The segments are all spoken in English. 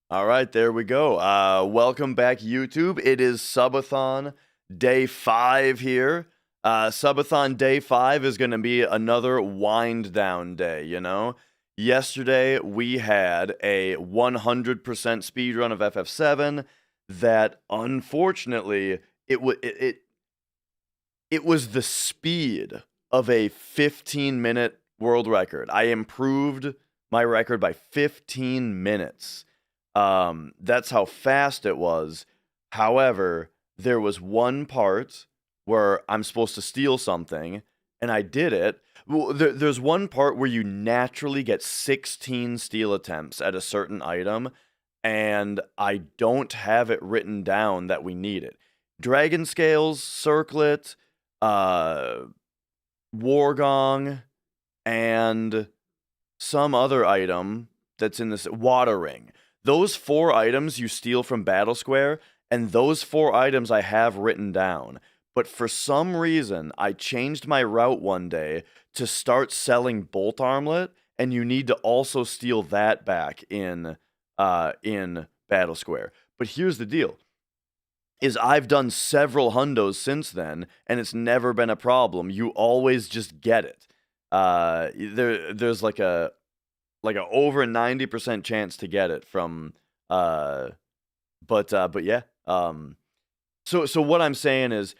All right, there we go. Welcome back, YouTube. It is Subathon Day 5 here. Subathon Day 5 is going to be another wind down day, you know? Yesterday, we had a 100% speedrun of FF7 that, unfortunately, it was the speed of a 15-minute world record. I improved my record by 15 minutes. That's how fast it was. However, there was one part where I'm supposed to steal something, and I did it. Well, there's one part where you naturally get 16 steal attempts at a certain item, and I don't have it written down that we need it. Dragon Scales, Circlet, Wargong, and some other item that's in this Water Ring. Those 4 items you steal from Battle Square, and those 4 items I have written down. But for some reason, I changed my route one day to start selling Bolt Armlet, and you need to also steal that back in Battle Square. But here's the deal. I've done several hundos since then, and it's never been a problem. You always just get it. There's like a over 90% chance to get it from but yeah. So what I'm saying is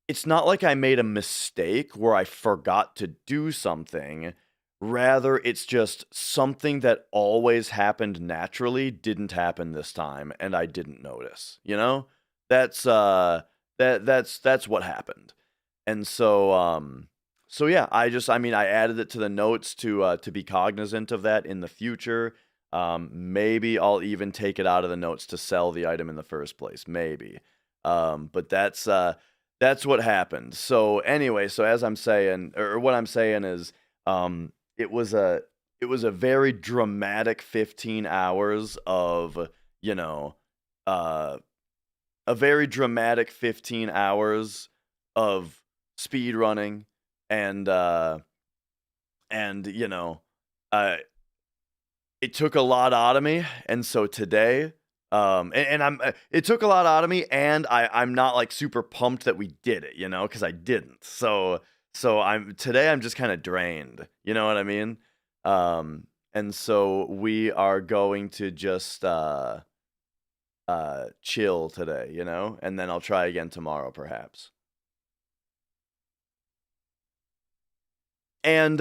it's not like I made a mistake where I forgot to do something. Rather, it's just something that always happened naturally didn't happen this time, and I didn't notice, you know? That's that's what happened. And so yeah, I mean, I added it to the notes to be cognizant of that in the future. Maybe I'll even take it out of the notes to sell the item in the first place. Maybe. But that's what happened. So anyway, so as I'm saying, or what I'm saying is, it was a very dramatic 15 hours of, you know, a very dramatic 15 hours of speed running and you know, it took a lot out of me, and so today, and I'm it took a lot out of me, and I'm not like super pumped that we did it, you know, because I didn't. So I'm just kind of drained, you know what I mean? And so we are going to just chill today, you know, and then I'll try again tomorrow, perhaps. And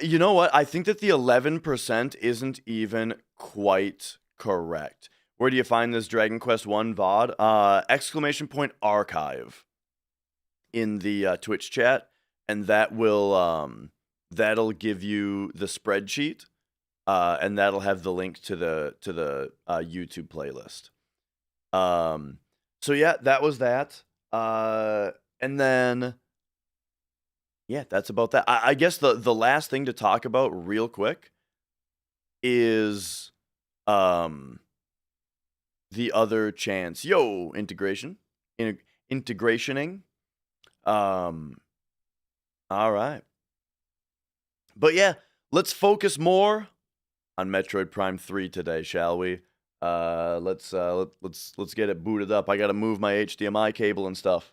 you know what? I think that the 11% isn't even quite correct. Where do you find this Dragon Quest 1 VOD? Exclamation point archive in the Twitch chat, and that will that'll give you the spreadsheet, and that'll have the link to the YouTube playlist. So yeah, that was that. And then yeah, that's about that. I guess the last thing to talk about real quick is the other chance. Yo, integrationing. All right. But yeah, let's focus more on Metroid Prime 3 today, shall we? Let's get it booted up. I got to move my HDMI cable and stuff.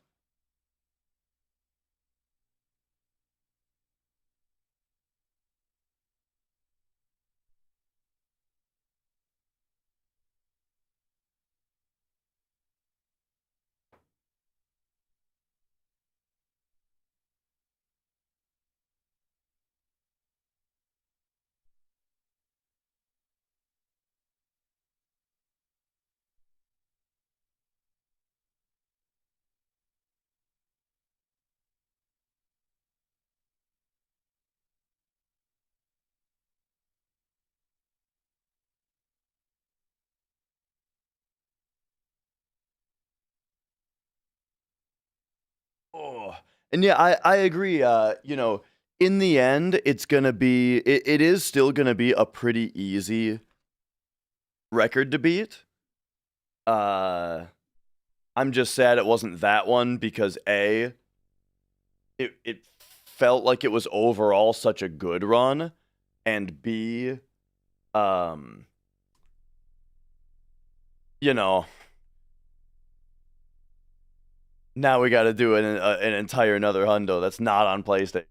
Oh, and yeah, I agree. You know, in the end, it's gonna be it is still gonna be a pretty easy record to beat. Uh, I'm just sad it wasn't that one because it felt like it was overall such a good run, and B, um, you know, now we got to do an entire another hundo that's not on PlayStation.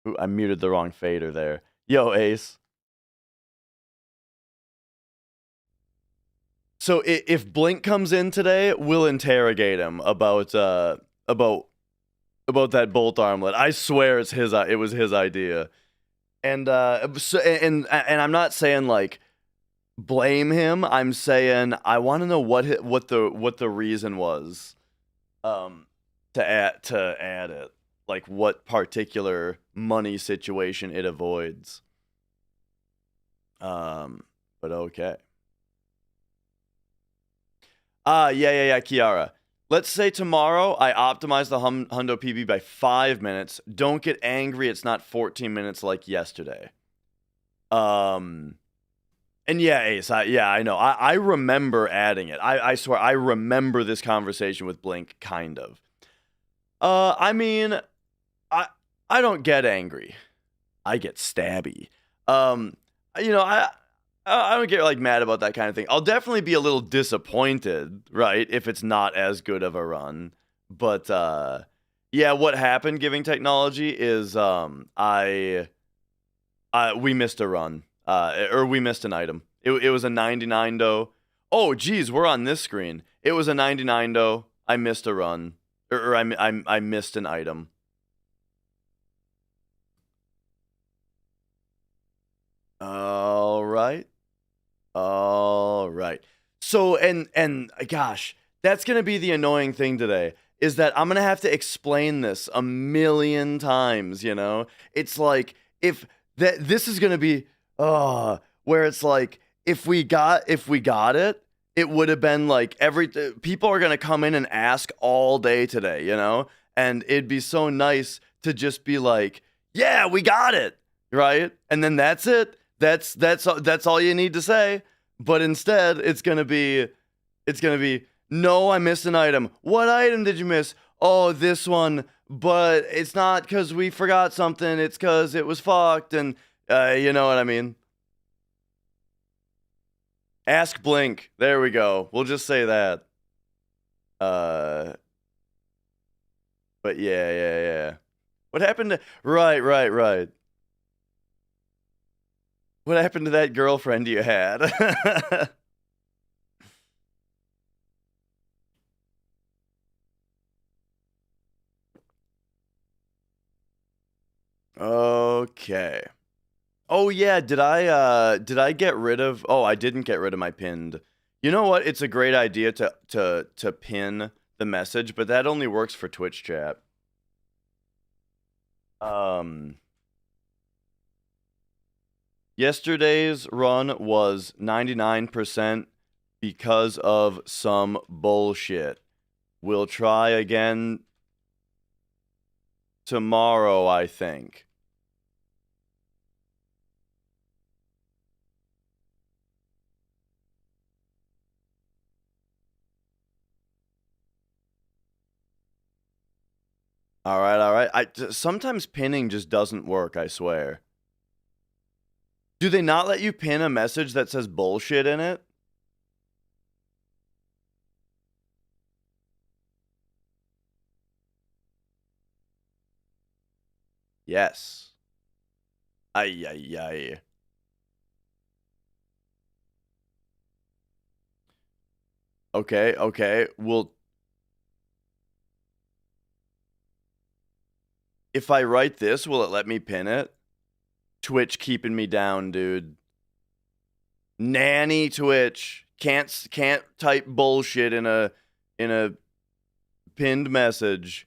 Ooh, I muted the wrong fader there. Yo, Ace. So if Blink comes in today, we'll interrogate him about that bolt armlet. I swear it was his idea. And I'm not saying like blame him. I'm saying I want to know what the reason was to add it. Like what particular money situation it avoids. But okay. Yeah, Kiara. Let's say tomorrow I optimize the Hundo PB by 5 minutes. Don't get angry, it's not 14 minutes like yesterday. And yeah, Ace, I know. I remember adding it. I swear, I remember this conversation with Blink, kind of. I mean, I don't get angry. I get stabby. You know, I don't get like mad about that kind of thing. I'll definitely be a little disappointed, right, if it's not as good of a run. But yeah, what happened giving technology is we missed a run, or we missed an item. It was a 99 dough. Oh, geez, we're on this screen. It was a 99 dough. I missed a run, or I missed an item. All right. So and gosh, that's gonna be the annoying thing today. Is that I'm gonna have to explain this a million times. You know, it's like if this is gonna be where it's like if we got it, it would have been like people are gonna come in and ask all day today. You know, and it'd be so nice to just be like, yeah, we got it, right? And then that's it. That's all you need to say. But instead, it's gonna be no, I missed an item. What item did you miss? Oh, this one. But it's not because we forgot something. It's because it was fucked, and you know what I mean. Ask Blink. There we go. We'll just say that. But yeah. What happened to right. What happened to that girlfriend you had? Okay. Oh yeah, did I get rid of I didn't get rid of my pinned. You know what? It's a great idea to pin the message, but that only works for Twitch chat. Yesterday's run was 99% because of some bullshit. We'll try again tomorrow, I think. All right. Sometimes pinning just doesn't work, I swear. Do they not let you pin a message that says bullshit in it? Yes. Ay. Okay. Well, if I write this, will it let me pin it? Twitch keeping me down, dude. Nanny Twitch can't type bullshit in a pinned message.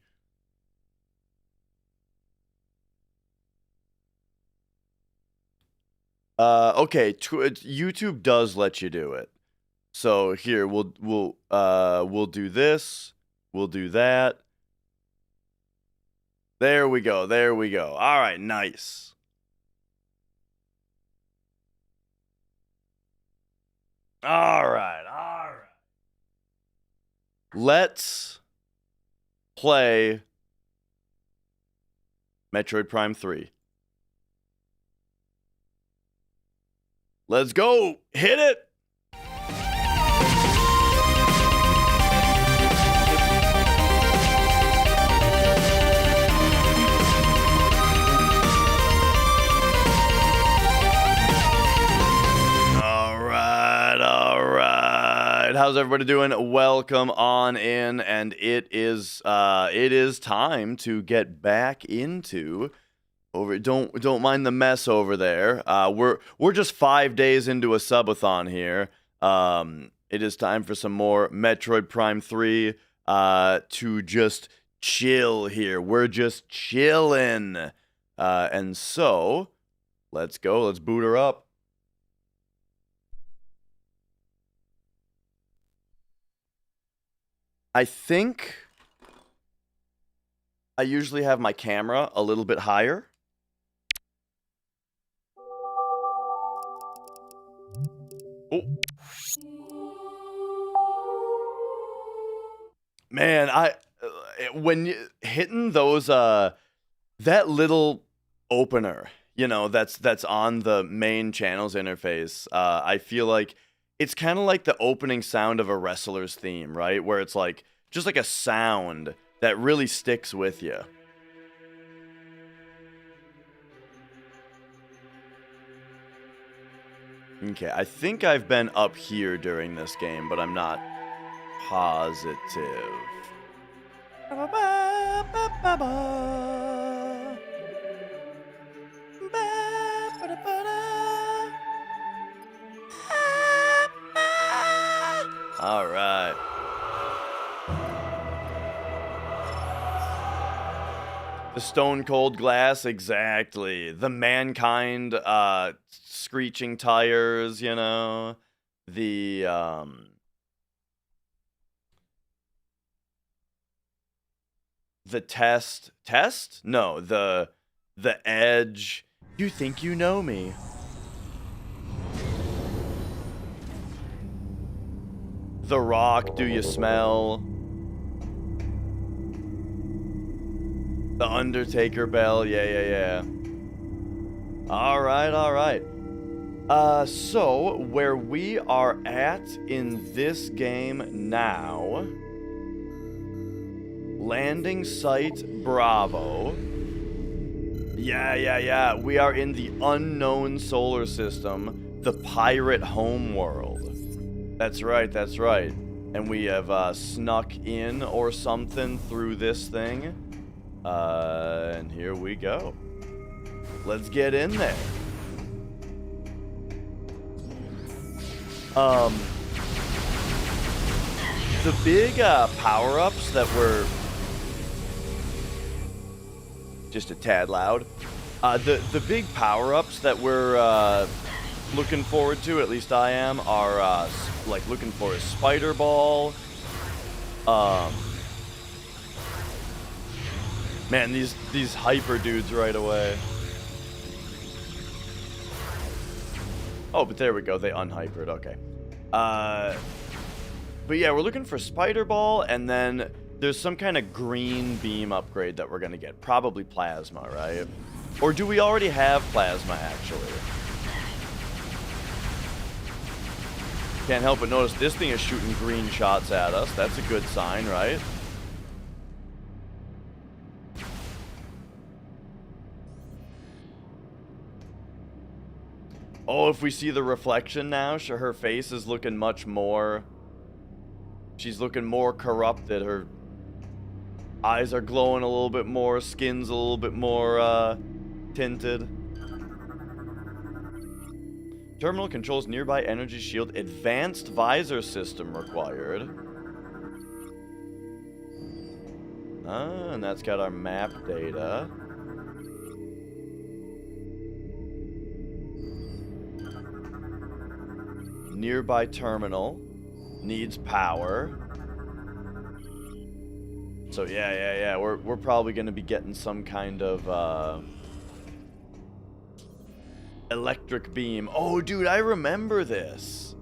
Okay, YouTube does let you do it. So here we'll do this. We'll do that. There we go. All right, nice. All right. Let's play Metroid Prime 3. Let's go. Hit it. How's everybody doing? Welcome on in, and it is time to get back into don't mind the mess over there. We're just 5 days into a subathon here. It is time for some more Metroid Prime 3 to just chill here. We're just chilling. And so let's go. Let's boot her up. I think I usually have my camera a little bit higher. Oh. Man, when you hitting those that little opener, you know, that's on the main channels interface, I feel like it's kind of like the opening sound of a wrestler's theme, right? Where it's like just like a sound that really sticks with you. Okay, I think I've been up here during this game, but I'm not positive. All right. The stone cold glass, exactly. The mankind screeching tires, you know. The test? No, the edge. You think you know me. The rock, do you smell? The Undertaker bell, yeah. Alright. So, where we are at in this game now... Landing site Bravo. Yeah. We are in the unknown solar system, the pirate homeworld. That's right. And we have snuck in or something through this thing. And here we go. Let's get in there. The big power-ups that were just a tad loud. The big power-ups that we're looking forward to, at least I am, are like looking for a spider ball. Man, these hyper dudes right away. Oh, but there we go. They unhypered. Okay. But yeah, we're looking for spider ball, and then there's some kind of green beam upgrade that we're gonna get. Probably plasma, right? Or do we already have plasma, actually? Can't help but notice this thing is shooting green shots at us. That's a good sign, right? Oh, if we see the reflection now, sure, her face is looking much more... She's looking more corrupted. Her eyes are glowing a little bit more. Skin's a little bit more tinted. Terminal controls nearby energy shield. Advanced visor system required. And that's got our map data. Nearby terminal needs power. So yeah. We're probably gonna be getting some kind of electric beam. Oh, dude, I remember this.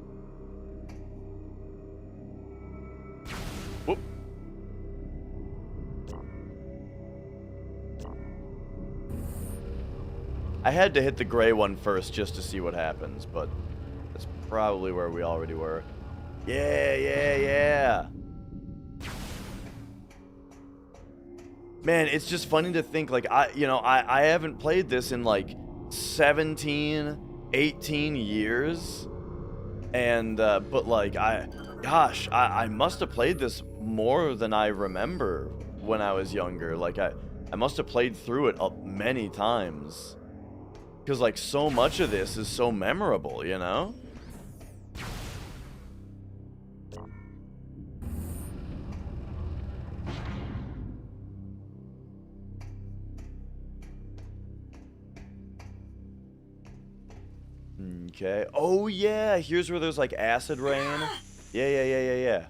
Whoop. I had to hit the gray one first just to see what happens, but that's probably where we already were. Yeah. Man, it's just funny to think, like, I haven't played this in, like, 17, 18 years. And, but, like, Gosh, I must have played this more than I remember when I was younger. Like, I must have played through it many times. Because, like, so much of this is so memorable, you know? Okay. Oh, yeah. Here's where there's, like, acid rain. Yeah.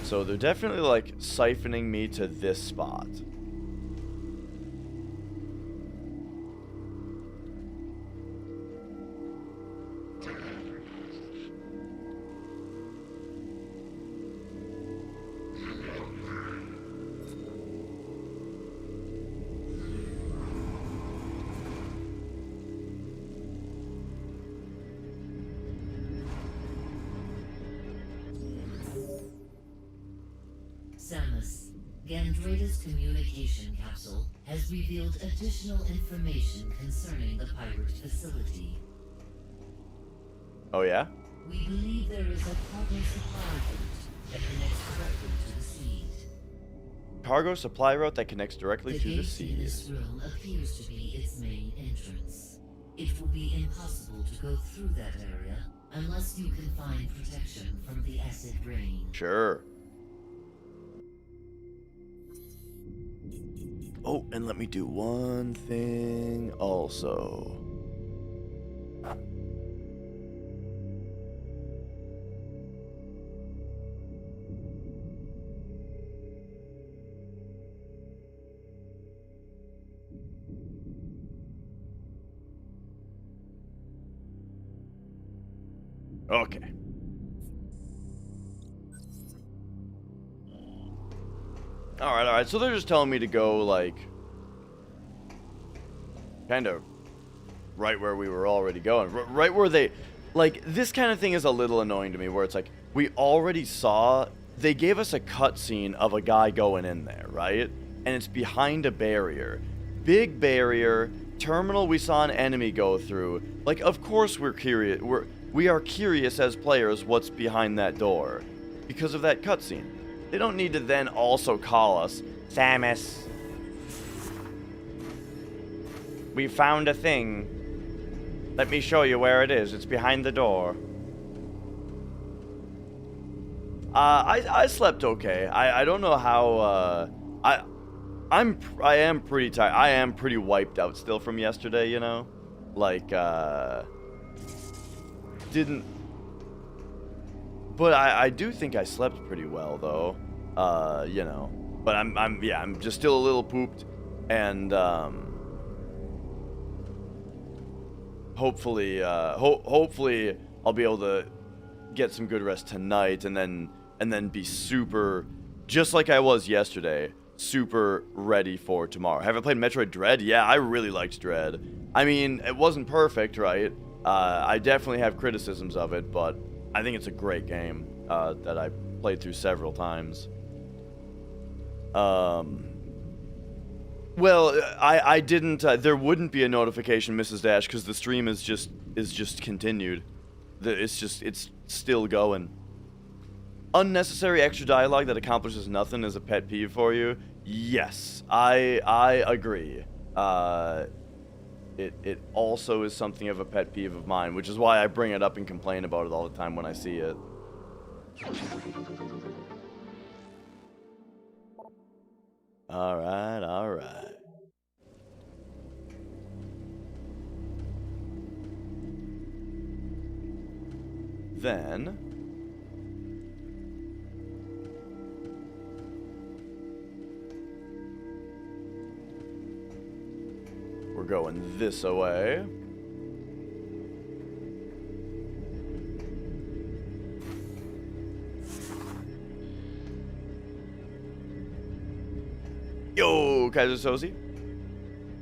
So they're definitely, like, siphoning me to this spot. Samus, Gandrayda's communication capsule has revealed additional information concerning the pirate facility. Oh, yeah? We believe there is a cargo supply route that connects directly to the seed. Cargo supply route that connects directly to the gate sea. in this room appears to be its main entrance. It will be impossible to go through that area unless you can find protection from the acid rain. Sure. Oh, and let me do one thing also. Okay. Alright, so they're just telling me to go, like, kind of right where we were already going. Right where they, like, this kind of thing is a little annoying to me, where it's like, we already saw, they gave us a cutscene of a guy going in there, right? And it's behind a barrier. Big barrier, terminal we saw an enemy go through. Like, of course we're curious, we are curious as players what's behind that door. Because of that cutscene. They don't need to then also call us, Samus, we found a thing. Let me show you where it is. It's behind the door. I slept okay. I don't know how, I am pretty tired. I am pretty wiped out still from yesterday, you know? Like, didn't... But I do think I slept pretty well, though. You know. But I'm just still a little pooped. And, hopefully, hopefully I'll be able to get some good rest tonight and then be super, just like I was yesterday, super ready for tomorrow. Have I played Metroid Dread? Yeah, I really liked Dread. I mean, it wasn't perfect, right? I definitely have criticisms of it, but I think it's a great game that I played through several times. Well, I didn't. There wouldn't be a notification, Mrs. Dash, because the stream is just continued. It's still going. Unnecessary extra dialogue that accomplishes nothing is a pet peeve for you. Yes, I agree. It also is something of a pet peeve of mine, which is why I bring it up and complain about it all the time when I see it. Alright. Then... we're going this away. Yo, Kaiser Sozi.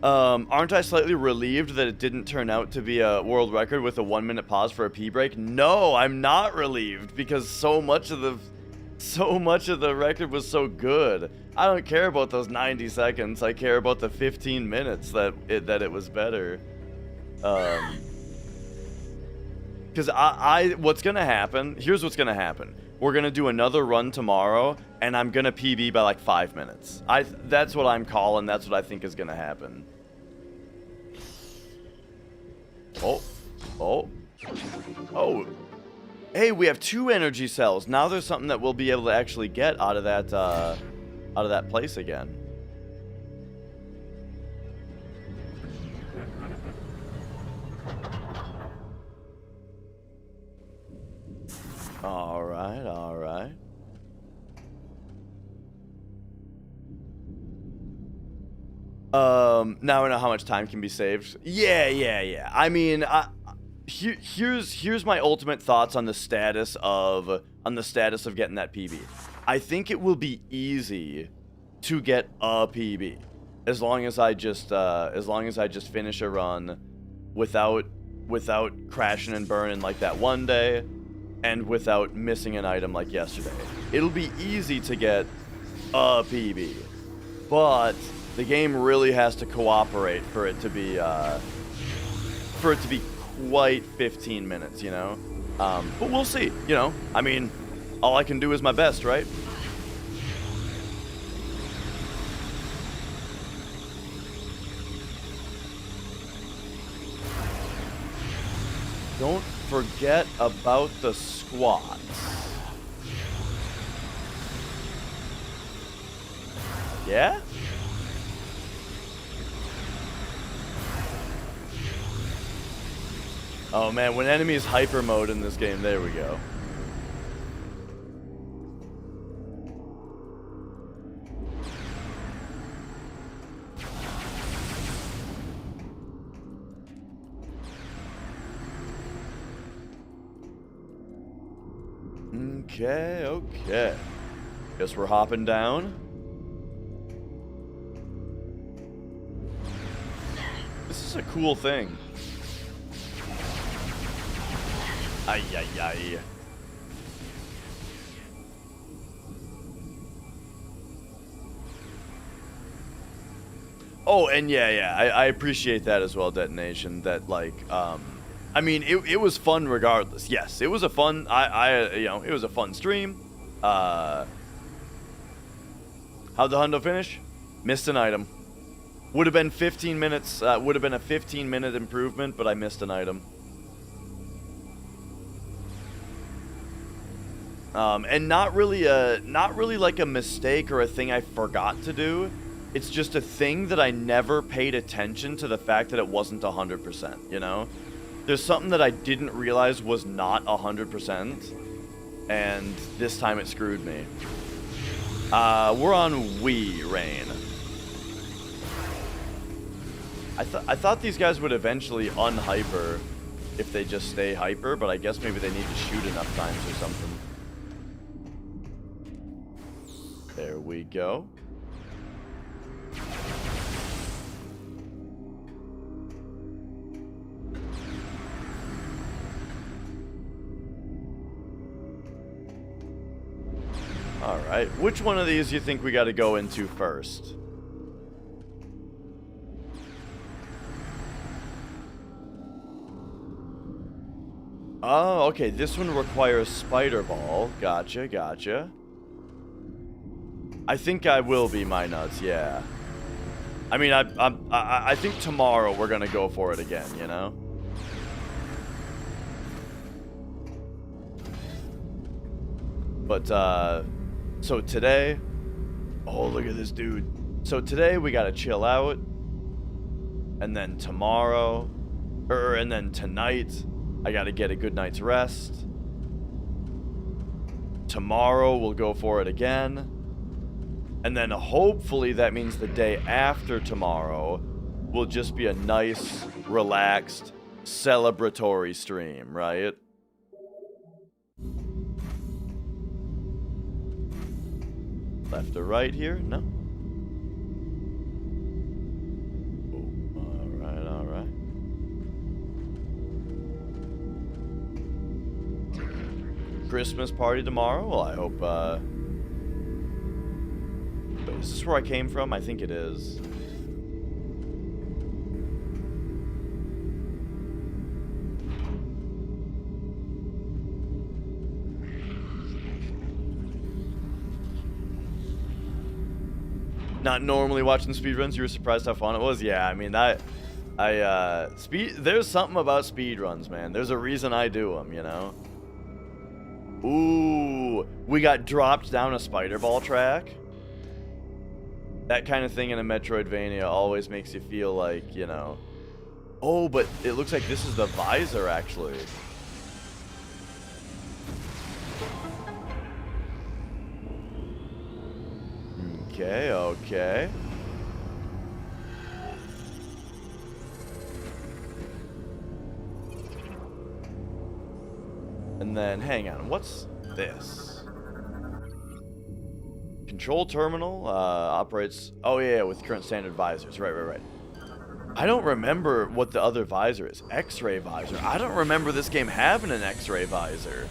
Aren't I slightly relieved that it didn't turn out to be a world record with a 1-minute pause for a pee break? No, I'm not relieved because so much of the record was so good. I don't care about those 90 seconds. I care about the 15 minutes that it was better. Because what's gonna happen? Here's what's gonna happen. We're gonna do another run tomorrow, and I'm gonna PB by like 5 minutes. That's what I'm calling. That's what I think is gonna happen. Oh. Hey, we have 2 energy cells. Now there's something that we'll be able to actually get out of that place again. All right. Now I know how much time can be saved. Yeah. I mean, here's my ultimate thoughts on the status of getting that PB. I think it will be easy to get a PB as long as I just finish a run without crashing and burning like that one day, and without missing an item like yesterday. It'll be easy to get a PB, but the game really has to cooperate for it to be quite 15 minutes, you know? But we'll see, you know? I mean, all I can do is my best, right? Don't forget about the squats. Yeah? Oh man, when enemies hyper mode in this game, there we go. Okay. Guess we're hopping down. This is a cool thing. Ay. Oh, and yeah, I appreciate that as well, Detonation. That like, I mean, it was fun regardless. Yes, it was a fun. It was a fun stream. How'd the hundo finish? Missed an item. Would have been 15 minutes. Would have been a 15-minute improvement, but I missed an item. And not really like a mistake or a thing I forgot to do. It's just a thing that I never paid attention to the fact that it wasn't 100%, you know? There's something that I didn't realize was not 100%, and this time it screwed me. We're on Wii Rain. I thought these guys would eventually unhyper if they just stay hyper, but I guess maybe they need to shoot enough times or something. There we go. Alright, which one of these do you think we got to go into first? Oh, okay, this one requires Spider Ball. Gotcha. I think I will be my nuts, yeah. I mean, I think tomorrow we're gonna go for it again, you know? But, so today... Oh, look at this dude. So today we gotta chill out. And then tomorrow... and then tonight, I gotta get a good night's rest. Tomorrow we'll go for it again. And then hopefully that means the day after tomorrow will just be a nice, relaxed, celebratory stream, right? Left or right here? No. Oh, alright. Christmas party tomorrow? Well, I hope, is this where I came from? I think it is. Not normally watching speedruns, you were surprised how fun it was? Yeah, I mean, there's something about speedruns, man. There's a reason I do them, you know? Ooh, we got dropped down a spider ball track. That kind of thing in a Metroidvania always makes you feel like, you know... Oh, but it looks like this is the visor, actually. Okay, okay. And then, hang on, what's this? Control terminal operates... Oh, yeah, with current standard visors. Right. I don't remember what the other visor is. X-ray visor. I don't remember this game having an X-ray visor.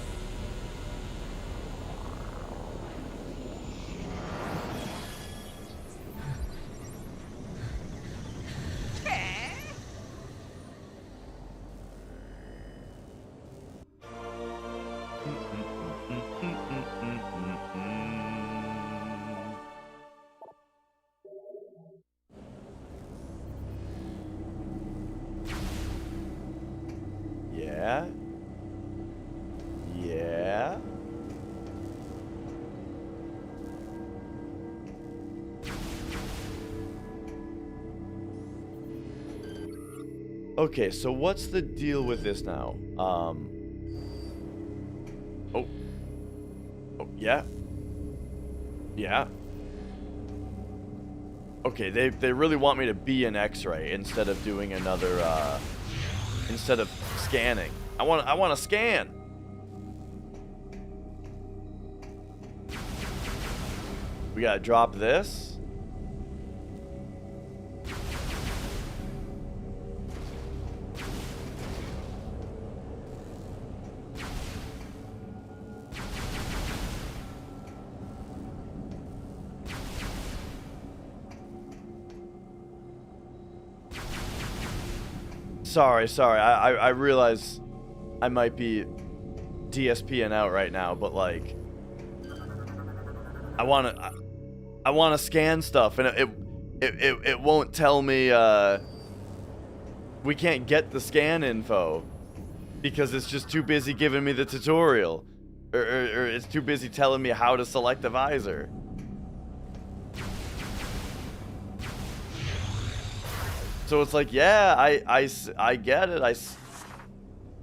Yeah. Okay, so what's the deal with this now? Oh, yeah. Okay, they really want me to be an X-ray instead of doing another, instead of scanning. I want to scan. We gotta drop this. Sorry. I realize I might be DSPing out right now, but like, I wanna scan stuff, and it won't tell me. We can't get the scan info because it's just too busy giving me the tutorial, or it's too busy telling me how to select the visor. So it's like, yeah, I get it.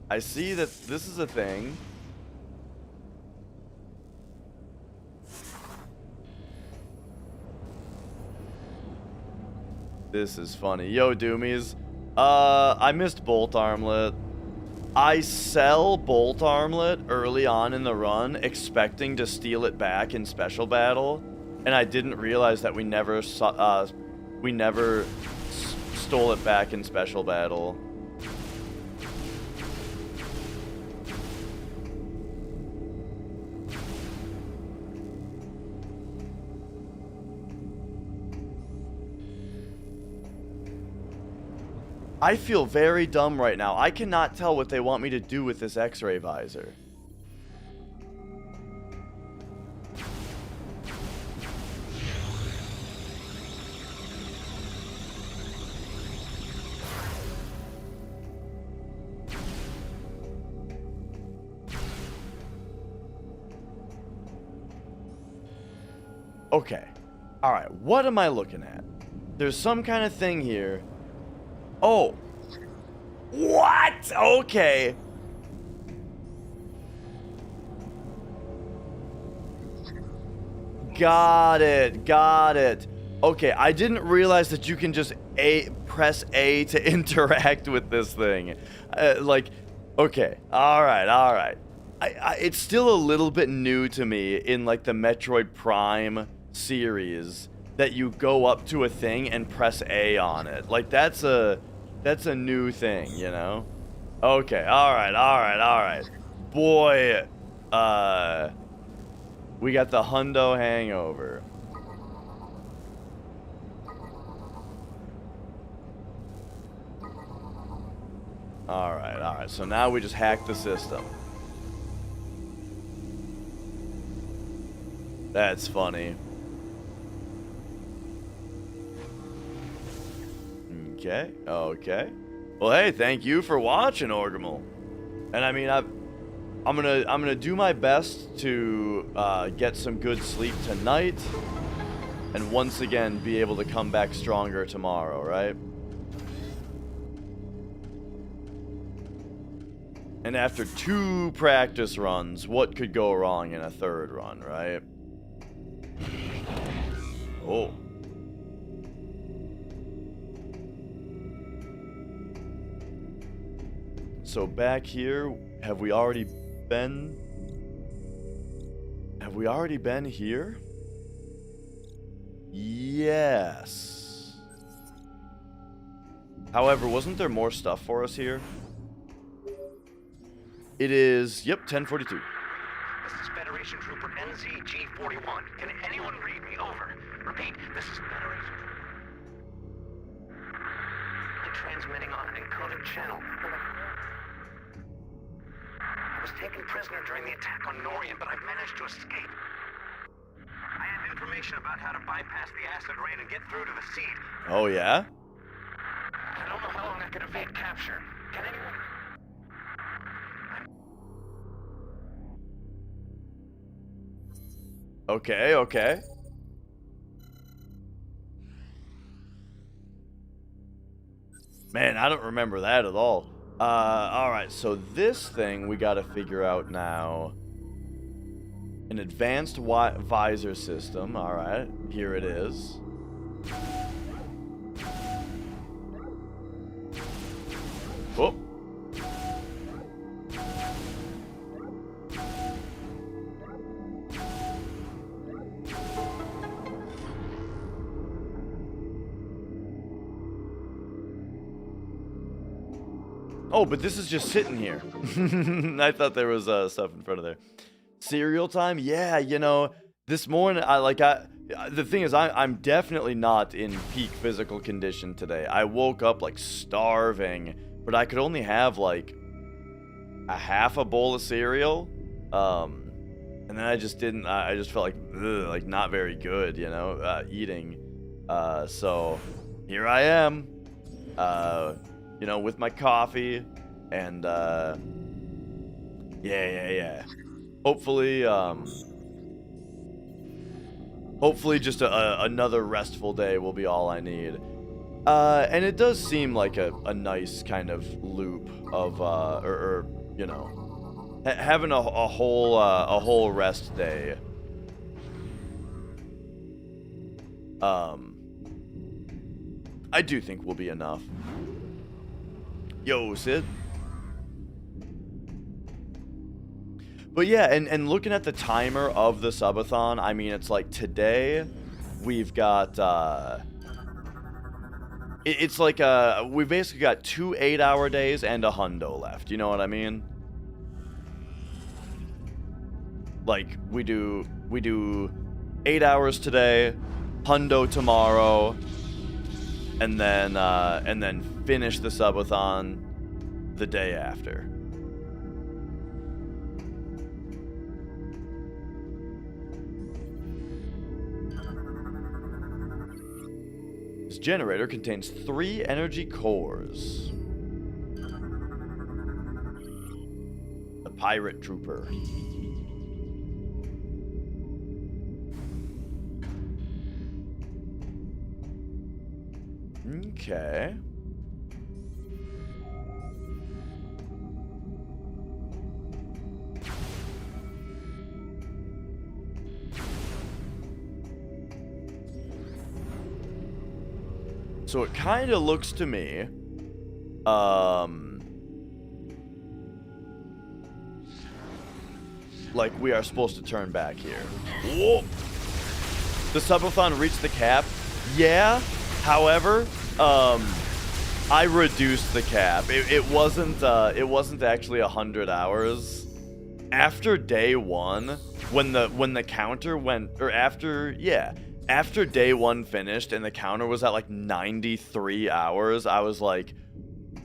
I see that this is a thing. This is funny. Yo, Doomies. I missed Bolt Armlet. I sell Bolt Armlet early on in the run, expecting to steal it back in Special Battle, and I didn't realize that we never stole it back in Special Battle. I feel very dumb right now. I cannot tell what they want me to do with this X-ray visor. Okay. Alright, what am I looking at? There's some kind of thing here. Oh. What? Okay. Got it. Okay, I didn't realize that you can just press A to interact with this thing. Like, okay. Alright. It's still a little bit new to me in, like, the Metroid Prime series that you go up to a thing and press A on it. Like, that's a new thing, you know? Okay, alright. Boy, we got the hundo hangover. Alright, so now we just hack the system. That's funny. Okay, okay. Well, hey, thank you for watching, Orgrimmel. And I mean, I'm gonna do my best to get some good sleep tonight, and once again be able to come back stronger tomorrow, right? And after 2 practice runs, what could go wrong in a 3rd run, right? Oh. So back here, have we already been here? Yes. However, wasn't there more stuff for us here? It is, yep, 10:42. This is Federation Trooper NZG-41. Can anyone read me? Over. Repeat, this is Federation Trooper. I'm transmitting on an encoded channel. I was taken prisoner during the attack on Norian, but I've managed to escape. I have information about how to bypass the acid rain and get through to the seed. Oh, yeah? I don't know how long I can evade capture. Can anyone... Okay, okay. Man, I don't remember that at all. Alright, so this thing we gotta figure out now. An advanced visor system. Alright, here it is. Whoop. Oh, but this is just sitting here. I thought there was stuff in front of there. Cereal time? Yeah, you know, this morning, the thing is, I'm definitely not in peak physical condition today. I woke up, like, starving, but I could only have, like, a half a bowl of cereal. And then I just didn't, I just felt like, ugh, like, not very good, you know, eating. So, here I am. You know, with my coffee, and, yeah. Hopefully, hopefully just another restful day will be all I need. And it does seem like a nice kind of loop of, you know, having a whole rest day. I do think will be enough. Yo, Sid. But yeah, and looking at the timer of the subathon, I mean, it's like today we've got, it's like, we've basically got 2 8-hour days and a hundo left. You know what I mean? Like, we do 8 hours today, hundo tomorrow, and then finish the subathon the day after. This generator contains 3 energy cores. The pirate trooper. Okay. So it kind of looks to me, like we are supposed to turn back here. Whoa! The subathon reached the cap. Yeah. However, I reduced the cap. It wasn't actually 100 hours. After day 1, when the counter went, or after day 1 finished and the counter was at like 93 hours, I was like,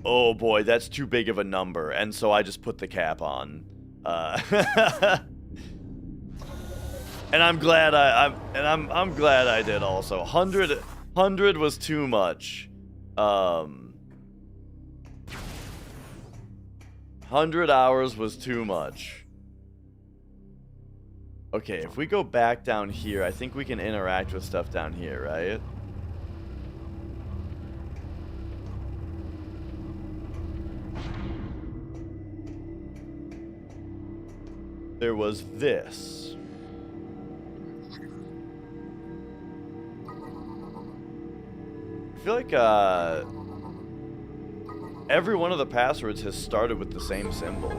oh boy, that's too big of a number, and so I just put the cap on. And I'm glad I'm glad I did also. 100 was too much. 100 hours was too much. Okay, if we go back down here, I think we can interact with stuff down here, right? There was this. I feel like, every one of the passwords has started with the same symbol.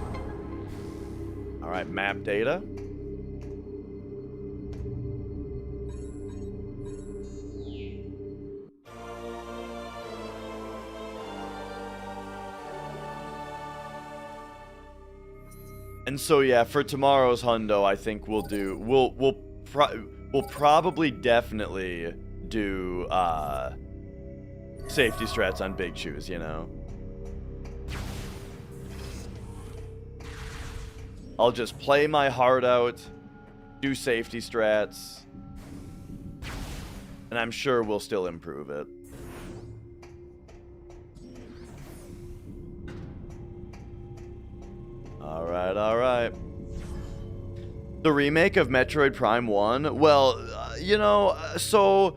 Alright, map data. And so yeah, for tomorrow's hundo, I think we'll do we'll probably definitely do safety strats on big shoes, you know. I'll just play my heart out, do safety strats, and I'm sure we'll still improve it. Alright. The remake of Metroid Prime 1, well, you know, so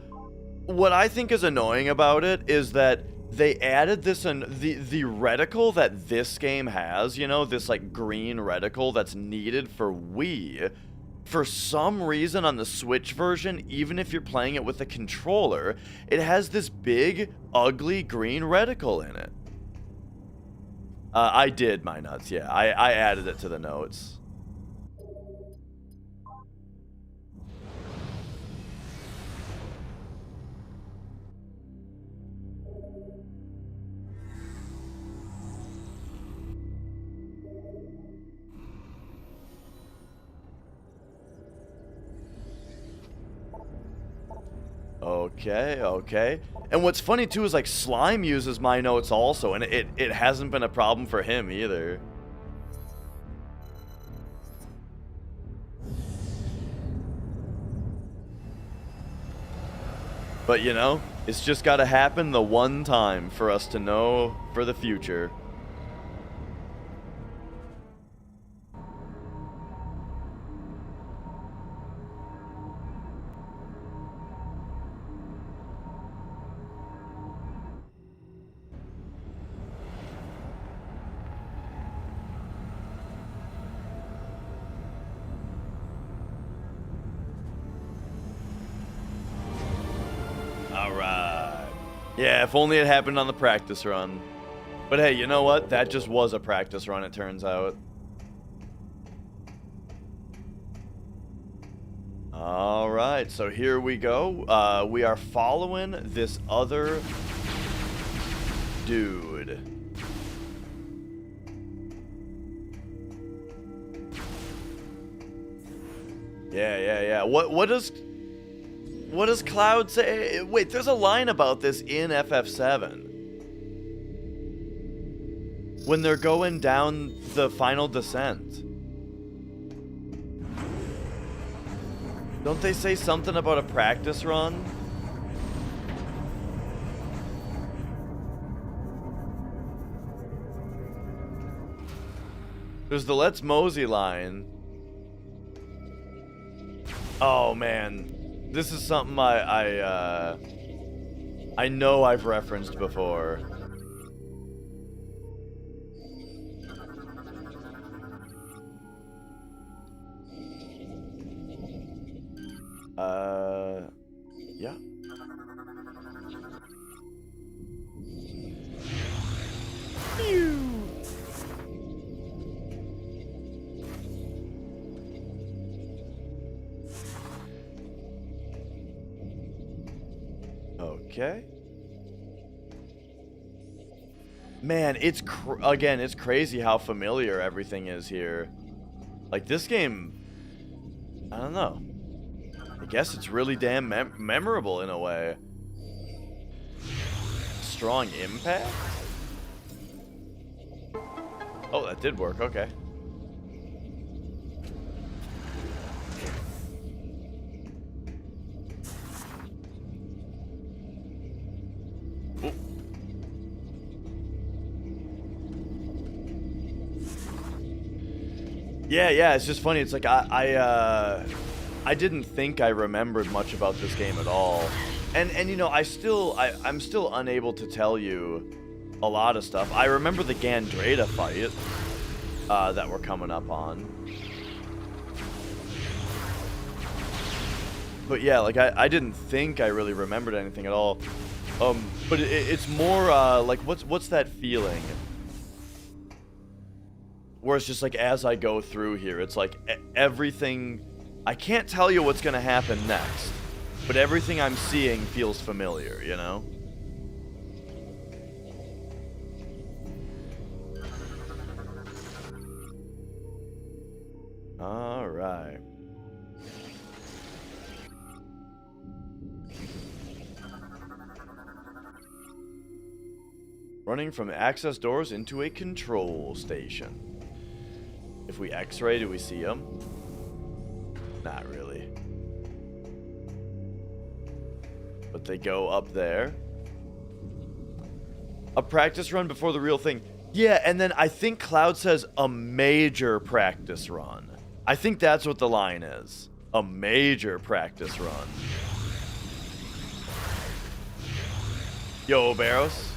what I think is annoying about it is that they added this in the reticle that this game has, you know, this like green reticle that's needed for Wii. For some reason on the Switch version, even if you're playing it with a controller, it has this big, ugly green reticle in it. I did my nuts, yeah. I added it to the notes. Okay. And what's funny too is like Slime uses my notes also, and it hasn't been a problem for him either. But you know, it's just gotta happen the one time for us to know for the future. Alright. Yeah, if only it happened on the practice run. But hey, you know what? That just was a practice run, it turns out. Alright, so here we go. We are following this other dude. Yeah. What does Cloud say? Wait, there's a line about this in FF7. When they're going down the final descent. Don't they say something about a practice run? There's the Let's Mosey line. Oh man. This is something I know I've referenced before. Yeah. Okay. Man, it's crazy how familiar everything is here. Like this game, I don't know. I guess it's really damn memorable in a way. Strong impact? Oh, that did work. Okay. Yeah, it's just funny. It's like I didn't think I remembered much about this game at all. And you know, I'm still unable to tell you a lot of stuff. I remember the Gandrayda fight that we're coming up on. But yeah, like I didn't think I really remembered anything at all. But it's more like what's that feeling? Where it's just like as I go through here, it's like everything. I can't tell you what's gonna happen next, but everything I'm seeing feels familiar, you know? All right. Running from access doors into a control station. If we X-ray, do we see them? Not really. But they go up there. A practice run before the real thing. Yeah, and then I think Cloud says a major practice run. I think that's what the line is. A major practice run. Yo, Barros.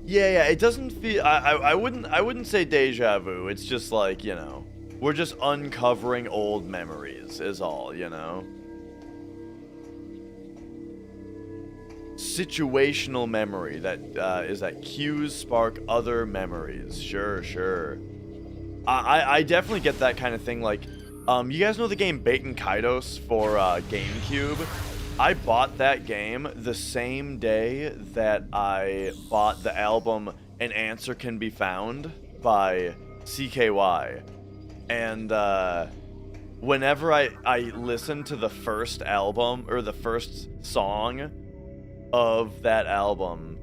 Yeah, it doesn't feel. I wouldn't say deja vu. It's just like, you know, we're just uncovering old memories, is all, you know. Situational memory that is that cues spark other memories. Sure. I definitely get that kind of thing. Like, you guys know the game Baten Kaitos for GameCube? I bought that game the same day that I bought the album An Answer Can Be Found by CKY. And whenever I listen to the first album, or the first song of that album,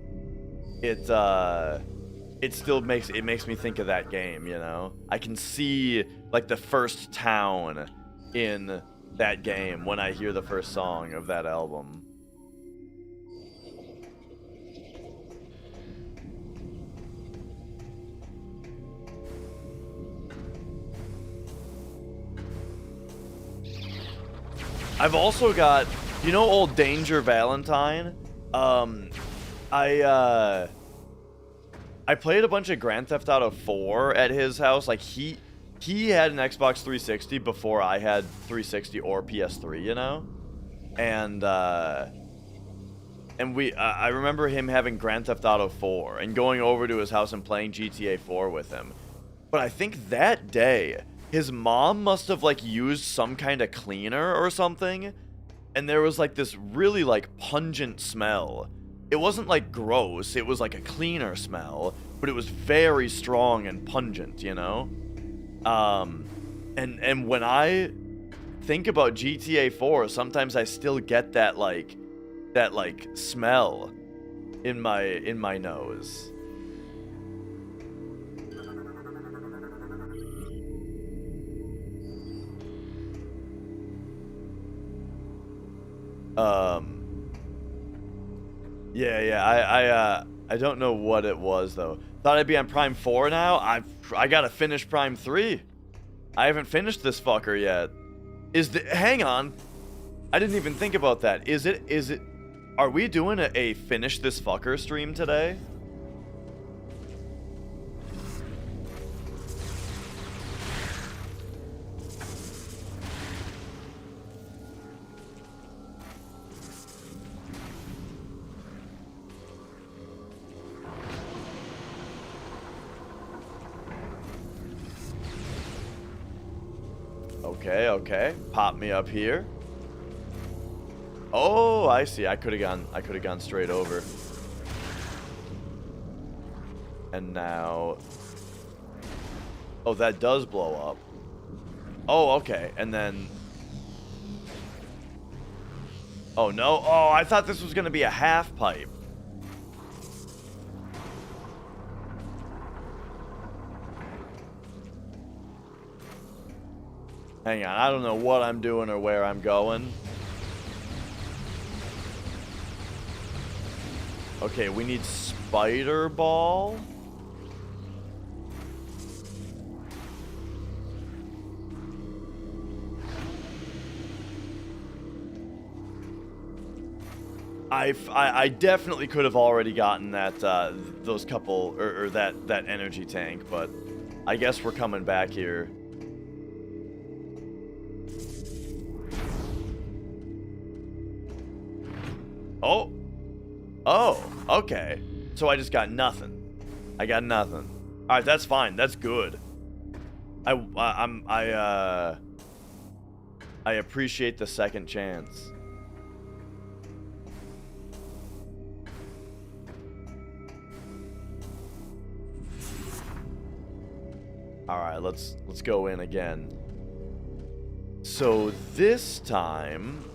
it still makes me think of that game, you know? I can see, like, the first town in that game when I hear the first song of that album. I've also got, you know, old Danger Valentine? I played a bunch of Grand Theft Auto 4 at his house. Like, he had an Xbox 360 before I had 360 or PS3, you know? And I remember him having Grand Theft Auto 4 and going over to his house and playing GTA 4 with him. But I think that day, his mom must have, like, used some kind of cleaner or something, and there was, like, this really, like, pungent smell. It wasn't, like, gross, it was, like, a cleaner smell, but it was very strong and pungent, you know? And when I think about GTA 4, sometimes I still get that smell in my nose. I don't know what it was though. Thought I'd be on Prime 4 now. I gotta finish Prime 3. I haven't finished this fucker yet. Hang on. I didn't even think about that. Are we doing a finish this fucker stream today? Okay. Pop me up here. Oh, I see. I could have gone straight over. And now, oh, that does blow up. Oh, okay. And then, oh no. Oh, I thought this was going to be a half pipe. Hang on, I don't know what I'm doing or where I'm going. Okay, we need Spider Ball. I definitely could have already gotten that those couple or that energy tank, but I guess we're coming back here. Oh, okay. So I just got nothing. I got nothing. All right, that's fine. That's good. I appreciate the second chance. All right, let's go in again. So this time,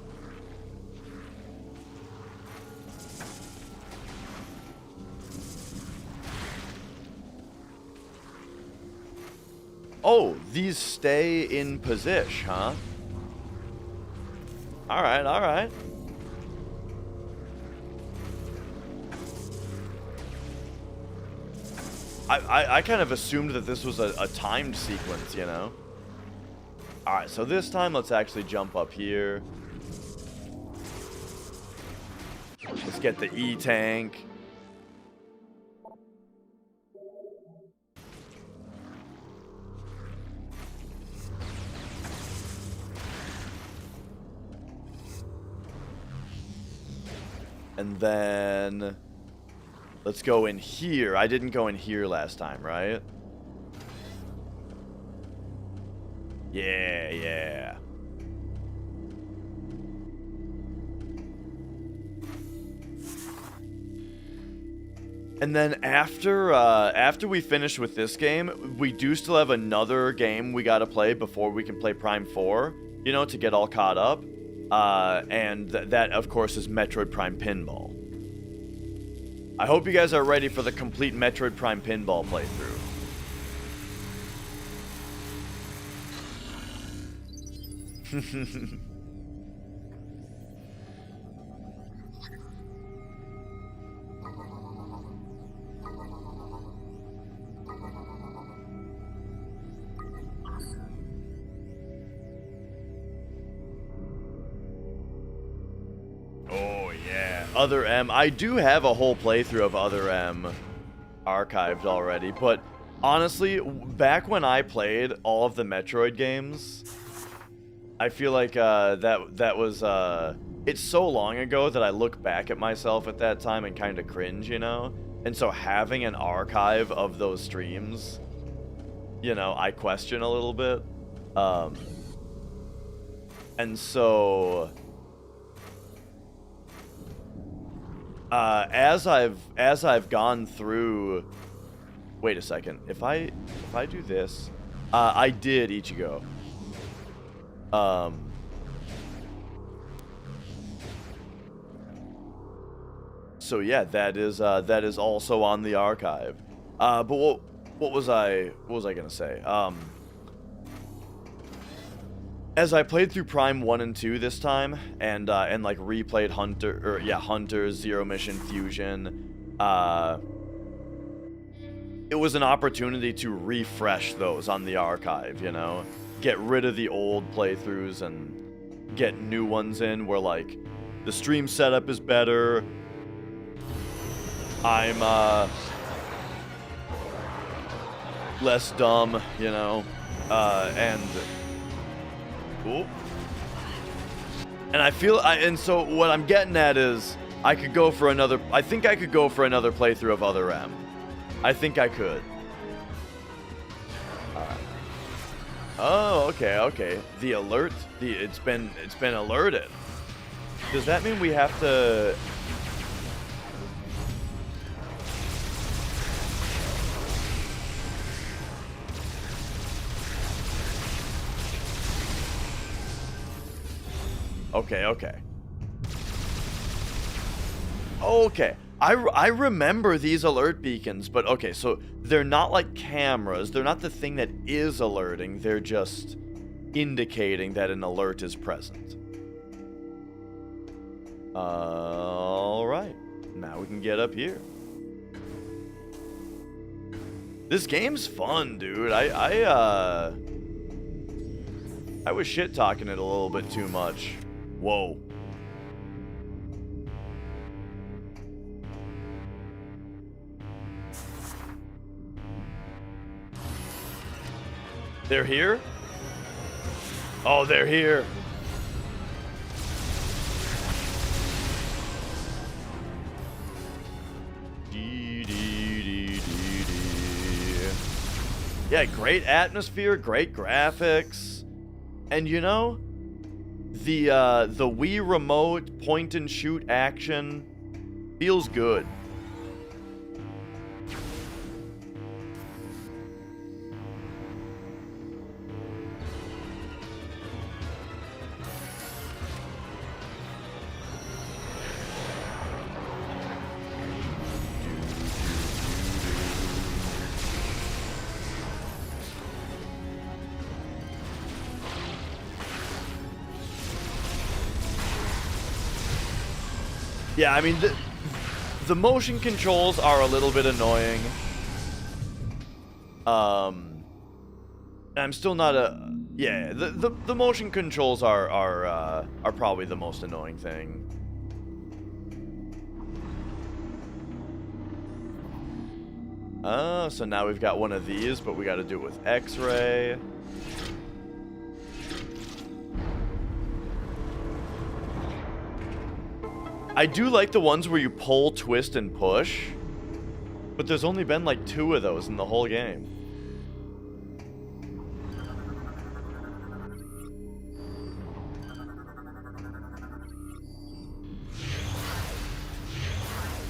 oh, these stay in position, huh? All right, all right. I kind of assumed that this was a timed sequence, you know? Alright, so this time let's actually jump up here. Let's get the E-tank. And then let's go in here. I didn't go in here last time, right? Yeah. And then after we finish with this game, we do still have another game we gotta play before we can play Prime 4, you know, to get all caught up. And that, of course, is Metroid Prime Pinball. I hope you guys are ready for the complete Metroid Prime Pinball playthrough. Oh yeah, Other M. I do have a whole playthrough of Other M archived already, but honestly, back when I played all of the Metroid games, I feel like that was it's so long ago that I look back at myself at that time and kind of cringe, you know? And so having an archive of those streams, you know, I question a little bit. And so as I've gone through, wait a second, if I do this, I did Ichigo. So yeah, that is also on the archive. But what was I gonna say? As I played through Prime 1 and 2 this time, and like replayed Hunter, Zero Mission Fusion, it was an opportunity to refresh those on the archive, you know? Get rid of the old playthroughs and get new ones in where, like, the stream setup is better. I'm less dumb, you know? And I feel, and so what I'm getting at is, I think I could go for another playthrough of Other M. I think I could. Alright. Oh, okay. The alert, it's been alerted. Does that mean we have to... Okay. I remember these alert beacons, but okay, so they're not like cameras. They're not the thing that is alerting. They're just indicating that an alert is present. Alright. Now we can get up here. This game's fun, dude. I was shit-talking it a little bit too much. Whoa. They're here? Oh, they're here. Yeah, great atmosphere, great graphics. And you know, the Wii Remote point and shoot action feels good. Yeah, I mean, the motion controls are a little bit annoying. I'm still not a... Yeah, the motion controls are probably the most annoying thing. So now we've got one of these, but we got to do it with X-ray. I do like the ones where you pull, twist, and push, but there's only been like 2 of those in the whole game.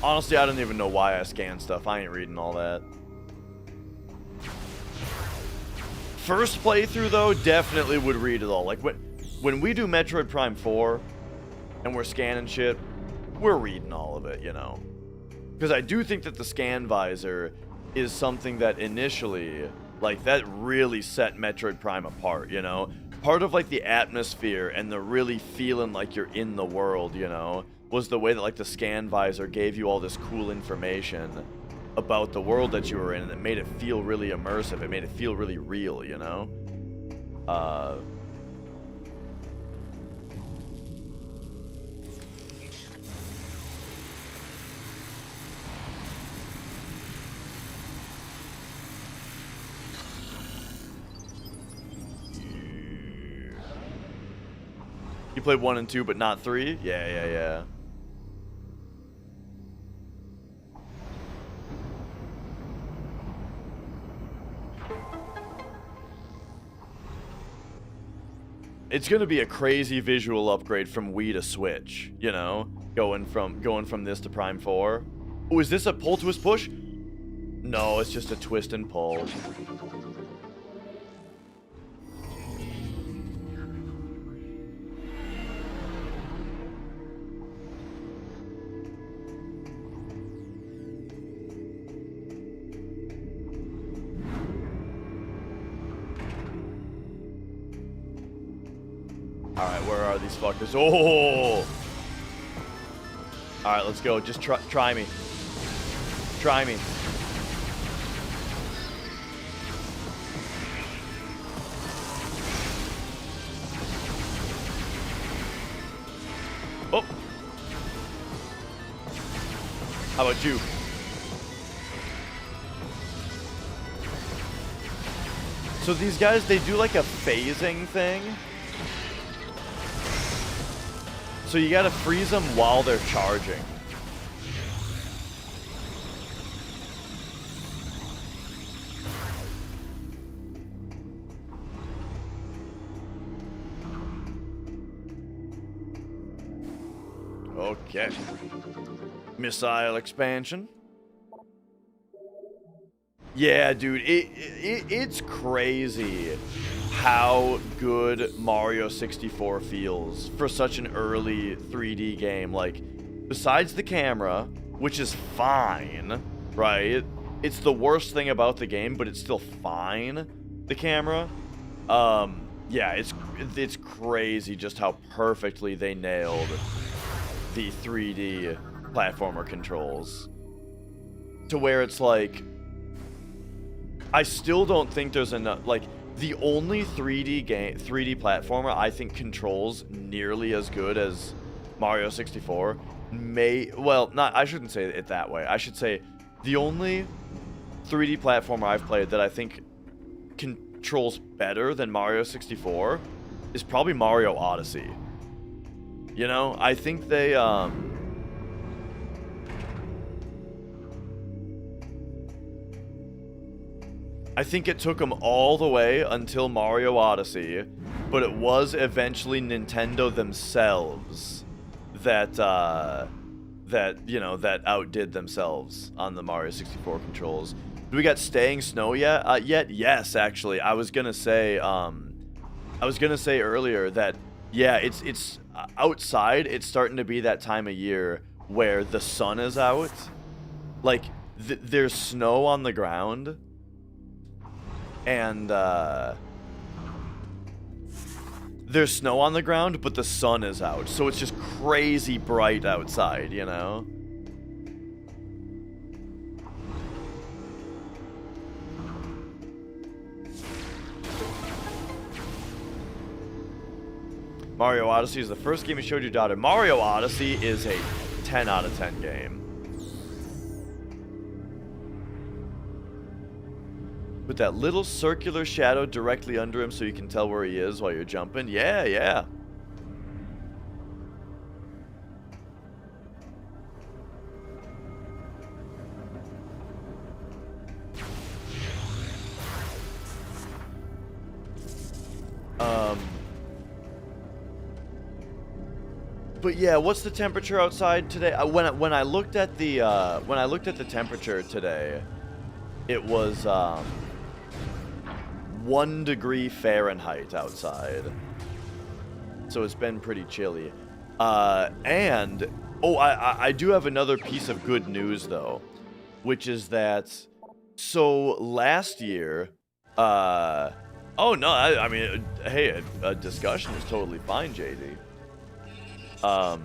Honestly, I don't even know why I scan stuff. I ain't reading all that. First playthrough, though, definitely would read it all. Like, when we do Metroid Prime 4, and we're scanning shit, we're reading all of it, you know. Because I do think that the scan visor is something that initially, like, that really set Metroid Prime apart, you know. Part of, like, the atmosphere and the really feeling like you're in the world, you know, was the way that, like, the scan visor gave you all this cool information about the world that you were in, and it made it feel really immersive. It made it feel really real, you know. You played 1 and 2, but not 3? Yeah. It's gonna be a crazy visual upgrade from Wii to Switch, you know? Going from this to Prime 4. Oh, is this a pull, twist, push? No, it's just a twist and pull. Alright, where are these fuckers? Oh! Alright, let's go. Just try me. Try me. Oh! How about you? So these guys, they do like a phasing thing. So you gotta freeze them while they're charging. Okay. Missile expansion. Yeah, dude, it's crazy how good Mario 64 feels for such an early 3D game. Like, besides the camera, which is fine, right? It's the worst thing about the game, but it's still fine, the camera. yeah, it's crazy just how perfectly they nailed the 3D platformer controls. To where it's like, I still don't think there's enough, like, the only 3D platformer I think controls nearly as good as Mario 64 I shouldn't say it that way. I should say the only 3D platformer I've played that I think controls better than Mario 64 is probably Mario Odyssey. You know, I think they, I think it took them all the way until Mario Odyssey, but it was eventually Nintendo themselves that, that outdid themselves on the Mario 64 controls. Do we got Staying Snow yet? Yes, actually. I was gonna say earlier that, yeah, it's outside. It's starting to be that time of year where the sun is out. Like, there's snow on the ground. And, there's snow on the ground, but the sun is out. So it's just crazy bright outside, you know? Mario Odyssey is the first game you showed your daughter. Mario Odyssey is a 10 out of 10 game. With that little circular shadow directly under him so you can tell where he is while you're jumping. Yeah, yeah. But yeah, what's the temperature outside today? When I looked at the temperature today, it was 1 degree Fahrenheit outside. So it's been pretty chilly. And I do have another piece of good news though, which is that, so last year, I mean, hey, a discussion is totally fine, JD. What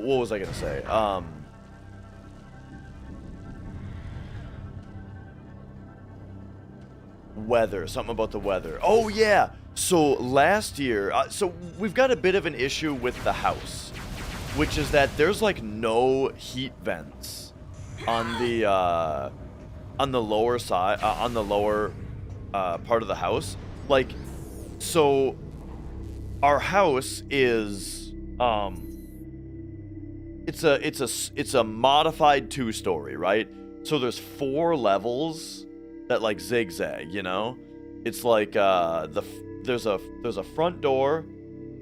was I gonna say? Weather, something about the weather. Oh yeah, so last year, so we've got a bit of an issue with the house, which is that there's like no heat vents on the lower side, on the lower part of the house. Like, so our house is it's a modified 2-story, right? So there's 4 levels that like zigzag, you know? It's like there's a front door,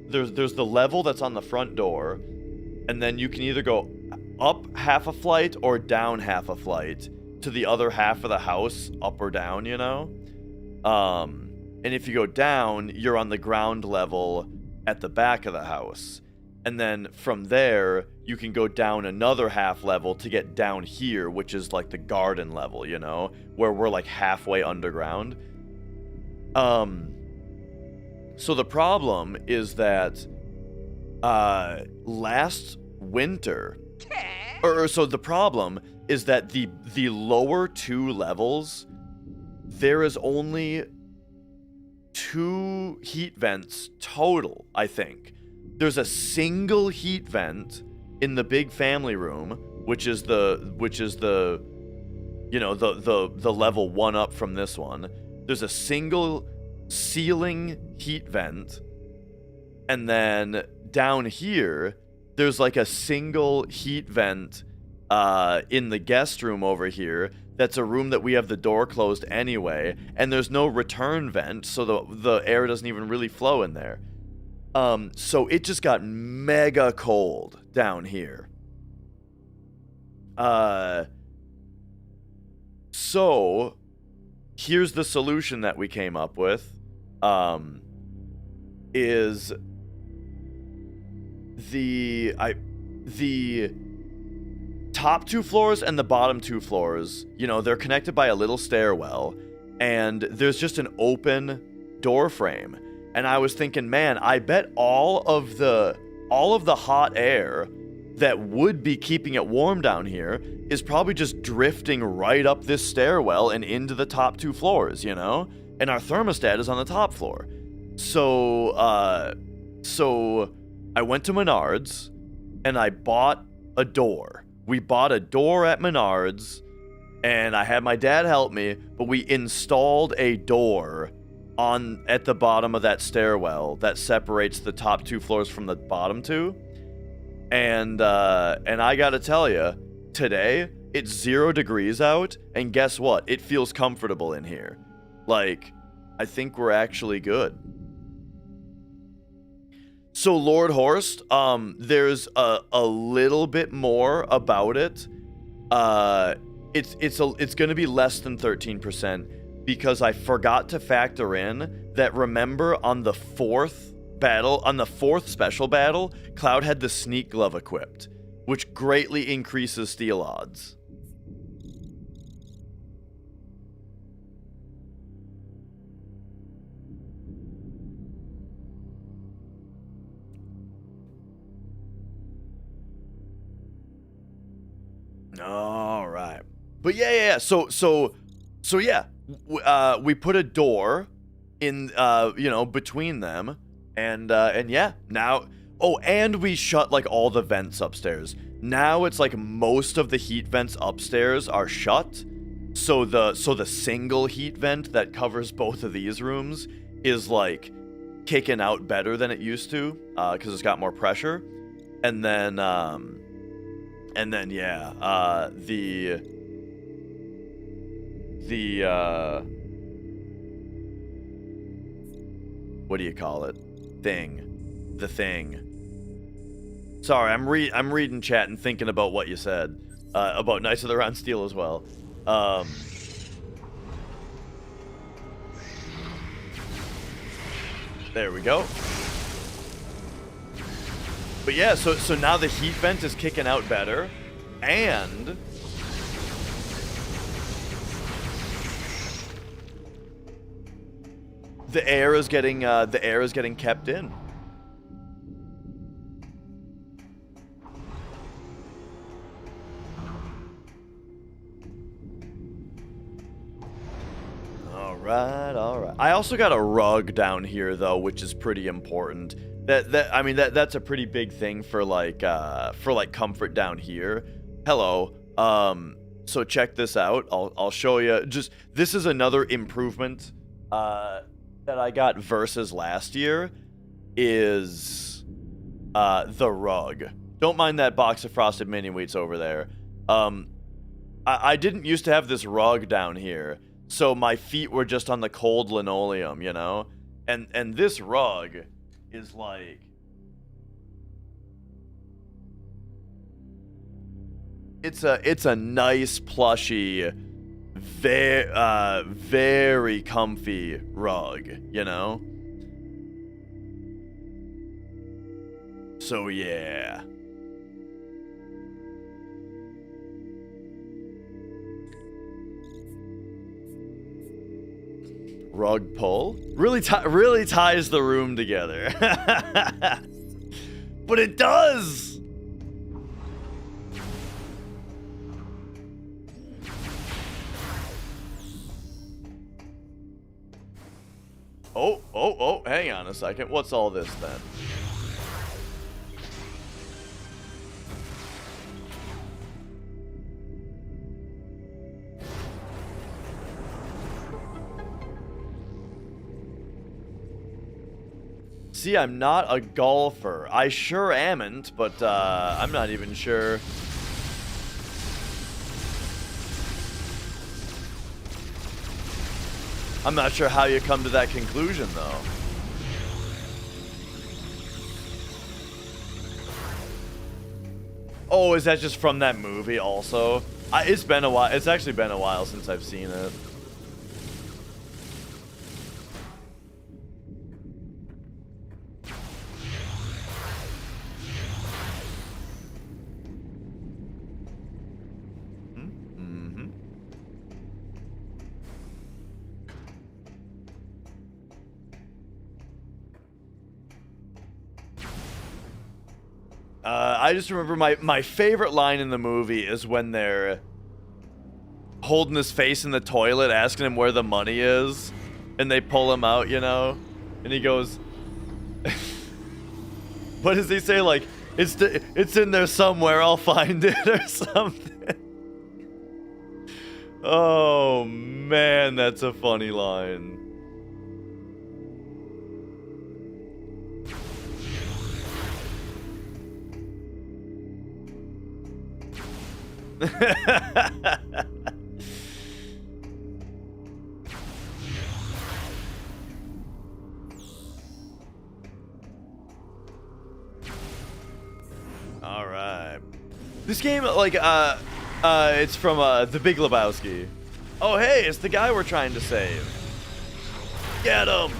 there's the level that's on the front door, and then you can either go up half a flight or down half a flight to the other half of the house, up or down, you know? And if you go down, you're on the ground level at the back of the house. And then from there, you can go down another half level to get down here, which is like the garden level, you know, where we're like halfway underground. So the problem is that last winter, so the problem is that the lower 2 levels, there is only 2 heat vents total, I think. There's a single heat vent in the big family room, which is the you know, the level 1 up from this one. There's a single ceiling heat vent, and then down here there's like a single heat vent in the guest room over here. That's a room that we have the door closed anyway, and there's no return vent, so the air doesn't even really flow in there. So it just got mega cold down here. So here's the solution that we came up with. Is the top 2 floors and the bottom 2 floors, you know, they're connected by a little stairwell, and there's just an open door frame. And I was thinking, man, I bet all of the hot air that would be keeping it warm down here is probably just drifting right up this stairwell and into the top 2 floors, you know? And our thermostat is on the top floor. So I went to Menards and I bought a door. We bought a door at Menards, and I had my dad help me, but we installed a door at the bottom of that stairwell that separates the top 2 floors from the bottom 2. And I gotta tell you, today it's 0 degrees out, and guess what? It feels comfortable in here. Like, I think we're actually good. So Lord Horst, there's a little bit more about it. It's gonna be less than 13%, because I forgot to factor in that, remember, on the 4th special battle, Cloud had the sneak glove equipped, which greatly increases steal odds. All right. But yeah. So yeah, we put a door in, between them, and yeah, now. Oh, and we shut like all the vents upstairs. Now it's like most of the heat vents upstairs are shut. So the single heat vent that covers both of these rooms is like kicking out better than it used to, because it's got more pressure. And then yeah, the what do you call it? The thing. Sorry, I'm reading chat and thinking about what you said about Knights of the Round Steel as well. There we go. But yeah, so now the heat vent is kicking out better, and the air is getting kept in. All right. I also got a rug down here though, which is pretty important. That's a pretty big thing for comfort down here. Hello. So check this out. I'll show you. Just, this is another improvement that I got versus last year, is the rug. Don't mind that box of frosted mini wheats over there. I didn't used to have this rug down here, so my feet were just on the cold linoleum, you know? And this rug is like, it's a nice plushy, very comfy rug, you know? So yeah. Rug pull really ties the room together. But it does. Oh, hang on a second. What's all this then? See, I'm not a golfer. I sure amn't, but I'm not even sure. I'm not sure how you come to that conclusion, though. Oh, is that just from that movie also? It's been a while. It's actually been a while since I've seen it. I just remember my favorite line in the movie is when they're holding his face in the toilet, asking him where the money is, and they pull him out, you know, and he goes, what does he say? Like, it's in there somewhere. I'll find it or something. Oh man, that's a funny line. All right. This game, like, it's from The Big Lebowski. Oh, hey, it's the guy we're trying to save. Get him!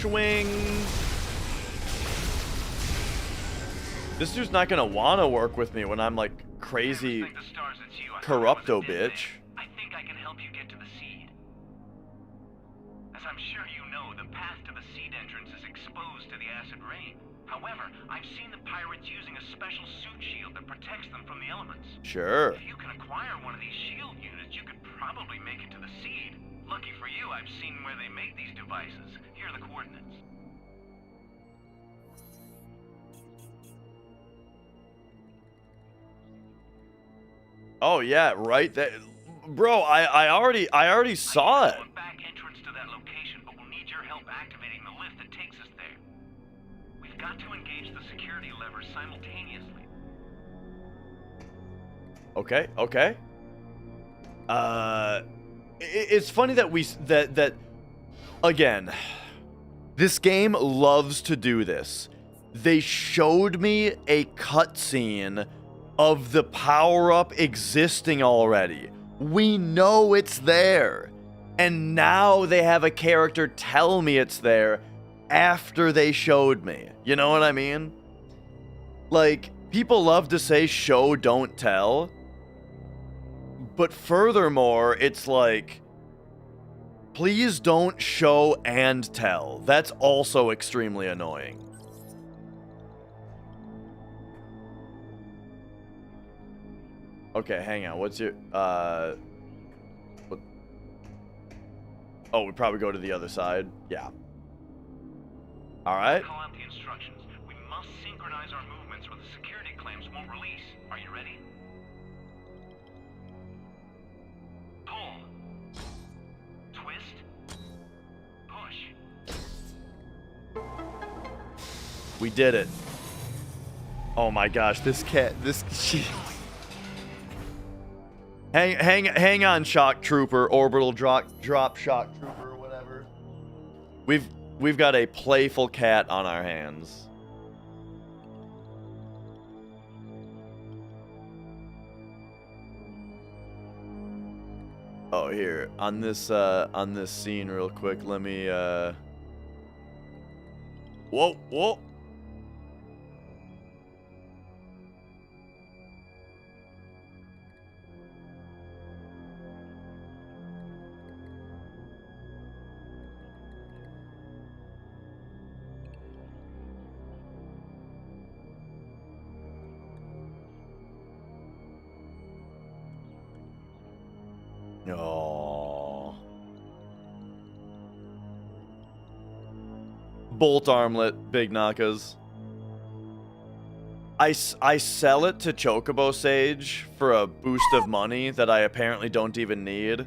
Swing. This dude's not gonna wanna work with me when I'm like crazy corrupto bitch. I think I can help you get to the seed. As I'm sure you know, the path to the seed entrance is exposed to the acid rain. However, I've seen the pirates using a special suit shield that protects them from the elements. Sure. If you can acquire one of these shield units, you could probably make it to the seed. Lucky for you, I've seen where they make these devices. Here are the coordinates. Oh yeah, right there. Bro, I already saw it. I have a back entrance to that location, but we'll need your help activating the lift that takes us there. We've got to engage the security levers simultaneously. Okay, okay. It's funny that that again, this game loves to do this. They showed me a cutscene of the power-up existing already. We know it's there. And now they have a character tell me it's there after they showed me. You know what I mean? Like, people love to say show, don't tell. But furthermore, it's like, please don't show and tell. That's also extremely annoying. Okay, hang on. What's your, what? Oh, we probably go to the other side. Yeah. All right. Call out the instructions. We must synchronize our movements or the security claims won't release. Are you ready? Pull. Twist. Push. We did it. Oh my gosh, this cat, she... Hang on, shock trooper, orbital drop shock trooper, or whatever. We've got a playful cat on our hands. Oh, here on this scene, real quick. Let me. Whoa. Oh. Bolt armlet, big Nakas. I sell it to Chocobo Sage for a boost of money that I apparently don't even need.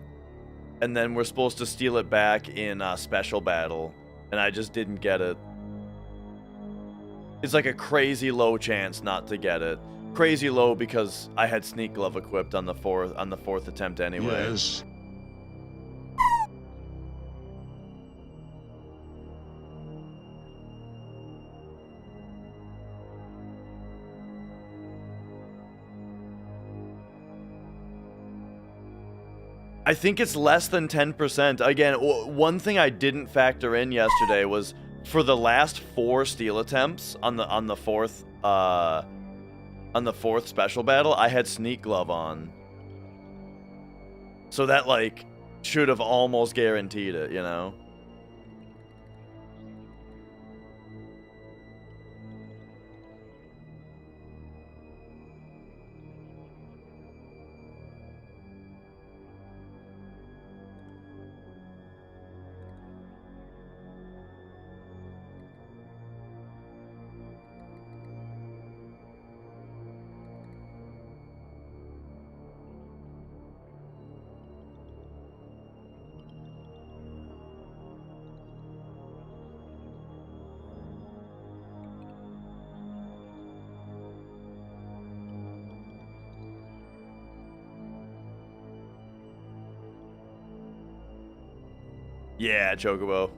And then we're supposed to steal it back in Special Battle. And I just didn't get it. It's like a crazy low chance not to get it. Crazy low because I had Sneak Glove equipped on the fourth attempt anyway. Yes. I think it's less than 10%. Again, one thing I didn't factor in yesterday was for the last 4 steal attempts on the fourth special battle, I had Sneak Glove on. So that like should have almost guaranteed it, you know? Yeah, Chocobo.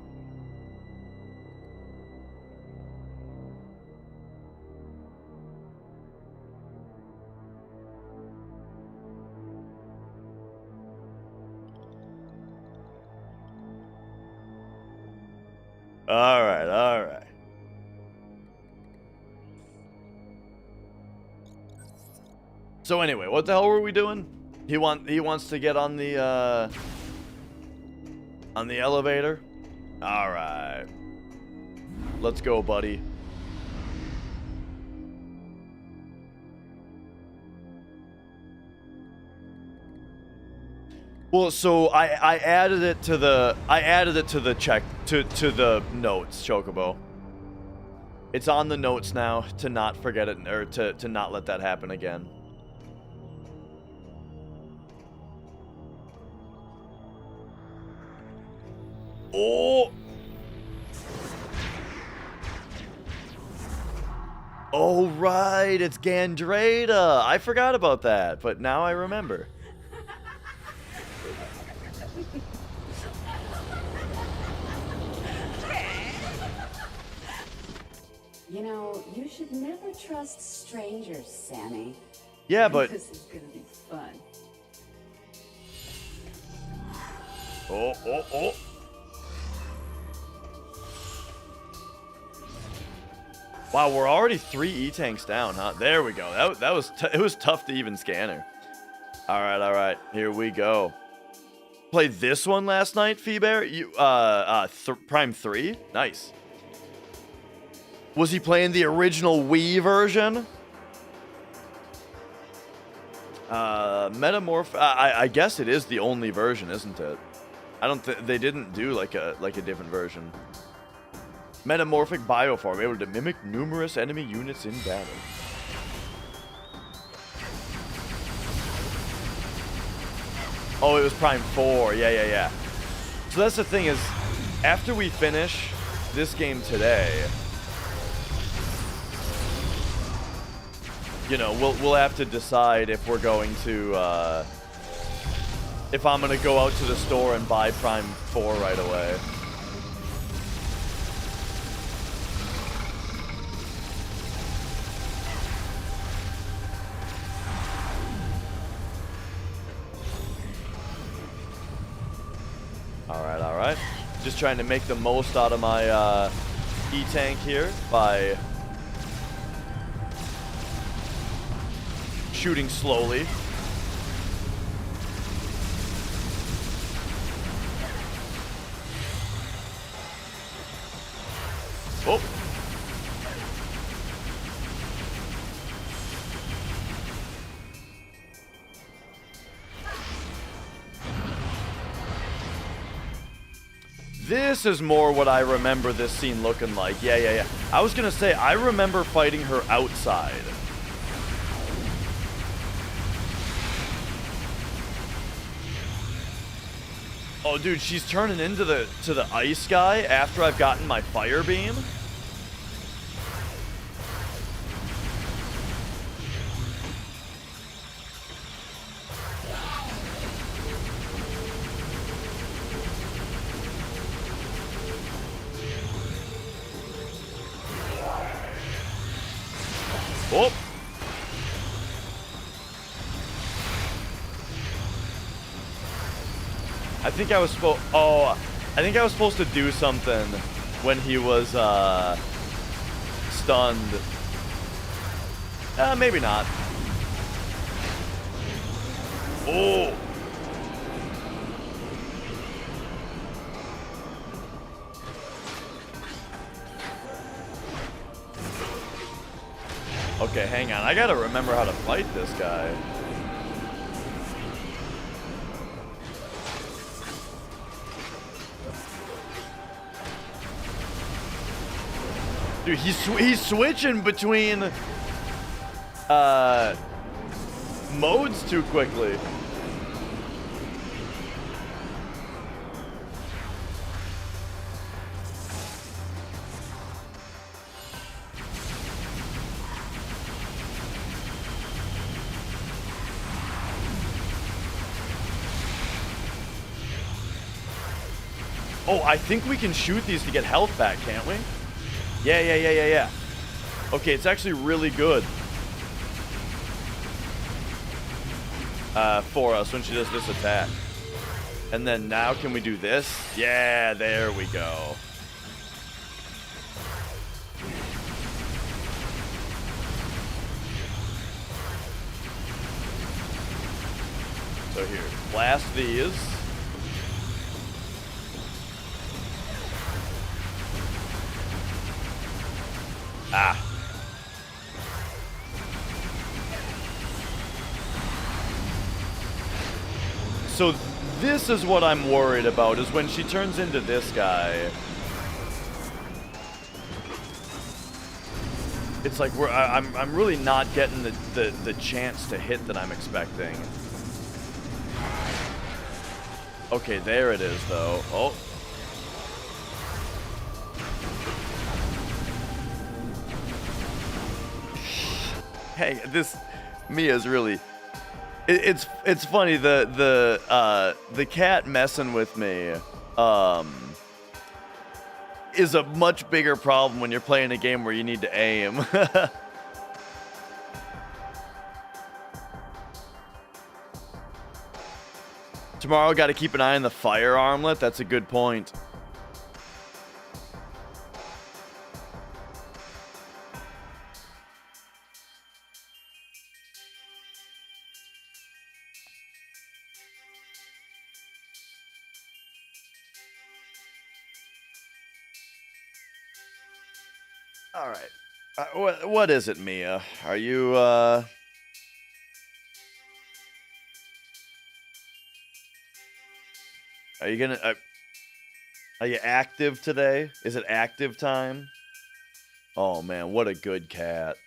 All right, all right. So anyway, what the hell were we doing? He wants to get on the elevator. All right. Let's go, buddy. Well, so I added it to the notes, Chocobo. It's on the notes now to not forget it, or to not let that happen again. Oh. Oh right, it's Gandrayda. I forgot about that, but now I remember. You know, you should never trust strangers, Sammy. Yeah, but This is gonna be fun. oh. Wow, we're already 3 E-tanks down, huh? There we go. That was it was tough to even scan her. All right. Here we go. Played this one last night, Feebear? You Prime 3? Nice. Was he playing the original Wii version? Metamorph. I guess it is the only version, isn't it? I don't think they didn't do like a different version. Metamorphic bioform, able to mimic numerous enemy units in battle. Oh, it was Prime 4. Yeah. So that's the thing is, after we finish this game today, you know, we'll have to decide if we're going to, if I'm gonna go out to the store and buy Prime 4 right away. All right. Just trying to make the most out of my E-tank here by shooting slowly. Oh. This is more what I remember this scene looking like. Yeah. I was gonna say, I remember fighting her outside. Oh, dude, she's turning into the ice guy after I've gotten my fire beam. Oh. I think I was supposed to do something when he was stunned. Maybe not. Oh. Okay, hang on. I gotta remember how to fight this guy. Dude, he's switching between modes too quickly. Oh, I think we can shoot these to get health back, can't we? Yeah. Okay, it's actually really good for us when she does this attack. And then now can we do this? Yeah, there we go. So here, blast these. Ah. So this is what I'm worried about, is when she turns into this guy. It's like I'm really not getting the chance to hit that I'm expecting. Okay, there it is though. Oh. Hey, this Mia's really. It's funny, the cat messing with me is a much bigger problem when you're playing a game where you need to aim. Tomorrow, got to keep an eye on the fire armlet. That's a good point. All right. What is it, Mia? Are you, Are you gonna... are you active today? Is it active time? Oh, man, what a good cat.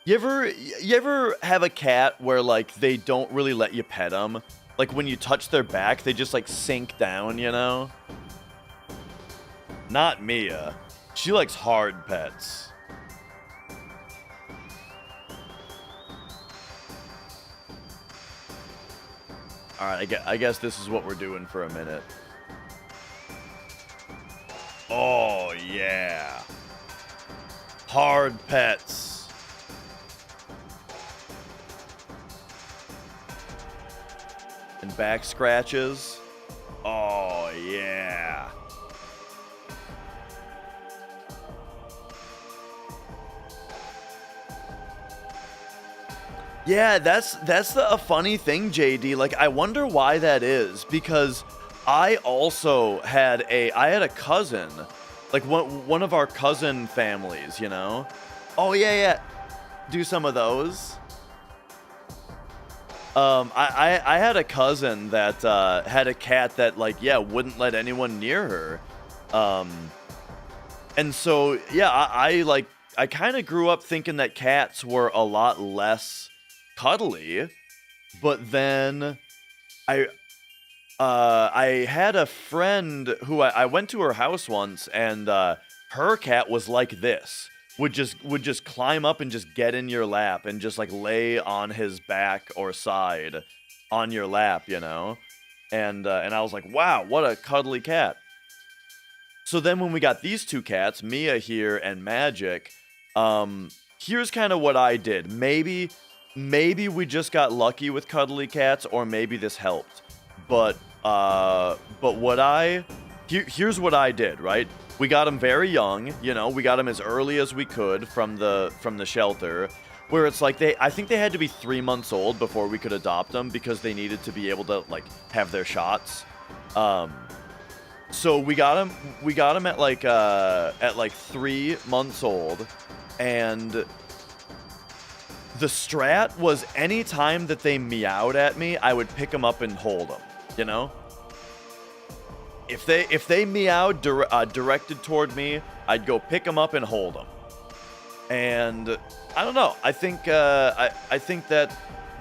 You ever have a cat where, like, they don't really let you pet them? Like, when you touch their back, they just, like, sink down, you know? Not Mia. She likes hard pets. Alright, I guess this is what we're doing for a minute. Oh, yeah. Hard pets. And back scratches. Oh, yeah. Yeah, that's a funny thing, JD. Like, I wonder why that is, because I also had a cousin, like one of our cousin families, you know. Oh yeah. Do some of those. I had a cousin that had a cat that, like, yeah, wouldn't let anyone near her. And so yeah, I kind of grew up thinking that cats were a lot less cuddly, but then I had a friend who I went to her house once, and her cat was like this. Would just climb up and just get in your lap and just, like, lay on his back or side on your lap, you know? And I was like, wow, what a cuddly cat. So then when we got these two cats, Mia here and Magic, here's kind of what I did. Maybe we just got lucky with cuddly cats, or maybe this helped. But here's what I did, right? We got them very young, you know, we got them as early as we could from the shelter, where it's like I think they had to be 3 months old before we could adopt them, because they needed to be able to, like, have their shots. So we got them at like 3 months old, and the strat was any time that they meowed at me, I would pick them up and hold them, you know? If they meowed directed toward me, I'd go pick them up and hold them. And I don't know. I think that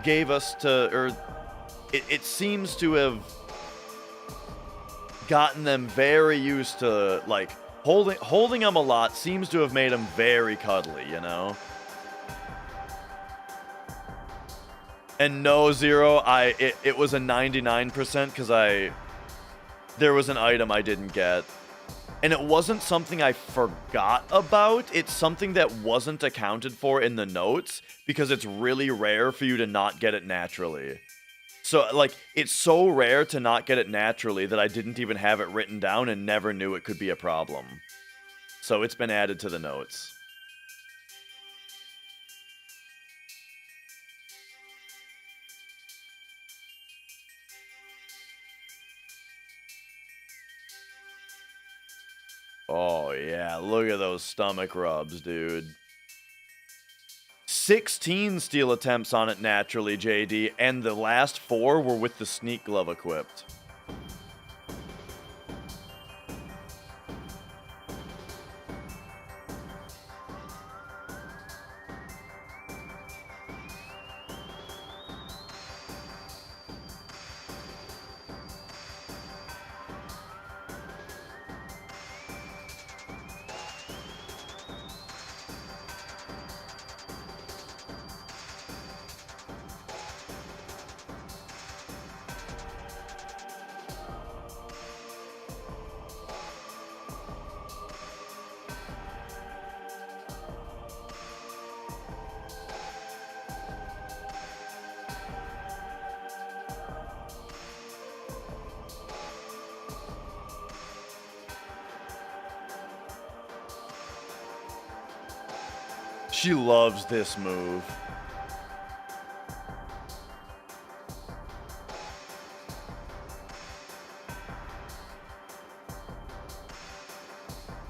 gave us it seems to have gotten them very used to, like, holding them a lot. Seems to have made them very cuddly, you know. And no, Zero, it was a 99% because there was an item I didn't get. And it wasn't something I forgot about. It's something that wasn't accounted for in the notes because it's really rare for you to not get it naturally. So, like, it's so rare to not get it naturally that I didn't even have it written down and never knew it could be a problem. So it's been added to the notes. Oh, yeah. Look at those stomach rubs, dude. 16 steal attempts on it naturally, JD, and the last 4 were with the sneak glove equipped. She loves this move.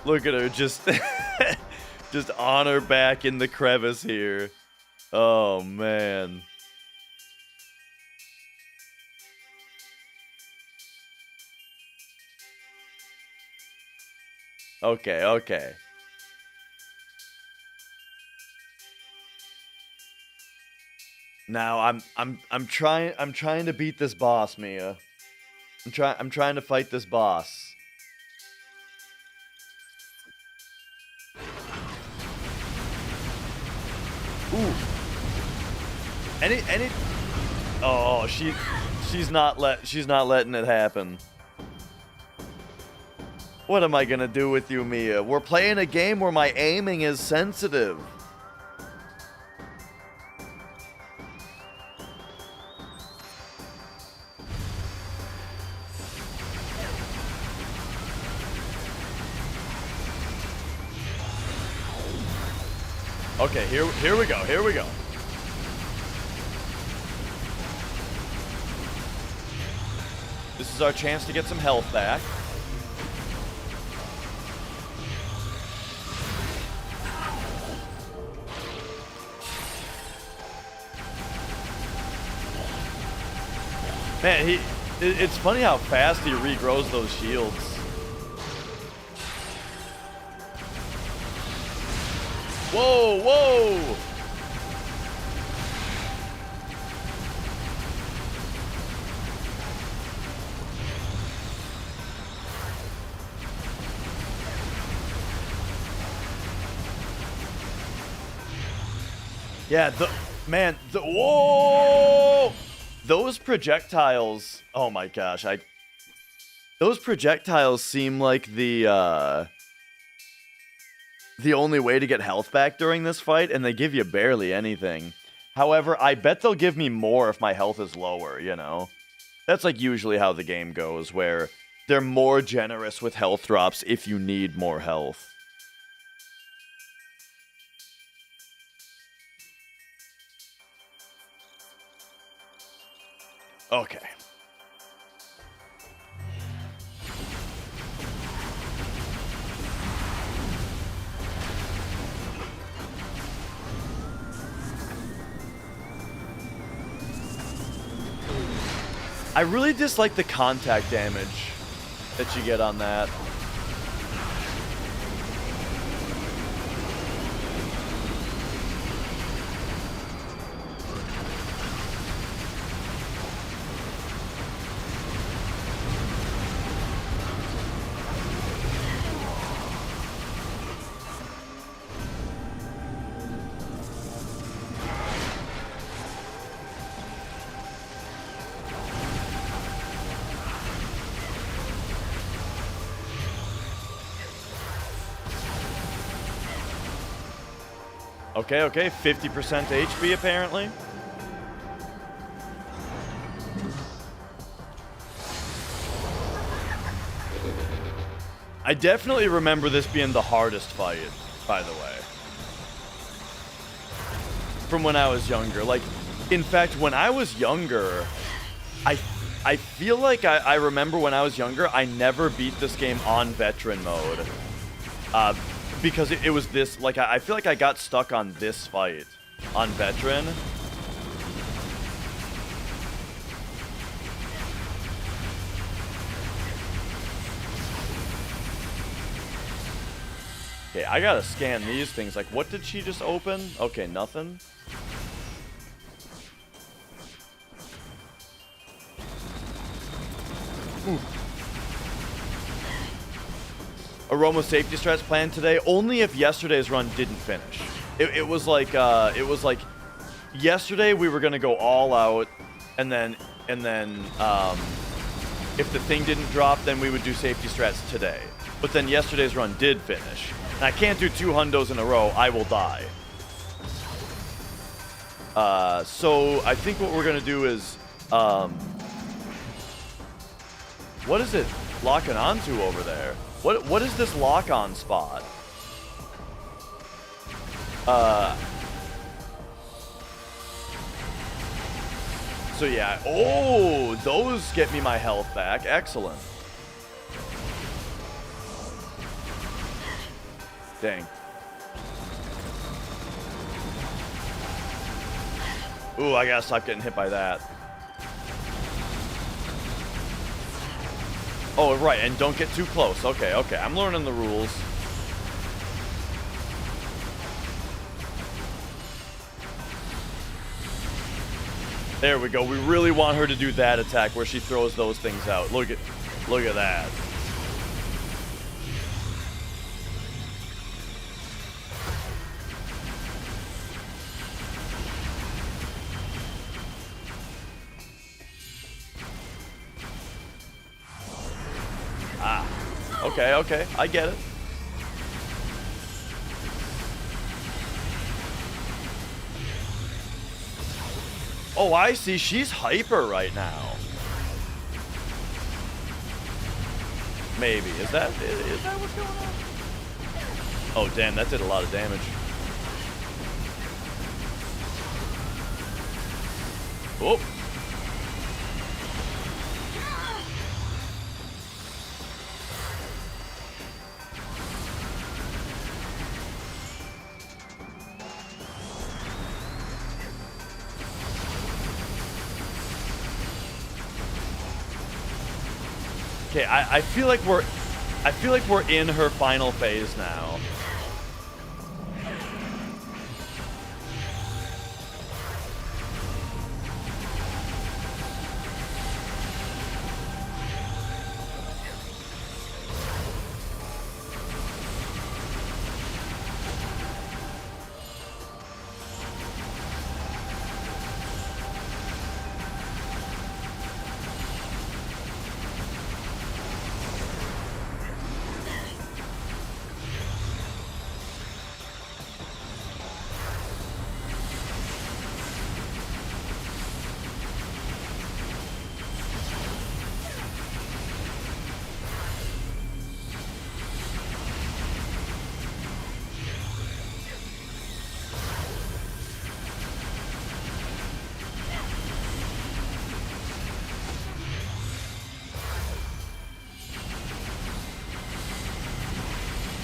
Look at her, just just on her back in the crevice here. Oh, man. Okay, okay. Now I'm trying to beat this boss, Mia. I'm trying to fight this boss. Ooh. Any Oh, she's not letting it happen. What am I gonna do with you, Mia? We're playing a game where my aiming is sensitive. Okay, here we go, here we go. This is our chance to get some health back. Man, it's funny how fast he regrows those shields. Whoa, whoa! Yeah, whoa! Those projectiles, oh my gosh, those projectiles seem like the only way to get health back during this fight, and they give you barely anything. However, I bet they'll give me more if my health is lower, you know? That's like usually how the game goes, where they're more generous with health drops if you need more health. Okay. I really dislike the contact damage that you get on that. Okay, okay, 50% HP apparently. I definitely remember this being the hardest fight, by the way. From when I was younger. Like, in fact, when I was younger, I feel like I remember when I was younger, I never beat this game on veteran mode. Because it was this, like, I feel like I got stuck on this fight on veteran. Okay, I gotta scan these things. Like, what did she just open? Okay, nothing. Ooh. Aroma safety strats planned today, only if yesterday's run didn't finish. It was like yesterday we were gonna go all out, and then if the thing didn't drop, then we would do safety strats today. But then yesterday's run did finish, and I can't do 2 hundos in a row. I will die. So I think what we're gonna do is what is it locking onto over there? What is this lock-on spot? So yeah. Oh, those get me my health back. Excellent. Dang. Ooh, I gotta stop getting hit by that. Oh, right, and don't get too close. Okay, okay, I'm learning the rules. There we go. We really want her to do that attack where she throws those things out. Look at that. Okay, okay, I get it. Oh, I see. She's hyper right now. Maybe. Is that what's going on? Oh, damn, that did a lot of damage. Oh. Okay, I feel like we're in her final phase now.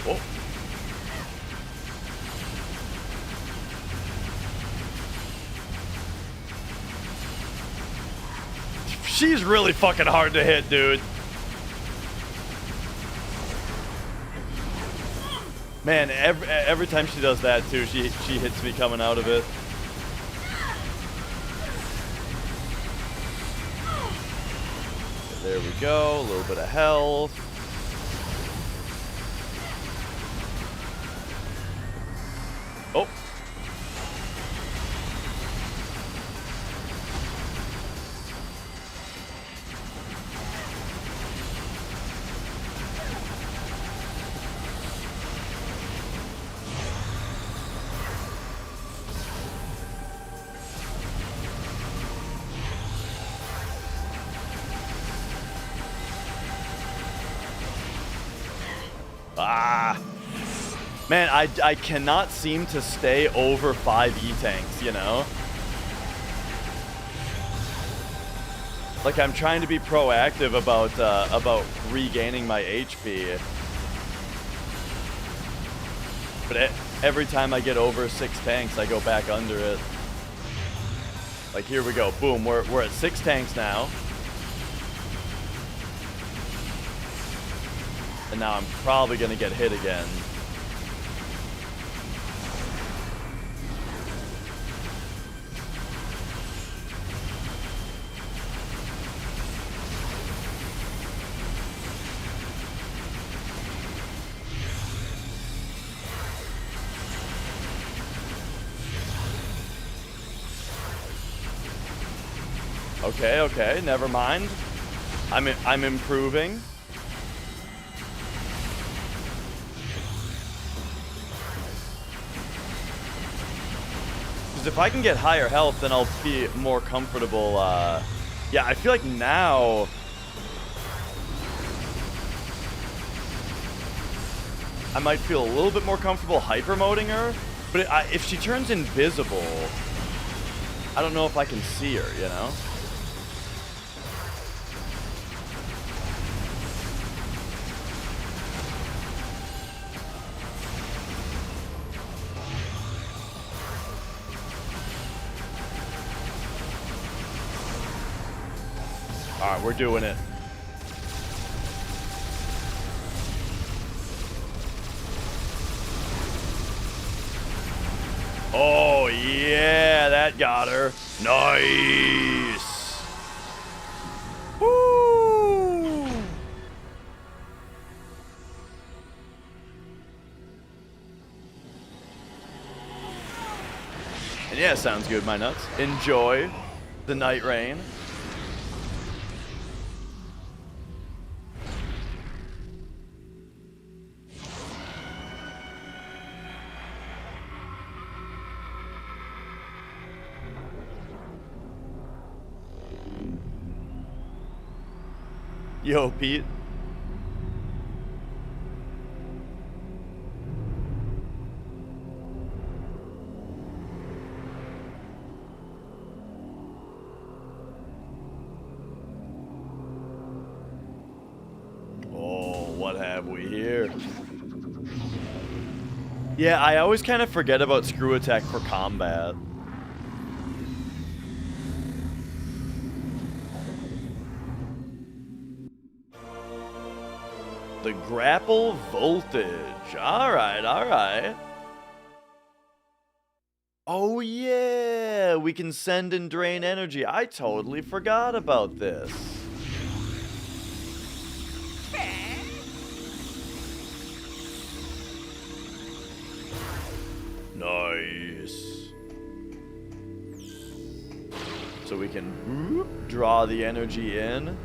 Oh. She's really fucking hard to hit, dude. Man, every time she does that too, she hits me coming out of it. There we go, a little bit of health. Oh. Ah. Man, I cannot seem to stay over 5 E-tanks, you know? Like, I'm trying to be proactive about regaining my HP. But every time I get over 6 tanks, I go back under it. Like, here we go. Boom, we're at 6 tanks now. And now I'm probably gonna get hit again. Okay, never mind. I'm improving. Because if I can get higher health, then I'll be more comfortable. Yeah, I feel like now I might feel a little bit more comfortable hyper-moding her. But if she turns invisible, I don't know if I can see her, you know? Alright, we're doing it. Oh, yeah, that got her. Nice. Woo. And yeah, sounds good, my nuts. Enjoy the night rain. Yo, Pete. Oh, what have we here? Yeah, I always kind of forget about screw attack for combat. The grapple voltage. Alright, alright. Oh yeah, we can send and drain energy. I totally forgot about this. Nice. So we can draw the energy in.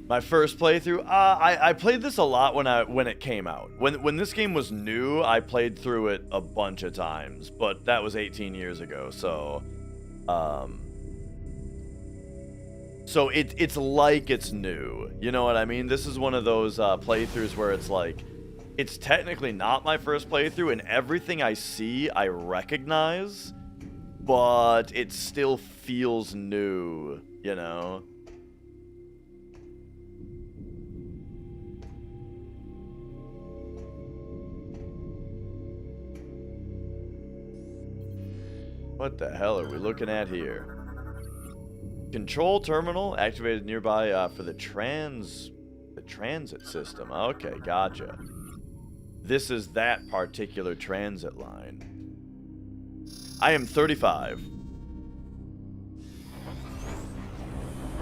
My first playthrough, I played this a lot when it came out. When this game was new, I played through it a bunch of times, but that was 18 years ago. So, it's like it's new. You know what I mean? This is one of those playthroughs where it's like, it's technically not my first playthrough, and everything I see I recognize, but it still feels new. You know. What the hell are we looking at here? Control terminal activated nearby for the transit system. Okay, gotcha. This is that particular transit line. I am 35.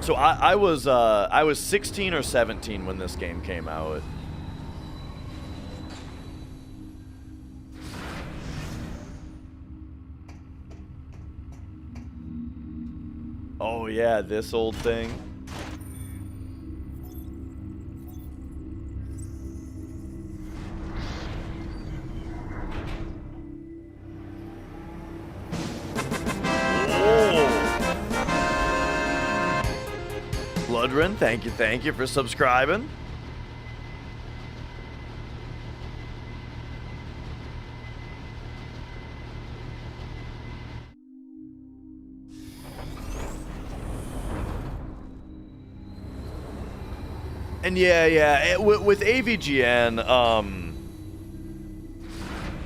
So I was 16 or 17 when this game came out. Oh yeah, this old thing. Bludrin, thank you for subscribing. And yeah, with AVGN,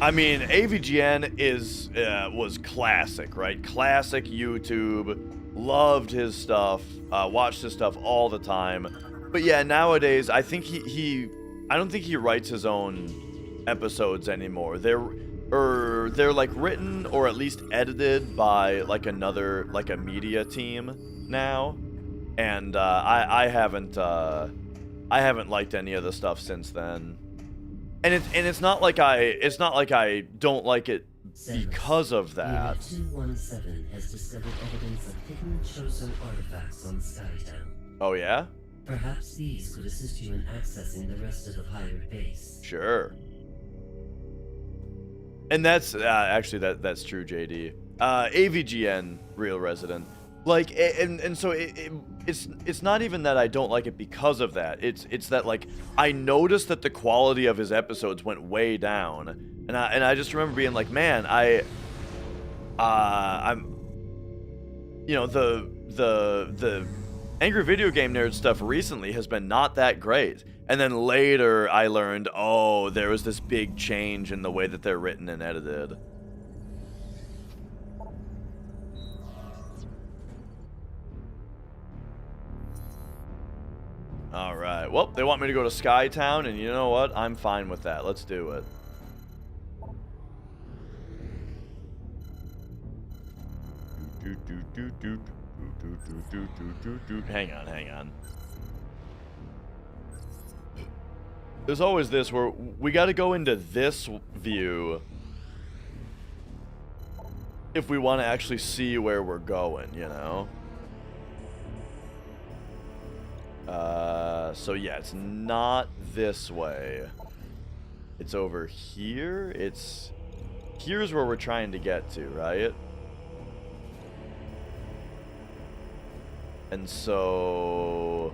I mean, AVGN was classic, right? Classic YouTube. Loved his stuff. Watched his stuff all the time. But yeah, nowadays I think I don't think he writes his own episodes anymore. They're like written or at least edited by like a media team now. And I haven't liked any of the stuff since then. And it's not like I don't like it because of that. Unit 217 has discovered evidence of hidden Chozo artifacts on Skytown. Oh yeah? Perhaps these could assist you in accessing the rest of the pirate base. Sure. And that's actually that's true, JD. AVGN, real resident. Like, and so it's not even that I don't like it because of that. It's that, like, I noticed that the quality of his episodes went way down, and I just remember being like, man, I'm, you know, the Angry Video Game Nerd stuff recently has been not that great. And then later I learned, oh, there was this big change in the way that they're written and edited. Alright, well, they want me to go to Skytown, and you know what? I'm fine with that. Let's do it. Hang on. There's always this where we gotta go into this view if we want to actually see where we're going, you know? So yeah, it's not this way. It's over here. Here's where we're trying to get to, right? And so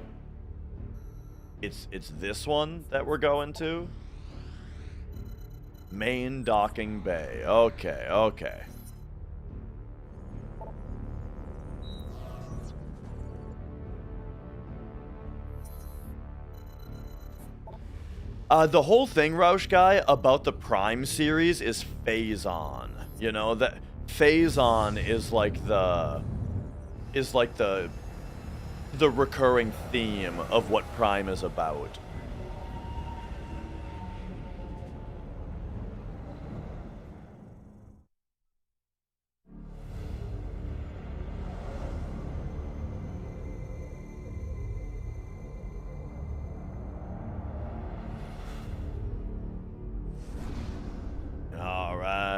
it's this one that we're going to. Main docking bay. Okay. The whole thing, Roush Guy, about the Prime series is Phazon. You know, that Phazon is like the recurring theme of what Prime is about.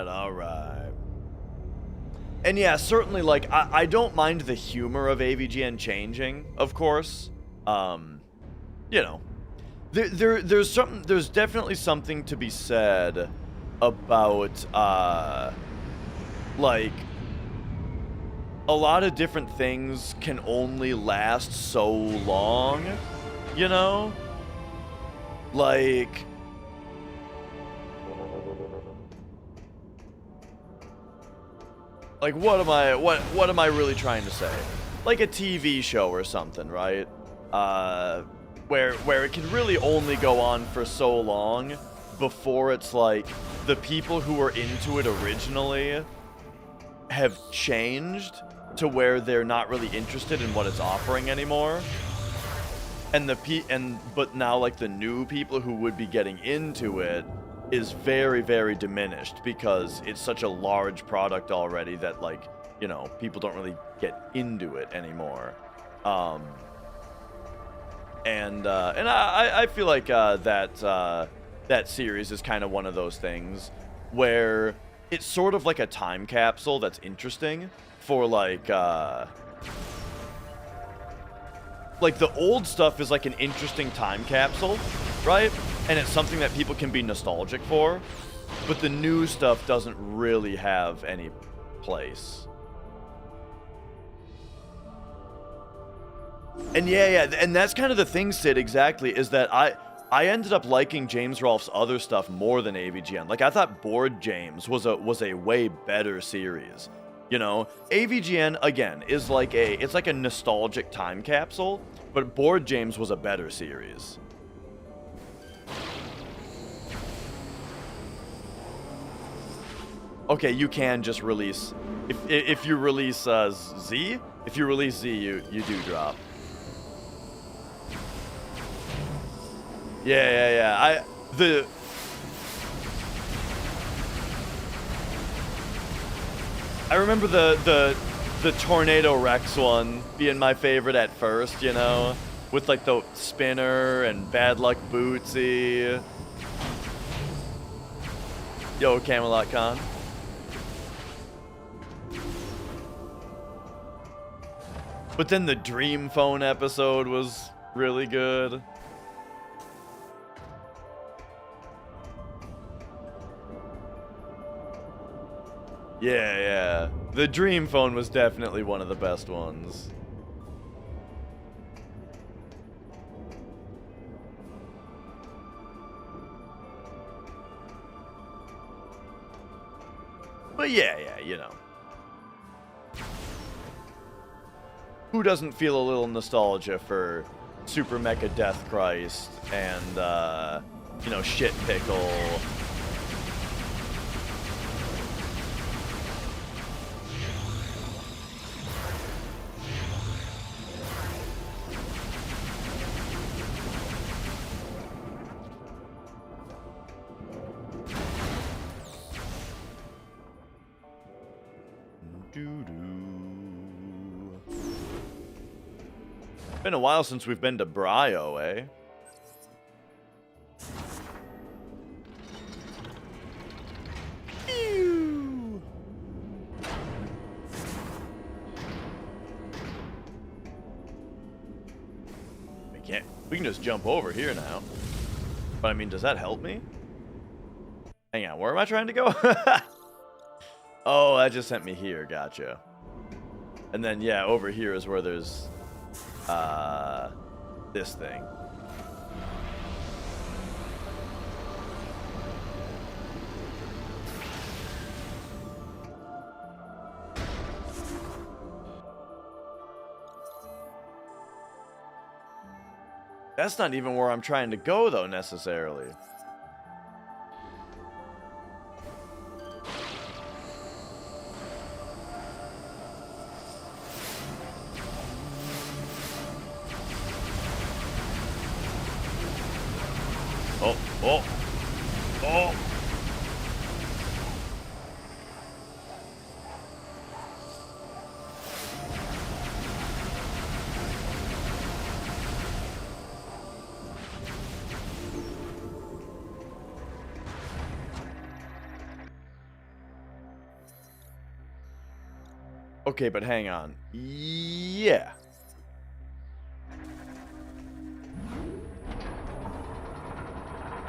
Alright. And yeah, certainly, like, I don't mind the humor of AVGN changing, of course. You know, there's definitely something to be said about, like, a lot of different things can only last so long, you know? Like, what am I really trying to say? Like a TV show or something, right? Where it can really only go on for so long before it's like the people who were into it originally have changed to where they're not really interested in what it's offering anymore. But now, like, the new people who would be getting into it is very, very diminished because it's such a large product already that, like, you know, people don't really get into it anymore. And I feel like that series is kind of one of those things where it's sort of like a time capsule that's interesting for, like the old stuff is like an interesting time capsule, right? And it's something that people can be nostalgic for, but the new stuff doesn't really have any place. And yeah, and that's kind of the thing, Sid, exactly, is that I ended up liking James Rolfe's other stuff more than AVGN. Like, I thought Board James was a way better series. You know, AVGN, again, is it's like a nostalgic time capsule, but Board James was a better series. Okay, you can just release, if you release Z, if you release Z, you do drop. Yeah. I remember the Tornado Rex one being my favorite at first, you know, with like the spinner and Bad Luck Bootsy. Yo, Camelot Con. But then the Dream Phone episode was really good. Yeah. The Dream Phone was definitely one of the best ones. But yeah, you know. Who doesn't feel a little nostalgia for Super Mecha Death Christ and, you know, Shit Pickle? Been a while since we've been to Brio, eh? Ew. We can just jump over here now. But I mean, does that help me? Hang on, where am I trying to go? Oh, that just sent me here, gotcha. And then, yeah, over here is where there's this thing. That's not even where I'm trying to go, though, necessarily. Oh. Okay, but hang on. Yeah.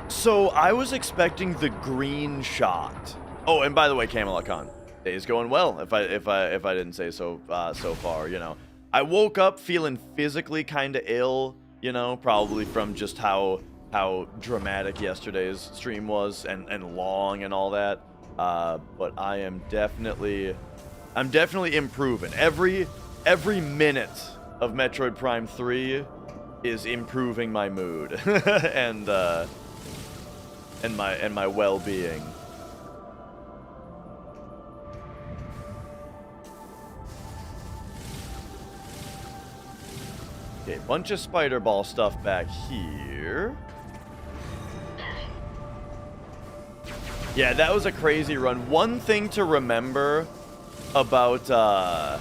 So I was expecting the green shot. Oh, and by the way, Camelot Con, day's going well. If I didn't say so so far, you know, I woke up feeling physically kind of ill, you know, probably from just how dramatic yesterday's stream was and long and all that. But I'm definitely improving. Every minute of Metroid Prime 3 is improving my mood and my well-being. Okay, bunch of spider ball stuff back here. Yeah, that was a crazy run. One thing to remember about that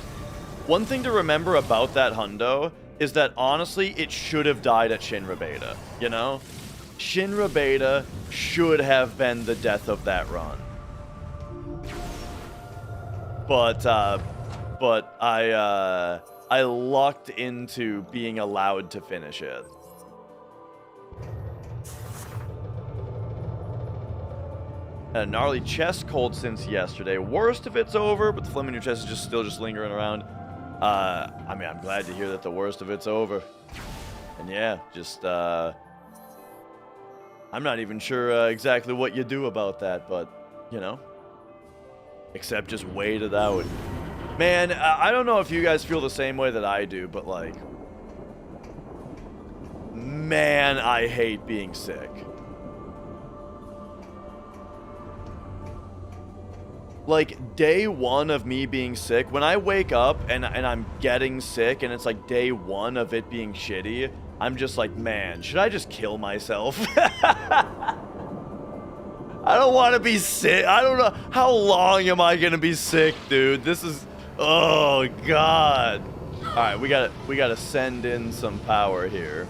hundo is that honestly it should have died at Shinra Beta, you know? Shinra Beta should have been the death of that run. But I lucked into being allowed to finish it. A gnarly chest cold since yesterday. Worst if it's over, but the flame in your chest is still lingering around. I mean, I'm glad to hear that the worst of it's over. And yeah, just, I'm not even sure exactly what you do about that, but, you know, except just wait it out. Man, I don't know if you guys feel the same way that I do, but, like, man, I hate being sick. Like, day one of me being sick, when I wake up and I'm getting sick and it's like day one of it being shitty, I'm just like, man, should I just kill myself? I don't want to be sick. I don't know. How long am I going to be sick, dude? This is, oh, God. All right, we gotta send in some power here.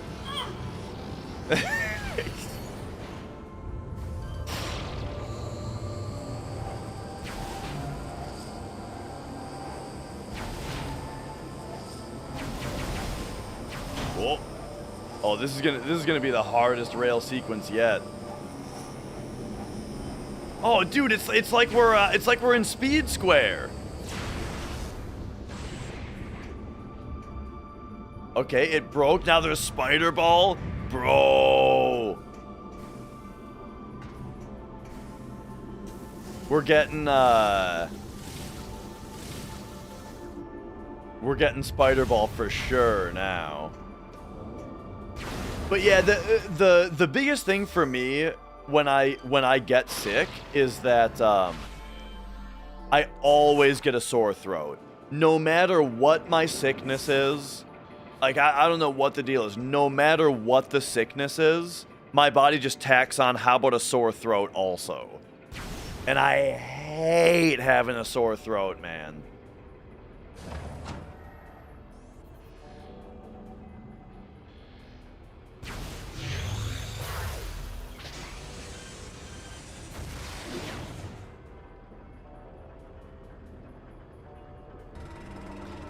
Whoa. Oh, this is gonna be the hardest rail sequence yet. Oh, dude, it's like we're in Speed Square. Okay, it broke. Now there's Spider Ball, bro. We're getting Spider Ball for sure now. But yeah, the biggest thing for me when I get sick is that I always get a sore throat. No matter what my sickness is, like I don't know what the deal is. No matter what the sickness is, my body just tacks on, how about a sore throat also? And I hate having a sore throat, man.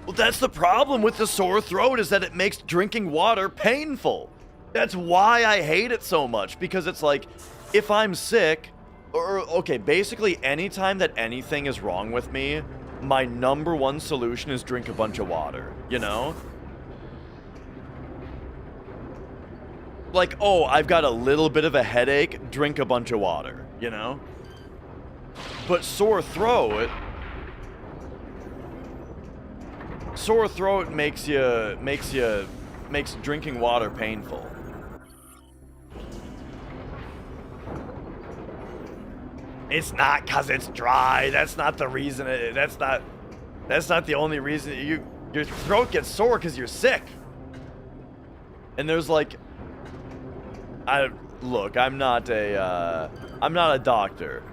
Well, that's the problem with the sore throat, is that it makes drinking water painful. That's why I hate it so much, because it's like, if I'm sick, or, okay, basically anytime that anything is wrong with me, my number one solution is drink a bunch of water, you know? Like, oh, I've got a little bit of a headache, drink a bunch of water, you know? But sore throat makes drinking water painful. It's not 'cause it's dry. That's not the reason. That's not the only reason. Your throat gets sore 'cause you're sick. And there's like, look, I'm not a doctor.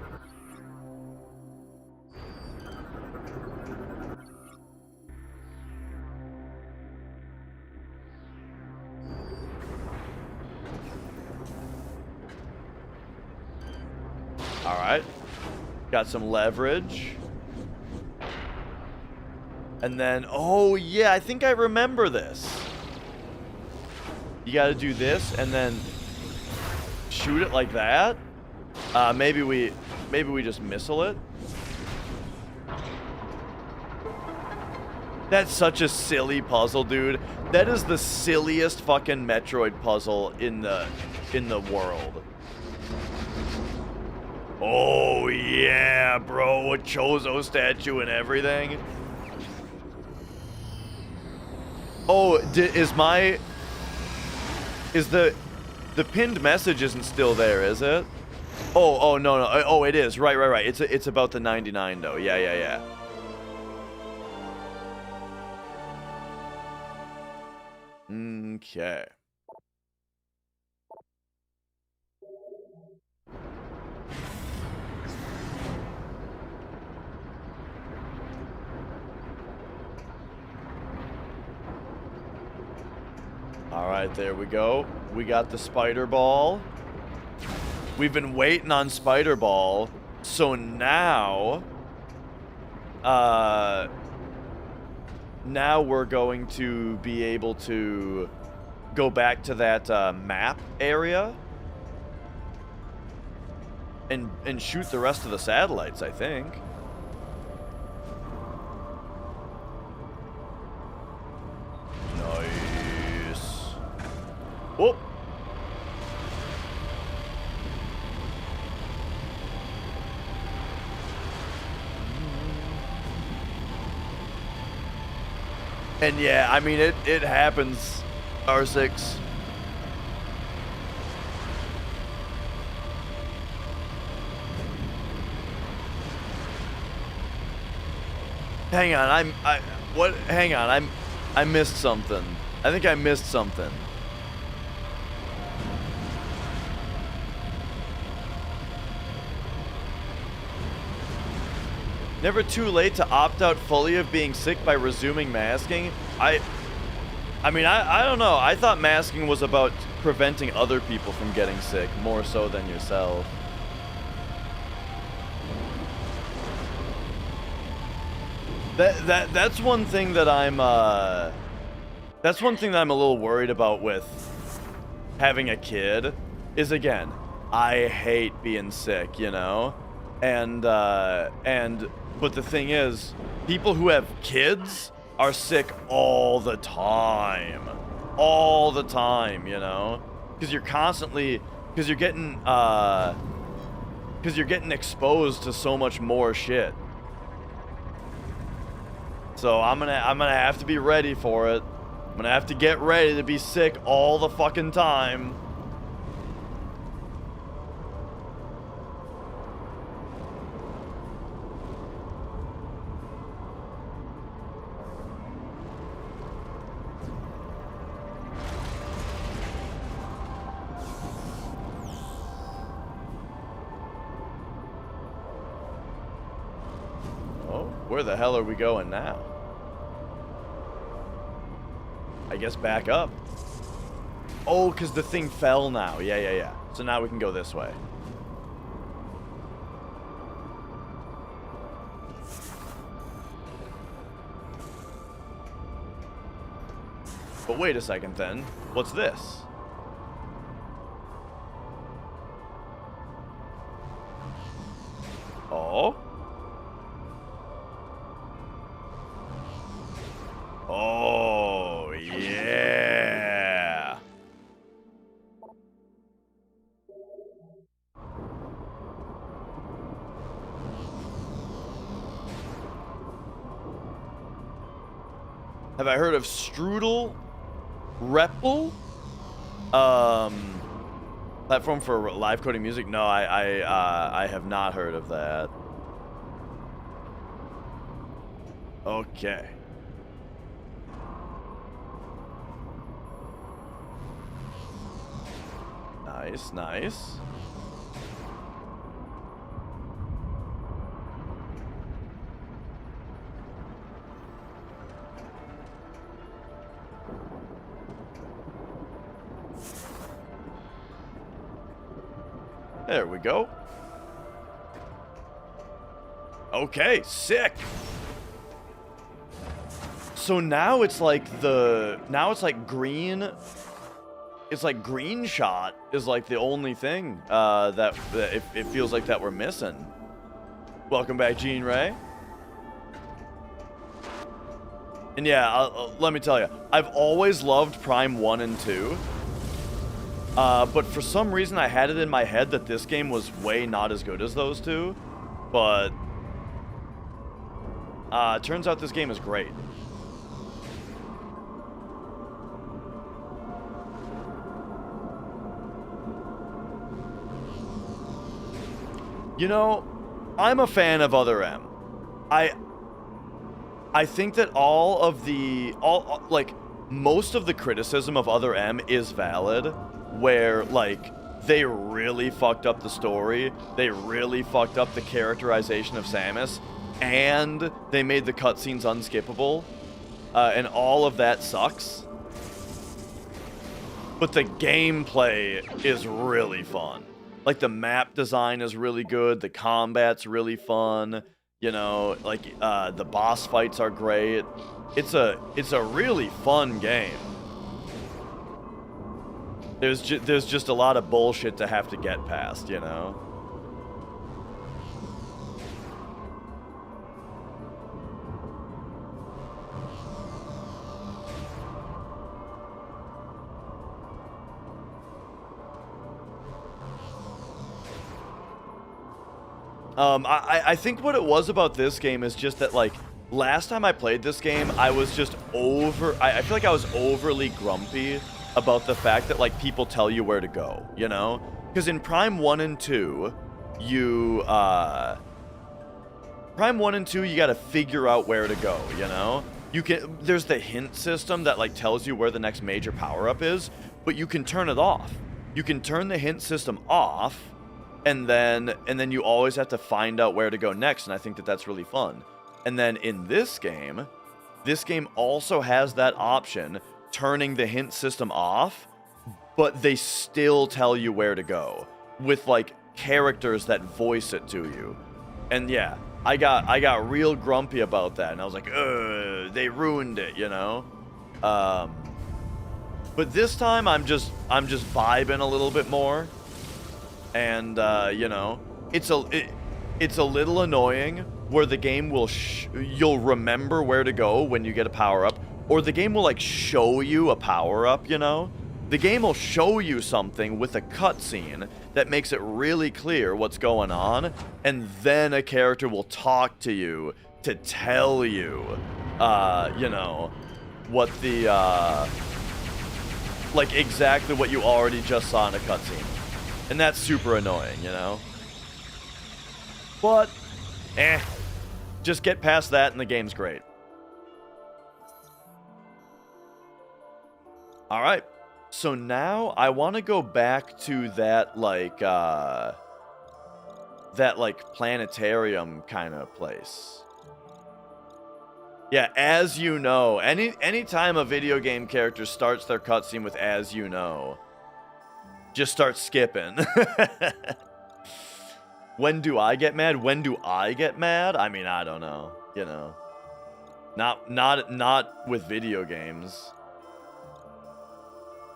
All right, got some leverage. And then, oh yeah, I think I remember this. You gotta do this and then shoot it like that. Maybe we just missile it. That's such a silly puzzle, dude. That is the silliest fucking Metroid puzzle in the world. Oh yeah, bro, a Chozo statue and everything. Oh, is the pinned message isn't still there, is it? Oh no. Oh, it is. Right. It's about the 99 though. Yeah. Okay. All right, there we go. We got the Spider Ball. We've been waiting on Spider Ball, so now we're going to be able to go back to that map area and shoot the rest of the satellites, I think. Whoop. And yeah, I mean, it happens, R6. Hang on, hang on, I missed something. I think I missed something. Never too late to opt out fully of being sick by resuming masking. I mean, I don't know. I thought masking was about preventing other people from getting sick more so than yourself. That's one thing that I'm a little worried about with having a kid is, again, I hate being sick, you know? But the thing is, people who have kids are sick all the time. All the time, you know? Because you're getting exposed to so much more shit. So I'm gonna have to be ready for it. I'm gonna have to get ready to be sick all the fucking time. Oh, where the hell are we going now? I guess back up. Oh, because the thing fell now. Yeah. So now we can go this way. But wait a second then. What's this? Oh? Oh, yeah. Have I heard of Strudel? Grapple? Platform for live coding music? No, I have not heard of that. Okay. Nice. There we go. Okay, sick. So now it's like green. It's like green shot is like the only thing that it feels like that we're missing. Welcome back, Gene Ray. And yeah, let me tell you, I've always loved Prime 1 and 2. But for some reason I had it in my head that this game was way not as good as those two. But turns out this game is great. You know, I'm a fan of Other M. I think that most of the criticism of Other M is valid, where, like, they really fucked up the story, they really fucked up the characterization of Samus, and they made the cutscenes unskippable, and all of that sucks. But the gameplay is really fun. Like, the map design is really good, the combat's really fun, you know, like, the boss fights are great. It's a really fun game. There's just a lot of bullshit to have to get past, you know? I think what it was about this game is just that, like, last time I played this game, I was just I feel like I was overly grumpy about the fact that, like, people tell you where to go, you know? Because in Prime 1 and 2, you gotta figure out where to go, you know? There's the hint system that, like, tells you where the next major power-up is, but you can turn it off. You can turn the hint system off, and then you always have to find out where to go next, and I think that that's really fun. And then in this game also has that option, turning the hint system off, but they still tell you where to go, with, like, characters that voice it to you. And yeah, I got real grumpy about that, and I was like, they ruined it, you know? But this time I'm just vibing a little bit more. And you know, it's a little annoying where the game will you'll remember where to go when you get a power up, or the game will, like, show you a power up, you know? The game will show you something with a cutscene that makes it really clear what's going on, and then a character will talk to you to tell you, you know, what the, like, exactly what you already just saw in a cutscene. And that's super annoying, you know? But, just get past that and the game's great. Alright. So now I want to go back to that, like, planetarium kind of place. Yeah, as you know. Anytime a video game character starts their cutscene with "as you know," just start skipping. When do I get mad? When do I get mad? I mean, I don't know. You know, not with video games.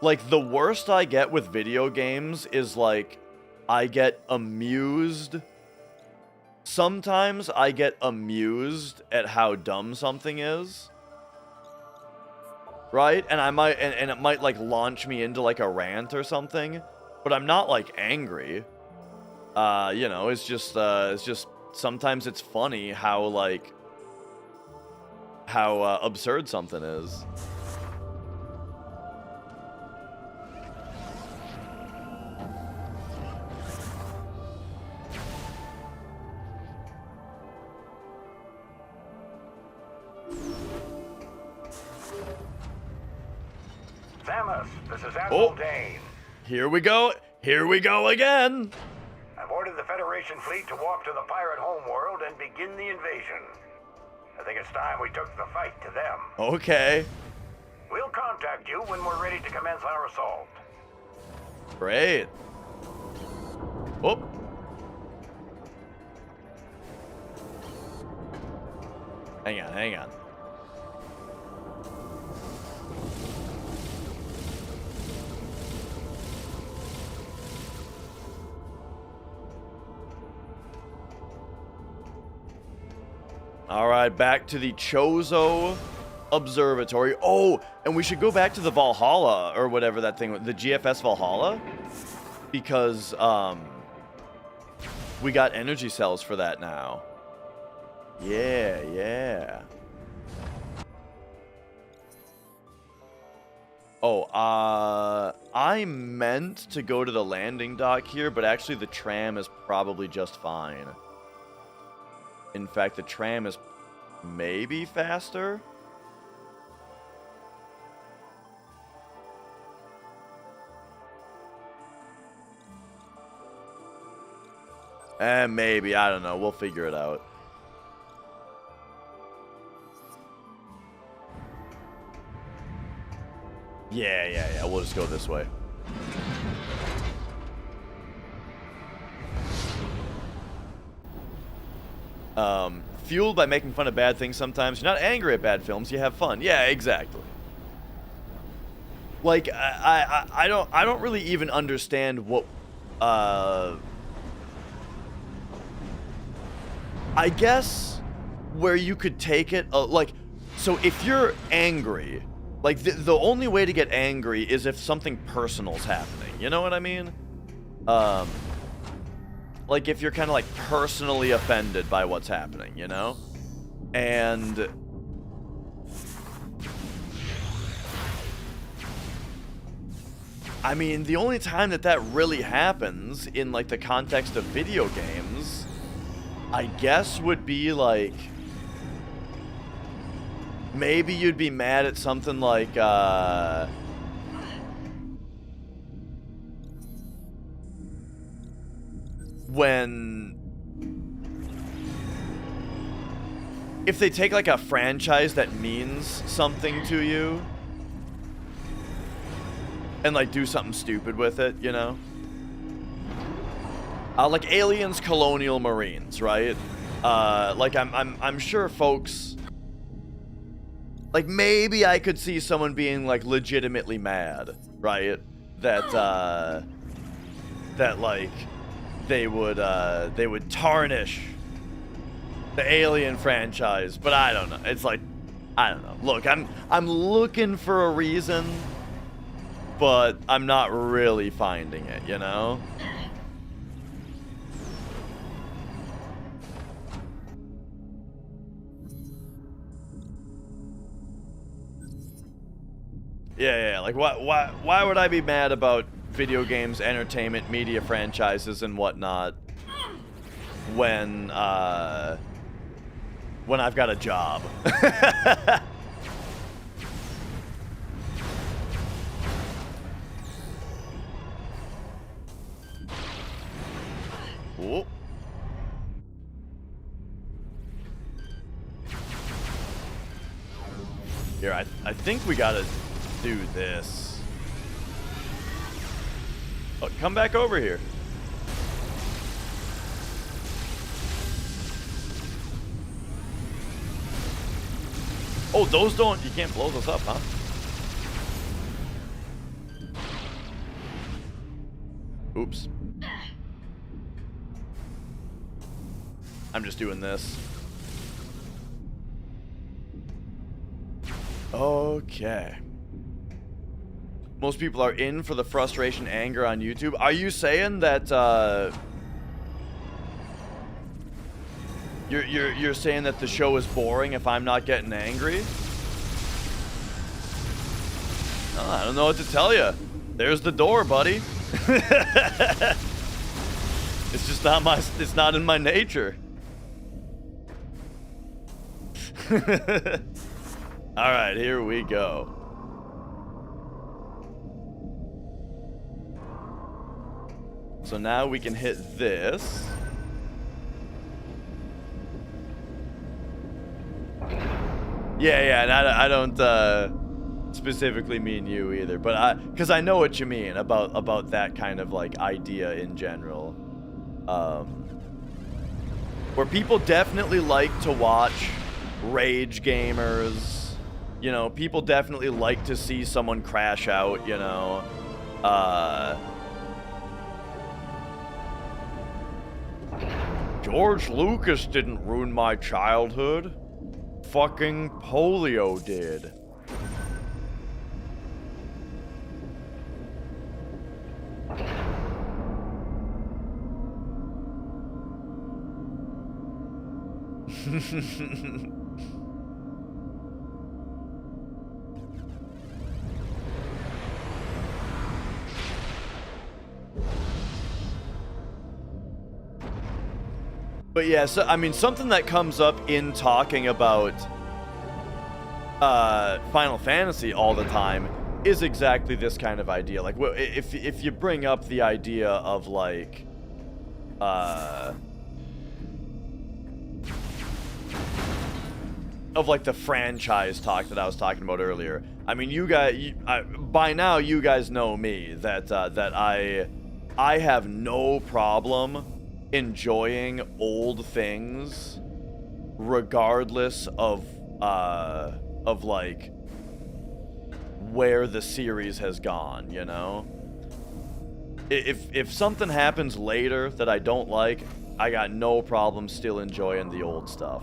Like, the worst I get with video games is, like, I get amused. Sometimes I get amused at how dumb something is. Right? And I might, and it might, like, launch me into, like, a rant or something. But I'm not, like, angry. You know, it's just sometimes it's funny how, like, how absurd something is. Samus, this is Admiral Dane. Here we go. Here we go again. I've ordered the Federation fleet to walk to the pirate homeworld and begin the invasion. I think it's time we took the fight to them. Okay. We'll contact you when we're ready to commence our assault. Great. Oh. Hang on, hang on. All right, back to the Chozo Observatory. Oh, and we should go back to the Valhalla, or whatever that thing was, the GFS Valhalla, because we got energy cells for that now. Yeah, yeah. Oh, I meant to go to the landing dock here, but actually the tram is probably just fine. In fact, the tram is maybe faster. Maybe. I don't know. We'll figure it out. Yeah. We'll just go this way. Fueled by making fun of bad things sometimes. You're not angry at bad films, you have fun. Yeah, exactly. Like, I don't really even understand what, I guess where you could take it, like, so if you're angry, like, the only way to get angry is if something personal's happening. You know what I mean? like if you're kind of like personally offended by what's happening, you know? And I mean, the only time that that really happens in like the context of video games, I guess would be like maybe you'd be mad at something like when if they take like a franchise that means something to you and like do something stupid with it, you know? Like Aliens Colonial Marines, right? Like I'm sure folks, like maybe I could see someone being like legitimately mad, right? That that like they would tarnish the Alien franchise, but I don't know. It's like, I don't know. Look, I'm looking for a reason, but I'm not really finding it, you know? Yeah, like why would I be mad about video games, entertainment, media franchises and whatnot when I've got a job? Whoa. Here, I think we gotta do this. Oh, come back over here. Oh, those don't, you can't blow those up, huh? Oops. I'm just doing this. Okay. Most people are in for the frustration, anger on YouTube. Are you saying that you're saying that the show is boring if I'm not getting angry? Oh, I don't know what to tell you. There's the door, buddy. It's just not it's not in my nature. All right, here we go. So now we can hit this. Yeah, and I don't specifically mean you either, but because I know what you mean about that kind of like idea in general, where people definitely like to watch rage gamers. You know, people definitely like to see someone crash out, you know. George Lucas didn't ruin my childhood. Fucking polio did. But yeah, so I mean, something that comes up in talking about Final Fantasy all the time is exactly this kind of idea. Like, if you bring up the idea of like, the franchise talk that I was talking about earlier. I mean, you guys, by now you guys know me that I have no problem enjoying old things regardless of like where the series has gone, you know? If something happens later that I don't like, I got no problem still enjoying the old stuff.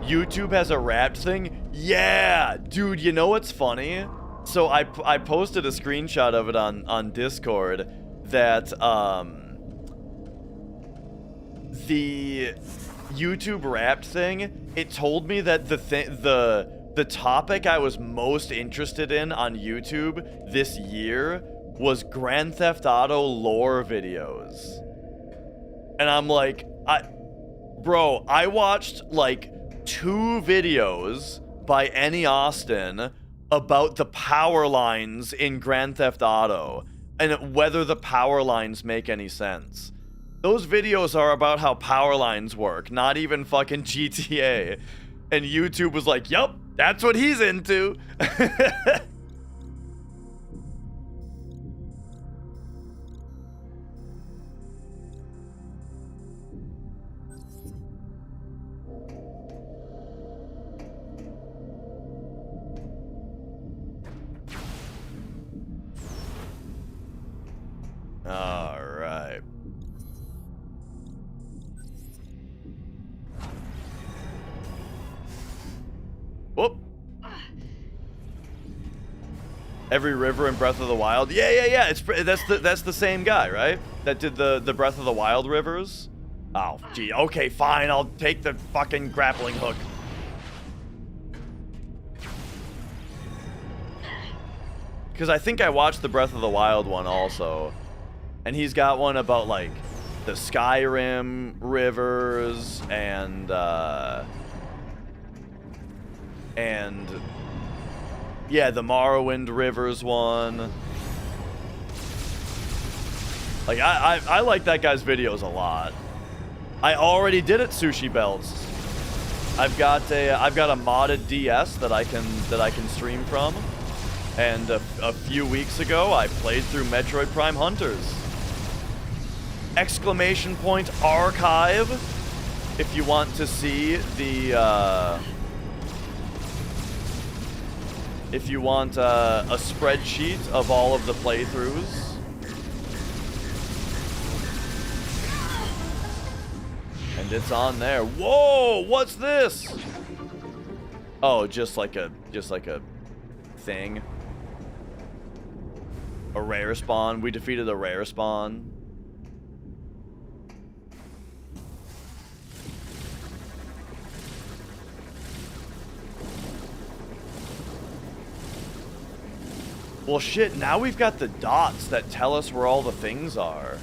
YouTube has a Wrapped thing? Yeah! Dude, you know what's funny? So I posted a screenshot of it on Discord that, the YouTube Wrapped thing, it told me that the topic I was most interested in on YouTube this year was Grand Theft Auto lore videos. And I'm like, bro, I watched like 2 videos by Annie Austin about the power lines in Grand Theft Auto and whether the power lines make any sense. Those videos are about how power lines work, not even fucking GTA. And YouTube was like, yup, that's what he's into. All right. Whoop. Every river in Breath of the Wild. Yeah. That's the same guy, right? That did the Breath of the Wild rivers. Oh, gee. Okay, fine. I'll take the fucking grappling hook. Because I think I watched the Breath of the Wild one also. And he's got one about, like, the Skyrim rivers and yeah, the Morrowind rivers one. Like, I like that guy's videos a lot. I already did it, Sushi Belts. I've got a modded DS that I can stream from. And a few weeks ago, I played through Metroid Prime Hunters. Exclamation point archive if you want to see the if you want a spreadsheet of all of the playthroughs. And it's on there. Whoa, what's this? Oh, just like a thing. A rare spawn. We defeated a rare spawn. Well, shit, now we've got the dots that tell us where all the things are.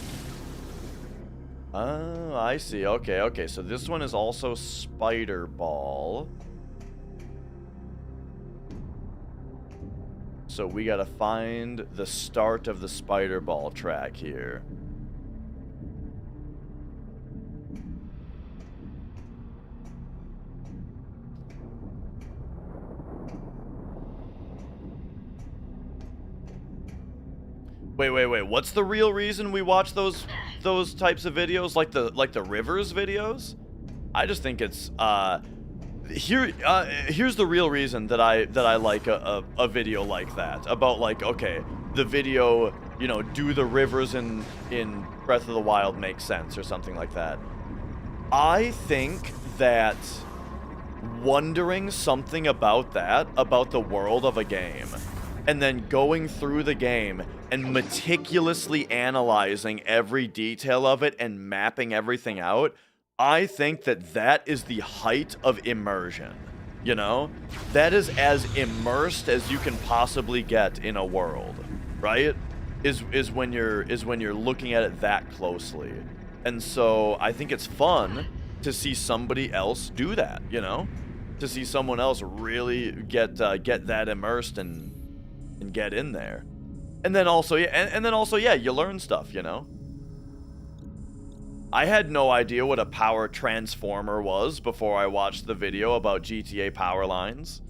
Oh, I see. Okay. So this one is also Spider Ball. So we gotta find the start of the Spider Ball track here. Wait. What's the real reason we watch those types of videos, like the Rivers videos? I just think it's here's the real reason that I like a video like that, about, like, okay, the video, you know, do the rivers in Breath of the Wild make sense or something like that. I think that wondering something about the world of a game, and then going through the game and meticulously analyzing every detail of it and mapping everything out, I think that is the height of immersion, you know? That is as immersed as you can possibly get in a world, right? Is when you're looking at it that closely. And so I think it's fun to see somebody else do that, you know? To see someone else really get that immersed and get in there. And then also, yeah, you learn stuff, you know? I had no idea what a power transformer was before I watched the video about GTA power lines.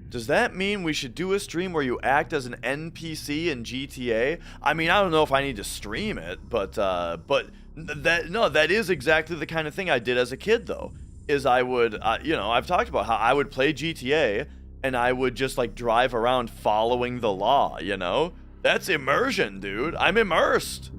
Does that mean we should do a stream where you act as an NPC in GTA? I mean, I don't know if I need to stream it, but that is exactly the kind of thing I did as a kid, though. is I would, you know, I've talked about how I would play GTA and I would just like drive around following the law, you know? That's immersion, dude. I'm immersed.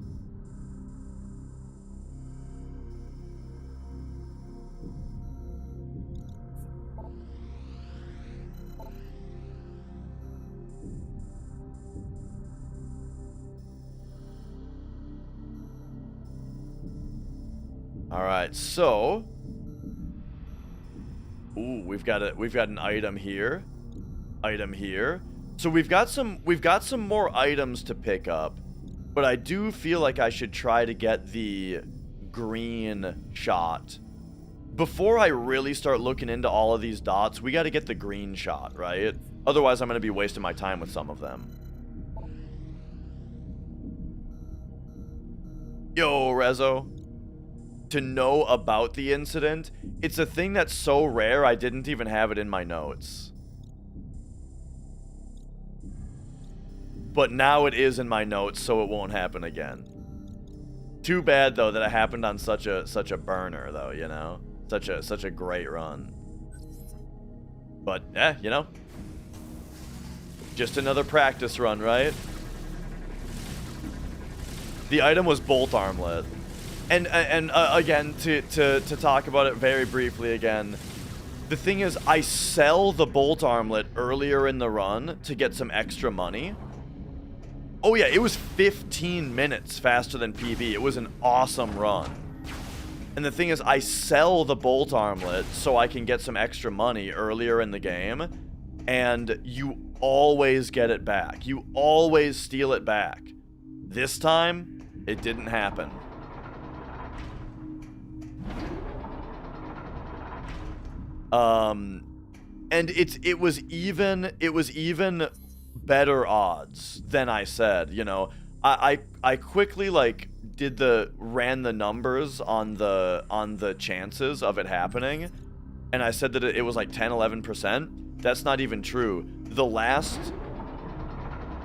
All right, so ooh, we've got an item here. Item here. So we've got some more items to pick up, but I do feel like I should try to get the green shot. Before I really start looking into all of these dots, we got to get the green shot, right? Otherwise, I'm going to be wasting my time with some of them. Yo, Rezo. To know about the incident, it's a thing that's so rare I didn't even have it in my notes. But now it is in my notes, so it won't happen again. Too bad though that it happened on such a burner though, you know? Such a great run. But you know. Just another practice run, right? The item was bolt armlet. And again, to talk about it very briefly again, the thing is, I sell the bolt armlet earlier in the run to get some extra money. Oh yeah, it was 15 minutes faster than PB. It was an awesome run. And the thing is, I sell the bolt armlet so I can get some extra money earlier in the game, and you always get it back. You always steal it back. This time, it didn't happen. And it was even better odds than I said, you know. I quickly like ran the numbers on the chances of it happening, and I said that it was like 10-11%. That's not even true.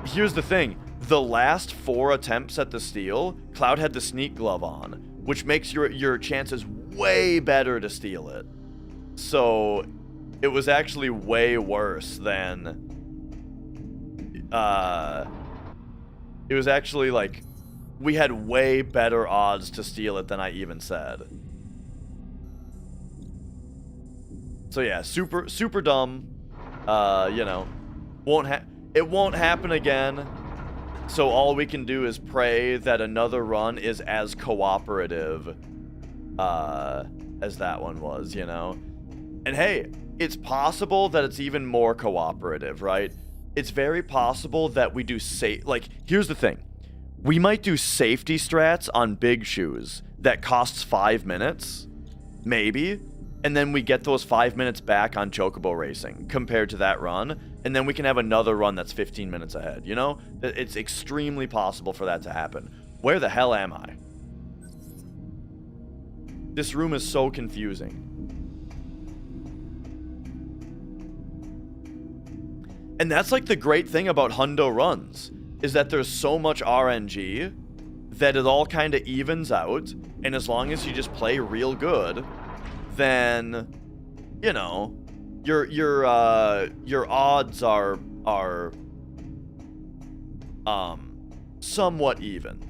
Here's the thing. The last 4 attempts at the steal, Cloud had the sneak glove on, which makes your chances way better to steal it. So, it was actually way worse than... it was actually, like... We had way better odds to steal it than I even said. So yeah, super dumb. You know, it won't happen again. So all we can do is pray that another run is as cooperative as that one was, you know? And hey, it's possible that it's even more cooperative, right? It's very possible that we do like, here's the thing. We might do safety strats on big shoes that costs 5 minutes, maybe, and then we get those 5 minutes back on Chocobo Racing compared to that run, and then we can have another run that's 15 minutes ahead, you know? It's extremely possible for that to happen. Where the hell am I? This room is so confusing. And that's like the great thing about Hundo runs, is that there's so much RNG that it all kind of evens out, and as long as you just play real good, then, you know, your odds are somewhat even.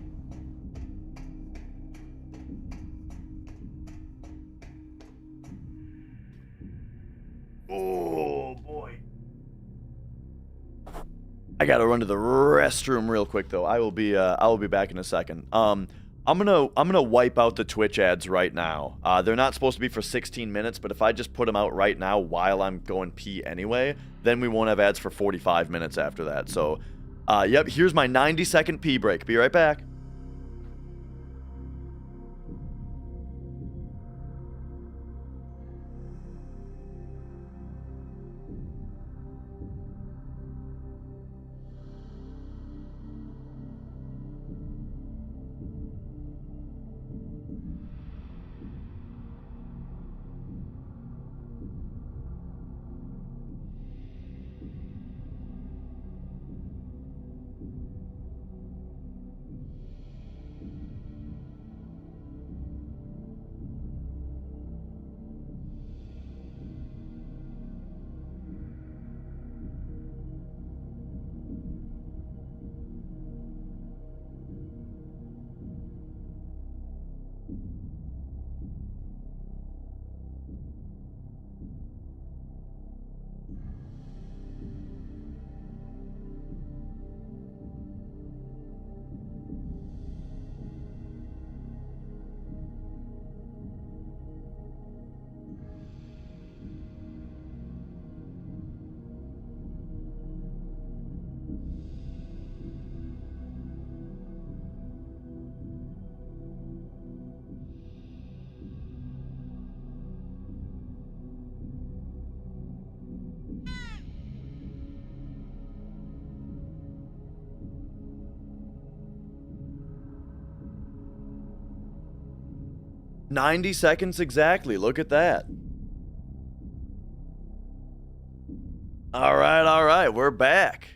Oh boy. I gotta run to the restroom real quick though. I will be back in a second. I'm gonna wipe out the Twitch ads right now. They're not supposed to be for 16 minutes, but if I just put them out right now while I'm going pee anyway, then we won't have ads for 45 minutes after that. So, yep, here's my 90-second pee break. Be right back. 90 seconds exactly. Look at that. All right. We're back.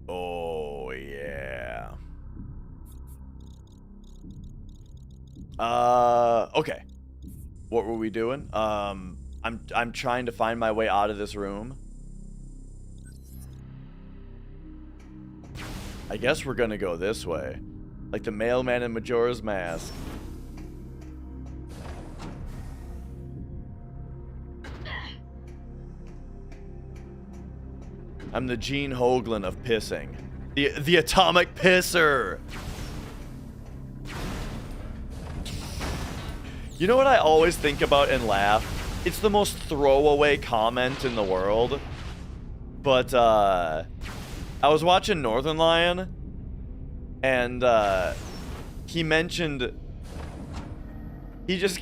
Oh, yeah. Okay. What were we doing? I'm trying to find my way out of this room. I guess we're gonna go this way. Like the mailman in Majora's Mask. I'm the Gene Hoglan of pissing. The atomic pisser! You know what I always think about and laugh? It's the most throwaway comment in the world. But, I was watching Northern Lion, and, he mentioned... He just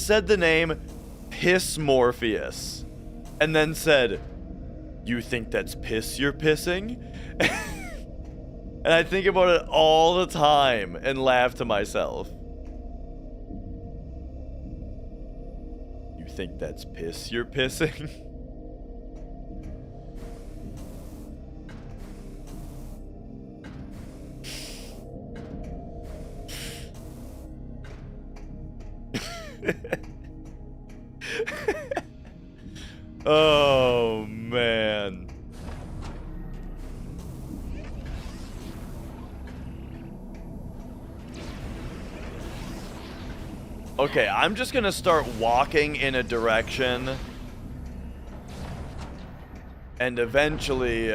said the name Piss Morpheus. And then said, "You think that's piss you're pissing?" And I think about it all the time and laugh to myself. You think that's piss you're pissing? Oh, man. Okay, I'm just gonna start walking in a direction. And eventually,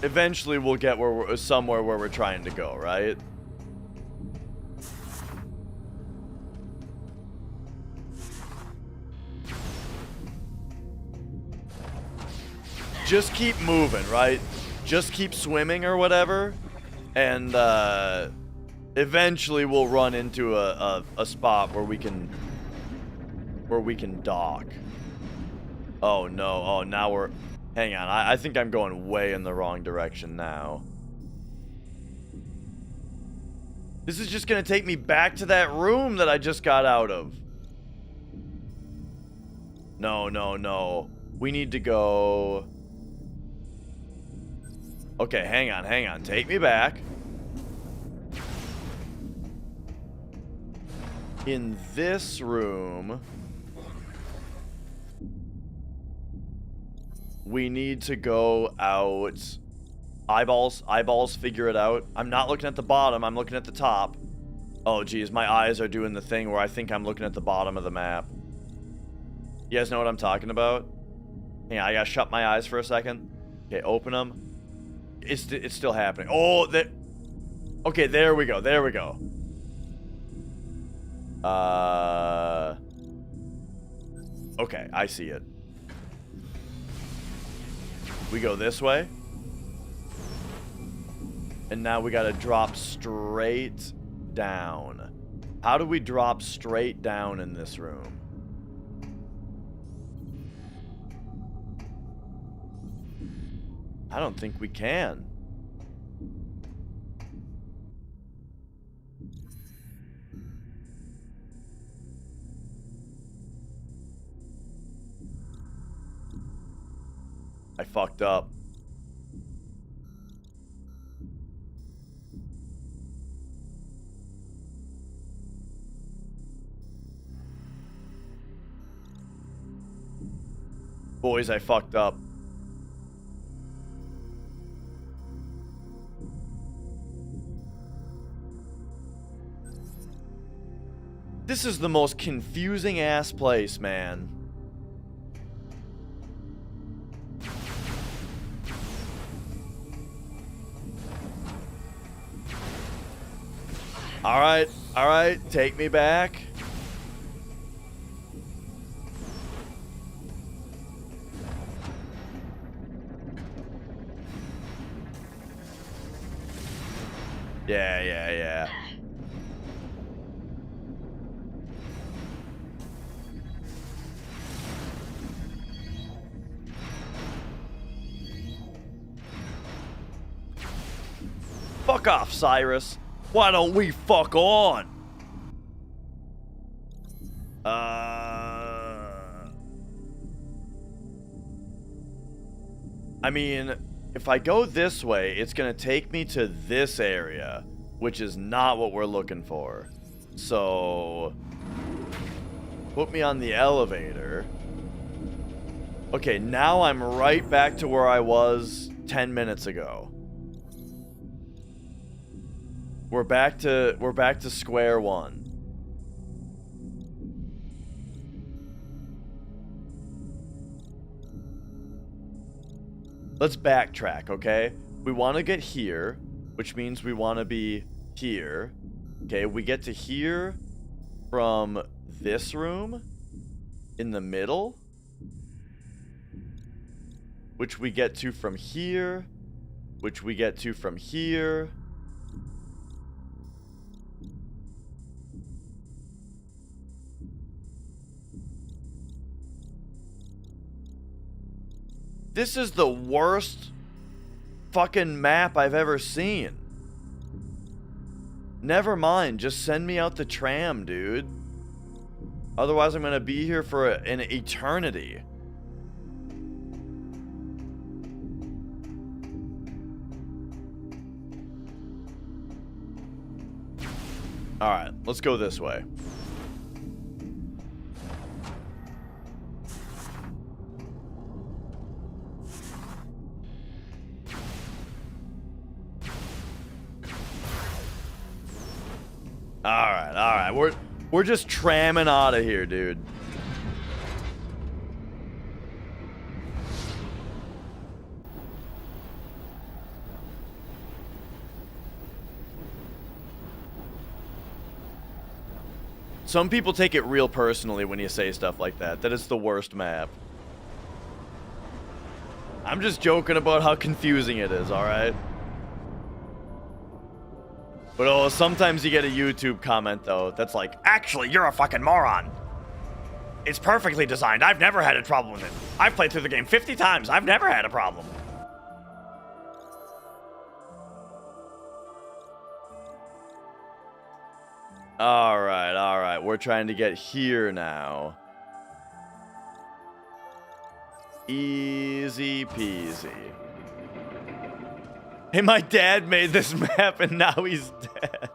eventually we'll get where we're somewhere where we're trying to go, right? Just keep moving, right? Just keep swimming or whatever. And eventually we'll run into a spot where we can dock. Oh no. Oh, now we're... Hang on. I think I'm going way in the wrong direction now. This is just gonna take me back to that room that I just got out of. No. We need to go... Okay, hang on. Take me back. In this room, we need to go out. Eyeballs, figure it out. I'm not looking at the bottom, I'm looking at the top. Oh, geez, my eyes are doing the thing where I think I'm looking at the bottom of the map. You guys know what I'm talking about? Hang on, I gotta shut my eyes for a second. Okay, open them. It's still happening. Oh, that. Okay, there we go. Okay, I see it. We go this way. And now we gotta drop straight down. How do we drop straight down in this room? I don't think we can. I fucked up. Boys, I fucked up. This is the most confusing ass place, man. All right, take me back. Yeah. Fuck off, Cyrus. Why don't we fuck on? I mean, if I go this way, it's gonna take me to this area, which is not what we're looking for. So, put me on the elevator. Okay, now I'm right back to where I was 10 minutes ago. We're back to square one. Let's backtrack, okay? We want to get here, which means we want to be here. Okay, we get to here from this room in the middle, which we get to from here, which we get to from here. This is the worst fucking map I've ever seen. Never mind, just send me out the tram, dude. Otherwise, I'm gonna be here for an eternity. Alright, let's go this way. Alright, we're just tramming out of here, dude. Some people take it real personally when you say stuff like that. That is the worst map. I'm just joking about how confusing it is, alright? But oh, sometimes you get a YouTube comment, though, that's like, actually, you're a fucking moron. It's perfectly designed. I've never had a problem with it. I've played through the game 50 times. I've never had a problem. Alright. We're trying to get here now. Easy peasy. Hey, my dad made this map and now he's dead.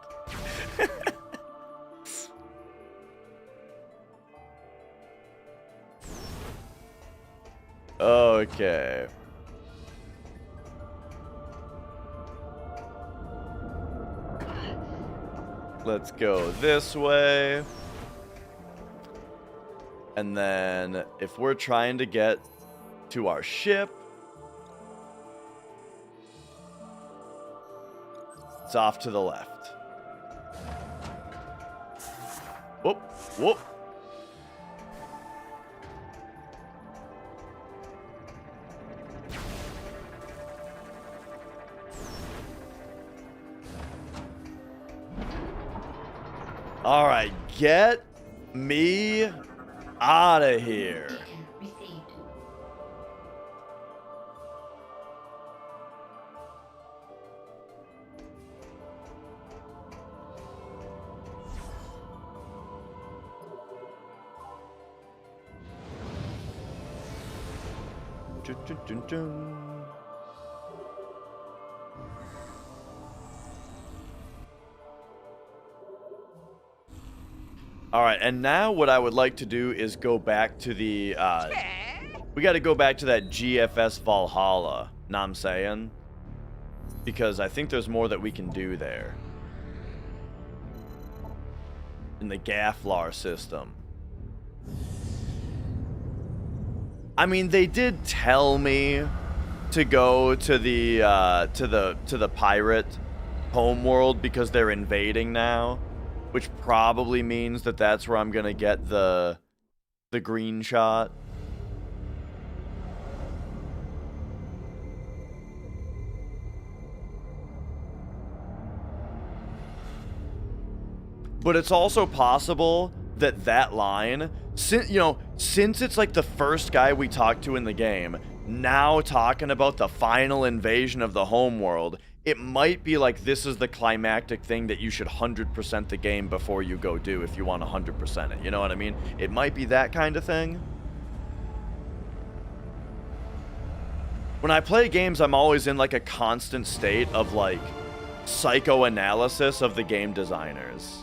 Okay. Let's go this way. And then if we're trying to get to our ship, it's off to the left. Whoop, whoop. All right, get me out of here. Dun, dun, dun. All right, and now what I would like to do is go back to the, we got to go back to that GFS Valhalla, know what I'm saying? Because I think there's more that we can do there. In the Gaflar system. I mean, they did tell me to go to the to the pirate homeworld because they're invading now, which probably means that that's where I'm gonna get the green shot. But it's also possible that that line, since it's like the first guy we talked to in the game, now talking about the final invasion of the homeworld, it might be like this is the climactic thing that you should 100% the game before you go do if you want 100% it. You know what I mean? It might be that kind of thing. When I play games, I'm always in like a constant state of like psychoanalysis of the game designers.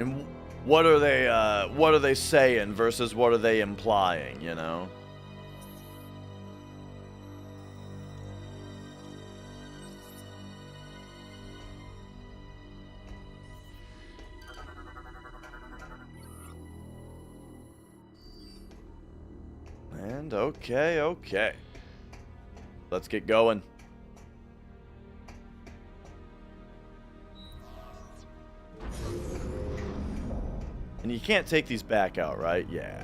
And what are they saying versus what are they implying, you know? And okay. Let's get going. And you can't take these back out, right? Yeah.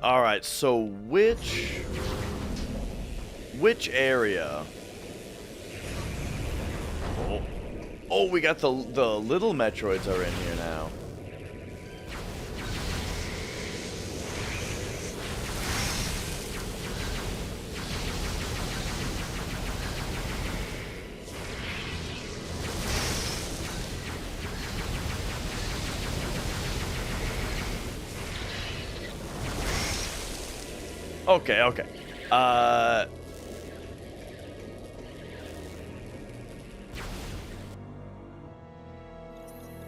All right, so which area? Oh, we got the little Metroids are in here now. Okay.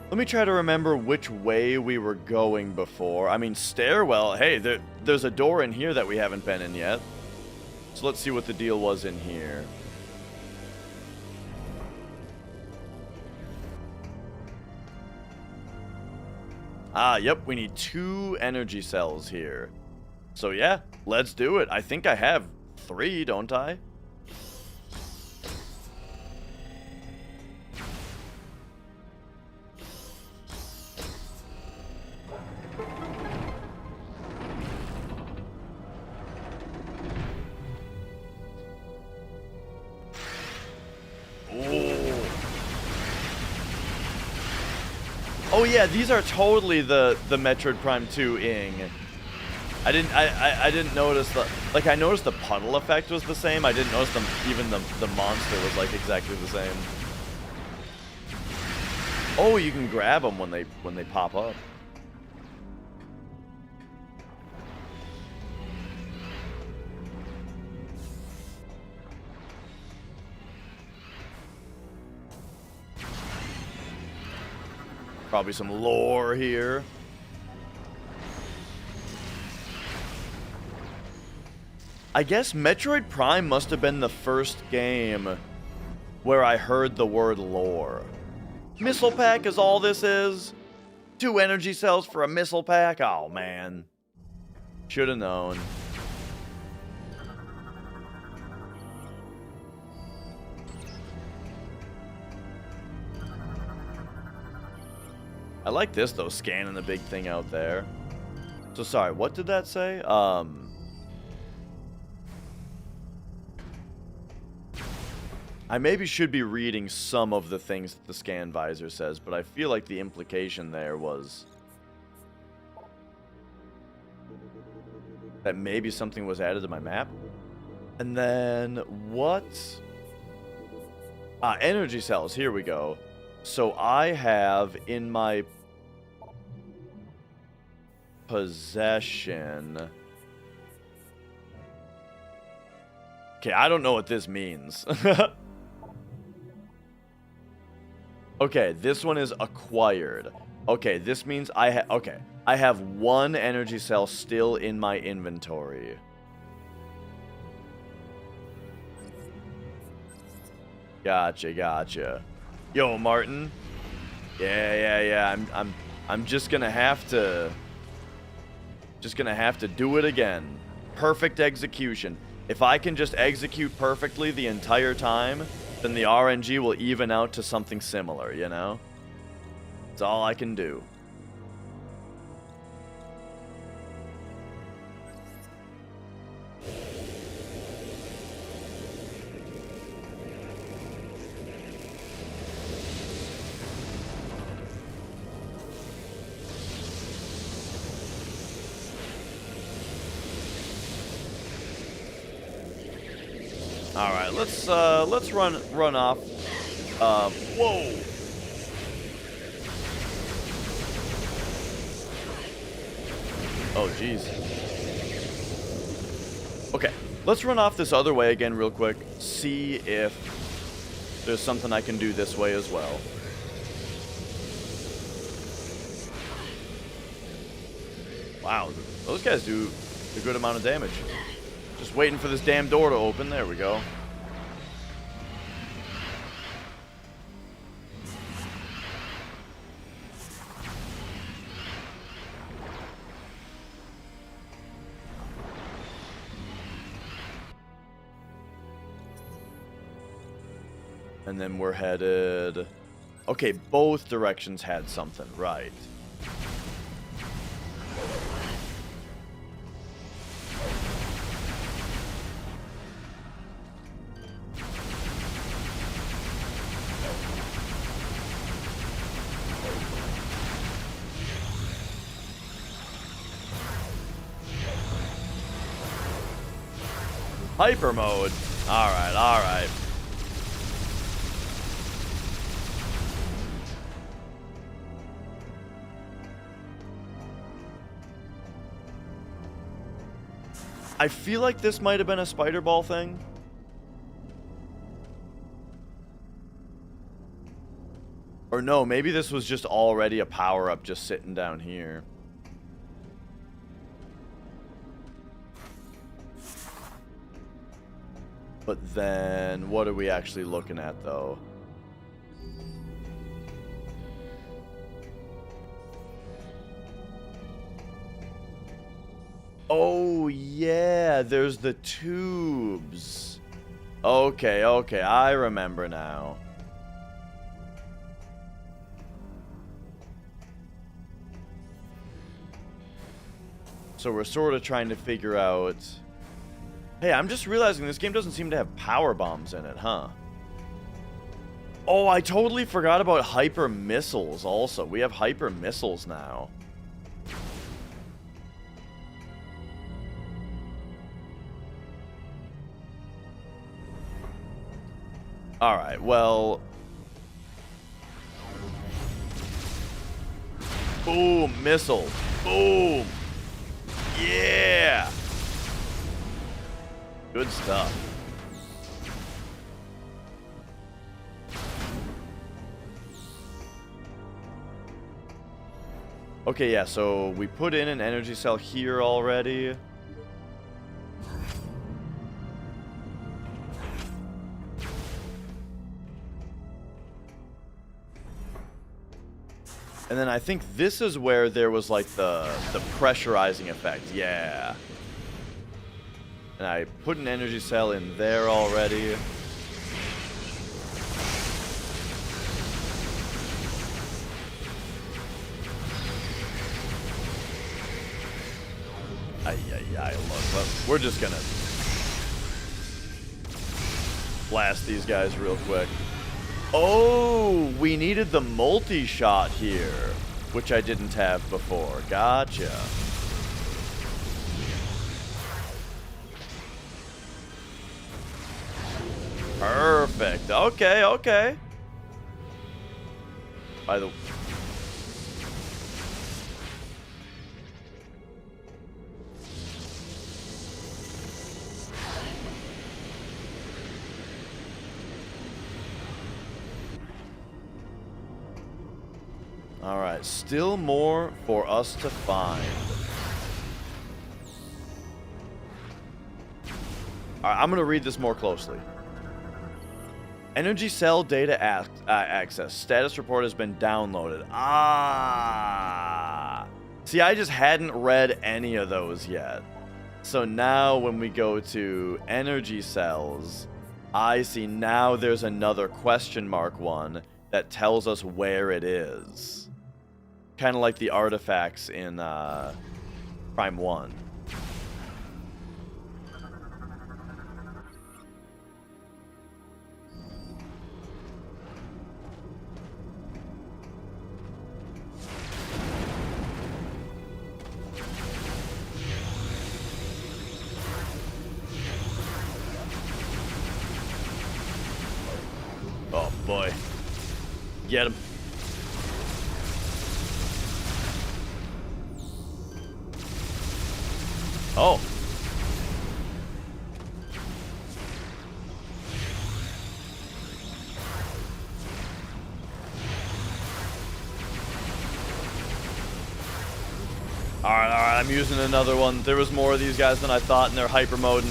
Let me try to remember which way we were going before. I mean, stairwell. Hey, there's a door in here that we haven't been in yet. So let's see what the deal was in here. Yep, we need 2 energy cells here. So yeah, let's do it. I think I have 3, don't I? Oh yeah, these are totally the Metroid Prime 2 ing. I didn't notice the, like, I noticed the puddle effect was the same. I didn't notice even the monster was like exactly the same. Oh, you can grab them when they pop up. Probably some lore here. I guess Metroid Prime must have been the first game where I heard the word lore. Missile pack is all this is? 2 energy cells for a missile pack? Oh, man. Should have known. I like this, though, scanning the big thing out there. So, sorry, what did that say? I maybe should be reading some of the things that the scan visor says, but I feel like the implication there was that maybe something was added to my map. And then what? Energy cells. Here we go. So I have in my possession. Okay, I don't know what this means. Okay, this one is acquired. Okay, this means I have 1 energy cell still in my inventory. Gotcha. Yo, Martin. Yeah. I'm just gonna have to do it again. Perfect execution. If I can just execute perfectly the entire time, then the RNG will even out to something similar, you know? That's all I can do. All right, let's run off. Whoa. Oh, jeez. Okay, let's run off this other way again real quick. See if there's something I can do this way as well. Wow, those guys do a good amount of damage. Just waiting for this damn door to open. There we go. And then we're headed... Okay, both directions had something, right. Hyper mode. Alright, alright. I feel like this might have been a spider ball thing. Or no, maybe this was just already a power-up just sitting down here. But then, what are we actually looking at, though? Oh, yeah, there's the tubes. Okay, okay, I remember now. So we're sort of trying to figure out... Hey, I'm just realizing this game doesn't seem to have power bombs in it, huh? Oh, I totally forgot about hyper missiles also. We have hyper missiles now. Alright, well... Boom, missile. Boom. Yeah! Good stuff. Okay, yeah, so we put in an energy cell here already. And then I think this is where there was like the pressurizing effect. Yeah. And I put an energy cell in there already. Look, we're just gonna blast these guys real quick. Oh, we needed the multi-shot here, which I didn't have before. Gotcha. Perfect. Okay, okay. By the... Alright, still more for us to find. Alright, I'm going to read this more closely. Energy cell data access. Status report has been downloaded. Ah! See, I just hadn't read any of those yet. So now when we go to energy cells, I see now there's another question mark one that tells us where it is. Kind of like the artifacts in Prime 1. boy. Get him. Oh. Alright, I'm using another one. There was more of these guys than I thought, and they're hyper-moding.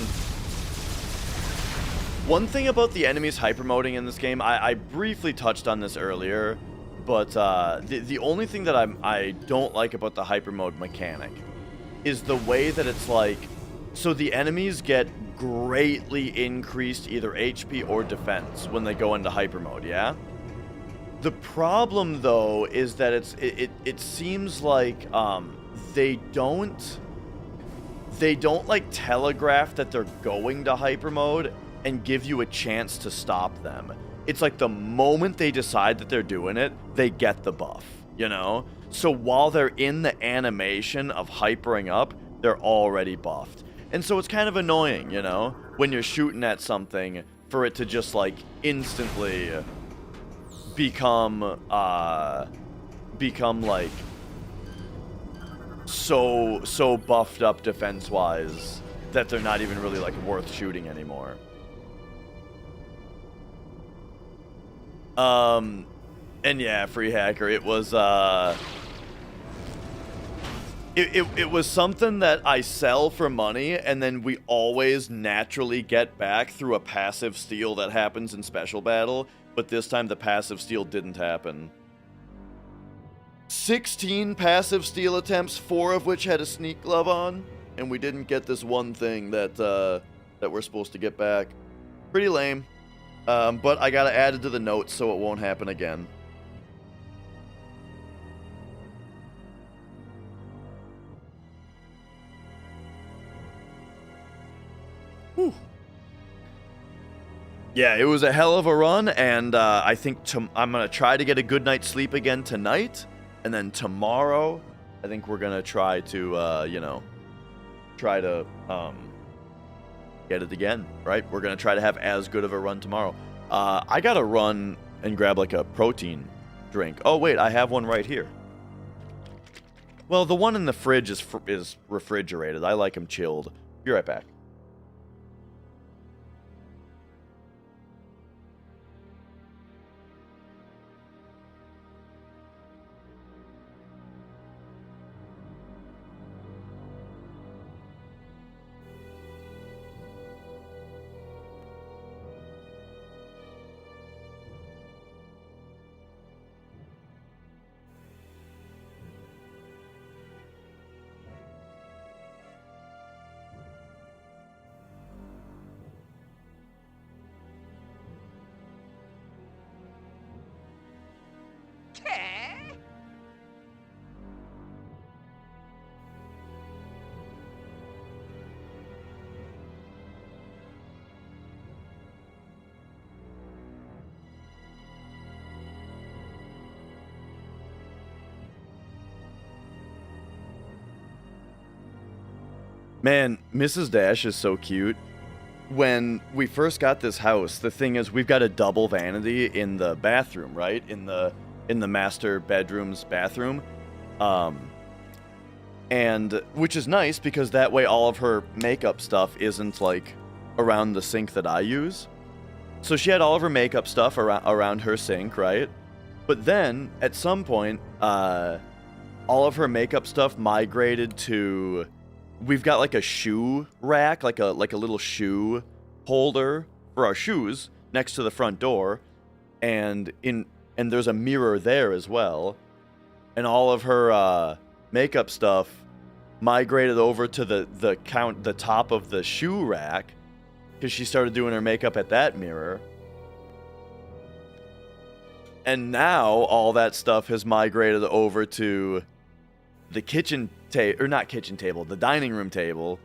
One thing about the enemies hyper-moding in this game, I briefly touched on this earlier, but the only thing that I don't like about the hyper-mode mechanic is the way that it's like, so the enemies get greatly increased either HP or defense when they go into hyper-mode, yeah? The problem, though, is that it seems like, they don't like telegraph that they're going to hyper mode and give you a chance to stop them. It's like the moment they decide that they're doing it, they get the buff, you know? So while they're in the animation of hypering up, they're already buffed. And so it's kind of annoying, you know, when you're shooting at something for it to just like instantly become like so buffed up defense-wise that they're not even really, like, worth shooting anymore. And yeah, Free Hacker, it was, it was something that I sell for money, and then we always naturally get back through a passive steal that happens in Special Battle, but this time the passive steal didn't happen. 16 passive steal attempts, 4 of which had a sneak glove on, and we didn't get this one thing that that we're supposed to get back. Pretty lame, but I gotta add it to the notes so it won't happen again. Whew. Yeah, it was a hell of a run, and I think I'm gonna try to get a good night's sleep again tonight. And then tomorrow, I think we're going to try to, you know, get it again, right? We're going to try to have as good of a run tomorrow. I got to run and grab, like, a protein drink. Oh, wait, I have one right here. Well, the one in the fridge is refrigerated. I like them chilled. Be right back. Man, Mrs. Dash is so cute. When we first got this house, the thing is we've got a double vanity in the bathroom, right? In the master bedroom's bathroom. And which is nice because that way all of her makeup stuff isn't like around the sink that I use. So she had all of her makeup stuff around her sink, right? But then at some point, all of her makeup stuff migrated to, we've got like a shoe rack, like a little shoe holder for our shoes next to the front door, and there's a mirror there as well. And all of her makeup stuff migrated over to the top of the shoe rack because she started doing her makeup at that mirror. And now all that stuff has migrated over to the kitchen table, or not kitchen table, the dining room table,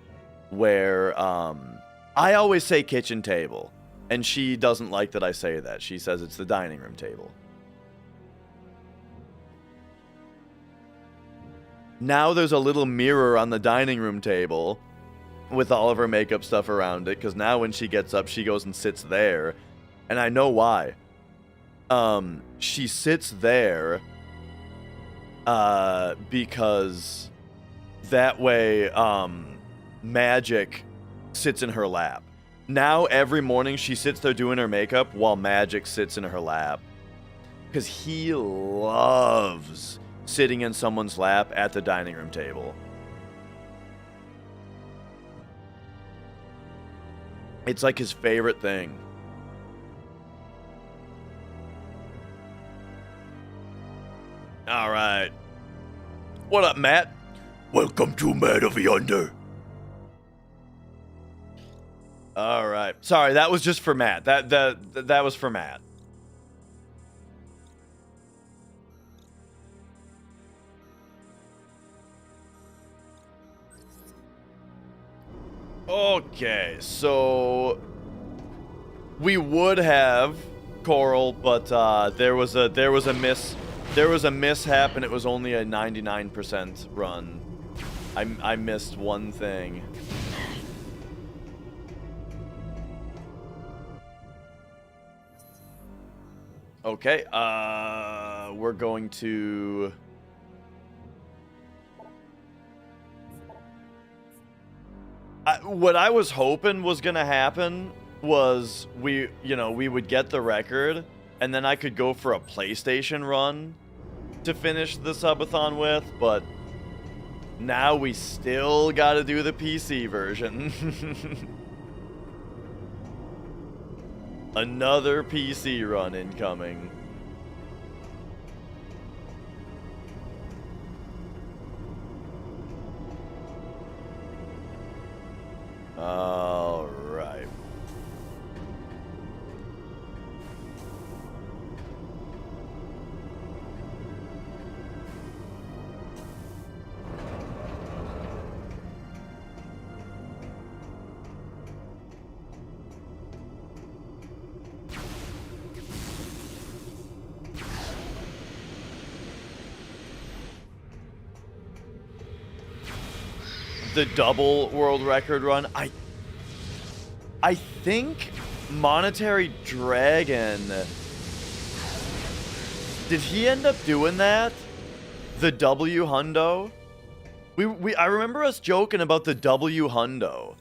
where I always say kitchen table, and she doesn't like that I say that. She says it's the dining room table. Now there's a little mirror on the dining room table with all of her makeup stuff around it, because now when she gets up, she goes and sits there, and I know why. She sits there because that way Magic sits in her lap. Now every morning she sits there doing her makeup while Magic sits in her lap. Because he loves sitting in someone's lap at the dining room table. It's like his favorite thing. All right. What up, Matt? Welcome to Man of Yonder. All right. Sorry, that was just for Matt. That was for Matt. Okay, so we would have Coral, but there was a mishap, and it was only a 99% run. I missed one thing. Okay, we're going to. What I was hoping was gonna happen was we would get the record, and then I could go for a PlayStation run to finish the subathon with, but now we still gotta do the PC version. Another PC run incoming. All right. The double world record run. I think Monetary Dragon, did he end up doing that? The W hundo? I remember us joking about the W hundo,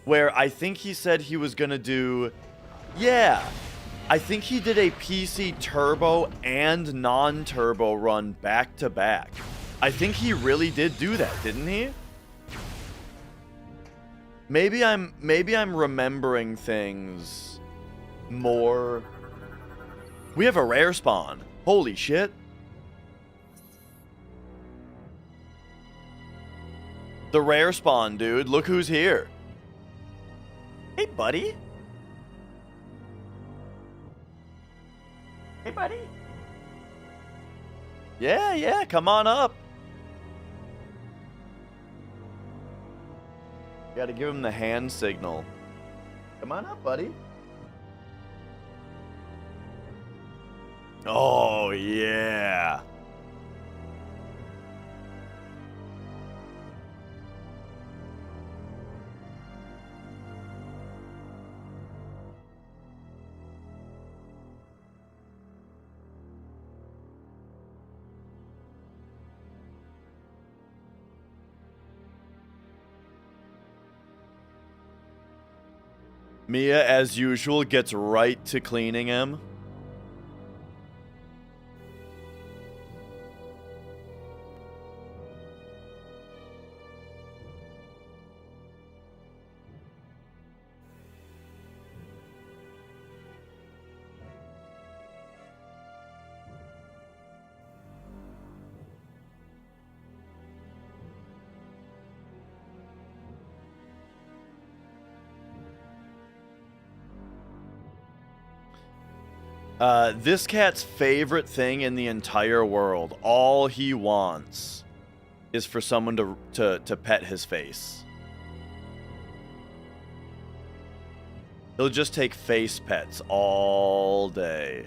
where I think he said he was gonna do, yeah, I think he did a PC turbo and non-turbo run back to back. I think he really did do that, didn't he? Maybe I'm remembering things more. We have a rare spawn. Holy shit. The rare spawn, dude. Look who's here. Hey, buddy. Hey, buddy. Yeah, come on up. Gotta give him the hand signal. Come on up, buddy. Oh, yeah. Mia, as usual, gets right to cleaning him. This cat's favorite thing in the entire world, all he wants, is for someone to pet his face. He'll just take face pets all day.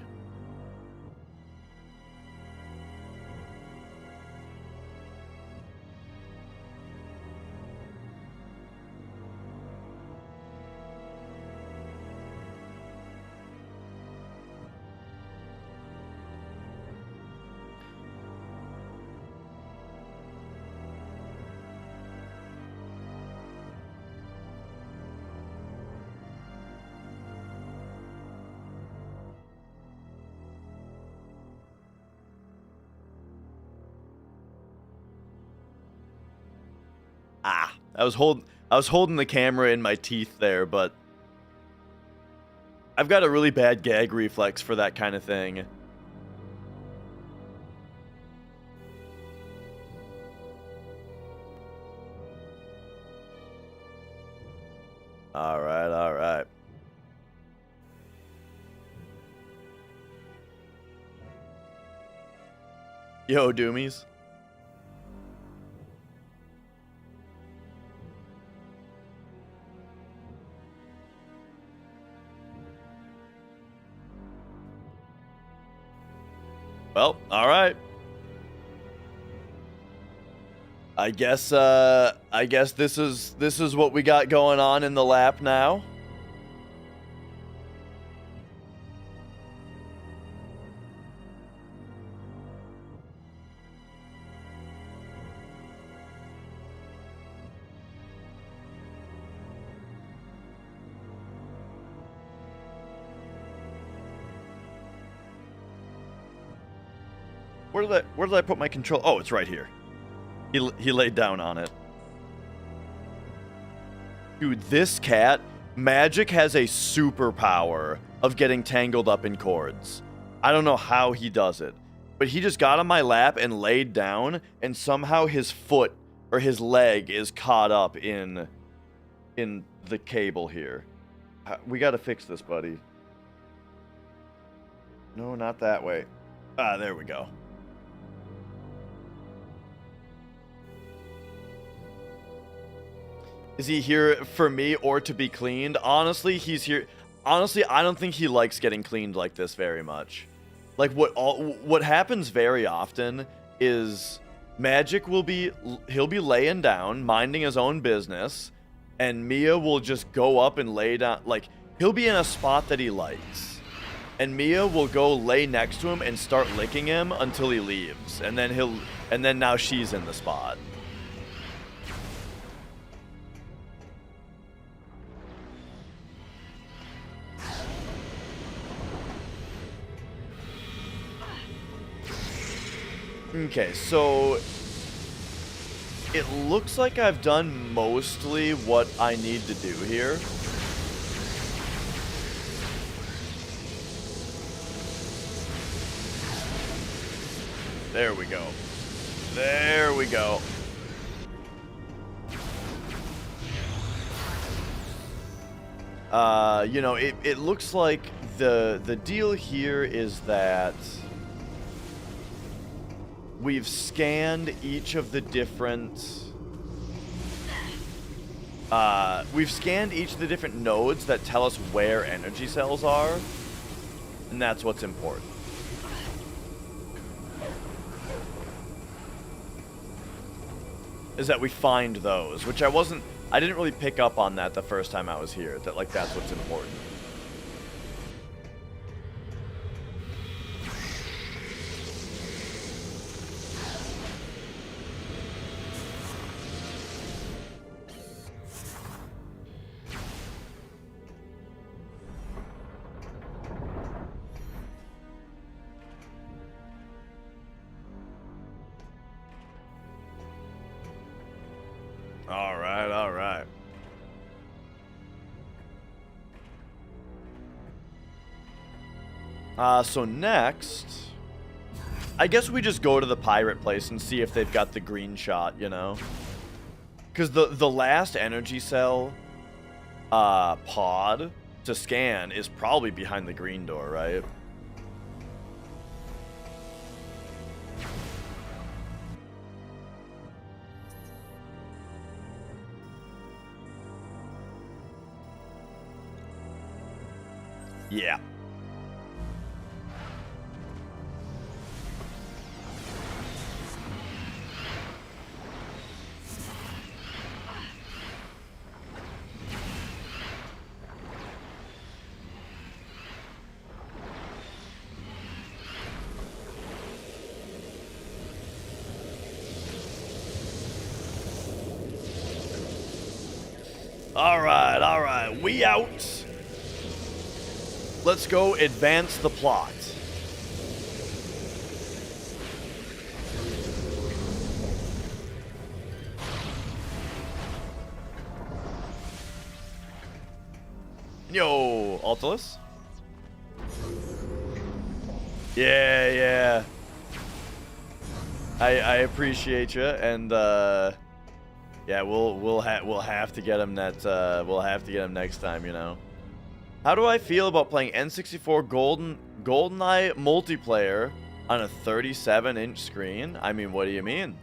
I was holding the camera in my teeth there, but I've got a really bad gag reflex for that kind of thing. All right, all right. Yo, Doomies. Well, all right. I guess this is what we got going on in the lap now. Where did I put my control? Oh, it's right here. He laid down on it. Dude, this cat, Magic has a superpower of getting tangled up in cords. I don't know how he does it, but he just got on my lap and laid down, and somehow his foot or his leg is caught up in the cable here. We got to fix this, buddy. No, not that way. Ah, there we go. Is he here for me or to be cleaned? Honestly, he's here. Honestly, I don't think he likes getting cleaned like this very much. Like what happens very often is Magic he'll be laying down, minding his own business, and Mia will just go up and lay down. Like, he'll be in a spot that he likes, and Mia will go lay next to him and start licking him until he leaves, and then now she's in the spot. Okay, so it looks like I've done mostly what I need to do here. There we go. There we go. You know, it looks like the deal here is that we've scanned each of the different nodes that tell us where energy cells are, and that's what's important. Is that we find those, which I didn't really pick up on that the first time I was here, that like that's what's important. All right. So next, I guess we just go to the pirate place and see if they've got the green shot, you know? Because the last energy cell pod to scan is probably behind the green door, right? Yeah. All right, we out. Let's go advance the plot. Yo, Altalus. Yeah. I appreciate you, and yeah, we'll have to get him next time, you know. How do I feel about playing N64 GoldenEye multiplayer on a 37-inch screen? I mean, what do you mean?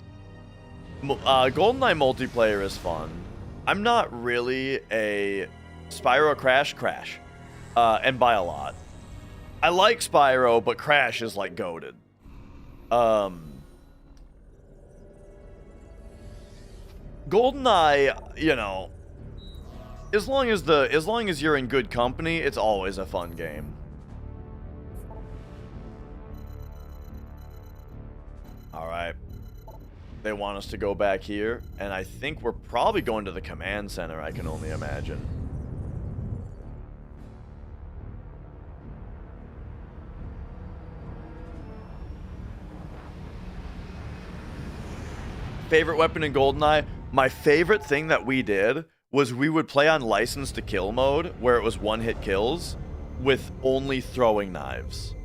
GoldenEye multiplayer is fun. I'm not really a Spyro Crash, and by a lot. I like Spyro, but Crash is like goated. GoldenEye, you know, as long as you're in good company, it's always a fun game. All right. They want us to go back here, and I think we're probably going to the command center, I can only imagine. Favorite weapon in GoldenEye? My favorite thing that we did was we would play on License to Kill mode, where it was one-hit kills, with only throwing knives.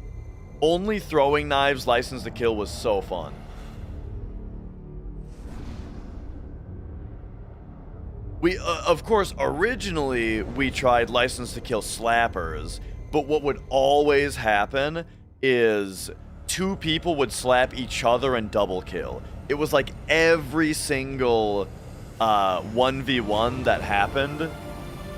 Only throwing knives, License to Kill was so fun. We, of course, originally we tried License to Kill slappers, but what would always happen is two people would slap each other and double kill. It was like every single 1v1 that happened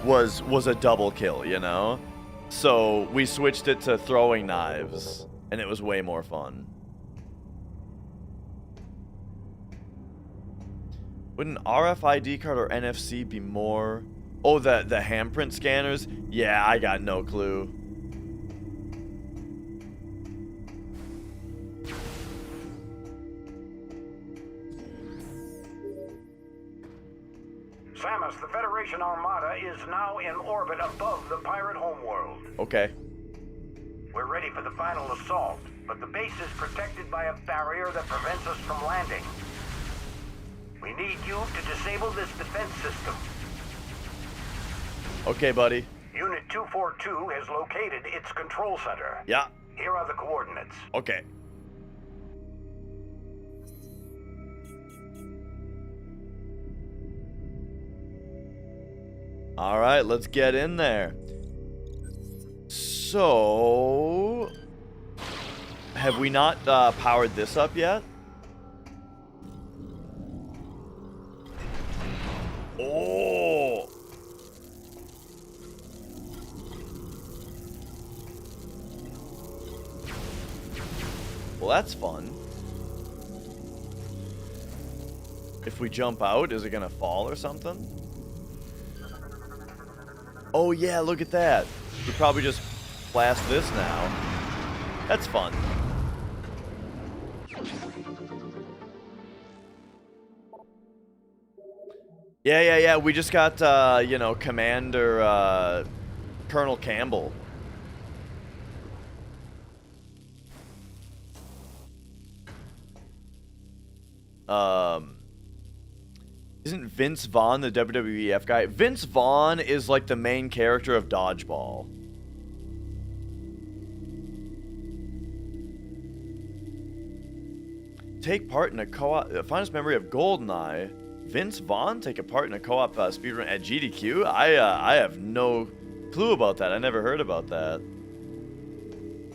was a double kill, you know? So we switched it to throwing knives, and it was way more fun. Would an RFID card or NFC be more... Oh, the handprint scanners? Yeah, I got no clue. Samus, the Federation Armada is now in orbit above the pirate homeworld. Okay. We're ready for the final assault, but the base is protected by a barrier that prevents us from landing. We need you to disable this defense system. Okay, buddy. Unit 242 has located its control center. Yeah. Here are the coordinates. Okay. All right, let's get in there. So, have we not powered this up yet? Oh! Well, that's fun. If we jump out, is it gonna fall or something? Oh yeah, look at that. We probably just blast this now. That's fun. Yeah. We just got, you know, Commander, Colonel Campbell. Isn't Vince Vaughn the WWEF guy? Vince Vaughn is like the main character of Dodgeball. Take part in a co-op. Finest memory of GoldenEye. Vince Vaughn take a part in a co-op speedrun at GDQ? I have no clue about that. I never heard about that.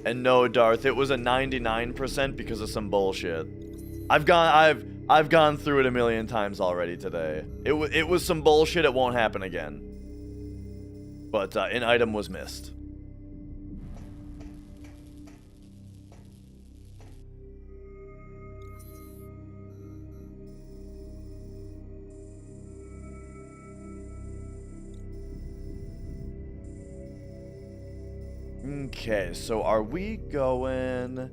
And no, Darth, it was a 99% because of some bullshit. I've gone through it a million times already today. It was some bullshit. It won't happen again. But an item was missed. Okay, so are we going...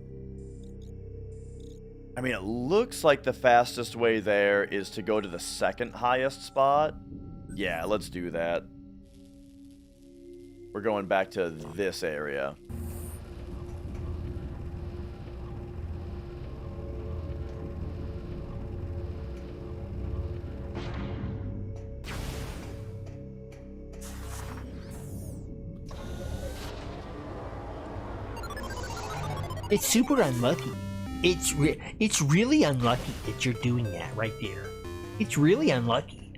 I mean, it looks like the fastest way there is to go to the second highest spot. Yeah, let's do that. We're going back to this area. It's super unlucky. It's really unlucky that you're doing that right there. It's really unlucky.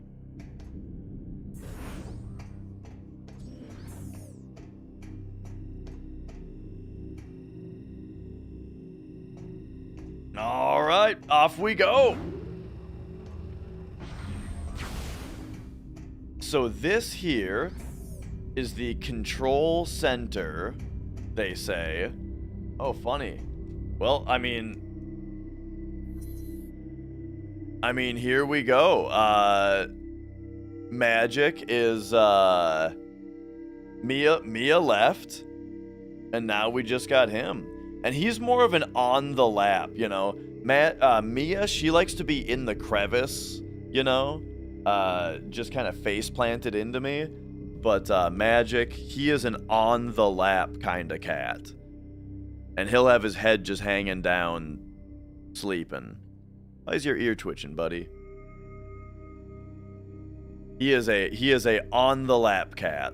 All right, off we go. So this here is the control center, they say. Oh, funny. Well, I mean, here we go. Magic is, Mia left, and now we just got him. And he's more of an on the lap, you know. Mia, she likes to be in the crevice, you know. Just kind of face planted into me. But Magic, he is an on the lap kind of cat. And he'll have his head just hanging down, sleeping. Why is your ear twitching, buddy? He is a on the lap cat.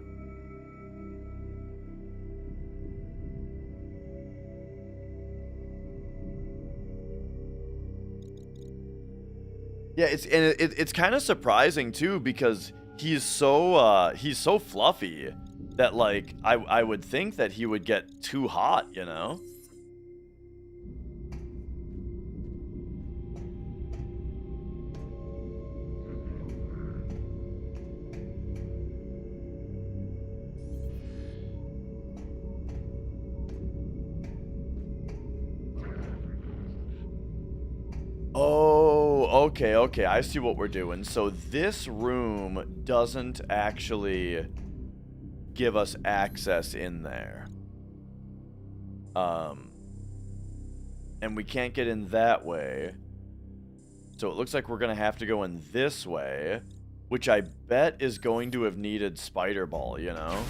Yeah, it's kind of surprising too, because he's so fluffy that, like, I would think that he would get too hot, you know? Oh, okay, I see what we're doing. So this room doesn't actually give us access in there. And we can't get in that way. So it looks like we're gonna have to go in this way, which I bet is going to have needed Spider Ball, you know?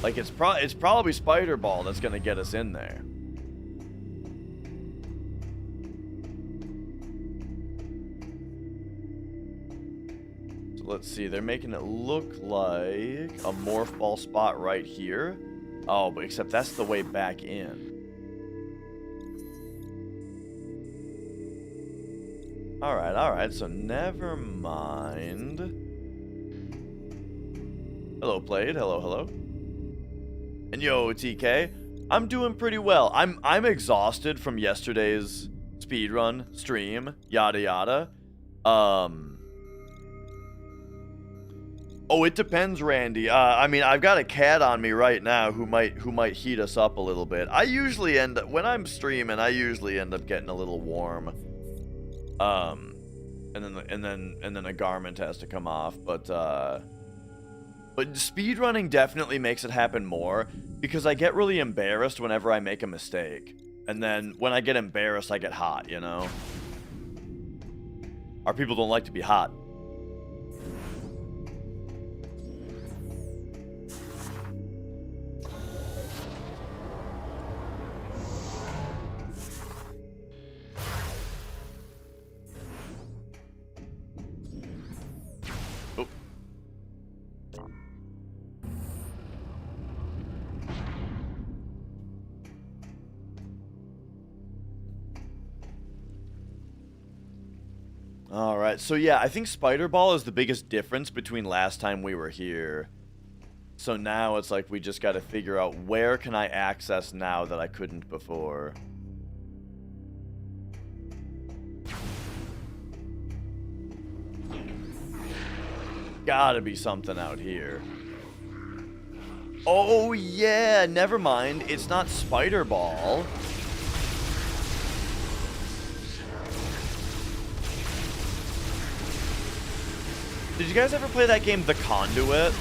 Like, it's probably Spider Ball that's gonna get us in there. Let's see, they're making it look like a morph ball spot right here. Oh, but except that's the way back in. Alright, so never mind. Hello, Played. Hello. And yo, TK. I'm doing pretty well. I'm exhausted from yesterday's speedrun stream, yada yada. Oh, it depends, Randy. I mean, I've got a cat on me right now who might heat us up a little bit. I usually when I'm streaming, I usually end up getting a little warm. And then a garment has to come off, but speedrunning definitely makes it happen more, because I get really embarrassed whenever I make a mistake. And then when I get embarrassed, I get hot, you know? Our people don't like to be hot. Alright, so yeah, I think Spider Ball is the biggest difference between last time we were here. So now it's like we just gotta figure out where can I access now that I couldn't before. Gotta be something out here. Oh yeah, never mind, it's not Spider Ball. Did you guys ever play that game, The Conduit?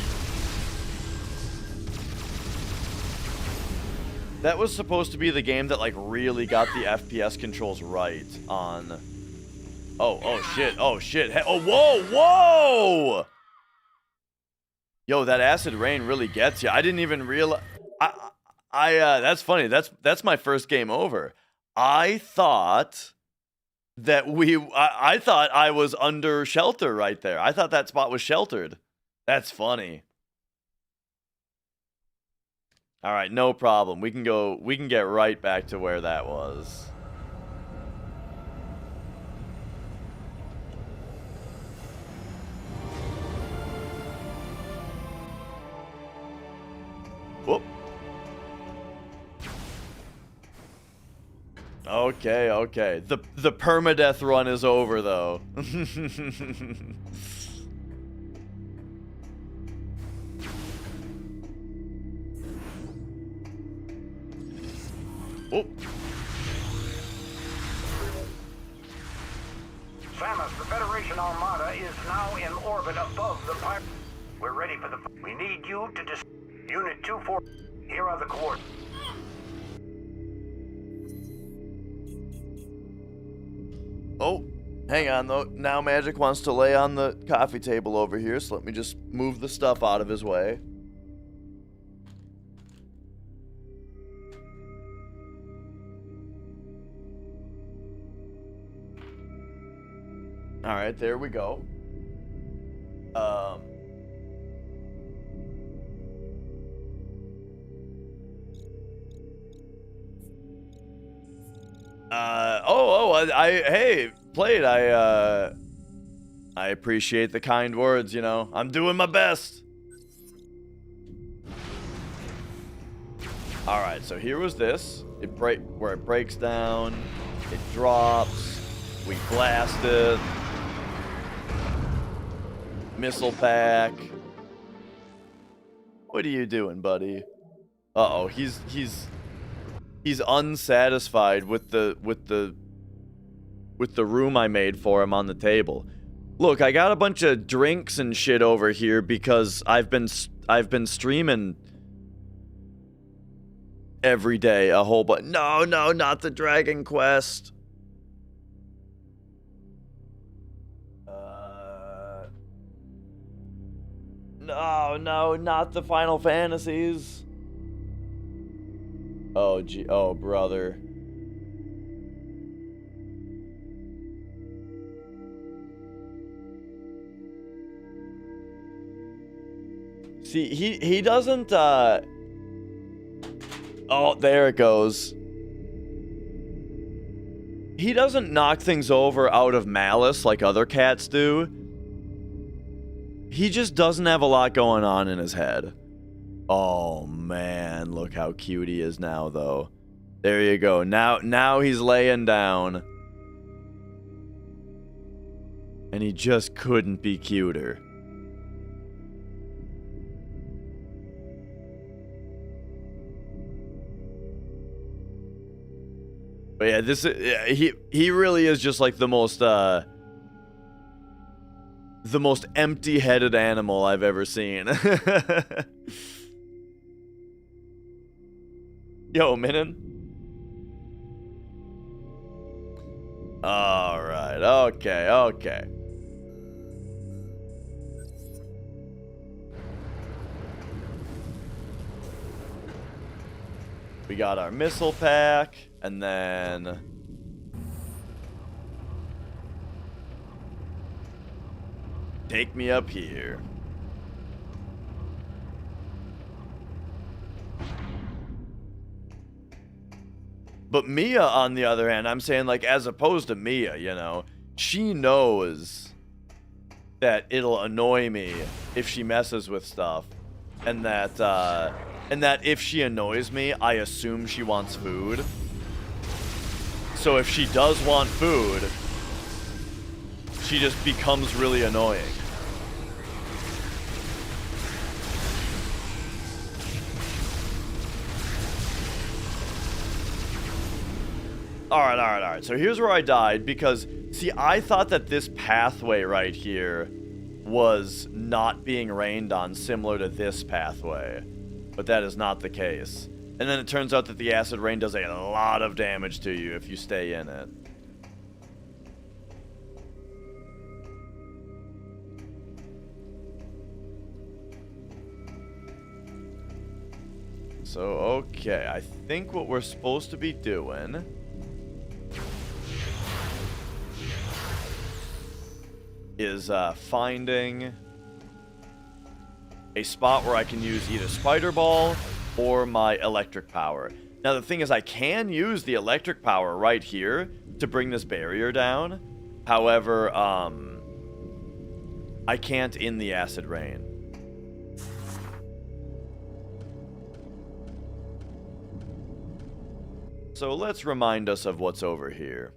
That was supposed to be the game that, like, really got the FPS controls right on... Oh shit. Hey, oh, whoa! Yo, that acid rain really gets you. I didn't even realize... that's funny. That's my first game over. I thought... that I thought I was under shelter right there. I thought that spot was sheltered. That's funny. All right, no problem. We can get right back to where that was. Whoop. Okay. The permadeath run is over though. Oh. Samus, the Federation Armada is now in orbit above the pirate. We're ready for the... We need you to Unit 24. Here are the coordinates. Oh, hang on though. Now Magic wants to lay on the coffee table over here, so let me just move the stuff out of his way. All right, there we go. Hey, Plate, I appreciate the kind words, you know. I'm doing my best. All right, so here was this. Where it breaks down, it drops, we blast it. Missile pack. What are you doing, buddy? Uh-oh, he's unsatisfied with the room I made for him on the table. Look, I got a bunch of drinks and shit over here because I've been streaming every day a whole bunch. No, not the Dragon Quest. No, not the Final Fantasies. Oh, gee. Oh, brother. See, he doesn't, Oh, there it goes. He doesn't knock things over out of malice like other cats do. He just doesn't have a lot going on in his head. Oh, man. Look how cute he is now, though. There you go. Now he's laying down. And he just couldn't be cuter. But yeah, he really is just like the most empty-headed animal I've ever seen. Yo, Minin. Alright, okay. We got our missile pack, and then... Take me up here. But Mia, on the other hand, I'm saying, like, as opposed to Mia, you know, she knows that it'll annoy me if she messes with stuff. And that if she annoys me, I assume she wants food. So if she does want food, she just becomes really annoying. Alright. So here's where I died because, see, I thought that this pathway right here was not being rained on similar to this pathway. But that is not the case. And then it turns out that the acid rain does a lot of damage to you if you stay in it. So, okay, I think what we're supposed to be doing is finding a spot where I can use either Spider Ball or my electric power. Now, the thing is, I can use the electric power right here to bring this barrier down. However, I can't in the acid rain. So let's remind us of what's over here.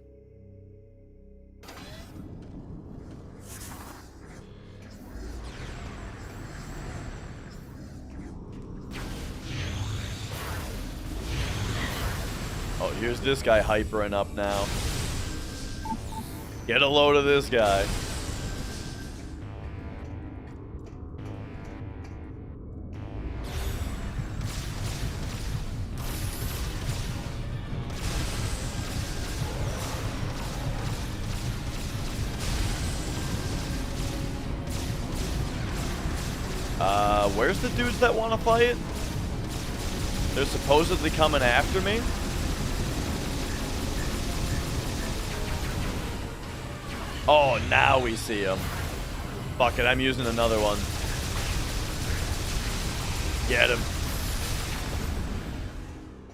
Oh, here's this guy hypering up now. Get a load of this guy. Where's the dudes that want to fight? They're supposedly coming after me. Oh, now we see him. Fuck it, I'm using another one. Get him.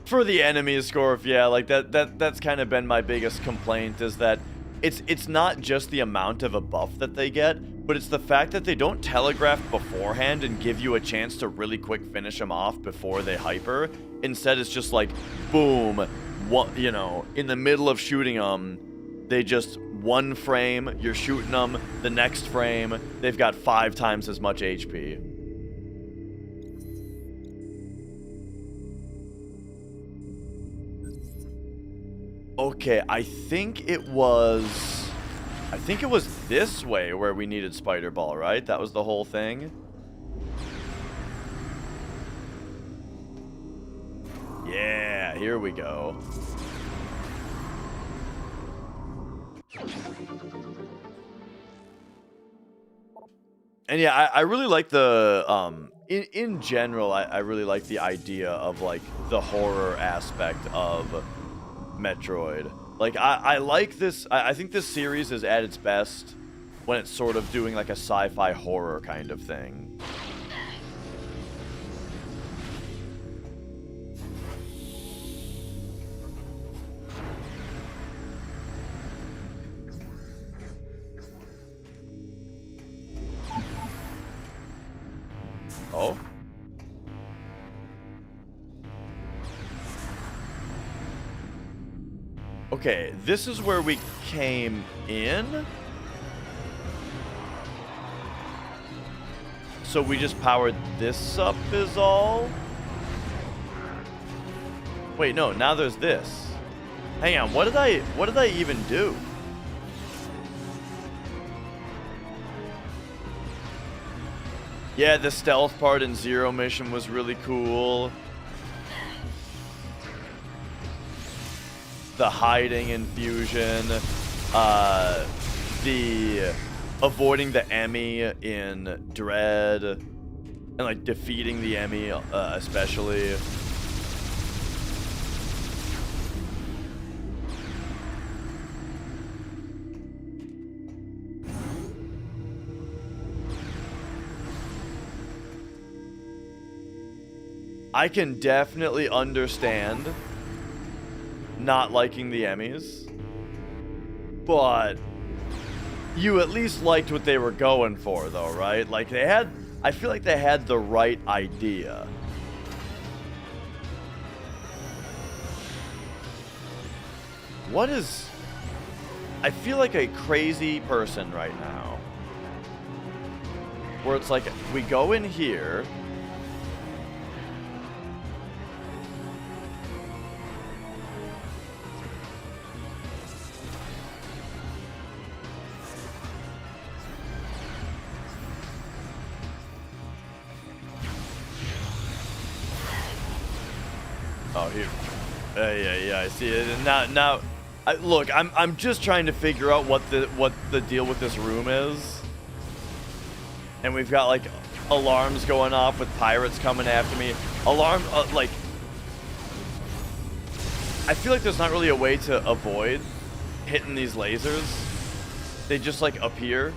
For the enemies, Scorp, yeah, like that's kind of been my biggest complaint, is that it's not just the amount of a buff that they get, but it's the fact that they don't telegraph beforehand and give you a chance to really quick finish them off before they hyper. Instead, it's just like, boom, what, you know, in the middle of shooting them, they just one frame, you're shooting them, the next frame, they've got 5 times as much HP. Okay, I think it was this way where we needed Spider Ball, right? That was the whole thing. Yeah, here we go. And yeah, I really like the in general, I really like the idea of like the horror aspect of Metroid. Like I like this. I think this series is at its best when it's sort of doing like a sci-fi horror kind of thing. Oh. Okay, this is where we came in. So we just powered this up is all? Wait, no, now there's this. Hang on, what did I even do? Yeah, the stealth part in Zero Mission was really cool. The hiding in Fusion, the avoiding the Emmy in Dread, and like defeating the Emmy especially. I can definitely understand not liking the Emmys, but you at least liked what they were going for, though, right? Like they had, I feel like they had the right idea. What is, I feel like a crazy person right now, where it's like we go in here. Oh, here. Yeah, I see it. And now, look, I'm just trying to figure out what the deal with this room is. And we've got like alarms going off with pirates coming after me. Alarm, like, I feel like there's not really a way to avoid hitting these lasers. They just like appear.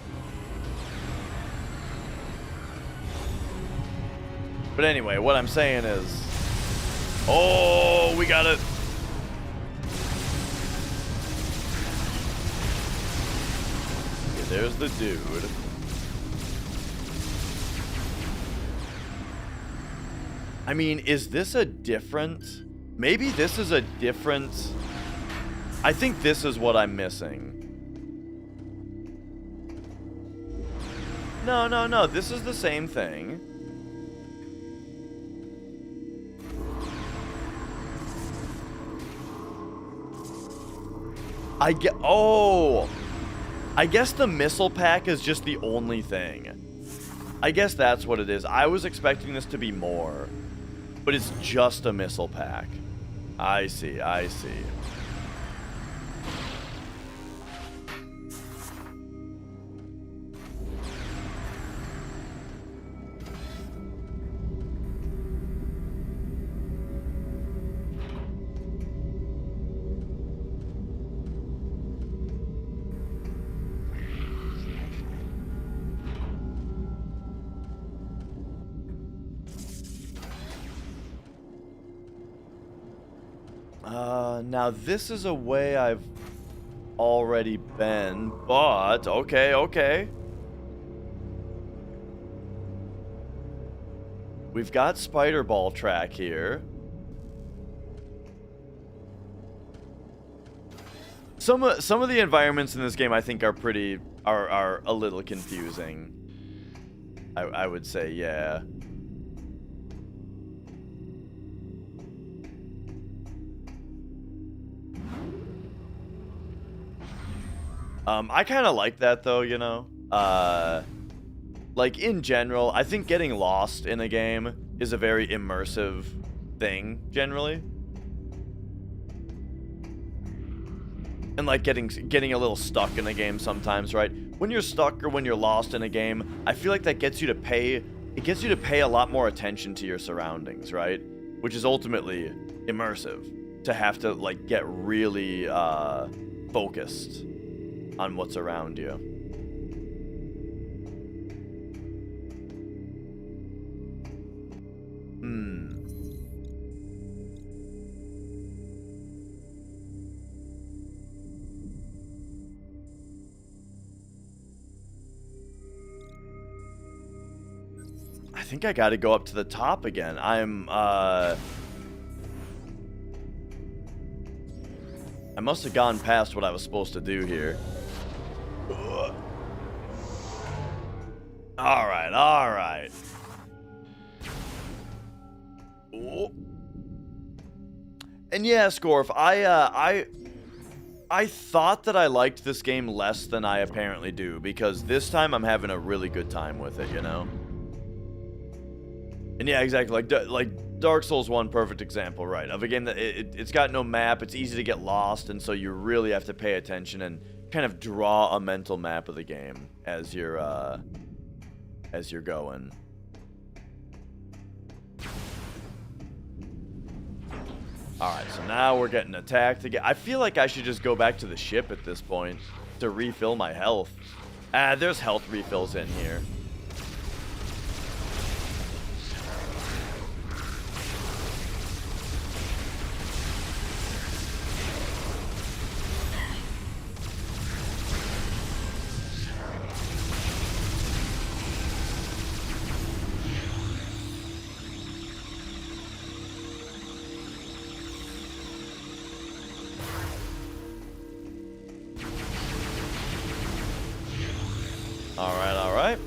But anyway, what I'm saying is, Oh, we got it. Okay, there's the dude. I mean, is this a different... Maybe this is a different... I think this is what I'm missing. No, no, no. This is the same thing. Oh! I guess the missile pack is just the only thing. I guess that's what it is. I was expecting this to be more. But it's just a missile pack. I see, I see. Now this is a way I've already been, but okay, okay. We've got Spider Ball track here. Some of the environments in this game I think are are a little confusing. I would say, yeah. I kind of like that though, you know. Like in general, I think getting lost in a game is a very immersive thing generally. And like getting a little stuck in a game sometimes, right? When you're stuck or when you're lost in a game, I feel like that gets you to pay a lot more attention to your surroundings, right? Which is ultimately immersive, to have to like get really focused on what's around you. I think I gotta go up to the top again. I must have gone past what I was supposed to do here. Alright, alright. And yeah, Scorf, I thought that I liked this game less than I apparently do, because this time I'm having a really good time with it, you know? And yeah, exactly, like Dark Souls 1, perfect example, right? Of a game that it's got no map, it's easy to get lost, and so you really have to pay attention and kind of draw a mental map of the game as you're going. Alright, so now we're getting attacked again. I feel like I should just go back to the ship at this point to refill my health. There's health refills in here. Alright.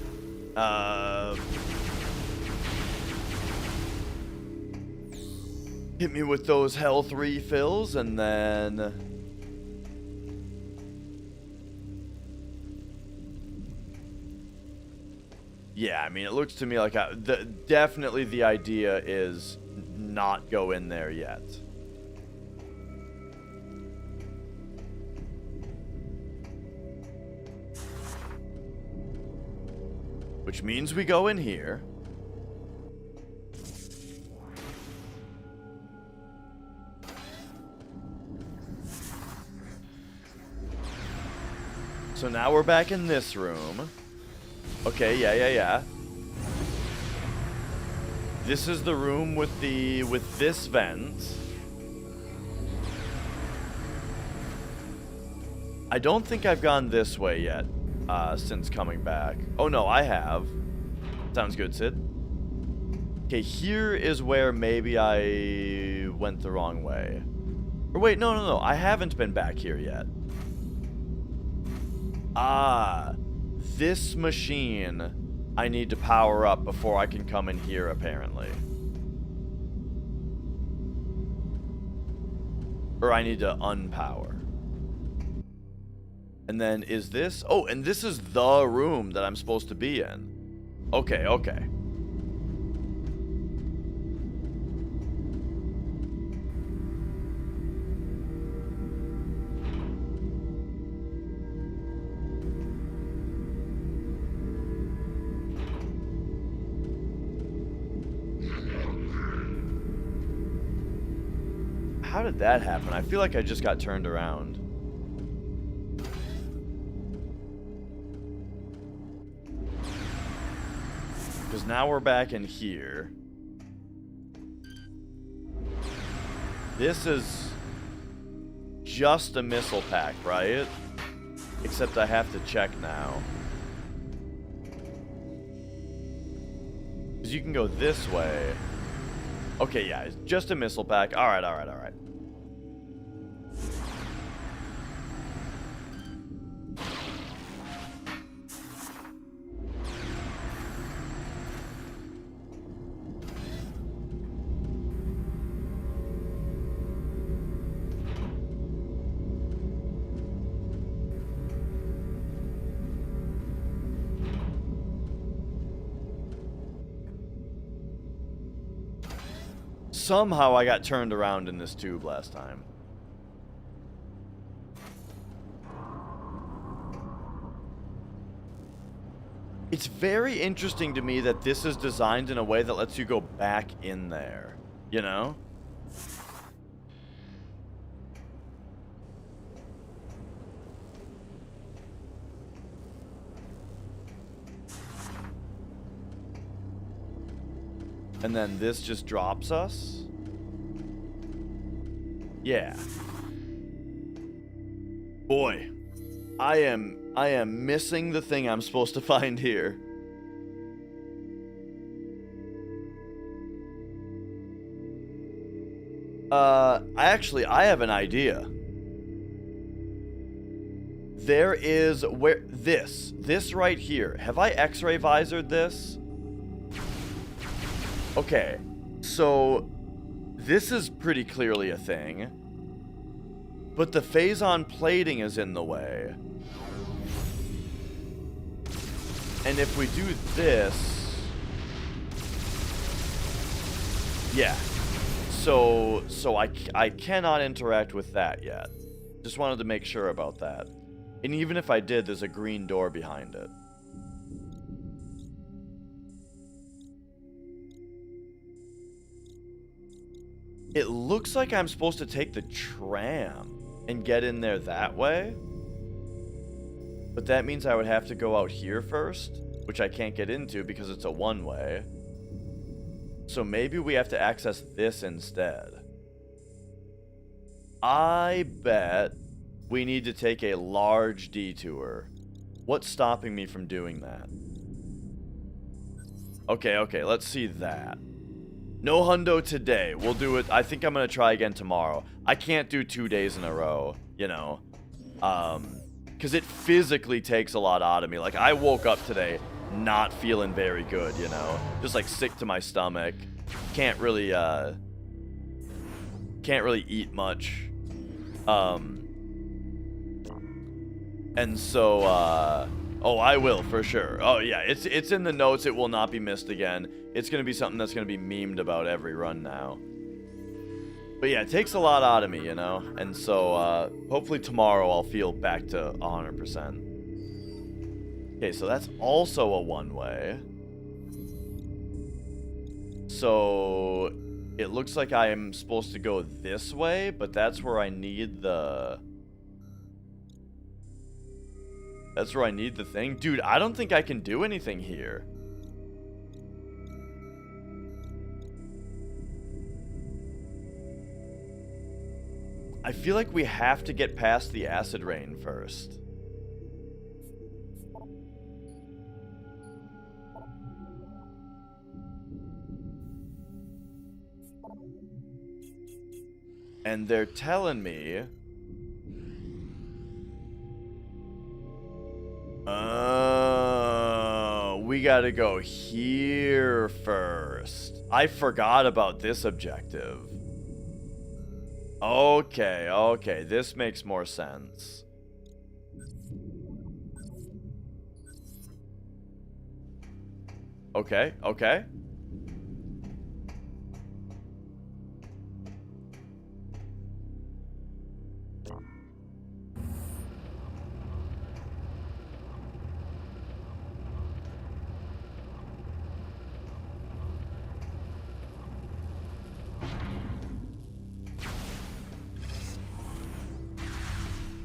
Hit me with those health refills, and then... Yeah, I mean, it looks to me like definitely the idea is not go in there yet. Which means we go in here. So now we're back in this room. Okay, yeah. This is the room with this vent. I don't think I've gone this way yet, since coming back. Oh no, I have. Sounds good, Sid. Okay, here is where maybe I went the wrong way. Or wait, no, I haven't been back here yet. Ah, this machine I need to power up before I can come in here, apparently. Or I need to unpower. And then is this... Oh, and this is the room that I'm supposed to be in. Okay. How did that happen? I feel like I just got turned around. Because now we're back in here. This is just a missile pack, right? Except I have to check now. Because you can go this way. Okay, yeah, it's just a missile pack. Alright. Somehow I got turned around in this tube last time. It's very interesting to me that this is designed in a way that lets you go back in there, you know? And then this just drops us? Yeah. Boy, I am missing the thing I'm supposed to find here. I have an idea. There is where this right here. Have I X-ray visored this? Okay, so this is pretty clearly a thing, but the phazon plating is in the way. And if we do this, yeah, so I cannot interact with that yet. Just wanted to make sure about that. And even if I did, there's a green door behind it. It looks like I'm supposed to take the tram and get in there that way. But that means I would have to go out here first, which I can't get into because it's a one-way. So maybe we have to access this instead. I bet we need to take a large detour. What's stopping me from doing that? Okay, let's see that. No hundo today. We'll do it. I think I'm going to try again tomorrow. I can't do 2 days in a row, you know. Because it physically takes a lot out of me. Like, I woke up today not feeling very good, you know. Just, like, sick to my stomach. Can't really eat much. And so, oh, I will, for sure. Oh, yeah, it's in the notes. It will not be missed again. It's going to be something that's going to be memed about every run now. But yeah, it takes a lot out of me, you know? And so, hopefully tomorrow I'll feel back to 100%. Okay, so that's also a one-way. So, it looks like I am supposed to go this way, but that's where I need the... That's where I need the thing. Dude, I don't think I can do anything here. I feel like we have to get past the acid rain first. And they're telling me... Oh, we gotta go here first. I forgot about this objective. Okay, okay, this makes more sense. Okay, okay.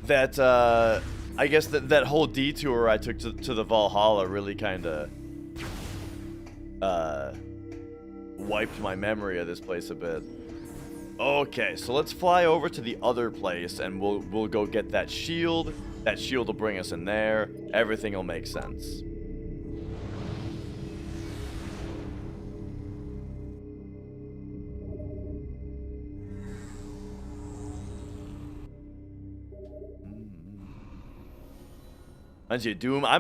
That, I guess that whole detour I took to the Valhalla really kind of, wiped my memory of this place a bit. Okay, so let's fly over to the other place, and we'll go get that shield. That shield will bring us in there. Everything will make sense. Doom. I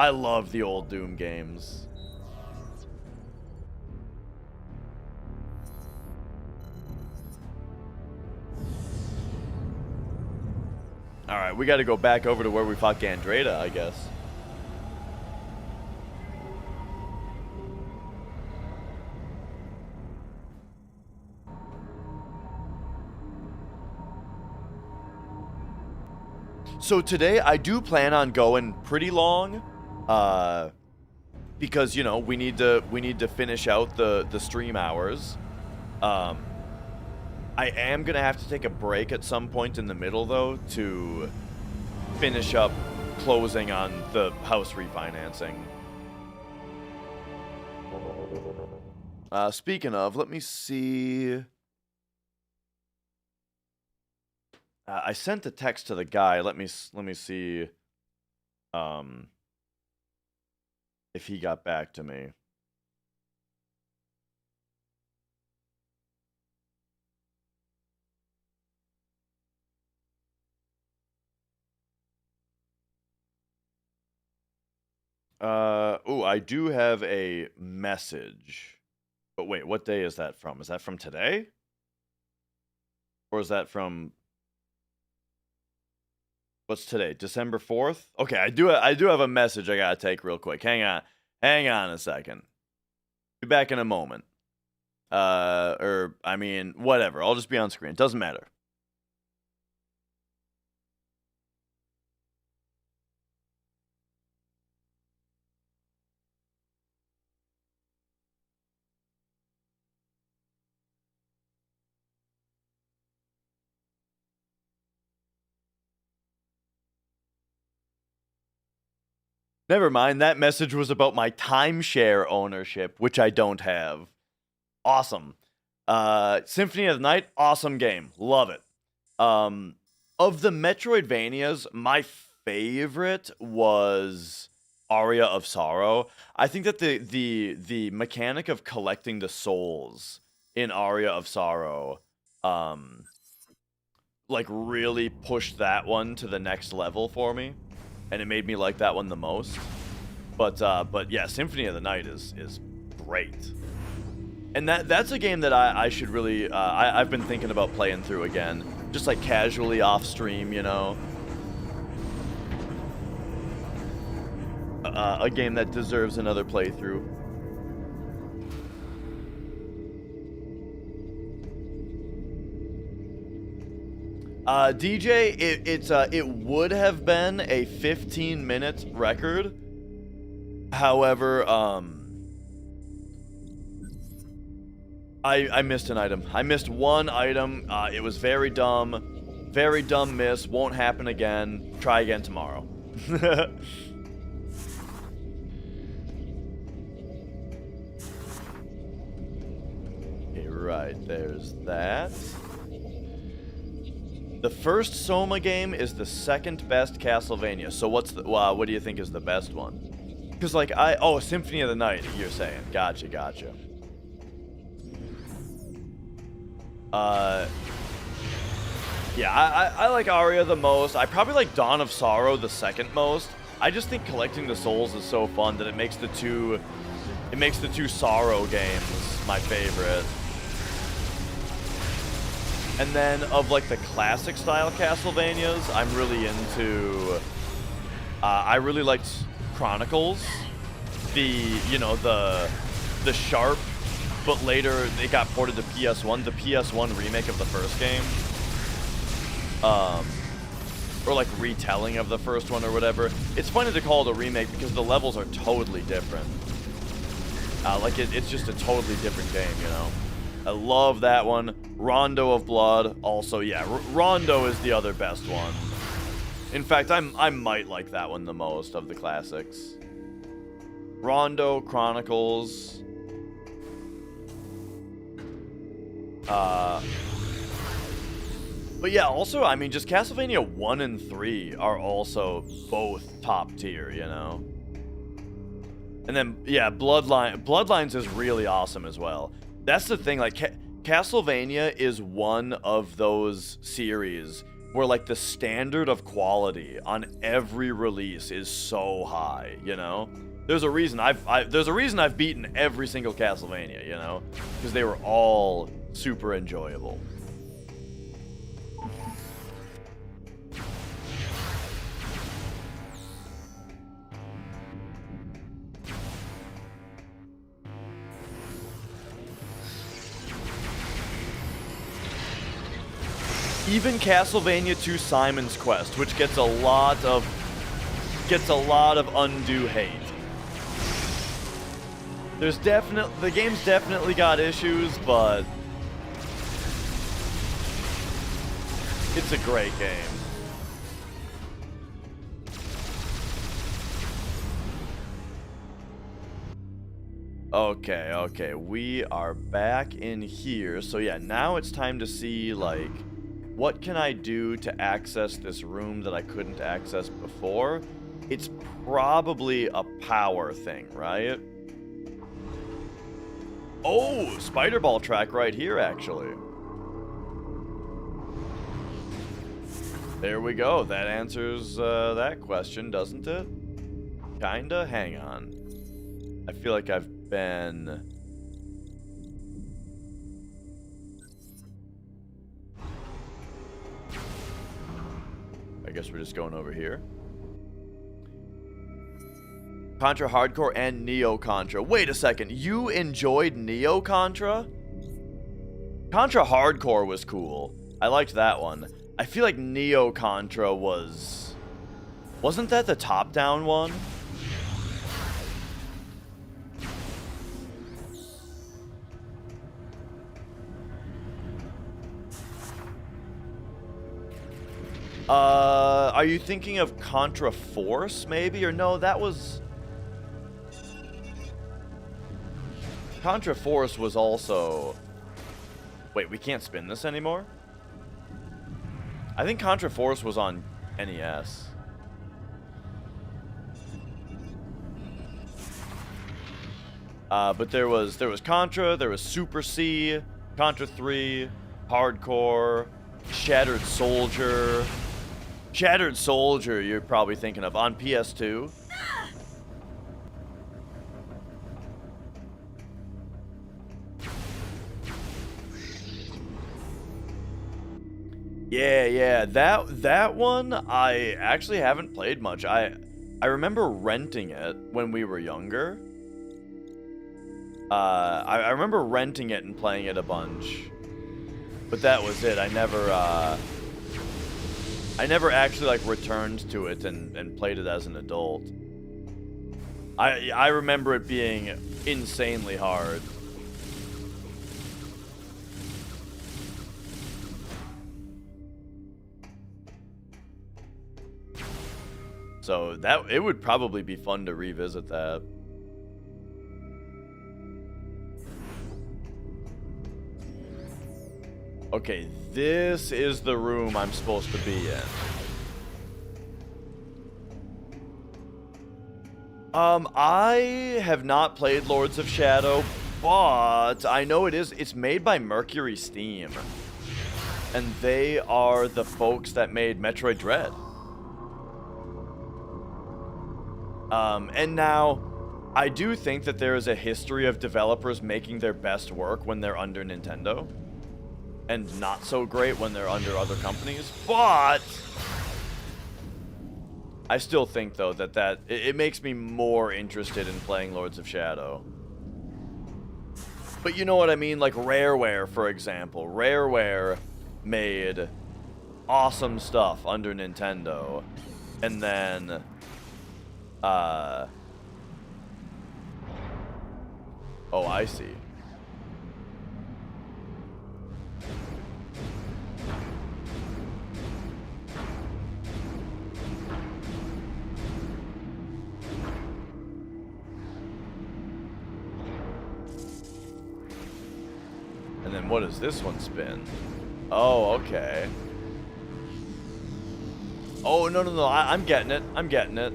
love the old Doom games. All right, we got to go back over to where we fought Gandrayda, I guess. So today I do plan on going pretty long, because you know we need to finish out the stream hours. I am gonna have to take a break at some point in the middle though to finish up closing on the house refinancing. Speaking of, let me see. I sent a text to the guy. Let me see if he got back to me. Oh, I do have a message. But wait, what day is that from? Is that from today? Or is that from... What's today? December 4th? Okay, I do have a message I gotta take real quick. Hang on a second. Be back in a moment. Or I mean, whatever. I'll just be on screen. Doesn't matter. Never mind, that message was about my timeshare ownership, which I don't have. Awesome. Symphony of the Night, awesome game. Love it. Of the Metroidvanias, my favorite was Aria of Sorrow. I think that the mechanic of collecting the souls in Aria of Sorrow, like really pushed that one to the next level for me. And it made me like that one the most. But yeah, Symphony of the Night is great. And that's a game that I should really... I've been thinking about playing through again. Just like casually off stream, you know? A game that deserves another playthrough. DJ, it would have been a 15-minute record. However, I missed an item. I missed one item. It was very dumb. Very dumb miss. Won't happen again. Try again tomorrow. Okay, right. There's that. The first Soma game is the second best Castlevania. So what do you think is the best one? Because like Symphony of the Night, you're saying. Gotcha. Yeah, I like Aria the most. I probably like Dawn of Sorrow the second most. I just think collecting the souls is so fun that it makes the two Sorrow games my favorite. And then of like the classic style Castlevanias, I'm really into I really liked Chronicles. The sharp, but later it got ported to PS1, the PS1 remake of the first game. Or like retelling of the first one or whatever. It's funny to call it a remake because the levels are totally different. It's just a totally different game, you know. I love that one. Rondo of Blood, also, yeah. Rondo is the other best one. In fact, I might like that one the most of the classics. Rondo, Chronicles. But yeah, also, I mean, just Castlevania 1 and 3 are also both top tier, you know? And then, yeah, Bloodlines is really awesome as well. That's the thing, like, Castlevania is one of those series where, like, the standard of quality on every release is so high, you know? There's a reason I've beaten every single Castlevania, you know? Because they were all super enjoyable. Even Castlevania 2 Simon's Quest, which gets a lot of undue hate. The game's definitely got issues, but it's a great game. Okay, we are back in here. So yeah, now it's time to see, like, what can I do to access this room that I couldn't access before? It's probably a power thing, right? Oh, spider ball track right here, actually. There we go. That answers that question, doesn't it? Kinda. Hang on. I feel like I've been... I guess we're just going over here. Contra Hardcore and Neo Contra. Wait a second. You enjoyed Neo Contra? Contra Hardcore was cool. I liked that one. I feel like Neo Contra was... Wasn't that the top-down one? Are you thinking of Contra Force, maybe? Or no, that was... Contra Force was also... Wait, we can't spin this anymore? I think Contra Force was on NES. But there was Contra, there was Super C, Contra 3, Hardcore, Shattered Soldier. Shattered Soldier, you're probably thinking of, on PS2. Yeah, that one I actually haven't played much. I remember renting it when we were younger. I remember renting it and playing it a bunch. But that was it. I never actually, like, returned to it and played it as an adult. I remember it being insanely hard. So it would probably be fun to revisit that. Okay, this is the room I'm supposed to be in. I have not played Lords of Shadow, but I know it's made by Mercury Steam. And they are the folks that made Metroid Dread. And now, I do think that there is a history of developers making their best work when they're under Nintendo. And not so great when they're under other companies. But I still think, though, that it makes me more interested in playing Lords of Shadow. But you know what I mean? Like Rareware, for example. Rareware made awesome stuff under Nintendo. And then, oh, I see. And then what does this one spin? Oh, okay. Oh, no. I'm getting it. I'm getting it.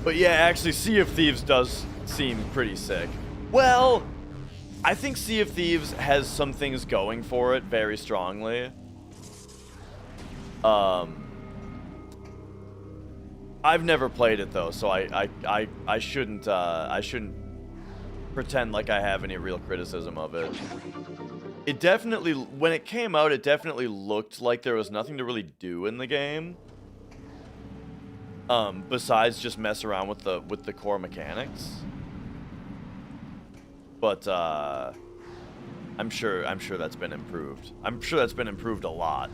But yeah, actually, Sea of Thieves does seem pretty sick. Well, I think Sea of Thieves has some things going for it very strongly. I've never played it though, so I shouldn't pretend like I have any real criticism of it. It definitely, when it came out, it definitely looked like there was nothing to really do in the game. Besides just mess around with the core mechanics. But I'm sure that's been improved. I'm sure that's been improved a lot.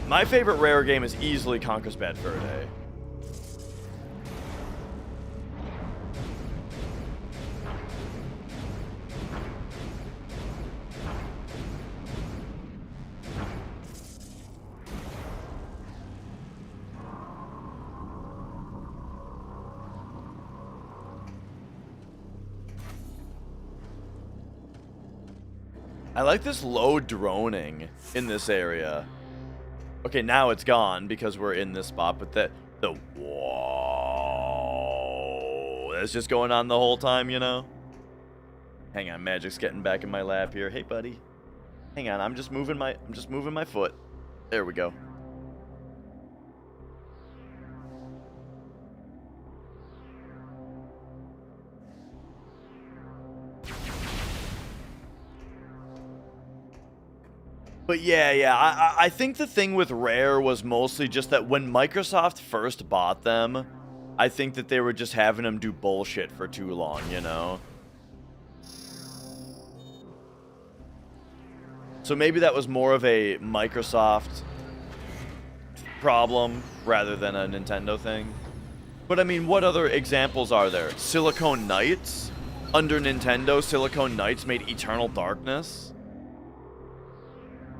My favorite Rare game is easily Conker's Bad Fur Day. I like this low droning in this area. Okay, now it's gone because we're in this spot, but the whoa, that's just going on the whole time, you know? Hang on, Magic's getting back in my lap here. Hey, buddy. Hang on, I'm just moving my foot. There we go. But yeah, I think the thing with Rare was mostly just that when Microsoft first bought them, I think that they were just having them do bullshit for too long, you know? So maybe that was more of a Microsoft problem rather than a Nintendo thing. But I mean, what other examples are there? Silicon Knights? Under Nintendo, Silicon Knights made Eternal Darkness.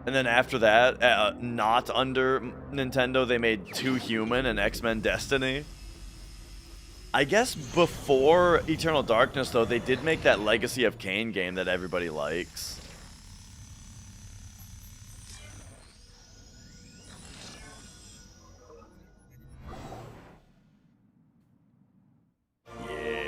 And then after that, not under Nintendo, they made 2 Human and X-Men Destiny. I guess before Eternal Darkness, though, they did make that Legacy of Kain game that everybody likes. Yeah.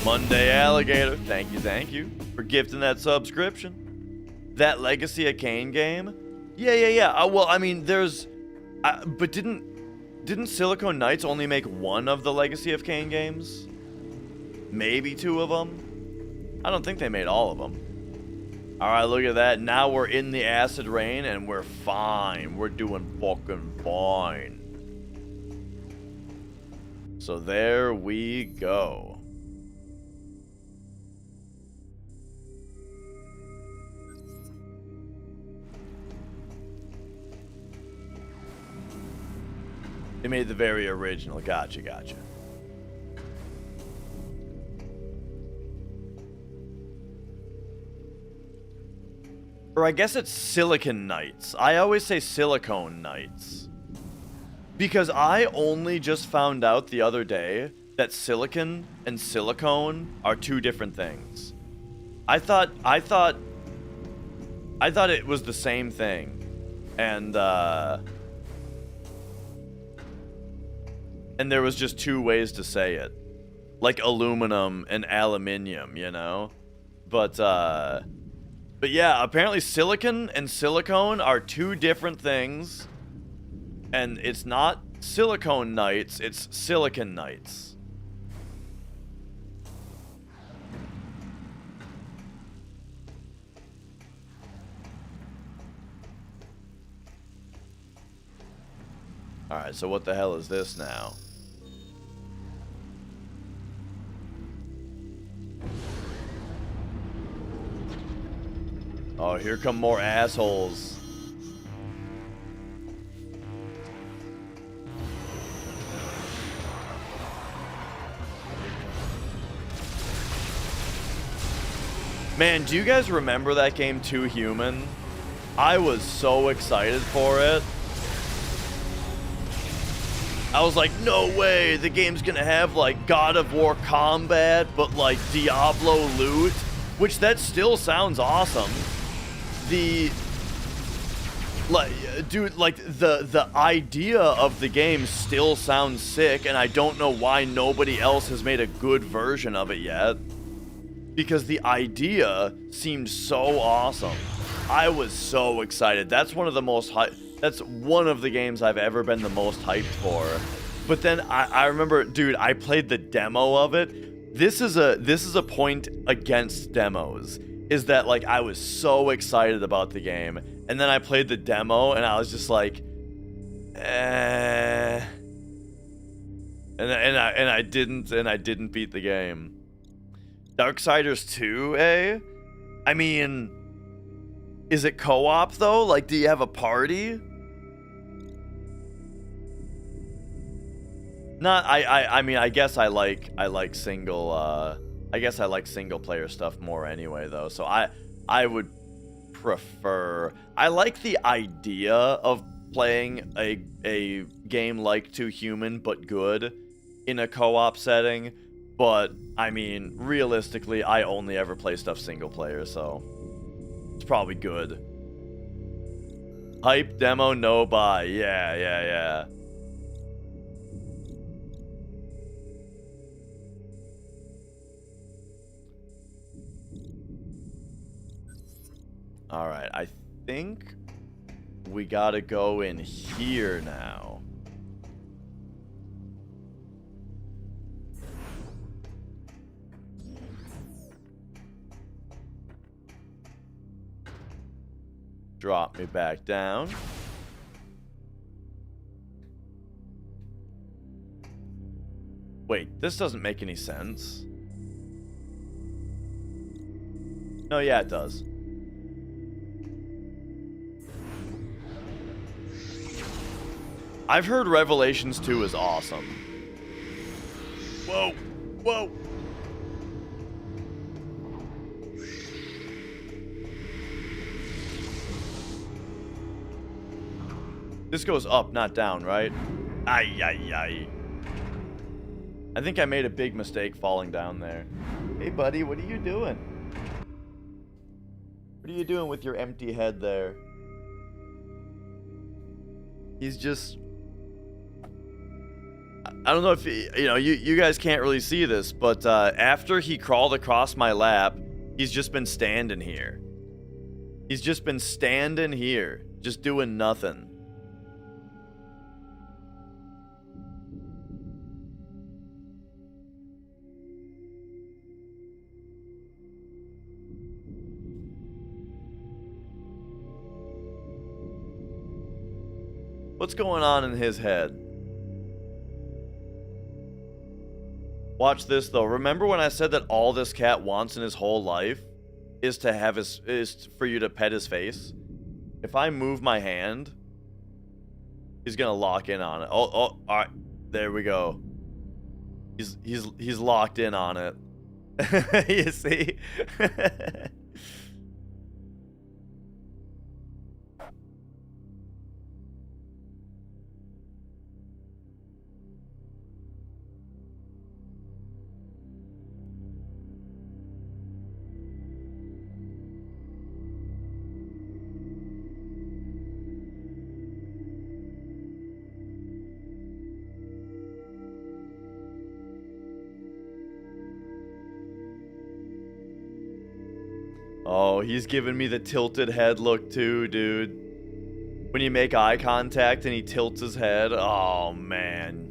Monday Alligator, thank you for gifting that subscription. That Legacy of Kain game, yeah. Well, I mean, there's, but didn't Silicon Knights only make one of the Legacy of Kain games? Maybe 2 of them. I don't think they made all of them. All right, look at that. Now we're in the acid rain and we're fine. We're doing fucking fine. So there we go. They made the very original. Gotcha, gotcha. Or I guess it's Silicon Knights. I always say Silicone Knights. Because I only just found out the other day that silicon and silicone are two different things. I thought it was the same thing. And there was just two ways to say it. Like aluminum and aluminium, you know? But yeah, apparently silicon and silicone are two different things. And it's not Silicone Knights, it's Silicon Knights. Alright, so what the hell is this now? Oh, here come more assholes. Man, do you guys remember that game Too Human? I was so excited for it. I was like, no way, the game's gonna have like God of War combat, but like Diablo loot, which that still sounds awesome. The idea of the game still sounds sick, and I don't know why nobody else has made a good version of it yet. Because the idea seemed so awesome. I was so excited. That's one of the most that's one of the games I've ever been the most hyped for. But then I remember, dude, I played the demo of it. This is a point against demos. Is that like I was so excited about the game, and then I played the demo and I was just like, and I didn't beat the game. Darksiders 2, eh? I mean, is it co-op though? Like, do you have a party? Not, I mean, I guess I like single, I guess I like single player stuff more anyway though. So I would prefer, I like the idea of playing a game like Too Human but good in a co-op setting. But, I mean, realistically, I only ever play stuff single player, so it's probably good. Hype, demo, no buy. Yeah. Alright, I think we gotta go in here now. Drop me back down. Wait, this doesn't make any sense. No, yeah, it does. I've heard Revelations 2 is awesome. Whoa, whoa. This goes up, not down, right? Ay. I think I made a big mistake falling down there. Hey, buddy, what are you doing? What are you doing with your empty head there? He's just... I don't know if, you guys can't really see this, but after he crawled across my lap, he's just been standing here. He's just been standing here, just doing nothing. What's going on in his head? Watch this though. Remember when I said that all this cat wants in his whole life is to have is for you to pet his face? If I move my hand, he's gonna lock in on it. Oh, all right. There we go. He's locked in on it. You see? Oh, he's giving me the tilted head look too, dude. When you make eye contact and he tilts his head. Oh, man.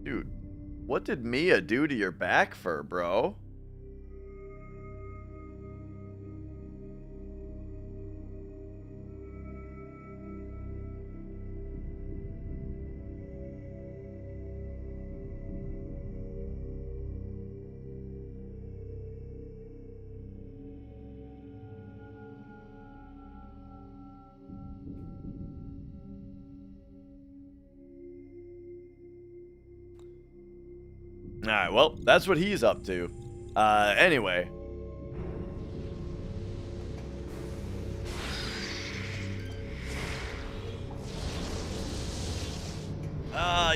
Dude, what did Mia do to your back fur, bro? Alright, well, that's what he's up to. Anyway.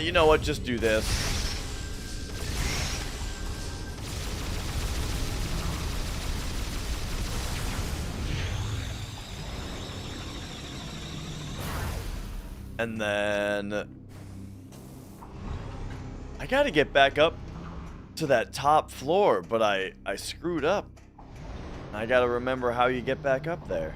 You know what? Just do this. And then I gotta get back up to that top floor, but I screwed up. I gotta remember how you get back up there.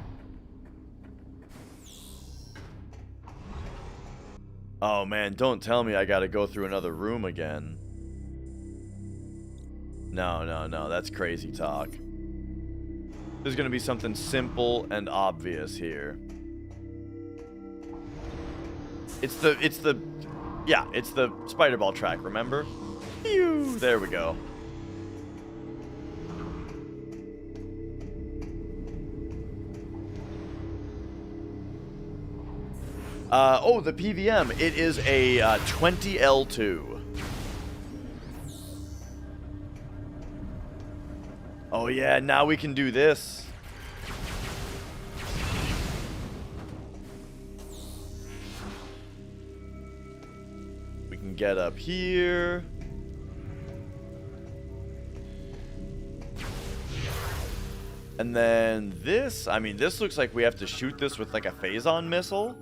Oh man, don't tell me I gotta go through another room again. No, that's crazy talk. There's gonna be something simple and obvious here. It's the spider ball track, remember? Phew, there we go. Oh, the PVM. It is a 20L2. Oh yeah, now we can do this. We can get up here. And then this, I mean, this looks like we have to shoot this with like a phazon missile.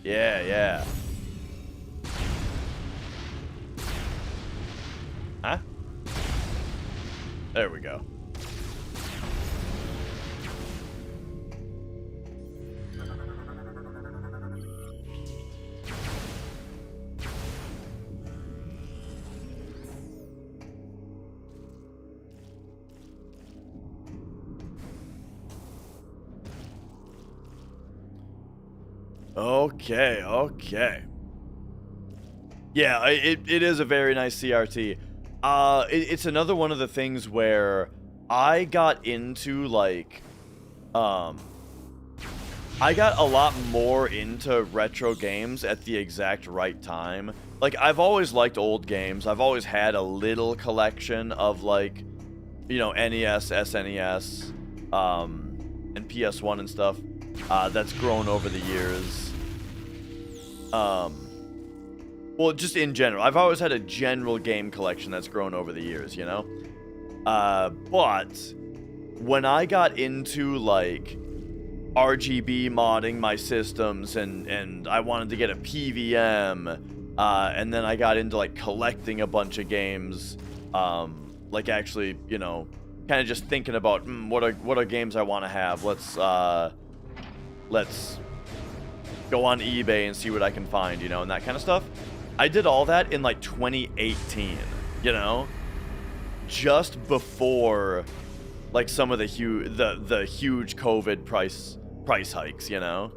Yeah. Huh? There we go. Okay. Yeah, it is a very nice CRT. It's another one of the things where I got into, like, I got a lot more into retro games at the exact right time. Like, I've always liked old games. I've always had a little collection of, like, you know, NES, SNES, and PS1 and stuff. That's grown over the years. Well, just in general. I've always had a general game collection that's grown over the years, you know? But when I got into, like, RGB modding my systems and I wanted to get a PVM, and then I got into, like, collecting a bunch of games, like, actually, you know, kind of just thinking about, what are games I want to have? Let's go on eBay and see what I can find, you know, and that kind of stuff. I did all that in, like, 2018, you know? Just before like some of the huge COVID price hikes, you know.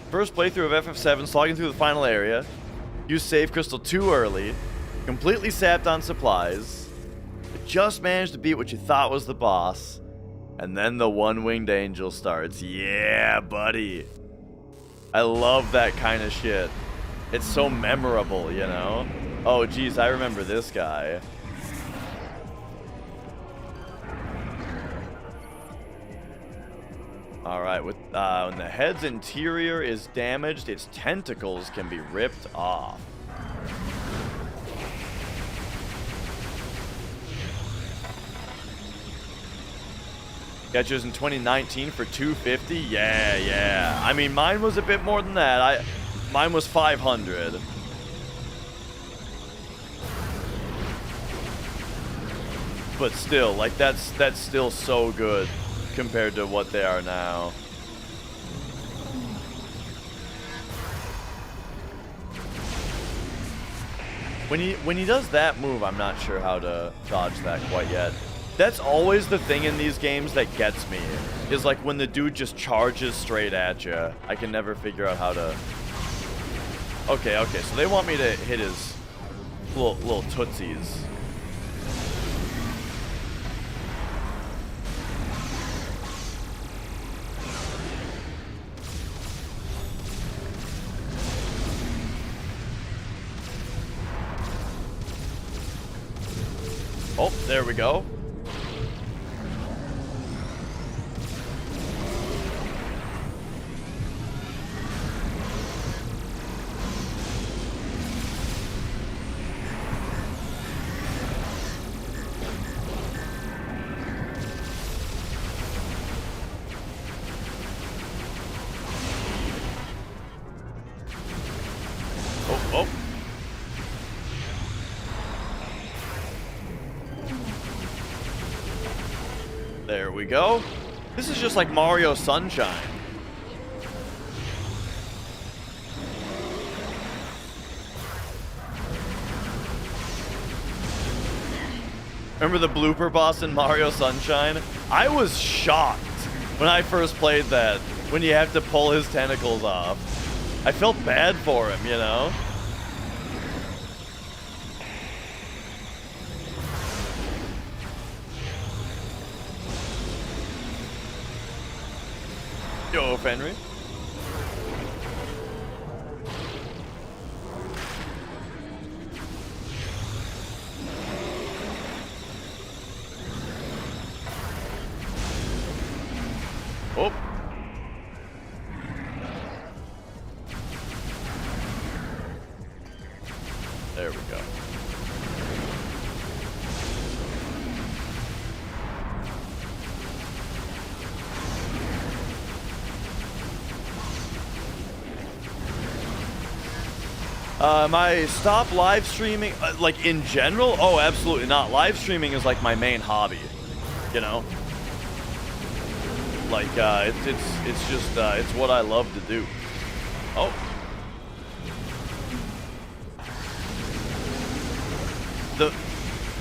First playthrough of FF7, slogging through the final area. Used save crystal too early. Completely sapped on supplies. But just managed to beat what you thought was the boss. And then the one-winged angel starts. Yeah, buddy. I love that kind of shit. It's so memorable, you know? Oh, geez, I remember this guy. Alright, when the head's interior is damaged, its tentacles can be ripped off. Got yours in 2019 for $250? Yeah. I mean, mine was a bit more than that. Mine was $500. But still, like, that's still so good compared to what they are now. When he does that move, I'm not sure how to dodge that quite yet. That's always the thing in these games that gets me, is like when the dude just charges straight at you. I can never figure out how to... Okay, so they want me to hit his little tootsies. Oh, there we go. Oh. There we go. This is just like Mario Sunshine. Remember the blooper boss in Mario Sunshine? I was shocked when I first played that, when you have to pull his tentacles off. I felt bad for him, you know? Yo, Fenry. Oh. There we go. Am I stop live streaming? Like in general? Oh, absolutely not. Live streaming is like my main hobby, you know? Like, it's just, it's what I love to do. Oh.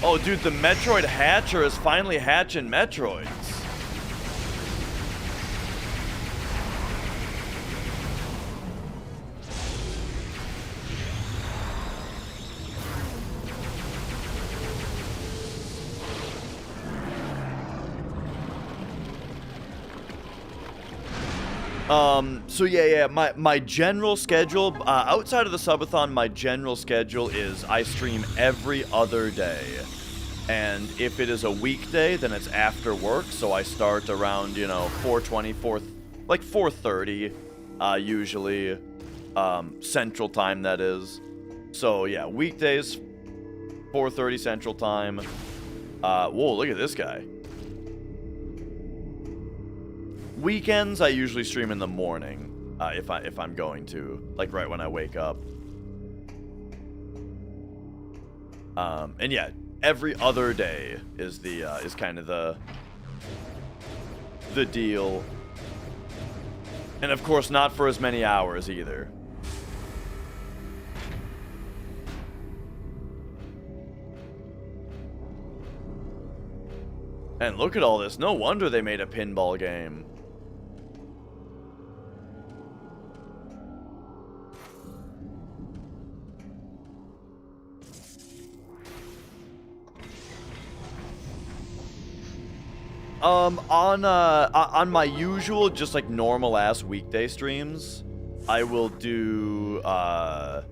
Oh, dude, the Metroid Hatcher is finally hatching Metroids. So yeah, my general schedule, outside of the subathon, my general schedule is I stream every other day. And if it is a weekday, then it's after work, so I start around, you know, 4:30, usually, Central Time, that is. So yeah, weekdays, 4:30 Central Time. Whoa, look at this guy. Weekends, I usually stream in the morning, if I'm going to, like right when I wake up. And yeah, every other day is is kind of the deal. And of course, not for as many hours either. And look at all this. No wonder they made a pinball game. On my usual, just like normal ass weekday streams, I will do I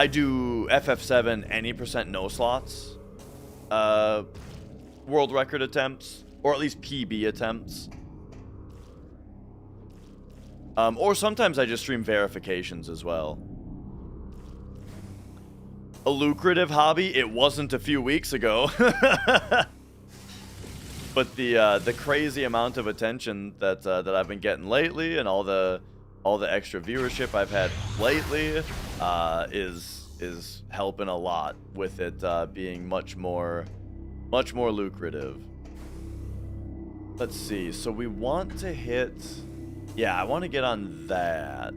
do FF7 any percent no slots, world record attempts, or at least PB attempts. Or sometimes I just stream verifications as well. A lucrative hobby? It wasn't a few weeks ago. But the crazy amount of attention that I've been getting lately, and all the extra viewership I've had lately, is helping a lot with it being much more lucrative. Let's see. So we want to hit. Yeah, I want to get on that.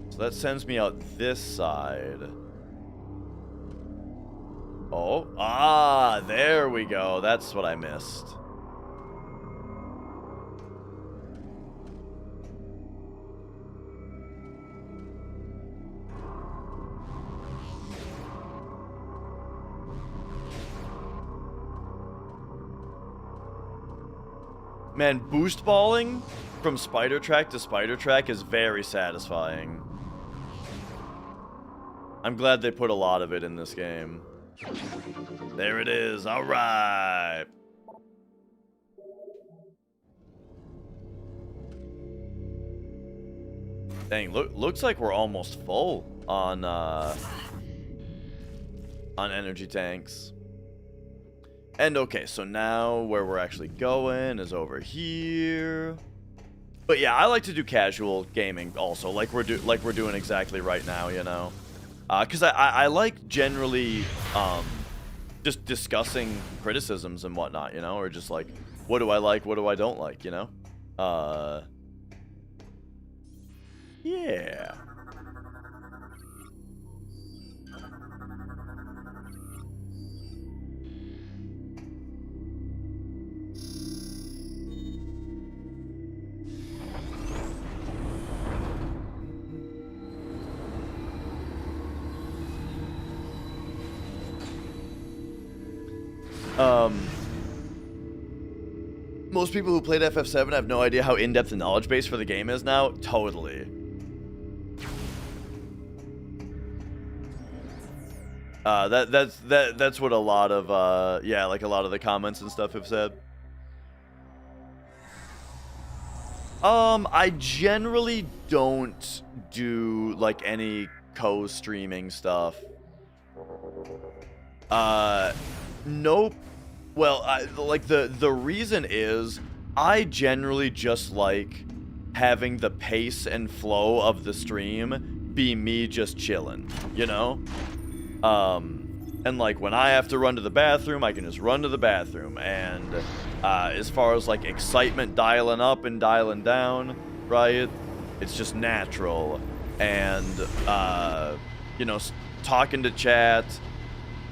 So that sends me out this side. Oh, there we go. That's what I missed. Man, boost balling from spider track to spider track is very satisfying. I'm glad they put a lot of it in this game. There it is. All right. Dang, looks like we're almost full on energy tanks. And okay, so now where we're actually going is over here. But yeah, I like to do casual gaming also, like we're doing exactly right now, you know. Because I like generally just discussing criticisms and whatnot, you know, or just like, what do I like, what do I don't like, you know? Yeah. Most people who played FF7 have no idea how in-depth the knowledge base for the game is now. Totally. That's what a lot of yeah, like a lot of the comments and stuff have said. I generally don't do like any co-streaming stuff. Nope. Well, like the reason is I generally just like having the pace and flow of the stream be me just chilling, you know? And like when I have to run to the bathroom, I can just run to the bathroom. And as far as like excitement dialing up and dialing down, right? It's just natural. And you know, talking to chat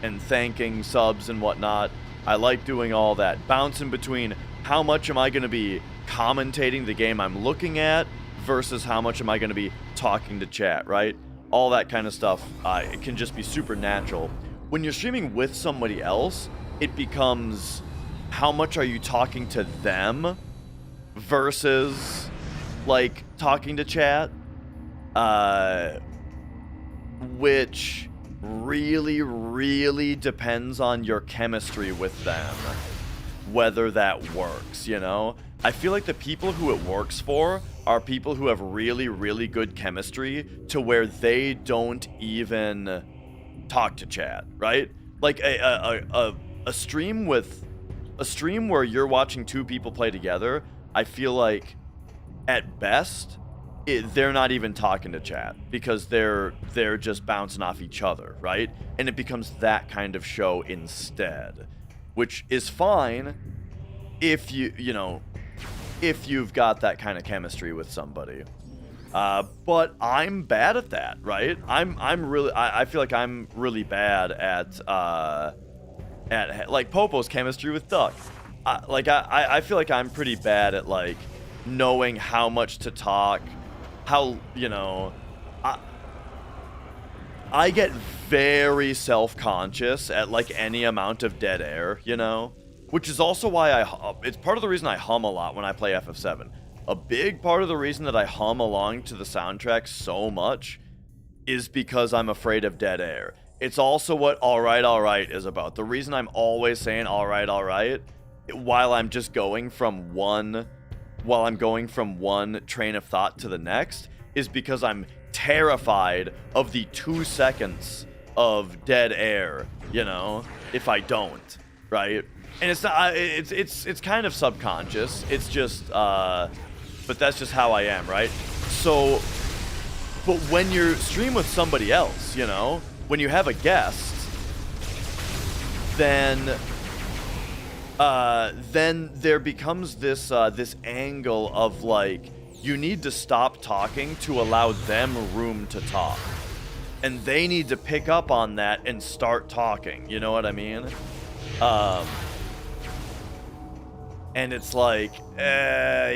and thanking subs and whatnot. I like doing all that. Bouncing between how much am I going to be commentating the game I'm looking at versus how much am I going to be talking to chat, right? All that kind of stuff, it can just be super natural. When you're streaming with somebody else, it becomes how much are you talking to them versus, like, talking to chat, which really depends on your chemistry with them, whether that works, you know? I feel like the people who it works for are people who have really good chemistry to where they don't even talk to chat, right? Like a stream with a stream where you're watching two people play together, I feel like at best they're not even talking to chat because they're just bouncing off each other, right? And it becomes that kind of show instead, which is fine if if you've got that kind of chemistry with somebody. But I'm bad at that, right? I feel like I'm really bad at like Popo's chemistry with Duck. I feel like I'm pretty bad at like knowing how much to talk, how, I get very self-conscious at like any amount of dead air, which is also why it's part of the reason I hum a lot when I play FF7. A big part of the reason that I hum along to the soundtrack so much is because I'm afraid of dead air. It's also what alright is about. The reason I'm always saying alright while I'm going from one train of thought to the next is because I'm terrified of the 2 seconds of dead air, if I don't, right? And it's not, it's kind of subconscious. It's just, but that's just how I am, right? So, but when you're stream with somebody else, when you have a guest, then there becomes this this angle of like, you need to stop talking to allow them room to talk. And they need to pick up on that and start talking, you know what I mean? And it's like, there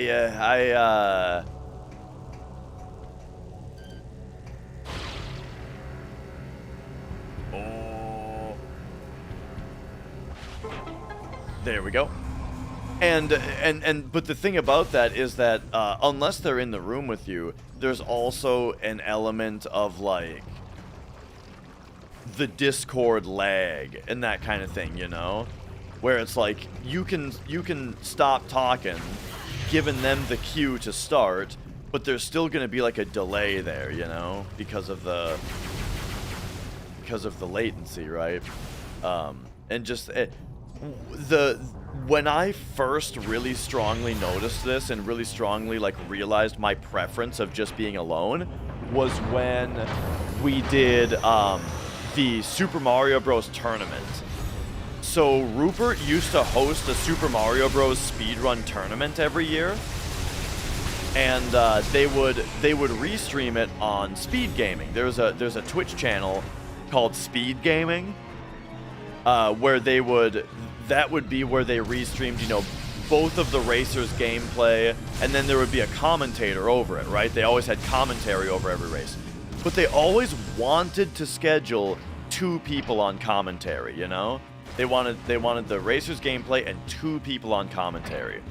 we go. But the thing about that is that unless they're in the room with you, there's also an element of like the Discord lag and that kind of thing, where it's like you can stop talking, giving them the cue to start, but there's still going to be like a delay there, because of the latency, right? And just when I first really strongly noticed this and really strongly like realized my preference of just being alone was when we did the Super Mario Bros. Tournament. So Rupert used to host a Super Mario Bros. Speedrun tournament every year, and they would restream it on Speed Gaming. There's a Twitch channel called Speed Gaming, where that would be where they restreamed, both of the racers' gameplay, and then there would be a commentator over it, right? They always had commentary over every race. But they always wanted to schedule 2 people on commentary, They wanted the racers' gameplay and 2 people on commentary.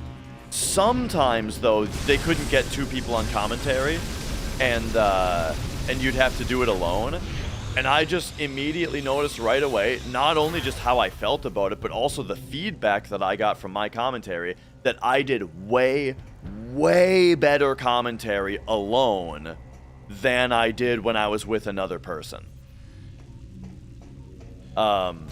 Sometimes, though, they couldn't get 2 people on commentary, and you'd have to do it alone. And I just immediately noticed right away, not only just how I felt about it, but also the feedback that I got from my commentary, that I did way, way better commentary alone than I did when I was with another person. And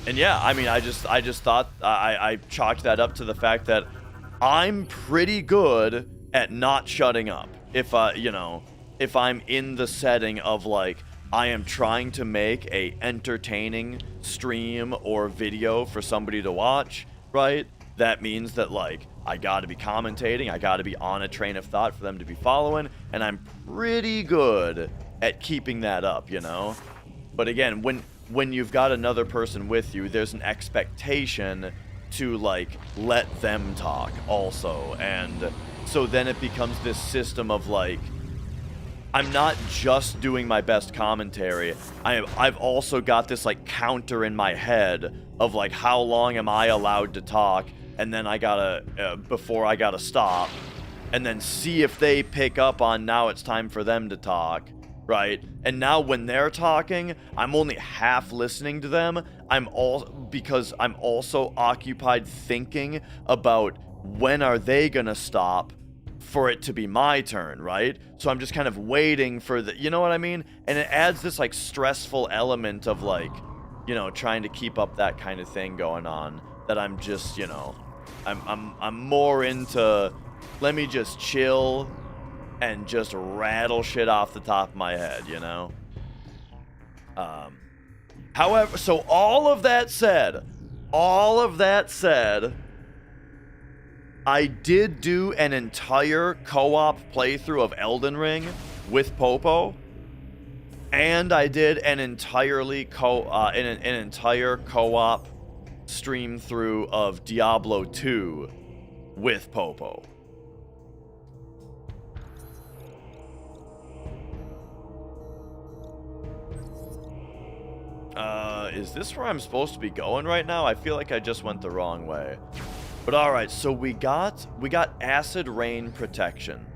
yeah, I mean, I just thought, I chalked that up to the fact that I'm pretty good at not shutting up. If I'm in the setting of like, I am trying to make a entertaining stream or video for somebody to watch, right? That means that like, I gotta be commentating, I gotta be on a train of thought for them to be following, and I'm pretty good at keeping that up, But again, when you've got another person with you, there's an expectation to like let them talk also, and so then it becomes this system of like, I'm not just doing my best commentary, I've also got this like counter in my head of like, how long am I allowed to talk, and then I gotta before I gotta stop and then see if they pick up on now it's time for them to talk, right? And now when they're talking, I'm only half listening to them. Because I'm also occupied thinking about when are they gonna stop for it to be my turn, right? So I'm just kind of waiting for you know what I mean? And it adds this like stressful element of like, trying to keep up that kind of thing going on. that I'm just, you know, I'm more into, let me just chill and just rattle shit off the top of my head, you know? However, so all of that said, I did do an entire co-op playthrough of Elden Ring with Popo, and I did an entire co-op stream through of Diablo 2 with Popo. Is this where I'm supposed to be going right now? I feel like I just went the wrong way. But alright, so we got acid rain protection.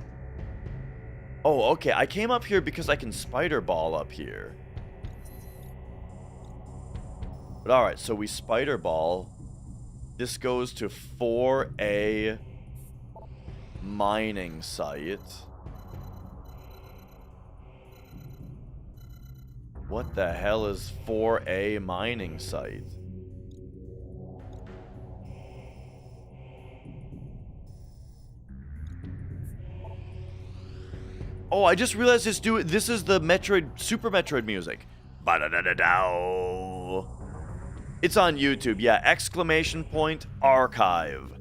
Oh, okay, I came up here because I can spider ball up here. But alright, so we spider ball. This goes to 4A mining site. What the hell is 4A mining site? Oh, I just realized this is the Metroid, Super Metroid music. Ba-da-da-da-dow. It's on YouTube, yeah, !archive.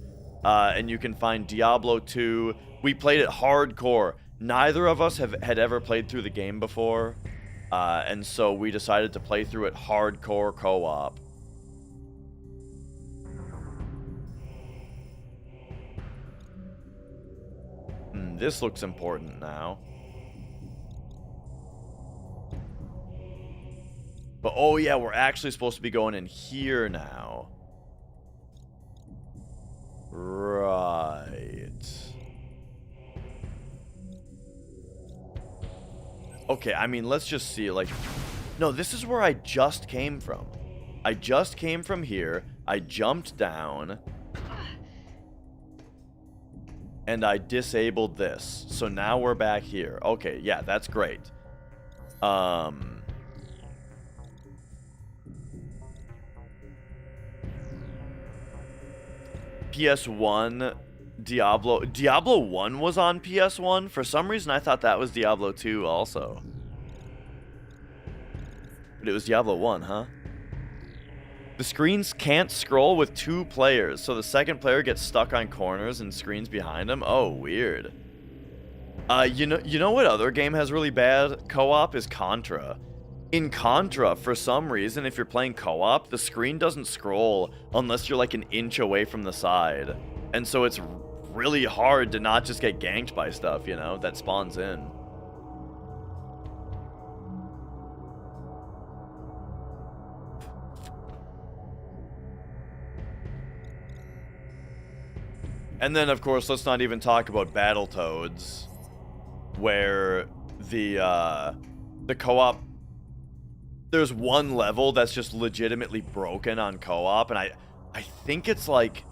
And you can find Diablo 2. We played it hardcore. Neither of us had ever played through the game before. And so we decided to play through it hardcore co-op. This looks important now. But oh yeah, we're actually supposed to be going in here now. Right. Okay, I mean, let's just see, like... No, this is where I just came from. I just came from here. I jumped down. And I disabled this. So now we're back here. Okay, yeah, that's great. PS1... Diablo 1 was on PS1. For some reason, I thought that was Diablo 2 also. But it was Diablo 1, huh? The screens can't scroll with 2 players, so the second player gets stuck on corners and screens behind him. Oh, weird. You know what other game has really bad co-op is Contra. In Contra, for some reason, if you're playing co-op, the screen doesn't scroll unless you're like an inch away from the side. And so it's really hard to not just get ganked by stuff, you know, that spawns in. And then, of course, let's not even talk about Battletoads, where the co-op... There's one level that's just legitimately broken on co-op, and I think it's like...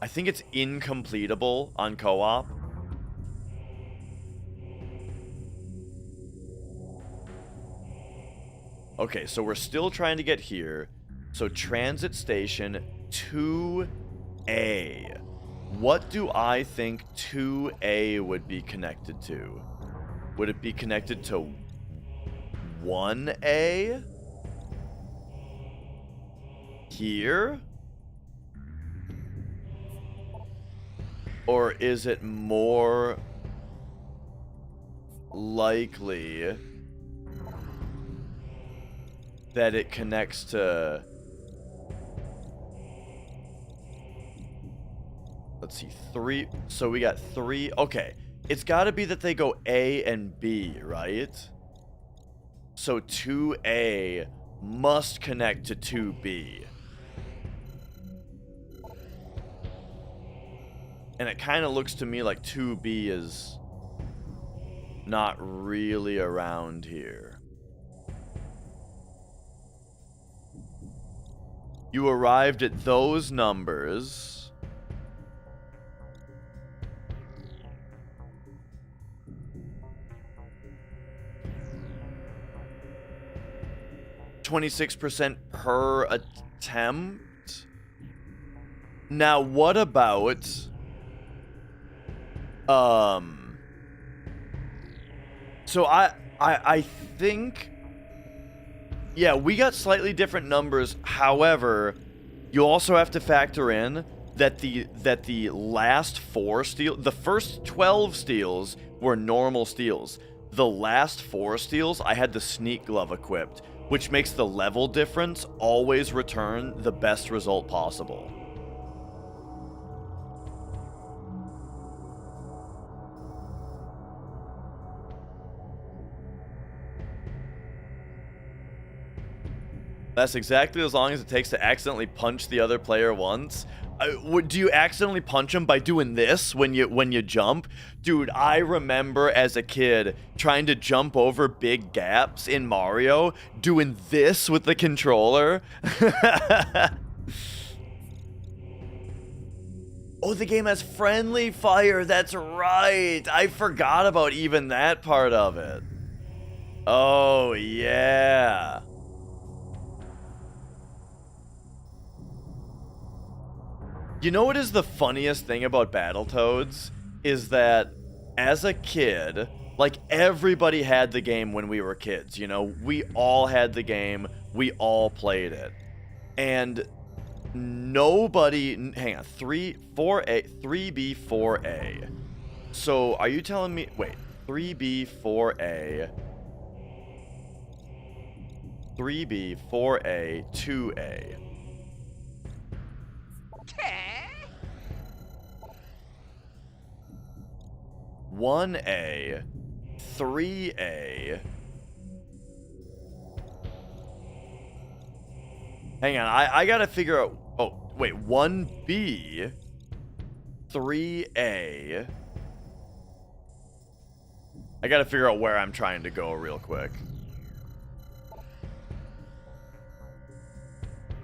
I think it's incompletable on co-op. Okay, so we're still trying to get here. So transit station 2A. What do I think 2A would be connected to? Would it be connected to 1A? Here? Or is it more likely that it connects to... Let's see, 3. So we got 3. Okay, it's got to be that they go A and B, right? So 2A must connect to 2B. And it kind of looks to me like 2B is not really around here. You arrived at those numbers. (26% per attempt). Now, what about... So I think... Yeah, we got slightly different numbers. However, you also have to factor in that the last 4 steals... The first 12 steals were normal steals. The last 4 steals, I had the Sneak Glove equipped, which makes the level difference always return the best result possible. That's exactly as long as it takes to accidentally punch the other player once. Do you accidentally punch him by doing this when you jump? Dude, I remember as a kid trying to jump over big gaps in Mario, doing this with the controller. Oh, the game has friendly fire. That's right. I forgot about even that part of it. Oh, yeah. You know what is the funniest thing about Battletoads? Is that as a kid, like everybody had the game when we were kids, you know? We all had the game, we all played it. And nobody, hang on, 3B, 4A. So are you telling me, wait, 3B, 4A, 3B, 4A, 2A. 1A, 3A. Hang on, I gotta figure out. Oh, wait, 1B, 3A. I gotta figure out where I'm trying to go real quick.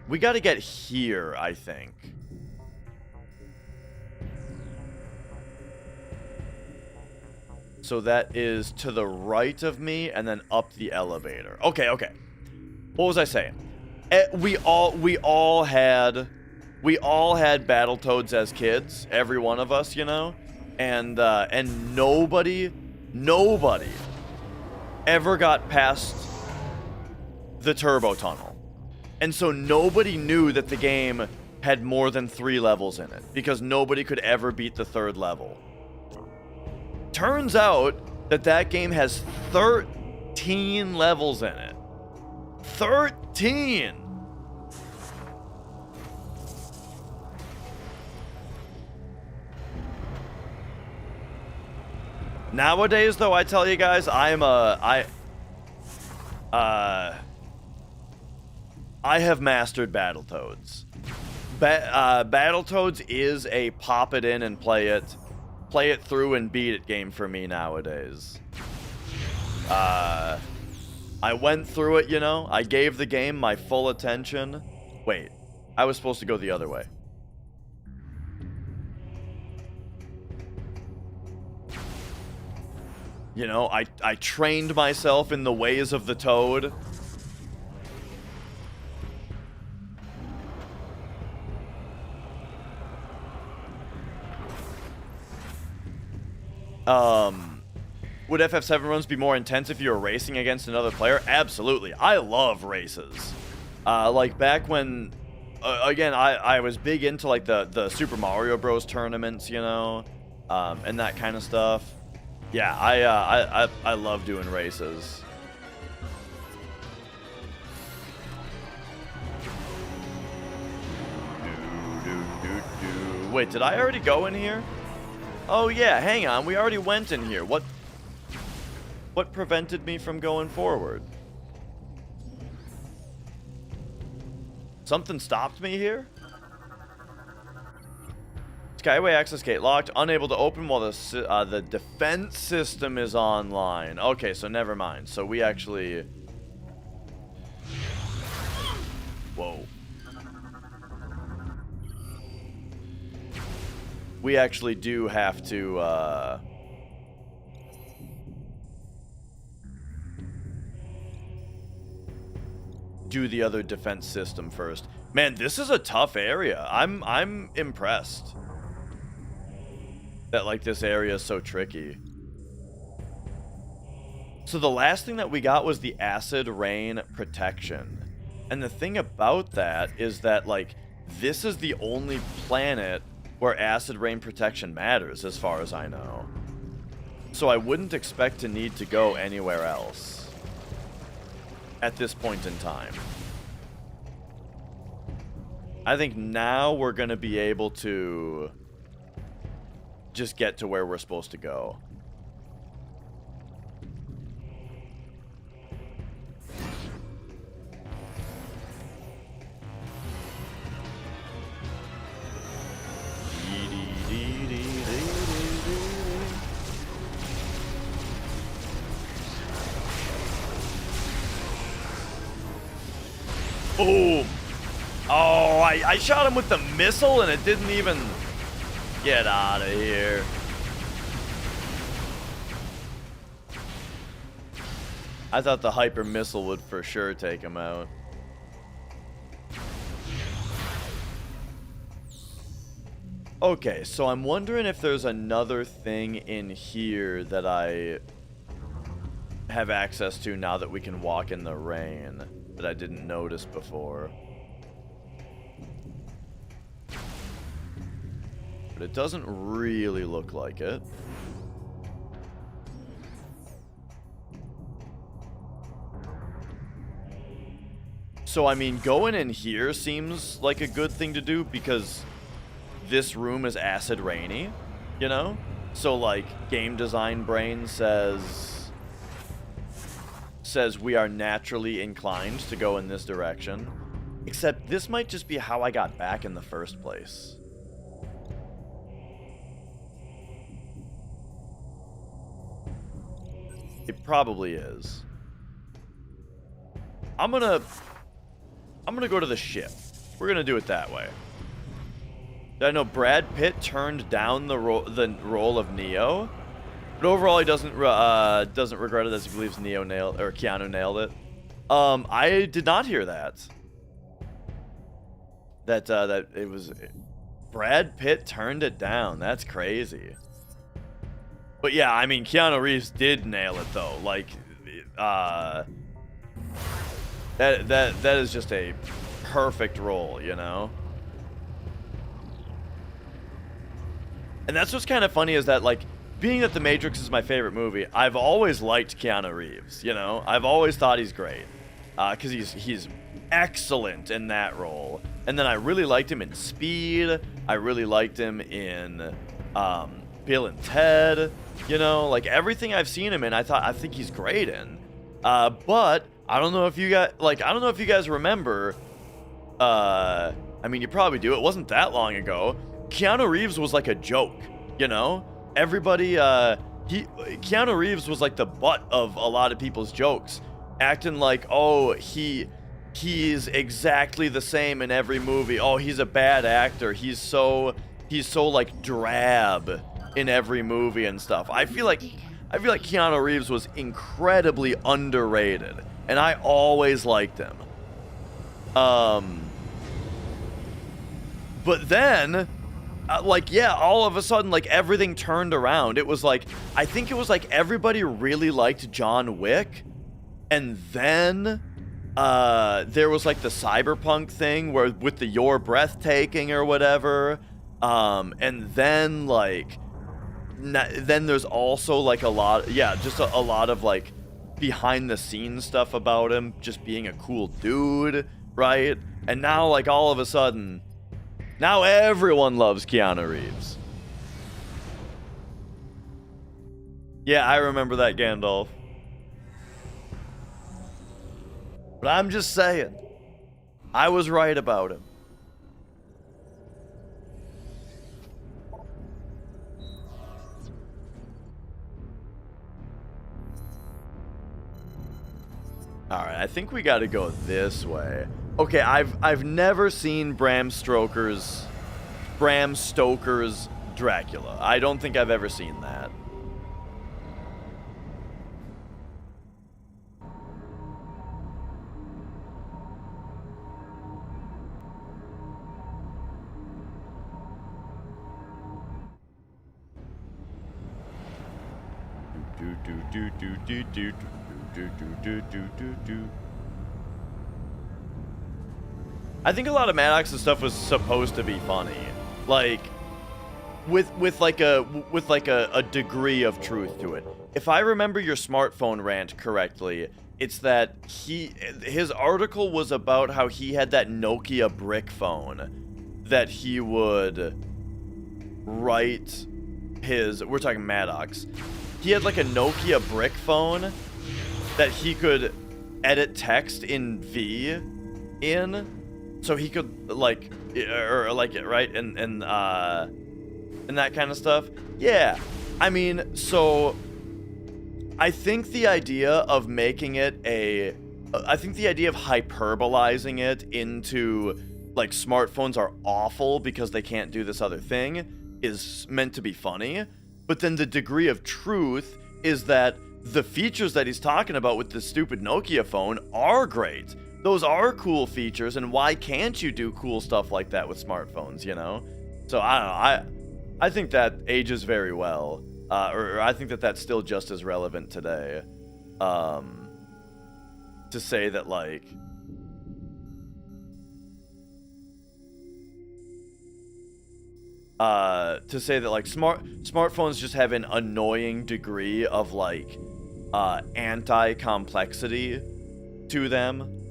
We gotta get here, I think. So that is to the right of me and then up the elevator. Okay, okay. What was I saying? We all had Battletoads as kids, every one of us, you know? And nobody ever got past the turbo tunnel. And so nobody knew that the game had more than 3 levels in it because nobody could ever beat the 3rd level. Turns out that game has 13 levels in it. 13! Nowadays, though, I tell you guys, I have mastered Battletoads. Battletoads is a pop it in and play it through and beat it game for me nowadays. I went through it, you know. I gave the game my full attention. Wait, I was supposed to go the other way. You know, I trained myself in the ways of the Toad. Would FF7 runs be more intense if you were racing against another player? Absolutely. I love races. Like back when, again, I was big into like the Super Mario Bros. Tournaments, you know, and that kind of stuff. Yeah, I love doing races. Wait, did I already go in here? Oh yeah, hang on, we already went in here. What prevented me from going forward? Something stopped me here? Skyway access gate locked, unable to open while the defense system is online. Okay, so never mind. So we actually... Whoa. We actually do have to, do the other defense system first. Man, this is a tough area. I'm impressed that like this area is so tricky. So the last thing that we got was the acid rain protection. And the thing about that is that like this is the only planet where acid rain protection matters as far as I know. So I wouldn't expect to need to go anywhere else at this point in time. I think now we're going to be able to just get to where we're supposed to go. Boom! Oh, I shot him with the missile and it didn't even get out of here. I thought the hyper missile would for sure take him out. Okay, so I'm wondering if there's another thing in here that I have access to now that we can walk in the rain that I didn't notice before. But it doesn't really look like it. So, I mean, going in here seems like a good thing to do because this room is acid rainy, you know? So, like, game design brain says we are naturally inclined to go in this direction. Except this might just be how I got back in the first place. It probably is. I'm gonna go to the ship. We're gonna do it that way. I know Brad Pitt turned down the role of Neo, but overall he doesn't regret it as he believes Keanu nailed it. I did not hear that. That it was Brad Pitt turned it down. That's crazy. But yeah, I mean, Keanu Reeves did nail it though. Like, that is just a perfect role, you know. And that's what's kind of funny is that, like, being that The Matrix is my favorite movie, I've always liked Keanu Reeves. You know, I've always thought he's great because he's excellent in that role. And then I really liked him in Speed. I really liked him in Bill and Ted. You know, like everything I've seen him in, I think he's great in. But I don't know if you guys remember. I mean, you probably do. It wasn't that long ago. Keanu Reeves was like a joke. You know, everybody. Keanu Reeves was like the butt of a lot of people's jokes, acting like, oh, he's exactly the same in every movie. Oh, he's a bad actor. He's so like drab in every movie and stuff. I feel like Keanu Reeves was incredibly underrated, and I always liked him. But then, like, yeah, all of a sudden, like, everything turned around. It was like, I think it was like everybody really liked John Wick, and then there was like the cyberpunk thing where with the "You're breathtaking" or whatever, and then like. Then there's also like a lot of like behind the scenes stuff about him just being a cool dude, right? And now like all of a sudden, now everyone loves Keanu Reeves. Yeah, I remember that, Gandalf. But I'm just saying, I was right about him. Alright, I think we gotta go this way. Okay, I've never seen Bram Stoker's Dracula. I don't think I've ever seen that. I think a lot of Maddox's stuff was supposed to be funny, like with like a degree of truth to it. If I remember your smartphone rant correctly, it's that his article was about how he had that Nokia brick phone that he would write his. We're talking Maddox. He had like a Nokia brick phone that he could edit text in V in, so he could like right and that kind of stuff. Yeah, I mean, so I think the idea of making it I think the idea of hyperbolizing it into like smartphones are awful because they can't do this other thing is meant to be funny. But then the degree of truth is that the features that he's talking about with the stupid Nokia phone are great. Those are cool features, and why can't you do cool stuff like that with smartphones, you know? So I don't know, I think that ages very well. Or I think that that's still just as relevant today. To say that like smartphones just have an annoying degree of like anti-complexity to them,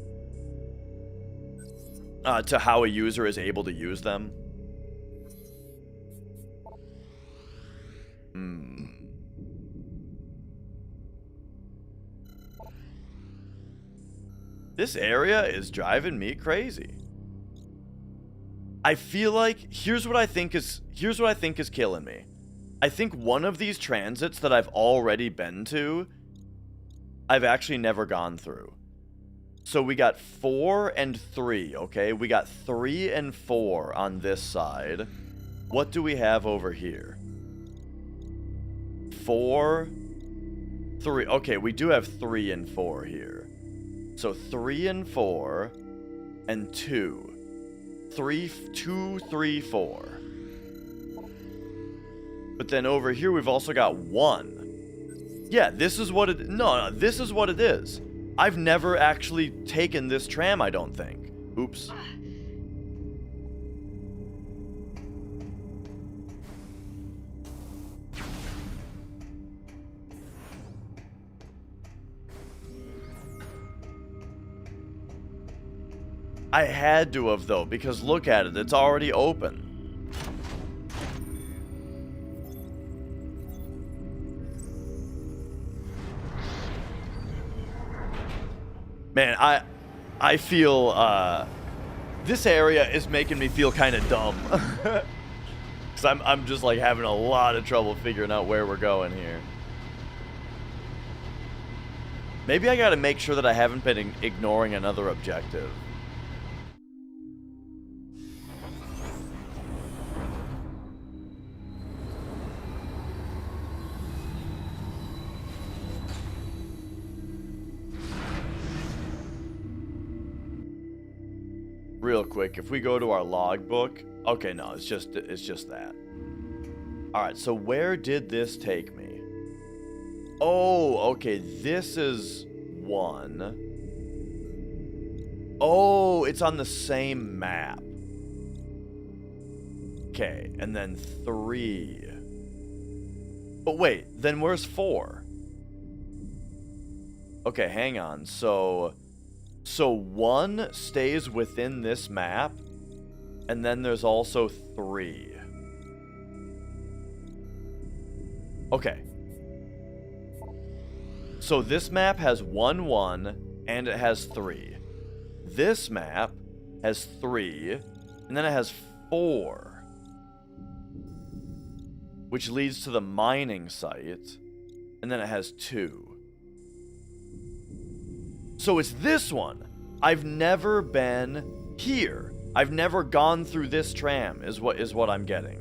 to how a user is able to use them. This area is driving me crazy. I feel like here's what I think is killing me. I think one of these transits that I've already been to, I've actually never gone through. So we got 4 and 3, okay? We got 3 and 4 on this side. What do we have over here? 4, 3. Okay, we do have 3 and 4 here. So 3 and 4 and 2. 3, 2, 3, 4. But then over here we've also got 1. Yeah, this is what it... No, this is what it is. I've never actually taken this tram, I don't think. Oops. I had to have, though, because look at it. It's already open. Man, I feel, this area is making me feel kind of dumb. Because I'm just, like, having a lot of trouble figuring out where we're going here. Maybe I gotta make sure that I haven't been ignoring another objective. Real quick, if we go to our logbook, okay, no, it's just that. All right, so where did this take me? Oh, okay, this is 1. Oh, it's on the same map. Okay, and then 3. But wait, then where's 4? Okay, hang on. So 1 stays within this map, and then there's also 3. Okay. So this map has 1, 1, and it has 3. This map has 3, and then it has 4. Which leads to the mining site, and then it has 2. So it's this one. I've never been here. I've never gone through this tram is what I'm getting.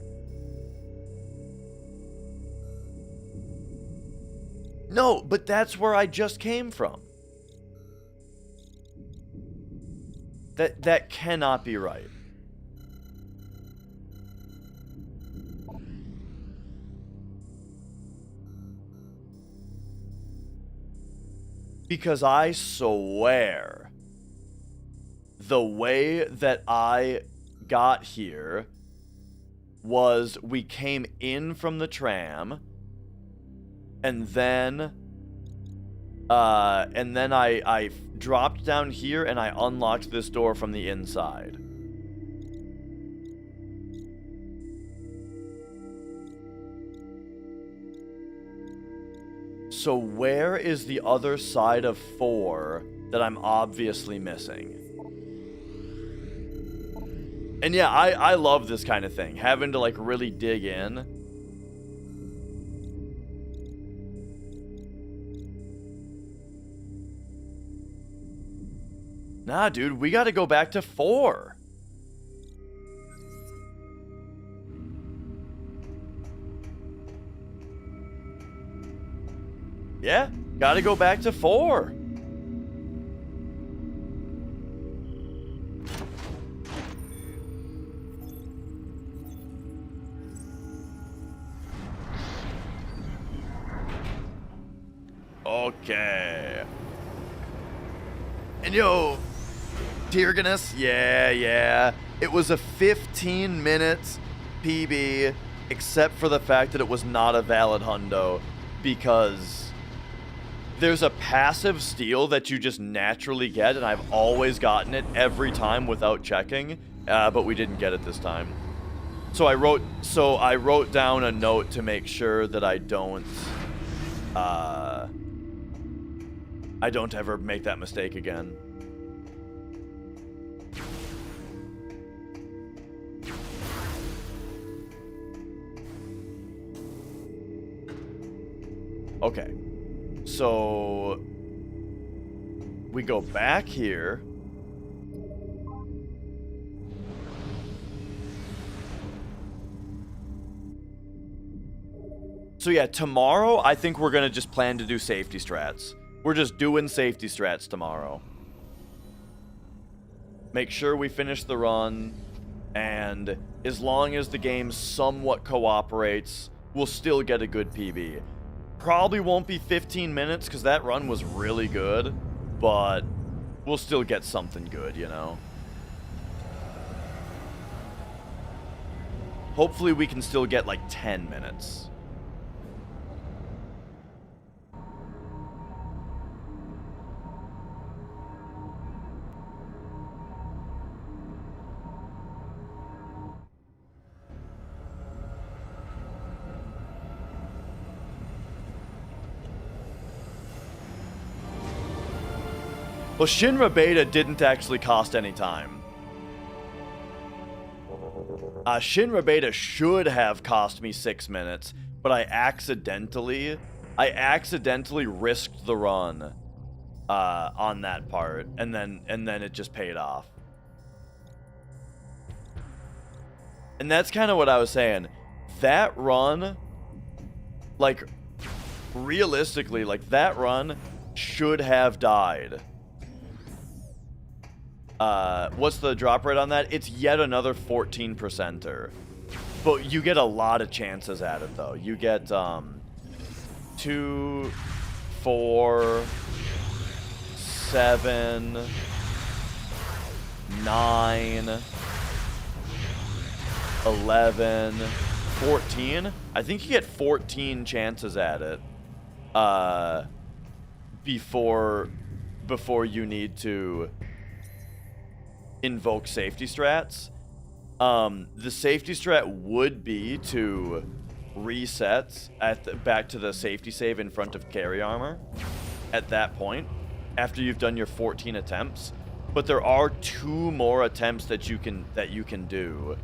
No, but that's where I just came from. That cannot be right. Because I swear, the way that I got here was we came in from the tram, and then I dropped down here and I unlocked this door from the inside. So where is the other side of 4 that I'm obviously missing? And yeah, I love this kind of thing, having to like really dig in. Nah, dude, we gotta go back to 4. Yeah, gotta go back to 4. Okay. And yo, Tyrganus, yeah. It was a 15 minutes PB, except for the fact that it was not a valid hundo, because there's a passive steal that you just naturally get, and I've always gotten it every time without checking, but we didn't get it this time. So I wrote down a note to make sure that I don't ever make that mistake again. Okay. So we go back here. So yeah, tomorrow I think we're gonna just plan to do safety strats. We're just doing safety strats tomorrow. Make sure we finish the run, and as long as the game somewhat cooperates, we'll still get a good PB. Probably won't be 15 minutes because that run was really good, but we'll still get something good, you know? Hopefully we can still get like 10 minutes. Well, Shinra Beta didn't actually cost any time. Shinra Beta should have cost me 6 minutes, but I accidentally risked the run on that part, and then it just paid off. And that's kind of what I was saying. That run, like, realistically, like, that run should have died. What's the drop rate on that? It's yet another 14%er. But you get a lot of chances at it, though. You get, 2, 4, 7, 9, 11, 14. I think you get 14 chances at it, before you need to invoke safety strats. The safety strat would be to reset back to the safety save in front of carry armor at that point after you've done your 14 attempts. But there are 2 more attempts that you can do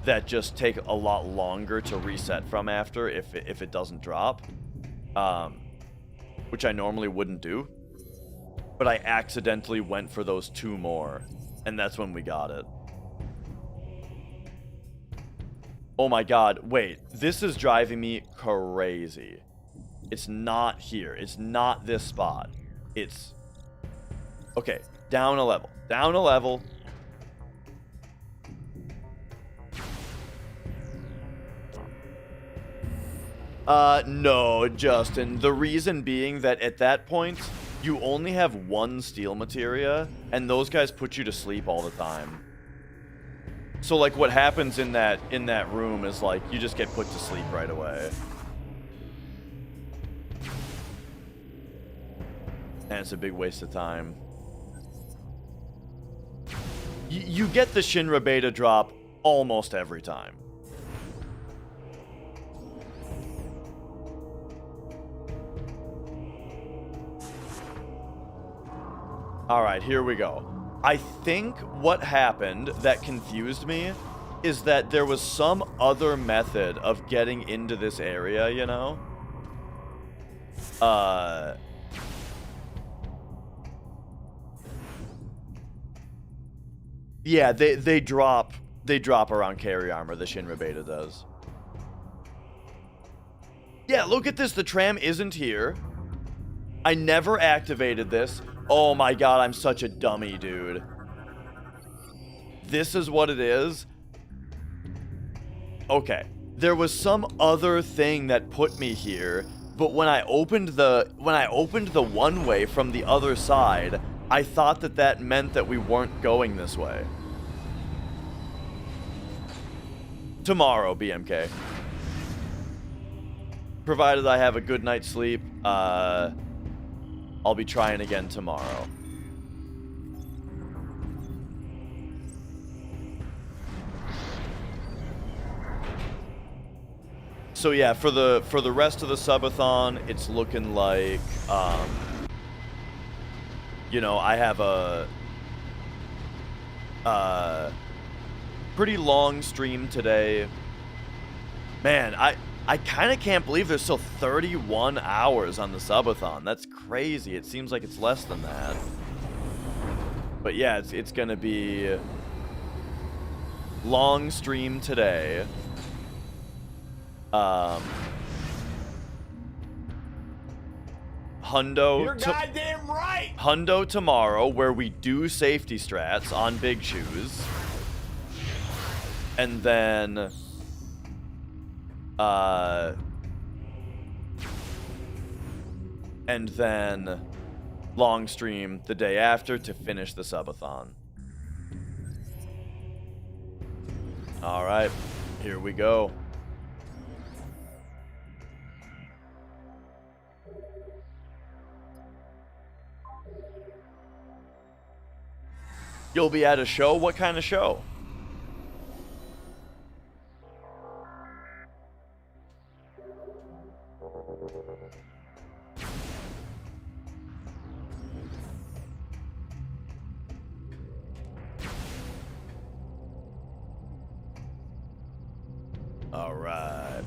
that just take a lot longer to reset from after if it doesn't drop, which I normally wouldn't do. But I accidentally went for those 2 more. And that's when we got it. Oh my god, wait. This is driving me crazy. It's not here. It's not this spot. It's... Okay, down a level. Down a level. No, Justin. The reason being that at that point, you only have one steel materia, and those guys put you to sleep all the time. So like what happens in that room is like you just get put to sleep right away. And it's a big waste of time. You get the Shinra beta drop almost every time. Alright, here we go. I think what happened that confused me is that there was some other method of getting into this area, you know? Yeah, they drop around carry armor, the Shinra beta does. Yeah, look at this, the tram isn't here. I never activated this. Oh my god, I'm such a dummy, dude. This is what it is? Okay. There was some other thing that put me here, but when I opened the one-way from the other side, I thought that meant that we weren't going this way. Tomorrow, BMK. Provided I have a good night's sleep, I'll be trying again tomorrow. So yeah, for the rest of the subathon, it's looking like you know, I have a pretty long stream today. Man, I kind of can't believe there's still 31 hours on the subathon. That's crazy. It seems like it's less than that. But yeah, it's gonna be long stream today. Hundo. You're goddamn right. Hundo tomorrow, where we do safety strats on big shoes, and then long stream the day after to finish the subathon. All right, here we go. You'll be at a show? What kind of show? All right.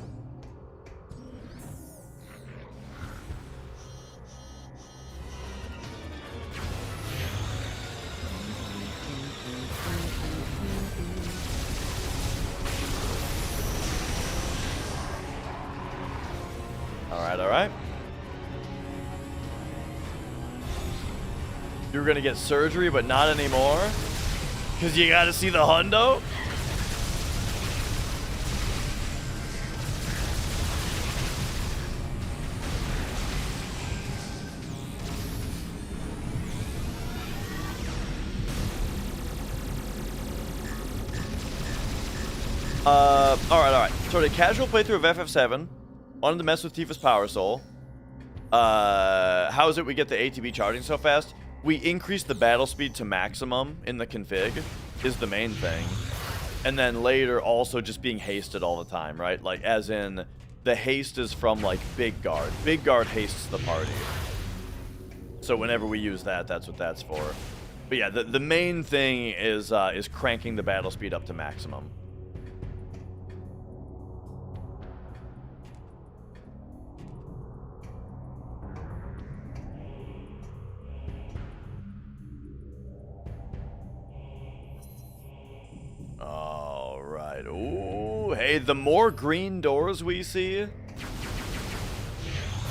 All right. You're gonna get surgery, but not anymore? Because you gotta see the hundo? Alright. So a casual playthrough of FF7. Wanted to mess with Tifa's Power Soul. How is it we get the ATB charging so fast? We increase the battle speed to maximum in the config, is the main thing. And then later also just being hasted all the time, right? Like, as in, the haste is from, like, Big Guard. Big Guard hastes the party. So whenever we use that, that's what that's for. But yeah, the main thing is cranking the battle speed up to maximum. Alright. Ooh, hey, the more green doors we see,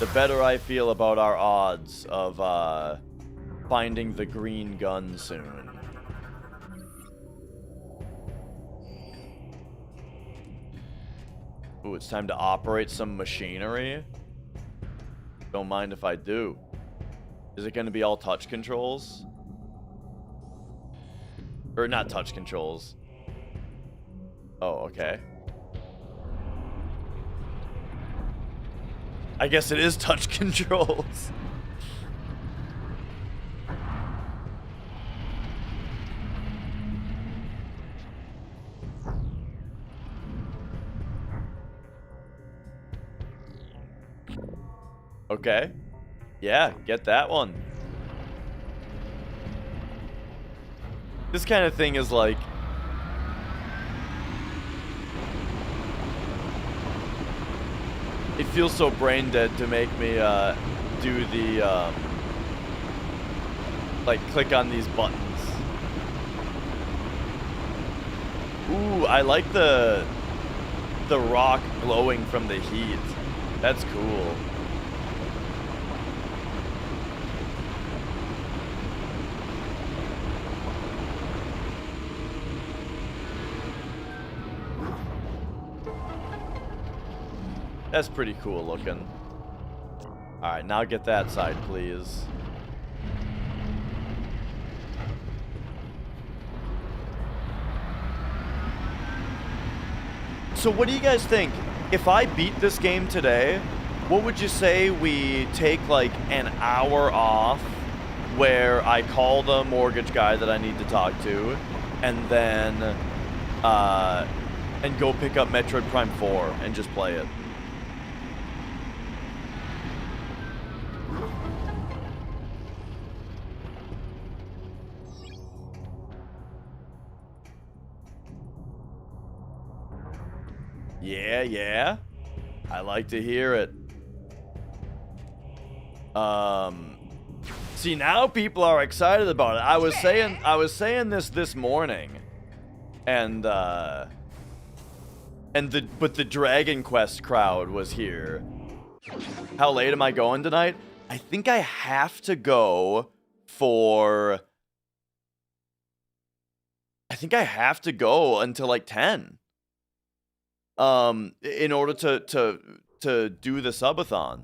the better I feel about our odds of finding the green gun soon. Ooh, it's time to operate some machinery. Don't mind if I do. Is it going to be all touch controls? Or not touch controls. Oh, okay. I guess it is touch controls. Okay. Yeah, get that one. This kind of thing is like... It feels so brain dead to make me do the... like, click on these buttons. Ooh, I like the rock glowing from the heat. That's cool. That's pretty cool looking. Alright, now get that side, please. So what do you guys think? If I beat this game today, what would you say we take like an hour off where I call the mortgage guy that I need to talk to, and then and go pick up Metroid Prime 4 and just play it? Yeah. I like to hear it. See, now people are excited about it. I was saying this morning. And but the Dragon Quest crowd was here. How late am I going tonight? I think I have to go for... I think I have to go until like 10. In order to do the subathon.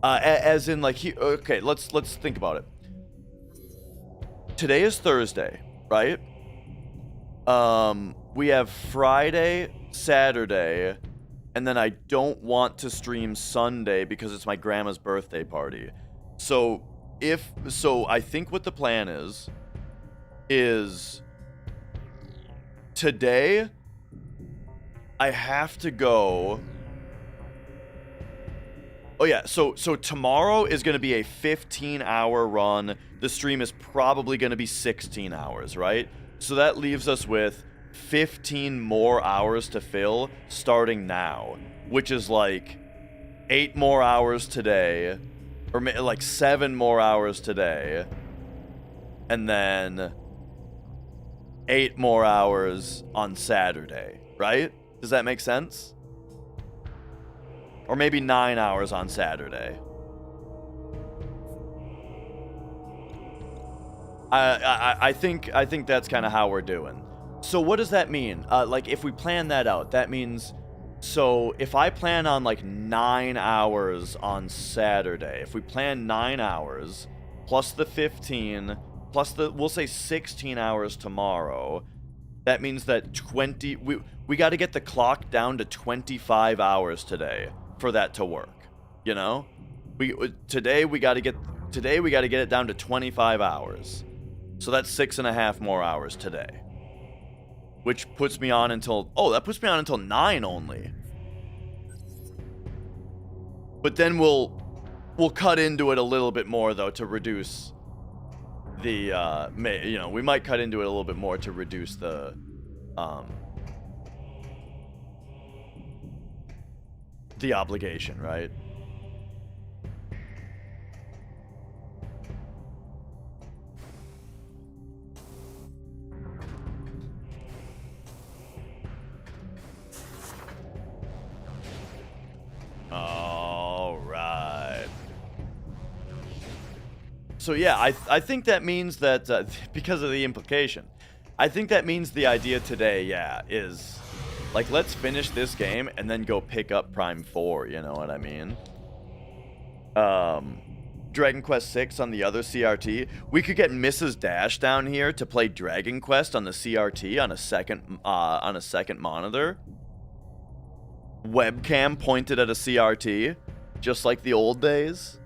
As in like okay, let's think about it. Today is Thursday, right? We have Friday, Saturday, and then I don't want to stream Sunday because it's my grandma's birthday party. So I think what the plan is today I have to go. Oh yeah, so tomorrow is going to be a 15-hour run. The stream is probably going to be 16 hours, right? So that leaves us with 15 more hours to fill starting now, which is like 8 more hours today, or like 7 more hours today, and then 8 more hours on Saturday, right? Does that make sense? Or maybe 9 hours on Saturday. I think that's kind of how we're doing. So what does that mean? Like if we plan that out, that means, so if I plan on like 9 hours on Saturday, if we plan 9 hours plus the 15 plus the, we'll say 16 hours tomorrow, that means that we got to get the clock down to 25 hours today for that to work. You know? Today we got to get it down to 25 hours. So that's 6.5 more hours today. Which puts me on until, that puts me on until 9 only. But then we'll cut into it a little bit more though to reduce the we might cut into it a little bit more to reduce the obligation, right? All right. So yeah, I think that means that because of the implication, I think that means the idea today, yeah, is like, let's finish this game and then go pick up Prime 4, you know what I mean? Dragon Quest 6 on the other CRT, we could get Mrs. Dash down here to play Dragon Quest on the CRT on a second monitor. Webcam pointed at a CRT, just like the old days.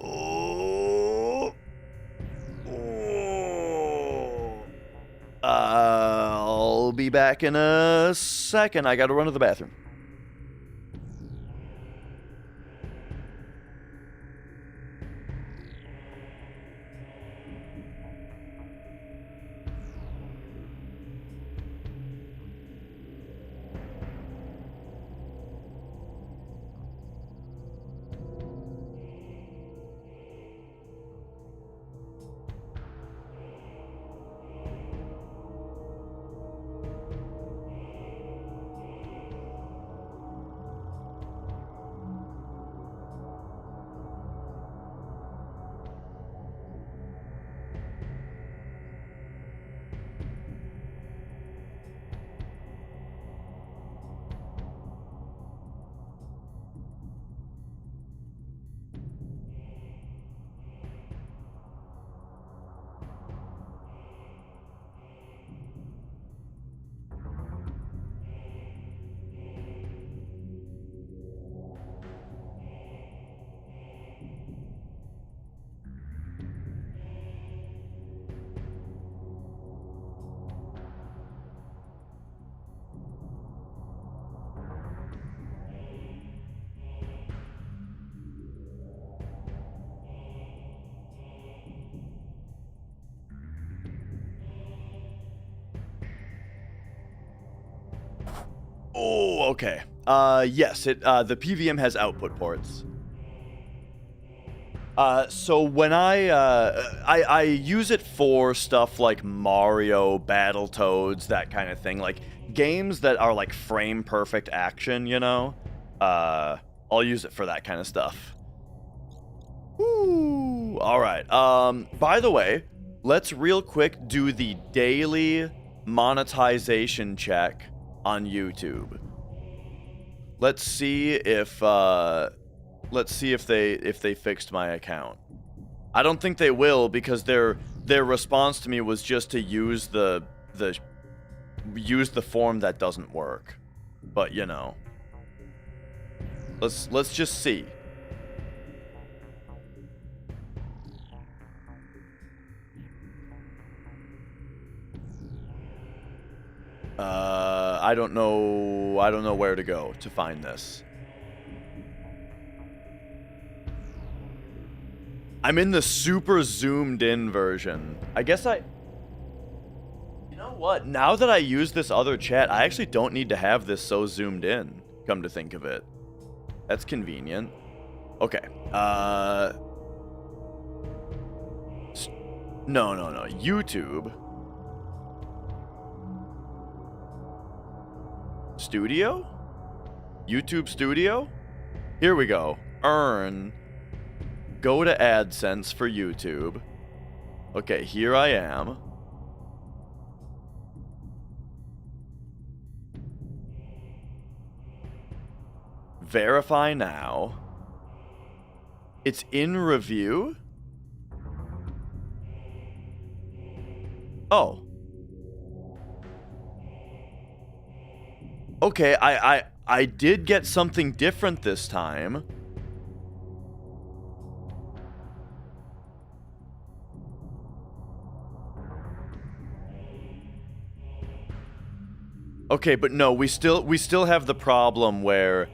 Oh. Oh. I'll be back in a second. I gotta run to the bathroom. Oh, okay. Yes, the PVM has output ports. So when I use it for stuff like Mario, Battletoads, that kind of thing, like games that are like frame perfect action, you know. I'll use it for that kind of stuff. Woo! All right. By the way, let's real quick do the daily monetization check on YouTube. Let's see if they fixed my account. I don't think they will, because their response to me was just to use the form that doesn't work. But you know, let's just see. I don't know where to go to find this. I'm in the super zoomed in version. I guess you know what? Now that I use this other chat, I actually don't need to have this so zoomed in, come to think of it. That's convenient. Okay. No. YouTube. Studio? YouTube Studio? Here we go. Earn. Go to AdSense for YouTube. Okay, here I am. Verify now. It's in review? Oh. Okay, I did get something different this time. Okay, but no, we still have the problem where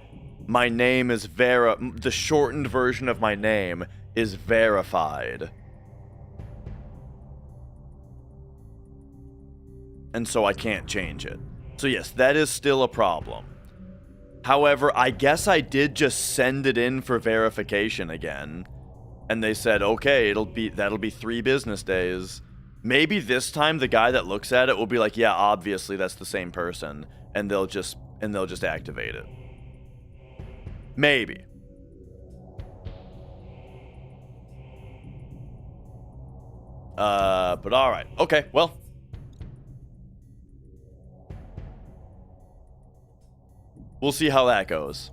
my name is the shortened version of my name is verified. And so I can't change it. So yes, that is still a problem. However, I guess I did just send it in for verification again. And they said, okay, that'll be 3 business days. Maybe this time the guy that looks at it will be like, yeah, obviously that's the same person, and they'll just activate it. Maybe. But all right. Okay, well. We'll see how that goes.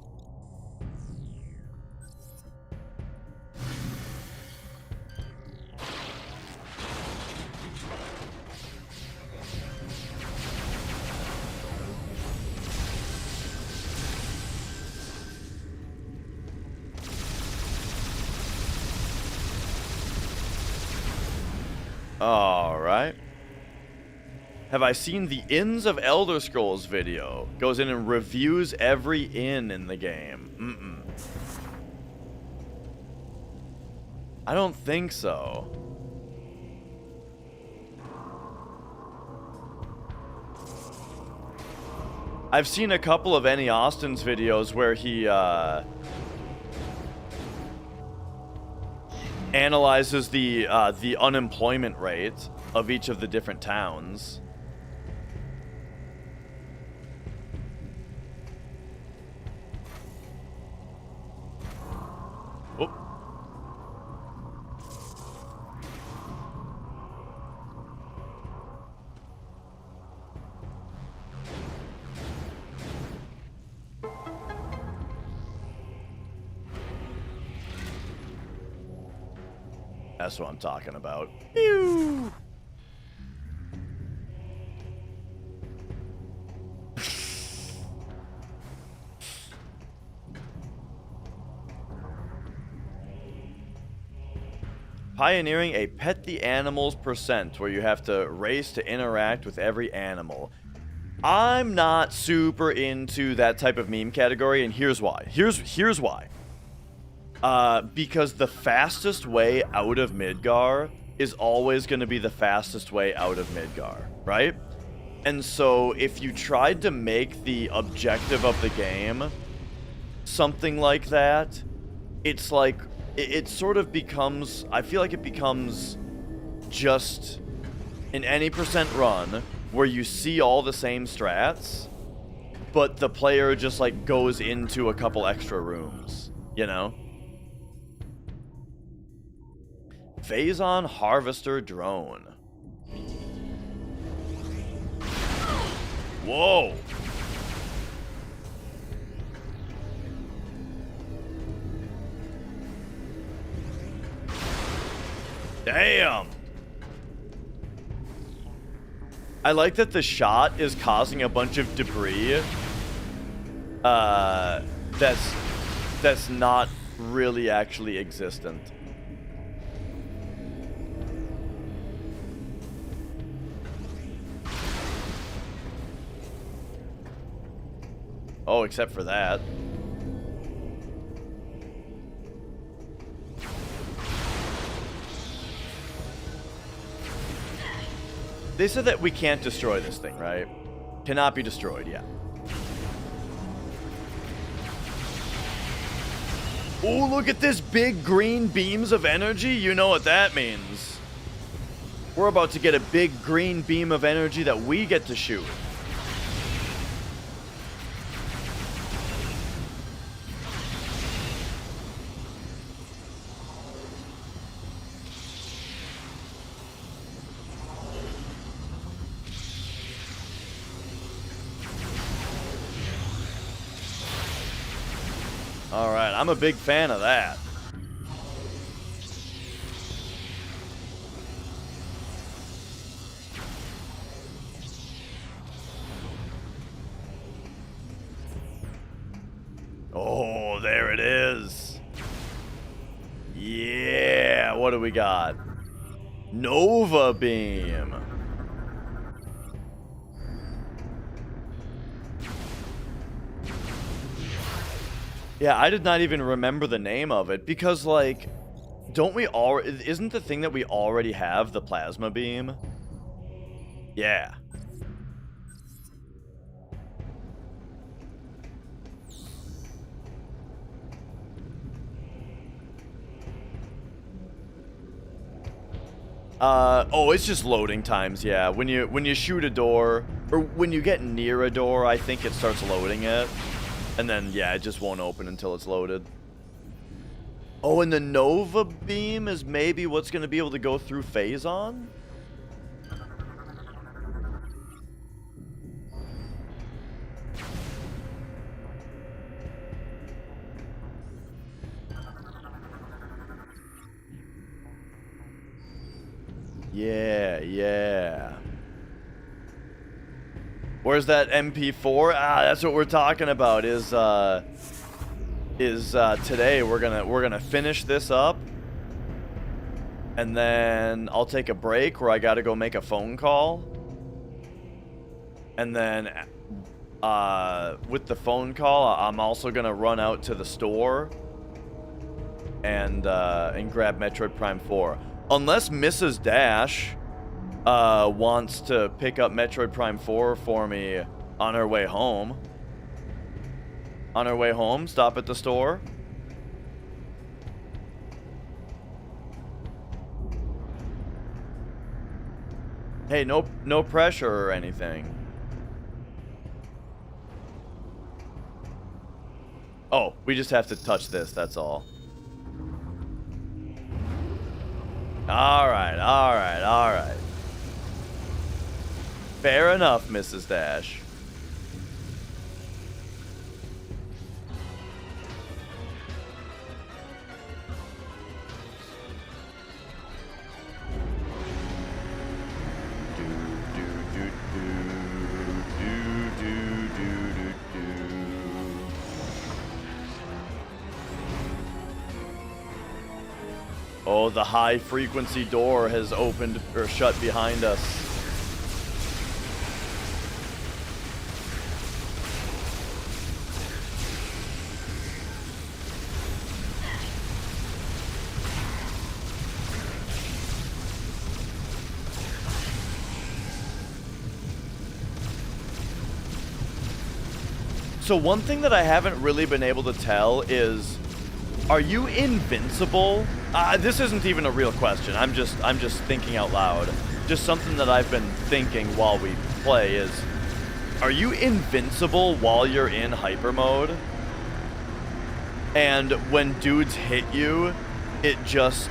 Alright. Have I seen the Inns of Elder Scrolls video? Goes in and reviews every inn in the game. I don't think so. I've seen a couple of Annie Austin's videos where he analyzes the unemployment rate of each of the different towns. Oh. That's what I'm talking about. Pew! Pioneering a pet the animals % where you have to race to interact with every animal. I'm not super into that type of meme category, and here's why. Here's why. Because the fastest way out of Midgar is always going to be the fastest way out of Midgar, right? And so if you tried to make the objective of the game something like that, it's like, it sort of becomes, I feel like it becomes just an any % run where you see all the same strats, but the player just like goes into a couple extra rooms, you know? Phazon Harvester Drone. Whoa! Damn! I like that the shot is causing a bunch of debris. That's not really actually existent. Oh, except for that. They said that we can't destroy this thing, right? Cannot be destroyed, yeah. Oh, look at this big green beams of energy. You know what that means. We're about to get a big green beam of energy that we get to shoot. Alright, I'm a big fan of that. Oh, there it is. Yeah, what do we got? Nova Beam. Yeah, I did not even remember the name of it because, like, don't we all? Isn't the thing that we already have the plasma beam? Yeah. Oh, it's just loading times, yeah. When you shoot a door, or when you get near a door, I think it starts loading it. And then, yeah, it just won't open until it's loaded. Oh, and the Nova Beam is maybe what's going to be able to go through Phazon? Yeah, yeah. Where's that MP4? Ah, that's what we're talking about. Is today we're gonna finish this up, And then I'll take a break where I gotta go make a phone call. And then with the phone call, I'm also gonna run out to the store and grab Metroid Prime 4. Unless Mrs. Dash wants to pick up Metroid Prime 4 for me on her way home. On her way home, stop at the store. Hey, no pressure or anything. Oh, we just have to touch this, that's all. Alright, alright, alright. Fair enough, Mrs. Dash. Oh, the high-frequency door has opened or shut behind us. So one thing that I haven't really been able to tell is, are you invincible? This isn't even a real question. I'm just thinking out loud. Just something that I've been thinking while we play is, are you invincible while you're in hyper mode? And when dudes hit you, it just,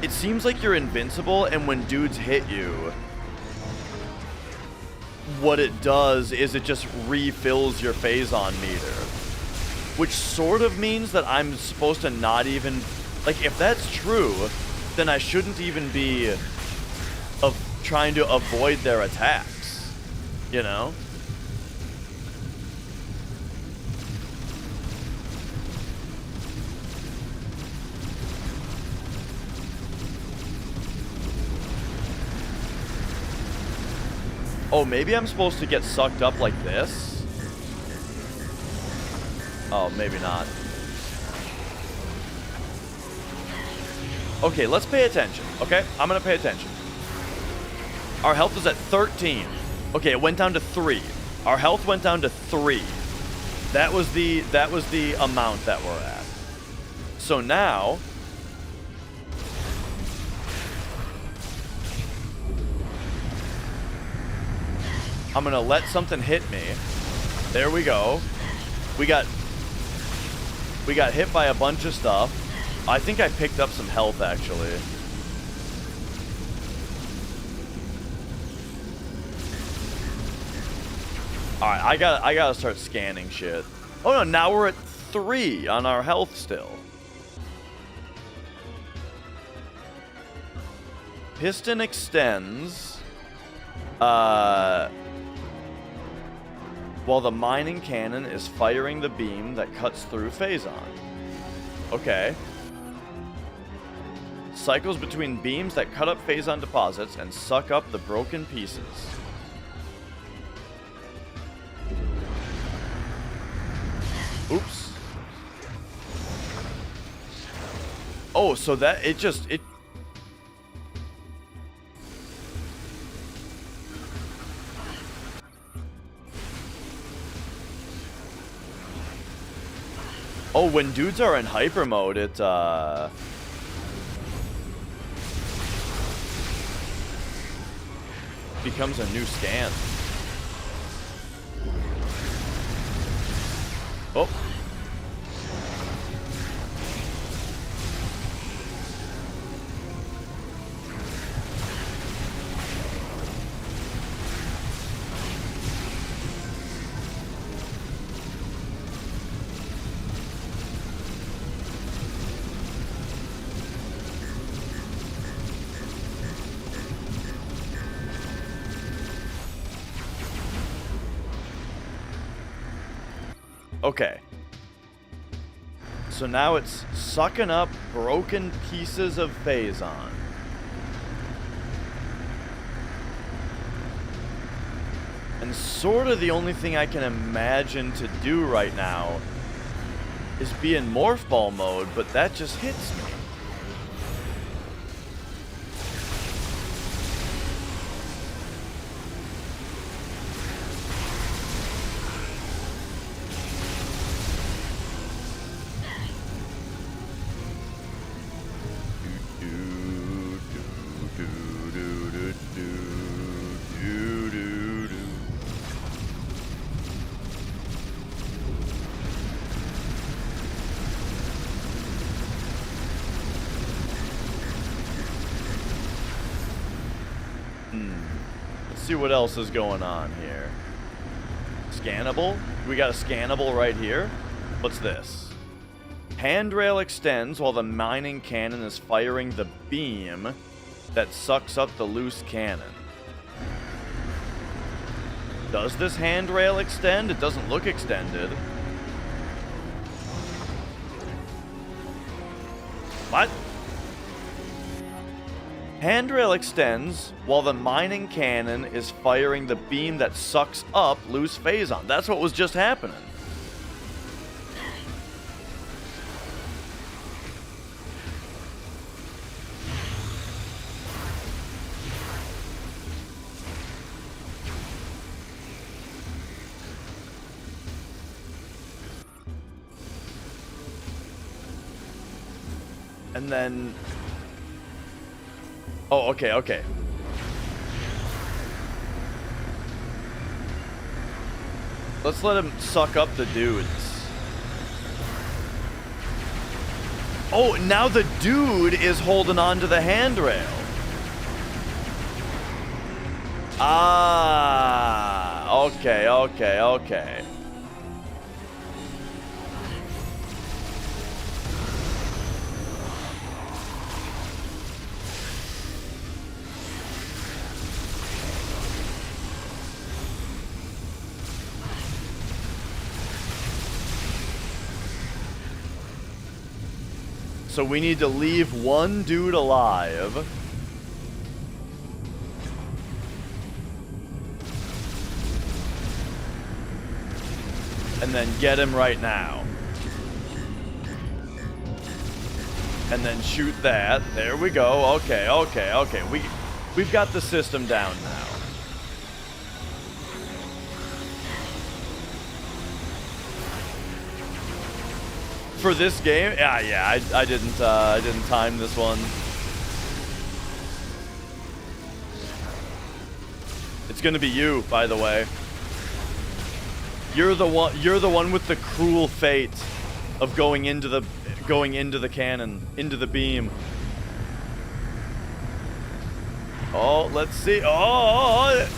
it seems like you're invincible, and when dudes hit you, what it does is it just refills your phazon meter. Which sort of means that I'm supposed to not even... Like, if that's true, then I shouldn't even be trying to avoid their attacks. You know? Oh, maybe I'm supposed to get sucked up like this? Oh, maybe not. Okay, let's pay attention, okay? I'm gonna pay attention. Our health is at 13. Okay, it went down to 3. Our health went down to 3. That was the amount that we're at. So now... I'm gonna let something hit me. There we go. We got hit by a bunch of stuff. I think I picked up some health, actually. Alright, I gotta start scanning shit. Oh no, now we're at 3 on our health still. Piston extends. While the mining cannon is firing the beam that cuts through phazon. Okay. Cycles between beams that cut up phazon deposits and suck up the broken pieces. Oops. Oh, so that it Oh, when dudes are in hyper mode, it becomes a new scan. Oh. Okay. So now it's sucking up broken pieces of Phazon. And sort of the only thing I can imagine to do right now is be in Morph Ball mode, but that just hits me. See what else is going on here. Scannable? We got a scannable right here. What's this? Handrail extends while the mining cannon is firing the beam that sucks up the loose cannon. Does this handrail extend? It doesn't look extended. What? Handrail extends while the mining cannon is firing the beam that sucks up loose Phazon. That's what was just happening. And then... Oh, okay, okay. Let's let him suck up the dudes. Oh, now the dude is holding on to the handrail. Ah, okay, okay, okay. So we need to leave one dude alive. And then get him right now. And then shoot that. There we go. Okay, okay, okay. We've got the system down now. For this game, yeah, I didn't time this one. It's gonna be you, by the way. You're the one with the cruel fate of going into the cannon, into the beam. Oh, let's see. Oh,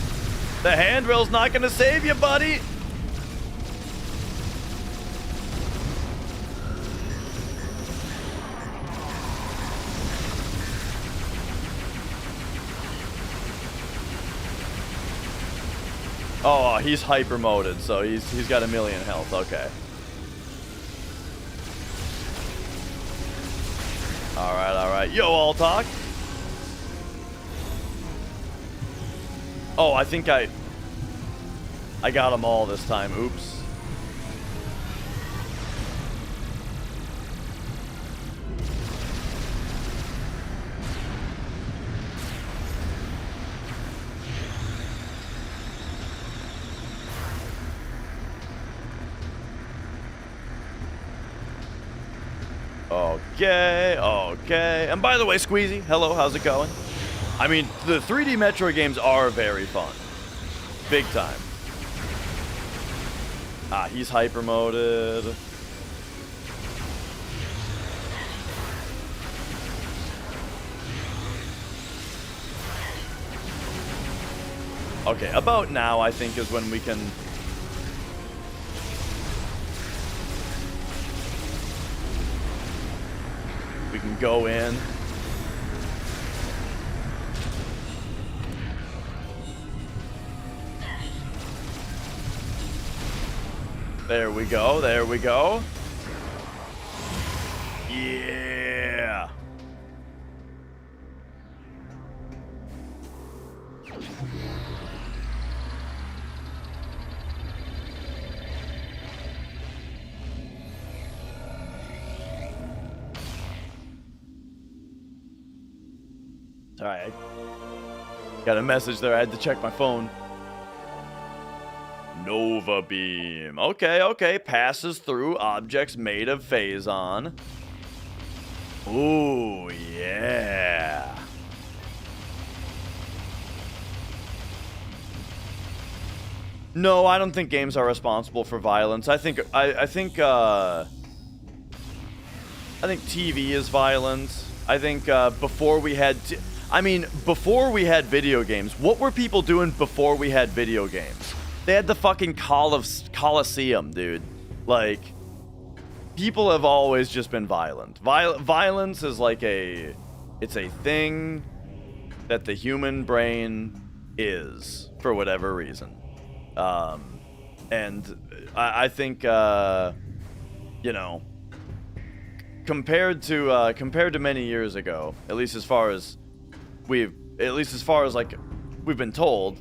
the handrail's not gonna save you, buddy. Oh, he's hyper moded, so he's got 1,000,000 health. Okay. All right, all right. Yo, all talk. Oh, I think I got them all this time. Oops. Okay, okay. And by the way, Squeezy, hello, how's it going? I mean, the 3D Metroid games are very fun. Big time. Ah, he's hyper moded. Okay, about now, I think, is when we can... We can go in. There we go, there we go. Alright. Got a message there. I had to check my phone. Nova Beam. Okay, okay. Passes through objects made of Phazon. Ooh, yeah. No, I don't think games are responsible for violence. I think TV is violence. I think before we had before we had video games, what were people doing before we had video games? They had the fucking Coliseum, dude. Like, people have always just been violent. Violence is like it's a thing that the human brain is for whatever reason. And I think, you know, compared to many years ago, at least as far as like we've been told,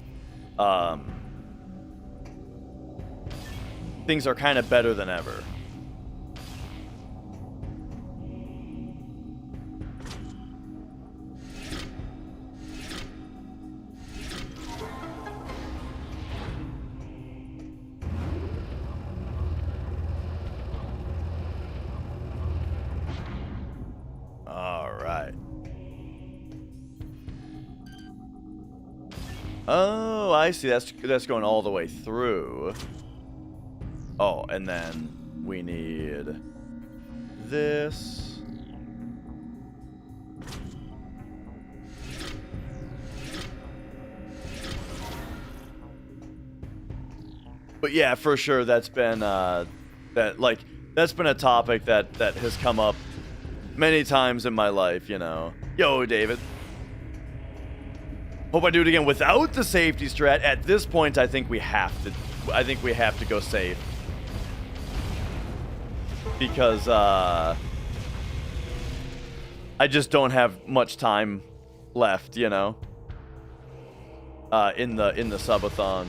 things are kind of better than ever. Oh, I see. That's going all the way through. Oh, and then we need this. But yeah, for sure, that's been that's been a topic that has come up many times in my life. You know, yo, David. Hope I do it again without the safety strat. At this point, I think we have to go safe. Because I just don't have much time left, you know. In the subathon.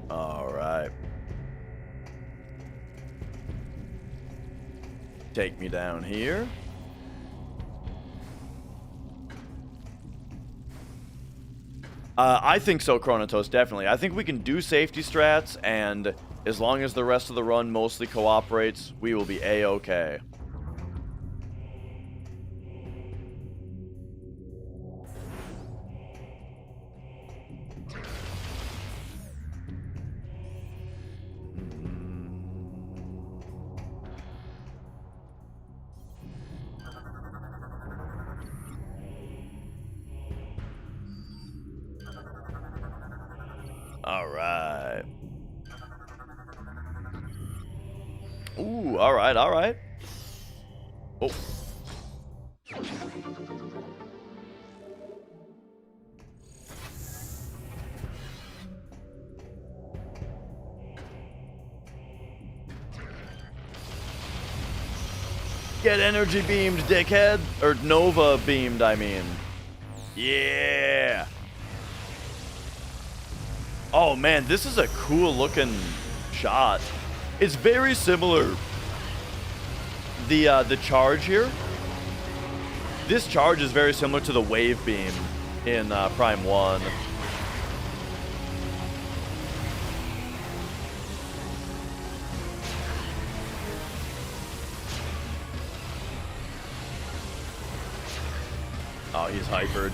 All right. Take me down here. I think so, Chronotos, definitely. I think we can do safety strats, and as long as the rest of the run mostly cooperates, we will be A-okay. Alright. Ooh, alright, alright. Oh. Get energy beamed, dickhead. Or Nova beamed, I mean. Yeah. Oh man, this is a cool looking shot. It's very similar. The charge here. This charge is very similar to the wave beam in Prime 1. Oh, he's hypered.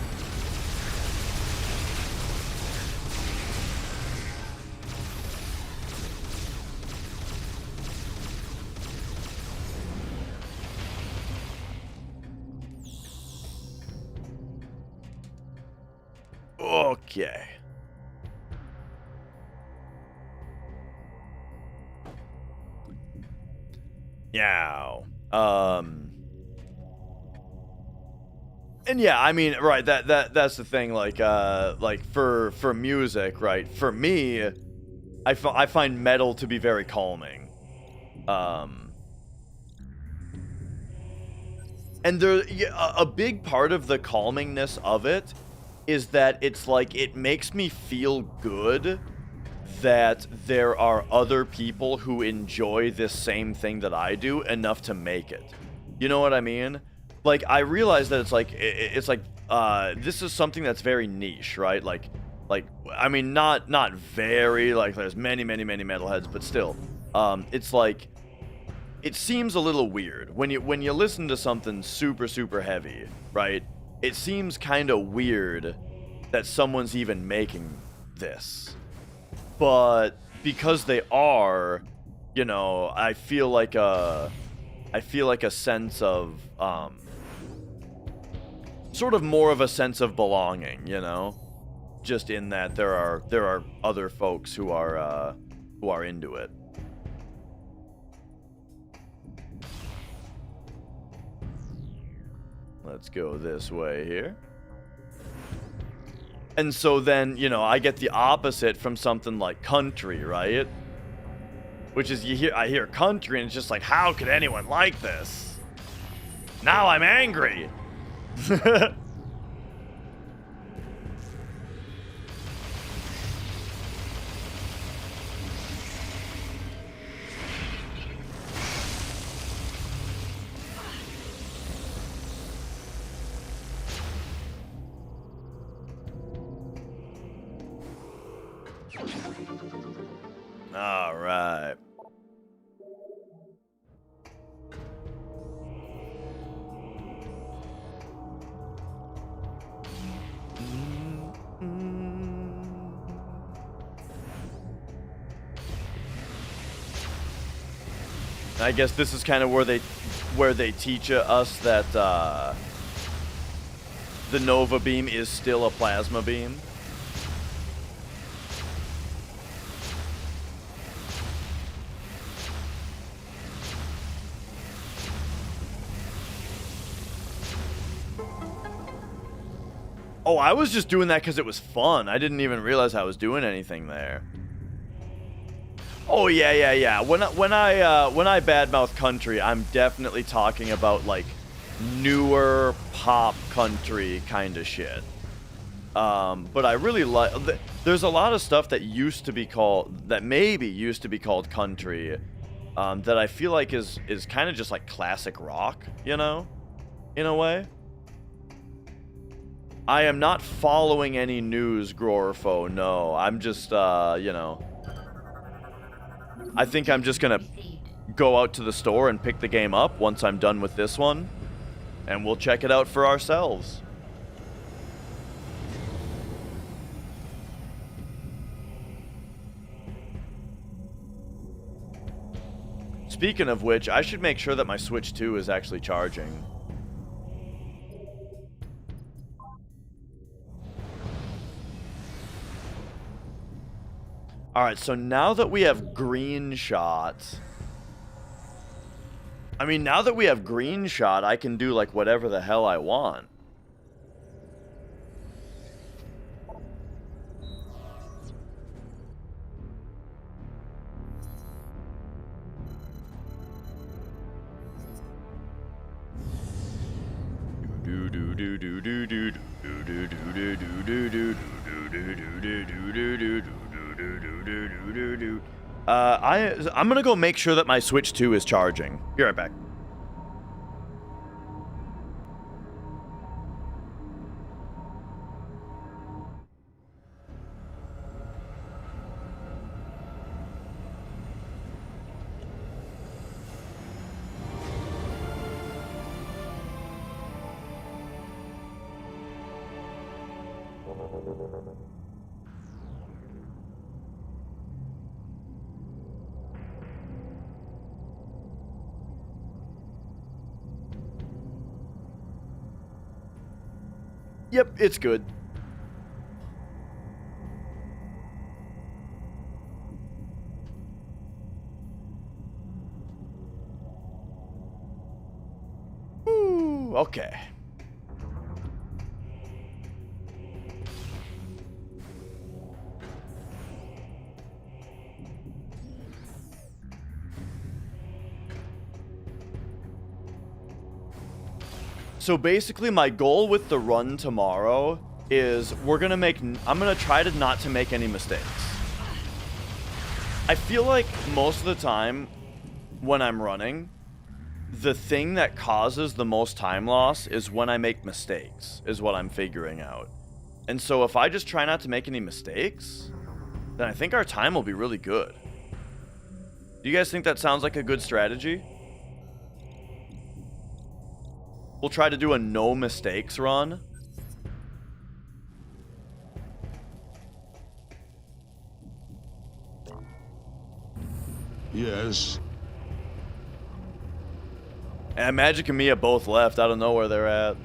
Okay. Yow. And yeah, I mean, right, that's the thing, like for music, right? For me, I find metal to be very calming. And there, a big part of the calmingness of it is that it's like, it makes me feel good that there are other people who enjoy this same thing that I do enough to make it. You know what I mean? Like, I realize that it's like this is something that's very niche, right? Like I mean, not very, like, there's many metalheads, but still, it's like, it seems a little weird when you listen to something super heavy, right? It seems kind of weird that someone's even making this, but because they are, you know, I feel like a sense of sort of more of a sense of belonging, you know, just in that there are other folks who are into it. Let's go this way here. And so then, you know, I get the opposite from something like country, right? Which is, I hear country and it's just like, how could anyone like this? Now I'm angry. All right. I guess this is kind of where they teach us that the Nova beam is still a plasma beam. Oh, I was just doing that because it was fun. I didn't even realize I was doing anything there. Oh yeah. When I badmouth country, I'm definitely talking about like newer pop country kind of shit. But I really like. There's a lot of stuff that maybe used to be called country, that I feel like is kind of just like classic rock, you know, in a way. I am not following any news, Grorfo, no. I'm just, you know... I think I'm just gonna go out to the store and pick the game up once I'm done with this one. And we'll check it out for ourselves. Speaking of which, I should make sure that my Switch 2 is actually charging. Alright, so now that we have green shot... I mean, now that we have green shot, I can do, like, whatever the hell I want. I'm gonna go make sure that my Switch 2 is charging. Be right back. Yep, it's good. Ooh, okay. So basically my goal with the run tomorrow is I'm gonna try to not to make any mistakes. I feel like most of the time when I'm running, the thing that causes the most time loss is when I make mistakes, is what I'm figuring out. And so if I just try not to make any mistakes, then I think our time will be really good. Do you guys think that sounds like a good strategy? We'll try to do a no mistakes run. Yes. And Magic and Mia both left. I don't know where they're at.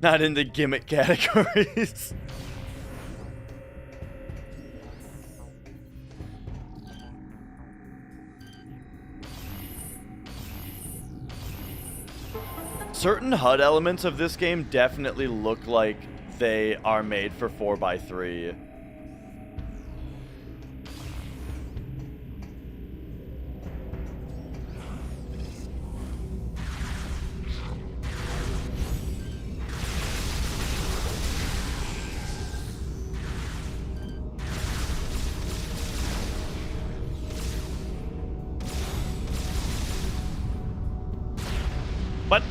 Not in the gimmick categories. Certain HUD elements of this game definitely look like they are made for 4x3. What?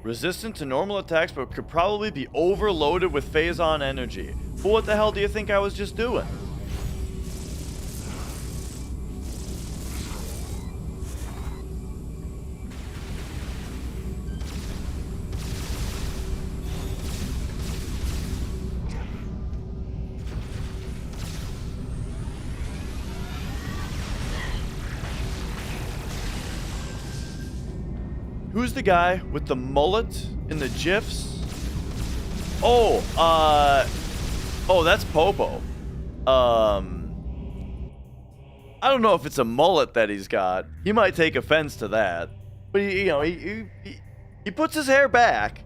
Resistant to normal attacks, but could probably be overloaded with phase-on energy. But what the hell do you think I was just doing? Who's the guy with the mullet in the GIFs? Oh, oh, that's Popo. I don't know if it's a mullet that he's got. He might take offense to that. But, he puts his hair back.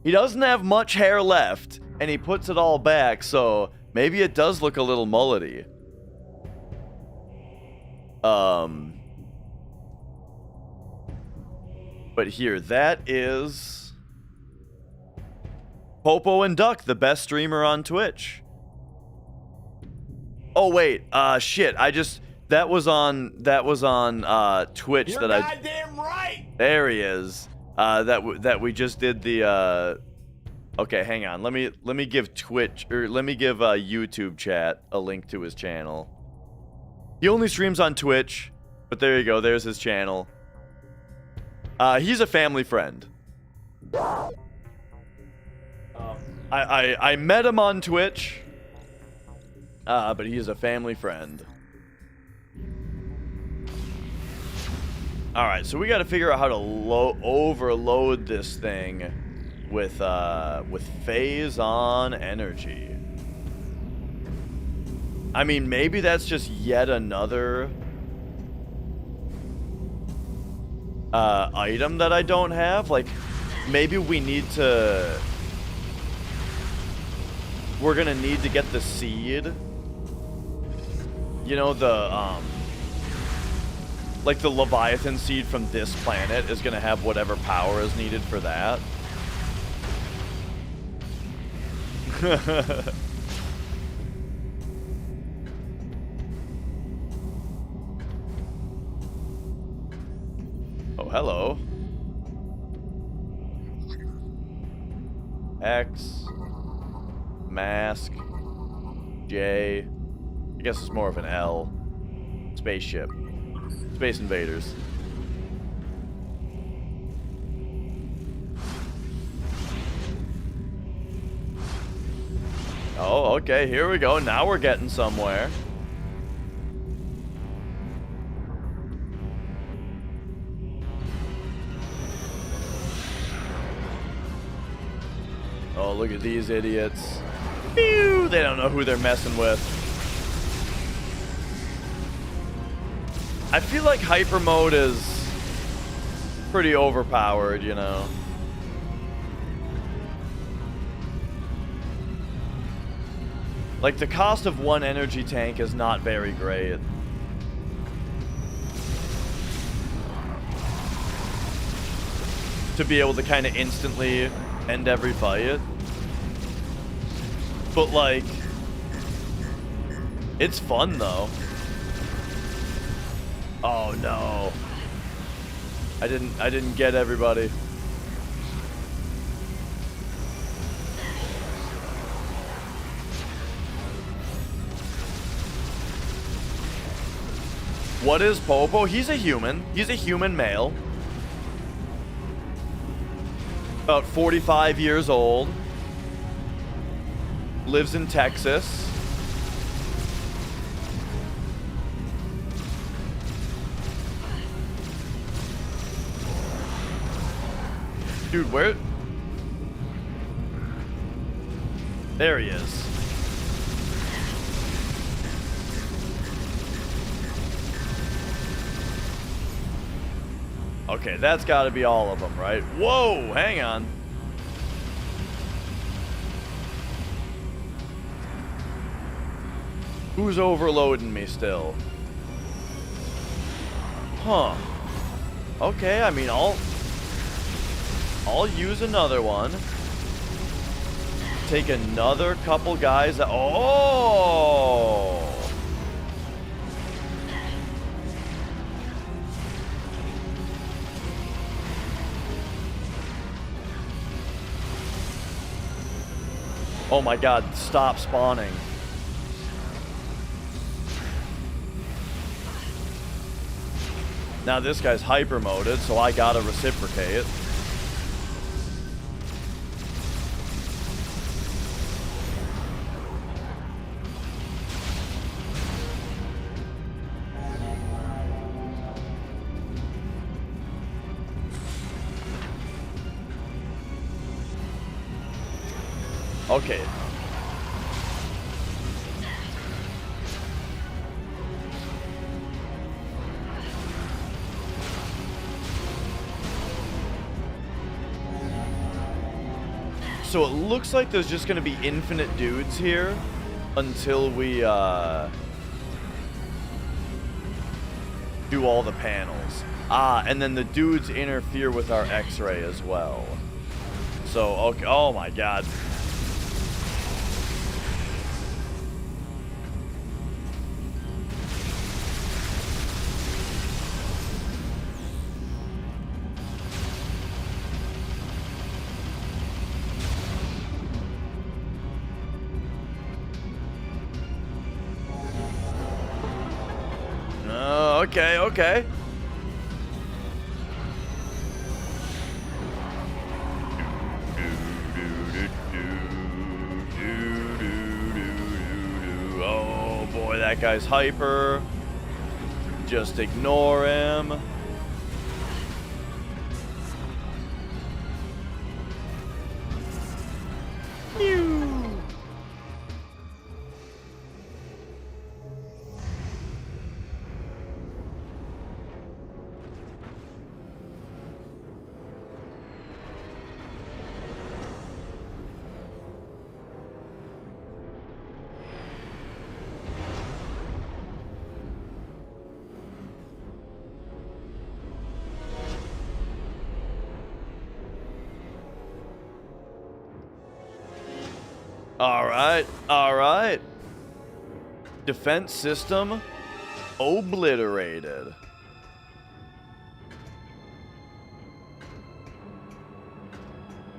He doesn't have much hair left, and he puts it all back, so maybe it does look a little mullety. But here, that is Popo and Duck, the best streamer on Twitch. Oh wait, shit! That was on Twitch. You're that goddamn right. There he is. That we just did the. Okay, hang on. Let me give Twitch, or let me give YouTube chat a link to his channel. He only streams on Twitch, but there you go. There's his channel. He's a family friend. I met him on Twitch, but he is a family friend. All right, so we got to figure out how to overload this thing with phase-on energy. I mean, maybe that's just yet another item that I don't have. Like, maybe we need to... We're gonna need to get the seed. You know, the, like the Leviathan seed from this planet is gonna have whatever power is needed for that. Oh, hello. X. Mask. J. I guess it's more of an L. Spaceship. Space Invaders. Oh, okay, here we go. Now we're getting somewhere. Oh, look at these idiots. Phew, they don't know who they're messing with. I feel like hyper mode is pretty overpowered, you know. Like, the cost of one energy tank is not very great. To be able to kind of instantly end every fight. But, like, it's fun, though. Oh, no. I didn't get everybody. What is Popo? He's a human. He's a human male. About 45 years old. Lives in Texas. Dude, where? There he is. Okay, that's got to be all of them, right? Whoa, hang on. Who's overloading me still? Huh. Okay, I mean, I'll use another one. Take another couple guys. Oh! Oh my god, stop spawning. Now this guy's hyper moded, so I gotta reciprocate. Okay. So it looks like there's just gonna be infinite dudes here until we do all the panels. Ah, and then the dudes interfere with our X-ray as well. So, okay, oh my god. Okay, okay. Oh boy, that guy's hyper. Just ignore him. All right. Defense system obliterated.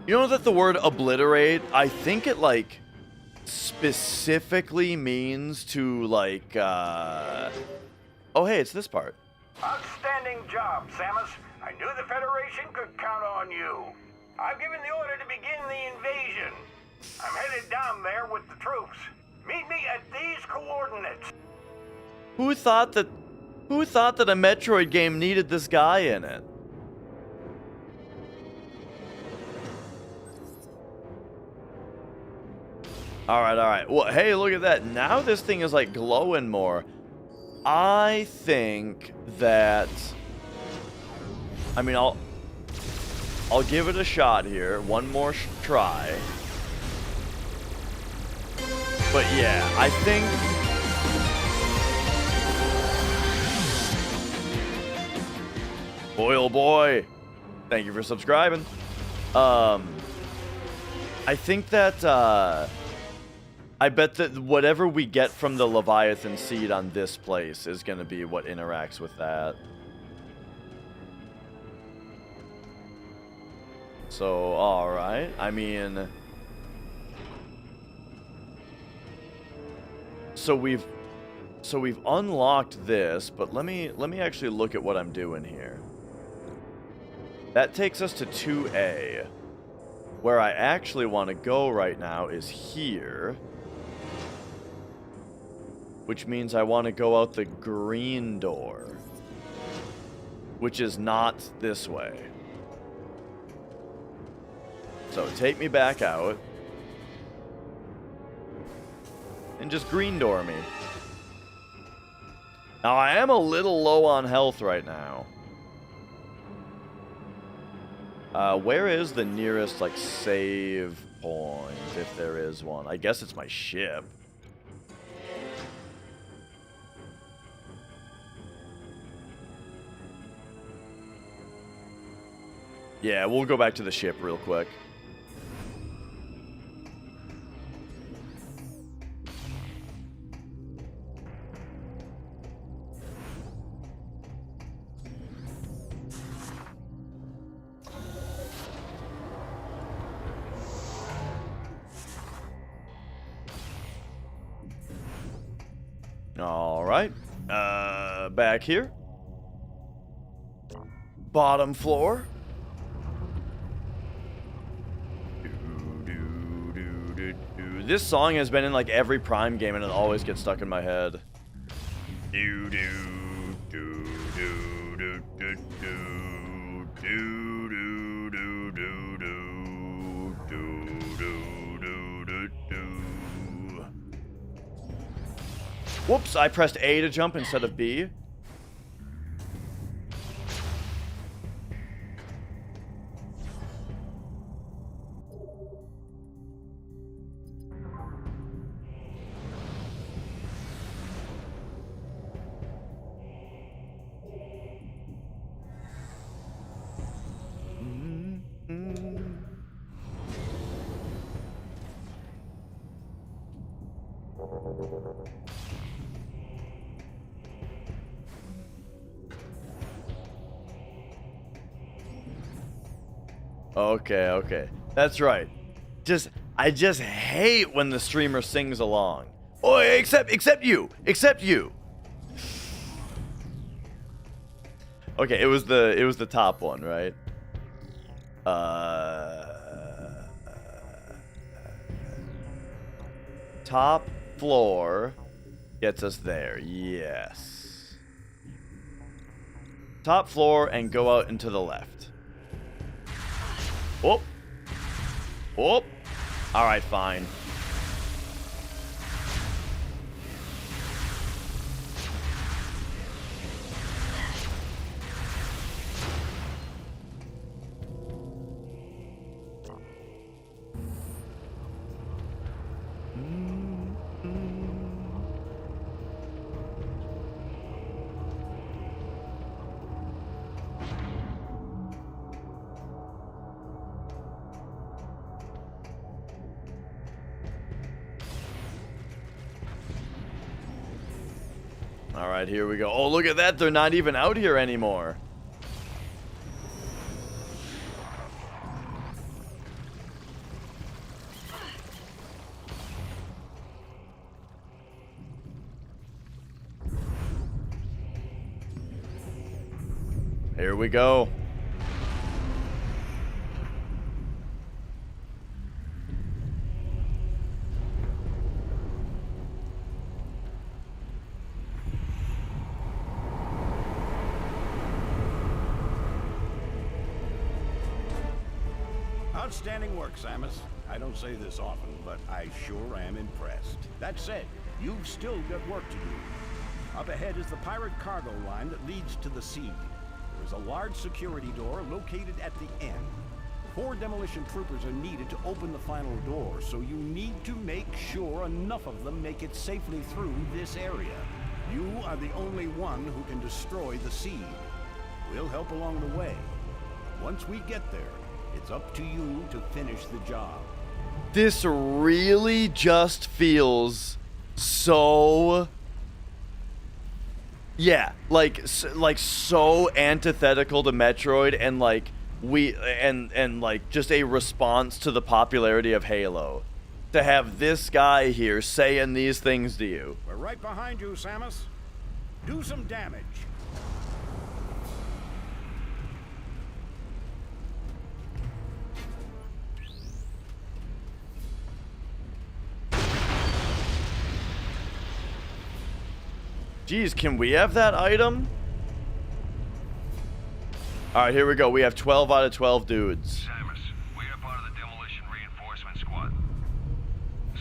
You know that the word obliterate, I think it like specifically means to like oh hey, it's this part. Outstanding job, Samus. I knew the Federation could count on you. I've given the order to begin the invasion. I'm headed down there with the troops. Meet me at these coordinates. Who thought that a Metroid game needed this guy in it? All right. Well, hey, look at that. Now this thing is like glowing more. I think that I mean, I'll give it a shot here. One more try. But yeah, I think... Boy, oh boy. Thank you for subscribing. I think that, I bet that whatever we get from the Leviathan seed on this place is going to be what interacts with that. So, alright. I mean... So we've unlocked this, but let me actually look at what I'm doing here. That takes us to 2A. Where I actually want to go right now is here. Which means I want to go out the green door. Which is not this way. So take me back out. And just green door me. Now I am a little low on health right now. Where is the nearest, like, save point, if there is one? I guess it's my ship. Yeah, we'll go back to the ship real quick. Alright, back here. Bottom floor. This song has been in like every Prime game and it always gets stuck in my head. Whoops, I pressed A to jump instead of B. Okay. That's right. I just hate when the streamer sings along. Oh, except you. Okay, it was the top one, right? Top floor gets us there. Yes. Top floor and go out into the left. Whoop. Whoop. Alright, fine. Alright, here we go. Oh, look at that. They're not even out here anymore. Here we go. Outstanding work, Samus. I don't say this often, but I sure am impressed. That said, you've still got work to do. Up ahead is the pirate cargo line that leads to the sea. There's a large security door located at the end. 4 demolition troopers are needed to open the final door, so you need to make sure enough of them make it safely through this area. You are the only one who can destroy the seed. We'll help along the way. Once we get there, it's up to you to finish the job. This really just feels so... Yeah, like so antithetical to Metroid, and like and like just a response to the popularity of Halo. To have this guy here saying these things to you. We're right behind you, Samus. Do some damage. Geez, can we have that item? Alright, here we go. We have 12 out of 12 dudes. Samus, we are part of the demolition reinforcement squad.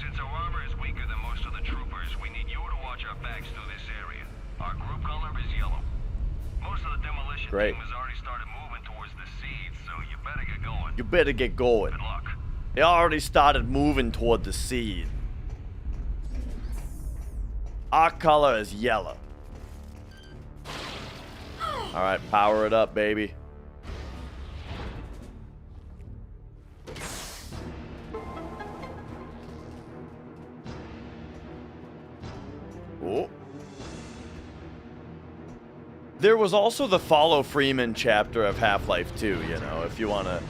Since our armor is weaker than most of the troopers, we need you to watch our backs through this area. Our group color is yellow. Most of the demolition Great. team has already started moving towards the seeds, so you better get going. You better get going. Good luck. They already started moving toward the seed. Our color is yellow. Alright, power it up, baby. Oh. There was also the Follow Freeman chapter of Half-Life 2, you know, if you want to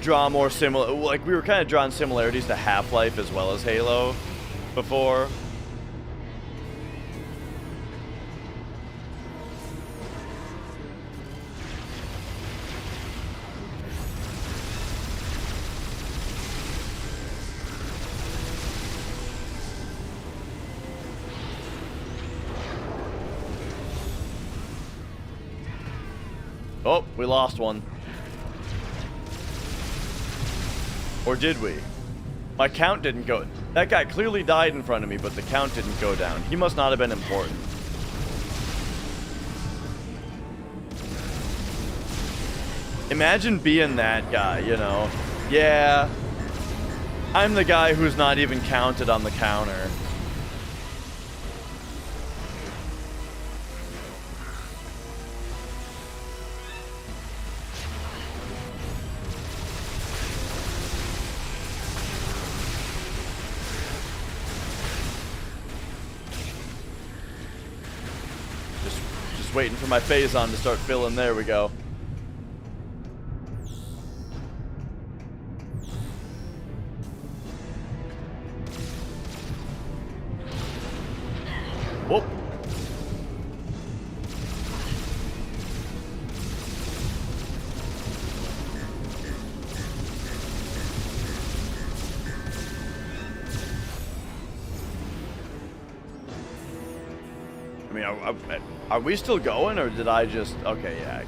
draw more similar... Like, we were kind of drawing similarities to Half-Life as well as Halo before. Oh, we lost one. Or did we? My count didn't go... That guy clearly died in front of me, but the count didn't go down. He must not have been important. Imagine being that guy, you know? Yeah. I'm the guy who's not even counted on the counter. Waiting for my phase on to start filling. There we go. Whoop. I mean, are we still going, or did I just... Okay, yeah.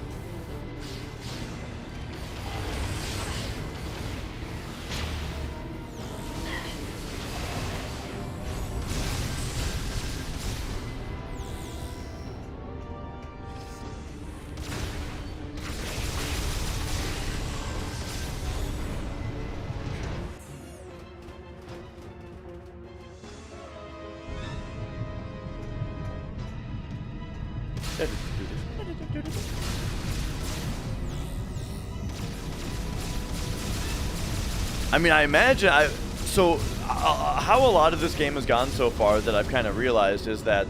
I mean, I imagine how a lot of this game has gone so far that I've kind of realized is that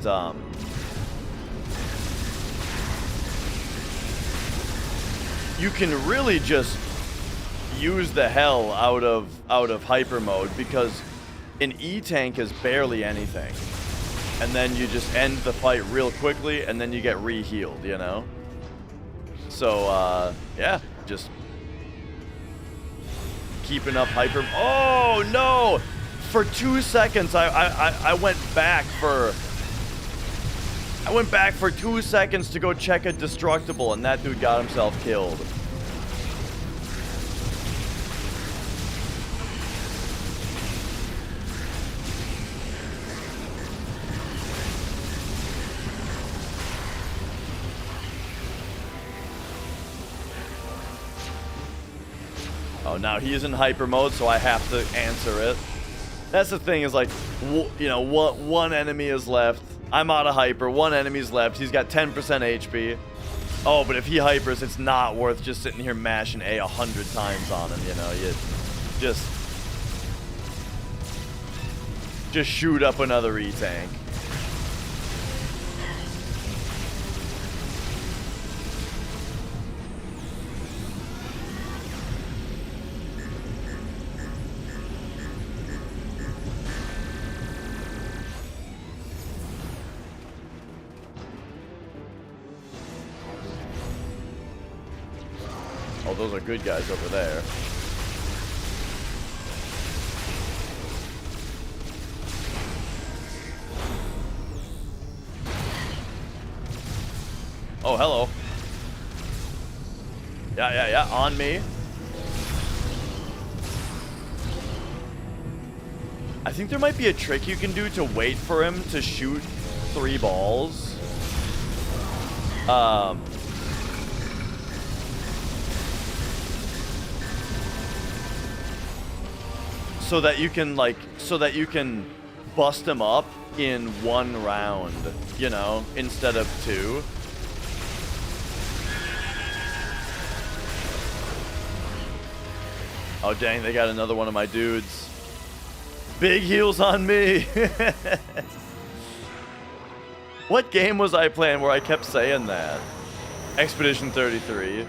you can really just use the hell out of hyper mode, because an E-tank is barely anything, and then you just end the fight real quickly, and then you get re-healed, you know? So yeah, just keeping up hyper... Oh, no! For 2 seconds, I went back for... I went back for 2 seconds to go check a destructible, and that dude got himself killed. Oh, now he is in hyper mode, so I have to answer it. That's the thing, is like, you know, one enemy is left. I'm out of hyper. One enemy's left. He's got 10% HP. Oh, but if he hypers, it's not worth just sitting here mashing A 100 times on him, you know. You just shoot up another E-tank. Oh, those are good guys over there. Oh, hello. Yeah, on me. I think there might be a trick you can do to wait for him to shoot 3 balls. So that you can bust him up in 1 round, you know, instead of 2. Oh dang, they got another one of my dudes. Big heals on me. What game was I playing where I kept saying that? Expedition 33.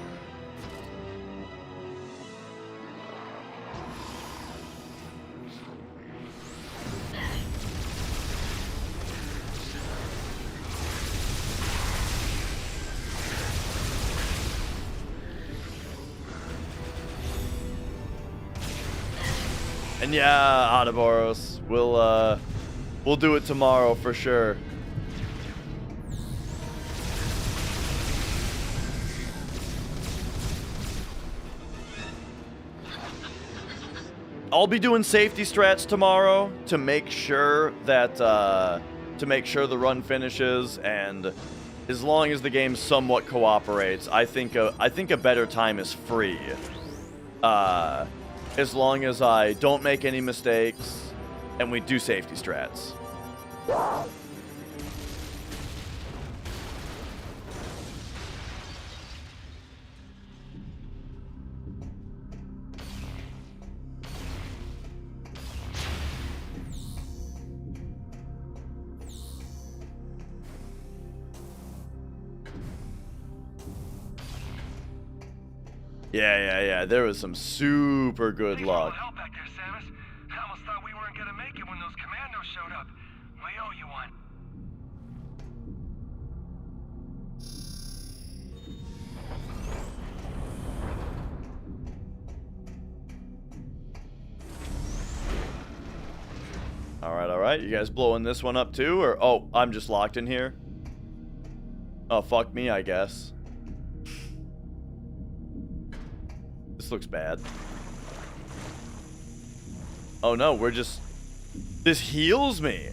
And yeah, Ouroboros, we'll do it tomorrow for sure. I'll be doing safety strats tomorrow to make sure that the run finishes, and as long as the game somewhat cooperates, I think a better time is free. As long as I don't make any mistakes and we do safety strats. Yeah. There was some super good luck. Help back there, Samus. I almost thought we weren't gonna make it when those commandos showed up. We owe you one. All right. You guys blowing this one up too, or oh, I'm just locked in here. Oh, fuck me, I guess. This looks bad. Oh no, this heals me.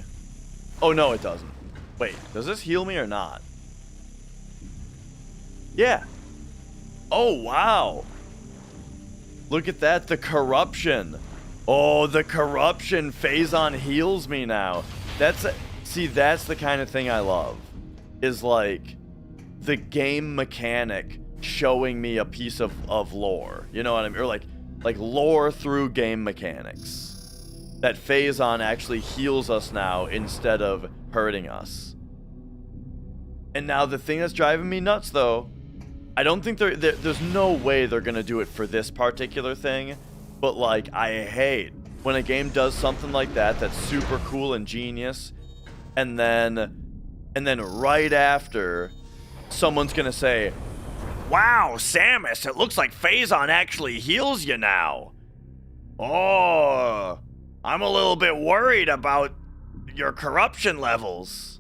Oh no, it doesn't. Wait, does this heal me or not? Yeah. Oh wow. Look at that, the corruption. Oh, the corruption Phazon heals me now. That's the kind of thing I love. Is like the game mechanic showing me a piece of lore. You know what I mean? Or like lore through game mechanics. That Phazon actually heals us now instead of hurting us. And now the thing that's driving me nuts though, I don't think there's no way they're gonna do it for this particular thing, but like I hate when a game does something like that that's super cool and genius, and then right after someone's gonna say, "Wow, Samus, it looks like Phazon actually heals you now. Oh, I'm a little bit worried about your corruption levels."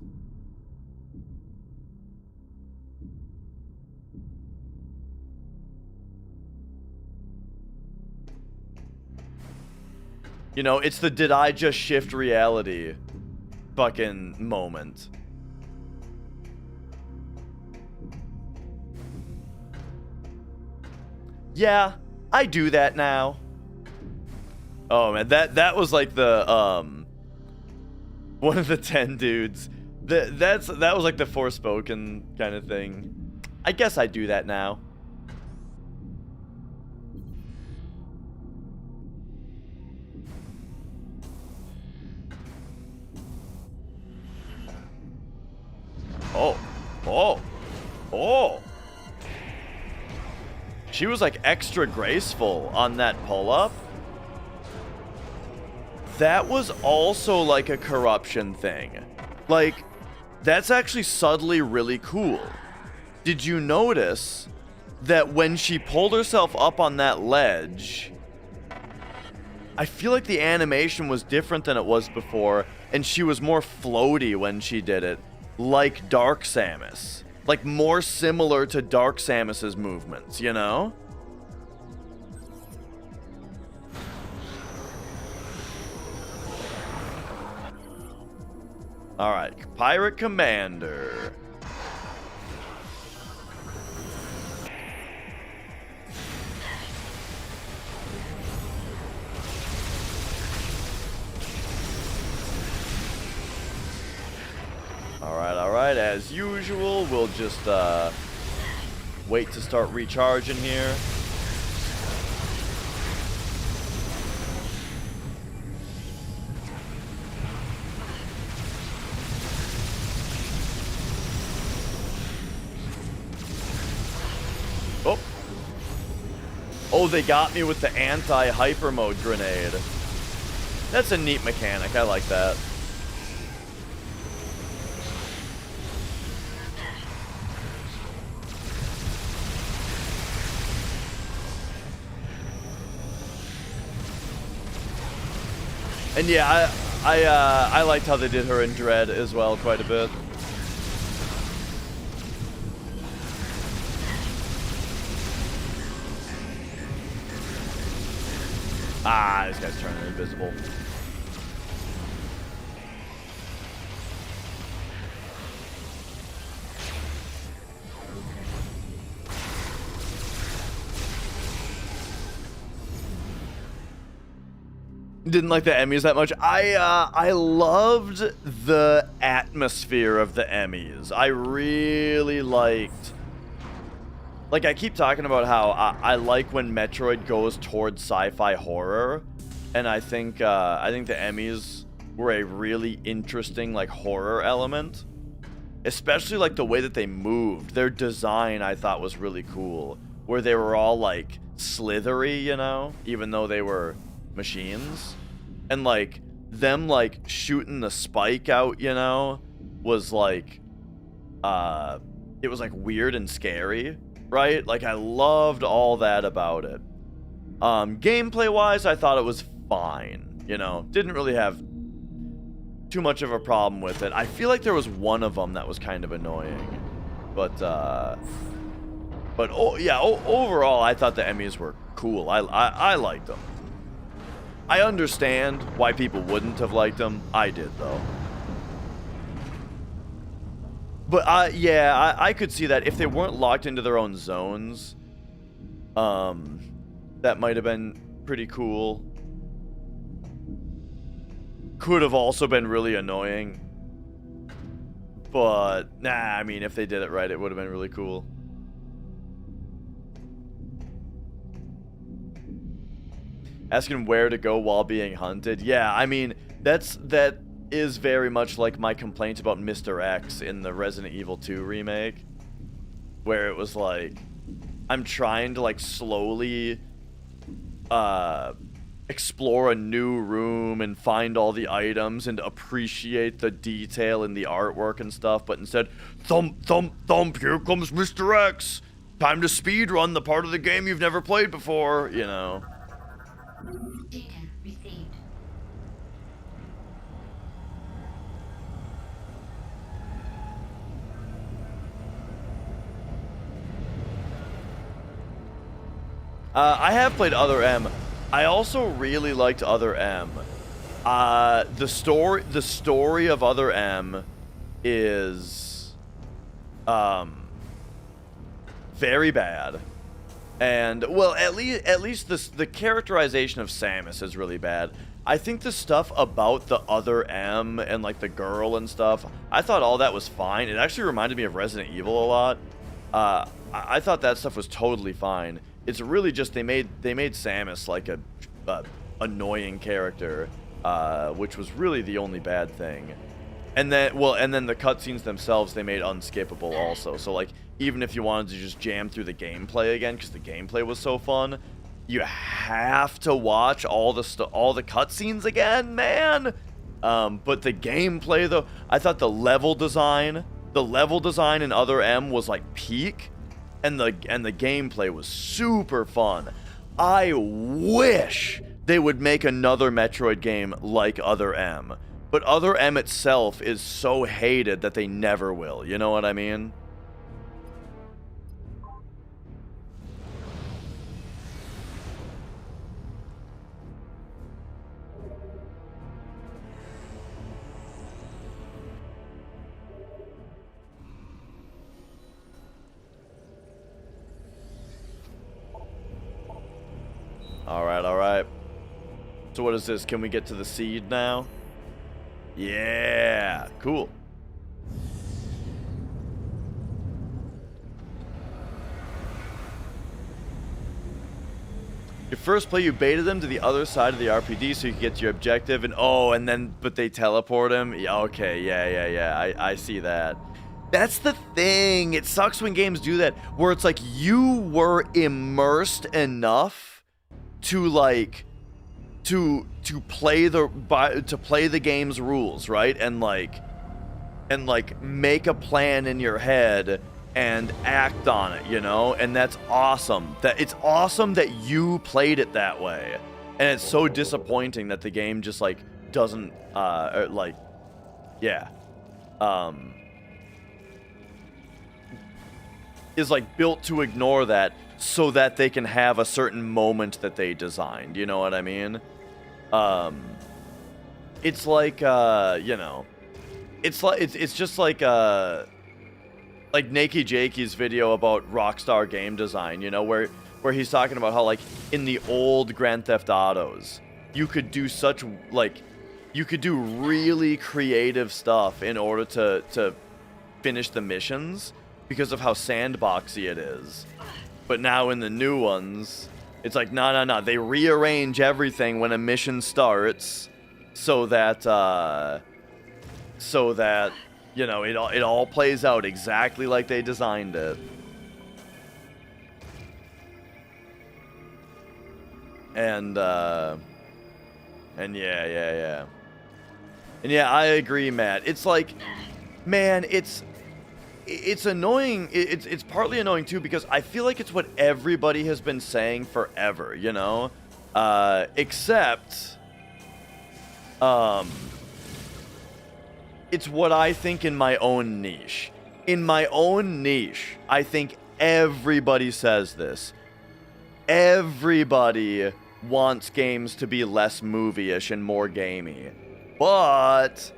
You know, it's the did I just shift reality fucking moment. Yeah, I do that now. Oh man, that was like the one of the 10 dudes. That was like the Forspoken kind of thing. I guess I do that now. Oh. Oh. Oh. She was like extra graceful on that pull-up. That was also like a corruption thing. Like, that's actually subtly really cool. Did you notice that when she pulled herself up on that ledge, I feel like the animation was different than it was before, and she was more floaty when she did it, like Dark Samus. Like, more similar to Dark Samus's movements, you know? Alright, Pirate Commander. Alright, as usual, we'll just wait to start recharging here. Oh. Oh, they got me with the anti-hyper mode grenade. That's a neat mechanic. I like that. And yeah, I liked how they did her in Dread as well quite a bit. Ah, this guy's turning invisible. Didn't like the Emmys that much. I loved the atmosphere of the Emmys. I really liked... Like, I keep talking about how I like when Metroid goes towards sci-fi horror, and I think the Emmys were a really interesting, like, horror element. Especially, like, the way that they moved. Their design, I thought, was really cool. Where they were all, like, slithery, you know? Even though they were machines. And, like, them, like, shooting the spike out, you know? Was, like, it was, like, weird and scary. Right? Like, I loved all that about it. Gameplay-wise, I thought it was fine. You know? Didn't really have too much of a problem with it. I feel like there was one of them that was kind of annoying. But oh, yeah, overall, I thought the Emmys were cool. I liked them. I understand why people wouldn't have liked them. I did, though. But, yeah, I could see that if they weren't locked into their own zones, that might have been pretty cool. Could have also been really annoying. But, nah, I mean, if they did it right, it would have been really cool. Asking where to go while being hunted. Yeah, I mean, that is very much like my complaint about Mr. X in the Resident Evil 2 remake, where it was like, I'm trying to like slowly explore a new room and find all the items and appreciate the detail in the artwork and stuff, but instead, thump, thump, thump, here comes Mr. X. Time to speedrun the part of the game you've never played before, you know. Data received. I have played Other M. I also really liked Other M. The story of Other M is very bad. And well, at least the characterization of Samus is really bad. I think the stuff about the other M and like the girl and stuff, I thought all that was fine. It actually reminded me of Resident Evil a lot. I thought that stuff was totally fine. It's really just they made Samus like a annoying character, which was really the only bad thing. And then the cutscenes themselves they made unskippable also. So like even if you wanted to just jam through the gameplay again because the gameplay was so fun, you have to watch all the cutscenes again, man. But the gameplay though, I thought the level design in Other M was like peak, and the gameplay was super fun. I wish they would make another Metroid game like Other M. But Other M itself is so hated that they never will. You know what I mean? Alright. So what is this? Can we get to the seed now? Yeah, cool. Your first play, you baited them to the other side of the RPD so you could get to your objective, and but they teleport him? Yeah, okay, yeah, I see that. That's the thing. It sucks when games do that, where it's like you were immersed enough to like to play the game's rules, right? And make a plan in your head and act on it, you know? And that's awesome. It's awesome that you played it that way. And it's so disappointing that the game just like doesn't is like built to ignore that so that they can have a certain moment that they designed, you know what I mean? It's like it's just like Nakey Jakey's video about Rockstar game design, you know, where he's talking about how like in the old Grand Theft Autos, you could do really creative stuff in order to finish the missions because of how sandboxy it is. But now in the new ones, it's like, no. They rearrange everything when a mission starts so that you know, it all plays out exactly like they designed it. And yeah. And yeah, I agree, Matt. It's like, man, it's annoying. It's partly annoying too because I feel like it's what everybody has been saying forever, you know? Except it's what I think in my own niche. In my own niche, I think everybody says this. Everybody wants games to be less movie-ish and more gamey. But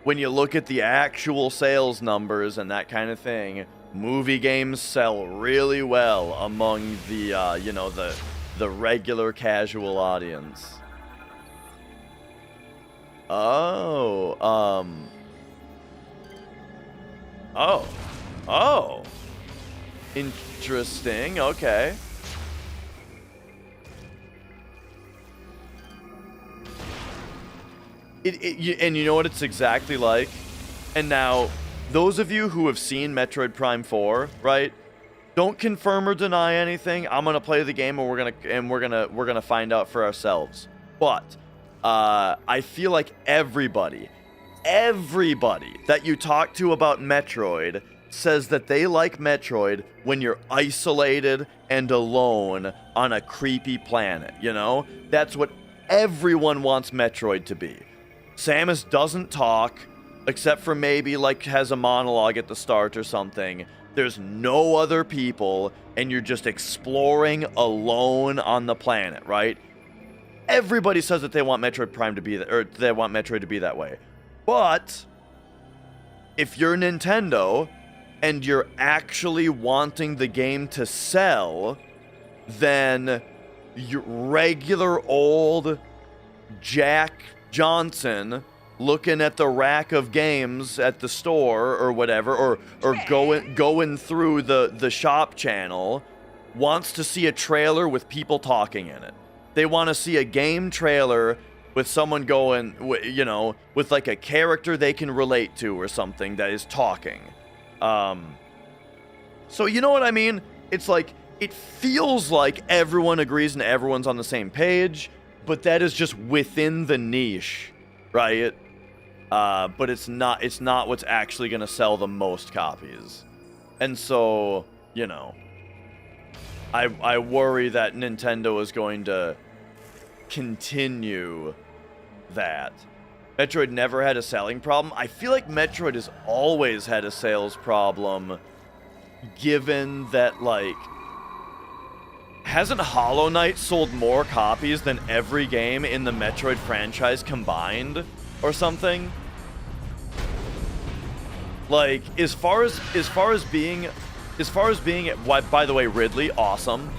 when you look at the actual sales numbers and that kind of thing, movie games sell really well among the, you know, the regular casual audience. Oh, interesting, okay. And you know what it's exactly like? And now, those of you who have seen Metroid Prime 4, right? Don't confirm or deny anything. I'm gonna play the game and we're gonna find out for ourselves. But I feel like everybody that you talk to about Metroid says that they like Metroid when you're isolated and alone on a creepy planet, you know? That's what everyone wants Metroid to be. Samus doesn't talk, except for maybe, like, has a monologue at the start or something. There's no other people, and you're just exploring alone on the planet, right? Everybody says that they want Metroid Prime to be or they want Metroid to be that way. But if you're Nintendo and you're actually wanting the game to sell, than your regular old Jack Johnson looking at the rack of games at the store or whatever, or going through the shop channel, wants to see a trailer with people talking in it. They want to see a game trailer with someone going, you know, with like a character they can relate to or something that is talking. So you know what I mean? It's like, it feels like everyone agrees and everyone's on the same page, but that is just within the niche, right? But it's not what's actually going to sell the most copies. And so, you know, I worry that Nintendo is going to continue that. Metroid never had a selling problem. I feel like Metroid has always had a sales problem, given that, like, hasn't Hollow Knight sold more copies than every game in the Metroid franchise combined or something? Like, as far as being, by the way, Ridley, awesome.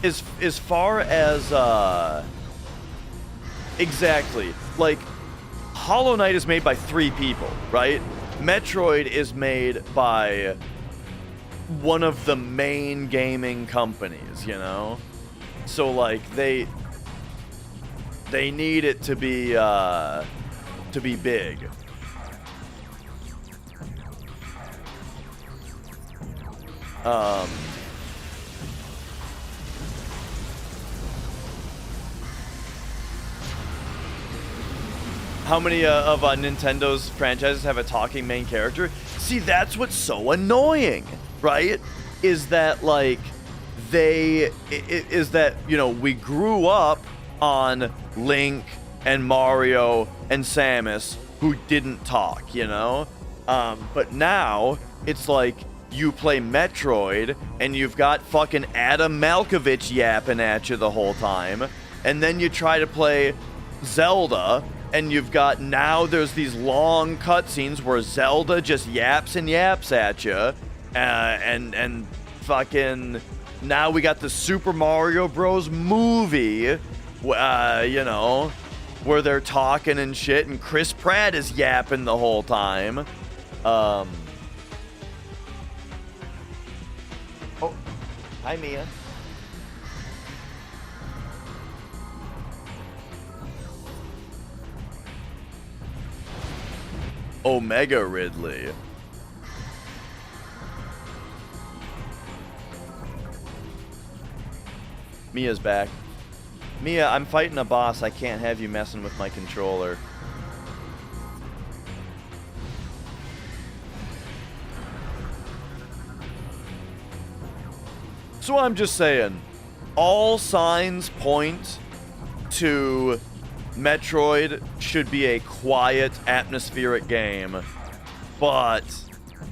As far as exactly, like, Hollow Knight is made by 3 people, right? Metroid is made by one of the main gaming companies, you know? So, like, they need it to be big. How many of Nintendo's franchises have a talking main character? See, that's what's so annoying, right? Is that, like, is that, you know, we grew up on Link and Mario and Samus who didn't talk, you know? But now, it's like, you play Metroid, and you've got fucking Adam Malkovich yapping at you the whole time, and then you try to play Zelda, and you've got, now there's these long cutscenes where Zelda just yaps and yaps at you, and fucking, now we got the Super Mario Bros. Movie, you know, where they're talking and shit, and Chris Pratt is yapping the whole time. Oh, hi, Mia. Omega Ridley. Mia's back. Mia, I'm fighting a boss. I can't have you messing with my controller. So I'm just saying, all signs point to Metroid should be a quiet, atmospheric game, but,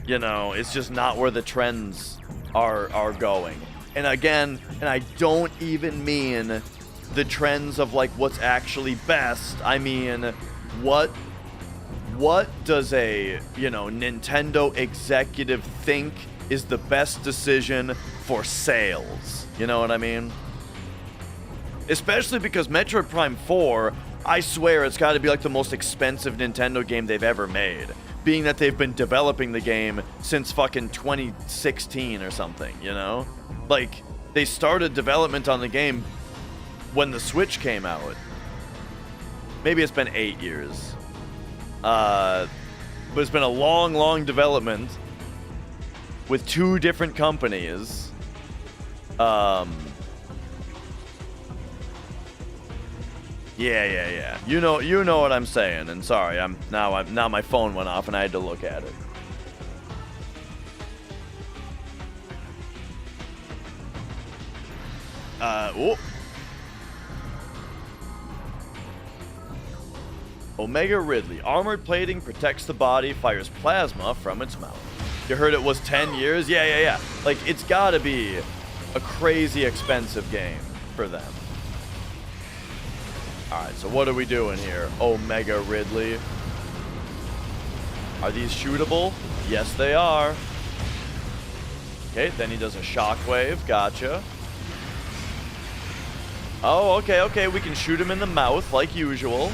you know, it's just not where the trends are going. And again, and I don't even mean the trends of, like, what's actually best. I mean, what does a, you know, Nintendo executive think is the best decision for sales? You know what I mean? Especially because Metroid Prime 4, I swear it's got to be like the most expensive Nintendo game they've ever made, being that they've been developing the game since fucking 2016 or something, you know? Like, they started development on the game when the Switch came out. Maybe it's been 8 years. But it's been a long, long development with 2 different companies. Yeah. You know what I'm saying. And sorry, now my phone went off and I had to look at it. Omega Ridley. Armored plating protects the body, fires plasma from its mouth. You heard it was 10 years? Yeah. Like, it's gotta be a crazy expensive game for them. Alright, so what are we doing here? Omega Ridley. Are these shootable? Yes, they are. Okay, then he does a shockwave. Gotcha. Oh, okay, okay. We can shoot him in the mouth like usual.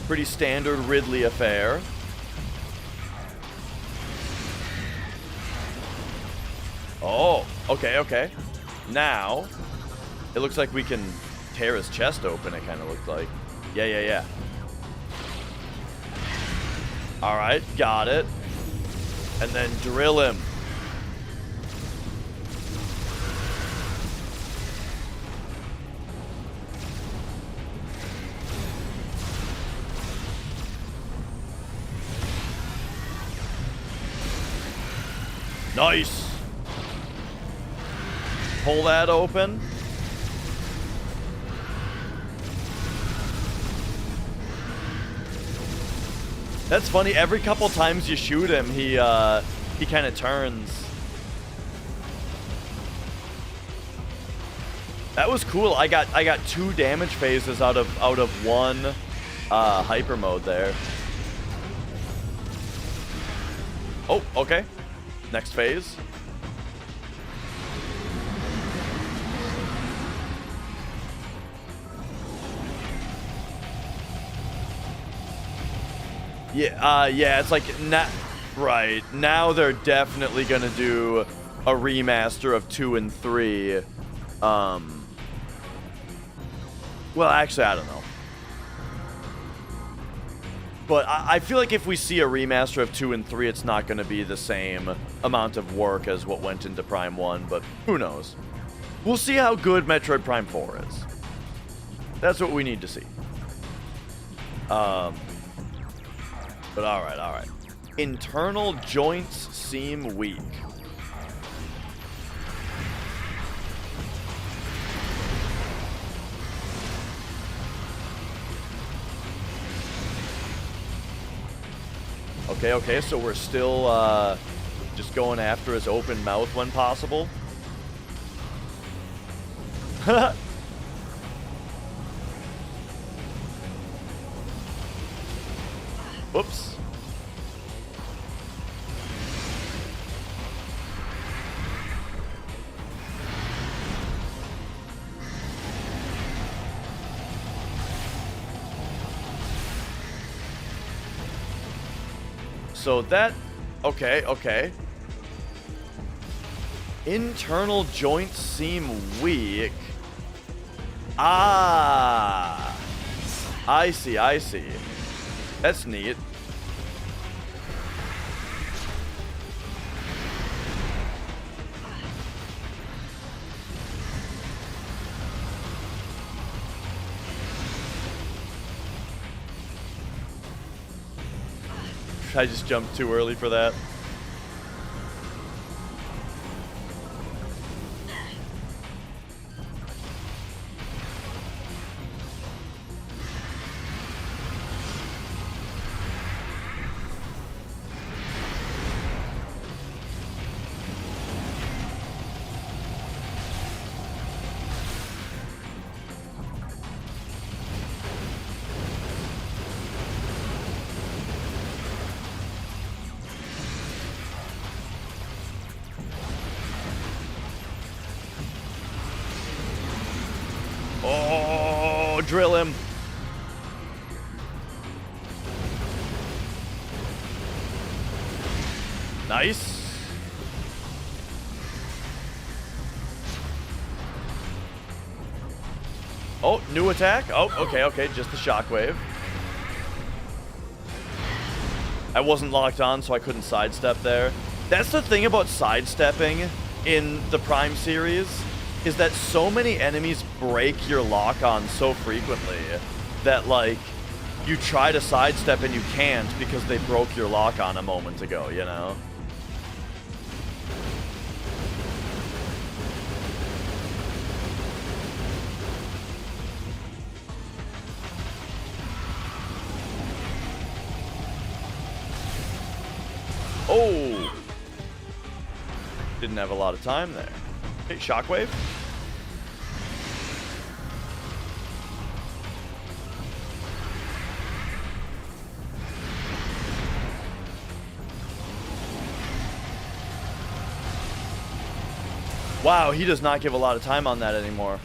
Pretty standard Ridley affair. Oh, okay, okay. Now, it looks like we can tear his chest open, it kind of looked like. Yeah, yeah, yeah. Alright, got it. And then drill him. Nice. Pull that open. That's funny. Every couple times you shoot him, he kind of turns. That was cool. I got 2 damage phases out of 1 hyper mode there. Oh, okay. Next phase. Yeah, it's like, right, now they're definitely gonna do a remaster of 2 and 3. Well, actually, I don't know. But I feel like if we see a remaster of 2 and 3, it's not gonna be the same amount of work as what went into Prime 1, but who knows? We'll see how good Metroid Prime 4 is. That's what we need to see. But alright, alright. Internal joints seem weak. Okay, okay, so we're still just going after his open mouth when possible. Whoops. So that, okay, okay. Internal joints seem weak. Ah, I see, I see. That's neat. I just jumped too early for that. Oh, drill him. Nice. Oh, new attack. Oh, okay, okay, just the shockwave. I wasn't locked on, so I couldn't sidestep there. That's the thing about sidestepping in the Prime series, is that so many enemies break your lock on so frequently that, like, you try to sidestep and you can't because they broke your lock on a moment ago, you know? Oh! Didn't have a lot of time there. Hey, shockwave? Wow, he does not give a lot of time on that anymore.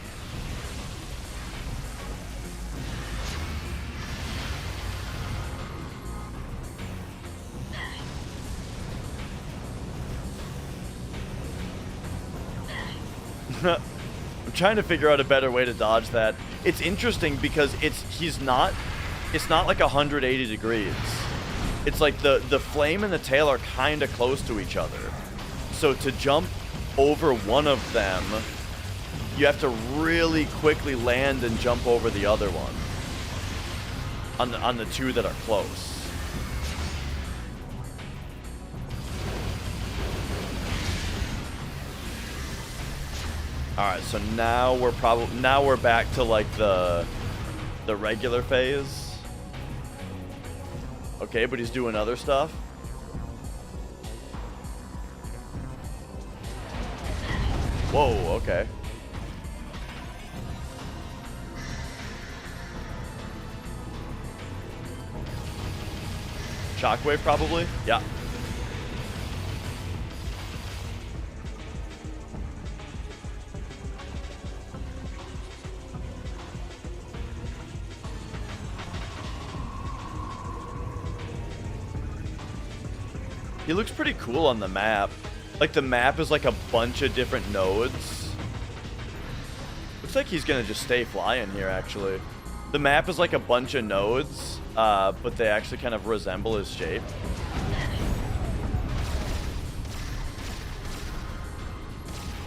I'm trying to figure out a better way to dodge that. It's interesting because it's not like 180 degrees. It's like the flame and the tail are kind of close to each other. So to jump over one of them, you have to really quickly land and jump over the other one. On the two that are close. All right, so now we're back to like the regular phase. Okay, but he's doing other stuff. Whoa, okay. Shockwave probably? Yeah. He looks pretty cool on the map. Like, the map is like a bunch of different nodes. Looks like he's gonna just stay flying here, actually. The map is like a bunch of nodes, but they actually kind of resemble his shape.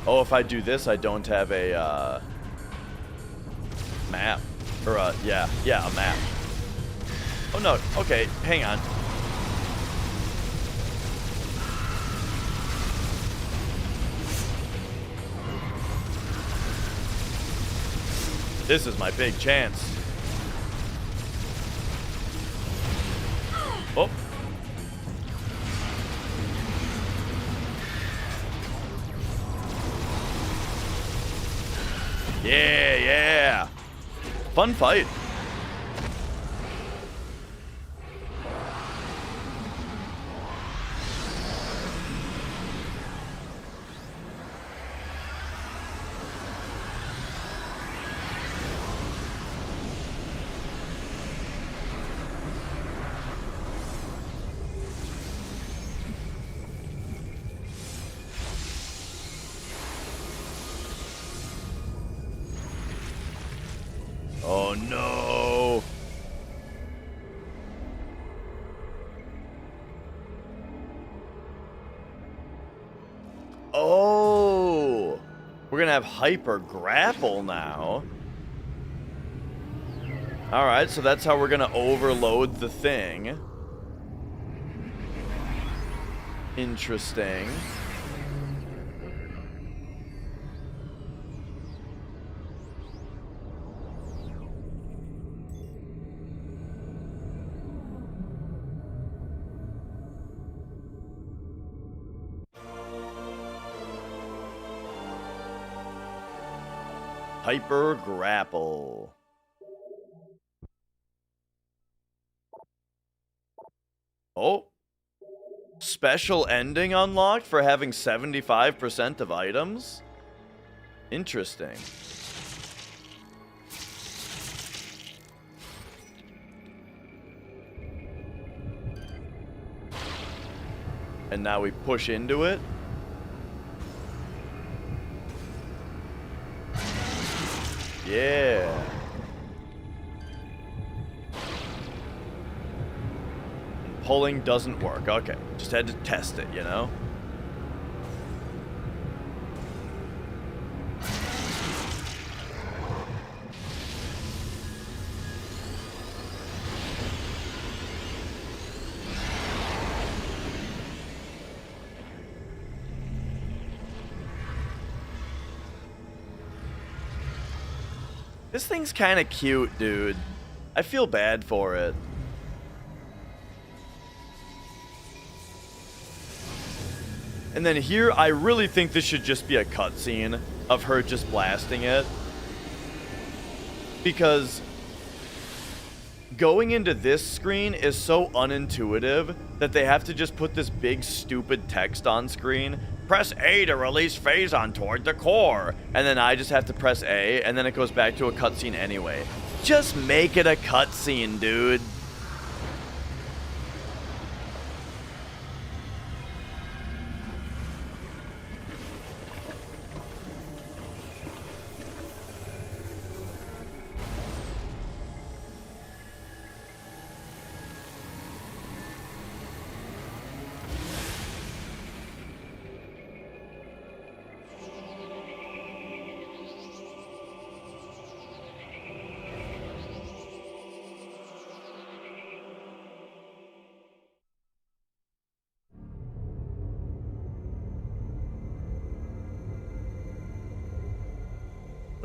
Oh, if I do this, I don't have a, map. Or, yeah, a map. Oh, no, okay, hang on. This is my big chance. Oh. Yeah. Fun fight. Oh no. Oh. We're gonna have hyper grapple now. Alright, so that's how we're gonna overload the thing. Interesting. Hyper grapple. Oh. Special ending unlocked for having 75% of items? Interesting. And now we push into it. Yeah. Pulling doesn't work. Okay. Just had to test it, you know? This thing's kind of cute, dude. I feel bad for it. And then here, I really think this should just be a cutscene of her just blasting it. Because going into this screen is so unintuitive that they have to just put this big stupid text on screen press A to release Phazon toward the core. And then I just have to press A, and then it goes back to a cutscene anyway. Just make it a cutscene, dude.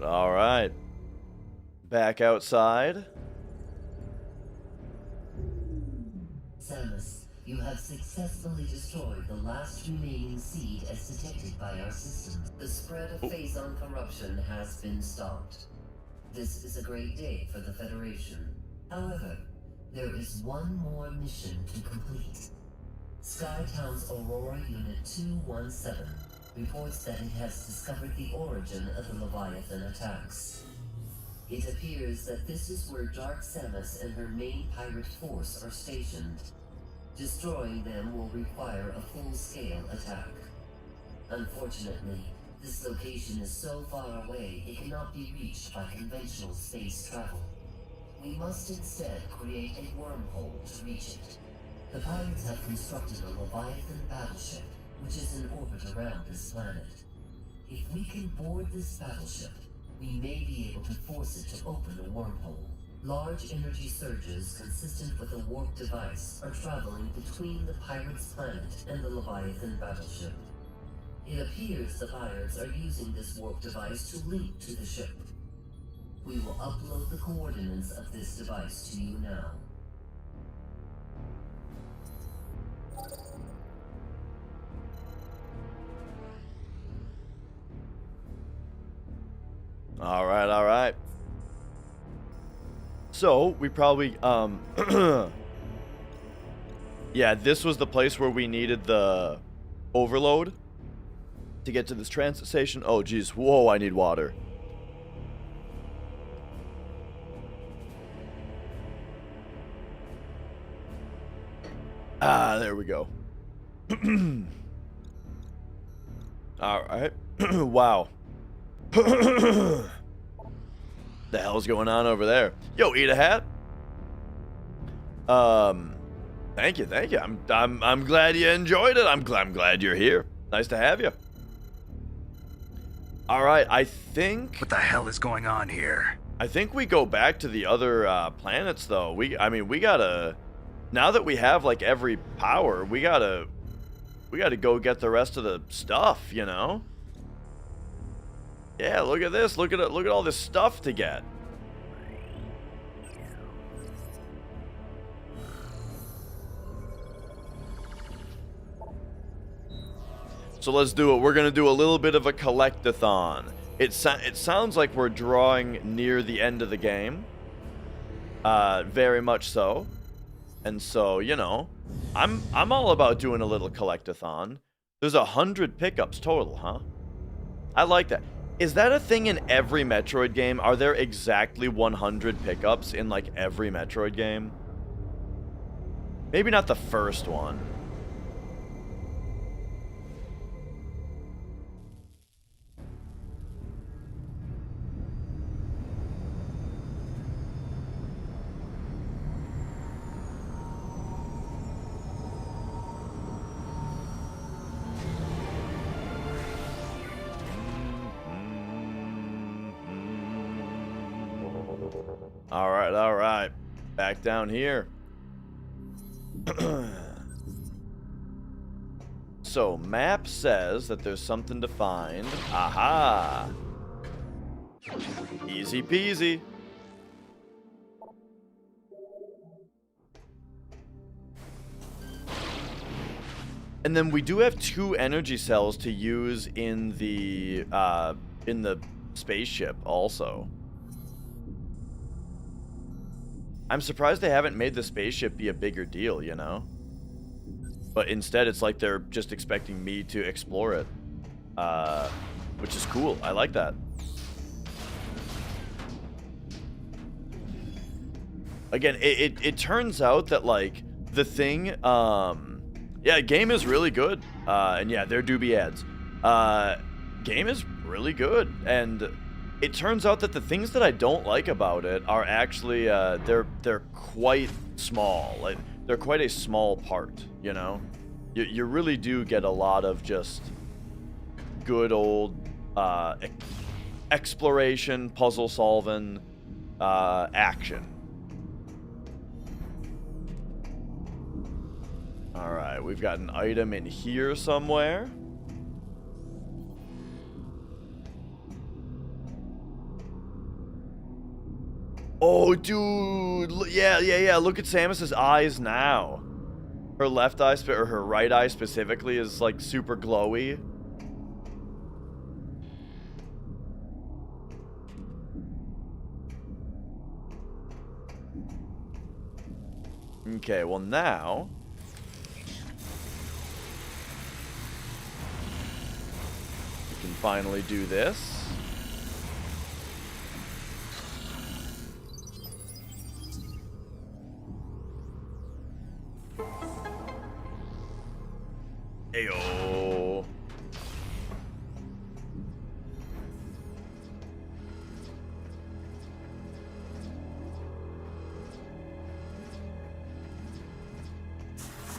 All right. Back outside. Samus, you have successfully destroyed the last remaining seed as detected by our system. The spread of Phazon corruption has been stopped. This is a great day for the Federation. However, there is one more mission to complete. Skytown's Aurora Unit 217 reports that it has discovered the origin of the Leviathan attacks. It appears that this is where Dark Samus and her main pirate force are stationed. Destroying them will require a full-scale attack. Unfortunately, this location is so far away it cannot be reached by conventional space travel. We must instead create a wormhole to reach it. The pirates have constructed a Leviathan battleship, which is in orbit around this planet. If we can board this battleship, we may be able to force it to open a wormhole. Large energy surges consistent with a warp device are traveling between the pirates' planet and the Leviathan battleship. It appears the pirates are using this warp device to link to the ship. We will upload the coordinates of this device to you now. All right. So, we probably, yeah, this was the place where we needed the overload to get to this transit station. Oh, geez. Whoa, I need water. Ah, there we go. All right. Wow. The hell's going on over there? Yo, eat a hat. Thank you. I'm glad you enjoyed it. I'm glad you're here. Nice to have you. All right, I think. What the hell is going on here? I think we go back to the other planets, though. We gotta. Now that we have like every power, we gotta go get the rest of the stuff, you know. Yeah, look at this. Look at all this stuff to get. So let's do it. We're gonna do a little bit of a collect-a-thon. It sounds like we're drawing near the end of the game. Very much so. And so, you know, I'm all about doing a little collect-a-thon. There's 100 pickups total, huh? I like that. Is that a thing in every Metroid game? Are there exactly 100 pickups in, like, every Metroid game? Maybe not the first one. All right. Back down here. So, map says that there's something to find. Aha! Easy peasy. And then we do have 2 energy cells to use in the spaceship also. I'm surprised they haven't made the spaceship be a bigger deal, you know? But instead, it's like they're just expecting me to explore it, which is cool. I like that. Again, it turns out that, like, the thing, yeah, game is really good. And yeah, there do be ads. Game is really good. And it turns out that the things that I don't like about it are actually, they're quite small. Like, they're quite a small part, you know? You really do get a lot of just good old, exploration, puzzle solving, action. Alright, we've got an item in here somewhere. Oh, dude. Yeah. Look at Samus's eyes now. Her left eye, or her right eye specifically, is like super glowy. Okay, well now... we can finally do this. Ayo.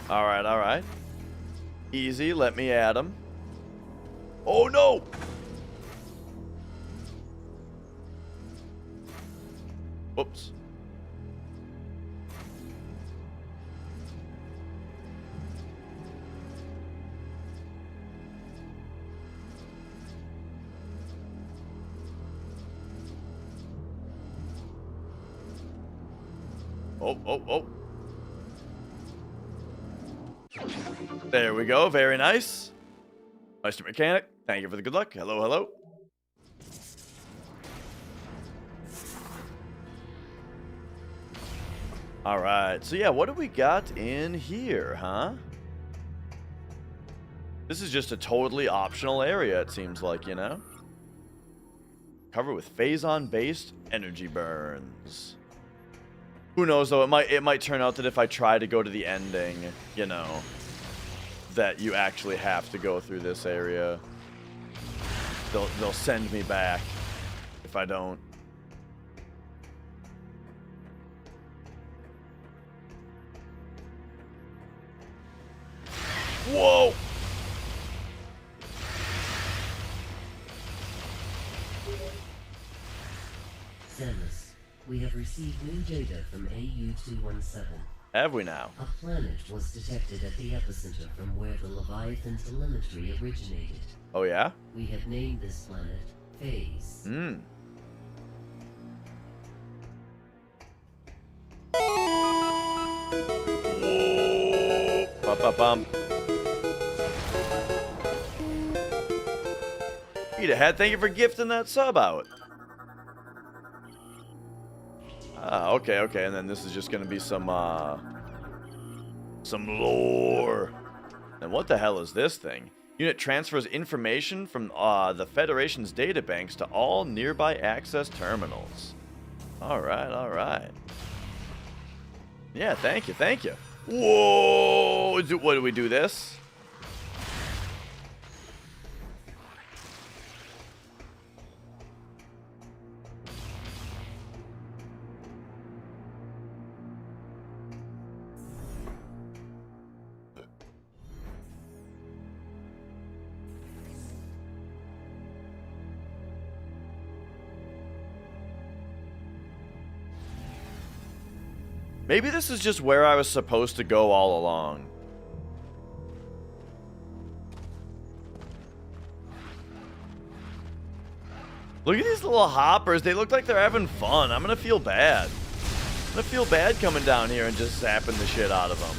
Alright. Easy, let me at him. Oh no! Whoops. Oh. There we go. Very nice. Meister Mechanic, thank you for the good luck. Hello. Alright, so yeah, what do we got in here, huh? This is just a totally optional area, it seems like, you know? Covered with phazon-based energy burns. Who knows, though, it might turn out that if I try to go to the ending, you know, that you actually have to go through this area. They'll send me back if I don't. Whoa! Samus, we have received new data from AU-217. Have we now? A planet was detected at the epicenter from where the Leviathan telemetry originated. Oh yeah? We have named this planet Phase. Bum. Eat a hat, thank you for gifting that sub out. Okay, and then this is just gonna be some lore. And what the hell is this thing? Unit transfers information from the Federation's databanks to all nearby access terminals. Alright. Yeah, thank you. Whoa! What do we do this? Maybe this is just where I was supposed to go all along. Look at these little hoppers. They look like they're having fun. I'm gonna feel bad. I'm gonna feel bad coming down here and just zapping the shit out of them.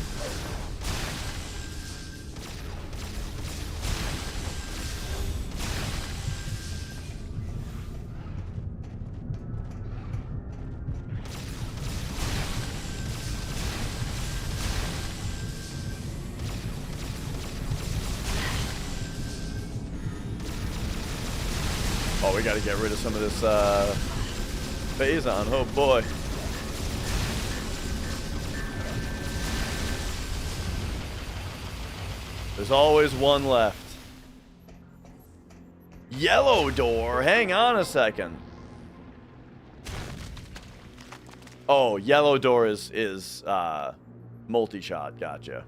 Oh, we gotta get rid of some of this Phazon. Oh boy. There's always one left. Yellow door. Hang on a second. Oh, yellow door is multi-shot. Gotcha.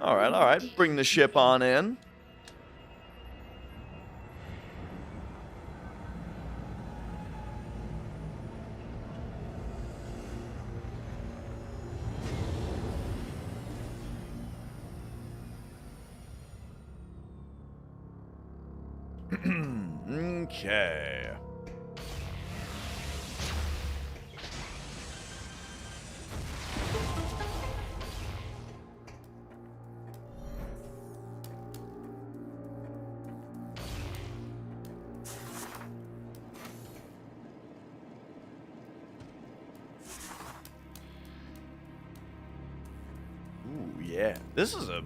All right. Bring the ship on in. Okay. Ooh, yeah. This is a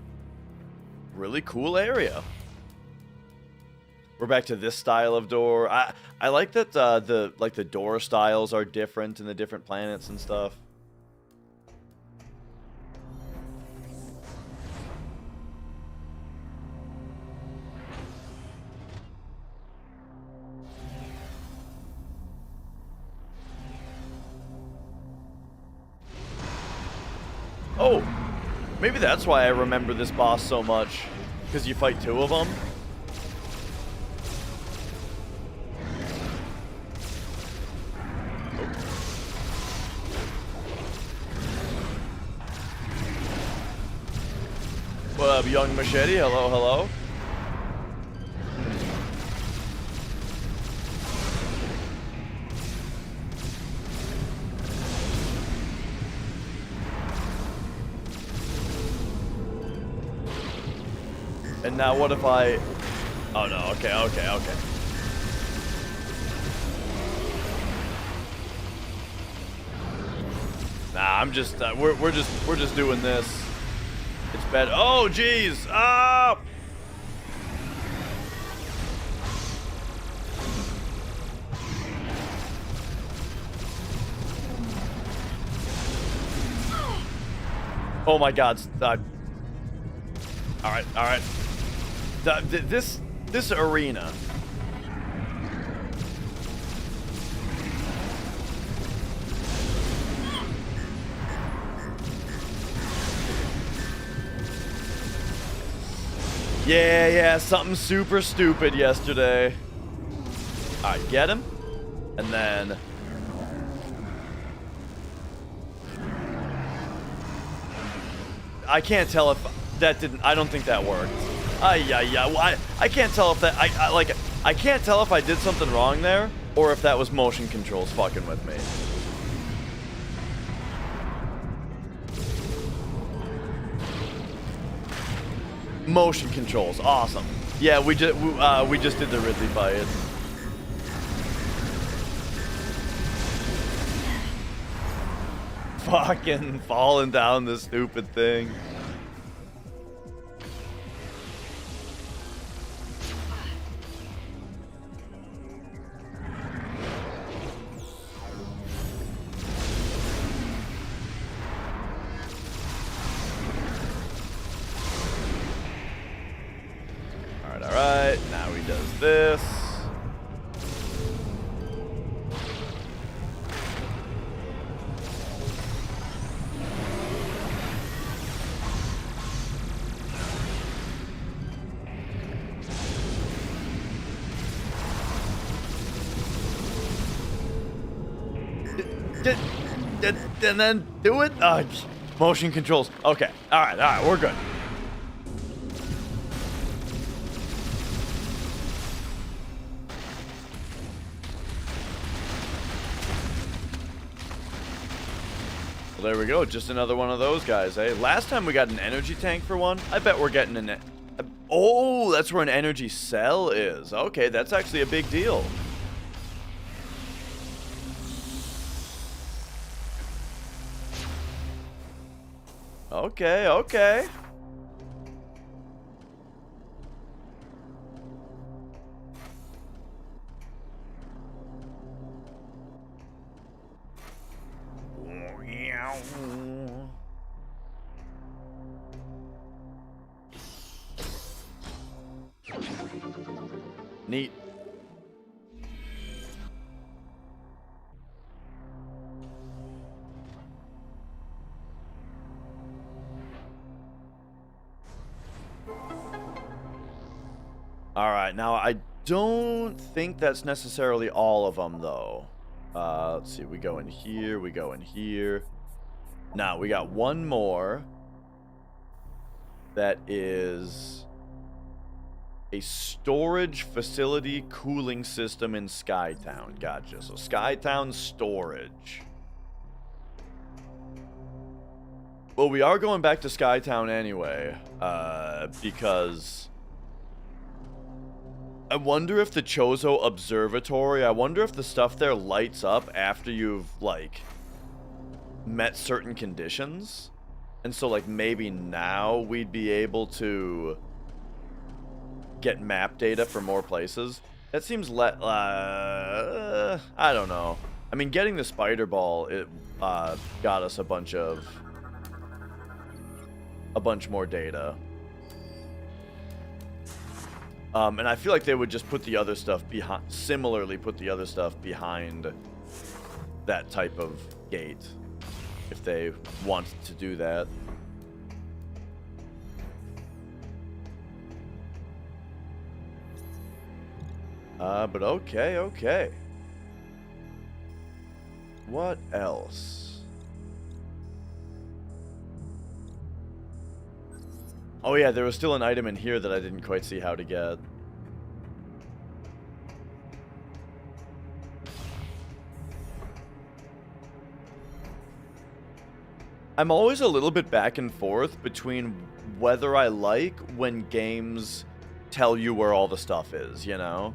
really cool area. We're back to this style of door. I like that the door styles are different in the different planets and stuff. Oh, maybe that's why I remember this boss so much, because you fight two of them. What up, young machete? Hello, hello. And now what if I... Oh no, okay. Nah, I'm just... we're just doing this. It's bad. Oh, jeez! Ah! Oh my God! All right. This arena. Yeah, something super stupid yesterday. Alright, get him. And then... I can't tell if that didn't... I don't think that worked. Well, I can't tell if that... I can't tell if I did something wrong there, or if that was motion controls fucking with me. Motion controls, awesome. Yeah, we just did the Ridley fight. Fucking falling down this stupid thing. Alright, now he does this. And then do it? Motion controls. Okay. Alright, we're good. Well, there we go. Just another one of those guys, eh? Last time we got an energy tank for one. I bet we're getting an... Oh, that's where an energy cell is. Okay, that's actually a big deal. Okay, okay. Neat. All right, now I don't think that's necessarily all of them, though. Let's see, we go in here, we go in here. Now, we got one more. That is a storage facility cooling system in Skytown. Gotcha. So Skytown storage. Well, we are going back to Skytown anyway, because I wonder if the Chozo Observatory, I wonder if the stuff there lights up after you've, like, met certain conditions. And so, like, maybe now we'd be able to get map data for more places. That seems I don't know. I mean, getting the spider ball, it got us a bunch more data. And I feel like they would just put the other stuff behind, similarly put the other stuff behind that type of gate if they want to do that. But okay, okay. What else? Oh yeah, there was still an item in here that I didn't quite see how to get. I'm always a little bit back and forth between whether I like when games tell you where all the stuff is, you know?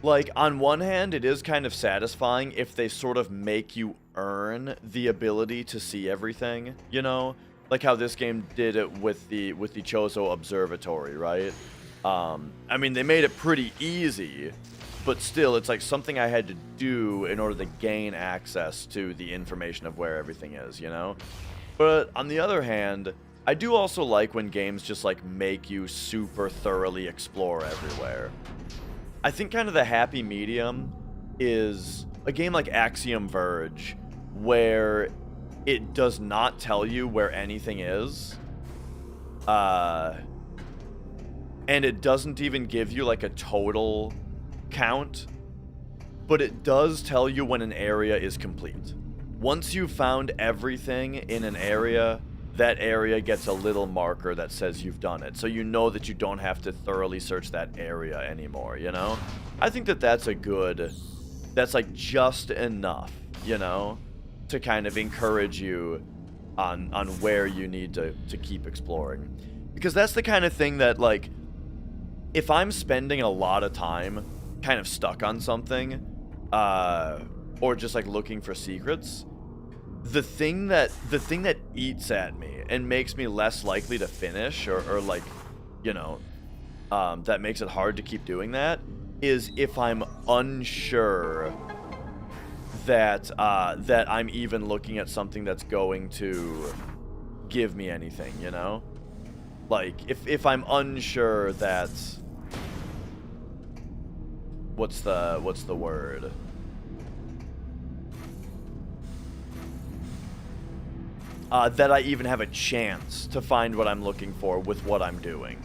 Like, on one hand, it is kind of satisfying if they sort of make you earn the ability to see everything, you know? Like how this game did it with the Chozo Observatory, right? I mean, they made it pretty easy, but still, it's like something I had to do in order to gain access to the information of where everything is, you know? But on the other hand, I do also like when games just, like, make you super thoroughly explore everywhere. I think kind of the happy medium is a game like Axiom Verge, where it does not tell you where anything is. And it doesn't even give you, like, a total count. But it does tell you when an area is complete. Once you've found everything in an area, that area gets a little marker that says you've done it. So you know that you don't have to thoroughly search that area anymore, you know? I think that that's a good... That's, like, just enough, you know? To kind of encourage you on where you need to keep exploring. Because that's the kind of thing that, like, if I'm spending a lot of time kind of stuck on something, or just, like, looking for secrets... The thing that eats at me and makes me less likely to finish or like, you know, that makes it hard to keep doing that is if I'm unsure that that I'm even looking at something that's going to give me anything, you know? Like if I'm unsure that what's the word? That I even have a chance to find what I'm looking for with what I'm doing.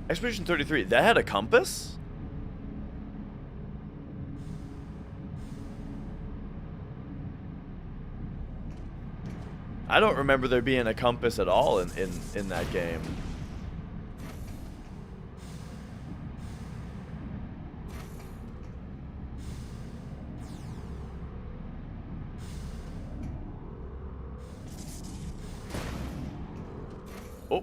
Expedition 33, that had a compass? I don't remember there being a compass at all in that game. Oh.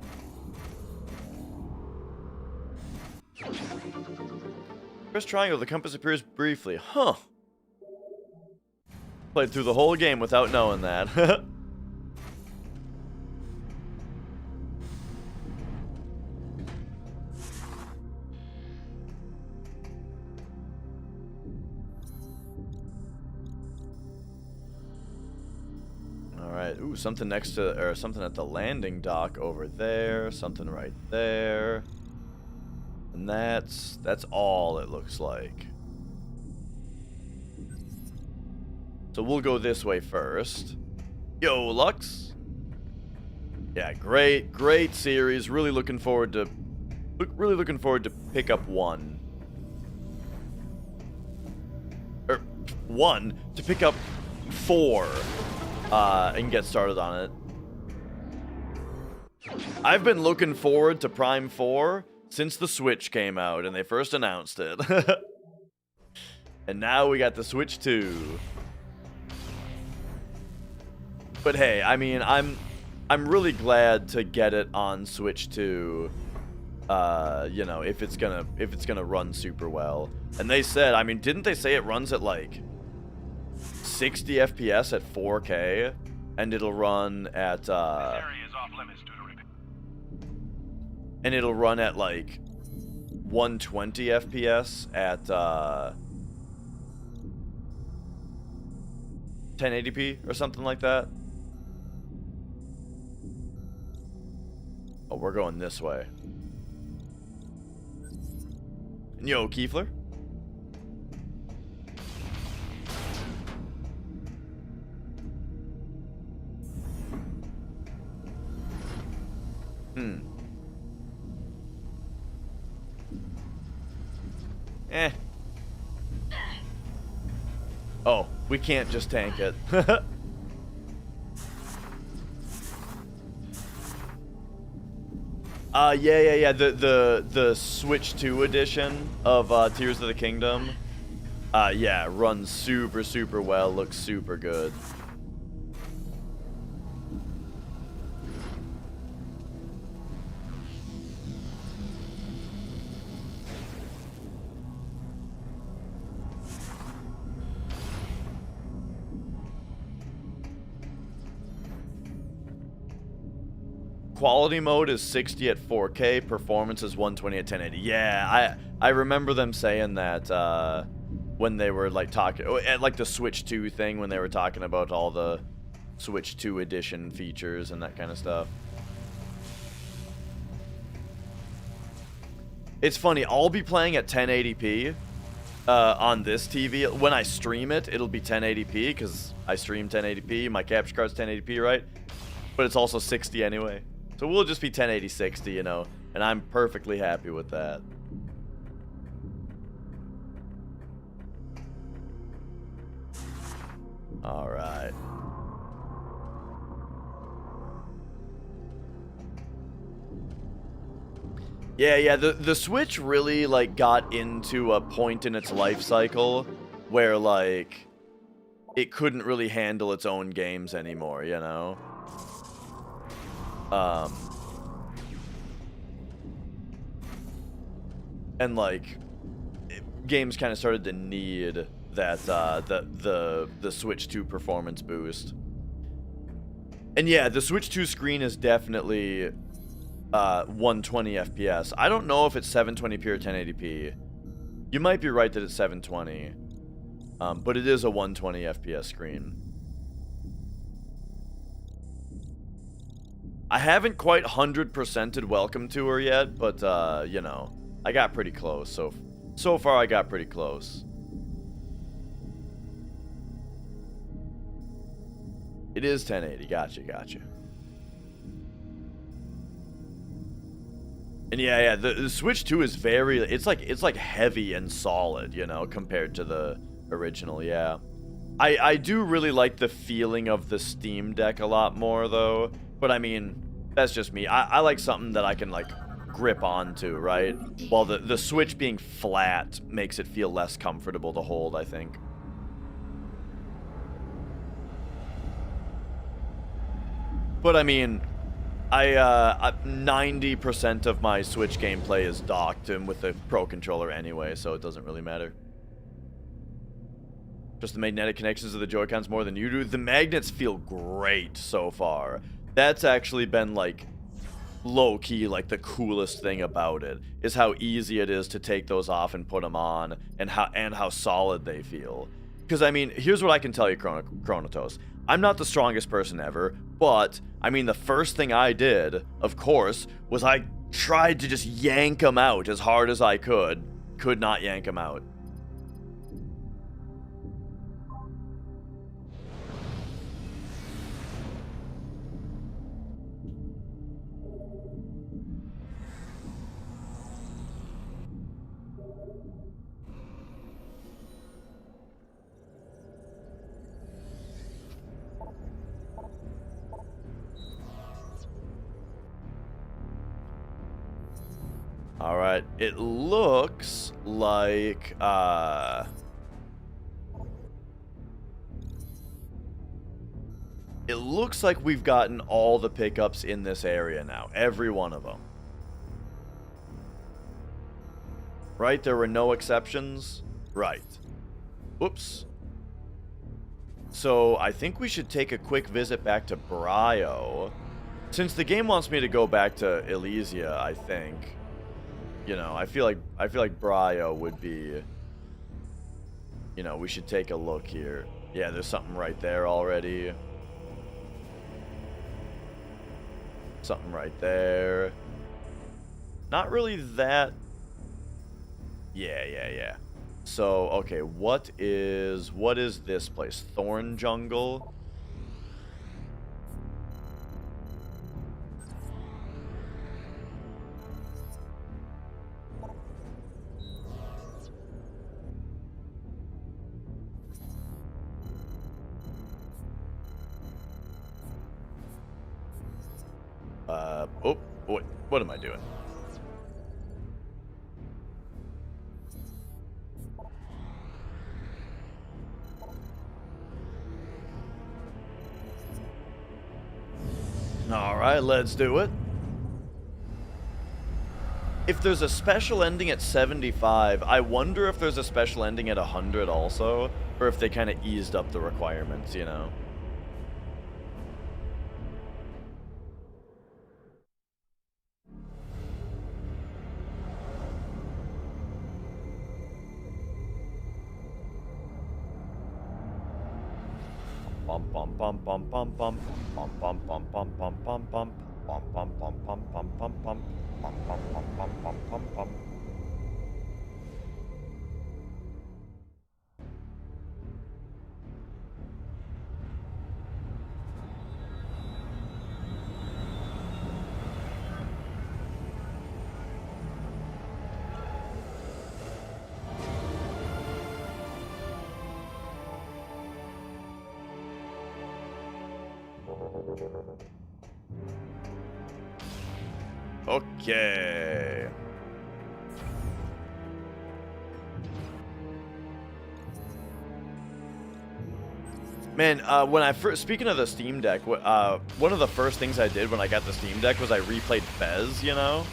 Press triangle, the compass appears briefly. Huh. Played through the whole game without knowing that. Alright, ooh, something next to, or something at the landing dock over there, something right there. And that's all it looks like. So we'll go this way first. Yo, Lux. Yeah, great series. Really looking forward to pick up one. To pick up 4 and get started on it. I've been looking forward to Prime 4 since the Switch came out and they first announced it. And now we got the Switch 2. But hey, I mean, I'm really glad to get it on Switch 2. You know, if it's gonna run super well. And they said, I mean, didn't they say it runs at like 60 FPS at 4K, and it'll run at and it'll run at like 120 FPS at 1080p or something like that. Oh, we're going this way. Yo, Kiefler. Oh, we can't just tank it. Yeah. The Switch 2 edition of Tears of the Kingdom. Yeah, runs super well, looks super good. Quality mode is 60 at 4K, performance is 120 at 1080. Yeah, I remember them saying that when they were like talking at like the Switch 2 thing, when they were talking about all the Switch 2 edition features and that kind of stuff. It's funny, I'll be playing at 1080p on this TV. When I stream it, it'll be 1080p because I stream 1080p. My capture card's 1080p, right? But it's also 60 anyway. So we'll just be 1080-60, you know, and I'm perfectly happy with that. All right. Yeah, the Switch really, like, got into a point in its life cycle where, like, it couldn't really handle its own games anymore, you know? And like games kind of started to need that the Switch 2 performance boost. And yeah, the Switch 2 screen is definitely 120 FPS. I don't know if it's 720p or 1080p. You might be right that it's 720. But it is a 120 FPS screen. I haven't quite 100%ed Welcome to her yet, but, you know, I got pretty close. So far, I got pretty close. It is 1080. Gotcha. And yeah, the Switch 2 is very, it's like heavy and solid, you know, compared to the original, yeah. I do really like the feeling of the Steam Deck a lot more, though. But I mean, that's just me. I like something that I can, like, grip onto, right? While the Switch being flat makes it feel less comfortable to hold, I think. But I mean, I 90% of my Switch gameplay is docked and with the Pro controller anyway, so it doesn't really matter. Just the magnetic connections of the Joy-Cons more than you do. The magnets feel great so far. That's actually been, like, low-key, like, the coolest thing about it, is how easy it is to take those off and put them on, and how solid they feel. Because, I mean, here's what I can tell you, Chronotos. I'm not the strongest person ever, but, I mean, the first thing I did, of course, was I tried to just yank them out as hard as I could. Could not yank them out. Alright, it looks like, it looks like we've gotten all the pickups in this area now. Every one of them. Right? There were no exceptions? Right. Whoops. So, I think we should take a quick visit back to Brio. Since the game wants me to go back to Elysia, I think. You know, I feel like Brio would be, you know, we should take a look here. Yeah, there's something right there already. Something right there. Not really that. Yeah. So, okay, what is this place? Thorn Jungle? Oh, wait, what am I doing? Alright, let's do it. If there's a special ending at 75, I wonder if there's a special ending at 100 also, or if they kind of eased up the requirements, you know? Okay. Man, when I first, speaking of the Steam Deck, one of the first things I did when I got the Steam Deck was I replayed Fez, you know?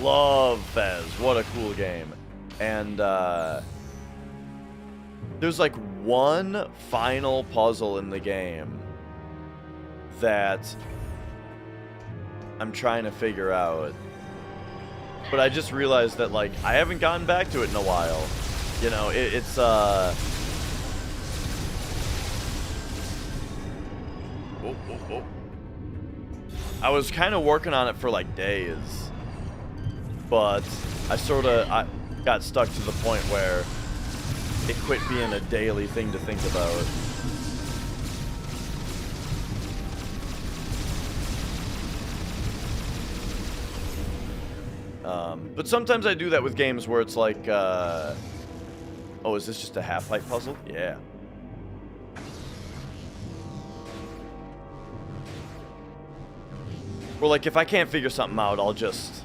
Love Fez. What a cool game. And, there's like one final puzzle in the game that I'm trying to figure out. But I just realized that, like, I haven't gotten back to it in a while. You know, it's oh. I was kind of working on it for, like, days. But I got stuck to the point where it quit being a daily thing to think about. But sometimes I do that with games where it's like, oh, is this just a half-life puzzle? Yeah. Or like, if I can't figure something out, I'll just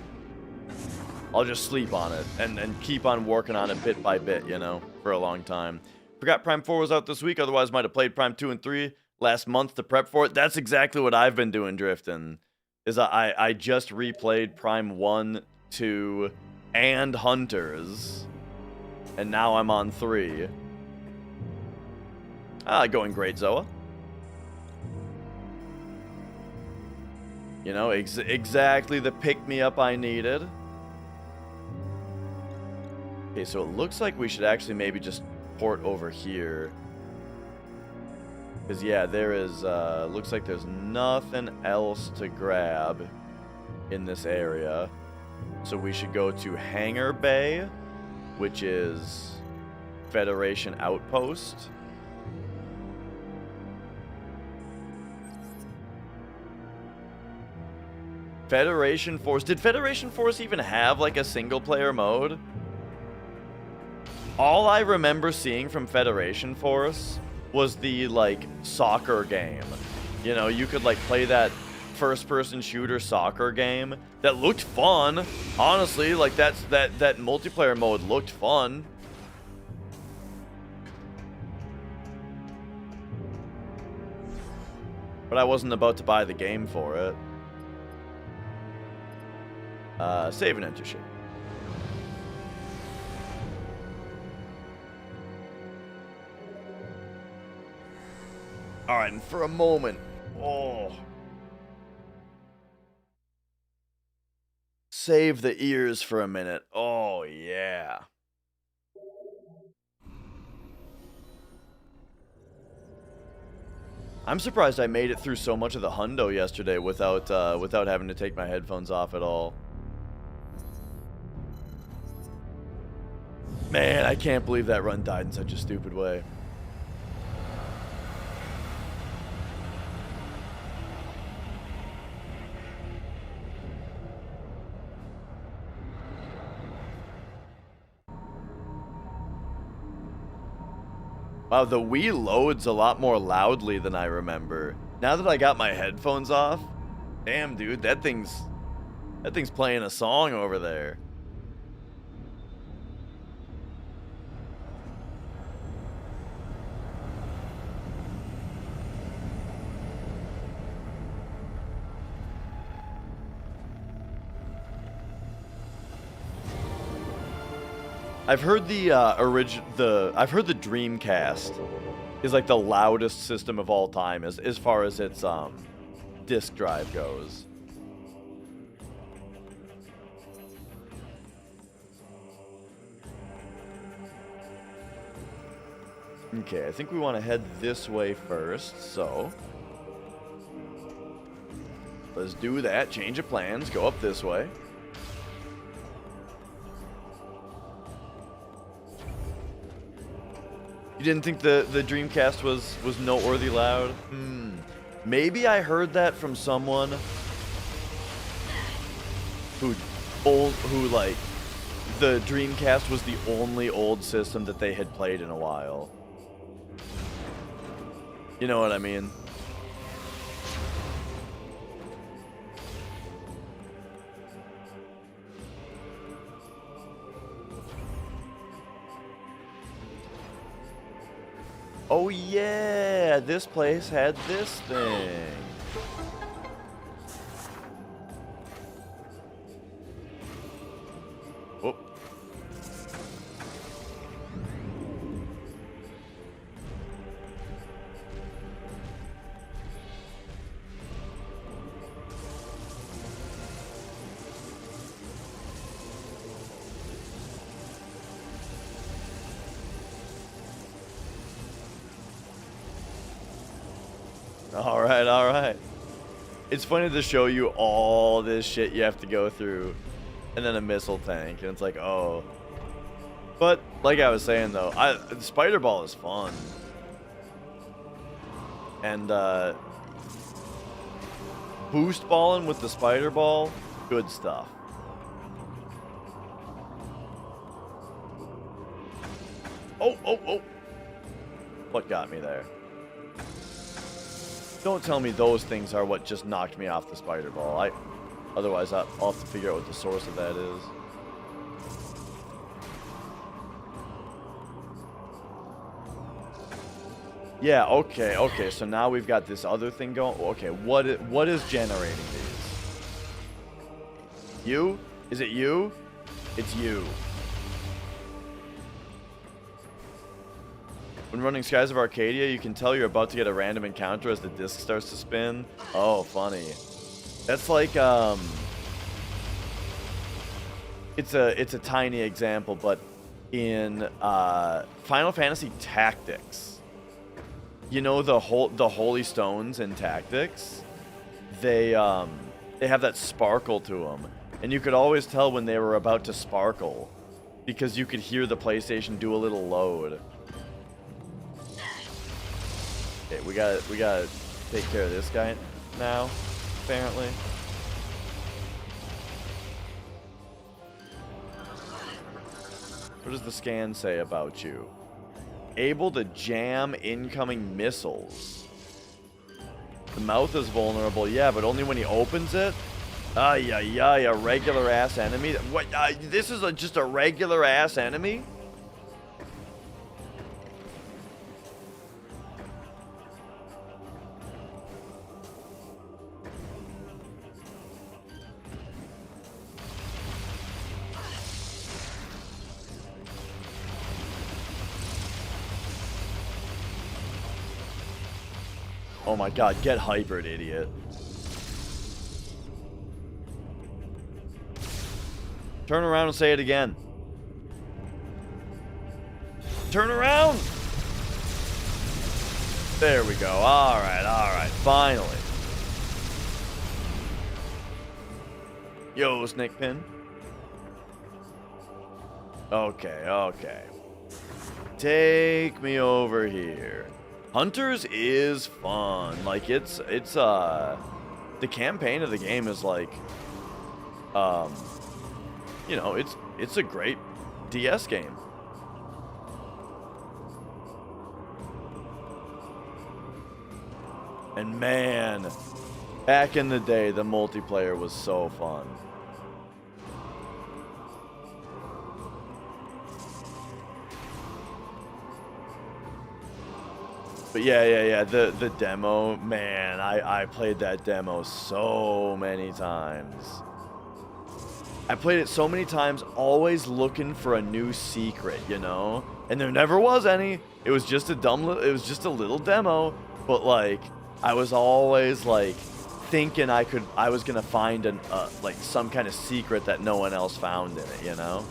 sleep on it and keep on working on it bit by bit, you know, for a long time. Forgot Prime 4 was out this week, otherwise might have played Prime 2 and 3 last month to prep for it. That's exactly what I've been doing, Drifting. is I just replayed Prime 1, 2, and Hunters, and now I'm on 3. Going great, Zoa. You know, exactly the pick-me-up I needed. Okay, so it looks like we should actually maybe just port over here. Because, yeah, there is, looks like there's nothing else to grab in this area. So we should go to Hangar Bay, which is Federation Outpost. Federation Force. Did Federation Force even have, like, a single-player mode? All I remember seeing from Federation Force was the, like, soccer game. You know, you could, like, play that first-person shooter soccer game that looked fun. Honestly, like, that multiplayer mode looked fun. But I wasn't about to buy the game for it. Save and enter shit. Alright, and for a moment, save the ears for a minute. Oh, yeah. I'm surprised I made it through so much of the hundo yesterday without having to take my headphones off at all. Man, I can't believe that run died in such a stupid way. Wow, the Wii loads a lot more loudly than I remember. Now that I got my headphones off, damn dude, that thing's playing a song over there. I've heard the Dreamcast is like the loudest system of all time as far as its disk drive goes. Okay, I think we want to head this way first, so let's do that. Change of plans, go up this way. You didn't think the Dreamcast was noteworthy loud? Maybe I heard that from someone who like the Dreamcast was the only old system that they had played in a while. You know what I mean? Oh yeah, this place had this thing. Oh. All right. It's funny to show you all this shit you have to go through, and then a missile tank, and it's like, oh. But like I was saying though, the spider ball is fun, and boost balling with the spider ball, good stuff. Oh! What got me there? Don't tell me those things are what just knocked me off the spider ball. Otherwise, I'll have to figure out what the source of that is. Yeah, okay. So now we've got this other thing going. Okay, what is generating these? You? Is it you? It's you. When running Skies of Arcadia, you can tell you're about to get a random encounter as the disc starts to spin. Oh, funny. That's like, it's a tiny example, but in Final Fantasy Tactics, you know the Holy Stones in Tactics, they have that sparkle to them, and you could always tell when they were about to sparkle because you could hear the PlayStation do a little load. Okay, we gotta take care of this guy now, apparently. What does the scan say about you? Able to jam incoming missiles. The mouth is vulnerable, yeah, but only when he opens it? Ay, a regular ass enemy? What? This is just a regular ass enemy? Oh my god, get hypered, idiot. Turn around and say it again. Turn around! There we go. Alright, finally. Yo, Snake Pin. Okay. Take me over here. Hunters is fun. Like, it's the campaign of the game is like, you know, it's a great DS game. And man, back in the day, the multiplayer was so fun. But yeah, the demo, man, I played that demo so many times. I played it so many times, always looking for a new secret, you know? And there never was any. It was just a little demo, but like, I was always like thinking I was gonna find like some kind of secret that no one else found in it, you know?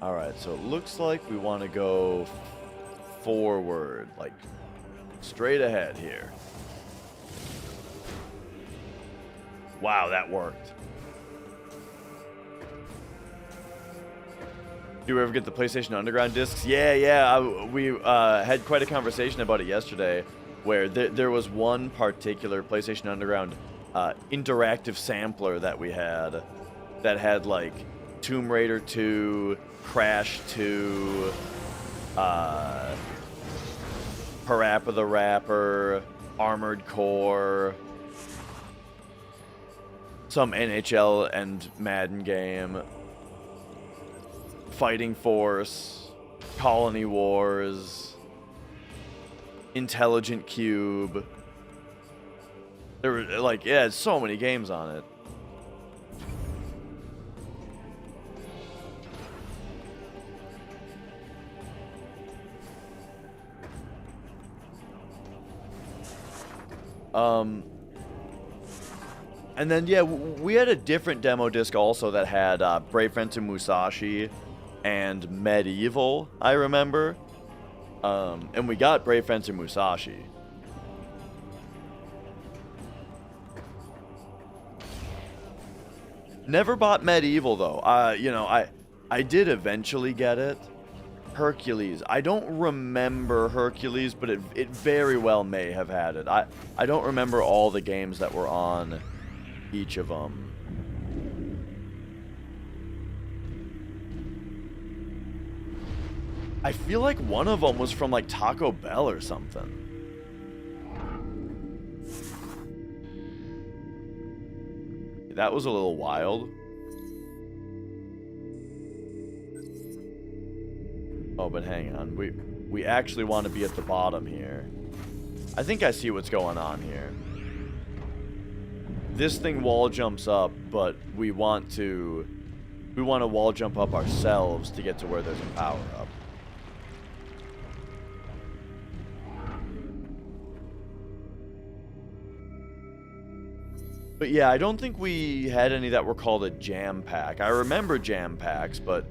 Alright, so it looks like we want to go forward, like straight ahead here. Wow, that worked. Do you ever get the PlayStation Underground discs? Yeah, we had quite a conversation about it yesterday, where there was one particular PlayStation Underground interactive sampler that we had that had like Tomb Raider 2, Crash 2, Parappa the Rapper, Armored Core, some NHL and Madden game, Fighting Force, Colony Wars, Intelligent Cube. There were like, yeah, so many games on it. And then, yeah, we had a different demo disc also that had Brave Fencer Musashi and Medieval, I remember. And we got Brave Fencer Musashi. Never bought Medieval, though. You know, I did eventually get it. Hercules. I don't remember Hercules, but it very well may have had it. I don't remember all the games that were on each of them. I feel like one of them was from like Taco Bell or something. That was a little wild. Oh, but hang on. We actually want to be at the bottom here. I think I see what's going on here. This thing wall jumps up, but we want to wall jump up ourselves to get to where there's a power up. But yeah, I don't think we had any that were called a jam pack. I remember jam packs, but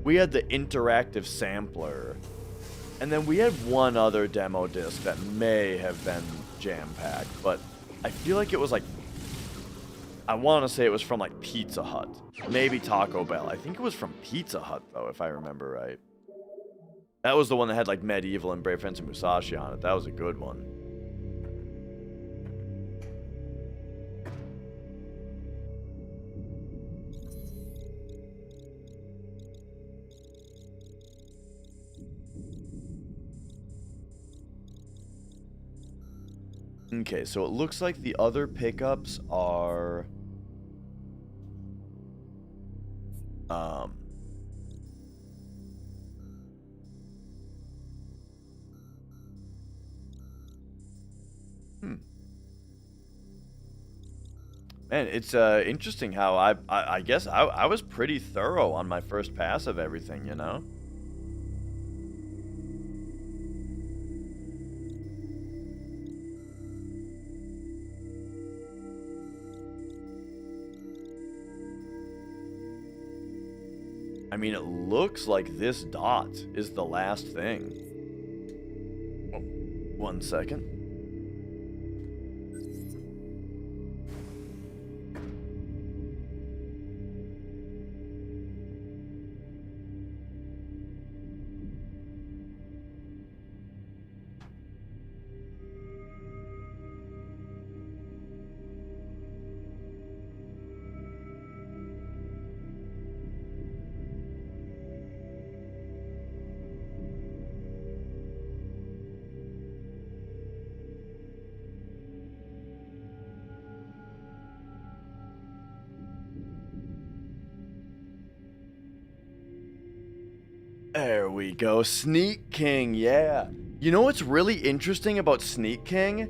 we had the interactive sampler. And then we had one other demo disc that may have been jam packed, but I feel like it was like, I want to say it was from like Pizza Hut. Maybe Taco Bell. I think it was from Pizza Hut though, if I remember right. That was the one that had like Medieval and Brave Fence and Musashi on it. That was a good one. Okay, so it looks like the other pickups are... Man, it's interesting how I guess I was pretty thorough on my first pass of everything, you know? I mean, it looks like this dot is the last thing. Oh, 1 second. There we go. Sneak King, yeah. You know what's really interesting about Sneak King?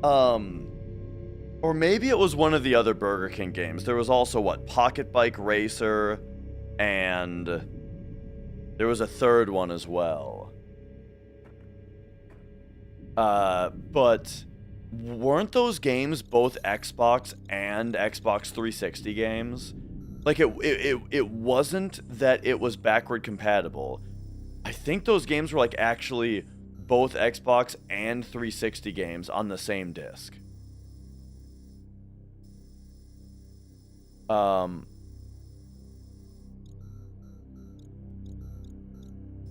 Or maybe it was one of the other Burger King games. There was also, what, Pocket Bike Racer, and there was a third one as well. But weren't those games both Xbox and Xbox 360 games? Like, it wasn't that it was backward compatible. I think those games were, like, actually both Xbox and 360 games on the same disc. I'm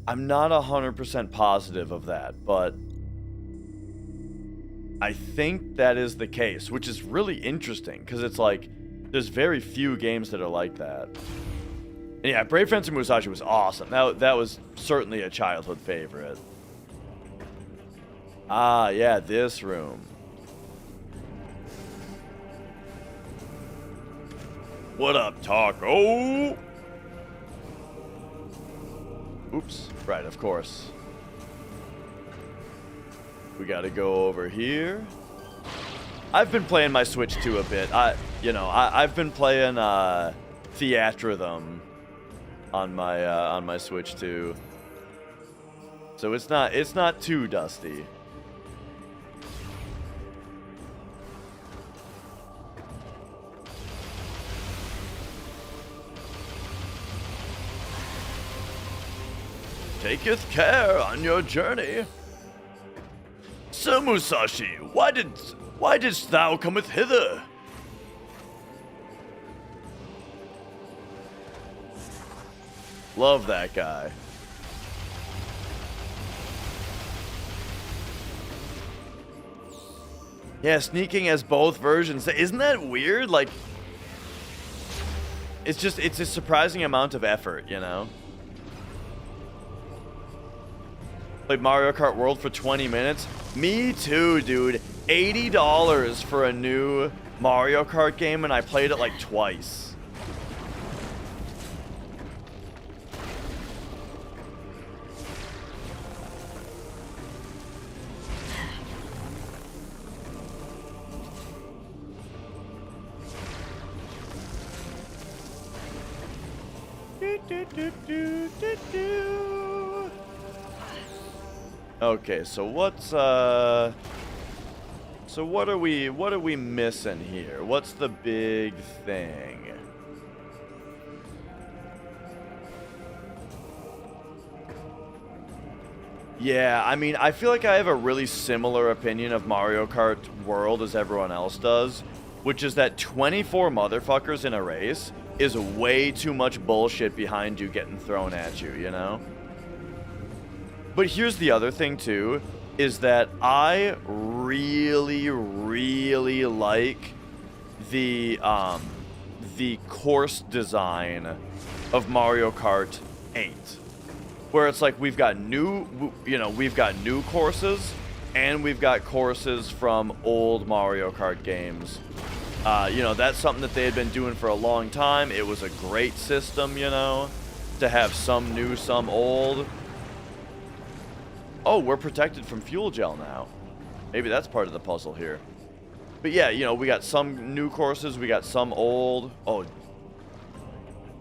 not 100% positive of that, but I think that is the case, which is really interesting, because it's like, there's very few games that are like that. And yeah, Brave Fence and Musashi was awesome. That was certainly a childhood favorite. Ah, yeah, this room. What up, Taco? Oops. Right, of course. We gotta go over here. I've been playing my Switch 2 a bit. I've been playing Theatrhythm on my Switch 2. So it's not too dusty. Taketh care on your journey. Sir Musashi, why didst thou cometh hither? Love that guy. Yeah, Sneaking has both versions. Isn't that weird? Like, it's a surprising amount of effort, you know? Played Mario Kart World for 20 minutes. Me too, dude. $80 for a new Mario Kart game, and I played it like twice. Okay, so what's so what are we missing here? What's the big thing? Yeah, I mean, I feel like I have a really similar opinion of Mario Kart World as everyone else does, which is that 24 motherfuckers in a race is way too much bullshit behind you getting thrown at you, you know? But here's the other thing, too, is that I really, really like the course design of Mario Kart 8. Where it's like we've got new courses, and we've got courses from old Mario Kart games. That's something that they had been doing for a long time. It was a great system, to have some new, some old. Oh, we're protected from fuel gel now. Maybe that's part of the puzzle here. But yeah, we got some new courses, we got some old. Oh,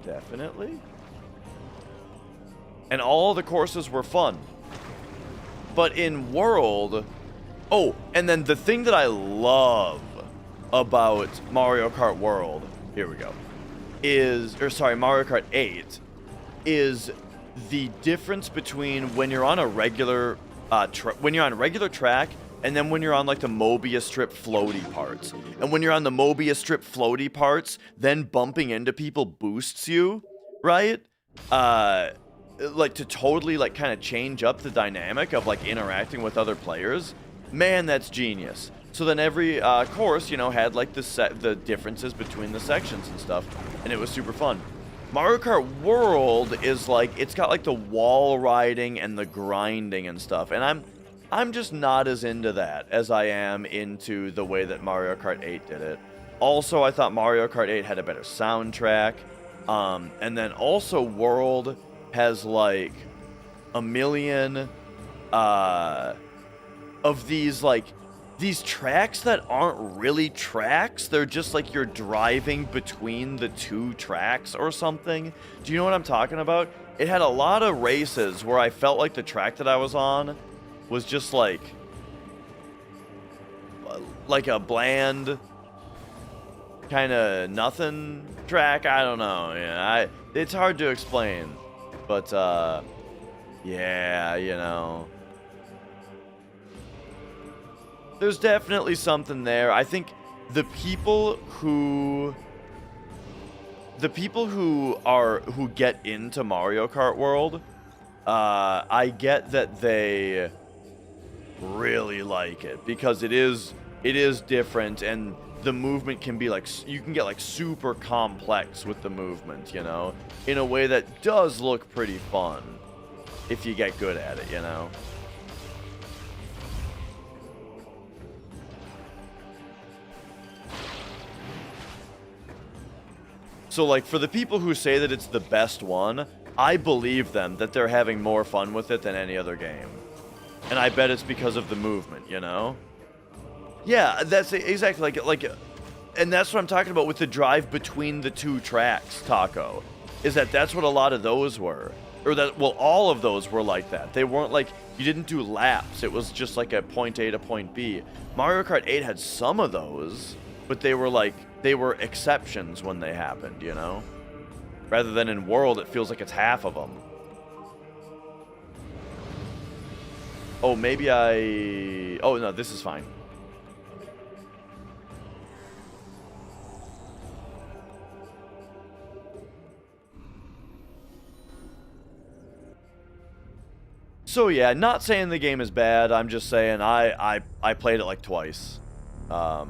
definitely. And all the courses were fun. But in World... Oh, and then the thing that I love about Mario Kart World... Here we go. Mario Kart 8... is the difference between when you're on a regular... when you're on a regular track, and then when you're on, like, the Mobius Strip floaty parts. And when you're on the Mobius Strip floaty parts, then bumping into people boosts you, right? Like, to totally, like, kind of change up the dynamic of, like, interacting with other players. Man, that's genius. So then every course, had, like, the differences between the sections and stuff, and it was super fun. Mario Kart World is, like, it's got, like, the wall riding and the grinding and stuff, and I'm just not as into that as I am into the way that Mario Kart 8 did it. Also, I thought Mario Kart 8 had a better soundtrack, and then also World has like a million of these tracks that aren't really tracks. They're just like you're driving between the two tracks or something. Do you know what I'm talking about? It had a lot of races where I felt like the track that I was on was just like a bland kind of nothing track. I don't know. Yeah, it's hard to explain. But, yeah, there's definitely something there. I think the people who get into Mario Kart World, I get that they really like it because it is different, and the movement can be like, you can get like super complex with the movement, in a way that does look pretty fun if you get good at it, So like for the people who say that it's the best one, I believe them that they're having more fun with it than any other game. And I bet it's because of the movement, Yeah, that's exactly like, and that's what I'm talking about with the drive between the two tracks, Taco. Is that's what a lot of those were. Or all of those were like that. They weren't like, you didn't do laps. It was just like a point A to point B. Mario Kart 8 had some of those, but they were exceptions when they happened, Rather than in World, it feels like it's half of them. Oh, maybe oh, no, this is fine. So yeah, not saying the game is bad. I'm just saying I played it like twice. Yeah,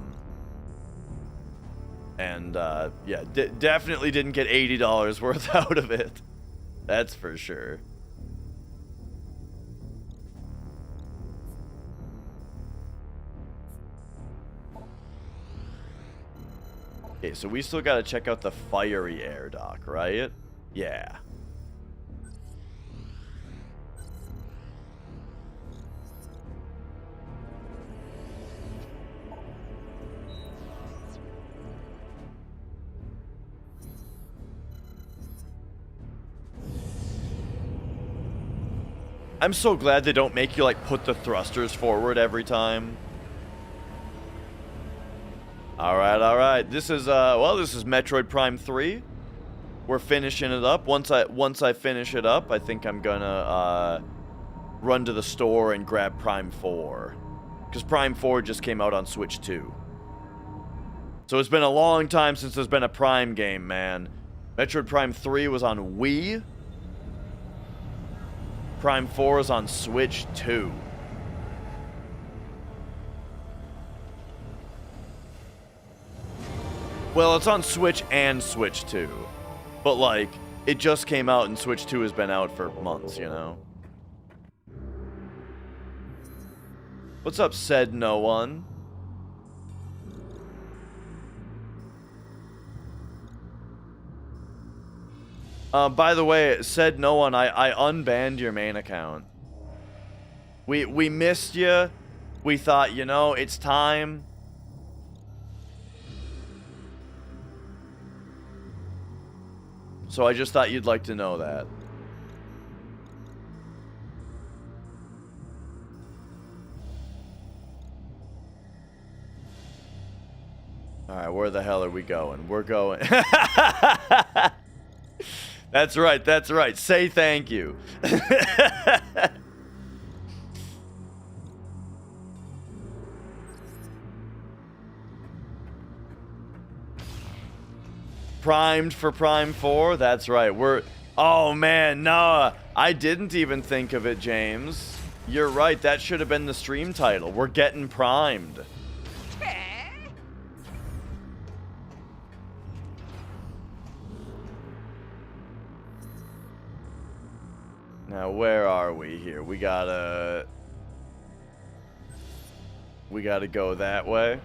definitely didn't get $80 worth out of it. That's for sure. Okay, so we still gotta check out the fiery air dock, right? Yeah. I'm so glad they don't make you, like, put the thrusters forward every time. Alright, alright. This is, well, this is Metroid Prime 3. We're finishing it up. Once I finish it up, I think I'm gonna, run to the store and grab Prime 4. Because Prime 4 just came out on Switch 2. So it's been a long time since there's been a Prime game, man. Metroid Prime 3 was on Wii. Prime 4 is on Switch 2. Well, it's on Switch and Switch 2. But, like, it just came out and Switch 2 has been out for months, you know? What's up, said no one? By the way, said no one, I unbanned your main account. We missed you. We thought, you know, it's time. So I just thought you'd like to know that. Alright, where the hell are we going? We're going... That's right, that's right. Say thank you. Primed for Prime 4? That's right. We're... Oh, man, no. I didn't even think of it, James. You're right. That should have been the stream title. We're getting primed. Now, where are we here? We gotta go that way.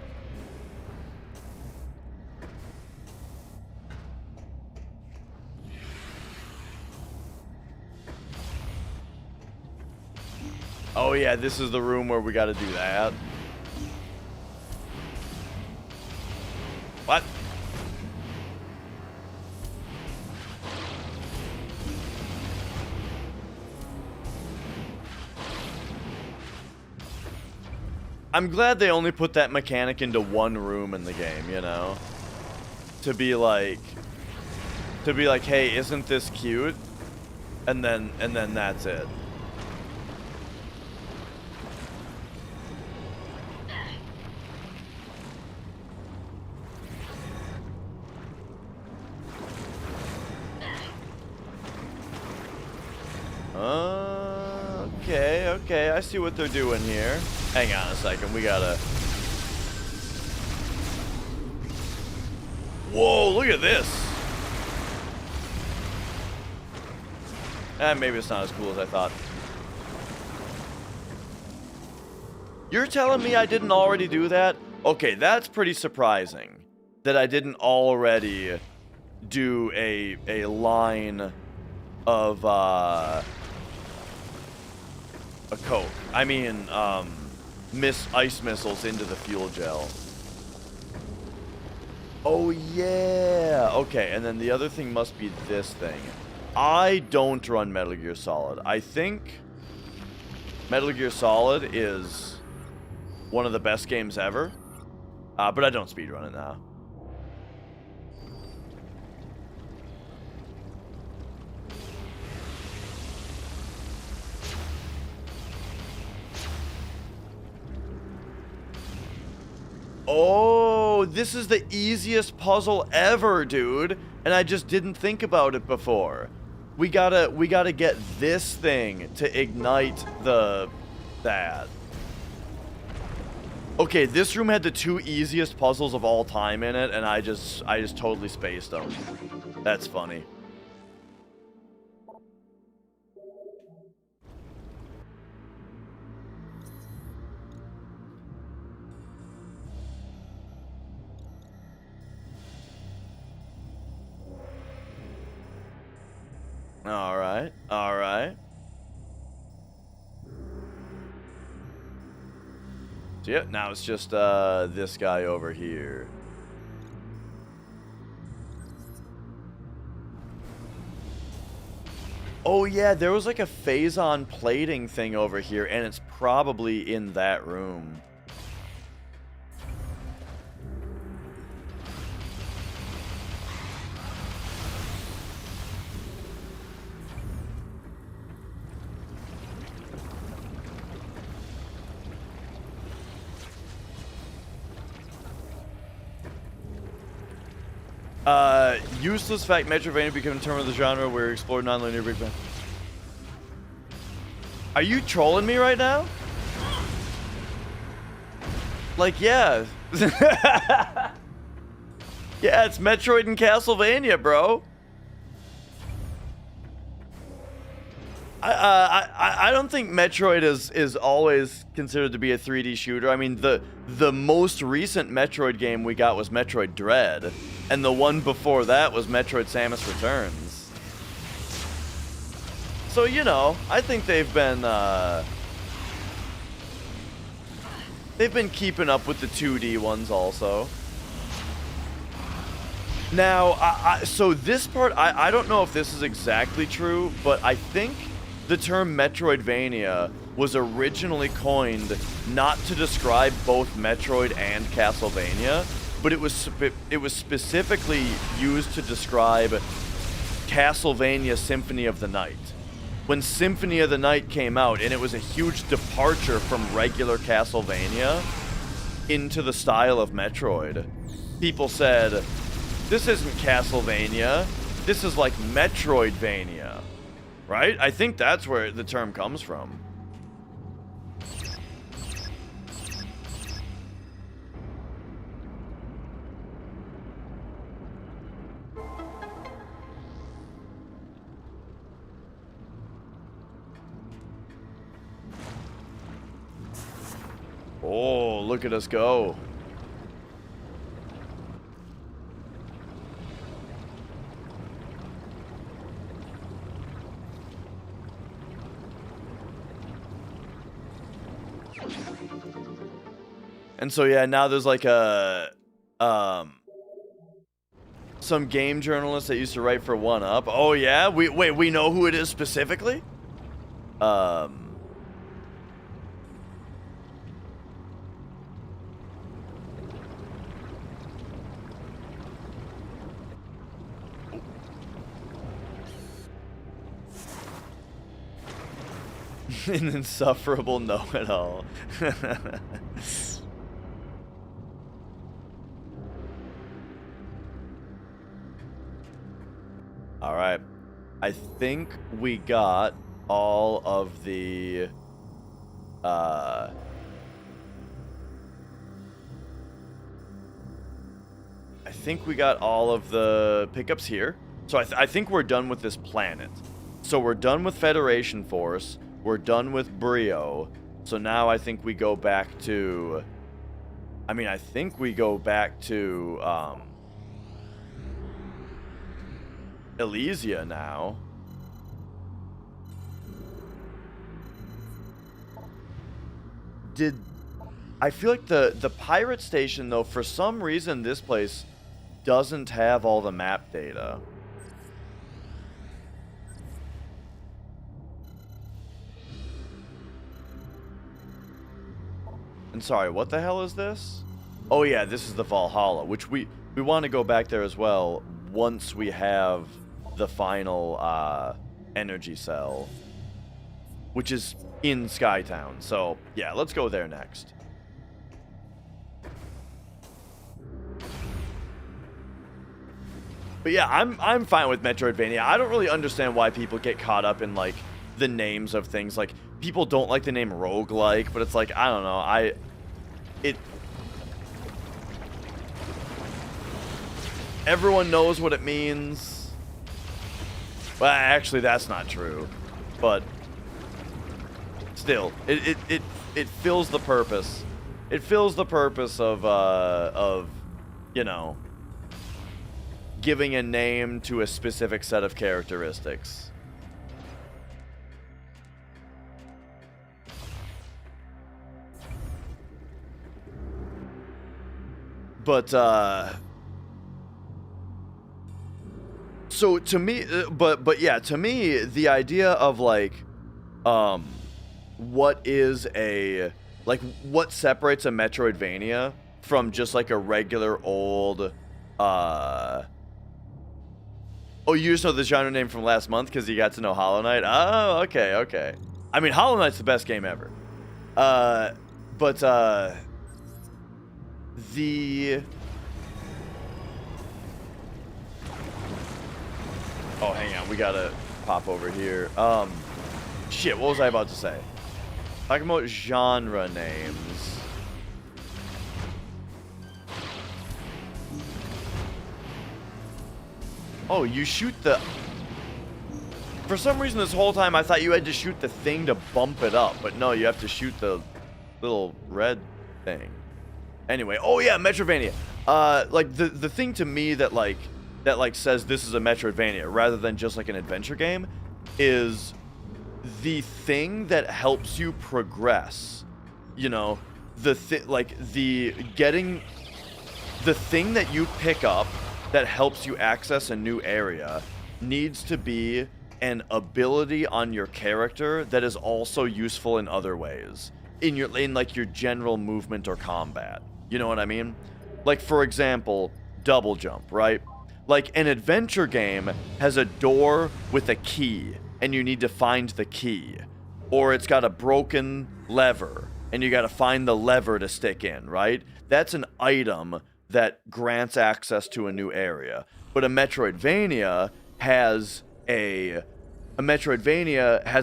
Oh yeah, this is the room where we gotta do that. What? I'm glad they only put that mechanic into one room in the game, you know? To be like, hey, isn't this cute? And then that's it. Okay, I see what they're doing here. Hang on a second, we gotta... Whoa, look at this! Maybe it's not as cool as I thought. You're telling me I didn't already do that? Okay, that's pretty surprising. That I didn't already do a line of, a Coke. I mean, ice missiles into the fuel gel. Oh, yeah. Okay, and then the other thing must be this thing. I don't run Metal Gear Solid. I think Metal Gear Solid is one of the best games ever. But I don't speedrun it now. Oh, this is the easiest puzzle ever, dude. And I just didn't think about it before. We gotta get this thing to ignite that. Okay, this room had the two easiest puzzles of all time in it, and I just totally spaced them. That's funny. So yeah, now it's just this guy over here. Oh yeah, there was like a phase-on plating thing over here, and it's probably in that room. Useless fact, Metroidvania became a term of the genre where you explore non-linear big bang. Are you trolling me right now? Like, yeah. Yeah, it's Metroid and Castlevania, bro. I don't think Metroid is always considered to be a 3D shooter. I mean, the most recent Metroid game we got was Metroid Dread, and the one before that was Metroid Samus Returns. So, you know, I think they've been keeping up with the 2D ones also. Now, so this part, I don't know if this is exactly true, but I think the term Metroidvania was originally coined not to describe both Metroid and Castlevania, but it was specifically used to describe Castlevania Symphony of the Night. When Symphony of the Night came out, and it was a huge departure from regular Castlevania into the style of Metroid, people said, this isn't Castlevania, this is like Metroidvania. Right? I think that's where the term comes from. Oh, look at us go. And so yeah, now there's like a some game journalist that used to write for 1UP. Oh yeah, we know who it is specifically. An insufferable know-it-all. All right, I think we got all of the I think we got all of the pickups here. So I think we're done with this planet. So we're done with Federation Force. We're done with Brio. So now I think we go back to... I think we go back to... Elysia now. I feel like the pirate station, though, for some reason this place doesn't have all the map data. And sorry, what the hell is this? Oh yeah, this is the Valhalla, which we want to go back there as well once we have the final energy cell, which is in Skytown. So yeah, let's go there next. But yeah, I'm fine with Metroidvania. I don't really understand why people get caught up in like the names of things. Like, people don't like the name roguelike, but it's like, I don't know, everyone knows what it means. Well, actually, that's not true. But still, it fills the purpose. It fills the purpose of you know, giving a name to a specific set of characteristics. But so to me, but yeah, to me, the idea of like, what is a like what separates a Metroidvania from just like a regular old, oh, you just know the genre name from last month because you got to know Hollow Knight. Oh, okay, okay. I mean, Hollow Knight's the best game ever. But the oh, hang on, we gotta pop over here. Shit, what was I about to say? Talking about genre names. Oh, you shoot the... For some reason this whole time I thought you had to shoot the thing to bump it up, but no, you have to shoot the little red thing. Anyway, oh yeah, Metroidvania. Like the thing to me that says this is a Metroidvania rather than just like an adventure game is the thing that helps you progress. You know, the thing that you pick up that helps you access a new area needs to be an ability on your character that is also useful in other ways in like your general movement or combat. You know what I mean? Like, for example, double jump, right? Like, an adventure game has a door with a key, and you need to find the key. Or it's got a broken lever, and you gotta find the lever to stick in, right? That's an item that grants access to a new area. But a Metroidvania has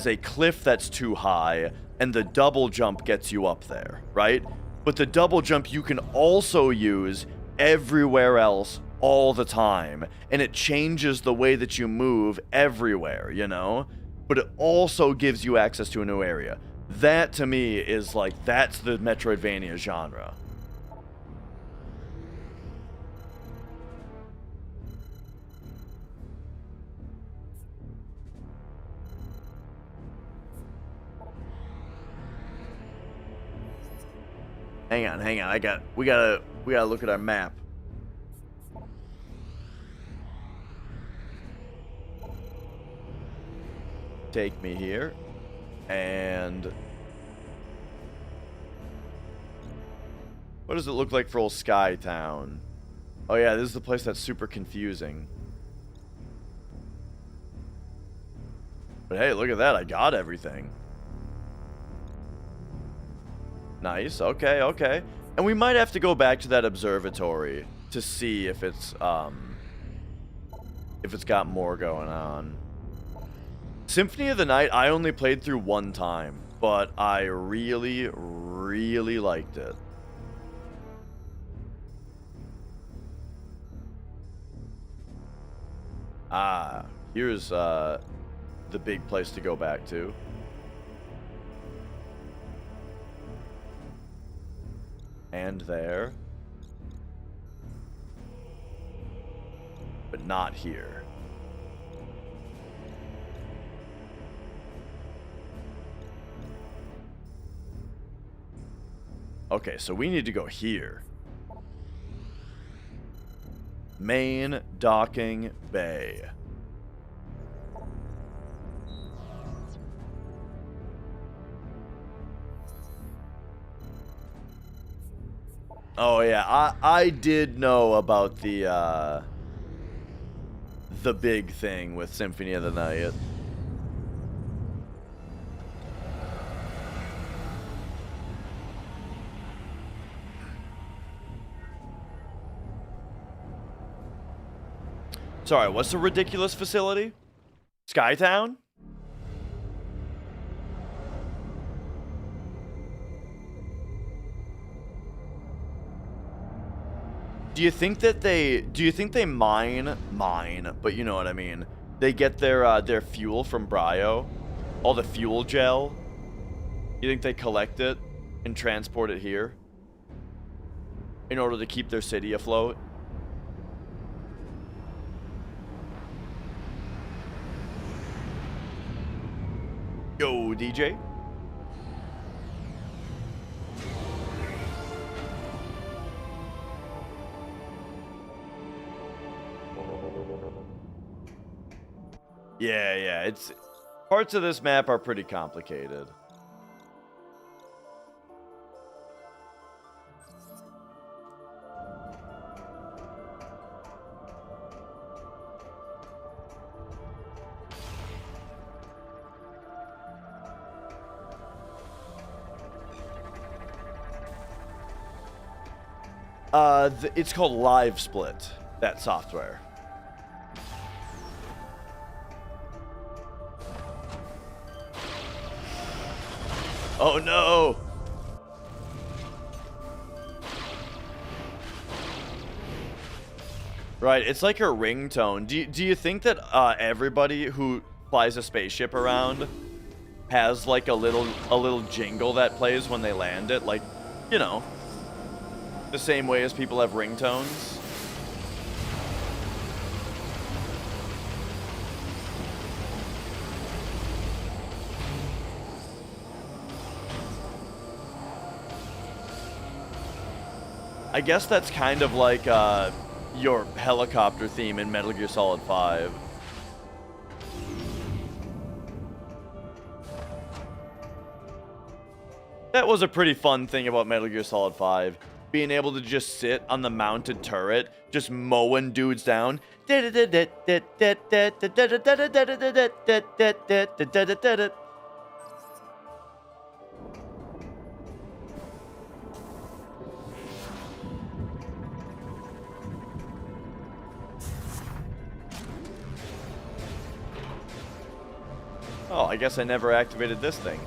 a cliff that's too high, and the double jump gets you up there, right? But the double jump you can also use everywhere else all the time, and it changes the way that you move everywhere, you know? But it also gives you access to a new area. That, to me, is like, that's the Metroidvania genre. Hang on. We gotta look at our map. Take me here, and what does it look like for old Skytown? Oh yeah, this is the place that's super confusing. But hey, look at that, I got everything. Nice, okay. And we might have to go back to that observatory to see if it's got more going on. Symphony of the Night, I only played through one time, but I really, really liked it. Ah, here's the big place to go back to. And there. But not here. Okay, so we need to go here. Main docking bay. Oh yeah, I did know about the big thing with Symphony of the Night. Sorry, what's the ridiculous facility? Skytown? Do you think they mine, but you know what I mean? They get their fuel from Brio? All the fuel gel? You think they collect it and transport it here? In order to keep their city afloat? Yo, DJ? Yeah, it's parts of this map are pretty complicated. It's called Live Split, that software. Oh no! Right, it's like a ringtone. Do you think that everybody who flies a spaceship around has like a little jingle that plays when they land it? Like, you know, the same way as people have ringtones? I guess that's kind of like your helicopter theme in Metal Gear Solid 5. That was a pretty fun thing about Metal Gear Solid 5. Being able to just sit on the mounted turret, just mowing dudes down. Oh, I guess I never activated this thing.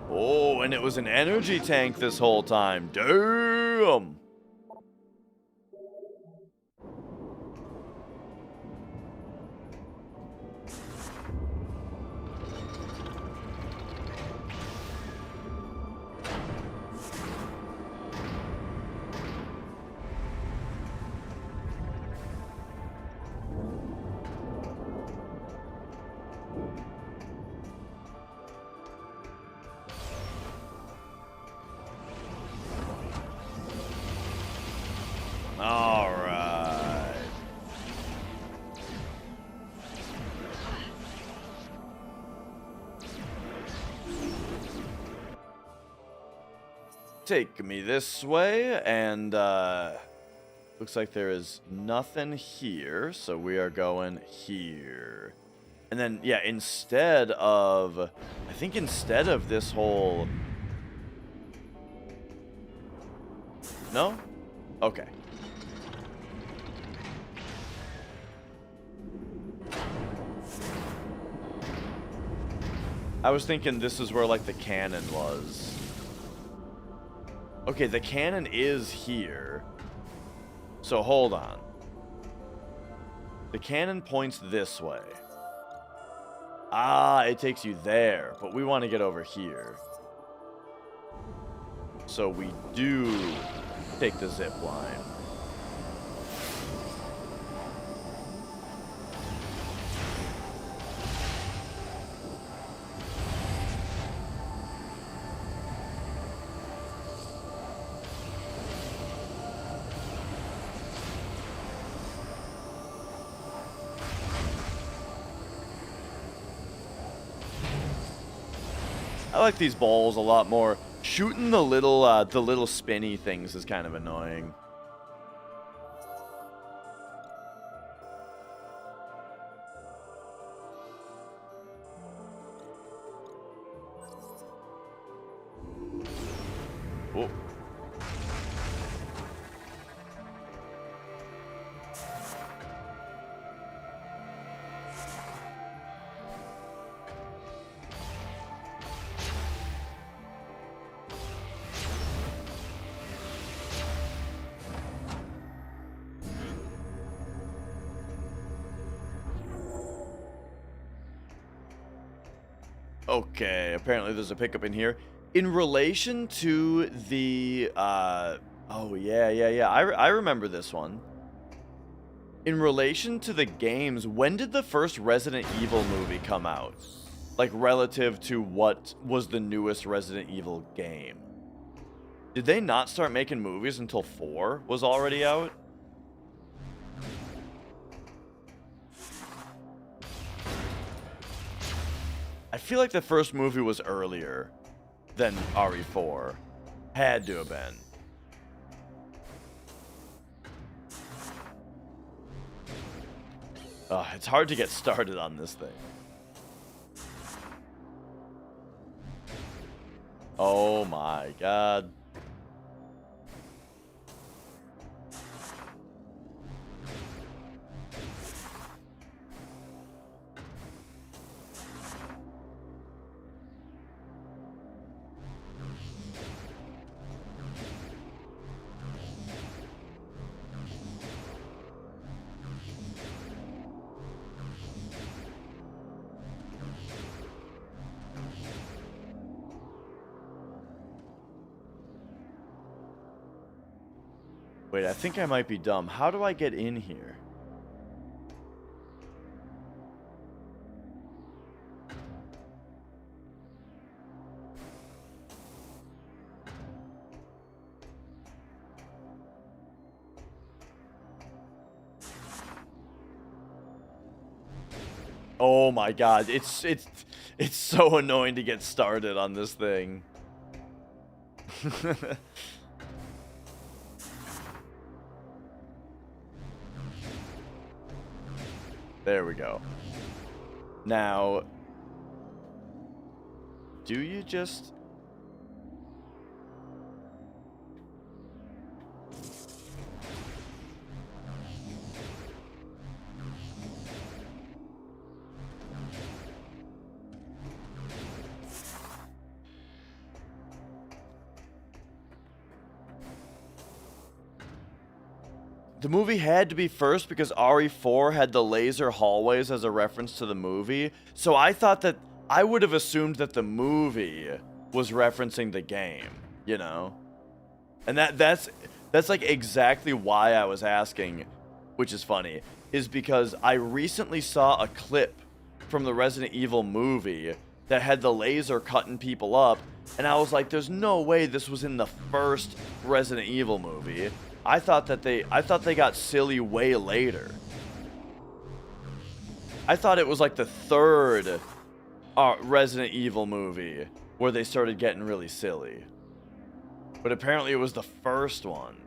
Oh, and it was an energy tank this whole time. Damn! All right. Take me this way, and looks like there is nothing here, so we are going here. And then, yeah, instead of, I think instead of this whole, no? Okay. I was thinking this is where, like, the cannon was. Okay, the cannon is here. So, hold on. The cannon points this way. Ah, it takes you there, but we want to get over here. So we do take the zip line. I like these balls a lot more. Shooting the little spinny things is kind of annoying. Oh. Okay, apparently there's a pickup in here. In relation to the, oh, yeah. I remember this one. In relation to the games, when did the first Resident Evil movie come out? Like, relative to what was the newest Resident Evil game? Did they not start making movies until 4 was already out? I feel like the first movie was earlier than RE4. Had to have been. It's hard to get started on this thing. Oh my god. Wait, I think I might be dumb. How do I get in here? Oh my god, it's so annoying to get started on this thing. There we go. Now, do you just... The movie had to be first because RE4 had the laser hallways as a reference to the movie. So I thought that I would have assumed that the movie was referencing the game, you know? And that's like exactly why I was asking, which is funny, is because I recently saw a clip from the Resident Evil movie that had the laser cutting people up, and I was like, there's no way this was in the first Resident Evil movie. I thought they got silly way later. I thought it was like the third Resident Evil movie where they started getting really silly. But apparently it was the first one.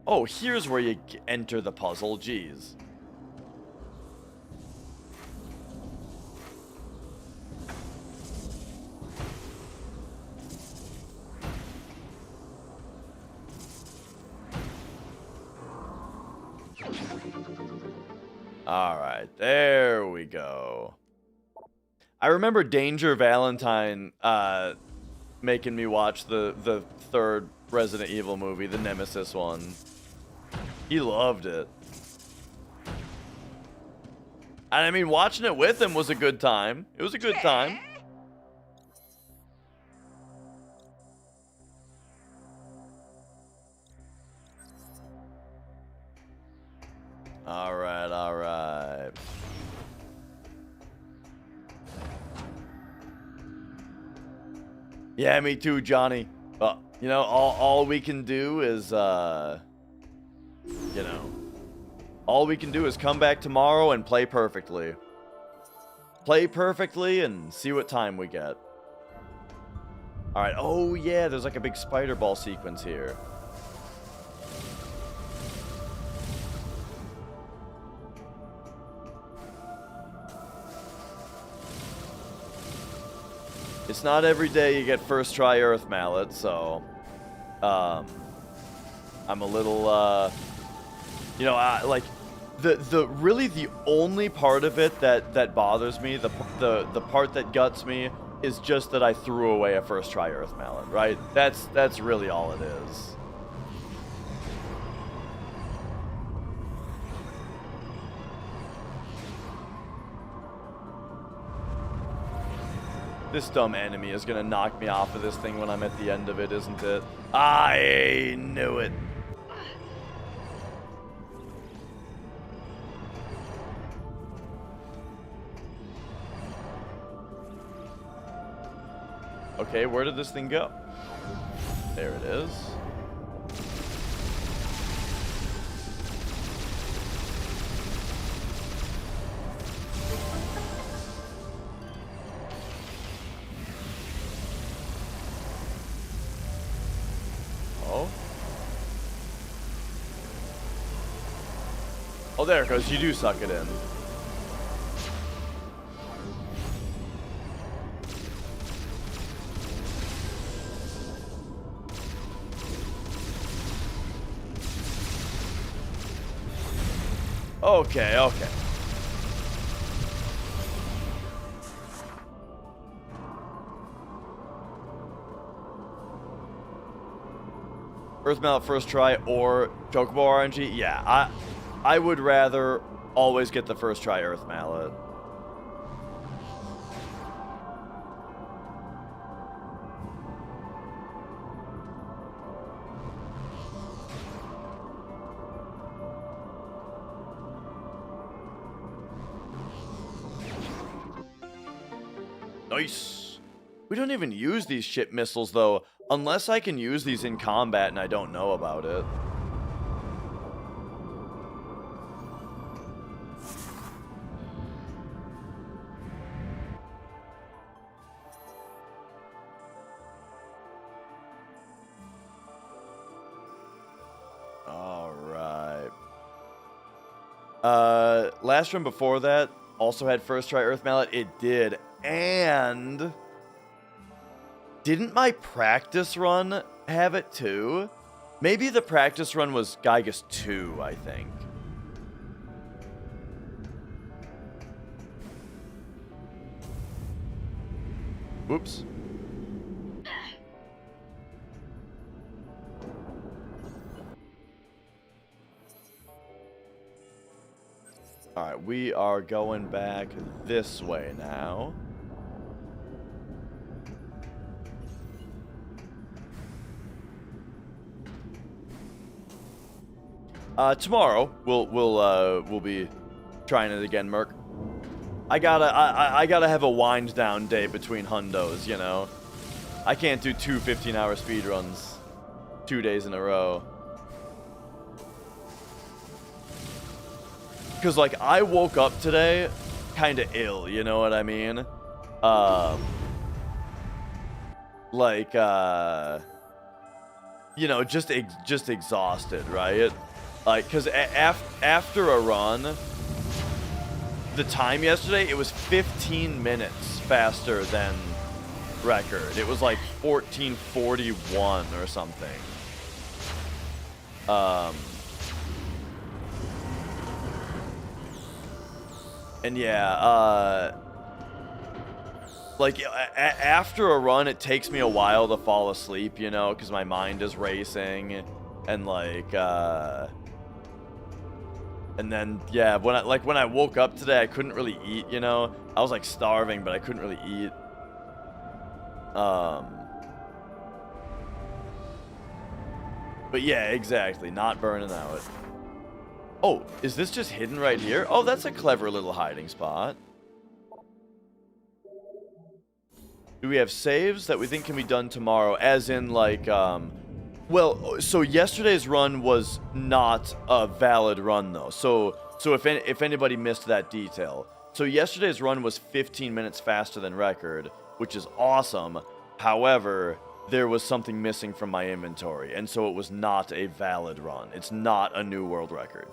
Oh, here's where you enter the puzzle. Jeez. Alright, there we go. I remember Danger Valentine making me watch the third Resident Evil movie, the Nemesis one. He loved it. And I mean, watching it with him was a good time. It was a good time. Alright, alright. Yeah, me too, Johnny. You know, all we can do is, you know, all we can do is come back tomorrow and play perfectly. Play perfectly and see what time we get. Alright, oh yeah, there's like a big spider ball sequence here. It's not every day you get first try Earth Mallet, so I'm a little you know, like really the only part of it that bothers me, the part that guts me, is just that I threw away a first try Earth Mallet, right? That's really all it is. This dumb enemy is gonna knock me off of this thing when I'm at the end of it, isn't it? I knew it. Okay, where did this thing go? There it is. Oh. Oh, there it goes. You do suck it in. Okay, okay. Earth Mallet first try or Chocobo RNG? Yeah, I would rather always get the first try Earth Mallet. Nice. We don't even use these ship missiles, though, unless I can use these in combat and I don't know about it. Alright. Last run before that also had first try Earth Mallet. It did. And didn't my practice run have it too? Maybe the practice run was Gygus 2, I think. Whoops. Alright, we are going back this way now. Tomorrow we'll be trying it again, Merc. I gotta have a wind down day between hundos, you know. I can't do two 15-hour speedruns 2 days in a row. Cause like I woke up today kind of ill, you know what I mean? You know, just exhausted, right? Like, cause after a run, the time yesterday, it was 15 minutes faster than record. It was like 14:41 or something. And yeah, like, after a run, it takes me a while to fall asleep, you know, because my mind is racing, and like, and then, yeah, when I woke up today, I couldn't really eat, you know, I was like starving, but I couldn't really eat, but yeah, exactly, not burning out. Oh, is this just hidden right here? Oh, that's a clever little hiding spot. Do we have saves that we think can be done tomorrow? As in, like, well, so yesterday's run was not a valid run, though. So if anybody missed that detail. So yesterday's run was 15 minutes faster than record, which is awesome. However, there was something missing from my inventory, and so it was not a valid run. It's not a new world record.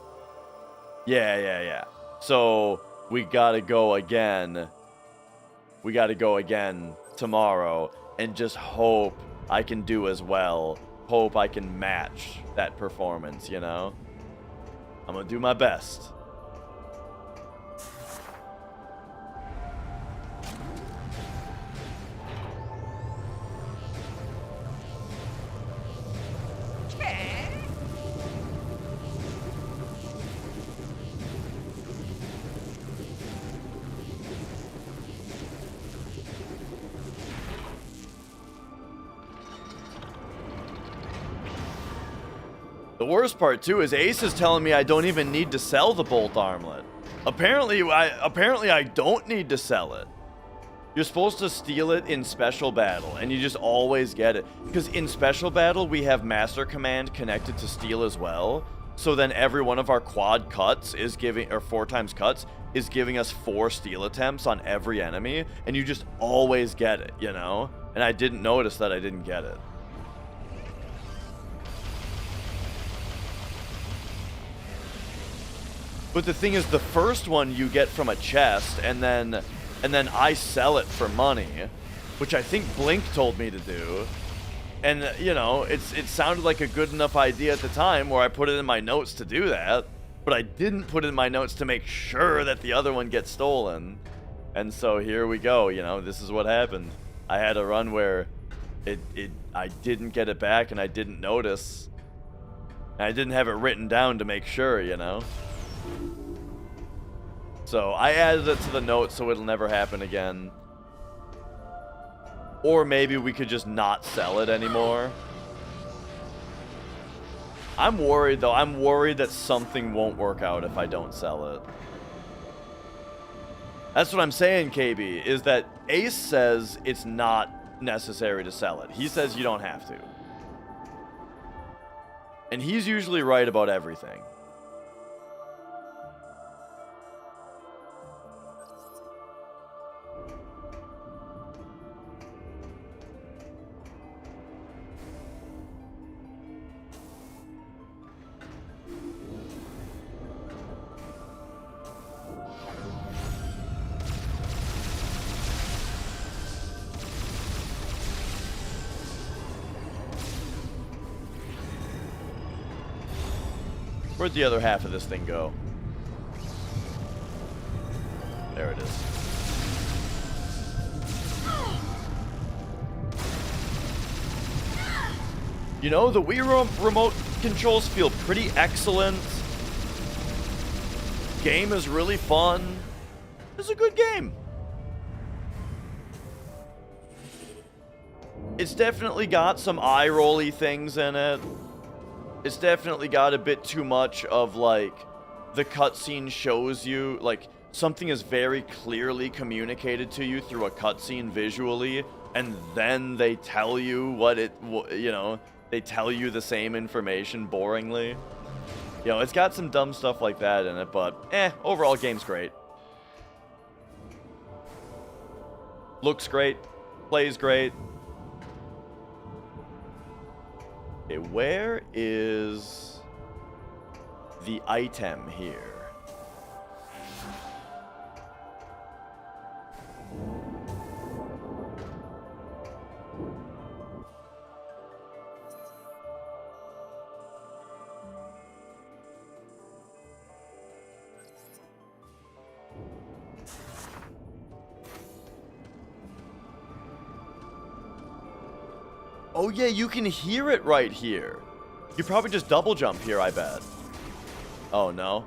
Yeah. So we gotta go again. We gotta go again tomorrow and just hope I can do as well. Hope I can match that performance, you know? I'm gonna do my best. The worst part too is Ace is telling me I don't even need to sell the bolt armlet. Apparently I don't need to sell it. You're supposed to steal it in special battle, and you just always get it. Because in special battle, we have Master Command connected to steal as well. So then every one of our quad cuts is giving, or 4 times cuts, is giving us 4 steal attempts on every enemy. And you just always get it, you know? And I didn't notice that I didn't get it. But the thing is, the first one you get from a chest, and then I sell it for money, which I think Blink told me to do. And, you know, it sounded like a good enough idea at the time where I put it in my notes to do that, but I didn't put it in my notes to make sure that the other one gets stolen. And so here we go, you know, this is what happened. I had a run where I didn't get it back and I didn't notice. And I didn't have it written down to make sure, you know. So I added it to the notes so it'll never happen again. Or maybe we could just not sell it anymore. I'm worried though. I'm worried that something won't work out if I don't sell it. That's what I'm saying, KB, is that Ace says it's not necessary to sell it. He says you don't have to. And he's usually right about everything. Where'd the other half of this thing go? There it is. You know, the Wii remote controls feel pretty excellent. Game is really fun. It's a good game. It's definitely got some eye-rolly things in it. It's definitely got a bit too much of, like, the cutscene shows you, like, something is very clearly communicated to you through a cutscene visually, and then they tell you what it, you know, they tell you the same information boringly. You know, it's got some dumb stuff like that in it, but, overall game's great. Looks great, plays great. Okay, where is the item here? Oh yeah, you can hear it right here. You probably just double jump here, I bet. Oh no.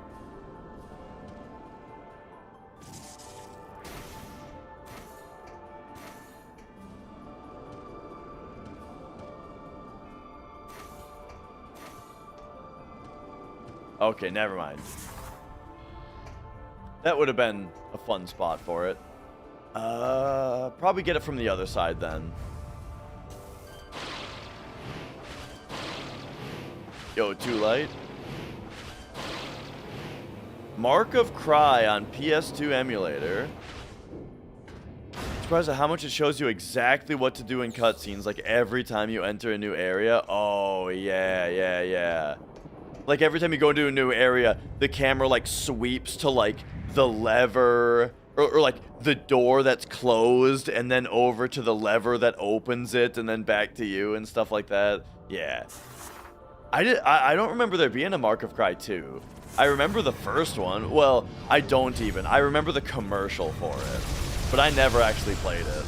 Okay, never mind. That would have been a fun spot for it. Probably get it from the other side then. Yo, too light. Mark of Cry on PS2 emulator. Surprised at how much it shows you exactly what to do in cutscenes, like every time you enter a new area. Oh, yeah. Like every time you go into a new area, the camera like sweeps to like the lever or like the door that's closed and then over to the lever that opens it and then back to you and stuff like that. Yeah. I don't remember there being a Mark of Cry 2. I remember the first one. Well, I don't even. I remember the commercial for it. But I never actually played it.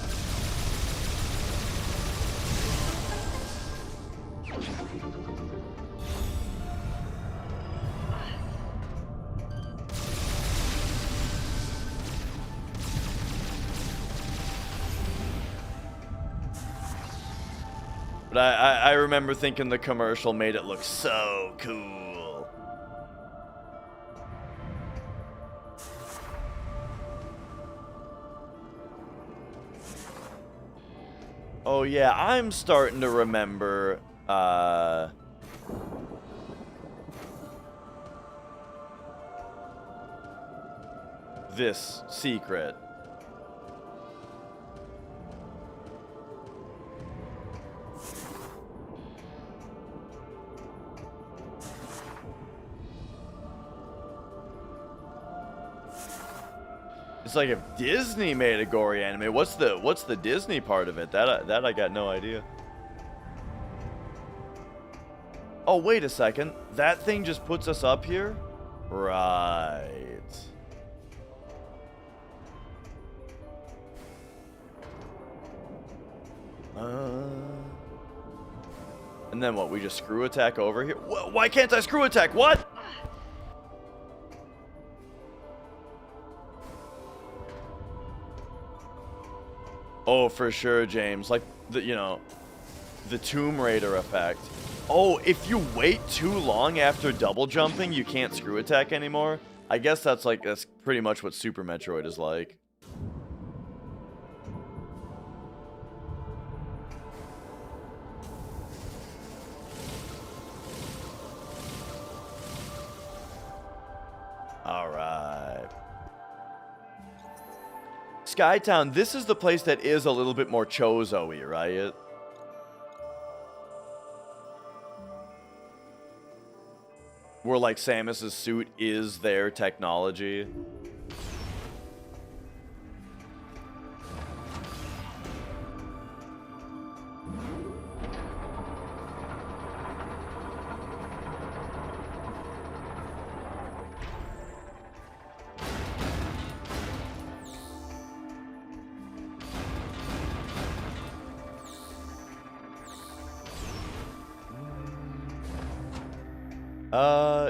But But I remember thinking the commercial made it look so cool. Oh yeah, I'm starting to remember this secret. It's like if Disney made a gory anime. What's the Disney part of it? That I got no idea. Oh, wait a second. That thing just puts us up here? Right. And then what? We just screw attack over here? Why can't I screw attack? What? Oh, for sure, James. Like, the Tomb Raider effect. Oh, if you wait too long after double jumping, you can't screw attack anymore? I guess that's pretty much what Super Metroid is like. Alright. Skytown, this is the place that is a little bit more Chozo-y, right? Where, like, Samus's suit is their technology.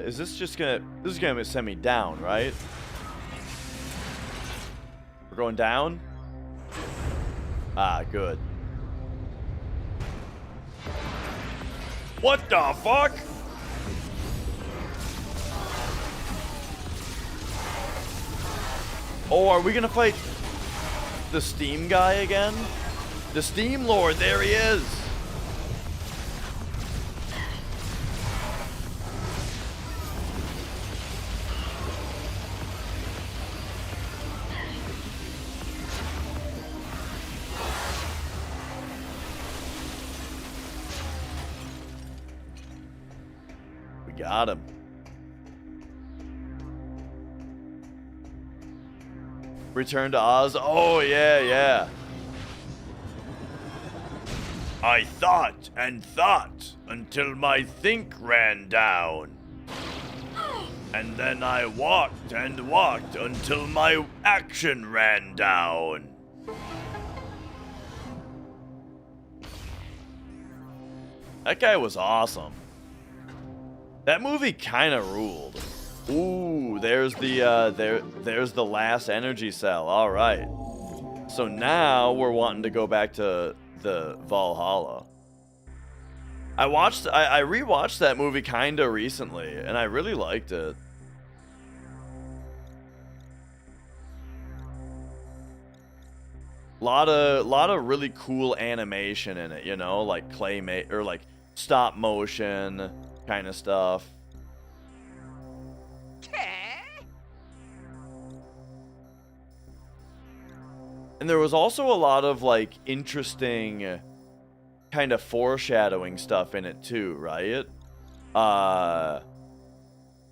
Is this just gonna... This is gonna send me down, right? We're going down? Ah, good. What the fuck? Oh, are we gonna fight the Steam guy again? The Steam Lord, there he is! Got him. Return to Oz. Oh, yeah, yeah. I thought and thought until my think ran down. And then I walked and walked until my action ran down. That guy was awesome. That movie kind of ruled. Ooh, there's the last energy cell. All right. So now we're wanting to go back to the Valhalla. I rewatched that movie kind of recently, and I really liked it. Lot of really cool animation in it, you know, like claymate or like stop motion kind of stuff. And there was also a lot of like interesting kind of foreshadowing stuff in it too, right?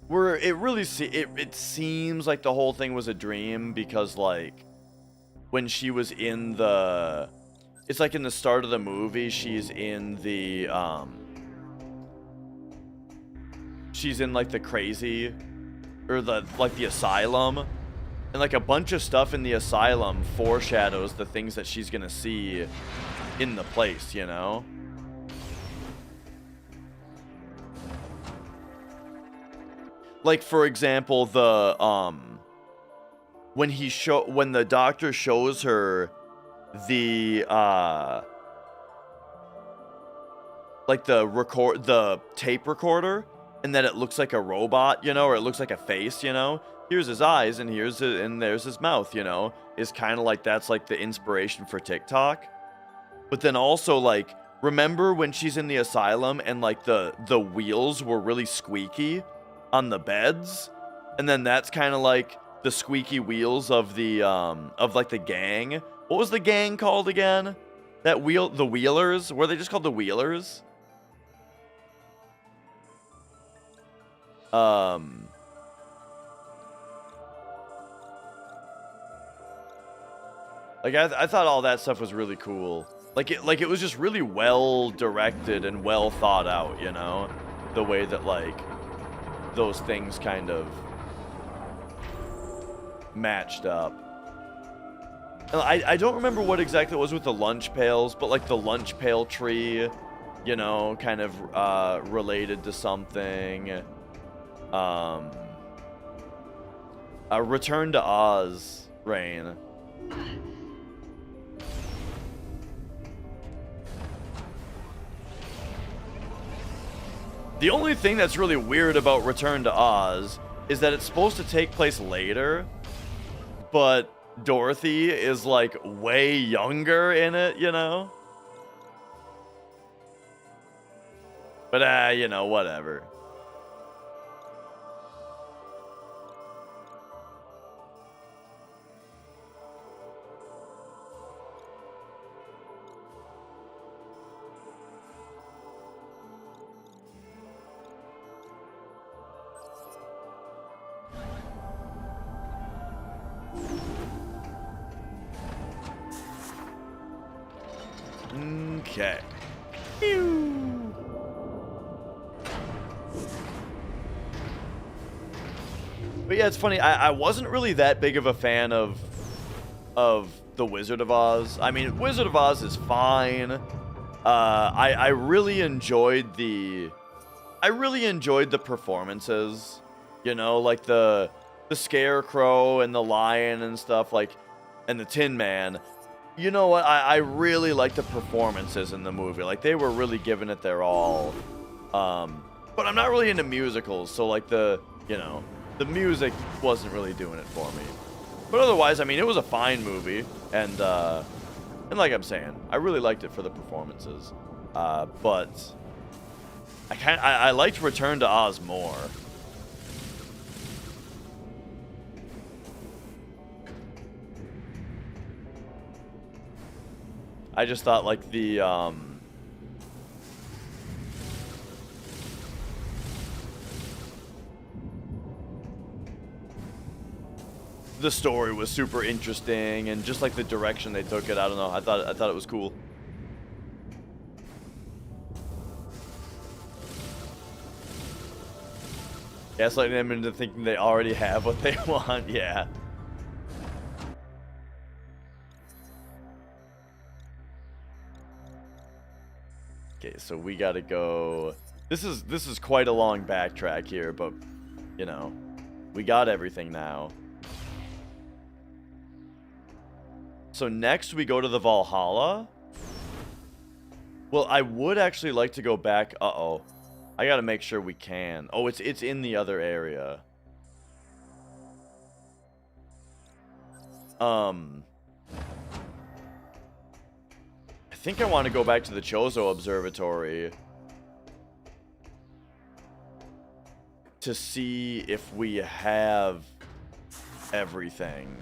Where it really it seems like the whole thing was a dream because like when she was in the, it's like in the start of the movie, she's in the she's in like the crazy or the asylum, and like a bunch of stuff in the asylum foreshadows the things that she's gonna see in the place, you know? Like for example, the when the doctor shows her the like the tape recorder, and then it looks like a robot, you know, or it looks like a face, you know. Here's his eyes, and there's his mouth, you know. Is kind of like that's like the inspiration for TikTok. But then also like, remember when she's in the asylum and like the wheels were really squeaky on the beds, and then that's kind of like the squeaky wheels of the like the gang. What was the gang called again? The Wheelers? Were they just called the Wheelers? Like I thought all that stuff was really cool. Like it was just really well directed and well thought out, you know? The way that like those things kind of matched up. And I don't remember what exactly it was with the lunch pails, but like the lunch pail tree, you know, kind of related to something. A Return to Oz, Rain. The only thing that's really weird about Return to Oz is that it's supposed to take place later, but Dorothy is like way younger in it, you know? But you know, whatever. Okay. But yeah, it's funny. I wasn't really that big of a fan of the Wizard of Oz. I mean, Wizard of Oz is fine. I really enjoyed the performances. You know, like the Scarecrow and the Lion and stuff, like, and the Tin Man. You know what? I really like the performances in the movie. Like, they were really giving it their all. But I'm not really into musicals, so like the music wasn't really doing it for me. But otherwise, I mean, it was a fine movie, and like I'm saying, I really liked it for the performances. But I liked Return to Oz more. I just thought like the story was super interesting, and just like the direction they took it, I don't know. I thought it was cool. Gaslighting them into thinking they already have what they want. Yeah. Okay, so we gotta go. This is quite a long backtrack here, but you know, we got everything now. So next we go to the Valhalla. Well, I would actually like to go back. Uh-oh. I gotta make sure we can. Oh, it's in the other area. I think I want to go back to the Chozo Observatory to see if we have everything.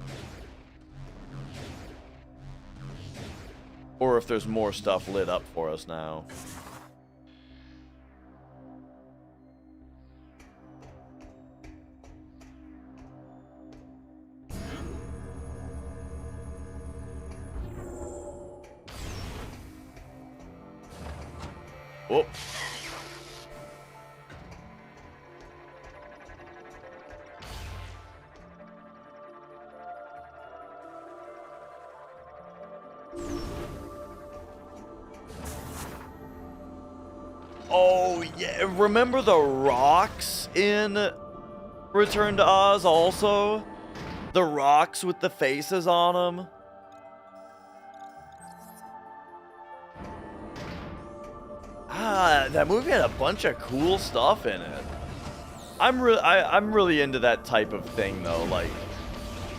Or if there's more stuff lit up for us now. Whoop. Oh, yeah. Remember the rocks in Return to Oz also? The rocks with the faces on them? that movie had a bunch of cool stuff in it. I'm really into that type of thing though,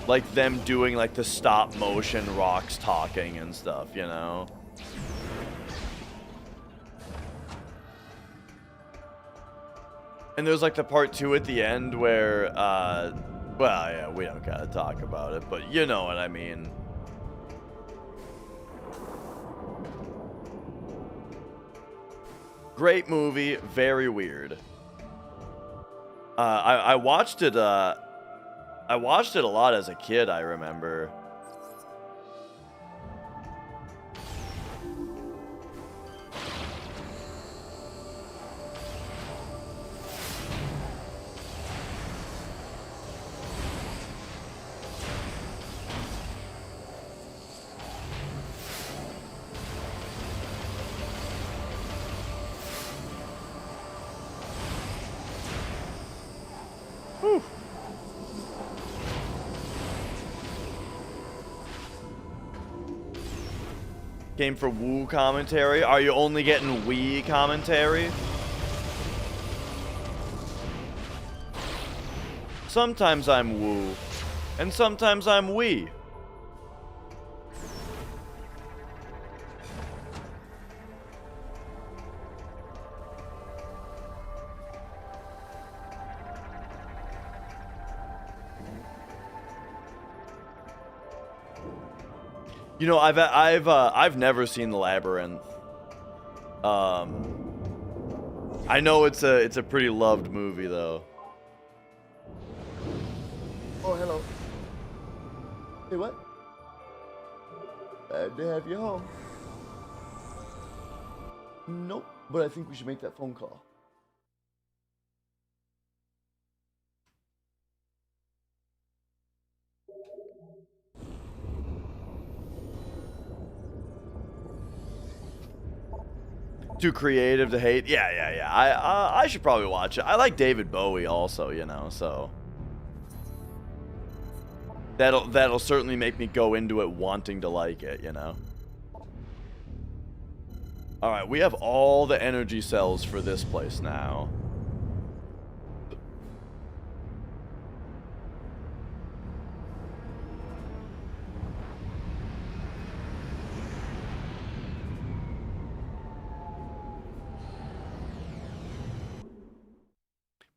like them doing like the stop motion rocks talking and stuff, you know. And there's like the part 2 at the end where well, yeah, we don't gotta talk about it, but you know what I mean. Great movie, very weird. I watched it a lot as a kid, I remember. Whew. Came for Woo commentary. Are you only getting Wii commentary? Sometimes I'm Woo, and sometimes I'm Wii. You know, I've never seen The Labyrinth. I know it's a pretty loved movie though. Oh, hello. Hey, what? Glad to have you home. Nope, but I think we should make that phone call. Too creative to hate? Yeah. I should probably watch it. I like David Bowie also, you know, so that'll certainly make me go into it wanting to like it, you know. All right, we have all the energy cells for this place now.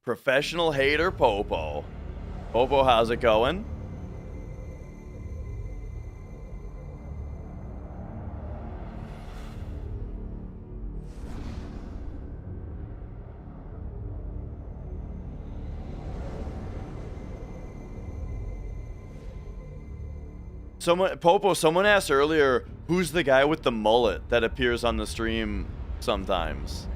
Professional hater Popo. Popo, how's it going? Someone asked earlier, who's the guy with the mullet that appears on the stream sometimes?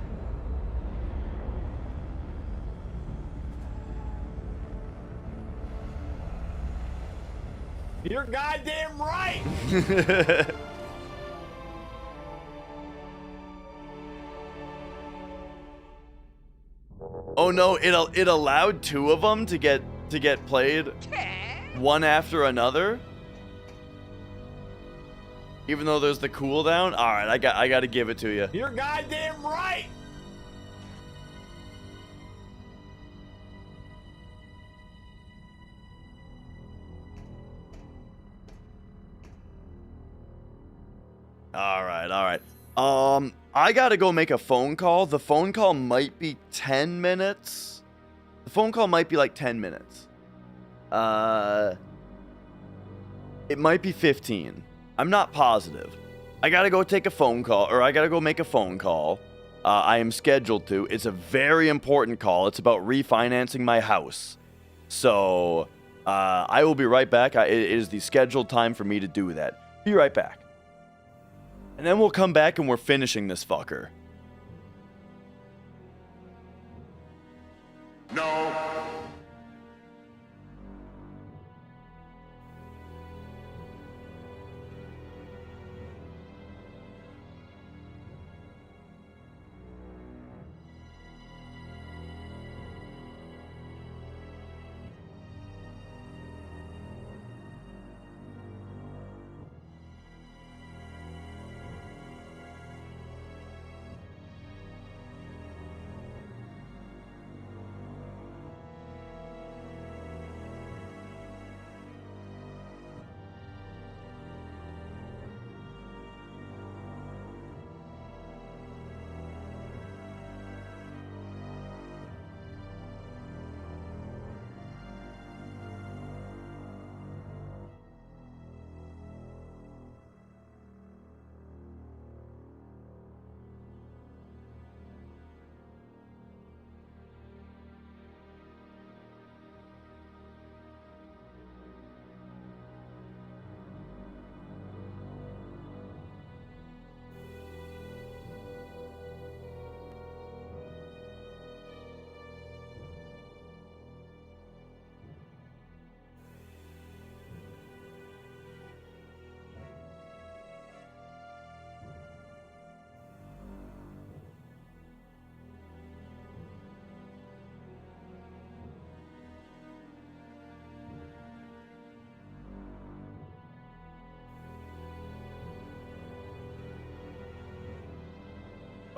You're goddamn right! Oh no, it allowed 2 of them to get played one after another? Even though there's the cooldown? Alright, I gotta give it to you. You're goddamn right! Alright. I gotta go make a phone call. The phone call might be 10 minutes. The phone call might be like 10 minutes. It might be 15. I'm not positive. I gotta go take a phone call, or I gotta go make a phone call. I am scheduled to. It's a very important call. It's about refinancing my house. So, I will be right back. It is the scheduled time for me to do that. Be right back. And then we'll come back and we're finishing this fucker. No.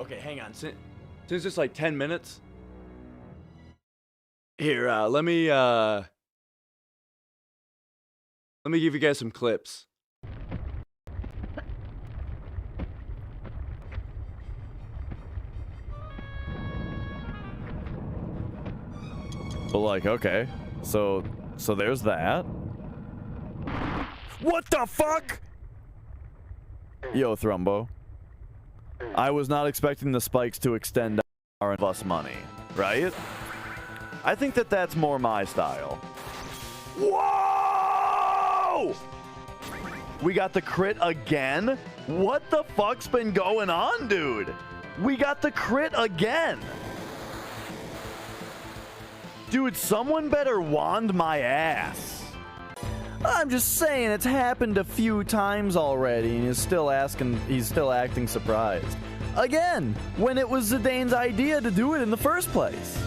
Okay, hang on. Since it's like 10 minutes. Here, let me give you guys some clips. But like, okay. So there's that. What the fuck? Yo, Thrumbo. I was not expecting the spikes to extend our bus money, right? I think that that's more my style. Whoa! We got the crit again? What the fuck's been going on, dude? We got the crit again. Dude, someone better wand my ass. I'm just saying, it's happened a few times already, and he's still acting surprised. Again, when it was Zidane's idea to do it in the first place.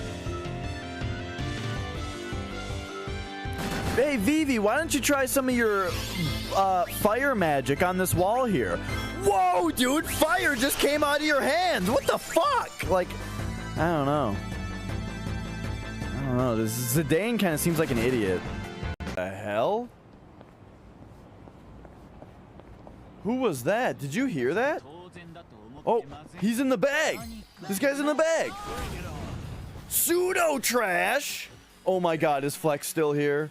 Hey, Vivi, why don't you try some of your fire magic on this wall here? Whoa, dude, fire just came out of your hands. What the fuck? Like, I don't know. This Zidane kind of seems like an idiot. The hell? Who was that? Did you hear that? Oh, he's in the bag. This guy's in the bag. Pseudo trash. Oh my god, is Flex still here?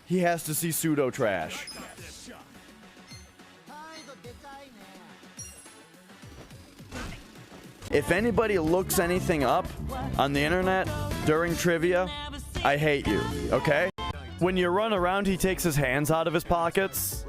He has to see pseudo trash. If anybody looks anything up on the internet during trivia, I hate you, okay? When you run around, he takes his hands out of his pockets.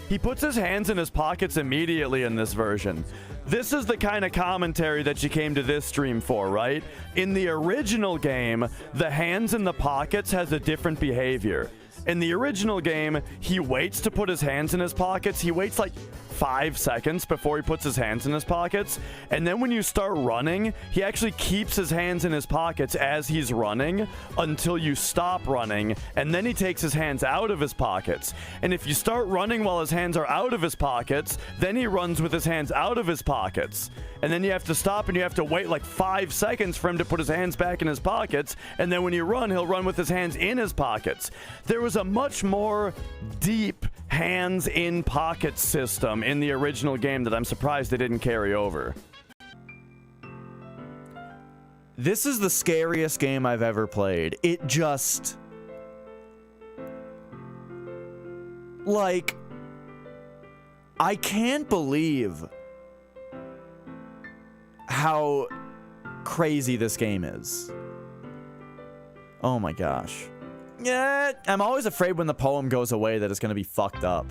He puts his hands in his pockets immediately in this version. This is the kind of commentary that you came to this stream for, right? In the original game, the hands in the pockets has a different behavior. In the original game, he waits to put his hands in his pockets. He waits like 5 seconds before he puts his hands in his pockets. And then when you start running, he actually keeps his hands in his pockets as he's running until you stop running. And then he takes his hands out of his pockets. And if you start running while his hands are out of his pockets, then he runs with his hands out of his pockets. And then you have to stop and you have to wait like 5 seconds for him to put his hands back in his pockets. And then when you run, he'll run with his hands in his pockets. There was a much more deep hands in pockets system in the original game that I'm surprised they didn't carry over. This is the scariest game I've ever played. It just... like... I can't believe how crazy this game is. Oh my gosh. Yeah, I'm always afraid when the poem goes away that it's gonna be fucked up.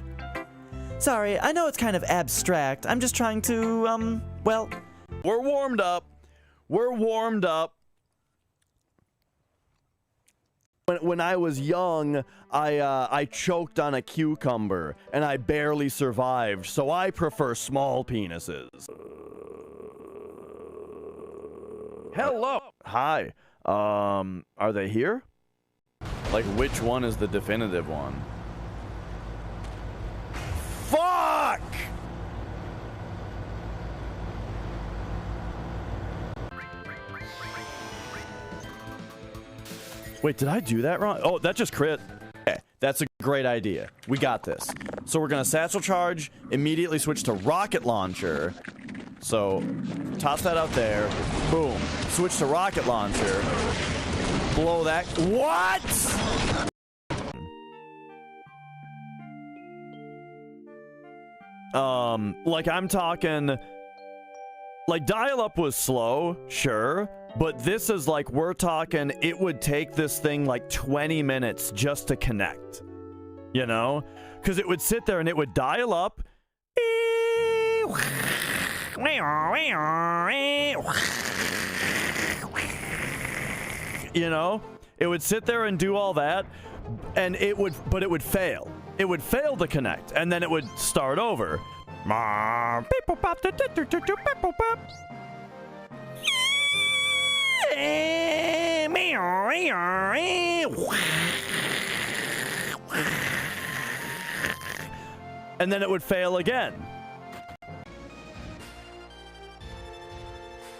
Sorry, I know it's kind of abstract. I'm just trying to, well... We're warmed up. We're warmed up. When I was young, I choked on a cucumber, and I barely survived, so I prefer small penises. Hello! Hi. Are they here? Like, which one is the definitive one? Fuck! Wait, did I do that wrong? Oh, that just crit. Okay, that's a great idea. We got this. So we're gonna satchel charge, immediately switch to rocket launcher. So, toss that out there. Boom. Switch to rocket launcher. Blow that. What? Like I'm talking, like dial-up was slow, sure, but this is like, we're talking, it would take this thing like 20 minutes just to connect, you know? Because it would sit there and it would dial up, you know? It would sit there and do all that, and it would fail. It would fail to connect, and then it would start over. And then it would fail again.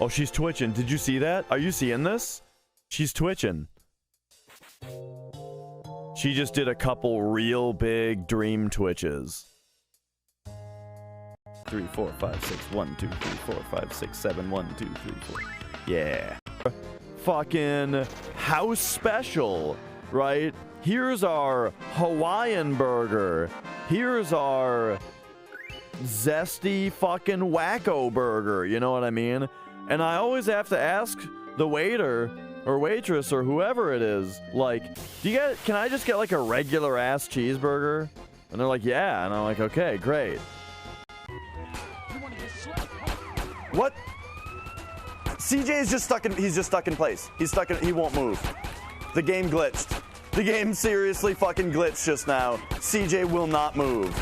Oh, she's twitching. Did you see that? Are you seeing this? She's twitching. She just did a couple real big dream twitches. 3, 4, 5, 6, 1, 2, 3, 4, 5, 6, 7, 1, 2, 3, 4. Yeah. Fucking house special, right? Here's our Hawaiian burger. Here's our zesty fucking wacko burger. You know what I mean? And I always have to ask the waiter or waitress or whoever it is, like, can I just get like a regular ass cheeseburger? And they're like, yeah. And I'm like, okay, great. What? CJ is just stuck in, he's just stuck in place. He's stuck in, he won't move. The game glitched. The game seriously fucking glitched just now. CJ will not move.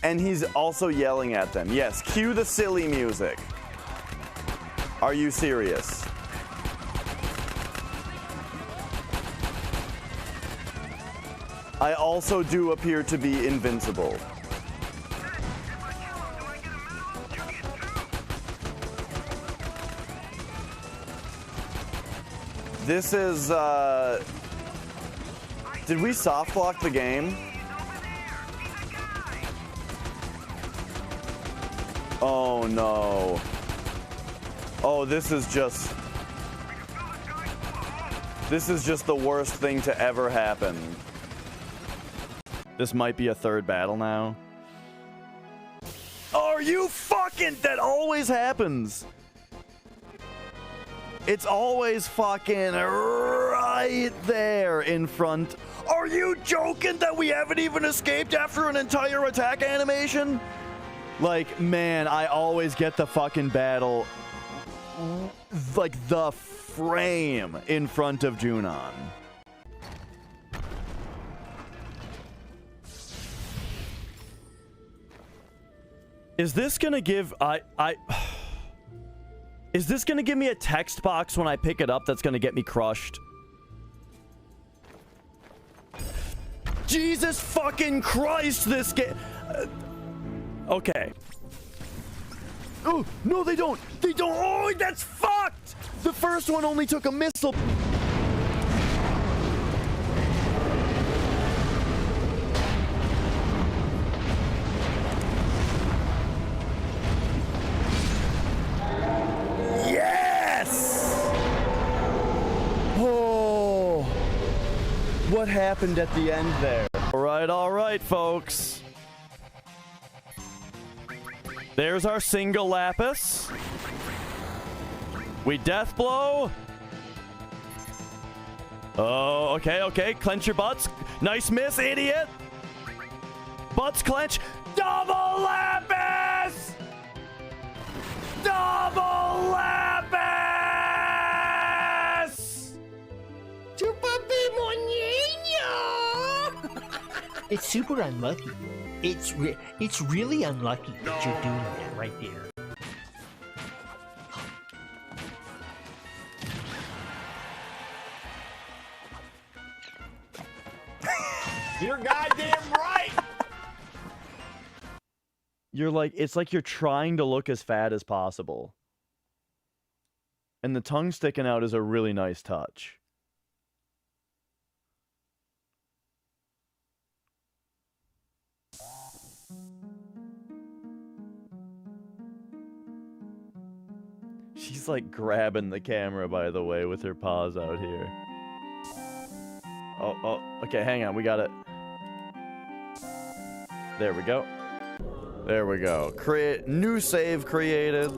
And he's also yelling at them. Yes, cue the silly music. Are you serious? I also do appear to be invincible. This is, did we soft lock the game? Oh no. Oh, this is just the worst thing to ever happen. This might be a third battle now. Are you fucking, that always happens. It's always fucking right there in front. Are you joking that we haven't even escaped after an entire attack animation? Like, man, I always get the fucking battle, like, the frame in front of Junon. Is this gonna give, is this gonna give me a text box when I pick it up that's gonna get me crushed? Jesus fucking Christ, this game. Okay. Oh, no, they don't. They don't. Oh, that's fucked. The first one only took a missile. What happened at the end there? All right, folks. There's our single lapis. We death blow. Oh, okay. Clench your butts. Nice miss, idiot. Butts clench. Double lapis! Double lapis! It's super unlucky. It's really unlucky that you're doing that right there. You're goddamn right! You're like, it's like you're trying to look as fat as possible. And the tongue sticking out is a really nice touch. She's like grabbing the camera, by the way, with her paws out here. Oh, okay, hang on, we got it. There we go. There we go. Create new save created.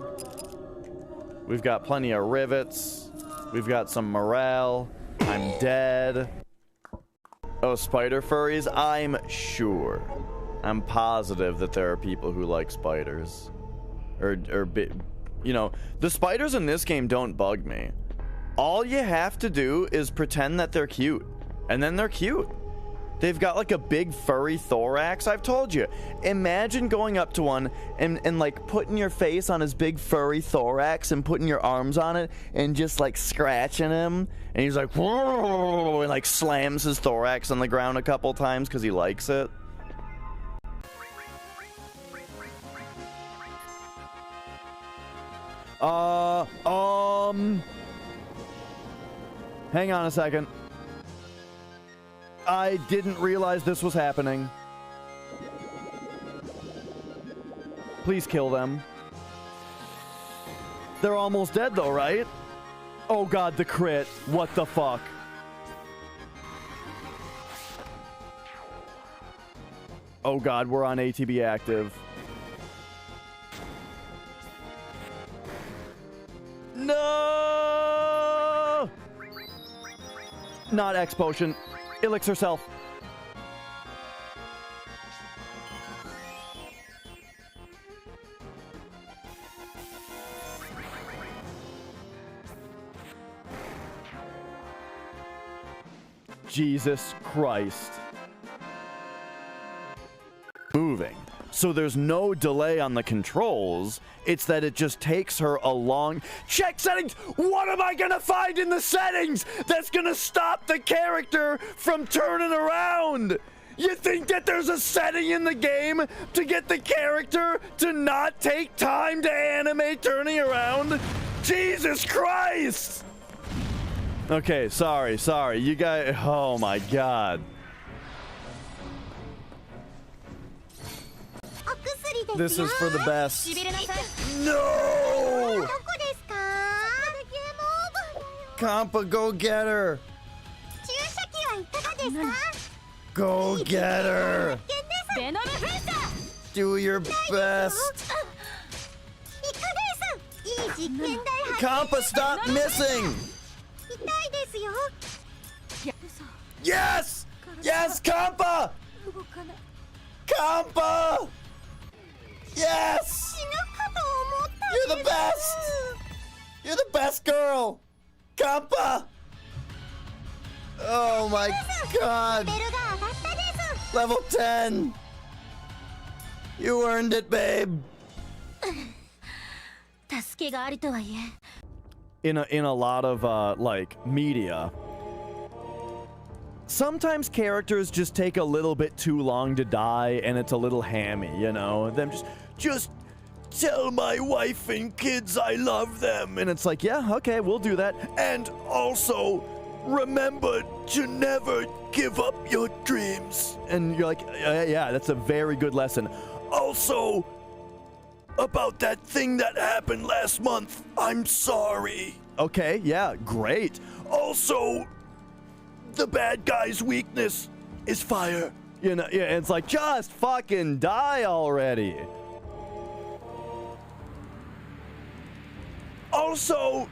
We've got plenty of rivets. We've got some morale. I'm dead. Oh, spider furries? I'm sure. I'm positive that there are people who like spiders. You know, the spiders in this game don't bug me. All you have to do is pretend that they're cute. And then they're cute. They've got like a big furry thorax. I've told you. Imagine going up to one and like putting your face on his big furry thorax and putting your arms on it and just like scratching him. And he's like, whoa, and like slams his thorax on the ground a couple times because he likes it. Hang on a second. I didn't realize this was happening. Please kill them. They're almost dead though, right? Oh god, the crit. What the fuck? Oh god, we're on ATB active. No! Not X potion. Elixir self. Jesus Christ. Moving. So there's no delay on the controls. It's that it just takes her a long... Check settings! What am I gonna find in the settings that's gonna stop the character from turning around? You think that there's a setting in the game to get the character to not take time to animate turning around? Jesus Christ! Okay, sorry. You guys... Oh my god. This is for the best. No! Kampa, go get her! Go get her! Do your best! Kampa, stop missing! Yes! Yes, Kampa! Kampa! Yes! You're the best! You're the best girl! Kampa! Oh my god! Level 10! You earned it, babe! In a lot of like media, sometimes characters just take a little bit too long to die, and it's a little hammy, you know? Them just tell my wife and kids I love them, and it's like, yeah, okay, we'll do that. And also, remember to never give up your dreams. And you're like, yeah, that's a very good lesson. Also, about that thing that happened last month, I'm sorry. Okay, yeah, great. Also, the bad guy's weakness is fire. You know, yeah, it's like, just fucking die already. Also,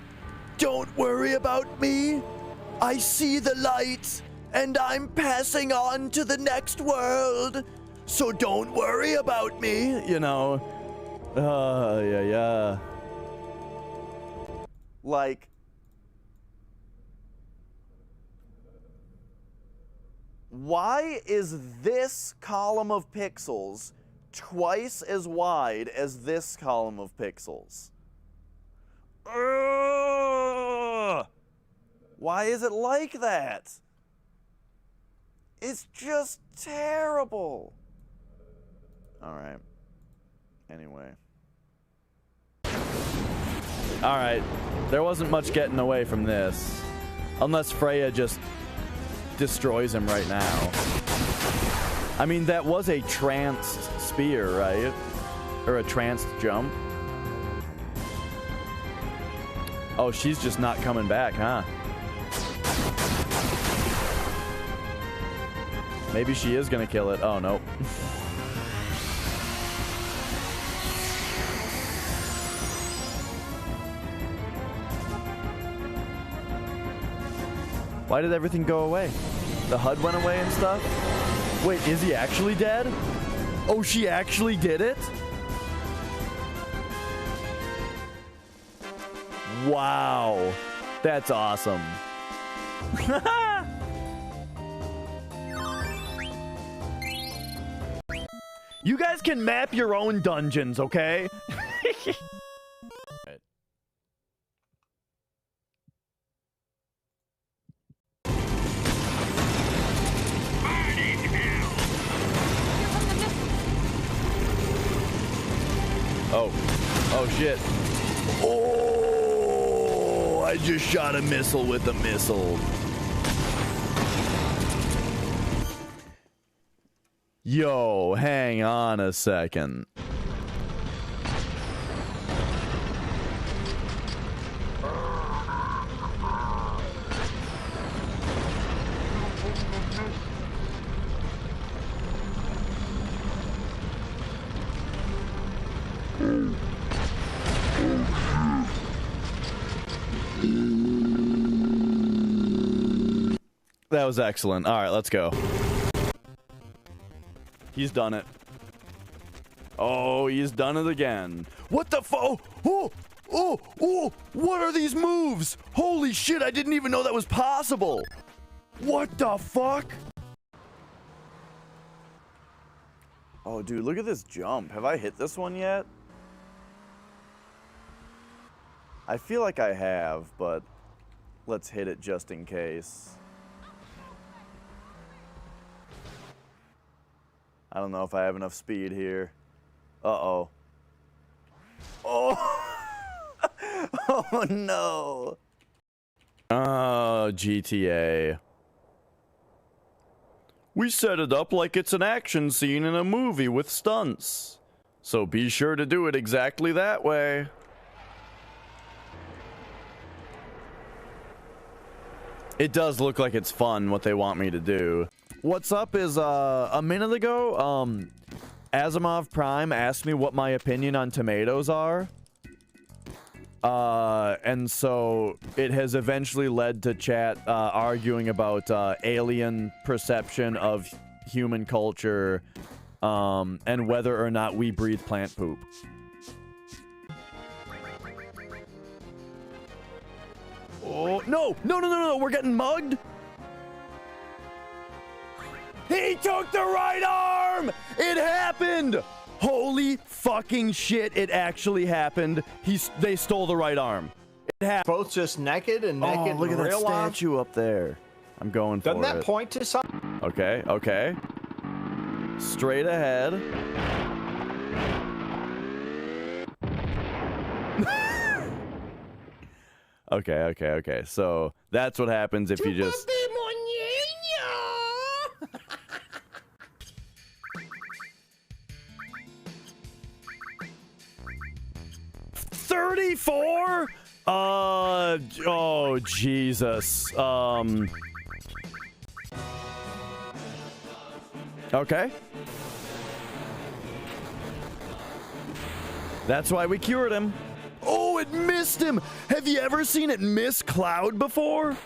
don't worry about me. I see the light, and I'm passing on to the next world. So don't worry about me, you know. Yeah. Like, why is this column of pixels twice as wide as this column of pixels? Why is it like that? It's just terrible. All right. Anyway. All right. There wasn't much getting away from this. Unless Freya just destroys him right now. I mean, that was a tranced spear, right? Or a tranced jump. Oh, she's just not coming back, huh? Maybe she is gonna kill it. Oh, nope. Why did everything go away? The HUD went away and stuff? Wait, is he actually dead? Oh, she actually did it? Wow. That's awesome. You guys can map your own dungeons, okay? Oh shit. Oh, I just shot a missile with a missile. Yo, hang on a second. That was excellent. All right, let's go. He's done it. Oh, he's done it again. What the fu- Oh, what are these moves? Holy shit, I didn't even know that was possible. What the fuck? Oh, dude, look at this jump. Have I hit this one yet? I feel like I have, but let's hit it just in case. I don't know if I have enough speed here. Uh-oh. Oh! Oh, no. Oh, GTA. We set it up like it's an action scene in a movie with stunts. So be sure to do it exactly that way. It does look like it's fun what they want me to do. What's up is, a minute ago, Asimov Prime asked me what my opinion on tomatoes are. And so it has eventually led to chat, arguing about, alien perception of human culture, and whether or not we breathe plant poop. Oh, no, we're getting mugged? He took the right arm! It happened! Holy fucking shit, it actually happened. They stole the right arm. It happened. Both just naked and naked. Oh, look at that real life. statue up there. I'm going for it. Doesn't that point to something? Okay, okay. Straight ahead. Okay. So that's what happens if you just... 34? Oh, Jesus. Okay. That's why we cured him. Oh, it missed him. Have you ever seen it miss Cloud before?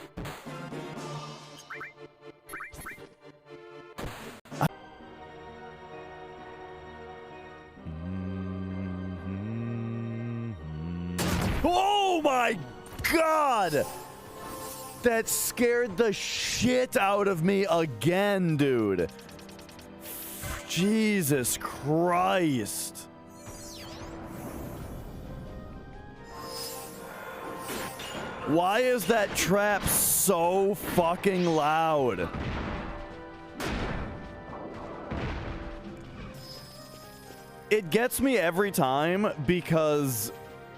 Oh my God! That scared the shit out of me again, dude. Jesus Christ. Why is that trap so fucking loud? It gets me every time because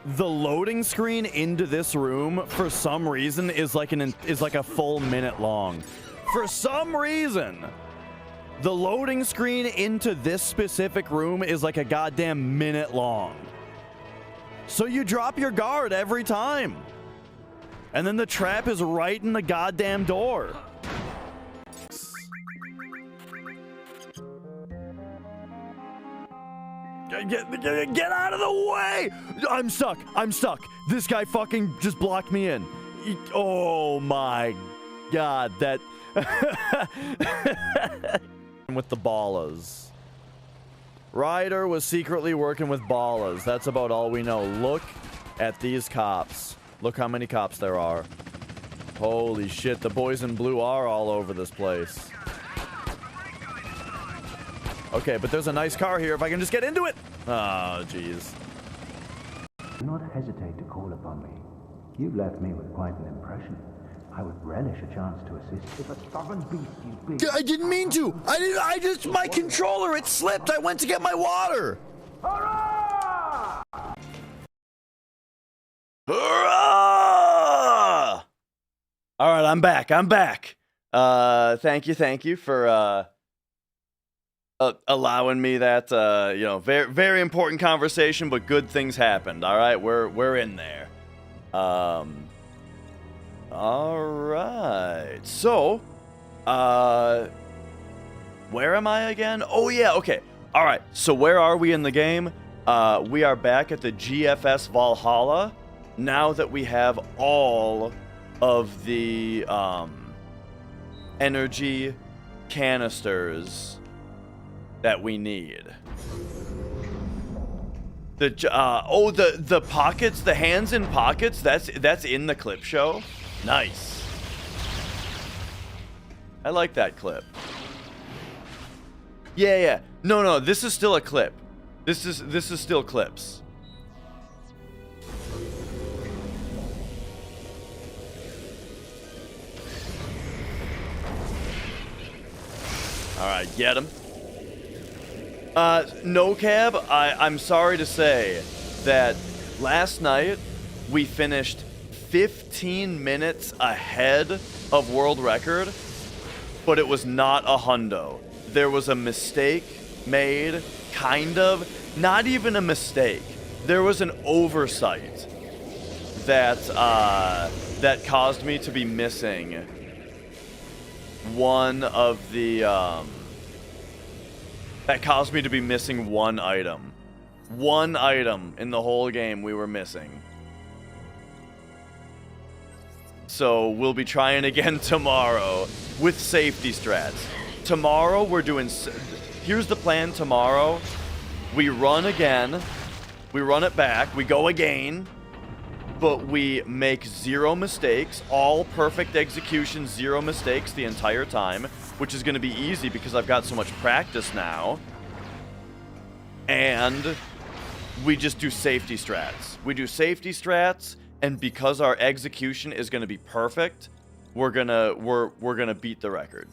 the loading screen into this room for some reason is like a full minute long. For some reason, the loading screen into this specific room is like a goddamn minute long. So you drop your guard every time. And then the trap is right in the goddamn door. Get out of the way! I'm stuck. This guy fucking just blocked me in. Oh my God, that... with the ballas. Ryder was secretly working with ballas. That's about all we know. Look at these cops. Look how many cops there are. Holy shit, the boys in blue are all over this place. Okay, but there's a nice car here if I can just get into it. Oh, jeez. Do not hesitate to call upon me. You've left me with quite an impression. I would relish a chance to assist. If a stubborn beast you be. I didn't mean to. My controller, it slipped. I went to get my water. Hurrah! All right, I'm back. Thank you for allowing me that very very important conversation, but good things happened. All right, we're in there. All right. So, where am I again? Oh yeah, okay. All right. So where are we in the game? We are back at the GFS Valhalla now that we have all of the energy canisters that we need. The pockets, the hands in pockets, that's in the clip show. Nice. I like that clip. Yeah. No, this is still a clip. This is still clips. All right, get him. No Cab, I'm sorry to say that last night we finished 15 minutes ahead of world record, but it was not a hundo. There was a mistake made, kind of, not even a mistake. There was an oversight that caused me to be missing one of the that caused me to be missing one item. One item in the whole game we were missing. So we'll be trying again tomorrow with safety strats. Tomorrow we're doing... Here's the plan tomorrow. We run again. We run it back. We go again. But we make 0 mistakes. All perfect execution, 0 mistakes the entire time. Which is going to be easy because I've got so much practice now. And we just do safety strats. We do safety strats, and because our execution is going to be perfect, we're gonna beat the record.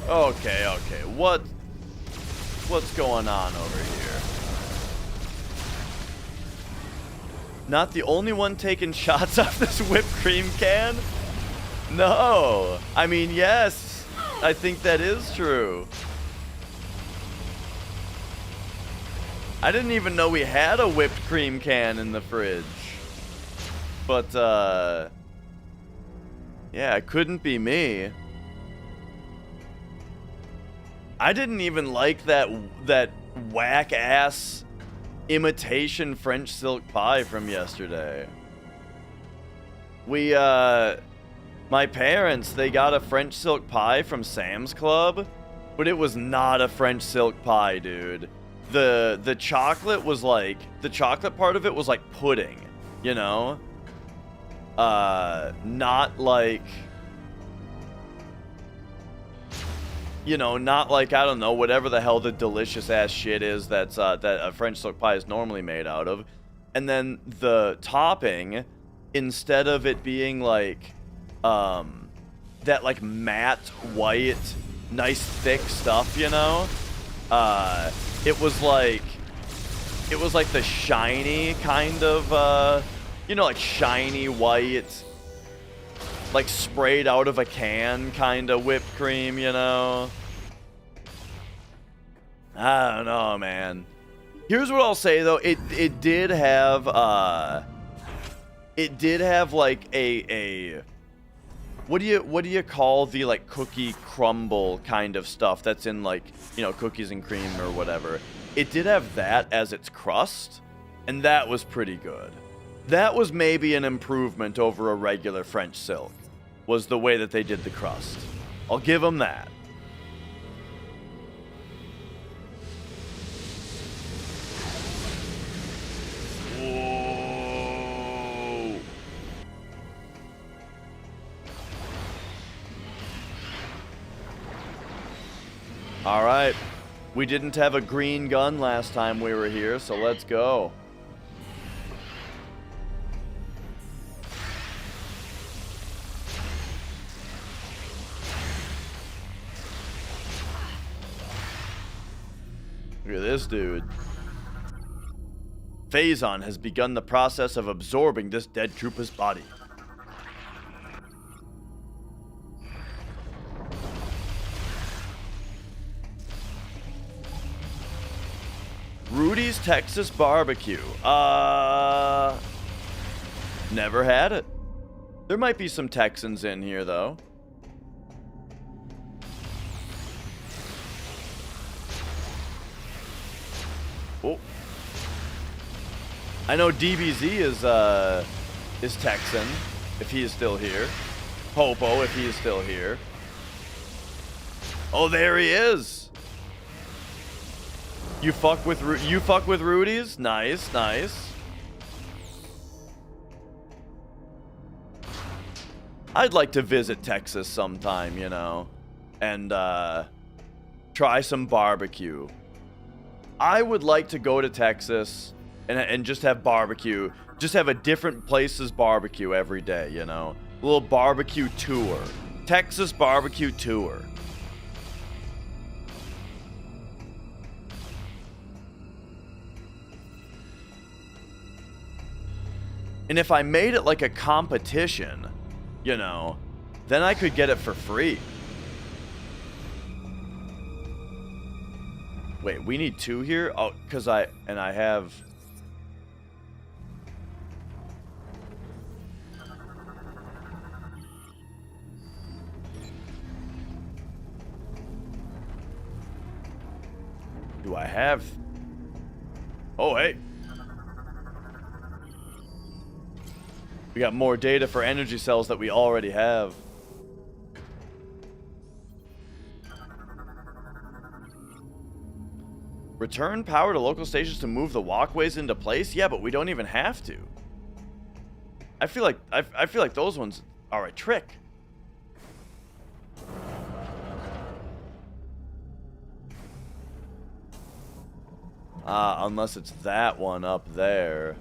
Okay. What's going on over here? Not the only one taking shots off this whipped cream can? No. I mean, yes. I think that is true. I didn't even know we had a whipped cream can in the fridge. But, yeah, it couldn't be me. I didn't even like that whack-ass imitation French silk pie from yesterday. My parents, they got a French silk pie from Sam's Club, but it was not a French silk pie, dude. The chocolate was like, the chocolate part of it was like pudding, you know? Not like... You know, not like, I don't know, whatever the hell the delicious ass shit is that a French silk pie is normally made out of. And then the topping, instead of it being like, that like matte white, nice thick stuff, you know, it was like the shiny kind of, you know, like shiny white, like sprayed out of a can kind of whipped cream, you know? I don't know, man. Here's what I'll say though, it did have like a what do you call the like cookie crumble kind of stuff that's in like, you know, cookies and cream or whatever. It did have that as its crust, and that was pretty good. That was maybe an improvement over a regular French silk, was the way that they did the crust. I'll give them that. Whoa. All right. We didn't have a green gun last time we were here, so let's go. Look at this dude. Phazon has begun the process of absorbing this dead trooper's body. Rudy's Texas Barbecue. Never had it. There might be some Texans in here, though. Oh. I know DBZ is Texan, if he is still here. Popo, if he is still here. Oh, there he is. You fuck with Rudy's? Nice, nice. I'd like to visit Texas sometime, you know, and try some barbecue. I would like to go to Texas and just have barbecue. Just have a different place's barbecue every day, you know. A little barbecue tour. Texas barbecue tour. And if I made it like a competition, you know, then I could get it for free. Wait, we need 2 here? Oh, because I have... Do I have... Oh, hey. We got more data for energy cells that we already have. Return power to local stations to move the walkways into place? Yeah, but we don't even have to. I feel like those ones are a trick. Unless it's that one up there.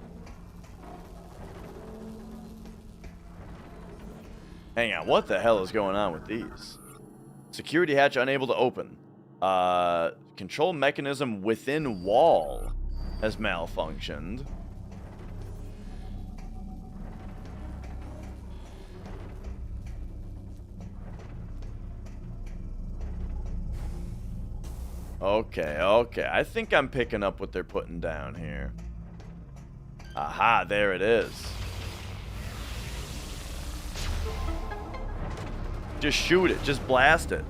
Hang on, what the hell is going on with these? Security hatch unable to open. Control mechanism within wall has malfunctioned. Okay. I think I'm picking up what they're putting down here. Aha, there it is. Just shoot it. Just blast it.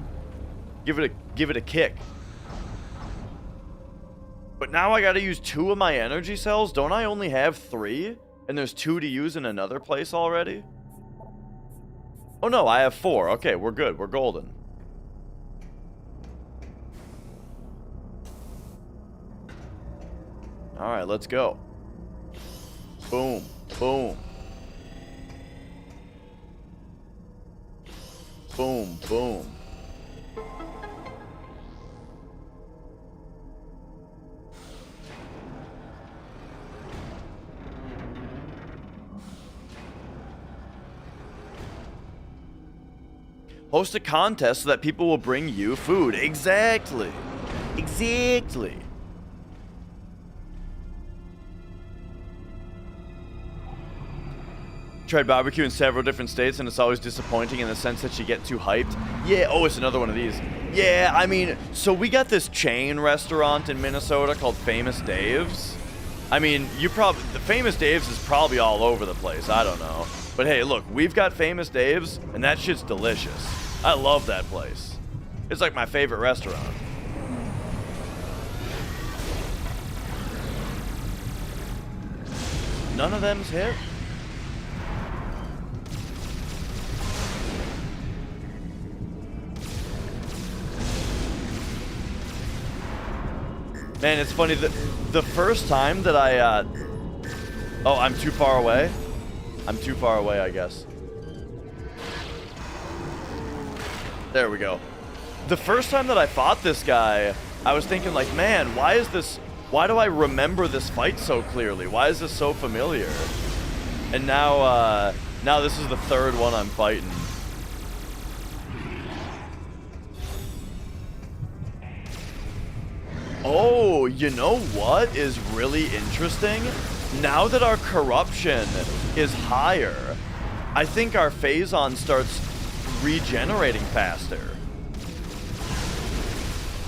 Give it a kick. But now I gotta use 2 of my energy cells? Don't I only have 3? And there's 2 to use in another place already? Oh no, I have 4. Okay, we're good. We're golden. Alright, let's go. Boom. Boom. Boom, boom. Host a contest so that people will bring you food. Exactly. Exactly. Tried barbecue in several different states, and it's always disappointing in the sense that you get too hyped. Yeah, oh, it's another one of these. Yeah, I mean, so we got this chain restaurant in Minnesota called Famous Dave's. I mean, the Famous Dave's is probably all over the place. I don't know. But hey, look, we've got Famous Dave's, and that shit's delicious. I love that place. It's like my favorite restaurant. None of them's hit? Man, it's funny that the first time that I, oh, I'm too far away? I'm too far away, I guess. There we go. The first time that I fought this guy, I was thinking like, man, why do I remember this fight so clearly? Why is this so familiar? And now this is the 3rd one I'm fighting. Oh, you know what is really interesting? Now that our corruption is higher, I think our Phazon starts regenerating faster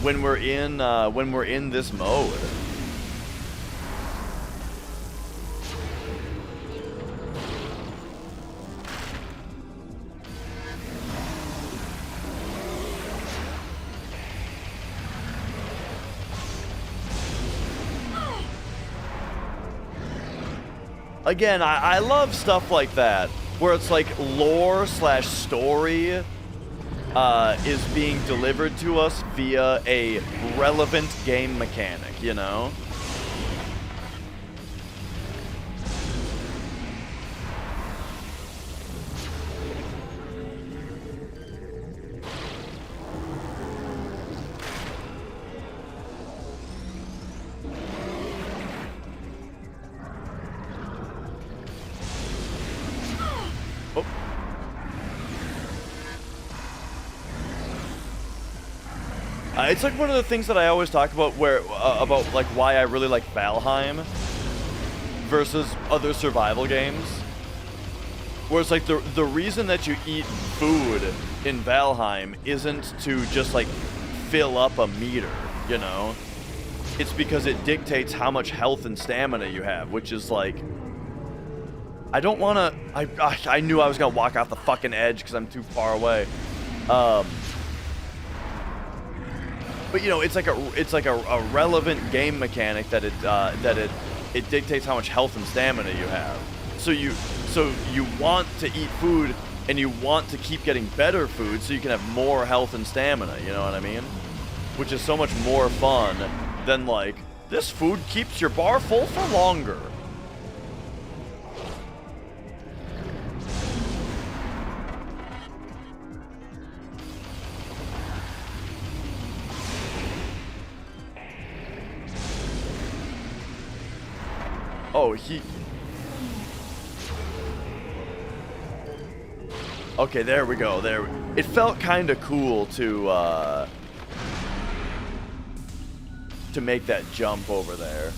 when we're in this mode. Again, I love stuff like that, where it's like lore / story is being delivered to us via a relevant game mechanic, you know? It's like one of the things that I always talk about about like why I really like Valheim versus other survival games. Where it's like the reason that you eat food in Valheim isn't to just like fill up a meter, you know? It's because it dictates how much health and stamina you have, which is like, I don't want to, I knew I was going to walk off the fucking edge because I'm too far away. But you know, it's like a relevant game mechanic that it dictates how much health and stamina you have. So you want to eat food and you want to keep getting better food so you can have more health and stamina, you know what I mean? Which is so much more fun than like, this food keeps your bar full for longer. Oh, okay, there we go. There. It felt kind of cool to make that jump over there.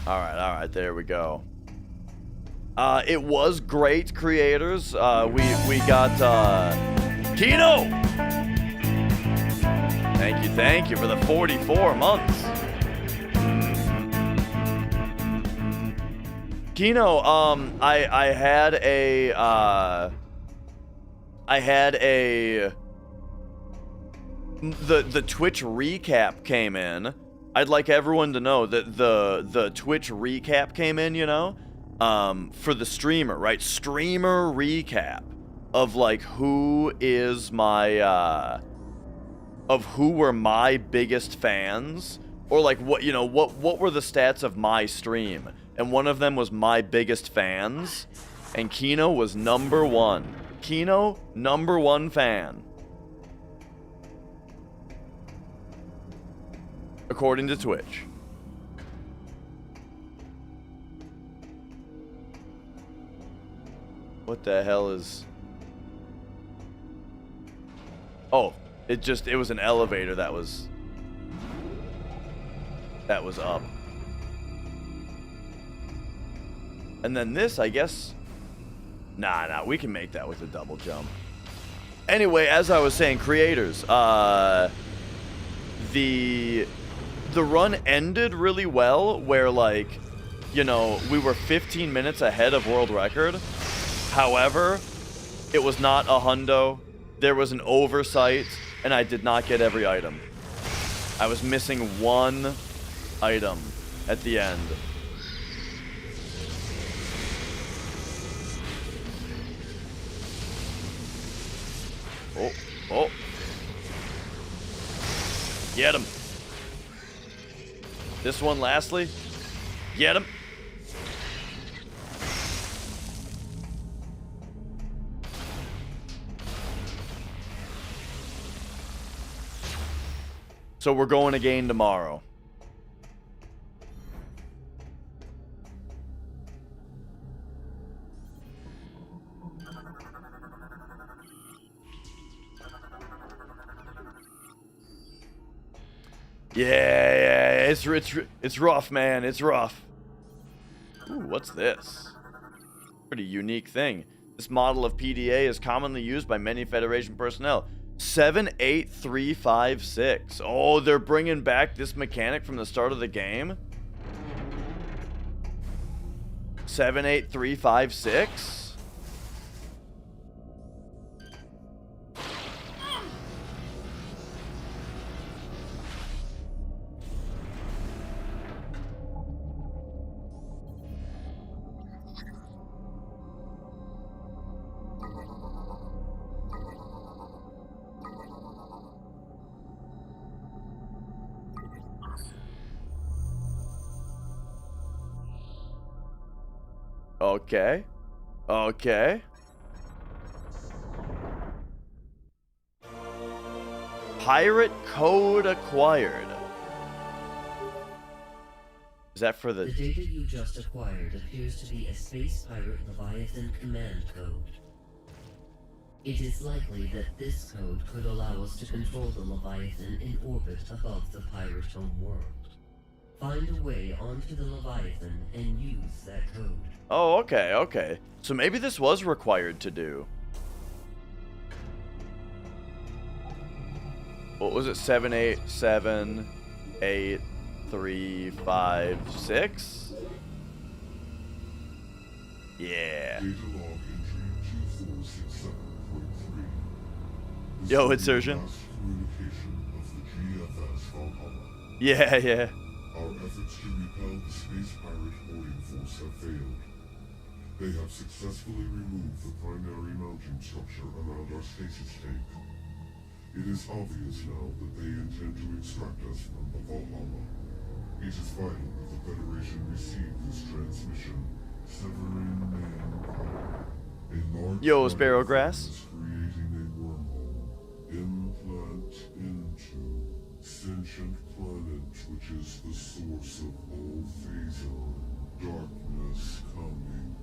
All right, there we go. It was great, creators. We got Kino. Thank you for the 44 months. Kino, I had the Twitch recap came in. I'd like everyone to know that the Twitch recap came in, you know, for the streamer, right? Streamer recap of like who is my of who were my biggest fans, or like what, you know, what were the stats of my stream. And one of them was my biggest fans, and Kino was number one. Kino, number one fan. According to Twitch. What the hell is... Oh, it was an elevator that was up. And then this, I guess... Nah, we can make that with a double jump. Anyway, as I was saying, creators, the run ended really well, where, like, you know, we were 15 minutes ahead of world record. However, it was not a hundo. There was an oversight, and I did not get every item. I was missing one item at the end. Oh. Get him. This one, lastly. Get him. So we're going again tomorrow. Yeah, it's rough, man. It's rough. Ooh, what's this? Pretty unique thing. This model of PDA is commonly used by many Federation personnel. 78356. Oh, they're bringing back this mechanic from the start of the game. 78356. Okay. Okay. Pirate code acquired. Is that for The data you just acquired appears to be a Space Pirate Leviathan command code. It is likely that this code could allow us to control the Leviathan in orbit above the pirate home world. Find a way onto the Leviathan and use that code. Oh, okay, okay. So maybe this was required to do. What was it? 7878356? Yeah. Yo, insertion. Yeah, yeah. Our efforts to repel the space pirate hoarding force have failed. They have successfully removed the primary mounting structure around our stasis tank. It is obvious now that they intend to extract us from the Valhalla. It is vital that the Federation receive this transmission, severing mankind. A large Yo, Sparrowgrass. is creating a wormhole, implant into sentient planet, which is the source of all visor, darkness coming.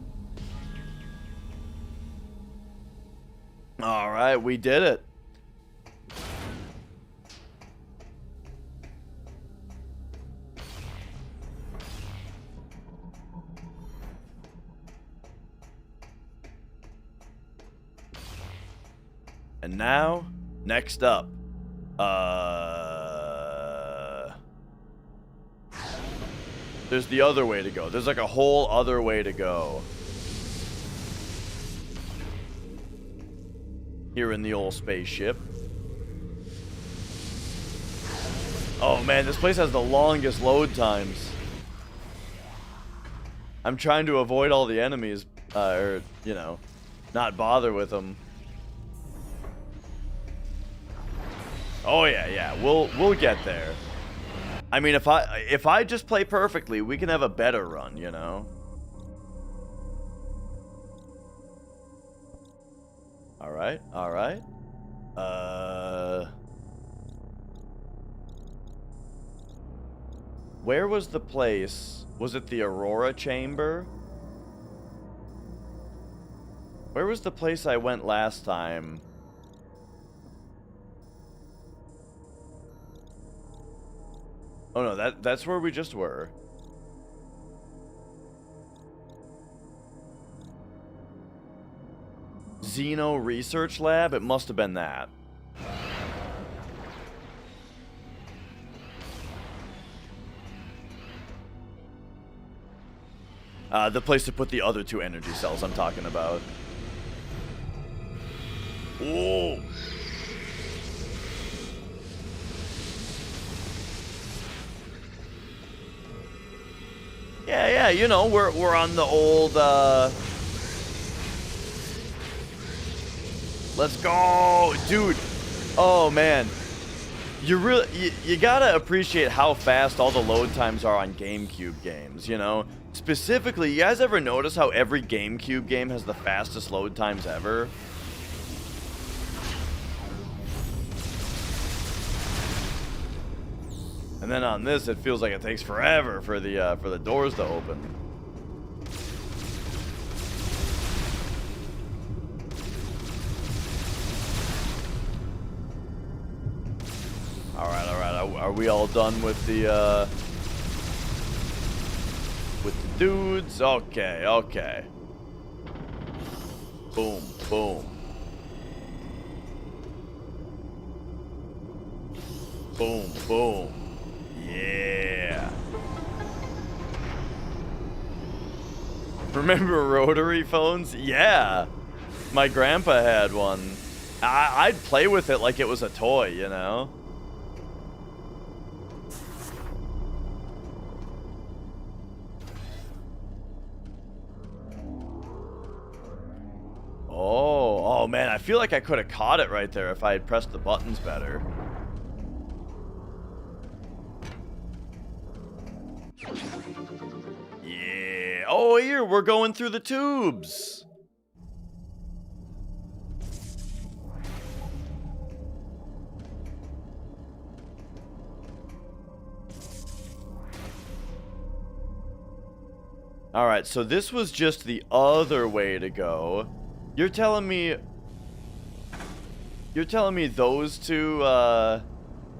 All right, we did it. And now, next up, there's the other way to go. There's like a whole other way to go. Here in the old spaceship. Oh man, this place has the longest load times. I'm trying to avoid all the enemies, or, you know, not bother with them. Oh yeah, we'll get there. I mean, if I just play perfectly, we can have a better run, you know. All right. Where was the place? Was it the Aurora chamber? Where was the place I went last time? Oh no, that's where we just were. Xeno Research Lab? It must have been that. The place to put the other two energy cells I'm talking about. Whoa! Yeah, you know, we're on the old, let's go, dude. Oh man, you gotta appreciate how fast all the load times are on GameCube games, you know? Specifically, you guys ever notice how every GameCube game has the fastest load times ever? And then on this, it feels like it takes forever for the doors to open. All right. Are we all done with the dudes? Okay, okay. Boom, boom. Boom, boom. Yeah. Remember rotary phones? Yeah. My grandpa had one. I'd play with it like it was a toy, you know? Oh man, I feel like I could have caught it right there if I had pressed the buttons better. Yeah. Oh, here, we're going through the tubes. Alright, so this was just the other way to go. You're telling me those two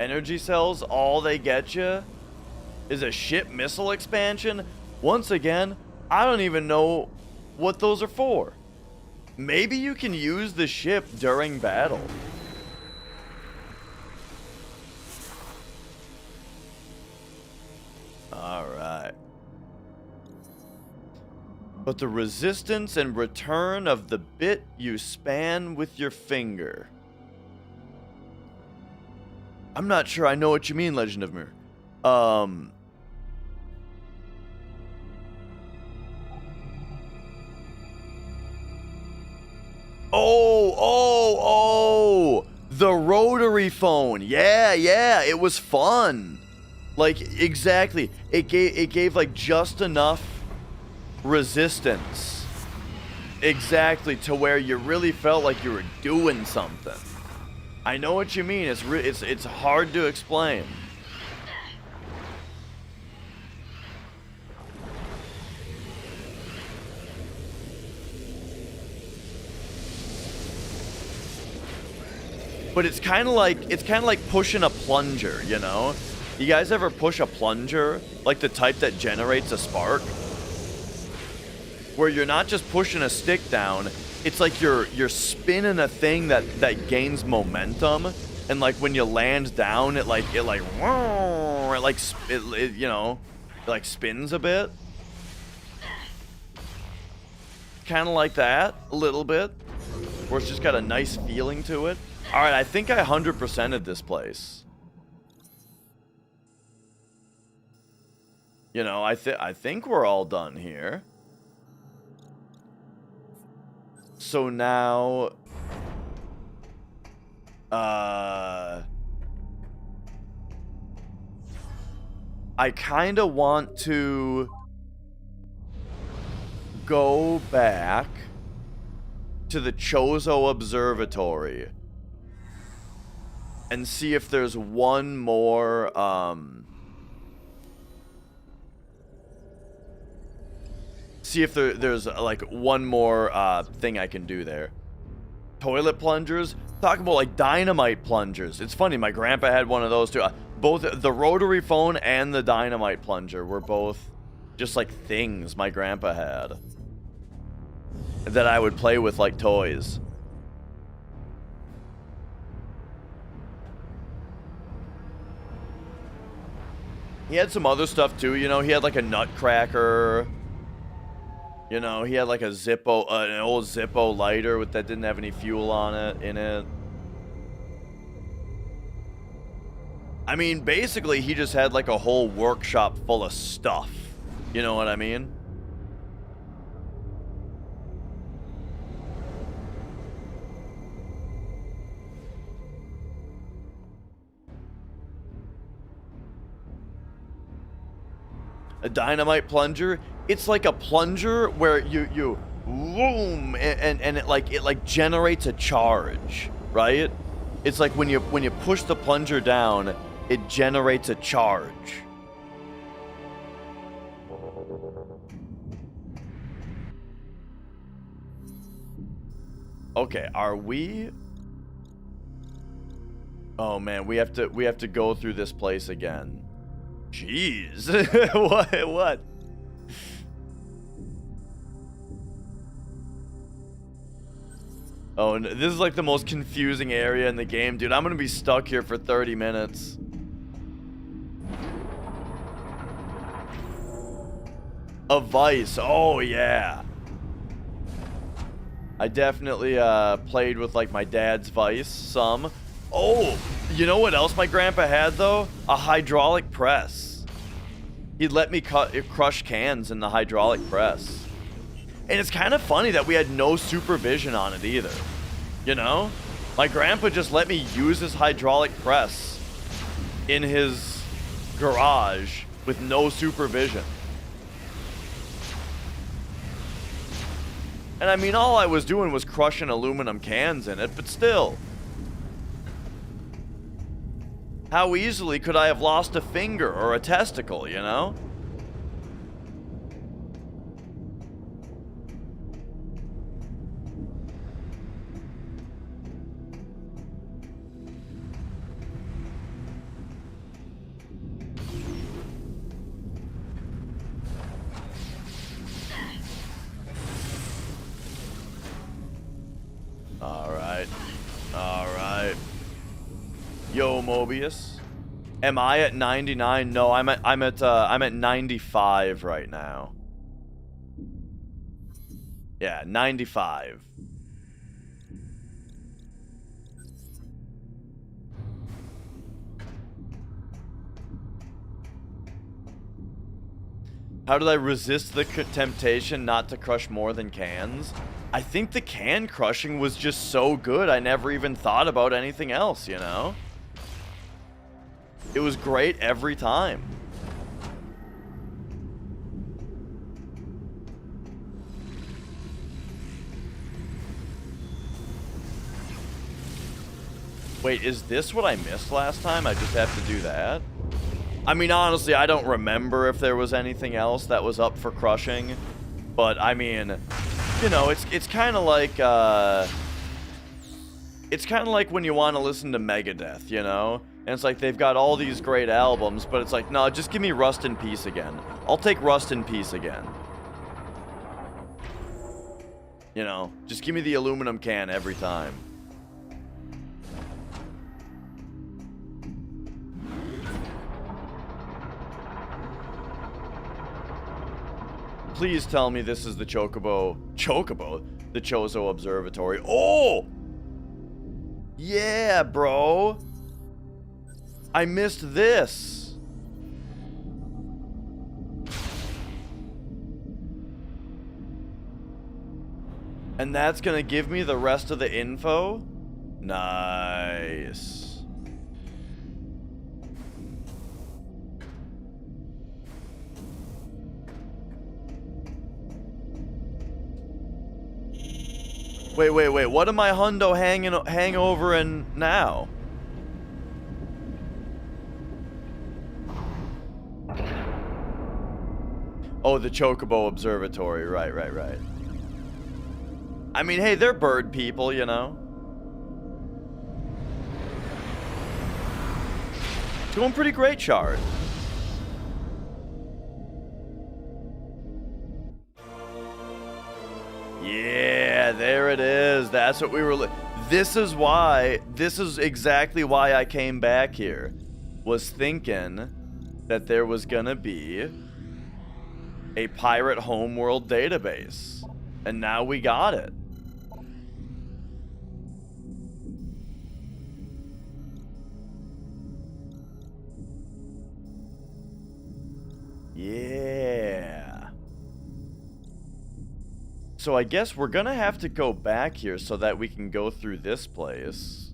energy cells, all they get you is a ship missile expansion? Once again, I don't even know what those are for. Maybe you can use the ship during battle. Alright. But the resistance and return of the bit you span with your finger. I'm not sure I know what you mean, Legend of Mir. Oh, the rotary phone. Yeah, it was fun. Like, exactly. It gave like just enough resistance. Exactly, to where you really felt like you were doing something. I know what you mean. It's hard to explain. But it's kind of like pushing a plunger, you know? You guys ever push a plunger, like the type that generates a spark? Where you're not just pushing a stick down, it's like you're spinning a thing that gains momentum, and like when you land down, it spins a bit. Kind of like that, a little bit, where it's just got a nice feeling to it. All right, I think I 100%ed this place. You know, I think we're all done here. So now, I kind of want to go back to the Chozo Observatory and see if there's one more, see if there's like one more thing I can do there. Toilet plungers? Talk about like dynamite plungers. It's funny, my grandpa had one of those too. Both the rotary phone and the dynamite plunger were both just like things my grandpa had that I would play with like toys. He had some other stuff too, you know, he had like a nutcracker. You know, he had like a Zippo, an old Zippo lighter that didn't have any fuel on it, in it. I mean, basically, he just had like a whole workshop full of stuff. You know what I mean? A dynamite plunger? It's like a plunger where you boom, and it like generates a charge, right? It's like when you push the plunger down, it generates a charge. Okay, are we? Oh man, we have to go through this place again. Jeez. What? Oh, this is like the most confusing area in the game, dude. I'm gonna be stuck here for 30 minutes. A vice. Oh, yeah. I definitely played with, like, my dad's vice some. Oh, you know what else my grandpa had, though? A hydraulic press. He'd let me crush cans in the hydraulic press. And it's kind of funny that we had no supervision on it either. You know? My grandpa just let me use his hydraulic press in his garage with no supervision. And I mean, all I was doing was crushing aluminum cans in it, but still. How easily could I have lost a finger or a testicle, you know? Alright. Yo, Mobius. Am I at 99? No, I'm at 95 right now. Yeah, 95. How did I resist the temptation not to crush more than cans? I think the can crushing was just so good, I never even thought about anything else, you know? It was great every time. Wait, is this what I missed last time? I just have to do that? I mean, honestly, I don't remember if there was anything else that was up for crushing. But, I mean, you know, it's kind of like, it's kind of like when you want to listen to Megadeth, you know? And it's like, they've got all these great albums, but it's like, no, just give me Rust in Peace again. I'll take Rust in Peace again. You know, just give me the aluminum can every time. Please tell me this is the Chocobo, the Chozo Observatory. Oh! Yeah, bro. I missed this. And that's gonna give me the rest of the info? Nice. Wait. What am I hundo hang over in now? Oh, the Chocobo Observatory. Right. I mean, hey, they're bird people, you know? It's going pretty great, Shard. Yeah, there it is. That's what we were... This is exactly why I came back here. Was thinking that there was gonna be a pirate homeworld database. And now we got it. Yeah. So I guess we're gonna have to go back here so that we can go through this place.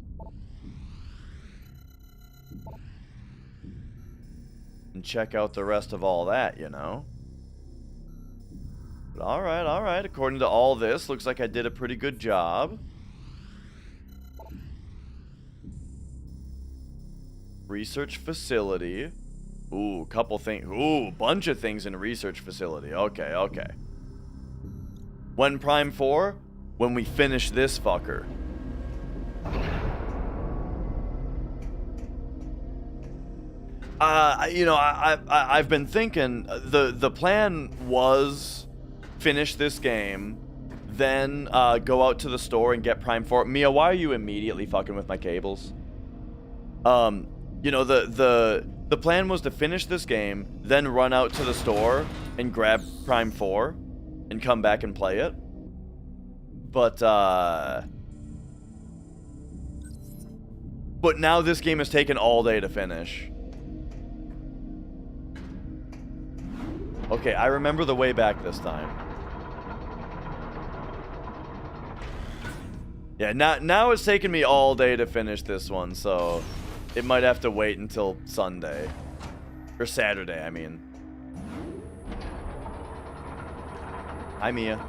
And check out the rest of all that, you know? But alright. According to all this, looks like I did a pretty good job. Research facility. Ooh, couple things. Ooh, bunch of things in research facility. Okay. When Prime 4? When we finish this fucker. You know, I've been thinking the plan was finish this game, then go out to the store and get Prime 4. Mia, why are you immediately fucking with my cables? You know, the plan was to finish this game, then run out to the store and grab Prime 4 and come back and play it. But now this game has taken all day to finish. Okay, I remember the way back this time. Yeah, now it's taken me all day to finish this one, so it might have to wait until Sunday. Or Saturday, I mean. Hi, Mia.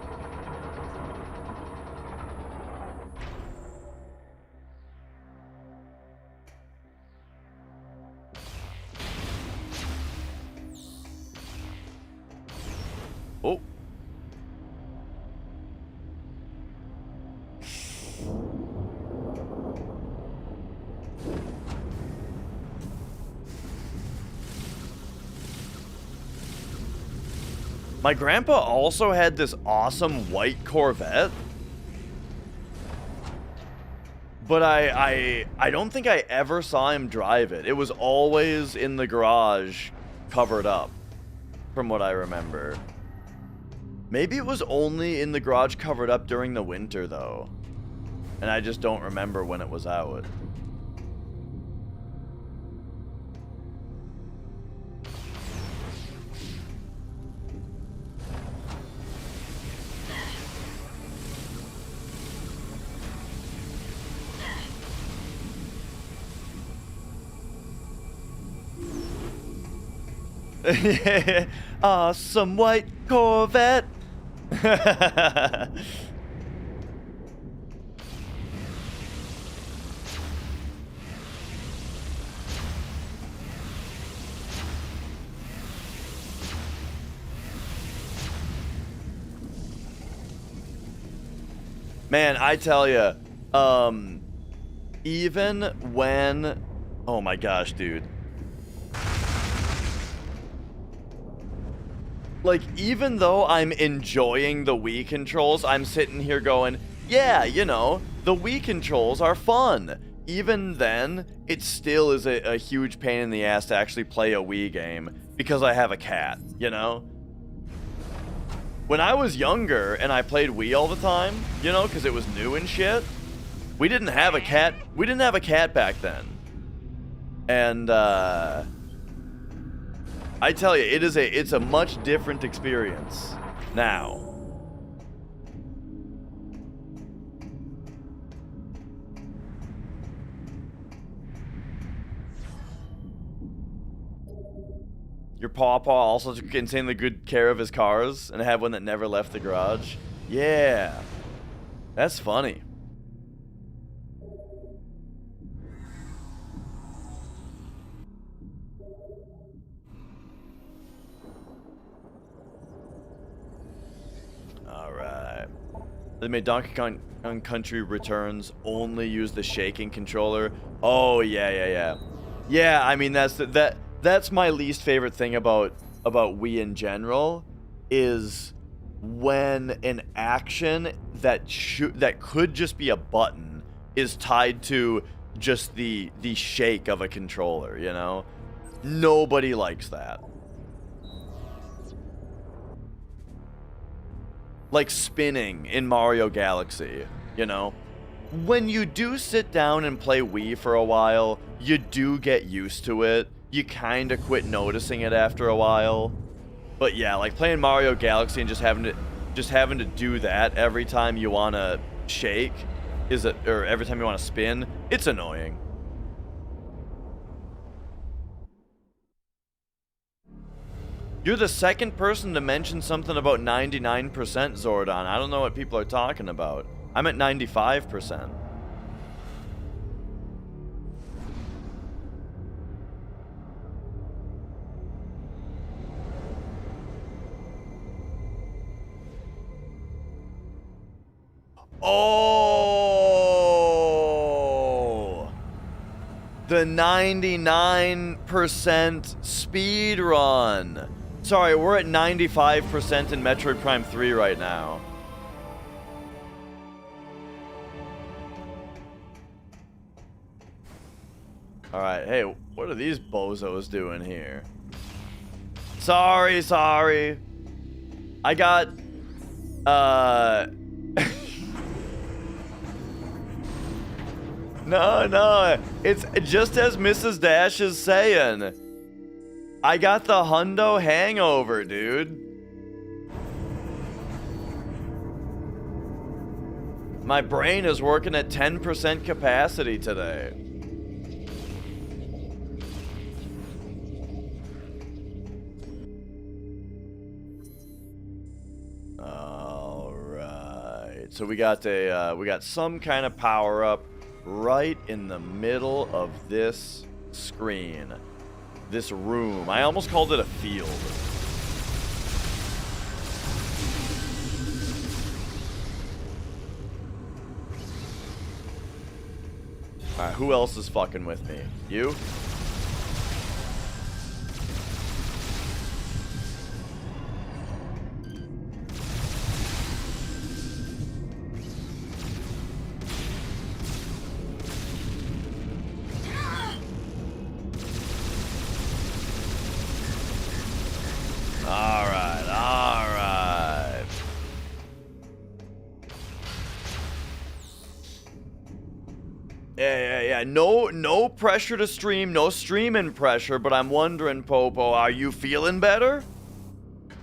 Oh. My grandpa also had this awesome white Corvette. But I don't think I ever saw him drive it. It was always in the garage, covered up, from what I remember. Maybe it was only in the garage covered up during the winter, though. And I just don't remember when it was out. Awesome white Corvette. Man, I tell you, even when, oh my gosh, dude. Like, even though I'm enjoying the Wii controls, I'm sitting here going, yeah, you know, the Wii controls are fun. Even then, it still is a huge pain in the ass to actually play a Wii game because I have a cat, you know? When I was younger and I played Wii all the time, you know, because it was new and shit, we didn't have a cat. We didn't have a cat back then. And, I tell you, it's a much different experience now. Your pawpaw also took insanely good care of his cars and had one that never left the garage. Yeah, that's funny. They made Donkey Kong Country Returns only use the shaking controller. Oh yeah. Yeah, I mean that's my least favorite thing about Wii in general, is when an action that could just be a button is tied to just the shake of a controller, you know? Nobody likes that. Like spinning in Mario Galaxy, you know? When you do sit down and play Wii for a while, you do get used to it. You kind of quit noticing it after a while. But yeah, like playing Mario Galaxy and just having to do that every time you want to shake or every time you want to spin, it's annoying. You're the second person to mention something about 99% Zordon. I don't know what people are talking about. I'm at 95%. Oh! The 99% speed run. Sorry, we're at 95% in Metroid Prime 3 right now. Alright, hey, what are these bozos doing here? Sorry. I got, No, it's just as Mrs. Dash is saying. I got the hundo hangover, dude. My brain is working at 10% capacity today. All right. So we got some kind of power up right in the middle of this screen. This room. I almost called it a field. Alright, who else is fucking with me? You? Alright. Yeah. No pressure to stream, no streaming pressure, but I'm wondering, Popo, are you feeling better?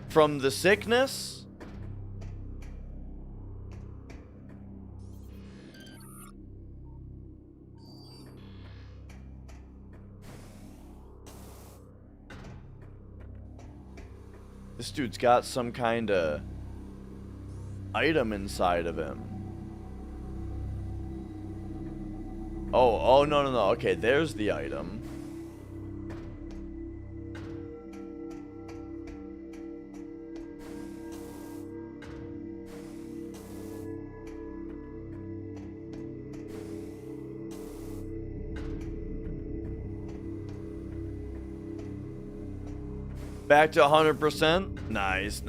From the sickness? This dude's got some kind of item inside of him. Oh, no. Okay, there's the item. Back to 100%. Nice.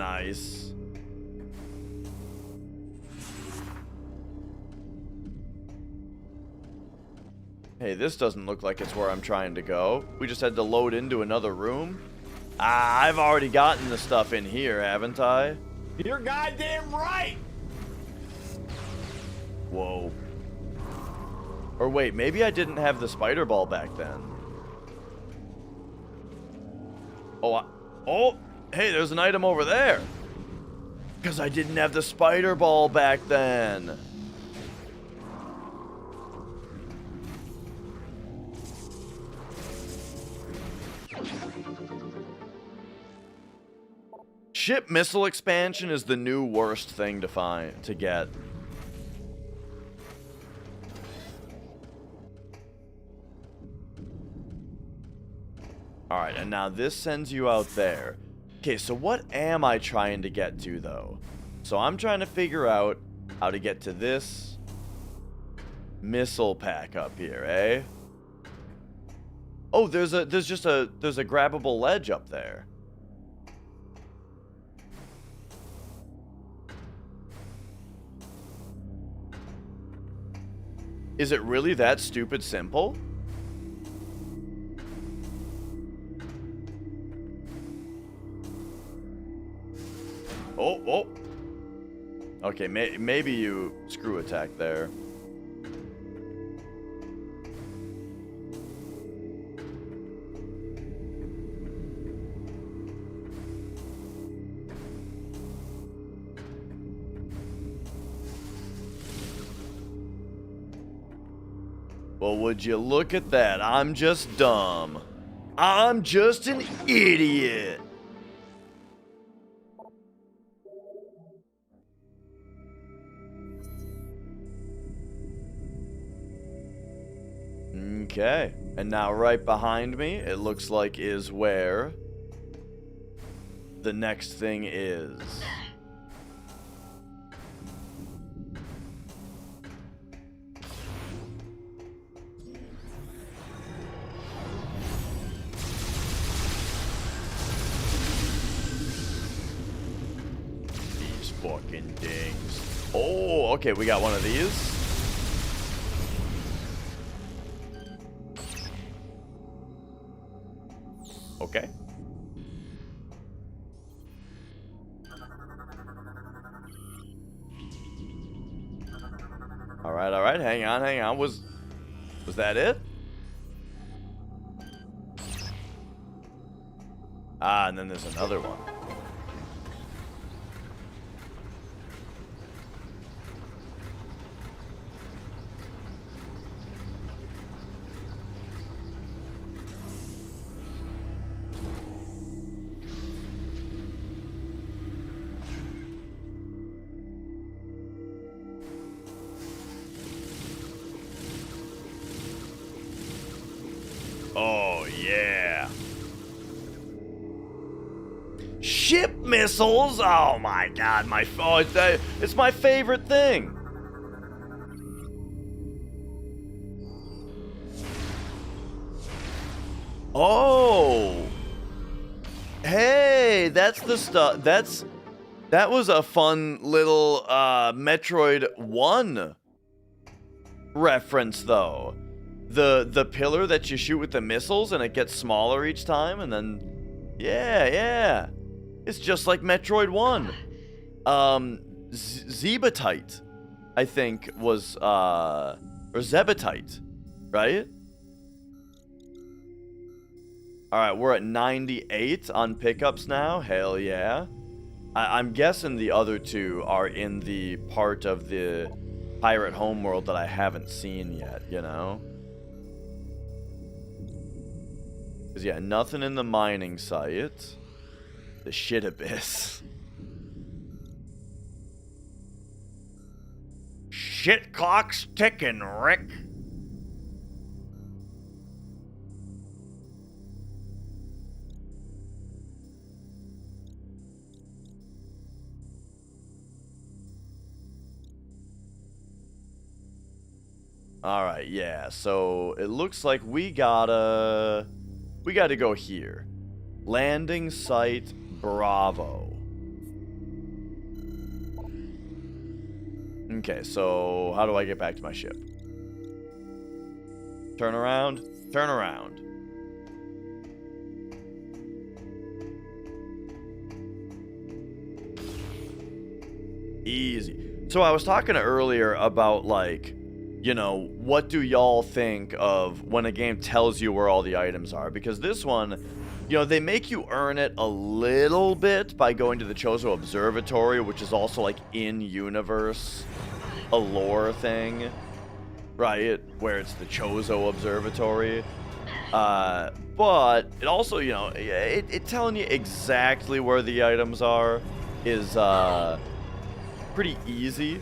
Hey, this doesn't look like it's where I'm trying to go. We just had to load into another room. I've already gotten the stuff in here, haven't I? You're goddamn right! Whoa. Or wait, maybe I didn't have the spider ball back then. Oh, hey, there's an item over there. Because I didn't have the spider ball back then. Ship missile expansion is the new worst thing to get. Alright, and now this sends you out there. Okay, so what am I trying to get to, though? So I'm trying to figure out how to get to this missile pack up here, eh? Oh, there's a grabbable ledge up there. Is it really that stupid simple? Oh. Okay, maybe you screw attack there. Well, would you look at that? I'm just dumb. I'm just an idiot. Okay, and now right behind me, it looks like is where the next thing is. fucking things. Oh, okay, we got one of these. Okay. All right, hang on. Was that it? Ah, and then there's another one. Oh, yeah. Ship missiles? Oh my god, it's my favorite thing. Oh. Hey, that's the stuff. That was a fun little Metroid 1 reference though. The pillar that you shoot with the missiles and it gets smaller each time, and then yeah. It's just like Metroid 1. Zebatite, I think was or Zebatite, right? All right, we're at 98 on pickups now. Hell yeah. I'm guessing the other two are in the part of the pirate homeworld that I haven't seen yet, you know? Because, yeah, nothing in the mining site. The shit abyss. Shit clock's ticking, Rick. Alright, yeah, so it looks like we gotta go here. Landing site Bravo. Okay, so how do I get back to my ship? Turn around, turn around. Easy. So I was talking earlier about, like, you know, what do y'all think of when a game tells you where all the items are? Because this one, you know, they make you earn it a little bit by going to the Chozo Observatory, which is also, like, in-universe, a lore thing, right? Where it's the Chozo Observatory. But it also, you know, it telling you exactly where the items are is pretty easy.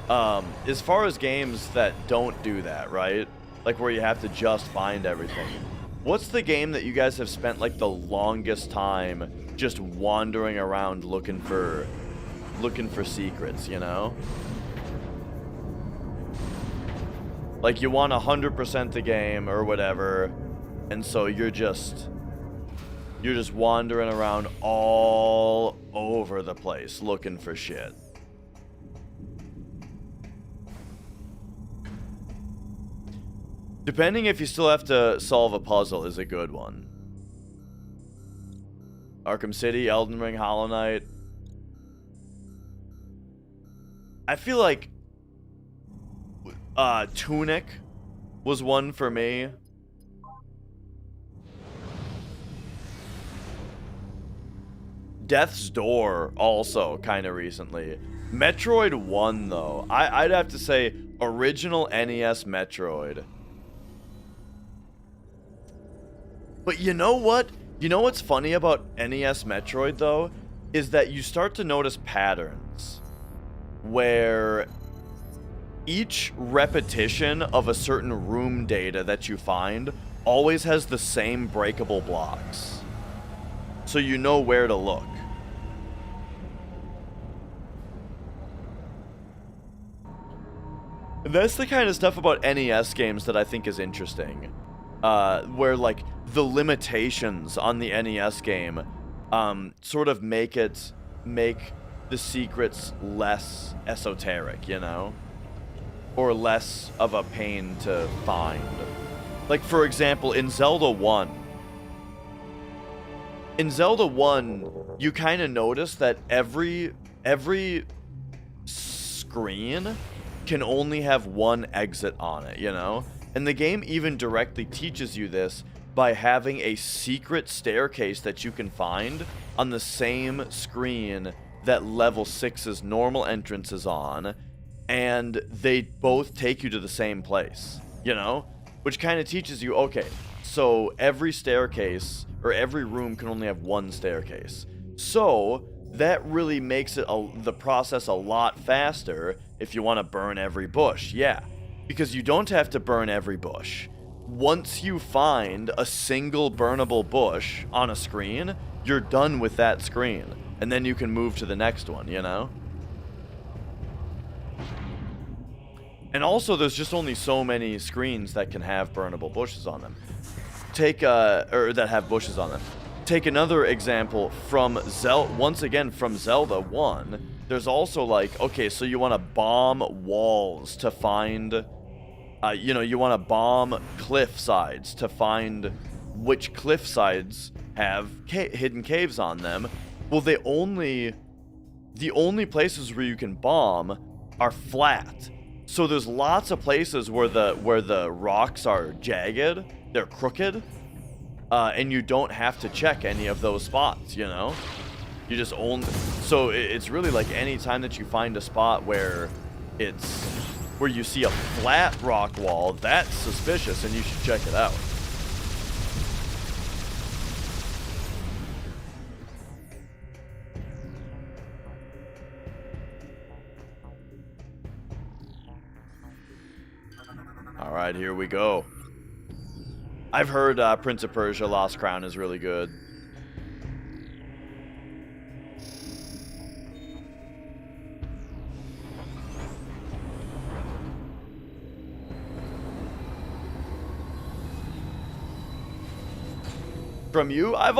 As far as games that don't do that, right? Like where you have to just find everything. What's the game that you guys have spent like the longest time just wandering around looking for secrets, you know? Like you want 100% the game or whatever, and so you're just wandering around all over the place looking for shit. Depending if you still have to solve a puzzle is a good one. Arkham City, Elden Ring, Hollow Knight. I feel like Tunic was one for me. Death's Door also kind of recently. Metroid 1 though. I'd have to say original NES Metroid. But you know what? You know what's funny about NES Metroid, though? Is that you start to notice patterns where each repetition of a certain room data that you find always has the same breakable blocks. So you know where to look. And that's the kind of stuff about NES games that I think is interesting. Where, like, the limitations on the NES game, sort of make the secrets less esoteric, you know? Or less of a pain to find. Like, for example, in Zelda 1, you kind of notice that every screen can only have one exit on it, you know? And the game even directly teaches you this by having a secret staircase that you can find on the same screen that level 6's normal entrance is on, and they both take you to the same place, you know? Which kind of teaches you, okay, so every staircase, or every room can only have one staircase. So, that really makes it the process a lot faster if you want to burn every bush, yeah. Because you don't have to burn every bush. Once you find a single burnable bush on a screen, you're done with that screen. And then you can move to the next one, you know? And also, there's just only so many screens that can have burnable bushes on them. Or that have bushes on them. Take another example from once again from Zelda 1. There's also like, okay, so you want to bomb walls to find, you want to bomb cliff sides to find which cliff sides have hidden caves on them. Well, the only places where you can bomb are flat. So there's lots of places where the rocks are jagged, they're crooked, and you don't have to check any of those spots, you know? You just so it's really like any time that you find a spot where you see a flat rock wall, that's suspicious and you should check it out. Alright, here we go. I've heard Prince of Persia Lost Crown is really good. From you? I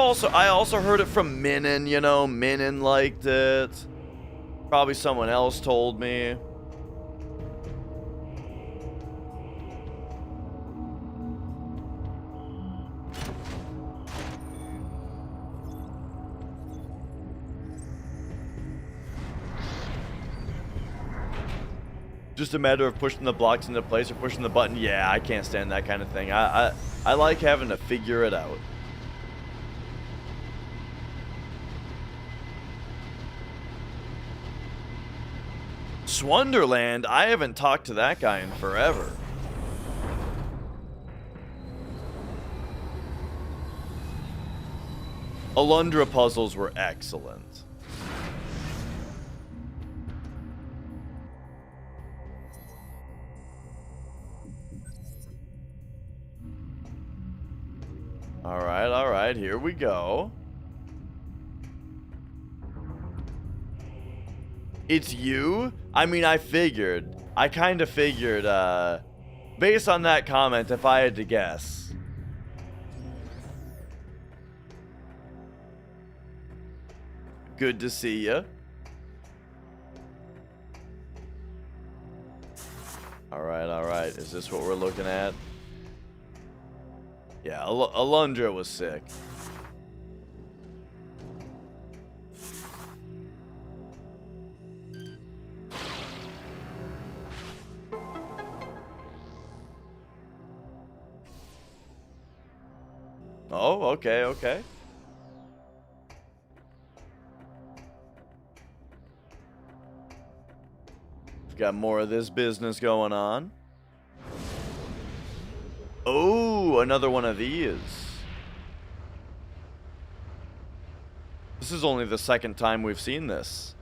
also heard it from Minin, you know, Minin liked it. Probably someone else told me. Just a matter of pushing the blocks into place or pushing the button. Yeah, I can't stand that kind of thing. I like having to figure it out. Swonderland, I haven't talked to that guy in forever. Alundra puzzles were excellent. Alright, here we go. It's you? I mean, I kind of figured, based on that comment, if I had to guess. Good to see ya. Alright, is this what we're looking at? Yeah, Alundra was sick. Oh, okay. We've got more of this business going on. Oh, another one of these. This is only the second time we've seen this.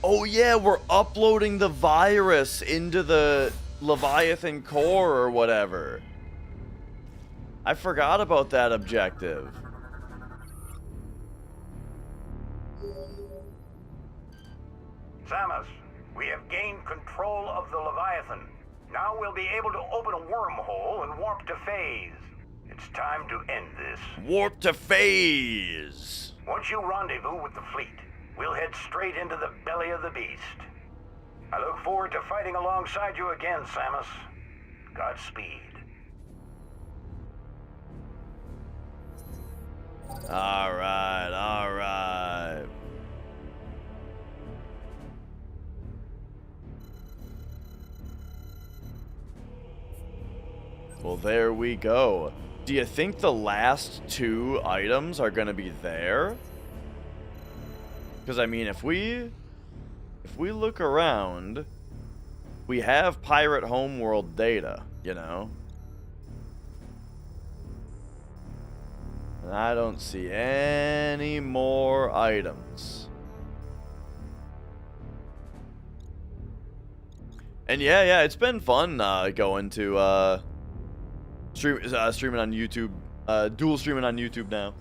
Oh yeah, we're uploading the virus into the Leviathan core or whatever. I forgot about that objective. Samus, we have gained control control of the Leviathan. Now we'll be able to open a wormhole and warp to phase. It's time to end this. Warp to phase! Once you rendezvous with the fleet, we'll head straight into the belly of the beast. I look forward to fighting alongside you again, Samus. Godspeed. Alright, alright. Well, there we go. Do you think the last 2 items are gonna be there? Because, I mean, if we look around, we have Pirate Homeworld data, you know? And I don't see any more items. And yeah, it's been fun going to streaming on YouTube, dual streaming on YouTube now.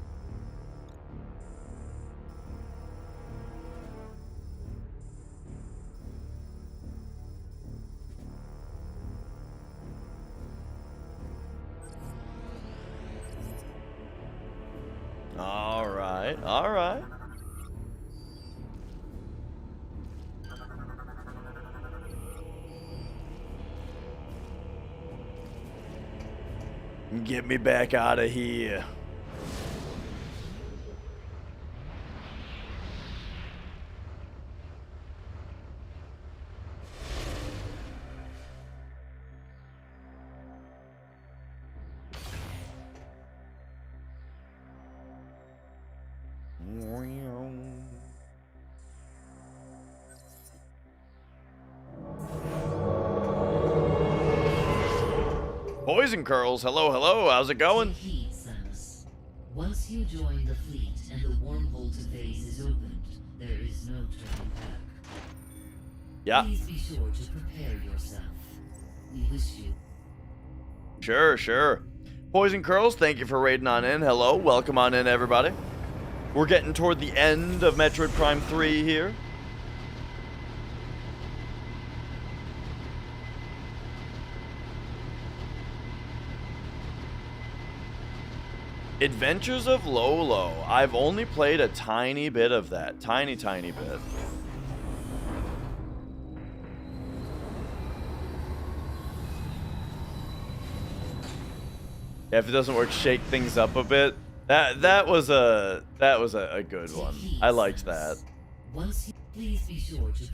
All right. Get me back out of here. Poison Curls, hello, how's it going? Take heed, Samus. Once you join the fleet and the wormhole to phase is opened, there is no turning back. Yeah. Please be sure to prepare yourself. We wish you. Sure. Poison Curls, thank you for raiding on in. Hello, welcome on in, everybody. We're getting toward the end of Metroid Prime 3 here. Adventures of Lolo. I've only played a tiny bit of that. Tiny bit. If it doesn't work, shake things up a bit. That was a good one. I liked that. Once you please be sure to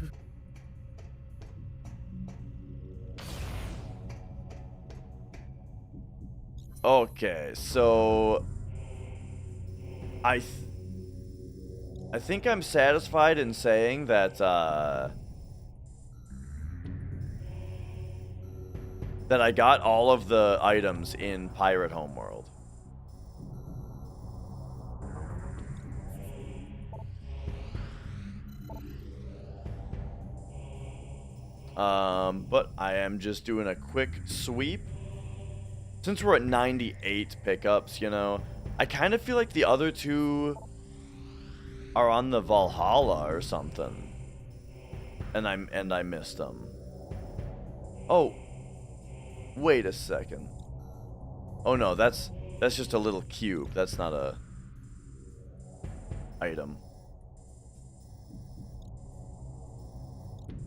Okay, so I think I'm satisfied in saying that that I got all of the items in Pirate Homeworld. But I am just doing a quick sweep. Since we're at 98 pickups, you know, I kind of feel like the other 2 are on the Valhalla or something. And I missed them. Oh. Wait a second. Oh no, that's just a little cube. That's not a item.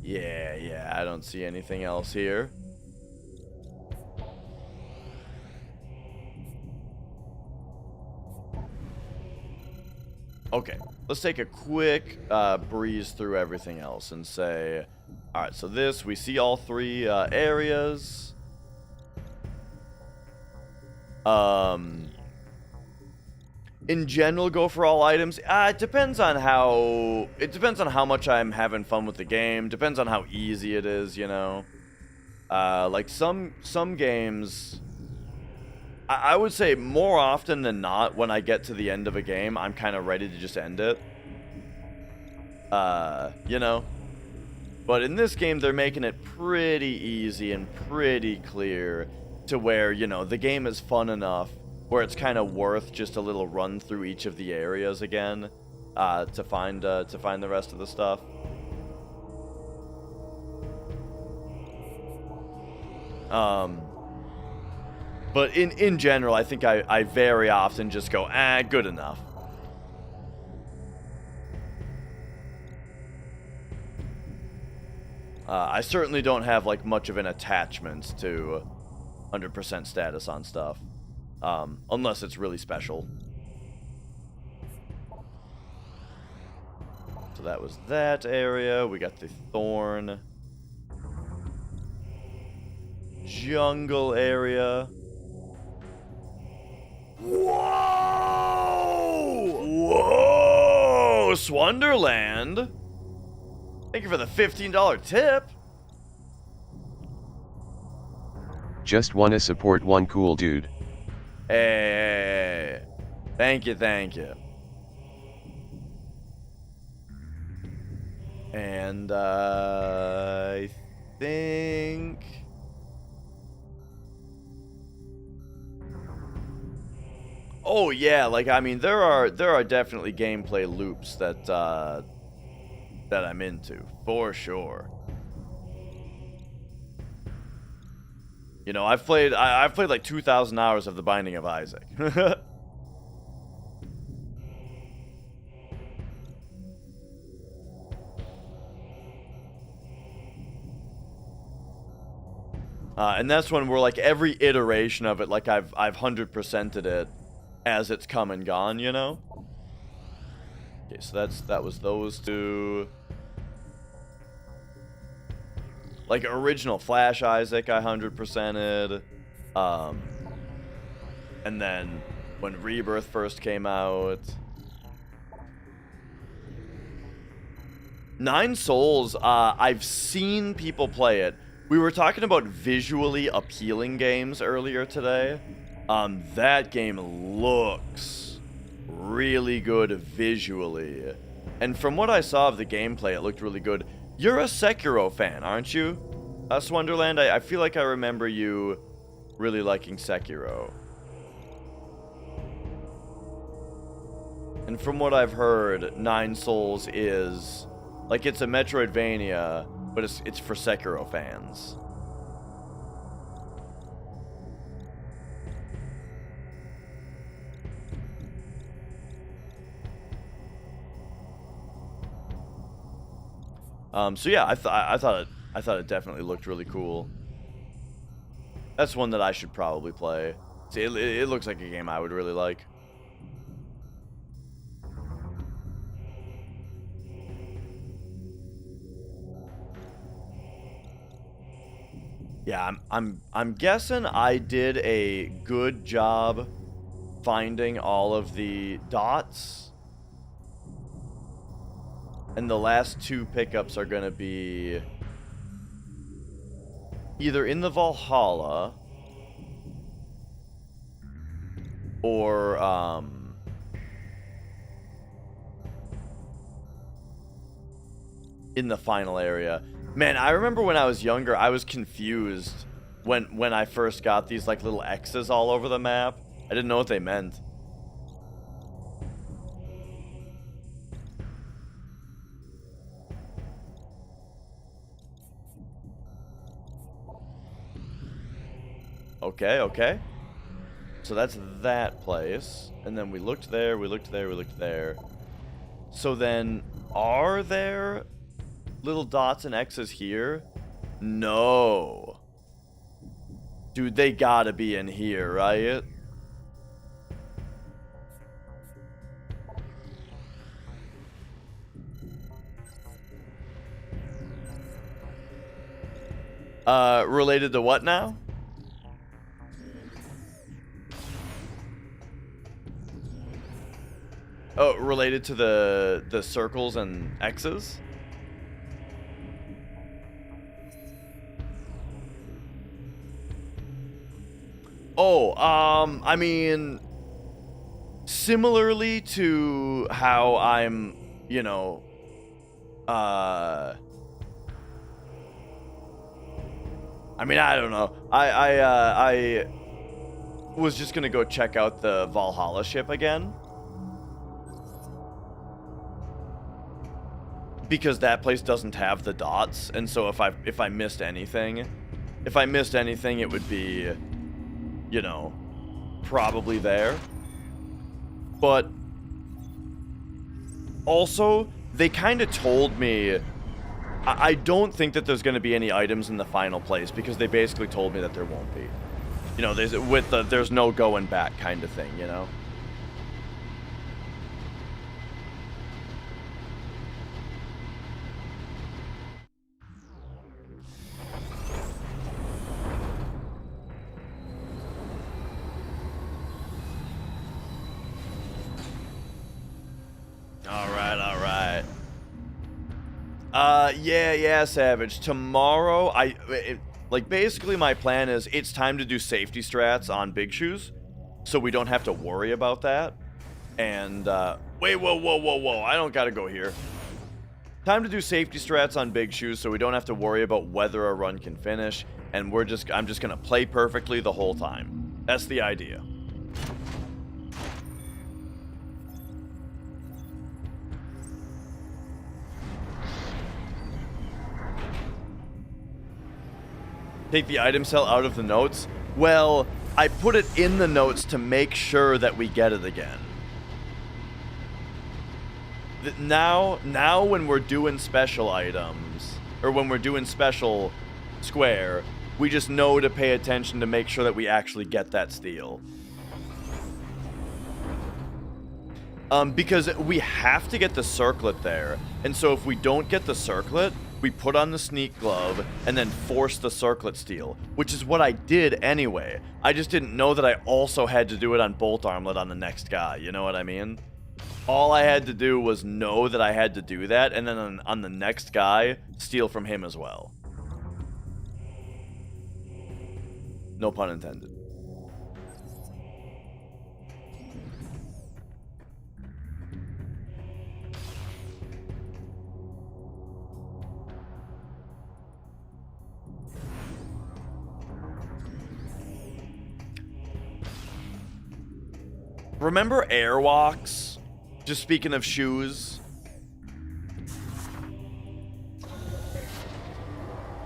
Yeah, I don't see anything else here. Okay, let's take a quick breeze through everything else and say, alright, so this, we see all 3 areas. In general, go for all items. It depends on how much I'm having fun with the game. Depends on how easy it is, you know. Like some games, I would say more often than not, when I get to the end of a game, I'm kind of ready to just end it. You know. But in this game, they're making it pretty easy and pretty clear to where, you know, the game is fun enough where it's kind of worth just a little run through each of the areas again to find the rest of the stuff. But in general, I think I very often just go, good enough. I certainly don't have like much of an attachment to 100% status on stuff, unless it's really special. So that was that area. We got the thorn jungle area. Whoa! Whoa! Swonderland. Thank you for the $15 tip. Just wanna support one cool dude. Hey. Thank you, thank you. And I think oh yeah, like I mean there are definitely gameplay loops that that I'm into, for sure. You know, I've played like 2,000 hours of The Binding of Isaac. And that's when we're like every iteration of it, like I've 100%ed it as it's come and gone, you know? Okay, so that was those two. Like original Flash Isaac, I 100%ed. And then when Rebirth first came out. Nine Souls, I've seen people play it. We were talking about visually appealing games earlier today. That game looks really good visually. And from what I saw of the gameplay, it looked really good. You're a Sekiro fan, aren't you? Swonderland, I feel like I remember you really liking Sekiro. And from what I've heard, Nine Souls is like it's a Metroidvania, but it's for Sekiro fans. So yeah, I thought it definitely looked really cool. That's one that I should probably play. See, it looks like a game I would really like. Yeah, I'm guessing I did a good job finding all of the dots. And the last two pickups are going to be either in the Valhalla or in the final area. Man, I remember when I was younger, I was confused when I first got these like little X's all over the map. I didn't know what they meant. Okay. So that's that place. And then we looked there, we looked there, we looked there. So then, are there little dots and X's here? No. Dude, they gotta be in here, right? Related to what now? Oh, related to the circles and X's? Oh, I mean, similarly to how I'm, you know, I mean, I don't know. I was just gonna go check out the Valhalla ship again. Because that place doesn't have the dots, and so if I missed anything, If I missed anything, it would be, you know, probably there. But also, they kind of told me, I don't think that there's going to be any items in the final place, because they basically told me that there won't be. You know, there's no going back kind of thing, you know? Alright. Yeah, Savage. Tomorrow, like, basically my plan is it's time to do safety strats on Big Shoes, so we don't have to worry about that. And, wait, whoa, I don't gotta go here. Time to do safety strats on Big Shoes so we don't have to worry about whether a run can finish, and I'm just gonna play perfectly the whole time. That's the idea. Take the item cell out of the notes? Well, I put it in the notes to make sure that we get it again. Now when we're doing special items, or when we're doing special square, we just know to pay attention to make sure that we actually get that steal. Because we have to get the circlet there, and so if we don't get the circlet, we put on the sneak glove and then force the circlet steal, which is what I did anyway. I just didn't know that I also had to do it on bolt armlet on the next guy, you know what I mean? All I had to do was know that I had to do that, and then on the next guy, steal from him as well. No pun intended. Remember airwalks? Just speaking of shoes.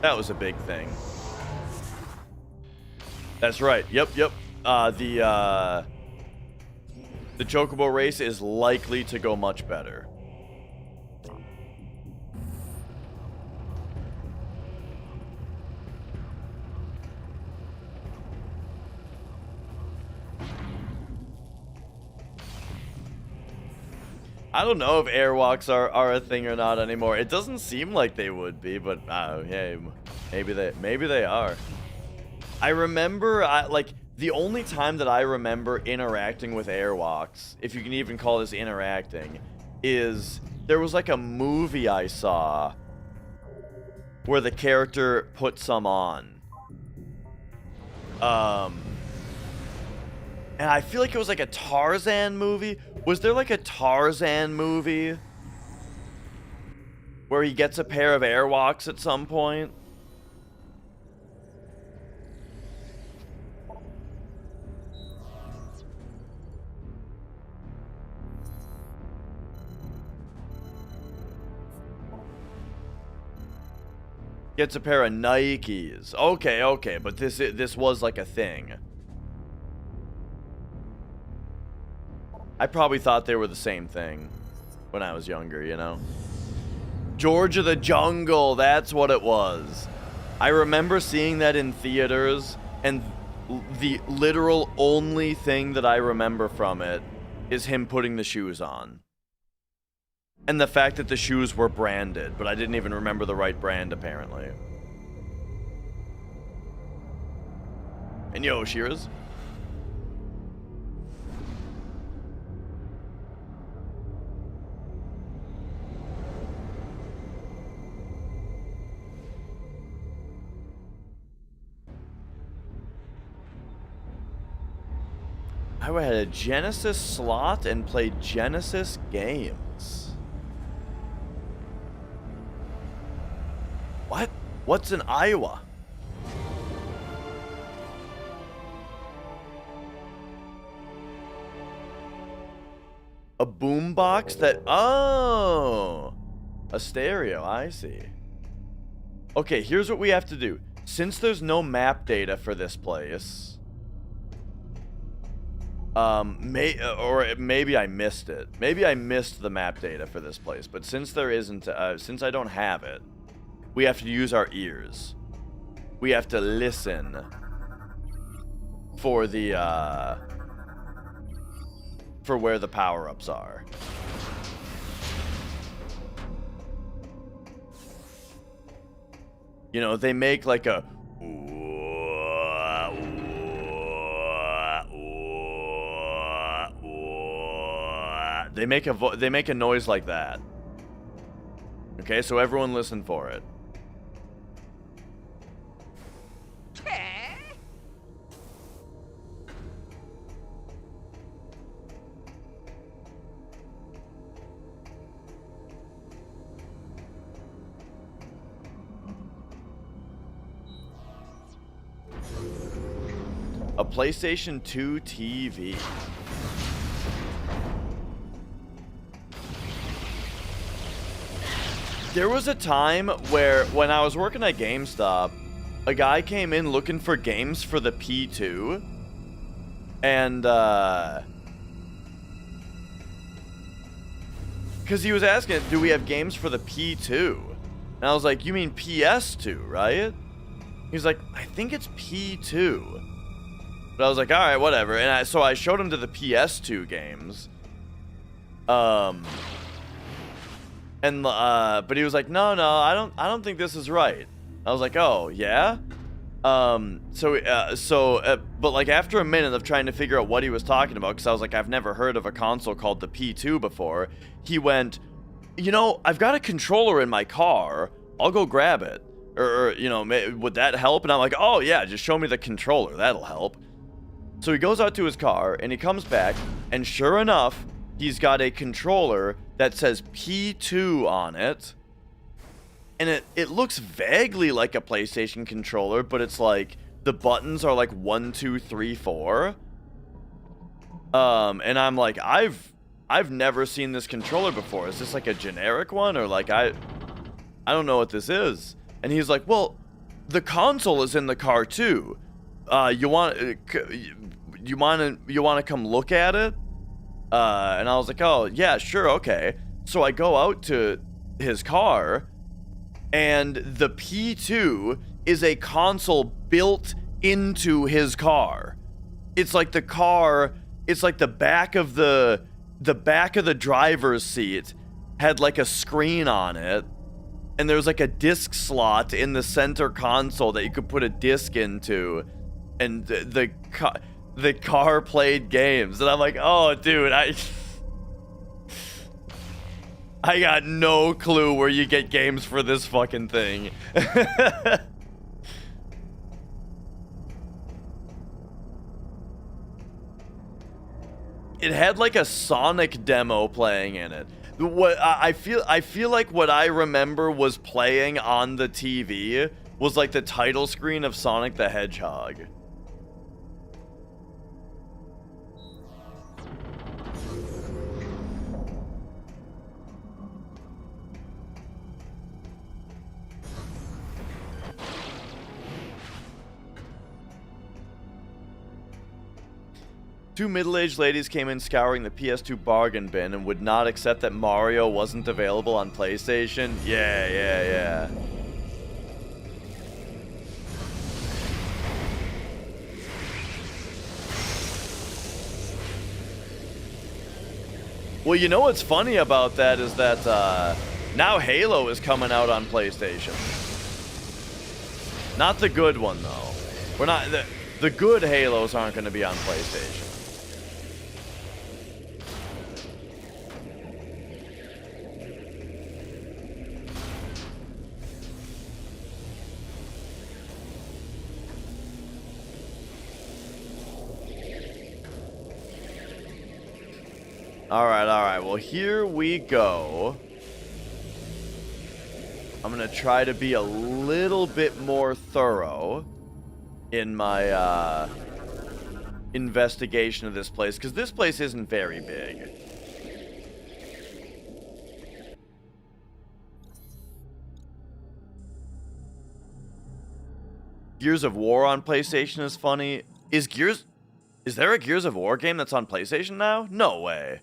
That was a big thing. That's right. Yep. The Chocobo race is likely to go much better. I don't know if airwalks are a thing or not anymore. It doesn't seem like they would be, but hey, maybe they are. I remember, like, the only time that I remember interacting with airwalks, if you can even call this interacting, is there was like a movie I saw where the character put some on. And I feel like it was like a Tarzan movie. Was there like a Tarzan movie where he gets a pair of airwalks at some point? Gets a pair of Nikes. Okay, but this was like a thing. I probably thought they were the same thing when I was younger, you know? George of the Jungle, that's what it was. I remember seeing that in theaters, and the literal only thing that I remember from it is him putting the shoes on. And the fact that the shoes were branded, but I didn't even remember the right brand, apparently. And yo, Shiras? I had a Genesis slot and played Genesis games. What? What's in Iowa? A boombox that... Oh! A stereo, I see. Okay, here's what we have to do. since there's no map data for this place, maybe I missed it. Maybe I missed the map data for this place. But since there isn't, since I don't have it, we have to use our ears. We have to listen for the for where the power-ups are. You know, they make like a they make a noise like that. Okay, so everyone listen for it. A PlayStation 2 TV. There was a time where, when I was working at GameStop, a guy came in looking for games for the P2. And, because he was asking, do we have games for the P2? And I was like, you mean PS2, right? He's like, I think it's P2. But I was like, all right, whatever. And so I showed him to the PS2 games. But he was like, no, I don't think this is right. I was like, oh, yeah? But like after a minute of trying to figure out what he was talking about, because I was like, I've never heard of a console called the P2 before, he went, you know, I've got a controller in my car. I'll go grab it. Or you know, would that help? And I'm like, oh yeah, just show me the controller. That'll help. So he goes out to his car, and he comes back, and sure enough, he's got a controller that says P2 on it. And it looks vaguely like a PlayStation controller, but it's like, the buttons are like 1, 2, 3, 4. And I'm like, I've never seen this controller before. Is this like a generic one? Or like, I don't know what this is. And he's like, well, the console is in the car too. You want to come look at it? And I was like, oh yeah, sure, okay. So I go out to his car, and the P2 is a console built into his car. It's like the car, it's like the back of the driver's seat had like a screen on it. And there was like a disc slot in the center console that you could put a disc into, and the car played games. And I'm like, oh, dude, I got no clue where you get games for this fucking thing. It had like a Sonic demo playing in it. What I feel like what I remember was playing on the TV was like the title screen of Sonic the Hedgehog. Two middle-aged ladies came in scouring the PS2 bargain bin and would not accept that Mario wasn't available on PlayStation. Yeah. Well, you know what's funny about that is that now Halo is coming out on PlayStation. Not the good one, though. We're not... The good Halos aren't going to be on PlayStation. Alright, well here we go. I'm gonna try to be a little bit more thorough in my investigation of this place, because this place isn't very big. Gears of War on PlayStation is funny. Is there a Gears of War game that's on PlayStation now? No way.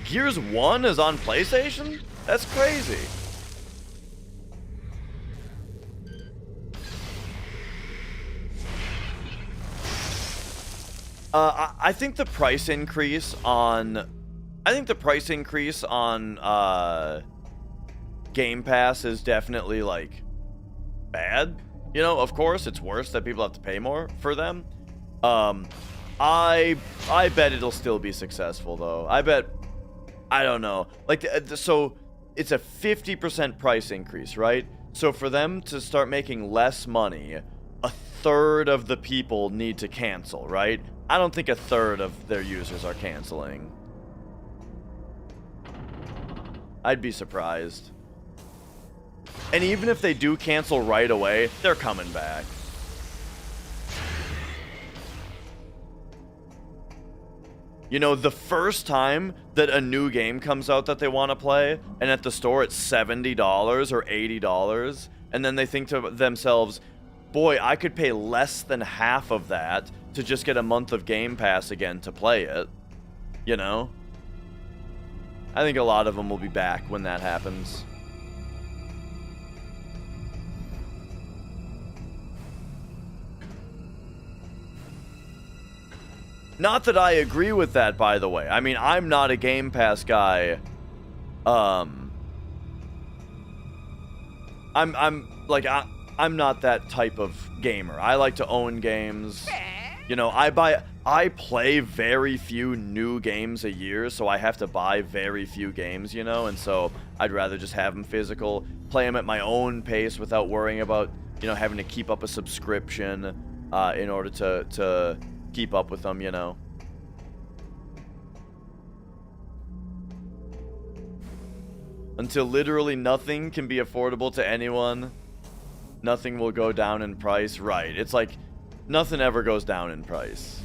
Gears 1 is on PlayStation? That's crazy. I think the price increase on Game Pass is definitely like bad. You know, of course it's worse that people have to pay more for them. I bet it'll still be successful though. I don't know. Like, so it's a 50% price increase, right? So for them to start making less money, a third of the people need to cancel, right? I don't think a third of their users are canceling. I'd be surprised. And even if they do cancel right away, they're coming back. You know, the first time that a new game comes out that they want to play, and at the store it's $70 or $80, and then they think to themselves, boy, I could pay less than half of that to just get a month of Game Pass again to play it. You know? I think a lot of them will be back when that happens. Not that I agree with that, by the way. I mean, I'm not a Game Pass guy. I'm not that type of gamer. I like to own games. You know, I play very few new games a year, so I have to buy very few games, you know, and so I'd rather just have them physical, play them at my own pace without worrying about, you know, having to keep up a subscription in order to keep up with them, you know. Until literally nothing can be affordable to anyone, nothing will go down in price. Right. It's like nothing ever goes down in price.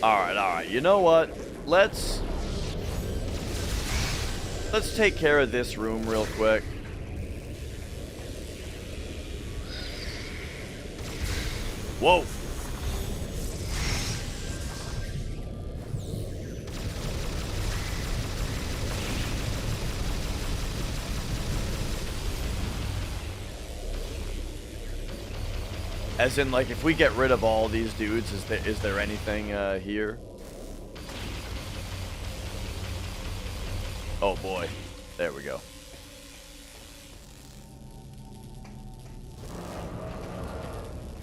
Alright, you know what? Let's take care of this room real quick. Whoa! As in, like, if we get rid of all these dudes, is there anything here? Oh boy. There we go.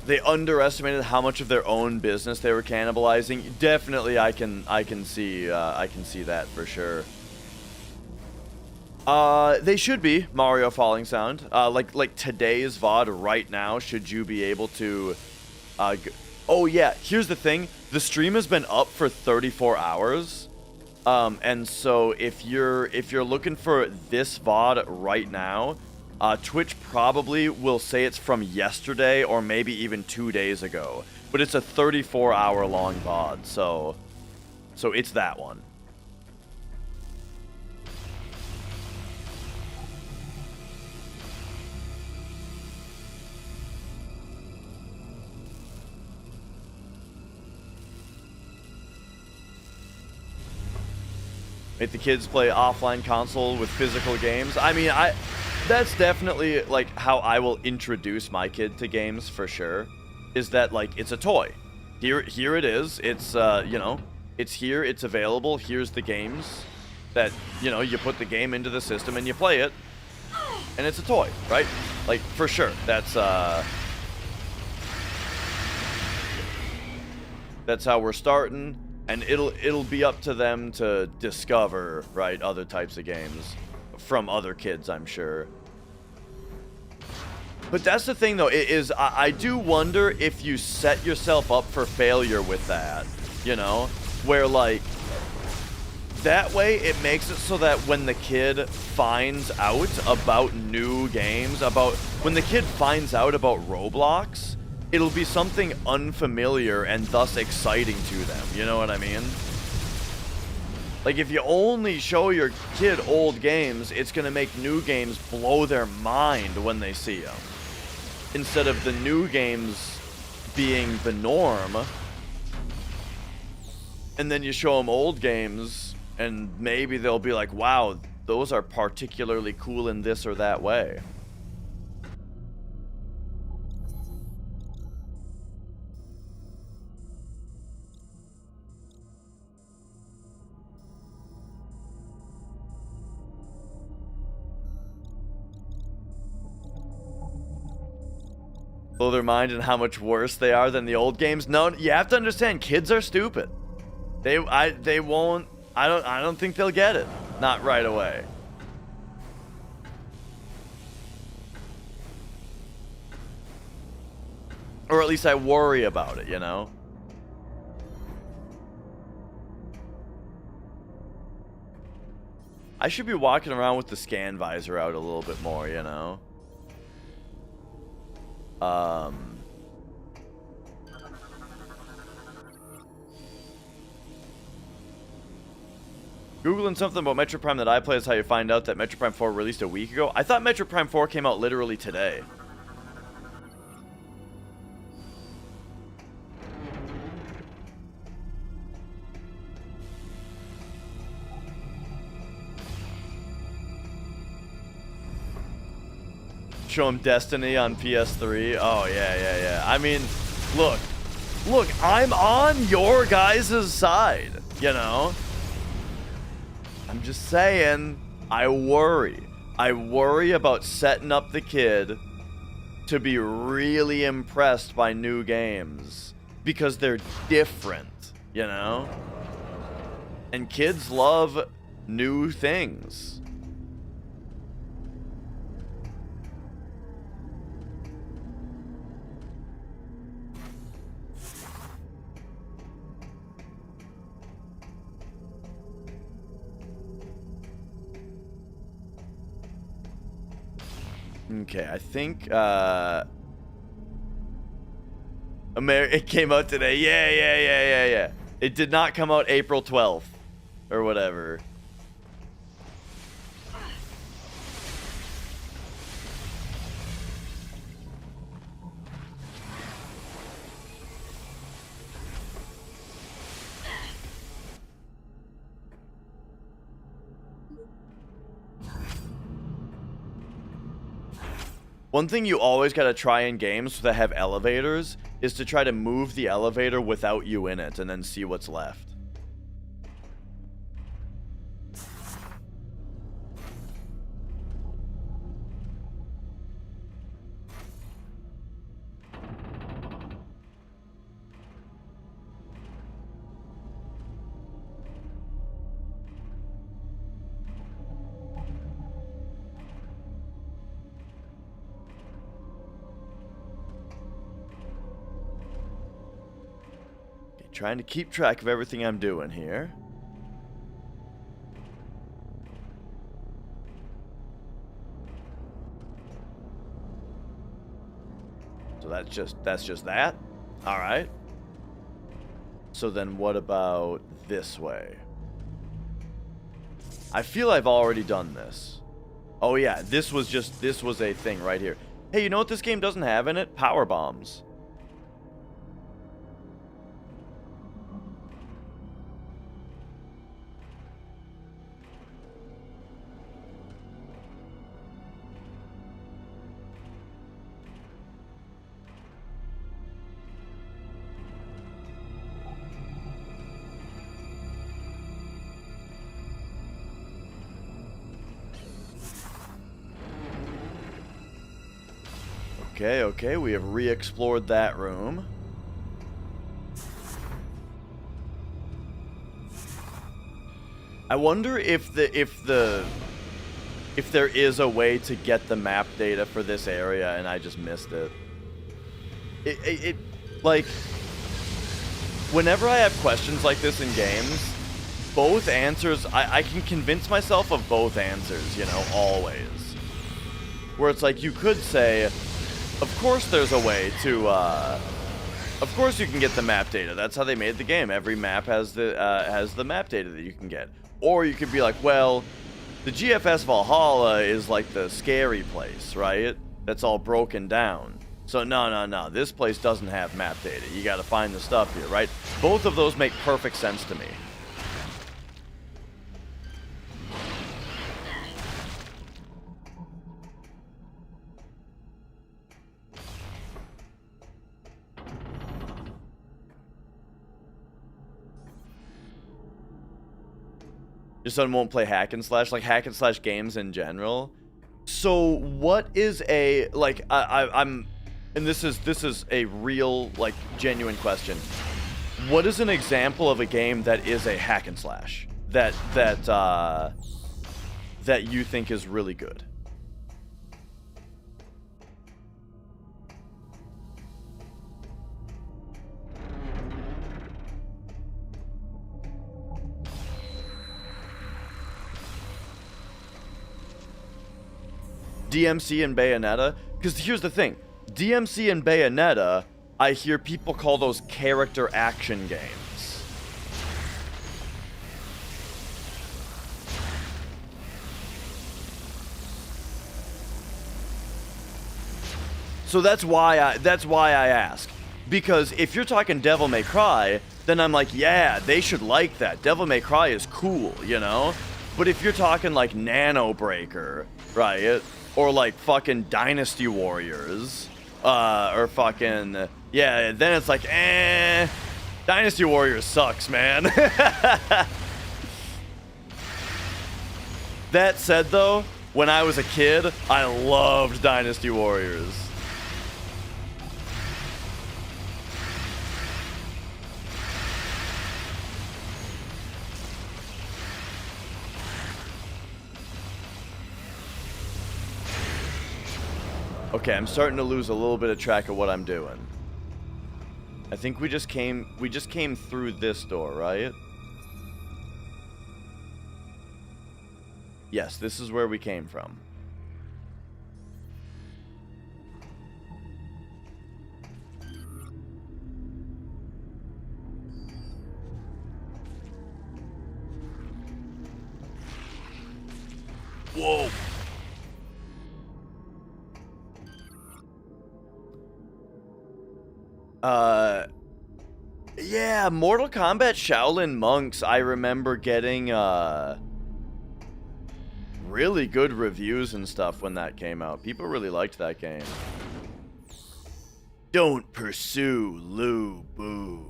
They underestimated how much of their own business they were cannibalizing. Definitely I can see that for sure. They should be Mario Falling Sound. Like today's VOD right now, should you be able to oh yeah, here's the thing. The stream has been up for 34 hours. And so if you're looking for this VOD right now, Twitch probably will say it's from yesterday or maybe even 2 days ago. But it's a 34-hour long VOD, so it's that one. Make the kids play offline console with physical games. I mean, that's definitely like how I will introduce my kid to games for sure. Is that like it's a toy? Here it is. It's you know, it's here. It's available. Here's the games that, you know, you put the game into the system and you play it, and it's a toy, right? Like for sure. That's how we're starting. And it'll be up to them to discover, right, other types of games from other kids, I'm sure. But that's the thing, though, is I do wonder if you set yourself up for failure with that, you know? Where, like, that way it makes it so that when the kid finds out about new games, when the kid finds out about Roblox, it'll be something unfamiliar and thus exciting to them, you know what I mean? Like, if you only show your kid old games, it's gonna make new games blow their mind when they see them. Instead of the new games being the norm, and then you show them old games, and maybe they'll be like, wow, those are particularly cool in this or that way. Blow their mind and how much worse they are than the old games. No, you have to understand, kids are stupid. They won't. I don't think they'll get it. Not right away. Or at least I worry about it, you know? I should be walking around with the scan visor out a little bit more, you know? Googling something about Metroid Prime that I play is how you find out that Metroid Prime 4 released a week ago. I thought Metroid Prime 4 came out literally today. Show him Destiny on PS3. Oh, yeah. I mean, look, I'm on your guys' side, you know? I'm just saying, I worry. I worry about setting up the kid to be really impressed by new games because they're different, you know? And kids love new things. Okay, I think, it came out today. Yeah. It did not come out April 12th. Or whatever. One thing you always gotta try in games that have elevators is to try to move the elevator without you in it and then see what's left. Trying to keep track of everything I'm doing here. So that's just that. All right. So then what about this way? I feel I've already done this. Oh yeah, this was a thing right here. Hey, you know what this game doesn't have in it? Power bombs. Okay, we have re-explored that room. I wonder if there is a way to get the map data for this area and I just missed it. It like, whenever I have questions like this in games, both answers, I can convince myself of both answers, you know, always. Where it's like, you could say, of course there's a way to, of course you can get the map data. That's how they made the game. Every map has the map data that you can get. Or you could be like, well, the GFS Valhalla is like the scary place, right? That's all broken down. So no, this place doesn't have map data. You gotta find the stuff here, right? Both of those make perfect sense to me. Your son won't play hack and slash, like hack and slash games in general. So what is a, like, I'm, and this is a real, like, genuine question. What is an example of a game that is a hack and slash that you think is really good? DMC and Bayonetta? Because here's the thing. DMC and Bayonetta, I hear people call those character action games. So that's why I ask. Because if you're talking Devil May Cry, then I'm like, yeah, they should like that. Devil May Cry is cool, you know? But if you're talking like Nano Breaker, right? Or like fucking Dynasty Warriors, or fucking, yeah, then it's like, Dynasty Warriors sucks, man. That said though, when I was a kid, I loved Dynasty Warriors. Okay, I'm starting to lose a little bit of track of what I'm doing. I think we just came through this door, right? Yes, this is where we came from. Whoa. Yeah, Mortal Kombat Shaolin Monks, I remember getting, really good reviews and stuff when that came out. People really liked that game. Don't pursue Lu Bu.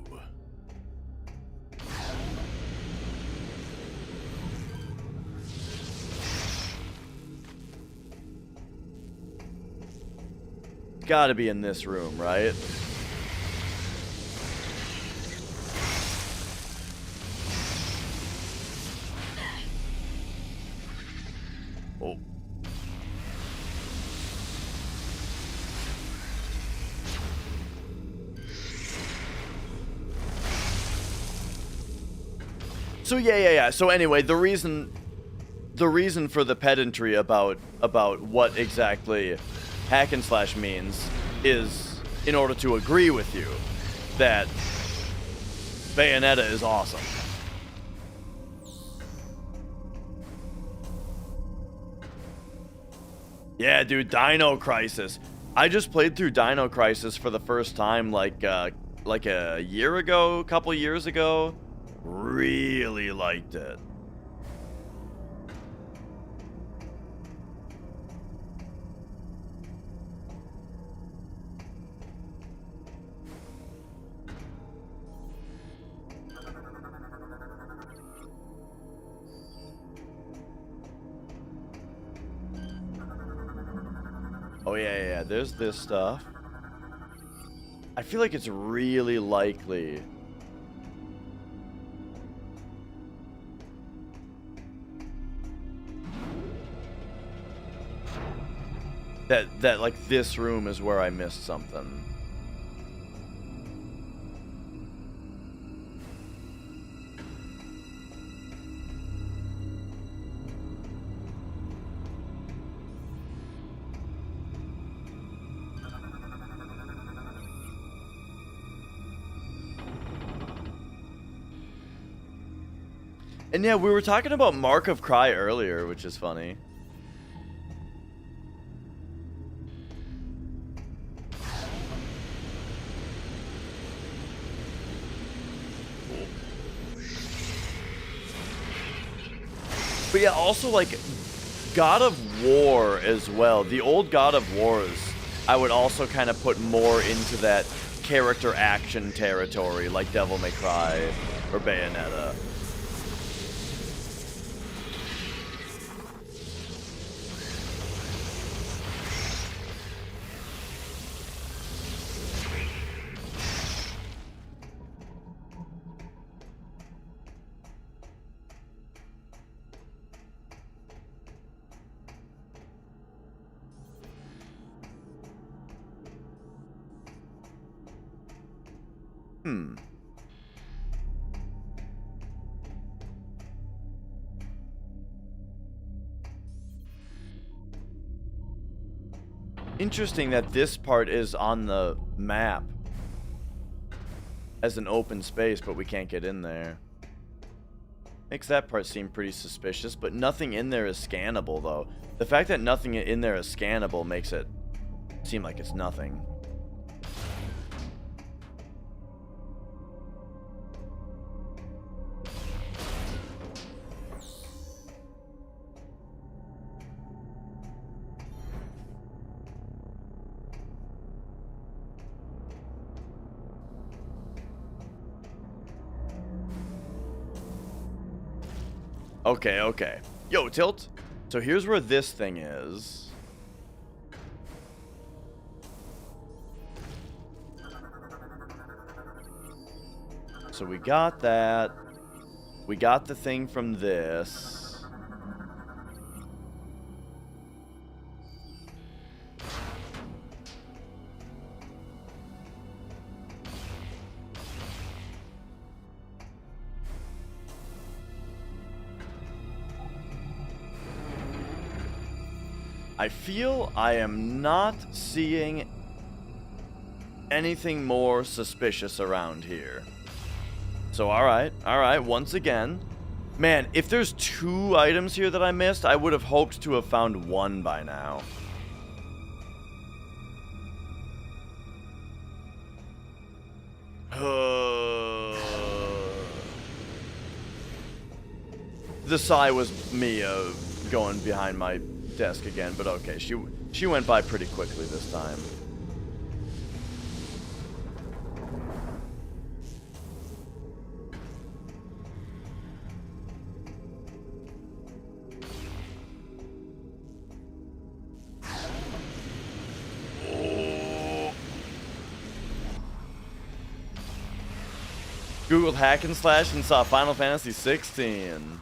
Gotta be in this room, right? Oh. So yeah. So anyway, the reason for the pedantry about what exactly hack and slash means is in order to agree with you that Bayonetta is awesome. Yeah, dude, Dino Crisis. I just played through Dino Crisis for the first time like a year ago, a couple years ago. Really liked it. Oh yeah, there's this stuff. I feel like it's really likely. that like this room is where I missed something. And yeah, we were talking about Mark of Cry earlier, which is funny. But yeah, also like God of War as well. The old God of Wars, I would also kind of put more into that character action territory, like Devil May Cry or Bayonetta. Interesting that this part is on the map as an open space, but we can't get in there. Makes that part seem pretty suspicious, but nothing in there is scannable, though. The fact that nothing in there is scannable makes it seem like it's nothing. Okay, okay. Yo, Tilt. So here's where this thing is. So we got that. We got the thing from this. I feel I am not seeing anything more suspicious around here. So, alright, once again. Man, if there's 2 items here that I missed, I would have hoped to have found 1 by now. The sigh was me going behind my desk again, but okay, she went by pretty quickly this time. Googled hack and slash and saw Final Fantasy 16.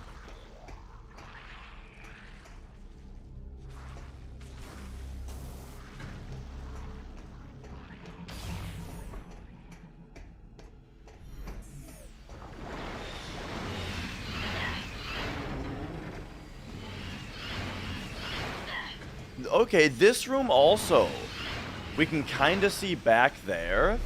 Okay, this room also, we can kind of see back there.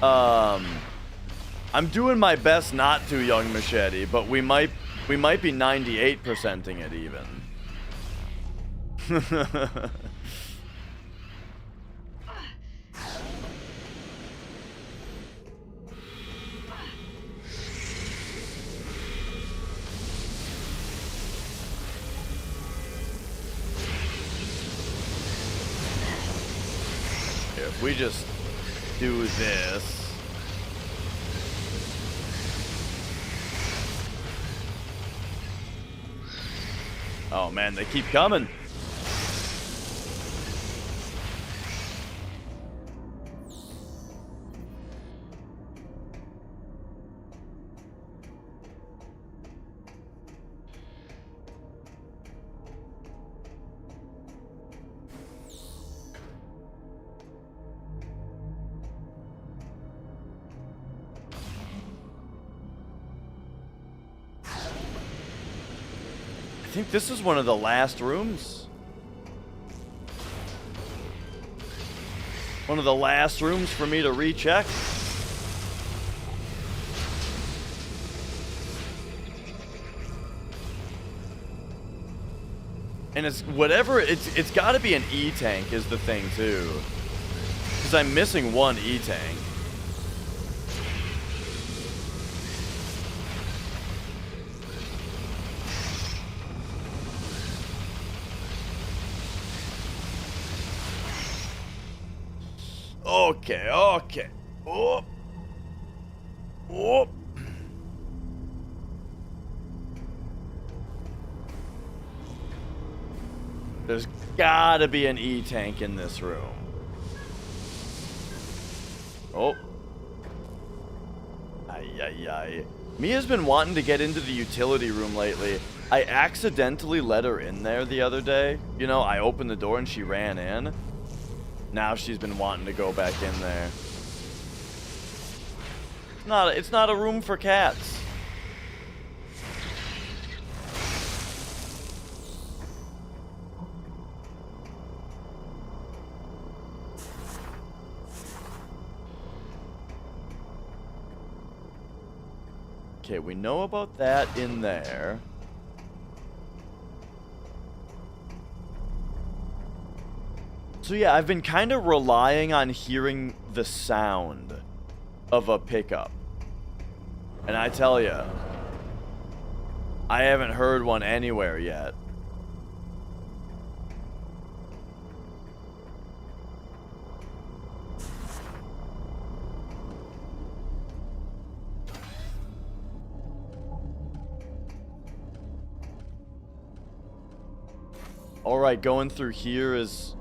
I'm doing my best not to, Young Machete, but we might be 98%ing it even. If we just do this. Oh man, they keep coming. think this is one of the last rooms. One of the last rooms for me to recheck. And it's whatever, it's got to be an E-tank is the thing too. Because I'm missing one E-tank. Okay, okay. Oh. Oh. There's gotta be an E-tank in this room. Oh. Ay, ay, ay. Mia's been wanting to get into the utility room lately. I accidentally let her in there the other day. You know, I opened the door and she ran in. Now she's been wanting to go back in there. It's not a room for cats. Okay, we know about that in there. So yeah, I've been kind of relying on hearing the sound of a pickup. And I tell you, I haven't heard one anywhere yet. Alright, going through here is...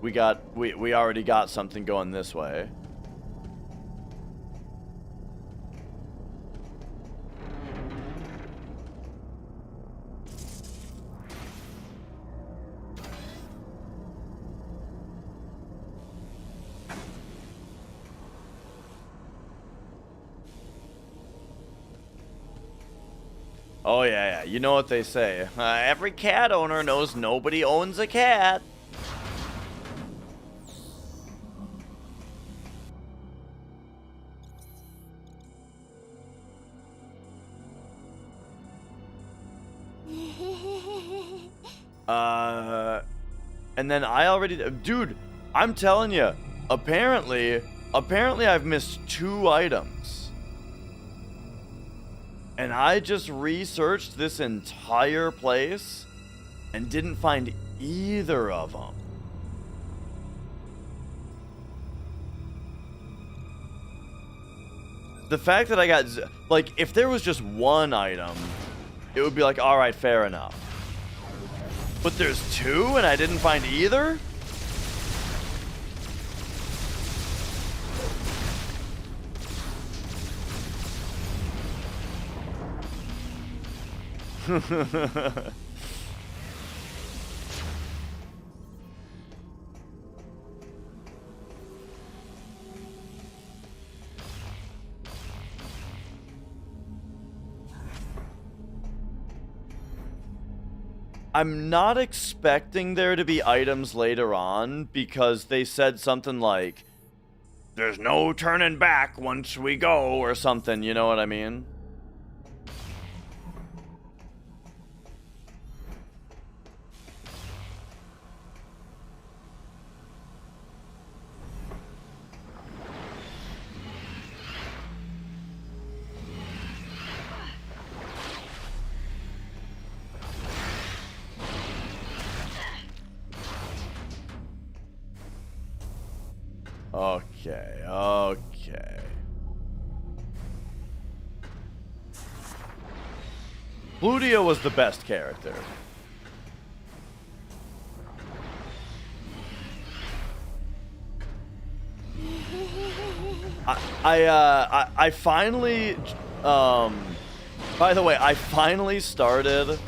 We already got something going this way. Oh yeah, you know what they say. Every cat owner knows nobody owns a cat. And then I already... Dude, I'm telling you, apparently I've missed 2 items. And I just researched this entire place and didn't find either of them. The fact that I got... Like, if there was just one item, it would be like, alright, fair enough. But there's 2 and I didn't find either? I'm not expecting there to be items later on because they said something like, there's no turning back once we go, or something, you know what I mean? Okay, okay. Ludia was the best character. I finally, by the way, I finally started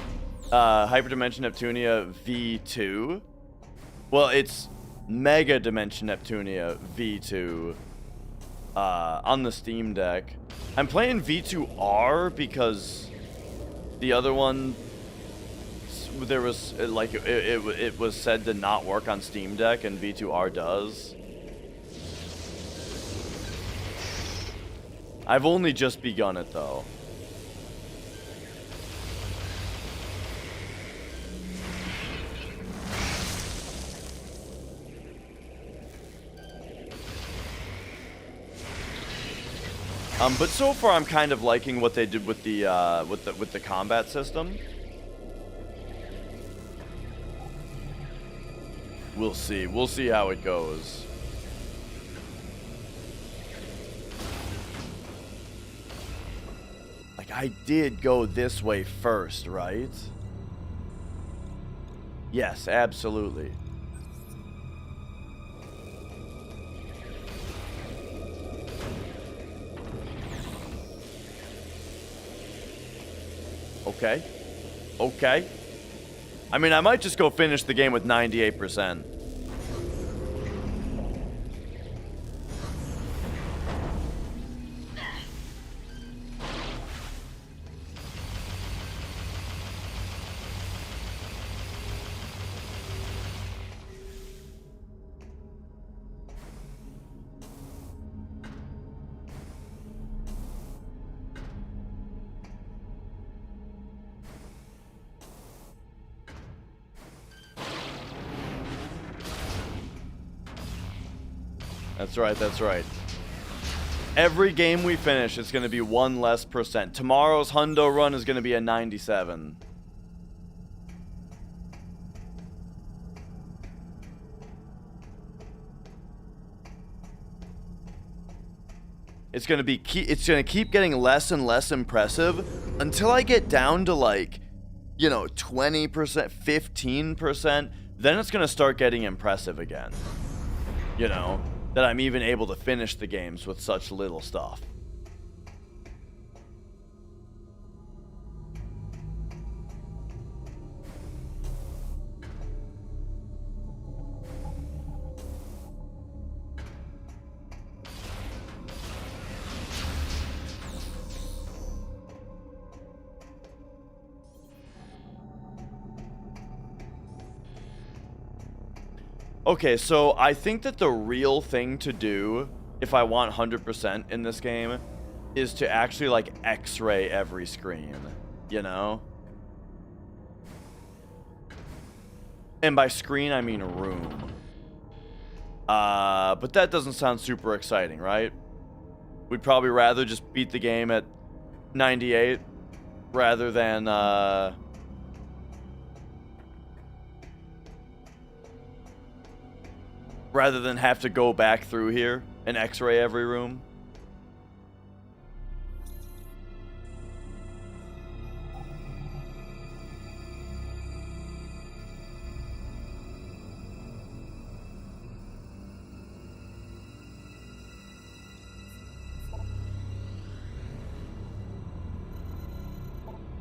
Hyperdimension Neptunia V2. Well, it's Mega Dimension Neptunia V2 on the Steam Deck. I'm playing V2R because the other one there was like it was said to not work on Steam Deck, and V2R does. I've only just begun it though. But so far I'm kind of liking what they did with the combat system. We'll see. We'll see how it goes. Like, I did go this way first, right? Yes, absolutely. Okay. Okay. I mean, I might just go finish the game with 98%. That's right, that's right. Every game we finish is going to be 1 less %. Tomorrow's Hundo run is going to be a 97. It's going to keep getting less and less impressive until I get down to like, you know, 20%, 15%, then it's going to start getting impressive again. You know, that I'm even able to finish the games with such little stuff. Okay, so I think that the real thing to do, if I want 100% in this game, is to actually, like, X-ray every screen, you know? And by screen, I mean room. But that doesn't sound super exciting, right? We'd probably rather just beat the game at 98 rather than, have to go back through here and X-ray every room.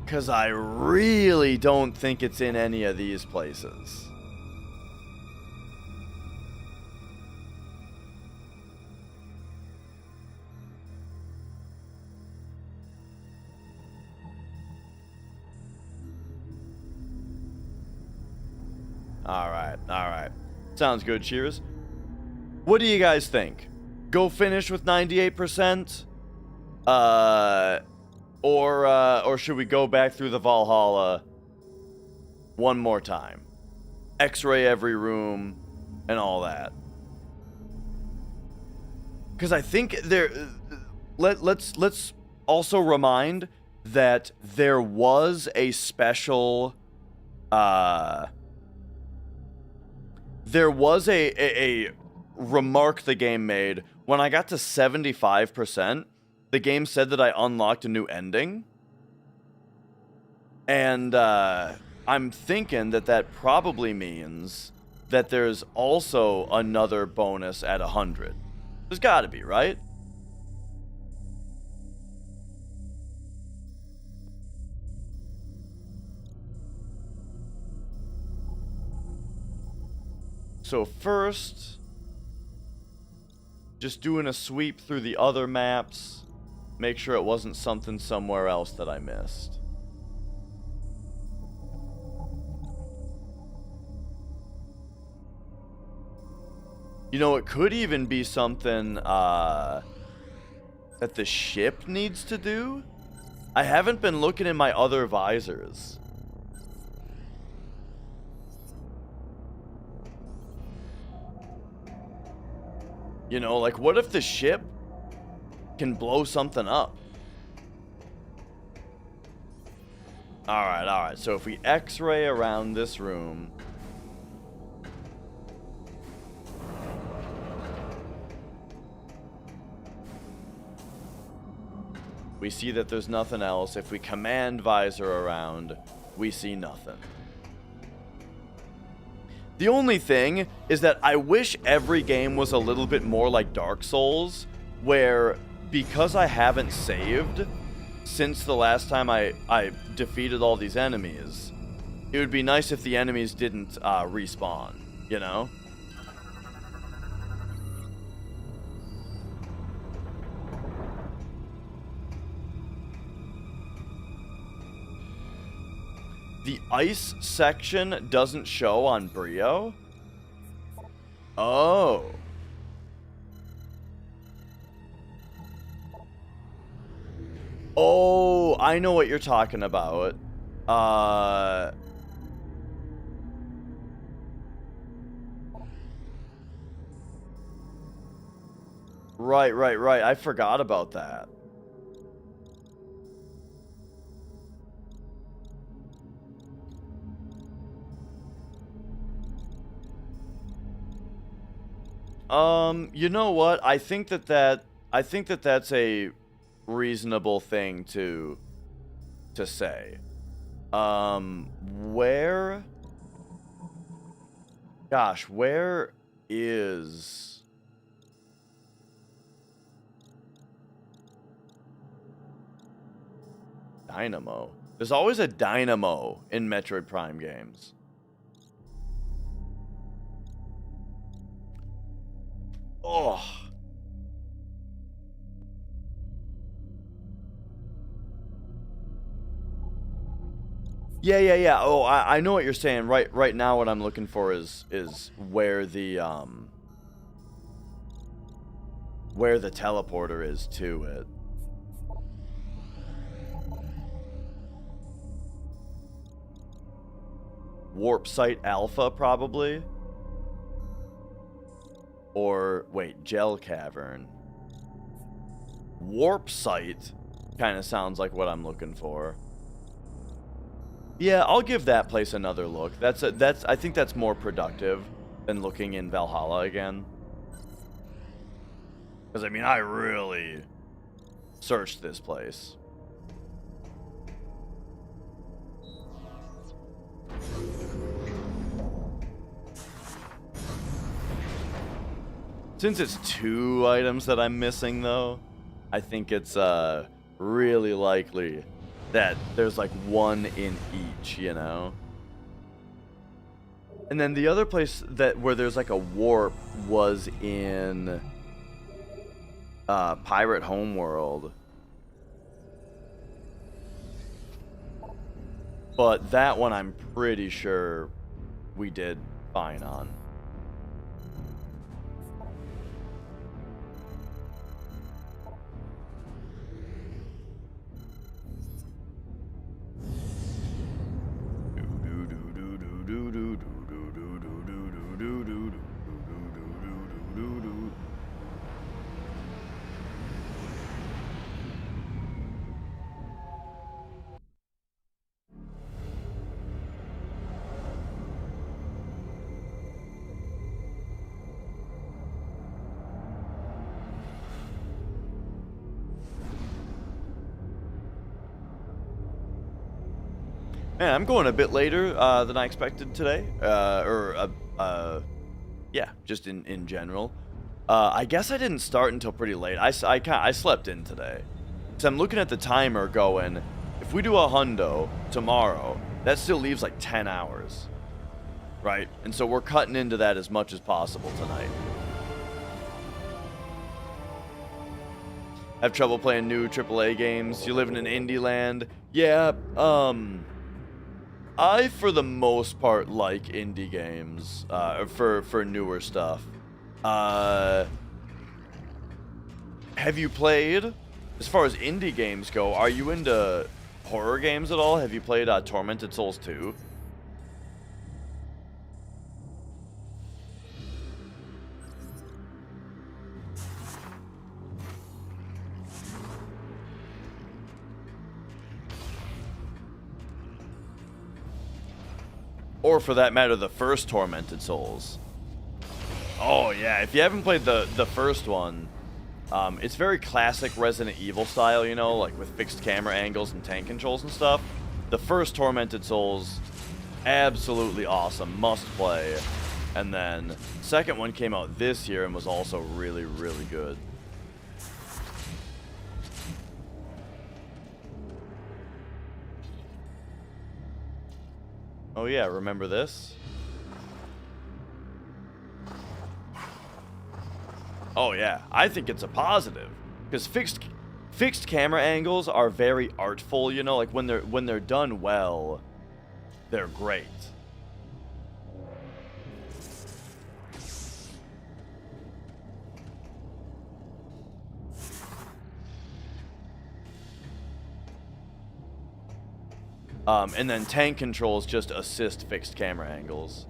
Because I really don't think it's in any of these places. Alright. Sounds good, Cheers. What do you guys think? Go finish with 98%? Or should we go back through the Valhalla one more time? X-ray every room and all that. Because I think let's also remind that there was a special there was a remark the game made when I got to 75%. The game said that I unlocked a new ending, and I'm thinking that probably means that there's also another bonus at 100. There's got to be, right? So first, just doing a sweep through the other maps, make sure it wasn't something somewhere else that I missed. You know, it could even be something that the ship needs to do. I haven't been looking in my other visors. You know, like, what if the ship can blow something up? Alright. So if we X-ray around this room... we see that there's nothing else. If we command visor around, we see nothing. The only thing is that I wish every game was a little bit more like Dark Souls, where because I haven't saved since the last time I defeated all these enemies, it would be nice if the enemies didn't respawn, you know? The ice section doesn't show on Brio? Oh. Oh, I know what you're talking about. Right. I forgot about that. You know what? I think that that's a reasonable thing to say. Where? Gosh, where is... Dynamo? There's always a dynamo in Metroid Prime games. Oh. Yeah. Oh, I know what you're saying. Right now what I'm looking for is where the teleporter is to it. Warp Site Alpha, probably. Or, wait, Gel Cavern. Warp Site kind of sounds like what I'm looking for. Yeah, I'll give that place another look. I think that's more productive than looking in Valhalla again. Because, I mean, I really searched this place. Since it's 2 items that I'm missing, though, I think it's really likely that there's like 1 in each, you know? And then the other place where there's like a warp was in Pirate Homeworld. But that one I'm pretty sure we did fine on. Man, I'm going a bit later than I expected today, yeah, just in general. I guess I didn't start until pretty late. I slept in today, so I'm looking at the timer going, if we do a hundo tomorrow, that still leaves like 10 hours, right? And so we're cutting into that as much as possible tonight. Have trouble playing new AAA games? You living in indie land? Yeah, I, for the most part, like indie games, for newer stuff. Have you played, as far as indie games go, are you into horror games at all? Have you played Tormented Souls 2? Or for that matter, the first Tormented Souls. Oh yeah, if you haven't played the first one, it's very classic Resident Evil style, you know, like with fixed camera angles and tank controls and stuff. The first Tormented Souls, absolutely awesome, must play. And then second one came out this year and was also really, really good. Oh yeah, remember this? Oh yeah, I think it's a positive, because fixed camera angles are very artful, you know, like when they're done well, they're great. And then tank controls just assist fixed camera angles.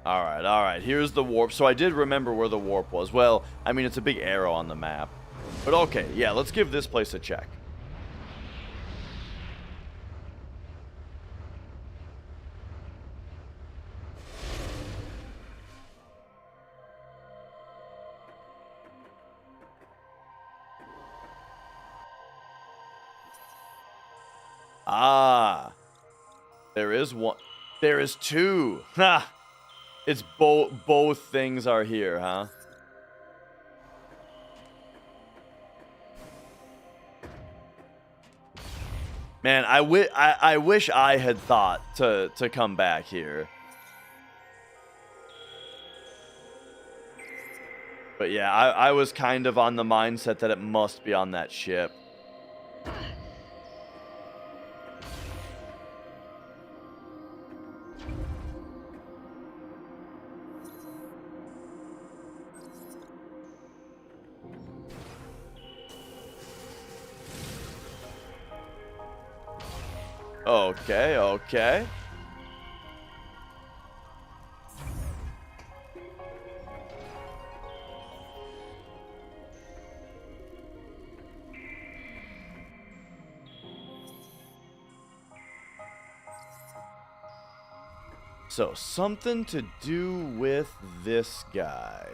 Alright, here's the warp. So I did remember where the warp was. Well, I mean, it's a big arrow on the map. But okay, yeah, let's give this place a check. Ah, there is one. There is two. Ha! It's both things are here, huh? Man, I wish I had thought to come back here. But yeah, I was kind of on the mindset that it must be on that ship. Okay, okay. So, something to do with this guy.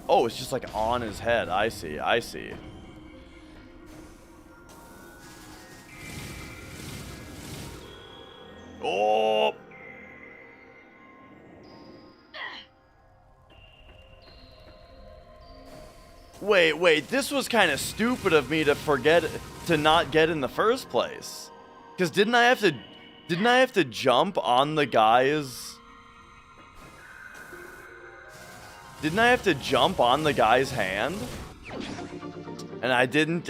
Oh, it's just like on his head. I see, I see. Oh! Wait, this was kind of stupid of me to not get in the first place. Cuz didn't I have to jump on the guy's Didn't I have to jump on the guy's hand? And I didn't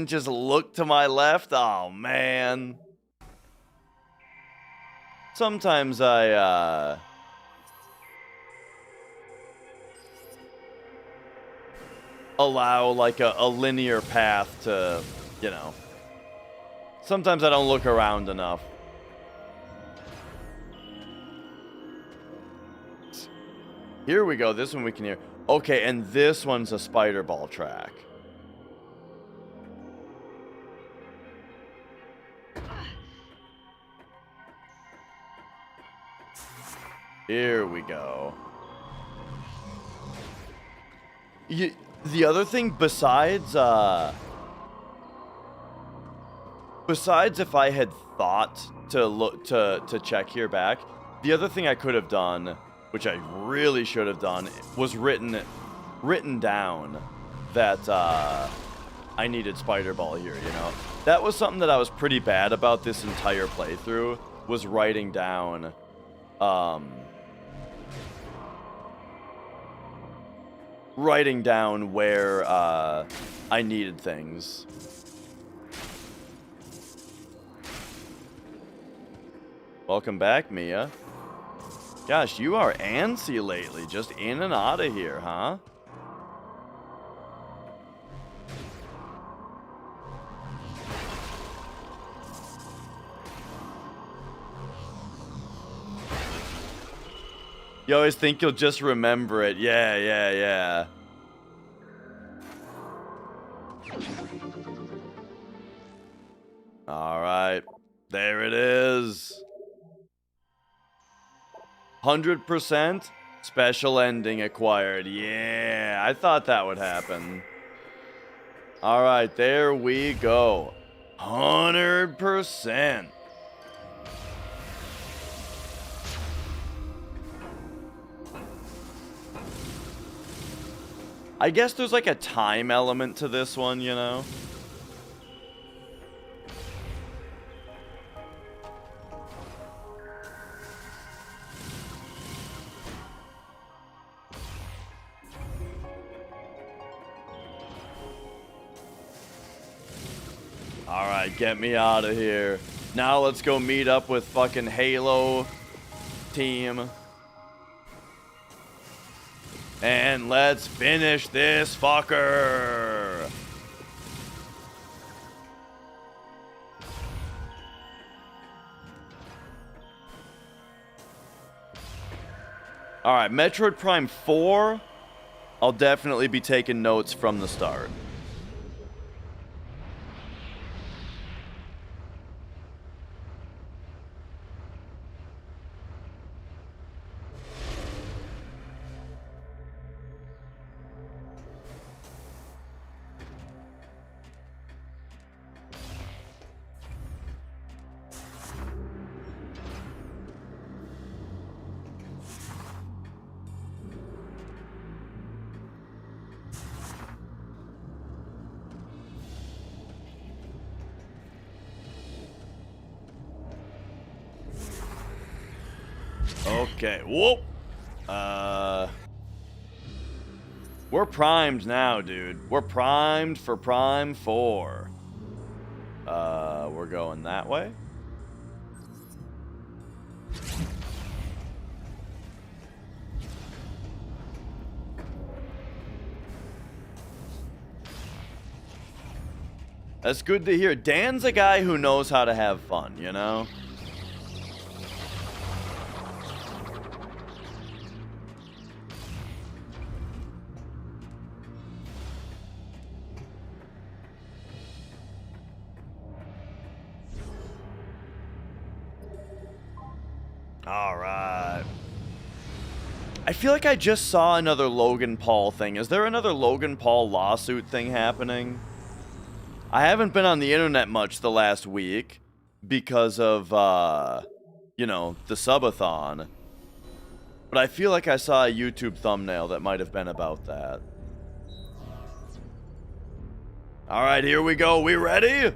just look to my left? Oh man. Sometimes I allow like a linear path to, you know. Sometimes I don't look around enough. Here we go. This one we can hear. Okay, and this one's a spider ball track. Here we go. The other thing besides if I had thought to check here back, the other thing I could have done, which I really should have done, was written down that I needed Spider Ball here, you know? That was something that I was pretty bad about this entire playthrough, was writing down, where, I needed things. Welcome back, Mia. Gosh, you are antsy lately, just in and out of here, huh? You always think you'll just remember it. Yeah, yeah, yeah. All right. There it is. 100% special ending acquired. Yeah, I thought that would happen. All right, there we go. 100%. I guess there's like a time element to this one, you know? Alright, get me out of here. Now let's go meet up with fucking Halo team. And let's finish this fucker. Alright, Metroid Prime 4. I'll definitely be taking notes from the start. Okay, whoop. We're primed now, dude. We're primed for Prime 4. We're going that way. That's good to hear. Dan's a guy who knows how to have fun, you know? Alright. I feel like I just saw another Logan Paul thing. Is there another Logan Paul lawsuit thing happening? I haven't been on the internet much the last week because of, you know, the subathon. But I feel like I saw a YouTube thumbnail that might have been about that. Alright, here we go. We ready?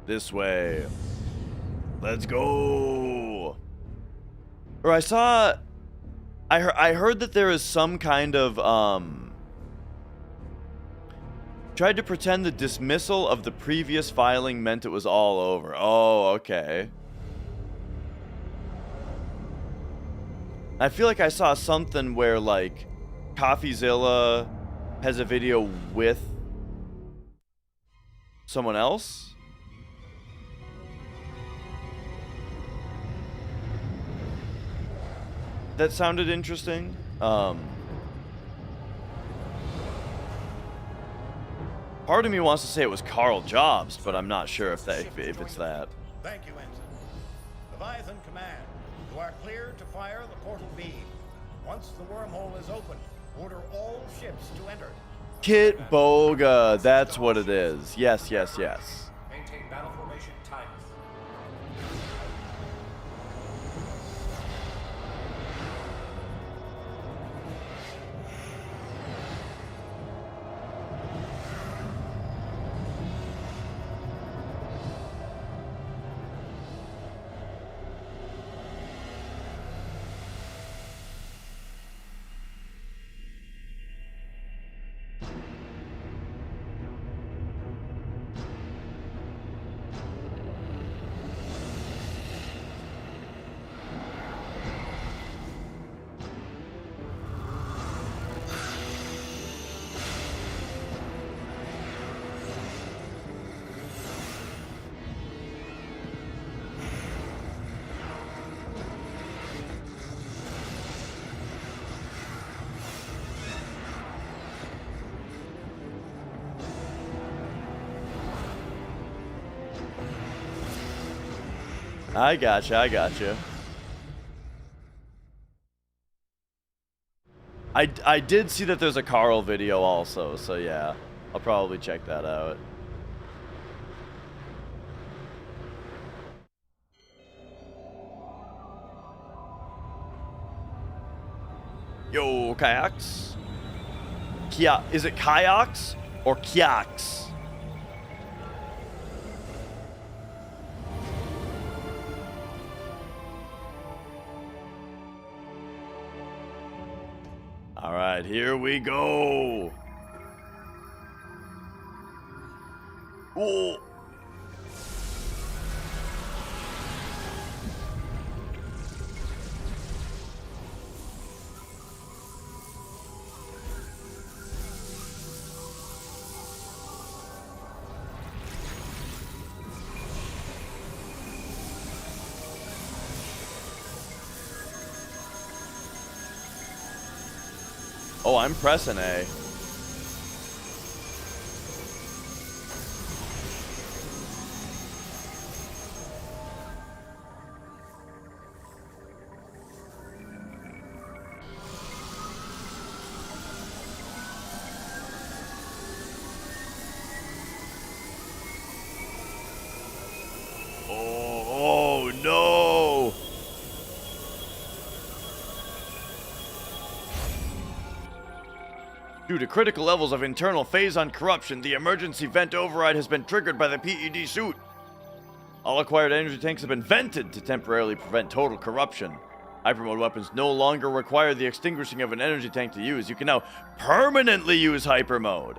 This way. Let's go. Or I saw... I heard that there is some kind of, tried to pretend the dismissal of the previous filing meant it was all over. Oh, okay. I feel like I saw something where, like, CoffeeZilla has a video with someone else? That sounded interesting. Part of me wants to say it was Carl Jobs, but I'm not sure if it's that. Thank you, Ensign. Leviathan Command, you are clear to fire the portal beam. Once the wormhole is open, order all ships to enter. Kit Boga, that's what it is. Yes, yes, yes. Maintain battle formation timeless. I gotcha, I gotcha. I did see that there's a Carl video also, so yeah. I'll probably check that out. Yo, kayaks? Is it kayaks or kayaks? All right, here we go. Oh. Oh, I'm pressing A. Oh no! Due to critical levels of internal phase-on corruption, the emergency vent override has been triggered by the PED suit. All acquired energy tanks have been vented to temporarily prevent total corruption. Hypermode weapons no longer require the extinguishing of an energy tank to use. You can now permanently use hypermode.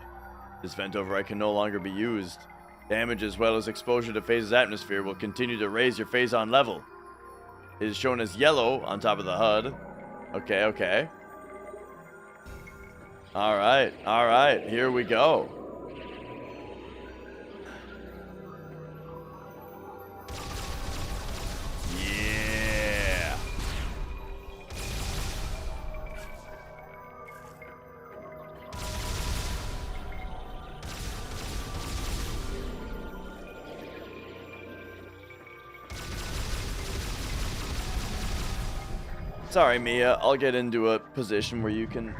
This vent override can no longer be used. Damage as well as exposure to phase's atmosphere will continue to raise your phase-on level. It is shown as yellow on top of the HUD. Okay, okay. Alright, here we go. Yeah. Sorry, Mia, I'll get into a position where you can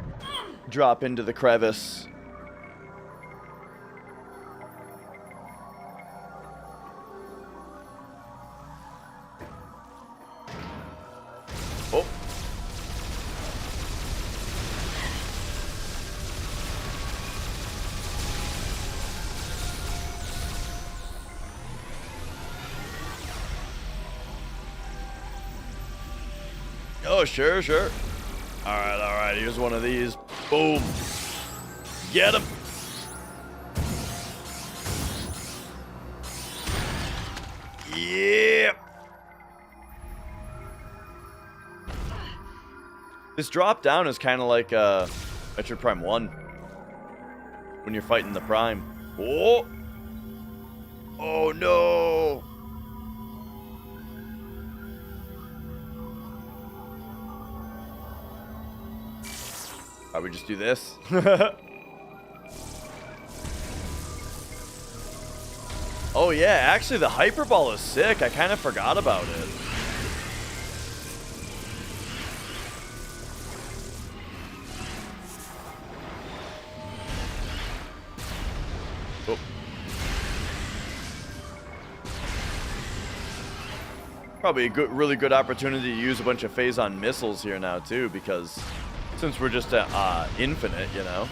drop into the crevice. Oh. Oh, sure, sure. Alright, here's one of these. Boom. Get him. Yeah. This drop down is kind of like Metroid Prime 1 when you're fighting the Prime. Oh. Oh no. We just do this. Oh yeah, actually the hyperball is sick. I kind of forgot about it. Probably a really good opportunity to use a bunch of phase-on missiles here now too, because since we're just at infinite, you know.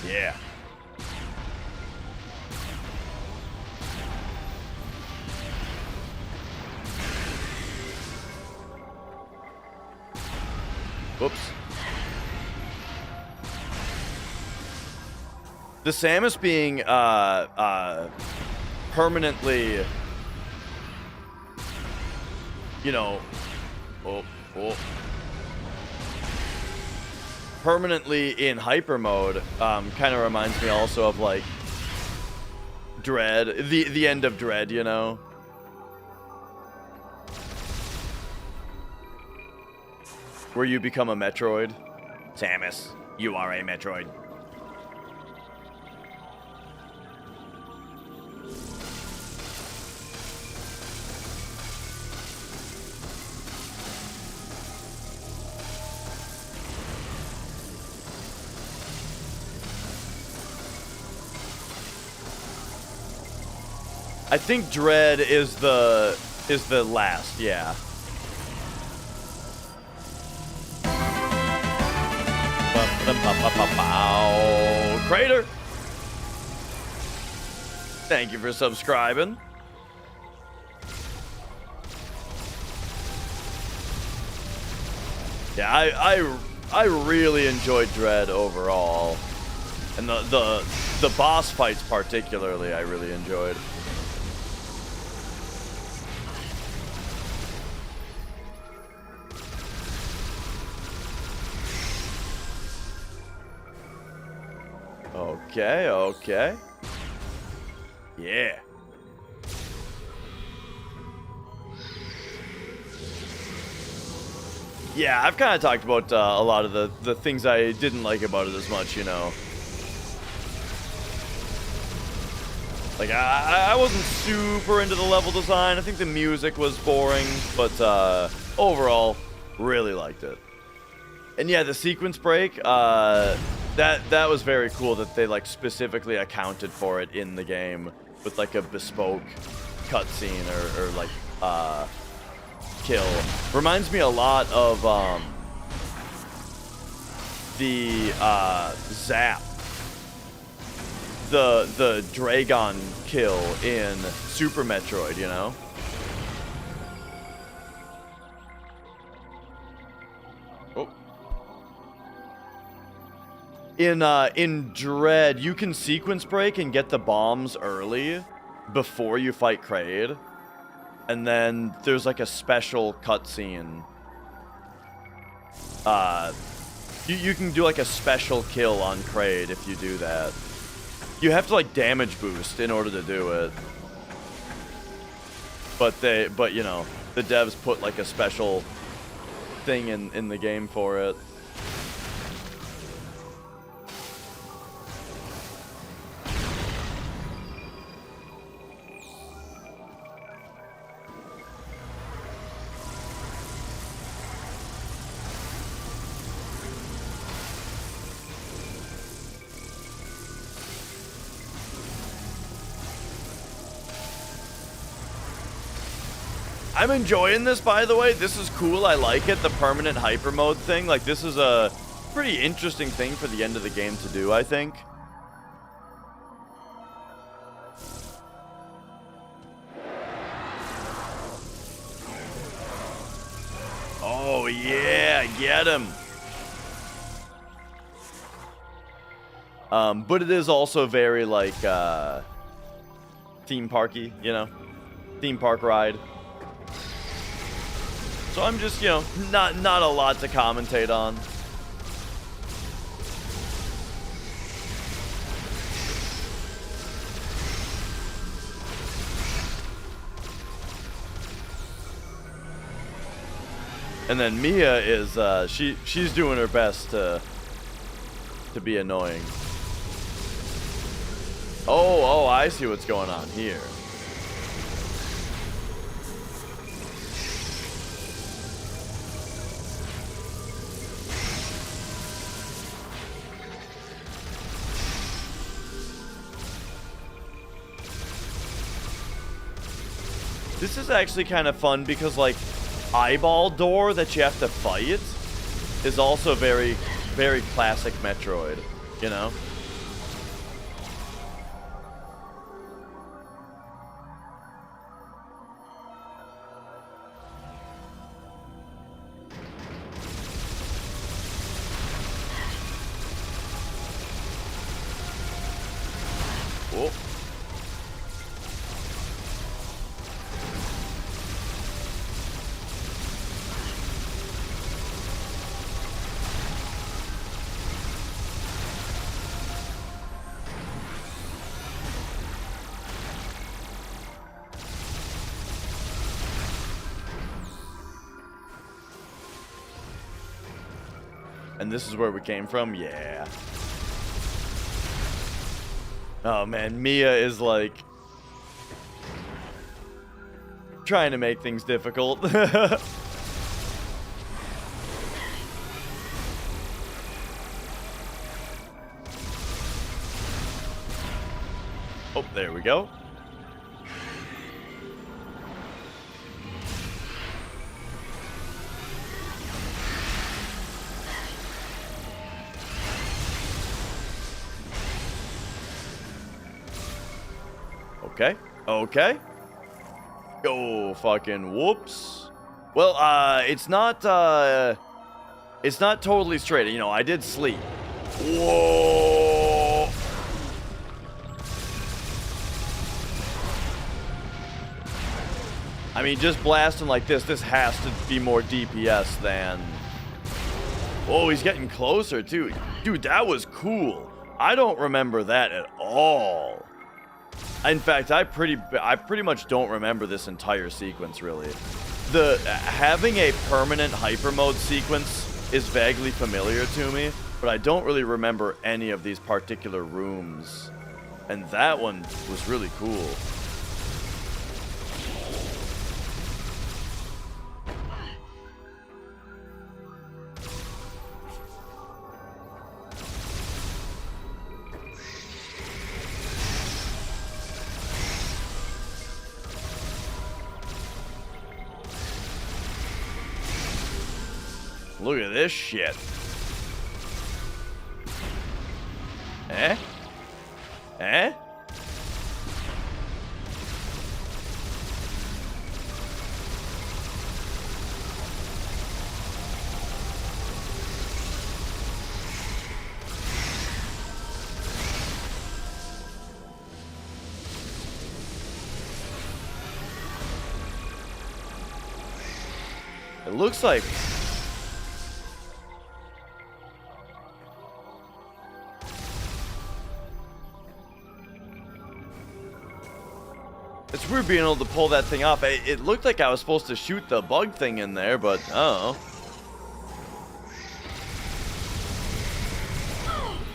Yeah. Whoops. The Samus being permanently, you know, permanently in hyper mode kind of reminds me also of like Dread, the end of Dread, you know. Where you become a Metroid. Samus, you are a Metroid. I think Dread is the last, yeah. Crater! Thank you for subscribing. Yeah, I really enjoyed Dread overall. And the boss fights particularly I really enjoyed. Okay, okay. Yeah. Yeah, I've kind of talked about a lot of the things I didn't like about it as much, you know. Like, I wasn't super into the level design. I think the music was boring, but overall, really liked it. And yeah, the sequence break, that was very cool that they like specifically accounted for it in the game with like a bespoke cutscene or like kill. Reminds me a lot of the Zap, the Dragon kill in Super Metroid, you know. In Dread, you can sequence break and get the bombs early before you fight Kraid. And then there's like a special cutscene. You can do like a special kill on Kraid if you do that. You have to like damage boost in order to do it. But you know, the devs put like a special thing in the game for it. I'm enjoying this, by the way. This is cool. I like it. The permanent hyper mode thing. Like, this is a pretty interesting thing for the end of the game to do, I think. Oh, yeah. Get him. But it is also very, like, theme parky, you know? Theme park ride. So I'm just, you know, not a lot to commentate on. And then Mia is she's doing her best to be annoying. Oh, I see what's going on here. This is actually kind of fun because, like, eyeball door that you have to fight is also very, very classic Metroid, you know? Oh. And this is where we came from? Yeah. Oh man, Mia is like trying to make things difficult. Oh, there we go. Okay. Okay. Oh, fucking whoops. Well, it's not totally straight. You know, I did sleep. Whoa. I mean, just blasting like this has to be more DPS than... Oh, he's getting closer, too. Dude, that was cool. I don't remember that at all. In fact, I pretty much don't remember this entire sequence, really. Having a permanent hyper mode sequence is vaguely familiar to me, but I don't really remember any of these particular rooms. And that one was really cool. Look at this shit. Eh? Eh? It looks like... It's weird being able to pull that thing off. It looked like I was supposed to shoot the bug thing in there, but oh.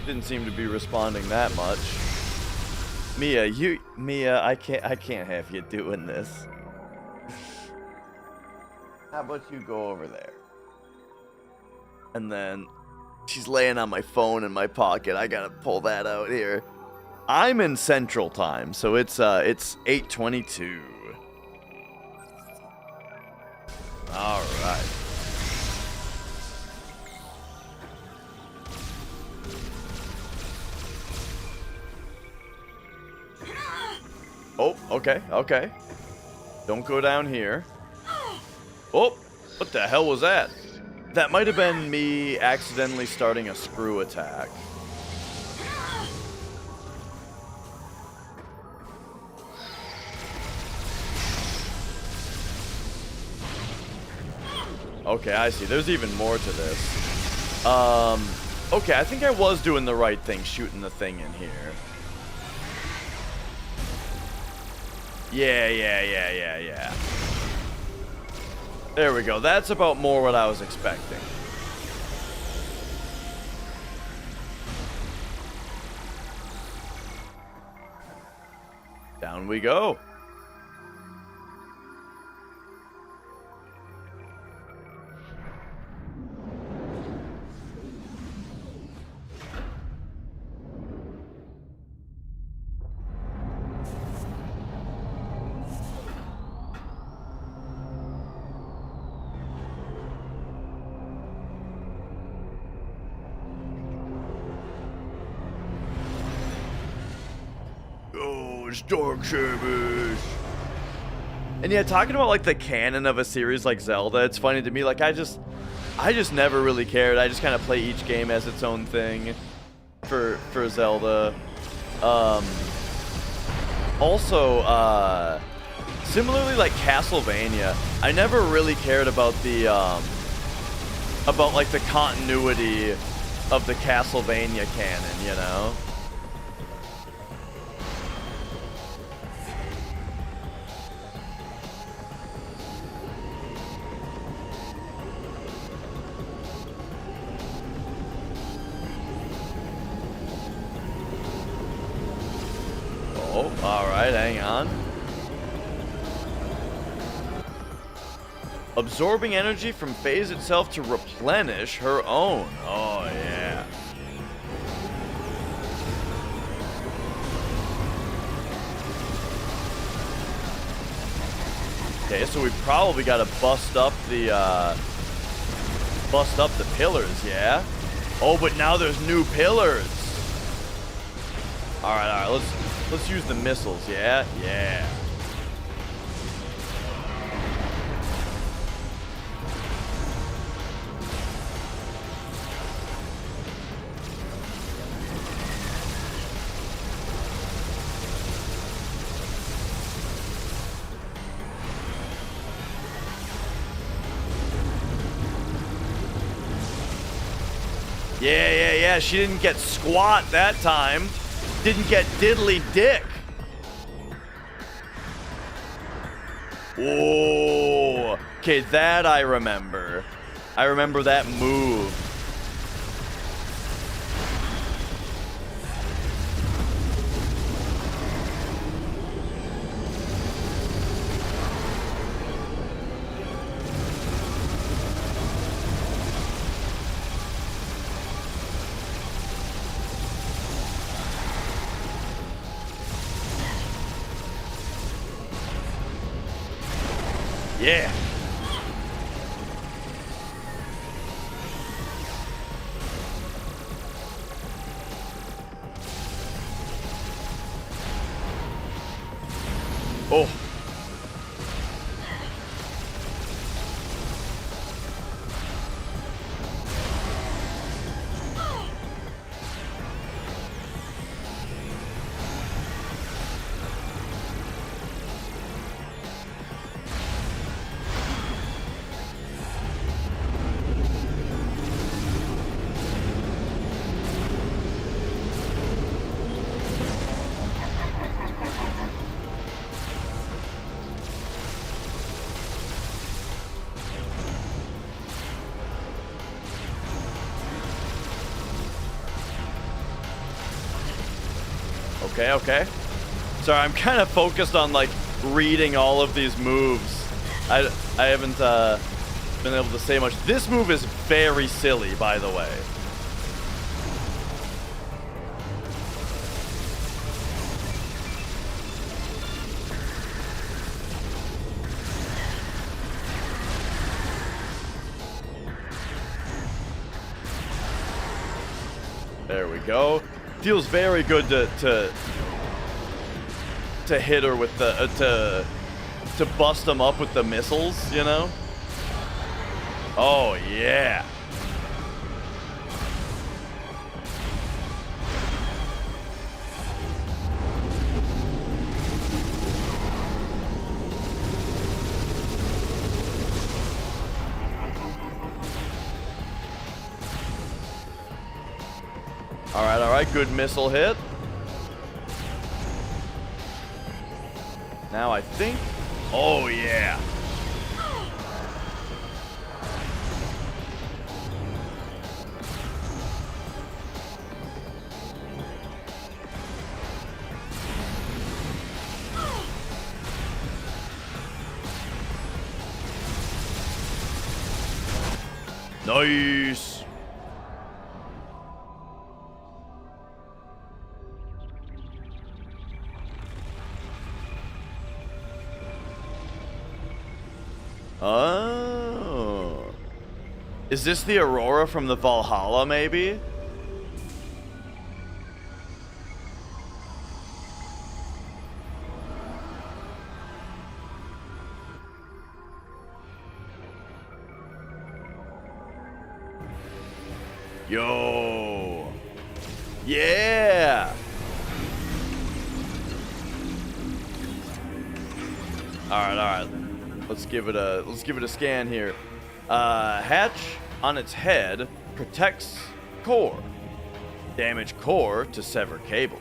Didn't seem to be responding that much. Mia, I can't have you doing this. How about you go over there? And then she's laying on my phone in my pocket. I gotta pull that out here. I'm in Central Time, so it's 8:22. All right. Oh, okay, okay. Don't go down here. Oh, what the hell was that? That might have been me accidentally starting a screw attack. Okay, I see. There's even more to this. Okay, I think I was doing the right thing shooting the thing in here. Yeah. There we go. That's about more what I was expecting. Down we go. Samus, Dark Samus. And yeah, talking about like the canon of a series like Zelda, it's funny to me. Like I just never really cared. I just kind of play each game as its own thing for Zelda. Also, similarly like Castlevania, I never really cared about the like the continuity of the Castlevania canon, you know? Oh, alright, hang on. Absorbing energy from phase itself to replenish her own. Oh, yeah. Okay, so we probably got to bust up the pillars, yeah? Oh, but now there's new pillars. All right, let's use the missiles, yeah? Yeah. Yeah, she didn't get squat that time. Didn't get diddly dick. Oh, okay, that I remember. I remember that move. Yeah. Oh. Okay. Sorry, I'm kind of focused on like reading all of these moves. I haven't been able to say much. This move is very silly, by the way. There we go. Feels very good to hit her with the to bust them up with the missiles, you know? Oh yeah. All right, good missile hit. Now I think, oh yeah. Nice. Oh. Is this the Aurora from the Valhalla, maybe? Yo. Yeah. All right. Let's give it a scan here. Hatch on its head protects core. Damage core to sever cables.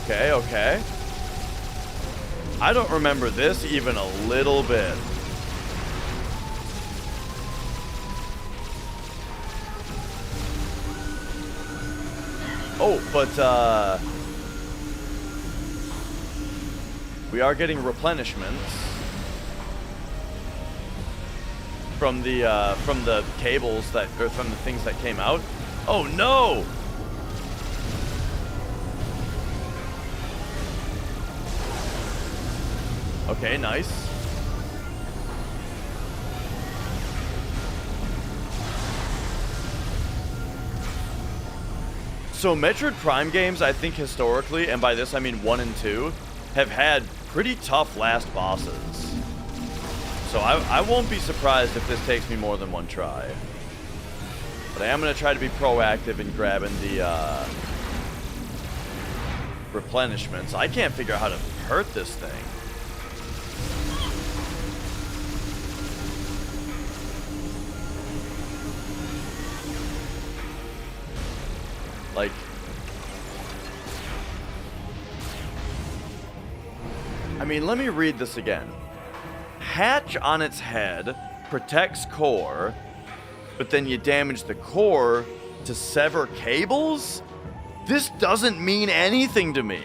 Okay. I don't remember this even a little bit. Oh, but we are getting replenishments from the cables that, or from the things that came out. Oh no! Okay, nice. So Metroid Prime games, I think historically, and by this I mean 1 and 2, have had pretty tough last bosses. So I won't be surprised if this takes me more than one try. But I am going to try to be proactive in grabbing the replenishments. I can't figure out how to hurt this thing. Like, I mean, let me read this again. Hatch on its head protects core, but then you damage the core to sever cables? This doesn't mean anything to me.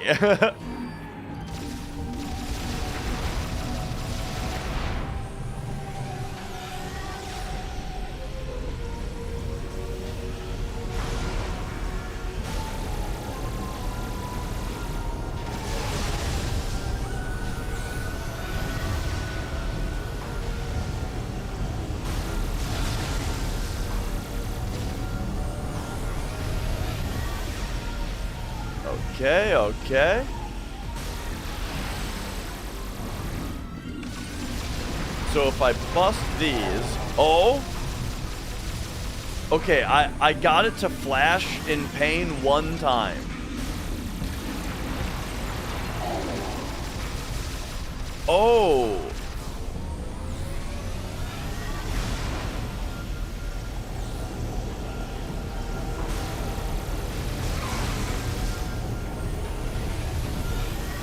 Okay. So if I bust these... Oh! Okay, I got it to flash in pain one time. Oh!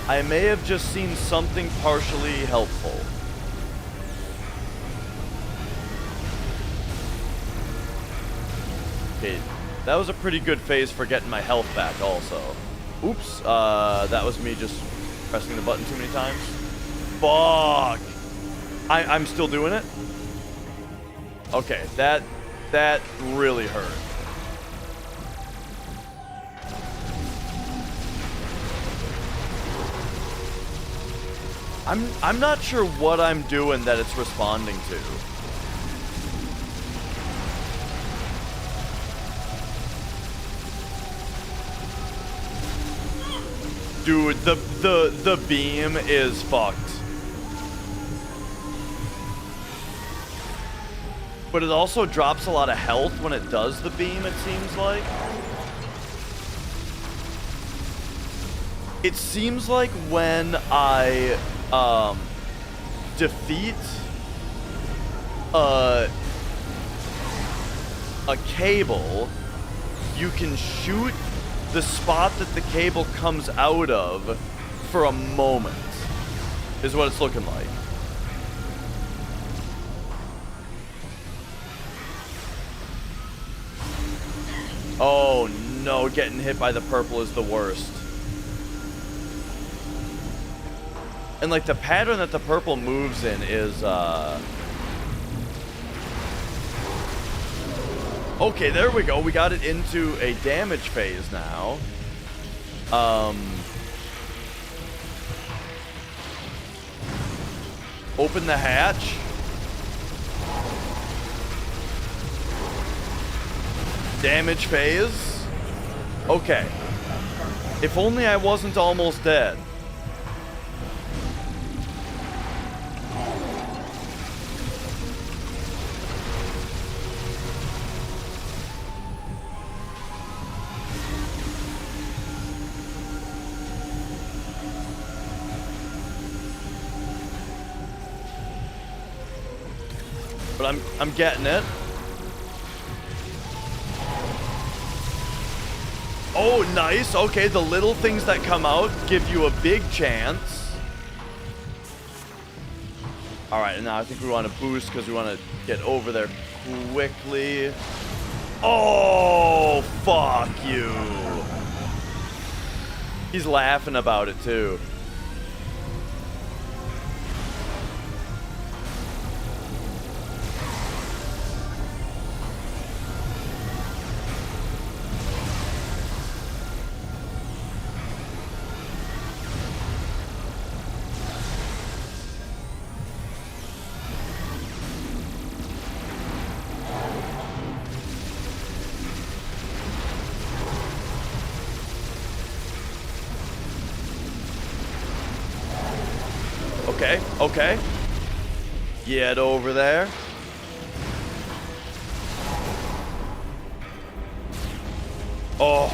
I may have just seen something partially helpful. Okay, that was a pretty good phase for getting my health back also. Oops, that was me just pressing the button too many times. Fuck! I'm still doing it? Okay, that really hurt. I'm not sure what I'm doing that it's responding to. Dude, the beam is fucked. But it also drops a lot of health when it does the beam, it seems like. It seems like when I defeat a cable, you can shoot the spot that the cable comes out of for a moment, is what it's looking like. Oh no, getting hit by the purple is the worst. And like the pattern that the purple moves in is okay, there we go. We got it into a damage phase now. Open the hatch. Damage phase. Okay. If only I wasn't almost dead. But I'm getting it. Oh, nice. Okay, the little things that come out give you a big chance. All right, and now I think we want to boost because we want to get over there quickly. Oh, fuck you. He's laughing about it, too. Okay, okay. Get over there. Oh.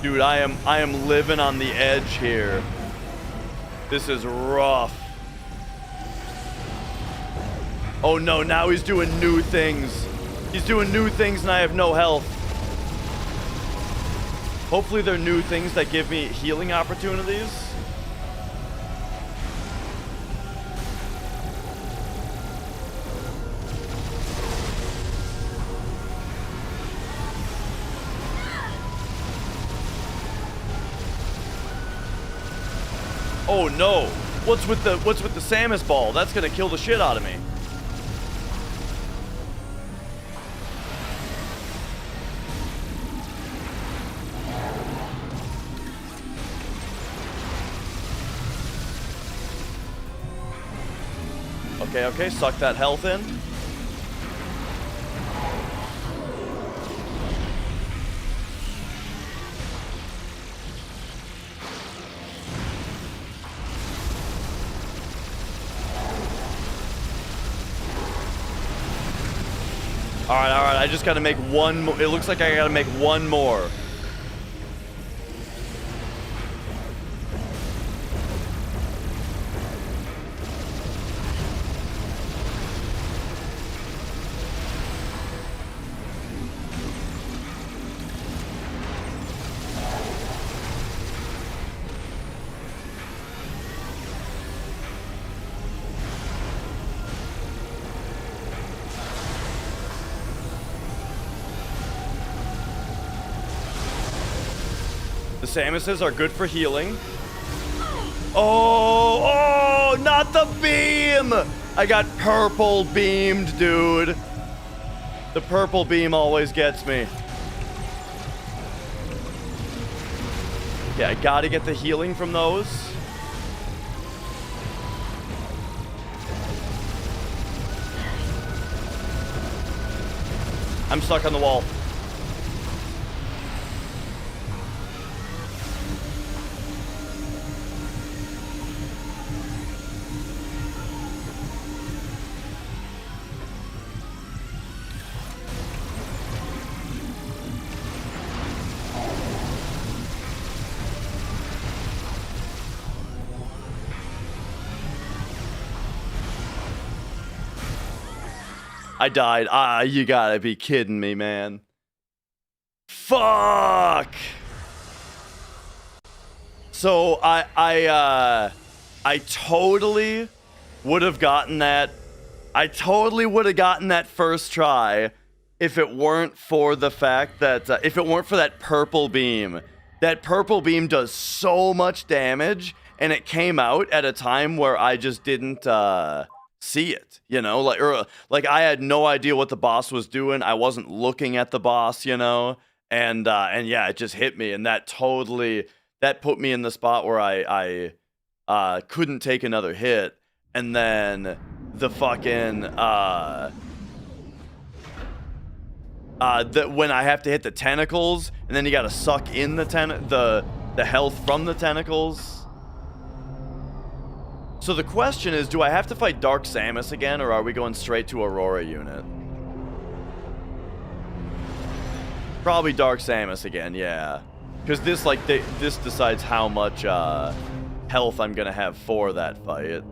Dude, I am living on the edge here. This is rough. Oh no, now he's doing new things. He's doing new things and I have no health. Hopefully they're new things that give me healing opportunities. Oh no. What's with the Samus ball? That's gonna kill the shit out of me. Okay, okay, suck that health in. Alright, I just gotta make one more. It looks like I gotta make one more. Samuses are good for healing. Oh, not the beam! I got purple beamed, dude. The purple beam always gets me. Okay, I gotta get the healing from those. I'm stuck on the wall. I died. Ah, you gotta be kidding me, man. Fuck. So I totally would have gotten that. I totally would have gotten that first try if it weren't for the fact that if it weren't for that purple beam. That purple beam does so much damage, and it came out at a time where I just didn't see it, you know, like I had no idea what the boss was doing. I wasn't looking at the boss, you know, And yeah, it just hit me, and that put me in the spot where I couldn't take another hit, and then the fucking when I have to hit the tentacles, and then you gotta suck in the health from the tentacles. So the question is, do I have to fight Dark Samus again, or are we going straight to Aurora Unit? Probably Dark Samus again, yeah. Because this, like, this decides how much health I'm gonna have for that fight.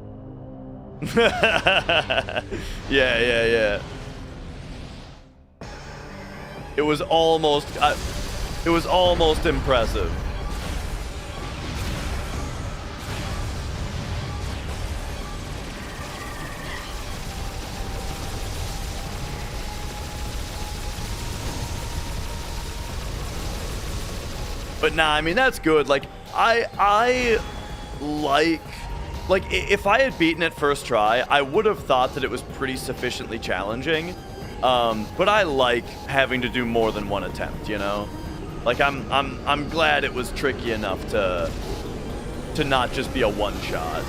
Yeah. It was almost impressive. But nah, I mean, that's good. Like, I like, if I had beaten it first try, I would have thought that it was pretty sufficiently challenging. But I like having to do more than one attempt, you know? Like, I'm glad it was tricky enough to not just be a one-shot.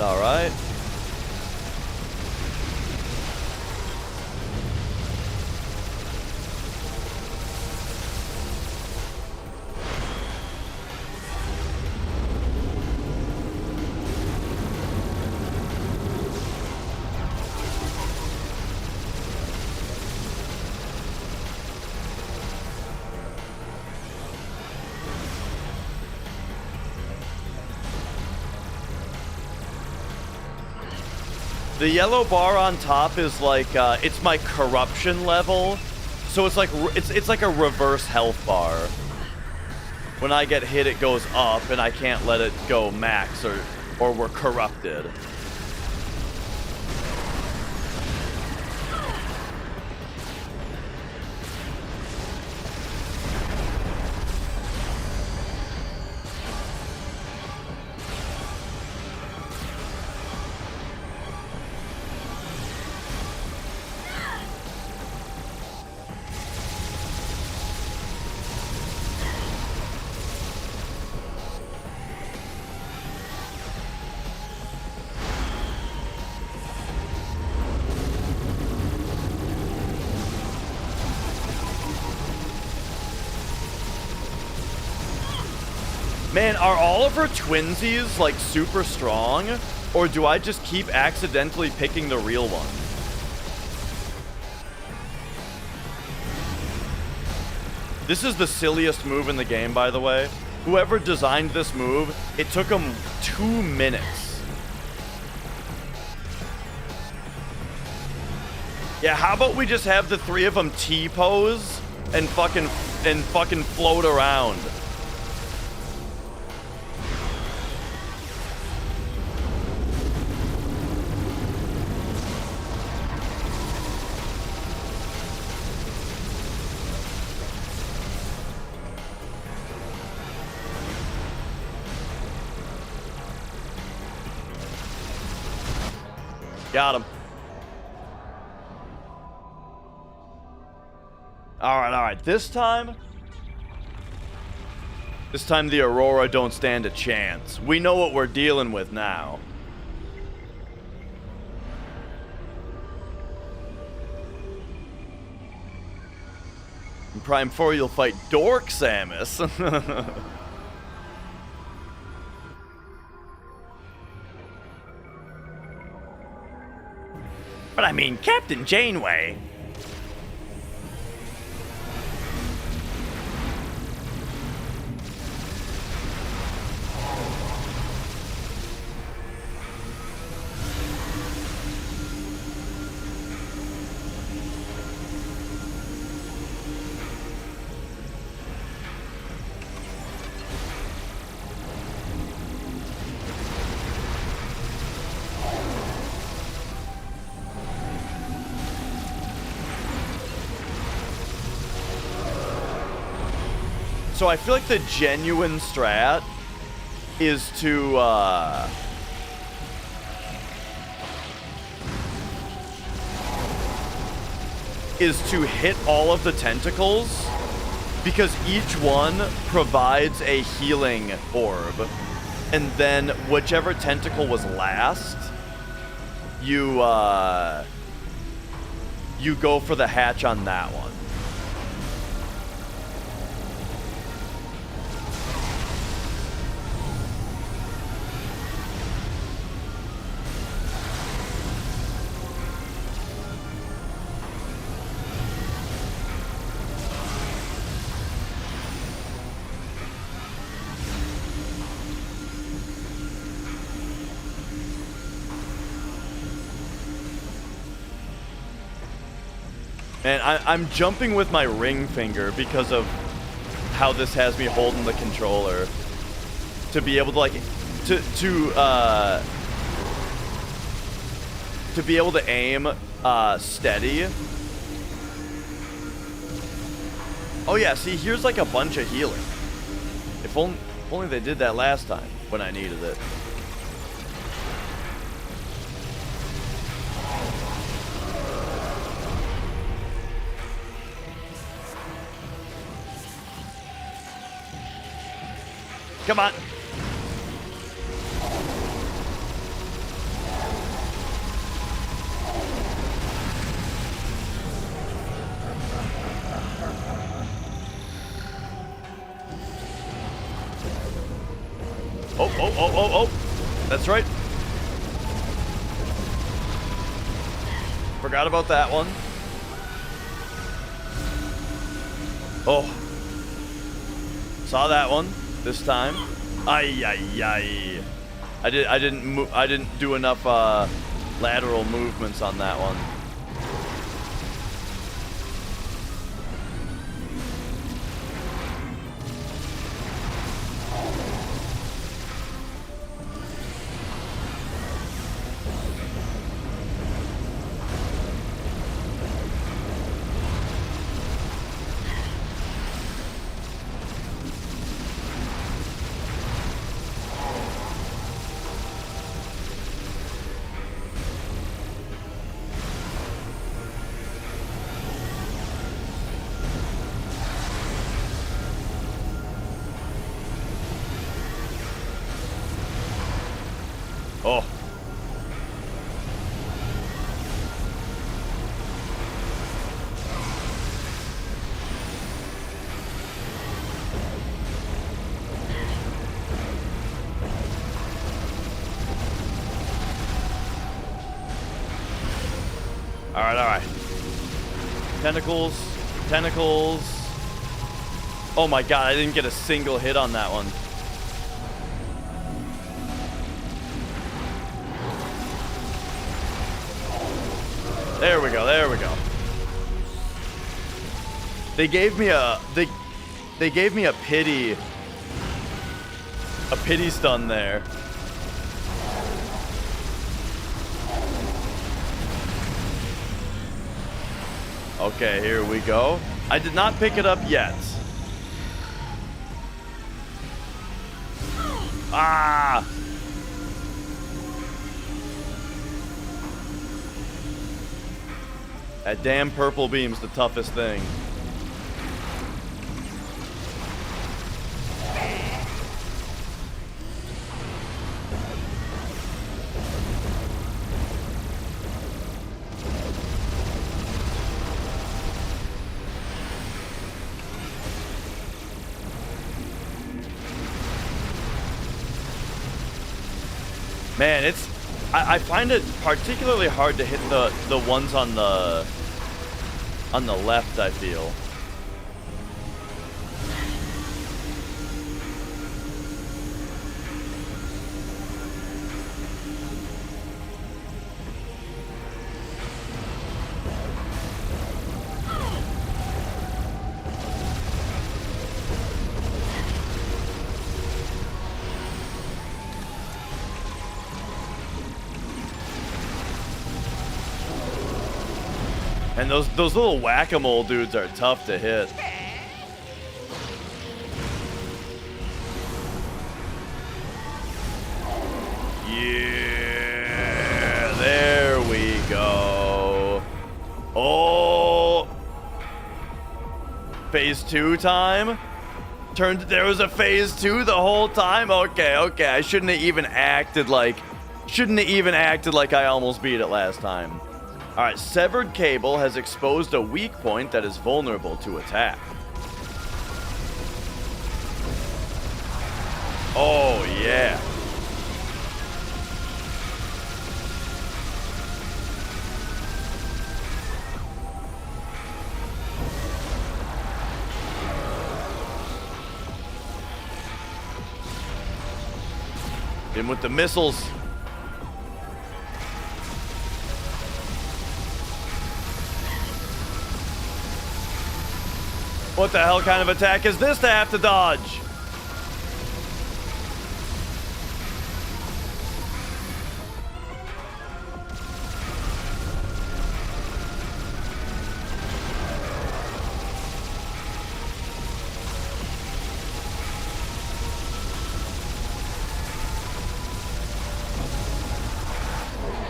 All right. The yellow bar on top is like, it's my corruption level. So it's like, it's like a reverse health bar. When I get hit, it goes up, and I can't let it go max, or we're corrupted. Man, are all of her twinsies, like, super strong? Or do I just keep accidentally picking the real one? This is the silliest move in the game, by the way. Whoever designed this move, it took them 2 minutes. Yeah, how about we just have the 3 of them T-pose and fucking float around? Got him. All right. This time the Aurora don't stand a chance. We know what we're dealing with now. In Prime 4, you'll fight Dork Samus. But I mean, Captain Janeway. So I feel like the genuine strat is to hit all of the tentacles, because each one provides a healing orb, and then whichever tentacle was last, you go for the hatch on that one. And I'm jumping with my ring finger because of how this has me holding the controller. To be able to like, to be able to aim steady. Oh yeah, see, here's like a bunch of healing. If only they did that last time when I needed it. Come on. Oh. That's right. Forgot about that one. Oh. Saw that one. This time, ay. I didn't do enough lateral movements on that one. Oh. All right. Tentacles. Oh my god, I didn't get a single hit on that one. There we go. They gave me a pity stun there. Okay, here we go. I did not pick it up yet. Ah! That damn purple beam's the toughest thing. Man, I find it particularly hard to hit the ones on the left, I feel. And those little whack-a-mole dudes are tough to hit. Phase 2 time? There was a phase 2 the whole time? Okay. I shouldn't have even acted like I almost beat it last time. Alright, severed cable has exposed a weak point that is vulnerable to attack. Oh, yeah. In with the missiles. What the hell kind of attack is this to have to dodge?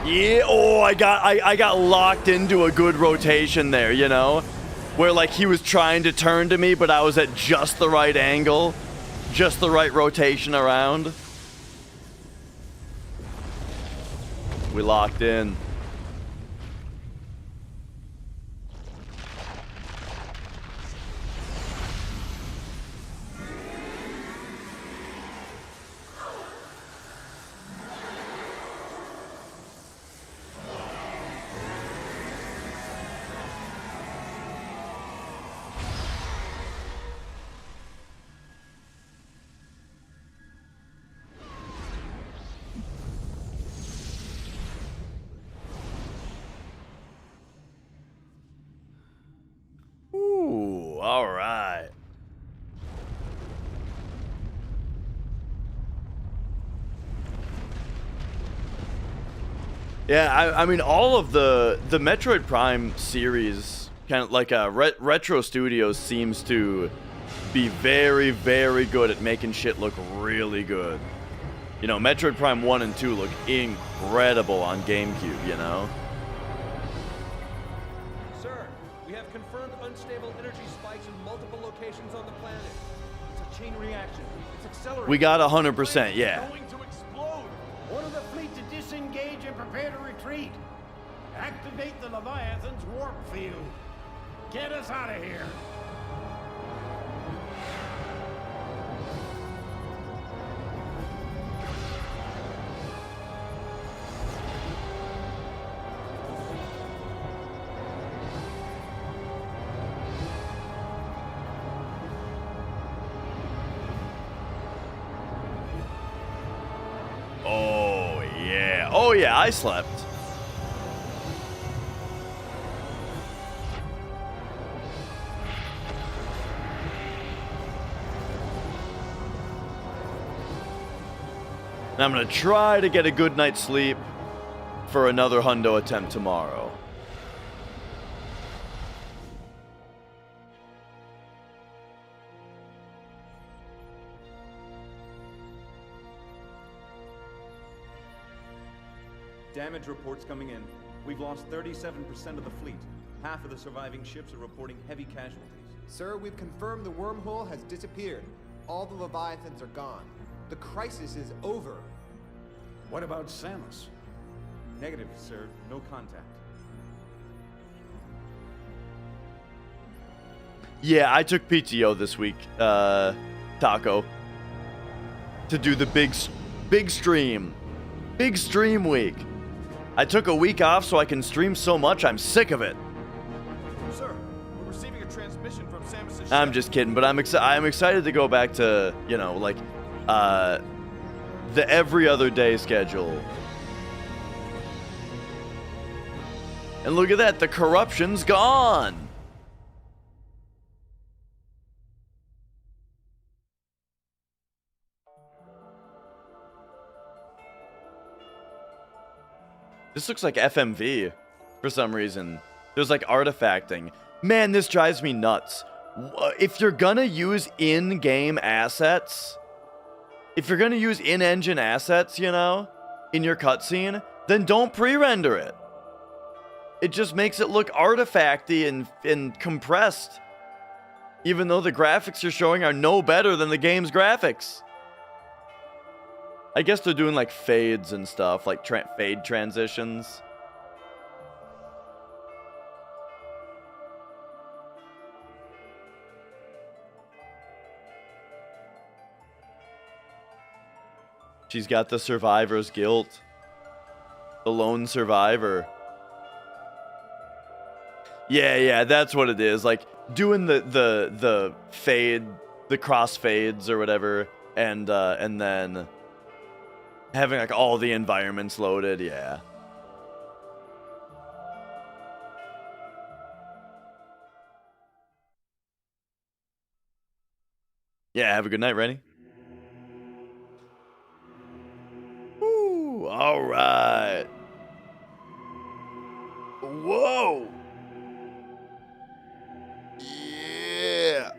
Yeah, oh, I got locked into a good rotation there, you know? Where, like, he was trying to turn to me, but I was at just the right angle. Just the right rotation around. We locked in. Ooh, all right. Yeah, I mean, all of the Metroid Prime series, kind of like Retro Studios, seems to be very, very good at making shit look really good. You know, Metroid Prime 1 and 2 look incredible on GameCube, you know? Sir, we have confirmed unstable energy spikes in multiple locations on the planet. It's a chain reaction. It's accelerating. We got 100%, yeah. Going to explode. Order the fleet to disengage and prepare to retreat. Activate the Leviathan's warp field. Get us out of here. Oh yeah, I slept. And I'm gonna try to get a good night's sleep for another hundo attempt tomorrow. Damage reports coming in. We've lost 37% of the fleet. Half of the surviving ships are reporting heavy casualties. Sir, we've confirmed the wormhole has disappeared. All the Leviathans are gone. The crisis is over. What about Samus? Negative, sir. No contact. Yeah, I took PTO this week, Taco, to do the big stream. Big stream week. I took a week off so I can stream so much, I'm sick of it. Sir, we're receiving a transmission from Samus's ship. I'm just kidding, but I'm excited to go back to, you know, like, the every other day schedule. And look at that, the corruption's gone. This looks like FMV for some reason. There's like artifacting. Man, this drives me nuts. If you're gonna use in-game assets, if you're gonna use in-engine assets, you know, in your cutscene, then don't pre-render it. It just makes it look artifacty and compressed. Even though the graphics you're showing are no better than the game's graphics. I guess they're doing like fades and stuff, like fade transitions. She's got the survivor's guilt. The lone survivor. Yeah, that's what it is. Like doing the fade, the cross fades or whatever, and then having like all the environments loaded. Yeah. Yeah. Have a good night, Rennie. Ooh, all right. Whoa. Yeah.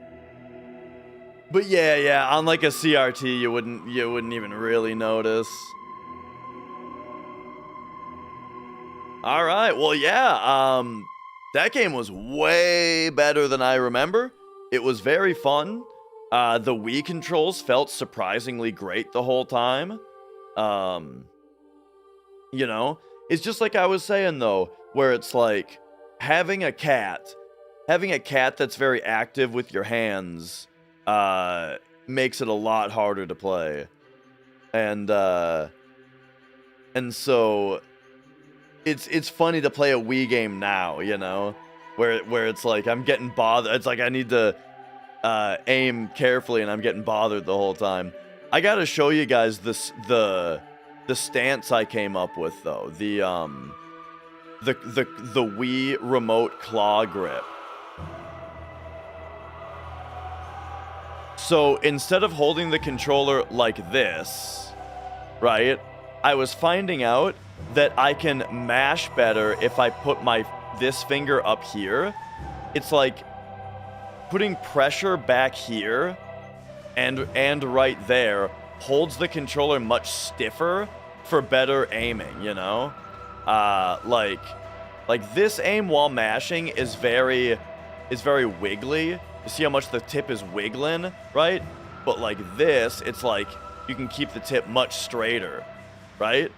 But yeah, on like a CRT, you wouldn't even really notice. All right. Well, yeah. That game was way better than I remember. It was very fun. The Wii controls felt surprisingly great the whole time. You know, it's just like I was saying though, where it's like having a cat that's very active with your hands makes it a lot harder to play. And so it's funny to play a Wii game now, you know, where it's like I'm getting bothered. It's like I need to aim carefully and I'm getting bothered the whole time. I got to show you guys the stance I came up with though. The Wii remote claw grip. So instead of holding the controller like this, right? I was finding out that I can mash better if I put this finger up here. It's like putting pressure back here and right there holds the controller much stiffer for better aiming, you know? Like this aim while mashing is very wiggly. You see how much the tip is wiggling, right? But like this, it's like you can keep the tip much straighter, right?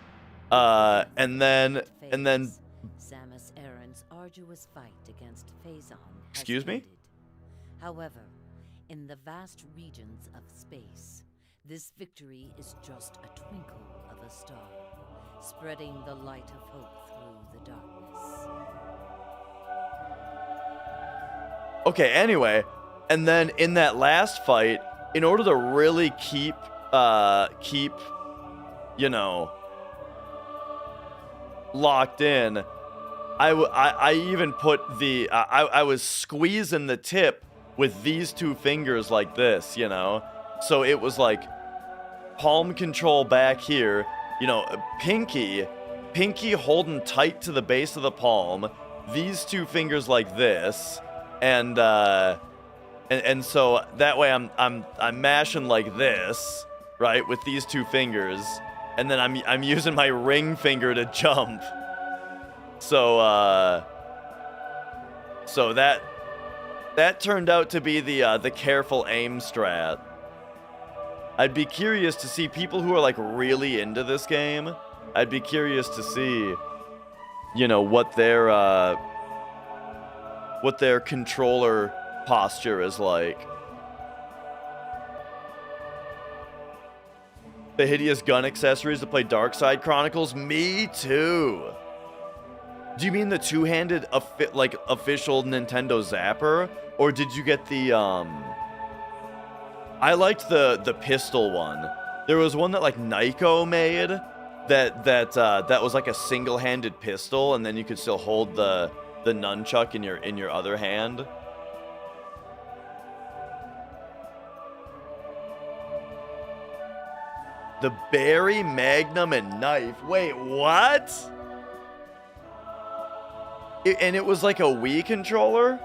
And then Samus Aran's arduous fight against Phazon. Excuse me? However, in the vast regions of space, this victory is just a twinkle of a star, spreading the light of hope through the darkness. Okay, anyway, and then in that last fight, in order to really keep, you know, locked in, I even put I was squeezing the tip with these two fingers like this, you know? So it was like palm control back here, you know, pinky holding tight to the base of the palm, these two fingers like this, and so that way I'm mashing like this, right, with these two fingers, and then I'm using my ring finger to jump. So that turned out to be the careful aim strat. I'd be curious to see people who are like really into this game. I'd be curious to see, you know, what their controller posture is like. The hideous gun accessories to play Darkside Chronicles? Me too. Do you mean the two-handed official Nintendo Zapper? Or did you get the I liked the pistol one. There was one that like Nyko made that was like a single-handed pistol, and then you could still hold the nunchuck in your other hand. The Berry Magnum and knife. Wait, what? And it was like a Wii controller?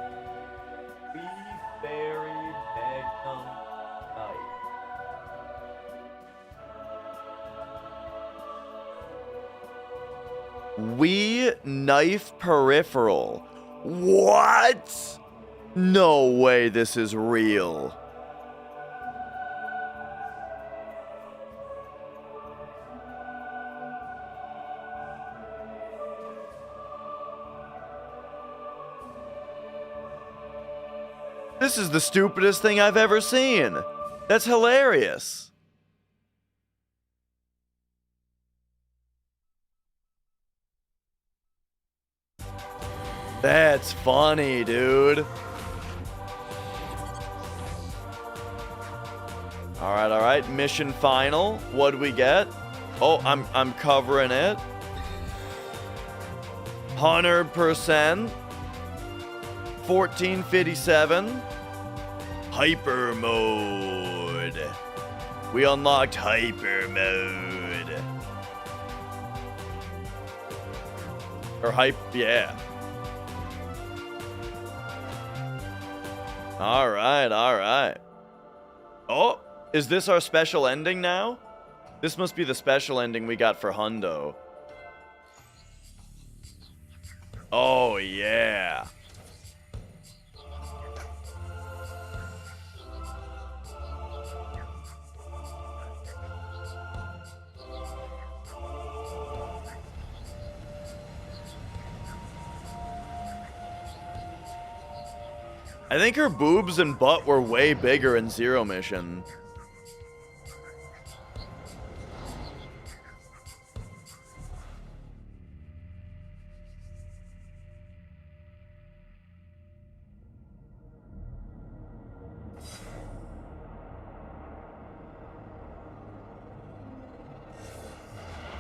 Wii Berry Magnum knife. Wii knife peripheral. What? No way this is real. This is the stupidest thing I've ever seen. That's hilarious. That's funny, dude. All right. Mission final. What do we get? Oh, I'm covering it. 100%. 1457. Hyper mode. We unlocked hyper mode. Or yeah. All right. Oh, is this our special ending now? This must be the special ending we got for Hundo. Oh, yeah. I think her boobs and butt were way bigger in Zero Mission.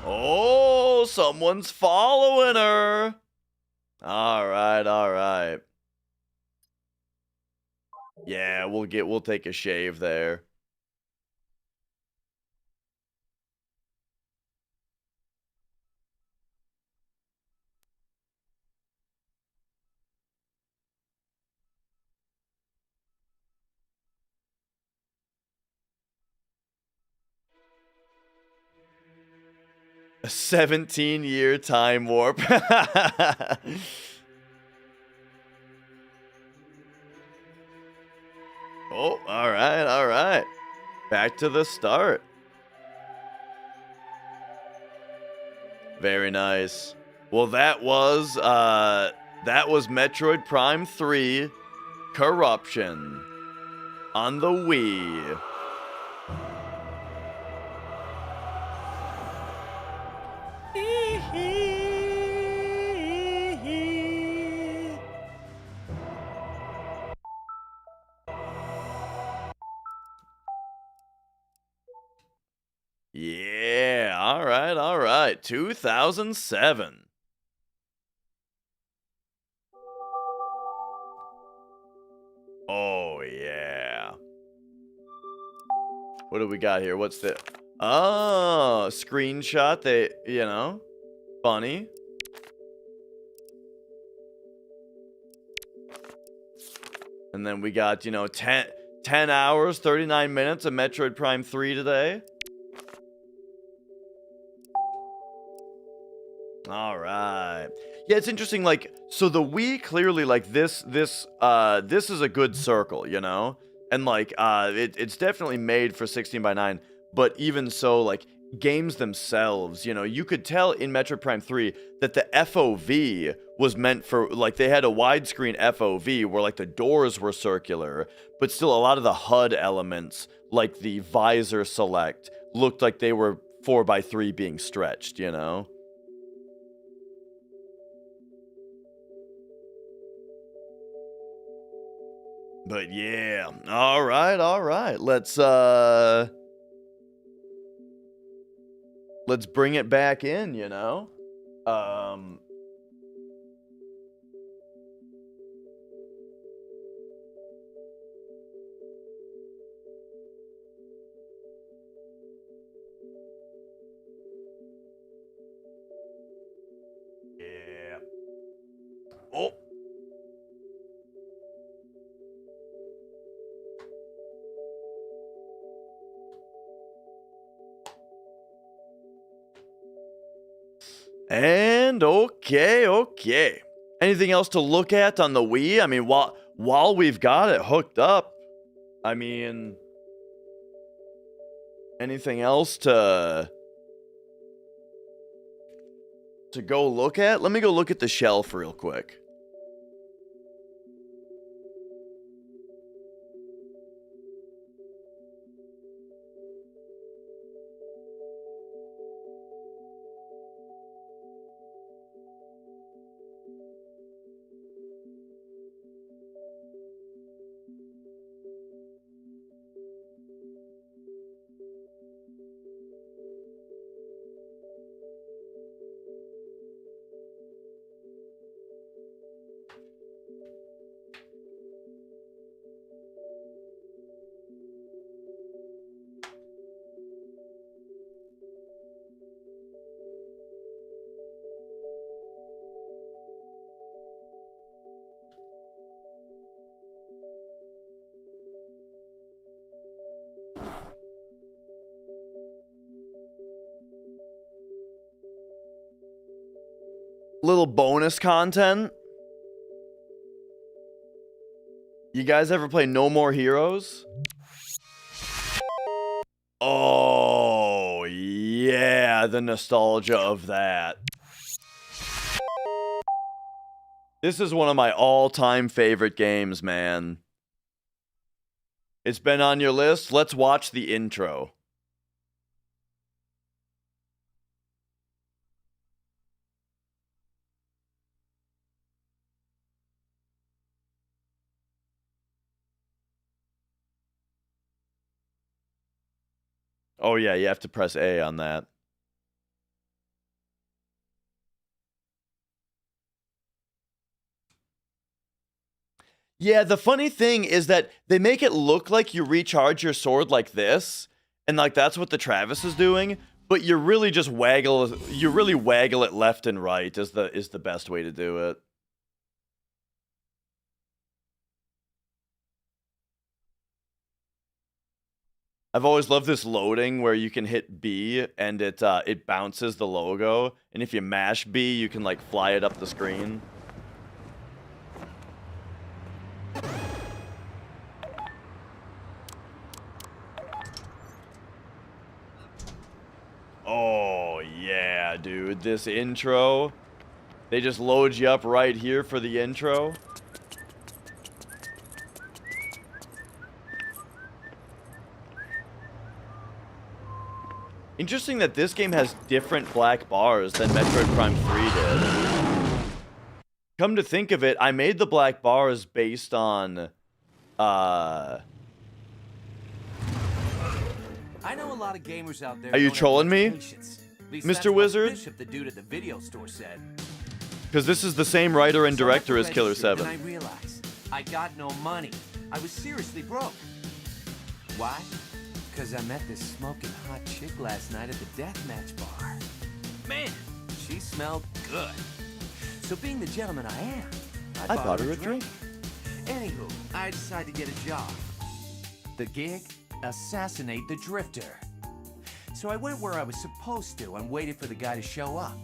Oh, someone's following her. All right. Yeah, we'll take a shave there. A 17-year time warp. Oh, all right. Back to the start. Very nice. Well, that was Metroid Prime 3 Corruption on the Wii. Yeah, all right. 2007. Oh, yeah. What do we got here? What's the... Oh, screenshot. Funny. And then we got, 10 hours, 39 minutes of Metroid Prime 3 today. All right. Yeah, it's interesting. So the Wii clearly, this is a good circle, and it's definitely made for 16:9. But even so, games themselves, you could tell in Metroid Prime 3 that the FOV was meant for they had a widescreen FOV where the doors were circular, but still a lot of the HUD elements, like the visor select, looked like they were 4:3 being stretched, But yeah, all right. Let's bring it back in, Yeah. Oh. And okay. Anything else to look at on the Wii? I mean, while while we've got it hooked up, I mean, anything else to go look at? Let me go look at the shelf real quick. Little bonus content. You guys ever play No More Heroes? Oh, yeah, the nostalgia of that. This is one of my all-time favorite games, man. It's been on your list. Let's watch the intro. Oh, yeah, you have to press A on that. Yeah, the funny thing is that they make it look like you recharge your sword like this, and like that's what the Travis is doing, but you really just waggle it left and right is the best way to do it. I've always loved this loading where you can hit B and it bounces the logo, and if you mash B, you can like fly it up the screen. Oh yeah, dude, this intro. They just load you up right here for the intro. Interesting that this game has different black bars than Metroid Prime 3 did. Come to think of it, I made the black bars based on, I know a lot of gamers out there. Are you trolling me, Mr. Wizard? Bishop, the dude at the video store, said. Because this is the same writer and director as Killer 7. And I realized I got no money. I was seriously broke. Why? Because I met this smoking hot chick last night at the deathmatch bar. Man, she smelled good. So being the gentleman I am, I bought her a drink. Anywho, I decided to get a job. The gig? Assassinate the Drifter. So I went where I was supposed to and waited for the guy to show up.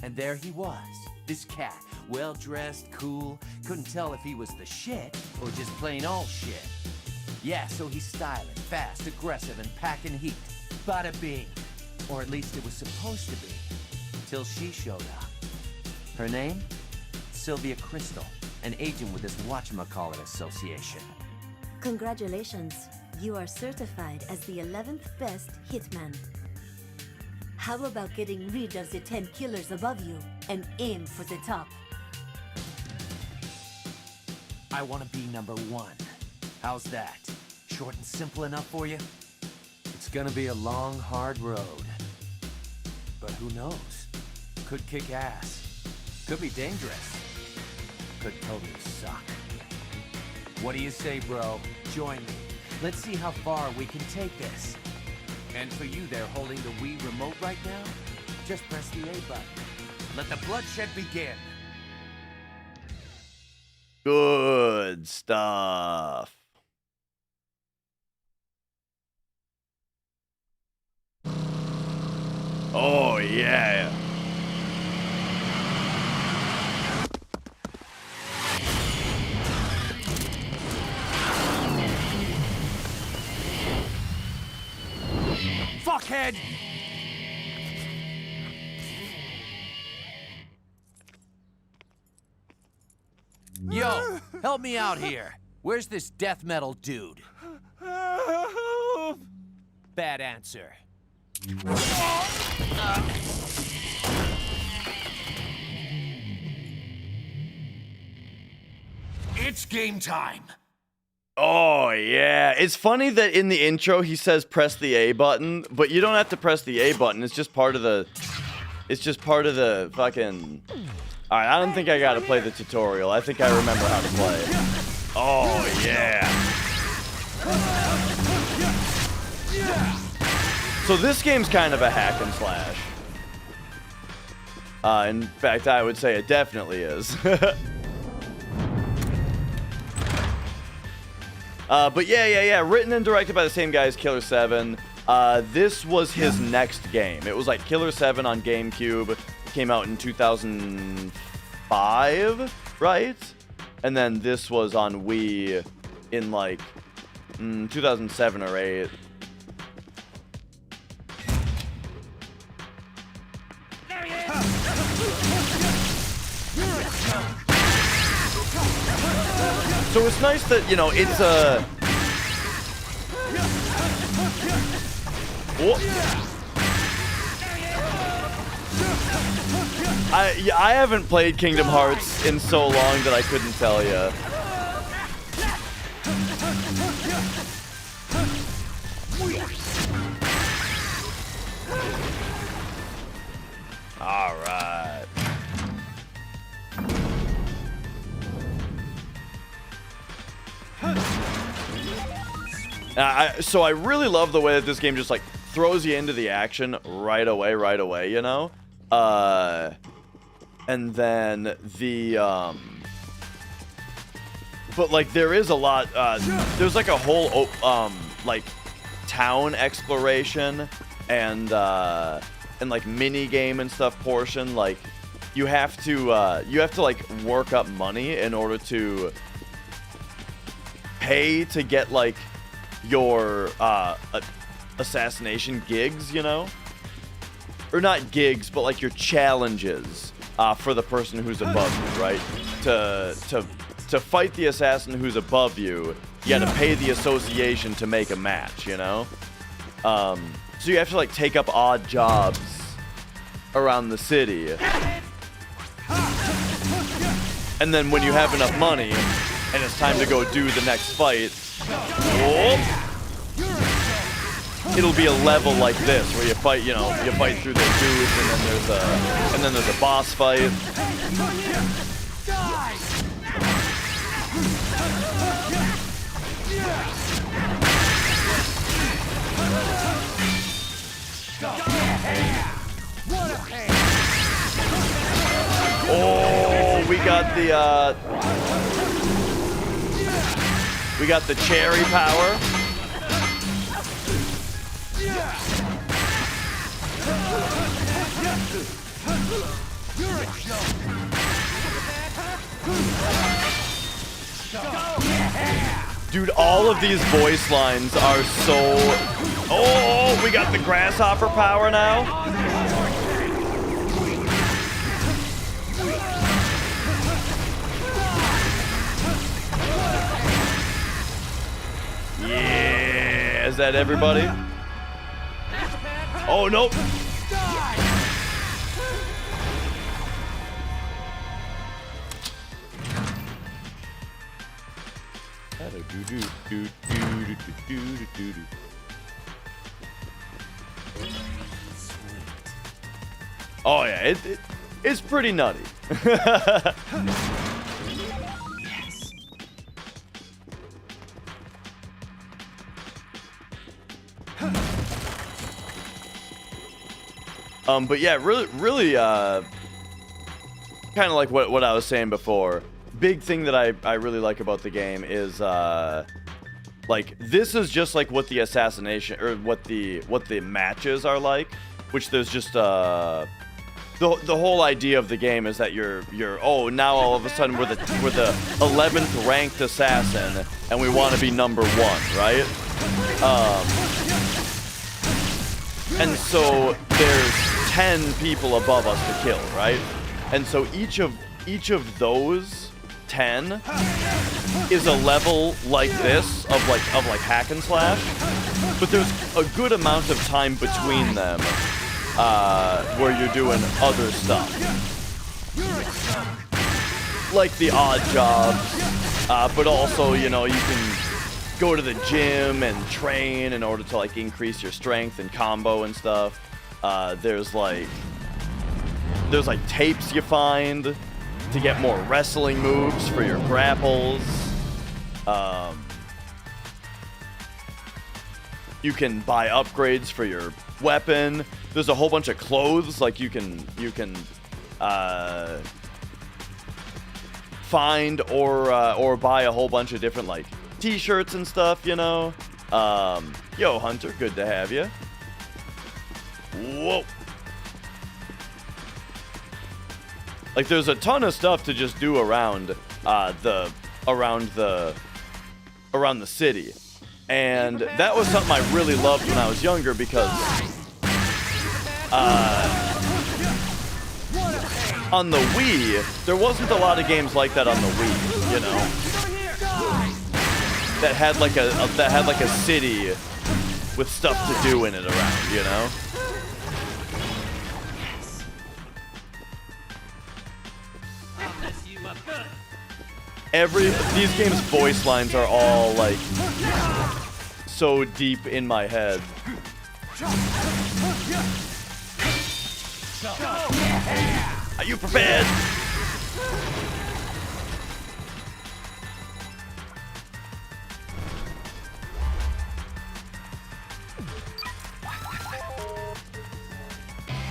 And there he was, this cat, well-dressed, cool, couldn't tell if he was the shit or just plain old shit. Yeah, so he's styling, fast, aggressive, and packing heat. Bada bing. Or at least it was supposed to be. Till she showed up. Her name? Sylvia Crystal, an agent with this whatchamacallit association. Congratulations. You are certified as the 11th best hitman. How about getting rid of the 10 killers above you and aim for the top? I want to be number 1. How's that? Short and simple enough for you? It's gonna be a long, hard road. But who knows? Could kick ass. Could be dangerous. Could totally suck. What do you say, bro? Join me. Let's see how far we can take this. And for you there holding the Wii remote right now, just press the A button. Let the bloodshed begin. Good stuff. Oh, yeah. dead! Yo, help me out here. Where's this death metal dude? Bad answer. It's game time. Oh, yeah. It's funny that in the intro he says press the A button, but you don't have to press the A button. It's just part of the... It's just part of the fucking... Alright, I don't think I gotta play the tutorial. I think I remember how to play. Oh, yeah. So this game's kind of a hack and slash. In fact, I would say it definitely is. But yeah. Written and directed by the same guy as Killer 7. This was his next game. It was like Killer 7 on GameCube. It came out in 2005, right? And then this was on Wii in like 2007 or 8. So it's nice that, you know, it's a... I haven't played Kingdom Hearts in so long that I couldn't tell you. All right. So I really love the way that this game just like throws you into the action right away, you know? And then the but like there is a lot there's like a whole like town exploration and like mini game and stuff portion. Like you have to like work up money in order to pay to get like your assassination gigs, you know? Or not gigs, but like your challenges for the person who's above you, right? To fight the assassin who's above you, you gotta pay the association to make a match, you know? So you have to like take up odd jobs around the city. And then when you have enough money and it's time to go do the next fight, it'll be a level like this where you fight, you know, you fight through the dudes and then there's a boss fight. Oh, we got the cherry power. Dude, all of these voice lines are so... Oh, we got the grasshopper power now. Yeah, is that everybody? Oh, nope. Oh yeah, it's pretty nutty. But yeah, really, kind of like what I was saying before. Big thing that I really like about the game is, like, this is just like what the assassination, or what the matches are like, which there's just, the whole idea of the game is that you're oh, now all of a sudden we're the 11th ranked assassin and we want to be number 1, right? And so there's 10 people above us to kill, right? And so each of those 10 is a level like this of like hack and slash, but there's a good amount of time between them where you're doing other stuff, like the odd jobs, but also, you know, you can go to the gym and train in order to like increase your strength and combo and stuff. There's like tapes you find to get more wrestling moves for your grapples. You can buy upgrades for your weapon. There's a whole bunch of clothes, like you can find or buy a whole bunch of different like t-shirts and stuff, you know. Yo, Hunter, good to have you. Whoa. Like, there's a ton of stuff to just do around the city, and that was something I really loved when I was younger because on the Wii there wasn't a lot of games like that on the Wii, you know, that had like a city with stuff to do in it around, you know. These games' voice lines are all like so deep in my head. Are you prepared?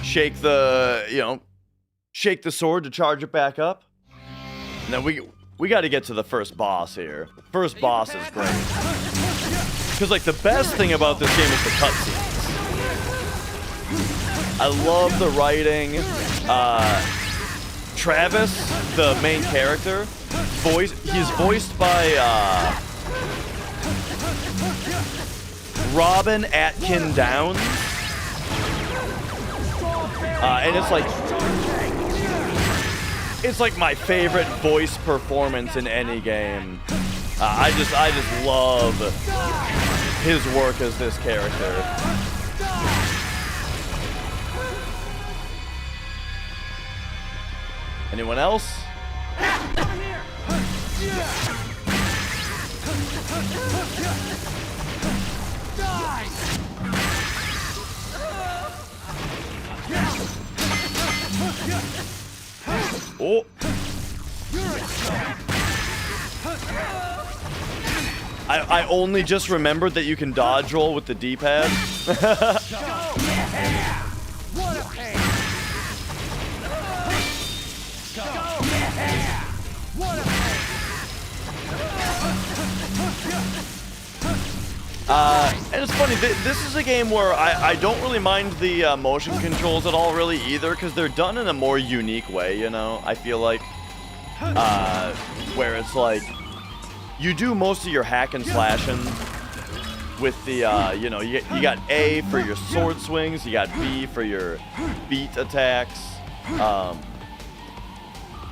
Shake the sword to charge it back up. And then we got to get to the first boss here. First boss is great. Because, like, the best thing about this game is the cutscenes. I love the writing. Travis, the main character, he's voiced by Robin Atkin Downs. And it's like my favorite voice performance in any game. I just love his work as this character. Anyone else? Oh. I only just remembered that you can dodge roll with the D-pad. And it's funny, this is a game where I don't really mind the motion controls at all really either, because they're done in a more unique way, you know, I feel like. Where it's like, you do most of your hack and slashing with the, you know, you got A for your sword swings, you got B for your beat attacks,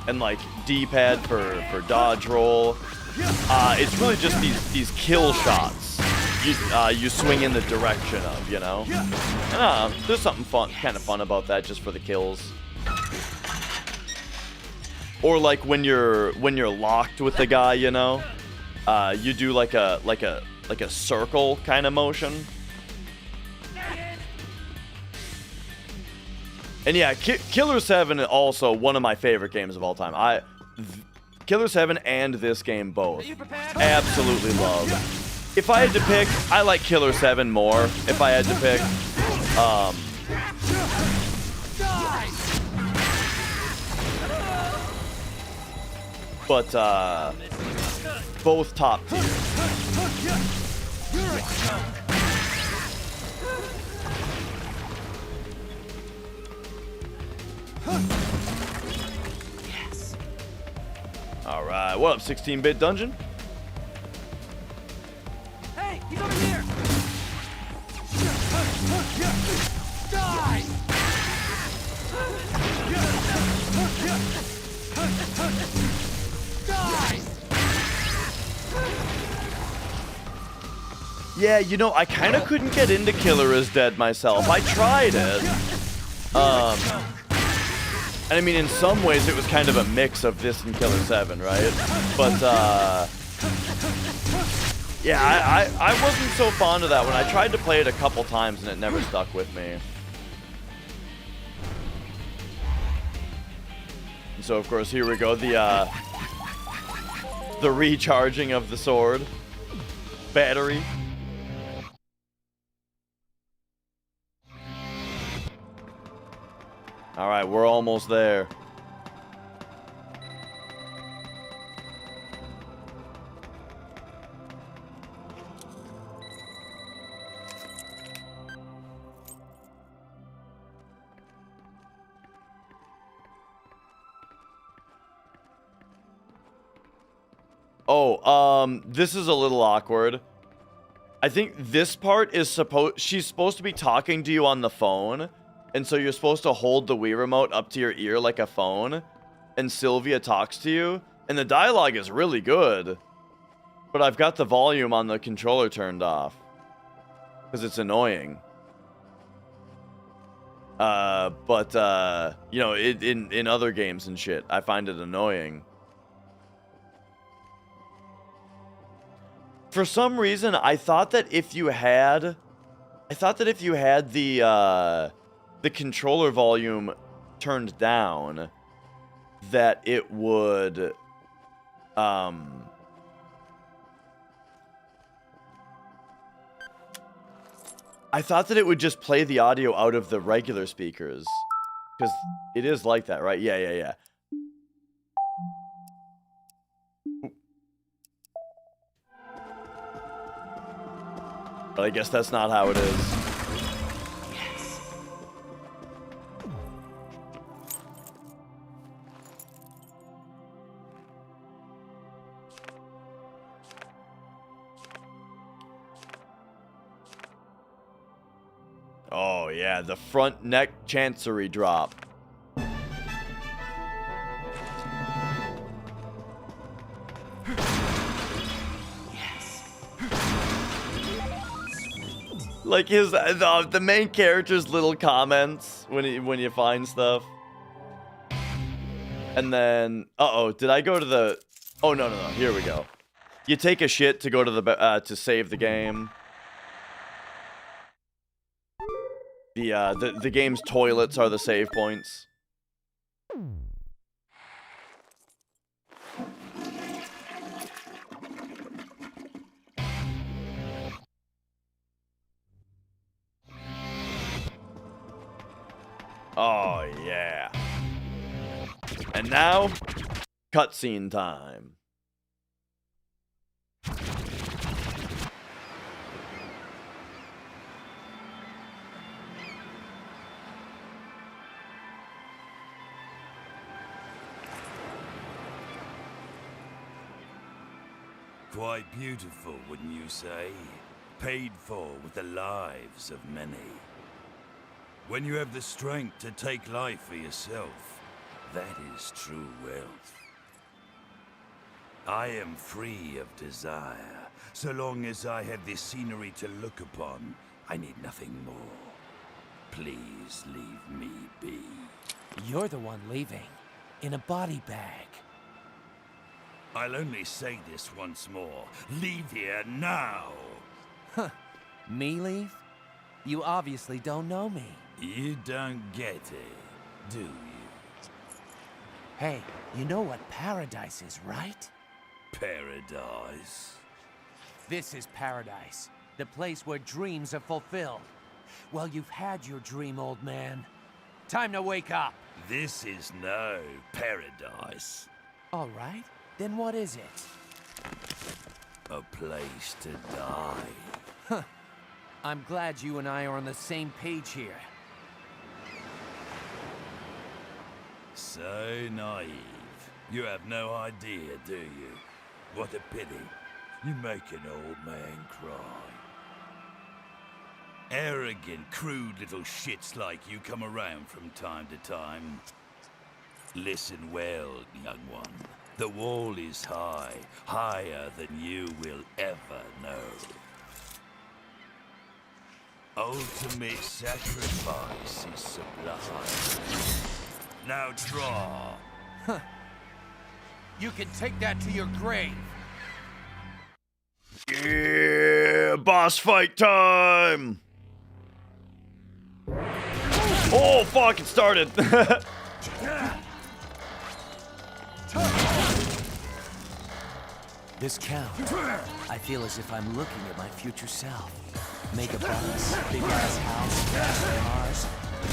and like D-pad for dodge roll. It's really just these kill shots you swing in the direction of, you know. And, there's something kind of fun about that, just for the kills. Or like when you're locked with the guy, you know, you do like a circle kind of motion. And yeah, Killer 7 is also one of my favorite games of all time. Killer 7 and this game both absolutely love. If I had to pick, I like Killer 7 more. If I had to pick, but both top tier. Yes. All right, what up, 16-bit dungeon? Hey, he's over here. Yeah, you know, I kind of couldn't get into Killer is Dead myself. I tried it. And I mean, in some ways, it was kind of a mix of this and Killer 7, right? But, yeah, I wasn't so fond of that one. I tried to play it a couple times, and it never stuck with me. And so, of course, here we go. The recharging of the sword. Battery. All right, we're almost there. Oh, this is a little awkward. I think this part is she's supposed to be talking to you on the phone. And so you're supposed to hold the Wii remote up to your ear like a phone, and Sylvia talks to you, and the dialogue is really good. But I've got the volume on the controller turned off, because it's annoying. You know, in other games and shit, I find it annoying. For some reason, I thought that if you had the controller volume turned down, that it would I thought that it would just play the audio out of the regular speakers, because it is like that, right? Yeah. But I guess that's not how it is. Oh, yeah, the front neck chancery drop. Like the main character's little comments when you find stuff. And then, did I go to the... Oh, no, here we go. You take a shit to go to the, to save the game. The game's toilets are the save points. Oh, yeah. And now, cutscene time. Quite beautiful, wouldn't you say? Paid for with the lives of many. When you have the strength to take life for yourself, that is true wealth. I am free of desire. So long as I have this scenery to look upon, I need nothing more. Please leave me be. You're the one leaving, in a body bag. I'll only say this once more. Leave here now! Huh. Me leave? You obviously don't know me. You don't get it, do you? Hey, you know what paradise is, right? Paradise? This is paradise. The place where dreams are fulfilled. Well, you've had your dream, old man. Time to wake up. This is no paradise. All right. Then what is it? A place to die. Huh. I'm glad you and I are on the same page here. So naive. You have no idea, do you? What a pity. You make an old man cry. Arrogant, crude little shits like you come around from time to time. Listen well, young one. The wall is high, higher than you will ever know. Ultimate sacrifice is sublime. Now draw. Huh. You can take that to your grave. Yeah, boss fight time! Oh, fuck, it started. This counts. I feel as if I'm looking at my future self. Mega boss, big-ass house, fast cars,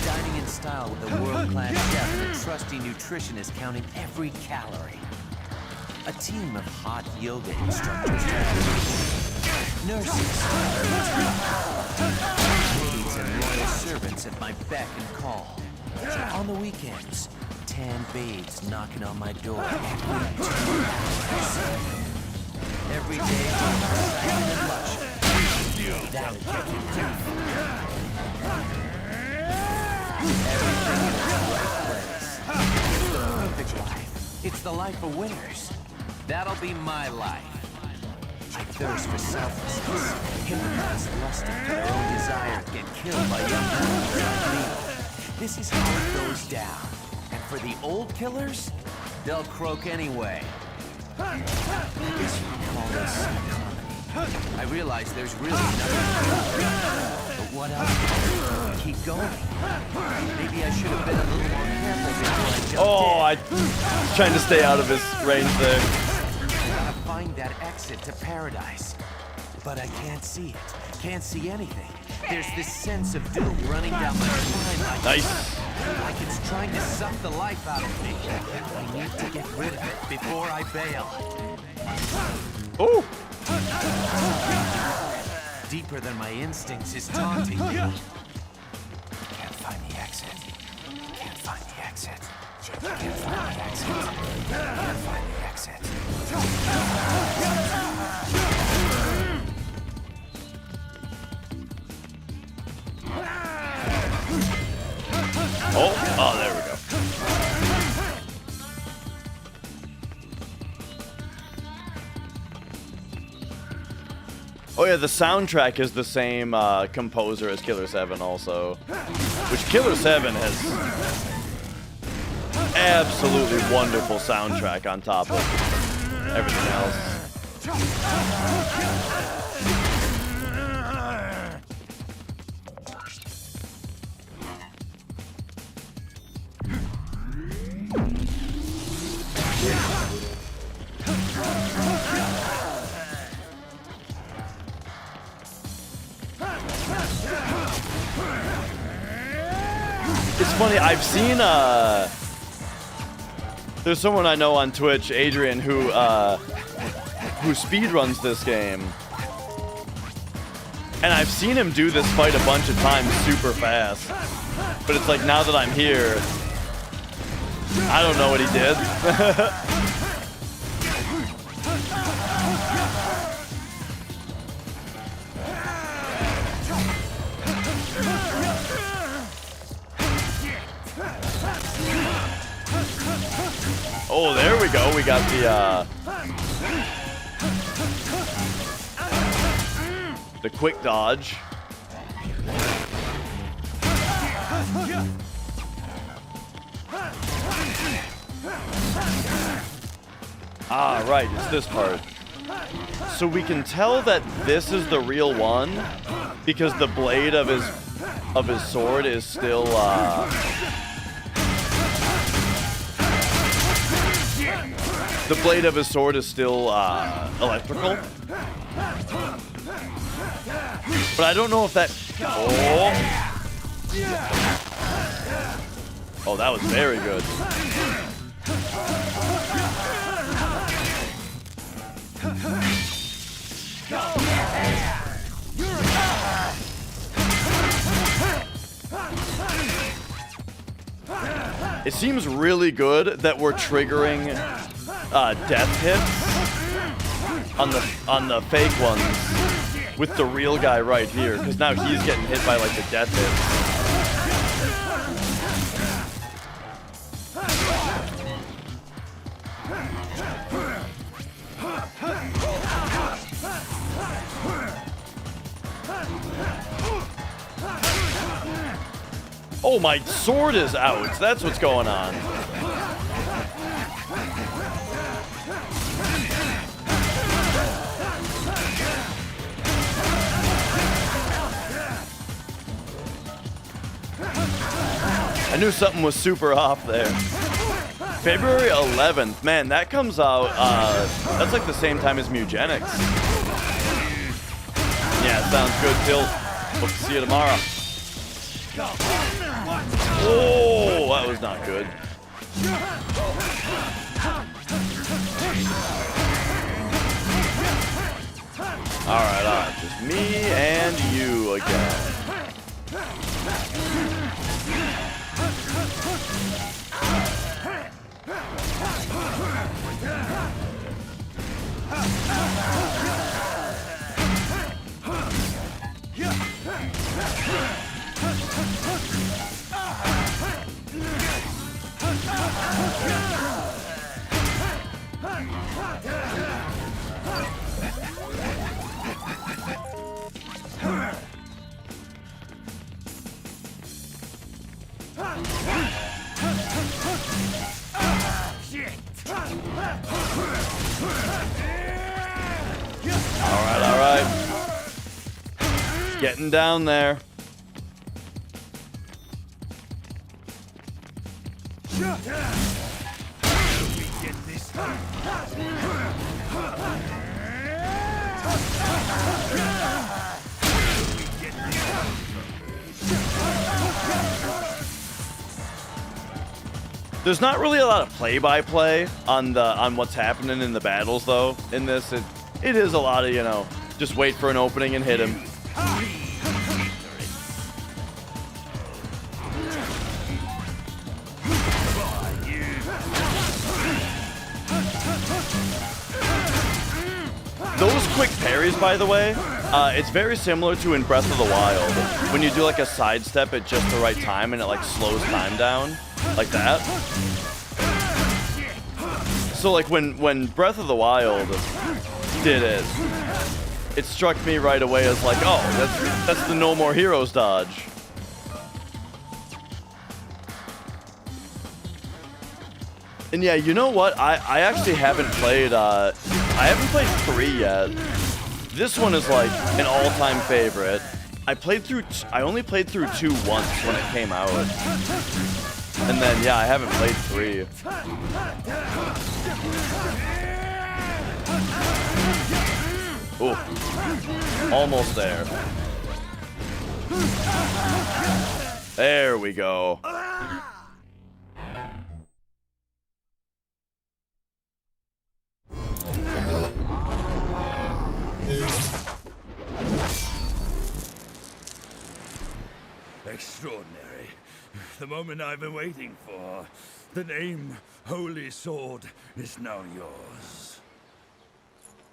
dining in style with a world-class chef and a trusty nutritionist counting every calorie. A team of hot yoga instructors, nurses, maids, and loyal servants at my beck and call. On the weekends, tan babes knocking on my door every 2 hours. Every day, excitement and luxury. That'll get you everything in its right place. It's the perfect life. It's the life of winners. That'll be my life. I thirst for selflessness. Hypnotize, lusting for their own desire, get killed by young men like me. This is how it goes down. And for the old killers, they'll croak anyway. I guess you can call this comedy. I realize there's really nothing to do. But what else? Keep going. Maybe I should have been a little more careful before I jumped in. Oh, I was trying to stay out of his range there. I gotta find that exit to paradise. But I can't see it. Can't see anything. There's this sense of doom running down my spine like it's trying to suck the life out of me. I need to get rid of it before I bail. Oh! Deeper than my instincts is taunting me. Can't find the exit. Can't find the exit. Can't find the exit. Can't find the exit. Oh, there we go. Oh yeah, the soundtrack is the same composer as Killer 7 also. Which Killer 7 has absolutely wonderful soundtrack on top of everything else. It's funny, I've seen there's someone I know on Twitch, Adrian, who speedruns this game. And I've seen him do this fight a bunch of times super fast. But it's like, now that I'm here, I don't know what he did. Oh, there we go. We got the quick dodge. Ah, right, it's this part. So we can tell that this is the real one because the blade of his sword is still the blade of his sword is still electrical. But I don't know if that... Oh, that was very good. It seems really good that we're triggering death hits on the fake ones with the real guy right here, because now he's getting hit by like the death hits. Oh, my sword is out. That's what's going on. I knew something was super off there. February 11th. Man, that comes out, that's like the same time as Mugenics. Yeah, sounds good, Tilt. Hope to see you tomorrow. Oh, that was not good. Alright, just me and you again. Alright. Getting down there. There's not really a lot of play-by-play on what's happening in the battles, though. In this, it is a lot of, you know, just wait for an opening and hit him. Those quick parries, by the way, it's very similar to in Breath of the Wild. When you do like a sidestep at just the right time and it like slows time down. Like that. So like when Breath of the Wild did it, it struck me right away as like, oh, that's the No More Heroes dodge. And yeah, you know what? I actually haven't played 3 yet. This one is like an all-time favorite. I only played through 2 once when it came out. And then, yeah, I haven't played 3. Ooh. Almost there. There we go. Extraordinary. The moment I've been waiting for. The name Holy Sword is now yours.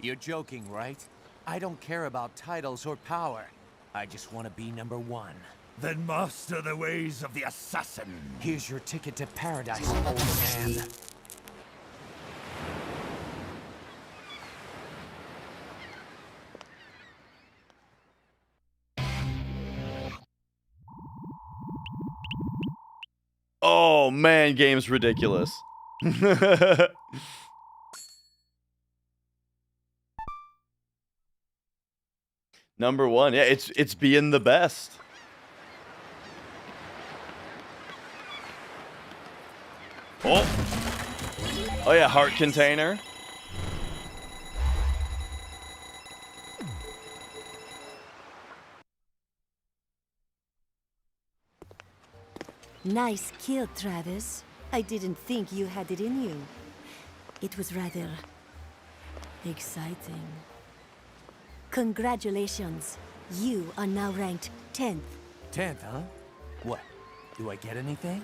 You're joking, right? I don't care about titles or power. I just want to be number 1. Then master the ways of the assassin. Here's your ticket to paradise, old man. Oh man, game's ridiculous. Number 1, yeah, it's being the best. Oh yeah, heart container. Nice kill, Travis. I didn't think you had it in you. It was rather exciting. Congratulations. You are now ranked 10th. 10th, huh? What? Do I get anything?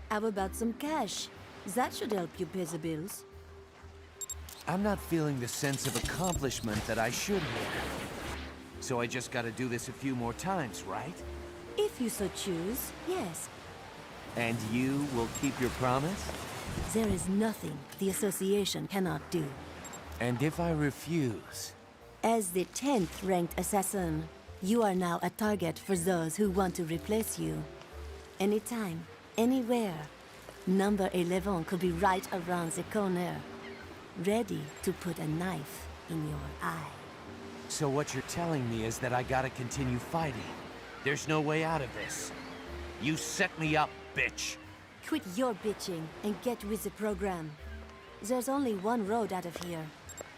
How about some cash? That should help you pay the bills. I'm not feeling the sense of accomplishment that I should here. So I just gotta do this a few more times, right? If you so choose, yes. And you will keep your promise? There is nothing the Association cannot do. And if I refuse? As the 10th ranked assassin, You are now a target for those who want to replace you. Anytime, anywhere. Number 11 could be right around the corner, ready to put a knife in your eye. So what you're telling me is that I gotta continue fighting. There's no way out of this. You set me up, bitch. Quit your bitching and get with the program. There's only one road out of here.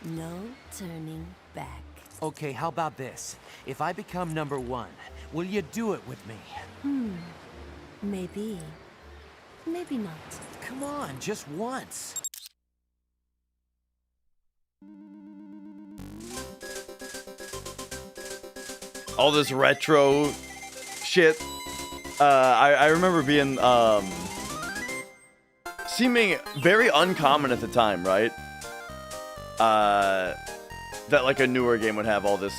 No turning back. Okay, how about this? If I become number 1, will you do it with me? Maybe. Maybe not. Come on, just once. All this retro shit. I remember being seeming very uncommon at the time, right? That like a newer game would have all this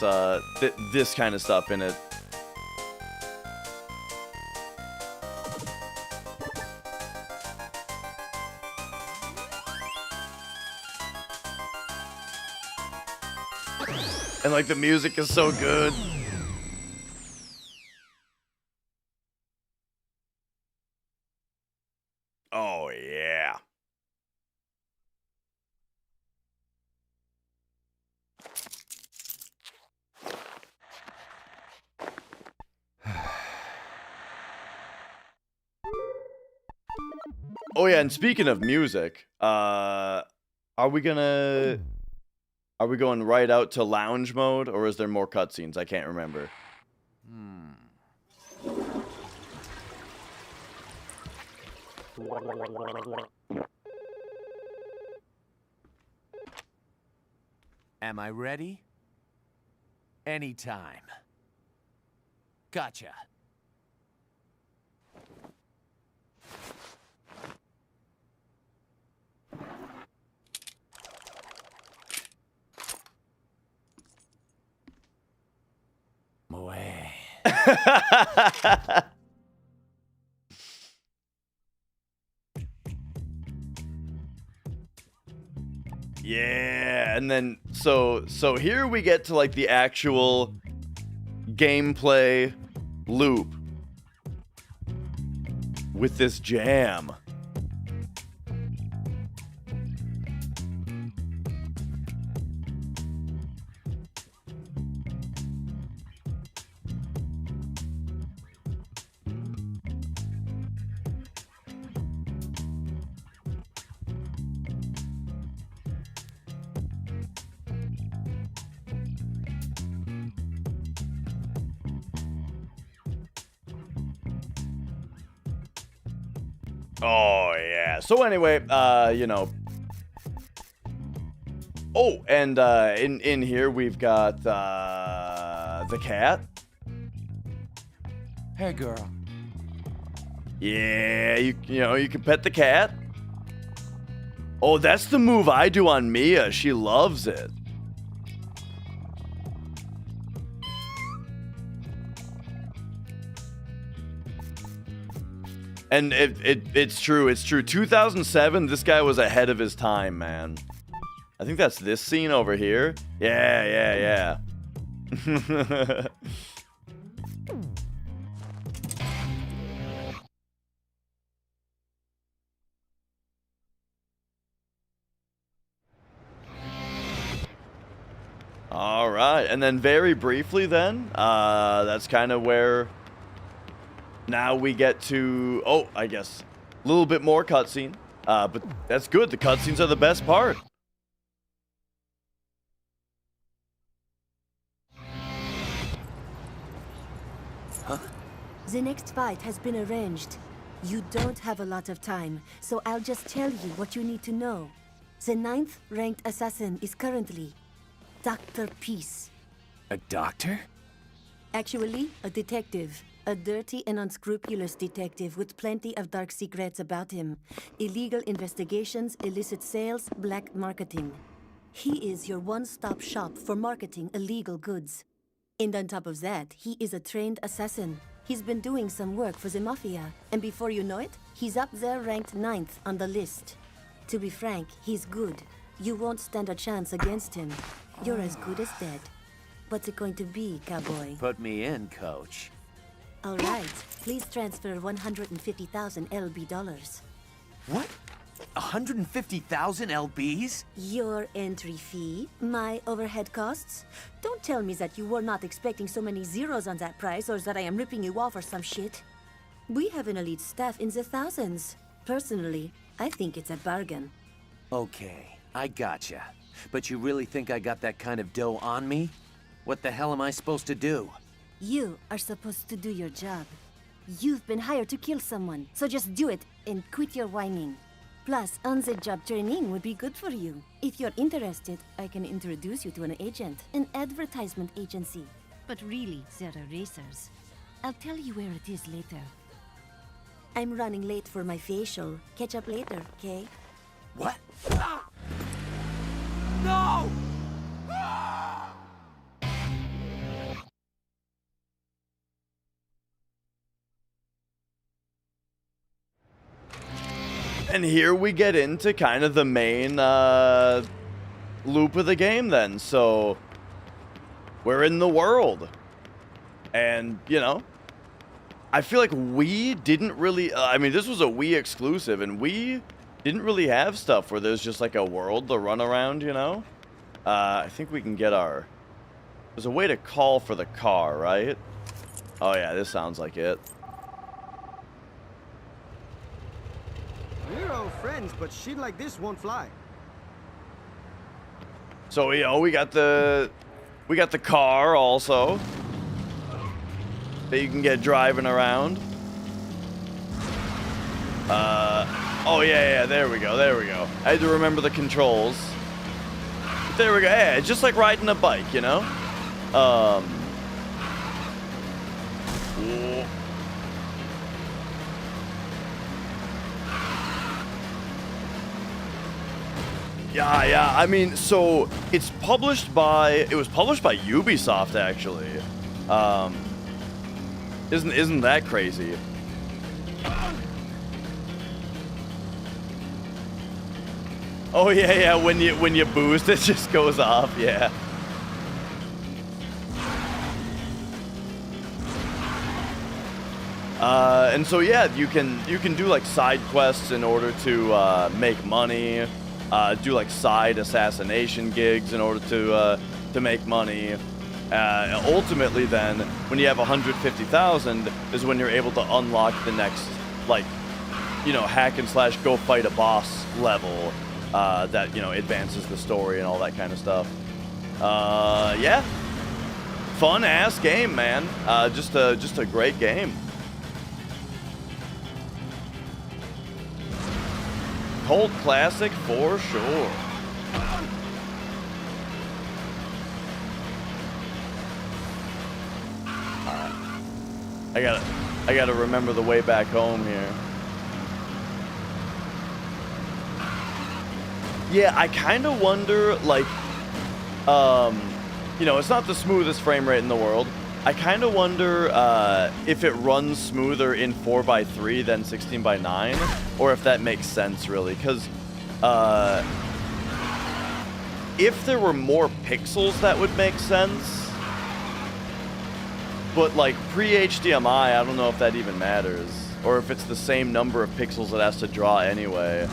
this kind of stuff in it. And like the music is so good. Oh yeah. Oh yeah, and speaking of music, are we going right out to lounge mode, or is there more cutscenes? I can't remember. Am I ready? Anytime. Gotcha. Moe. Yeah, and then so here we get to like the actual gameplay loop with this jam. Oh yeah. So anyway, you know. Oh, and in here we've got the cat. Hey, girl. Yeah, you know, you can pet the cat. Oh, that's the move I do on Mia. She loves it. And it's true. It's true. 2007, this guy was ahead of his time, man. I think that's this scene over here. Yeah. All right. And then very briefly then, that's kind of where now we get to, oh, I guess, a little bit more cutscene. But that's good. The cutscenes are the best part. Huh? The next fight has been arranged. You don't have a lot of time, so I'll just tell you what you need to know. The 9th ranked assassin is currently Dr. Peace. A doctor? Actually, a detective. A dirty and unscrupulous detective with plenty of dark secrets about him. Illegal investigations, illicit sales, black marketing. He is your one-stop shop for marketing illegal goods. And on top of that, he is a trained assassin. He's been doing some work for the Mafia, and before you know it, he's up there ranked 9th on the list. To be frank, he's good. You won't stand a chance against him. You're as good as dead. What's it going to be, cowboy? Put me in, coach. All right. Please transfer 150,000 LB dollars. What? 150,000 LBs? Your entry fee, my overhead costs. Don't tell me that you were not expecting so many zeros on that price, or that I am ripping you off or some shit. We have an elite staff in the thousands. Personally, I think it's a bargain. Okay, I gotcha. But you really think I got that kind of dough on me? What the hell am I supposed to do? You are supposed to do your job. You've been hired to kill someone, so just do it and quit your whining. Plus, on-the-job training would be good for you. If you're interested, I can introduce you to an agent, an advertisement agency. But really, they're erasers. I'll tell you where it is later. I'm running late for my facial. Catch up later, okay? What? Ah! No! And here we get into kind of the main loop of the game then. So we're in the world. And, you know, I feel like we didn't really... I mean, this was a Wii exclusive, and we didn't really have stuff where there's just like a world to run around, you know? I think we can get our... There's a way to call for the car, right? Oh yeah, this sounds like it. We're all friends, but shit like this won't fly. So, you know, we got the car also that you can get driving around. Oh yeah, there we go. I had to remember the controls. There we go. Yeah, it's just like riding a bike, you know? Yeah, I mean, so it was published by Ubisoft, actually. Isn't that crazy? Oh yeah, when you boost, it just goes off, yeah. And so yeah, you can do like side quests in order to make money. Do like side assassination gigs in order to make money. Ultimately, then, when you have 150,000, is when you're able to unlock the next, like, you know, hack and slash go fight a boss level that, you know, advances the story and all that kind of stuff. Yeah, fun ass game, man. Just a great game. Cult classic for sure. I gotta remember the way back home here. Yeah, I kind of wonder, like, you know, it's not the smoothest frame rate in the world. I kind of wonder if it runs smoother in 4:3 than 16:9, or if that makes sense, really. Because if there were more pixels, that would make sense. But, like, pre-HDMI, I don't know if that even matters. Or if it's the same number of pixels it has to draw anyway.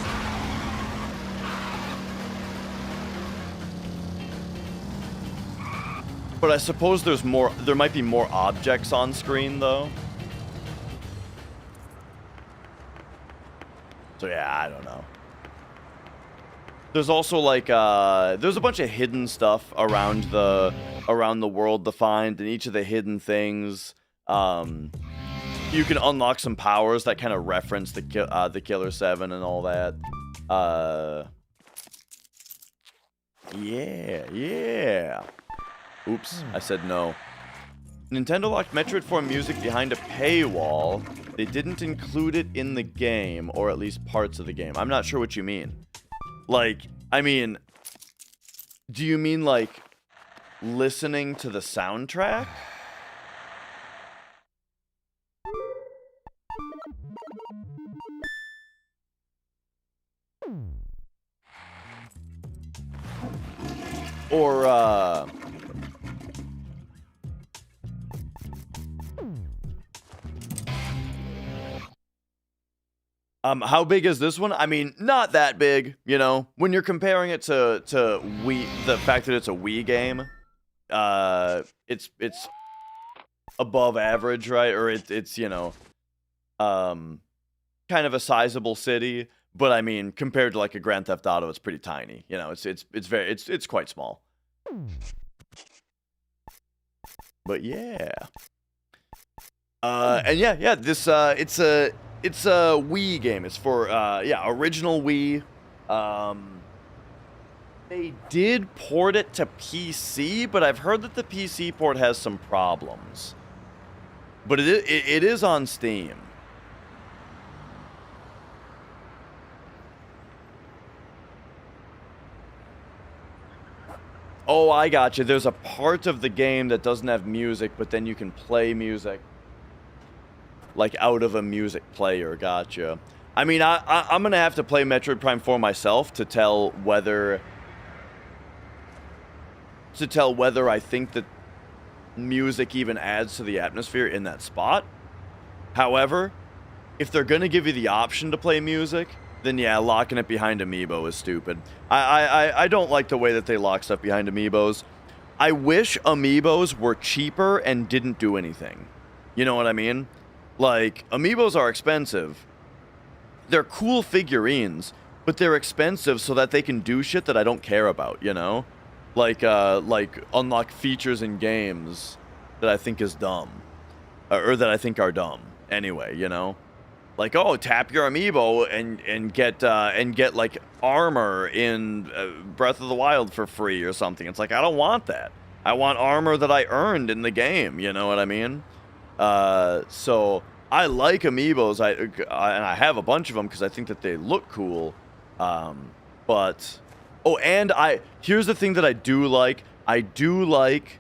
But I suppose there might be more objects on screen, though. So yeah, I don't know. There's also like there's a bunch of hidden stuff around the world to find, and each of the hidden things, you can unlock some powers that kind of reference the Killer 7 and all that. Yeah. Oops, I said no. Nintendo locked Metroid Prime music behind a paywall. They didn't include it in the game, or at least parts of the game. I'm not sure what you mean. Like, I mean, do you mean like listening to the soundtrack? Or, How big is this one? I mean, not that big, you know. When you're comparing it to Wii, the fact that it's a Wii game, it's above average, right? Or it's you know, kind of a sizable city. But I mean, compared to like a Grand Theft Auto, it's pretty tiny. You know, it's quite small. But yeah. And yeah, this it's a Wii game. It's for original Wii. They did port it to PC, but I've heard that the PC port has some problems. But it is on Steam. Oh, I got you. There's a part of the game that doesn't have music, but then you can play music like out of a music player. Gotcha. I mean, I'm gonna have to play Metroid Prime 4 myself to tell whether I think that music even adds to the atmosphere in that spot. However, if they're gonna give you the option to play music, then yeah, locking it behind Amiibo is stupid. I don't like the way that they lock stuff behind Amiibos. I wish Amiibos were cheaper and didn't do anything. You know what I mean? Like, Amiibos are expensive. They're cool figurines, but they're expensive so that they can do shit that I don't care about, you know? Like unlock features in games that I think is dumb. Or that I think are dumb. Anyway, you know? Like, oh, tap your Amiibo and get like armor in Breath of the Wild for free or something. It's like, I don't want that. I want armor that I earned in the game. You know what I mean? So I like Amiibos. And I have a bunch of them because I think that they look cool. But here's the thing that I do like. I do like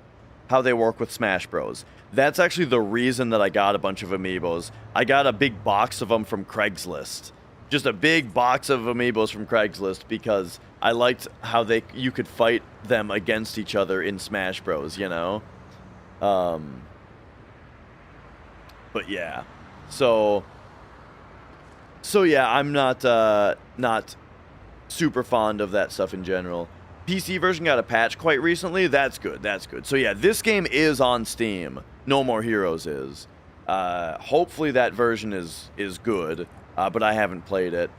how they work with Smash Bros. That's actually the reason that I got a bunch of Amiibos. I got a big box of them from Craigslist. Just a big box of Amiibos from Craigslist because I liked how you could fight them against each other in Smash Bros, you know? But yeah. So yeah, I'm not super fond of that stuff in general. PC version got a patch quite recently. That's good. That's good. So yeah, this game is on Steam. No More Heroes is. Hopefully that version is good, but I haven't played it.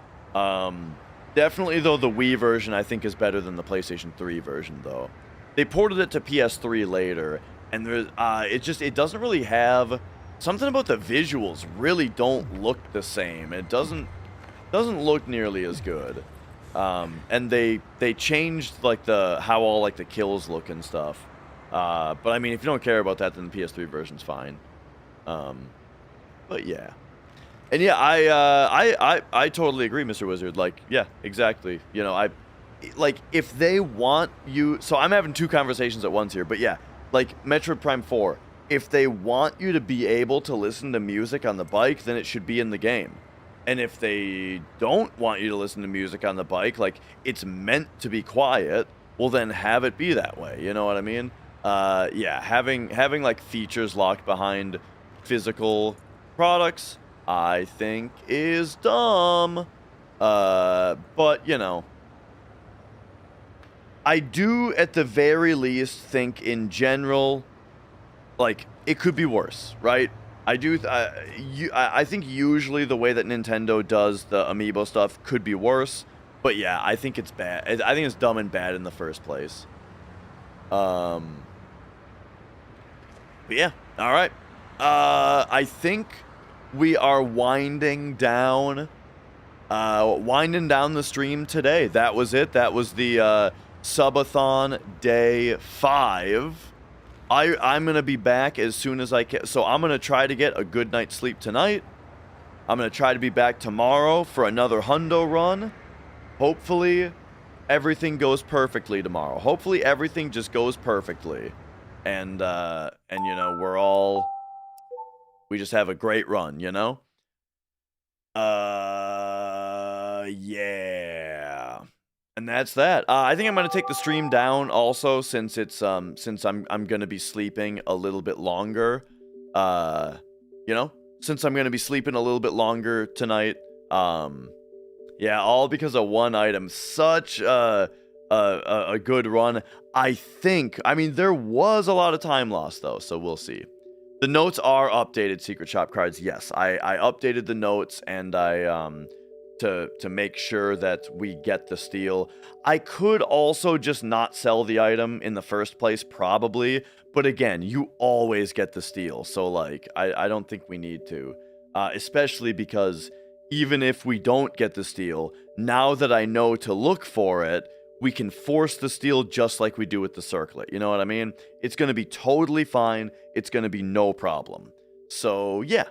Definitely, though, the Wii version I think is better than the PlayStation 3 version, though. They ported it to PS3 later, and it doesn't really have... Something about the visuals really don't look the same. It doesn't look nearly as good. And they changed like how all like the kills look and stuff. But I mean, if you don't care about that, then the PS3 version's fine. But yeah. And yeah, I totally agree, Mr. Wizard. Like, yeah, exactly. You know, if they want you, so I'm having two conversations at once here, but yeah, like Metroid Prime 4, if they want you to be able to listen to music on the bike, then it should be in the game. And if they don't want you to listen to music on the bike, like it's meant to be quiet, well then have it be that way. You know what I mean? Yeah, having like features locked behind physical products, I think is dumb. But you know, I do at the very least think in general, like it could be worse, right? I think usually the way that Nintendo does the Amiibo stuff could be worse, but yeah, I think it's bad. I think it's dumb and bad in the first place. But yeah, all right. I think we are winding down the stream today. That was it. That was the Subathon Day 5. I'm going to be back as soon as I can. So I'm going to try to get a good night's sleep tonight. I'm going to try to be back tomorrow for another hundo run. Hopefully, everything goes perfectly tomorrow. Hopefully, everything just goes perfectly. And you know, we just have a great run, you know? Yeah. And that's that. I think I'm gonna take the stream down also since I'm gonna be sleeping a little bit longer. You know, since I'm gonna be sleeping a little bit longer tonight. Yeah, all because of one item. Such a good run. I mean, there was a lot of time lost, though, so we'll see. The notes are updated, Secret Shop cards. Yes, I updated the notes, and to make sure that we get the steal. I could also just not sell the item in the first place, probably. But again, you always get the steal, so, like, I don't think we need to. Especially because even if we don't get the steal, now that I know to look for it, we can force the steal just like we do with the circlet. You know what I mean? It's going to be totally fine. It's going to be no problem. So, yeah.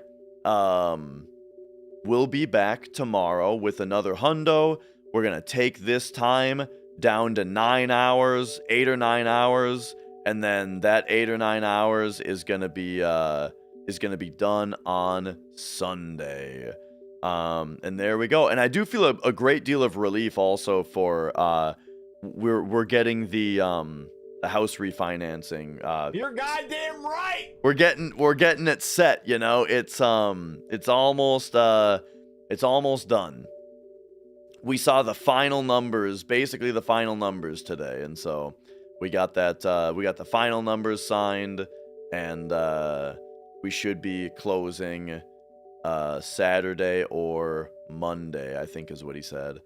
We'll be back tomorrow with another hundo. We're going to take this time down to 9 hours, 8 or 9 hours, and then that 8 or 9 hours is going to be done on Sunday. And there we go. And I do feel a great deal of relief also for we're getting the house refinancing. You're goddamn right. We're getting it set, you know. It's almost done. We saw the final numbers, basically the final numbers today, and so we got that we got the final numbers signed, and we should be closing Saturday or Monday, I think is what he said.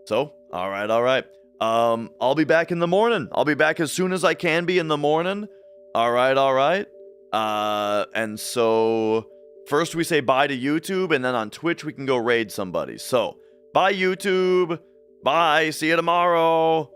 So, all right. I'll be back in the morning. I'll be back as soon as I can be in the morning. All right. And so first we say bye to YouTube, and then on Twitch we can go raid somebody. So, bye YouTube. Bye. See you tomorrow.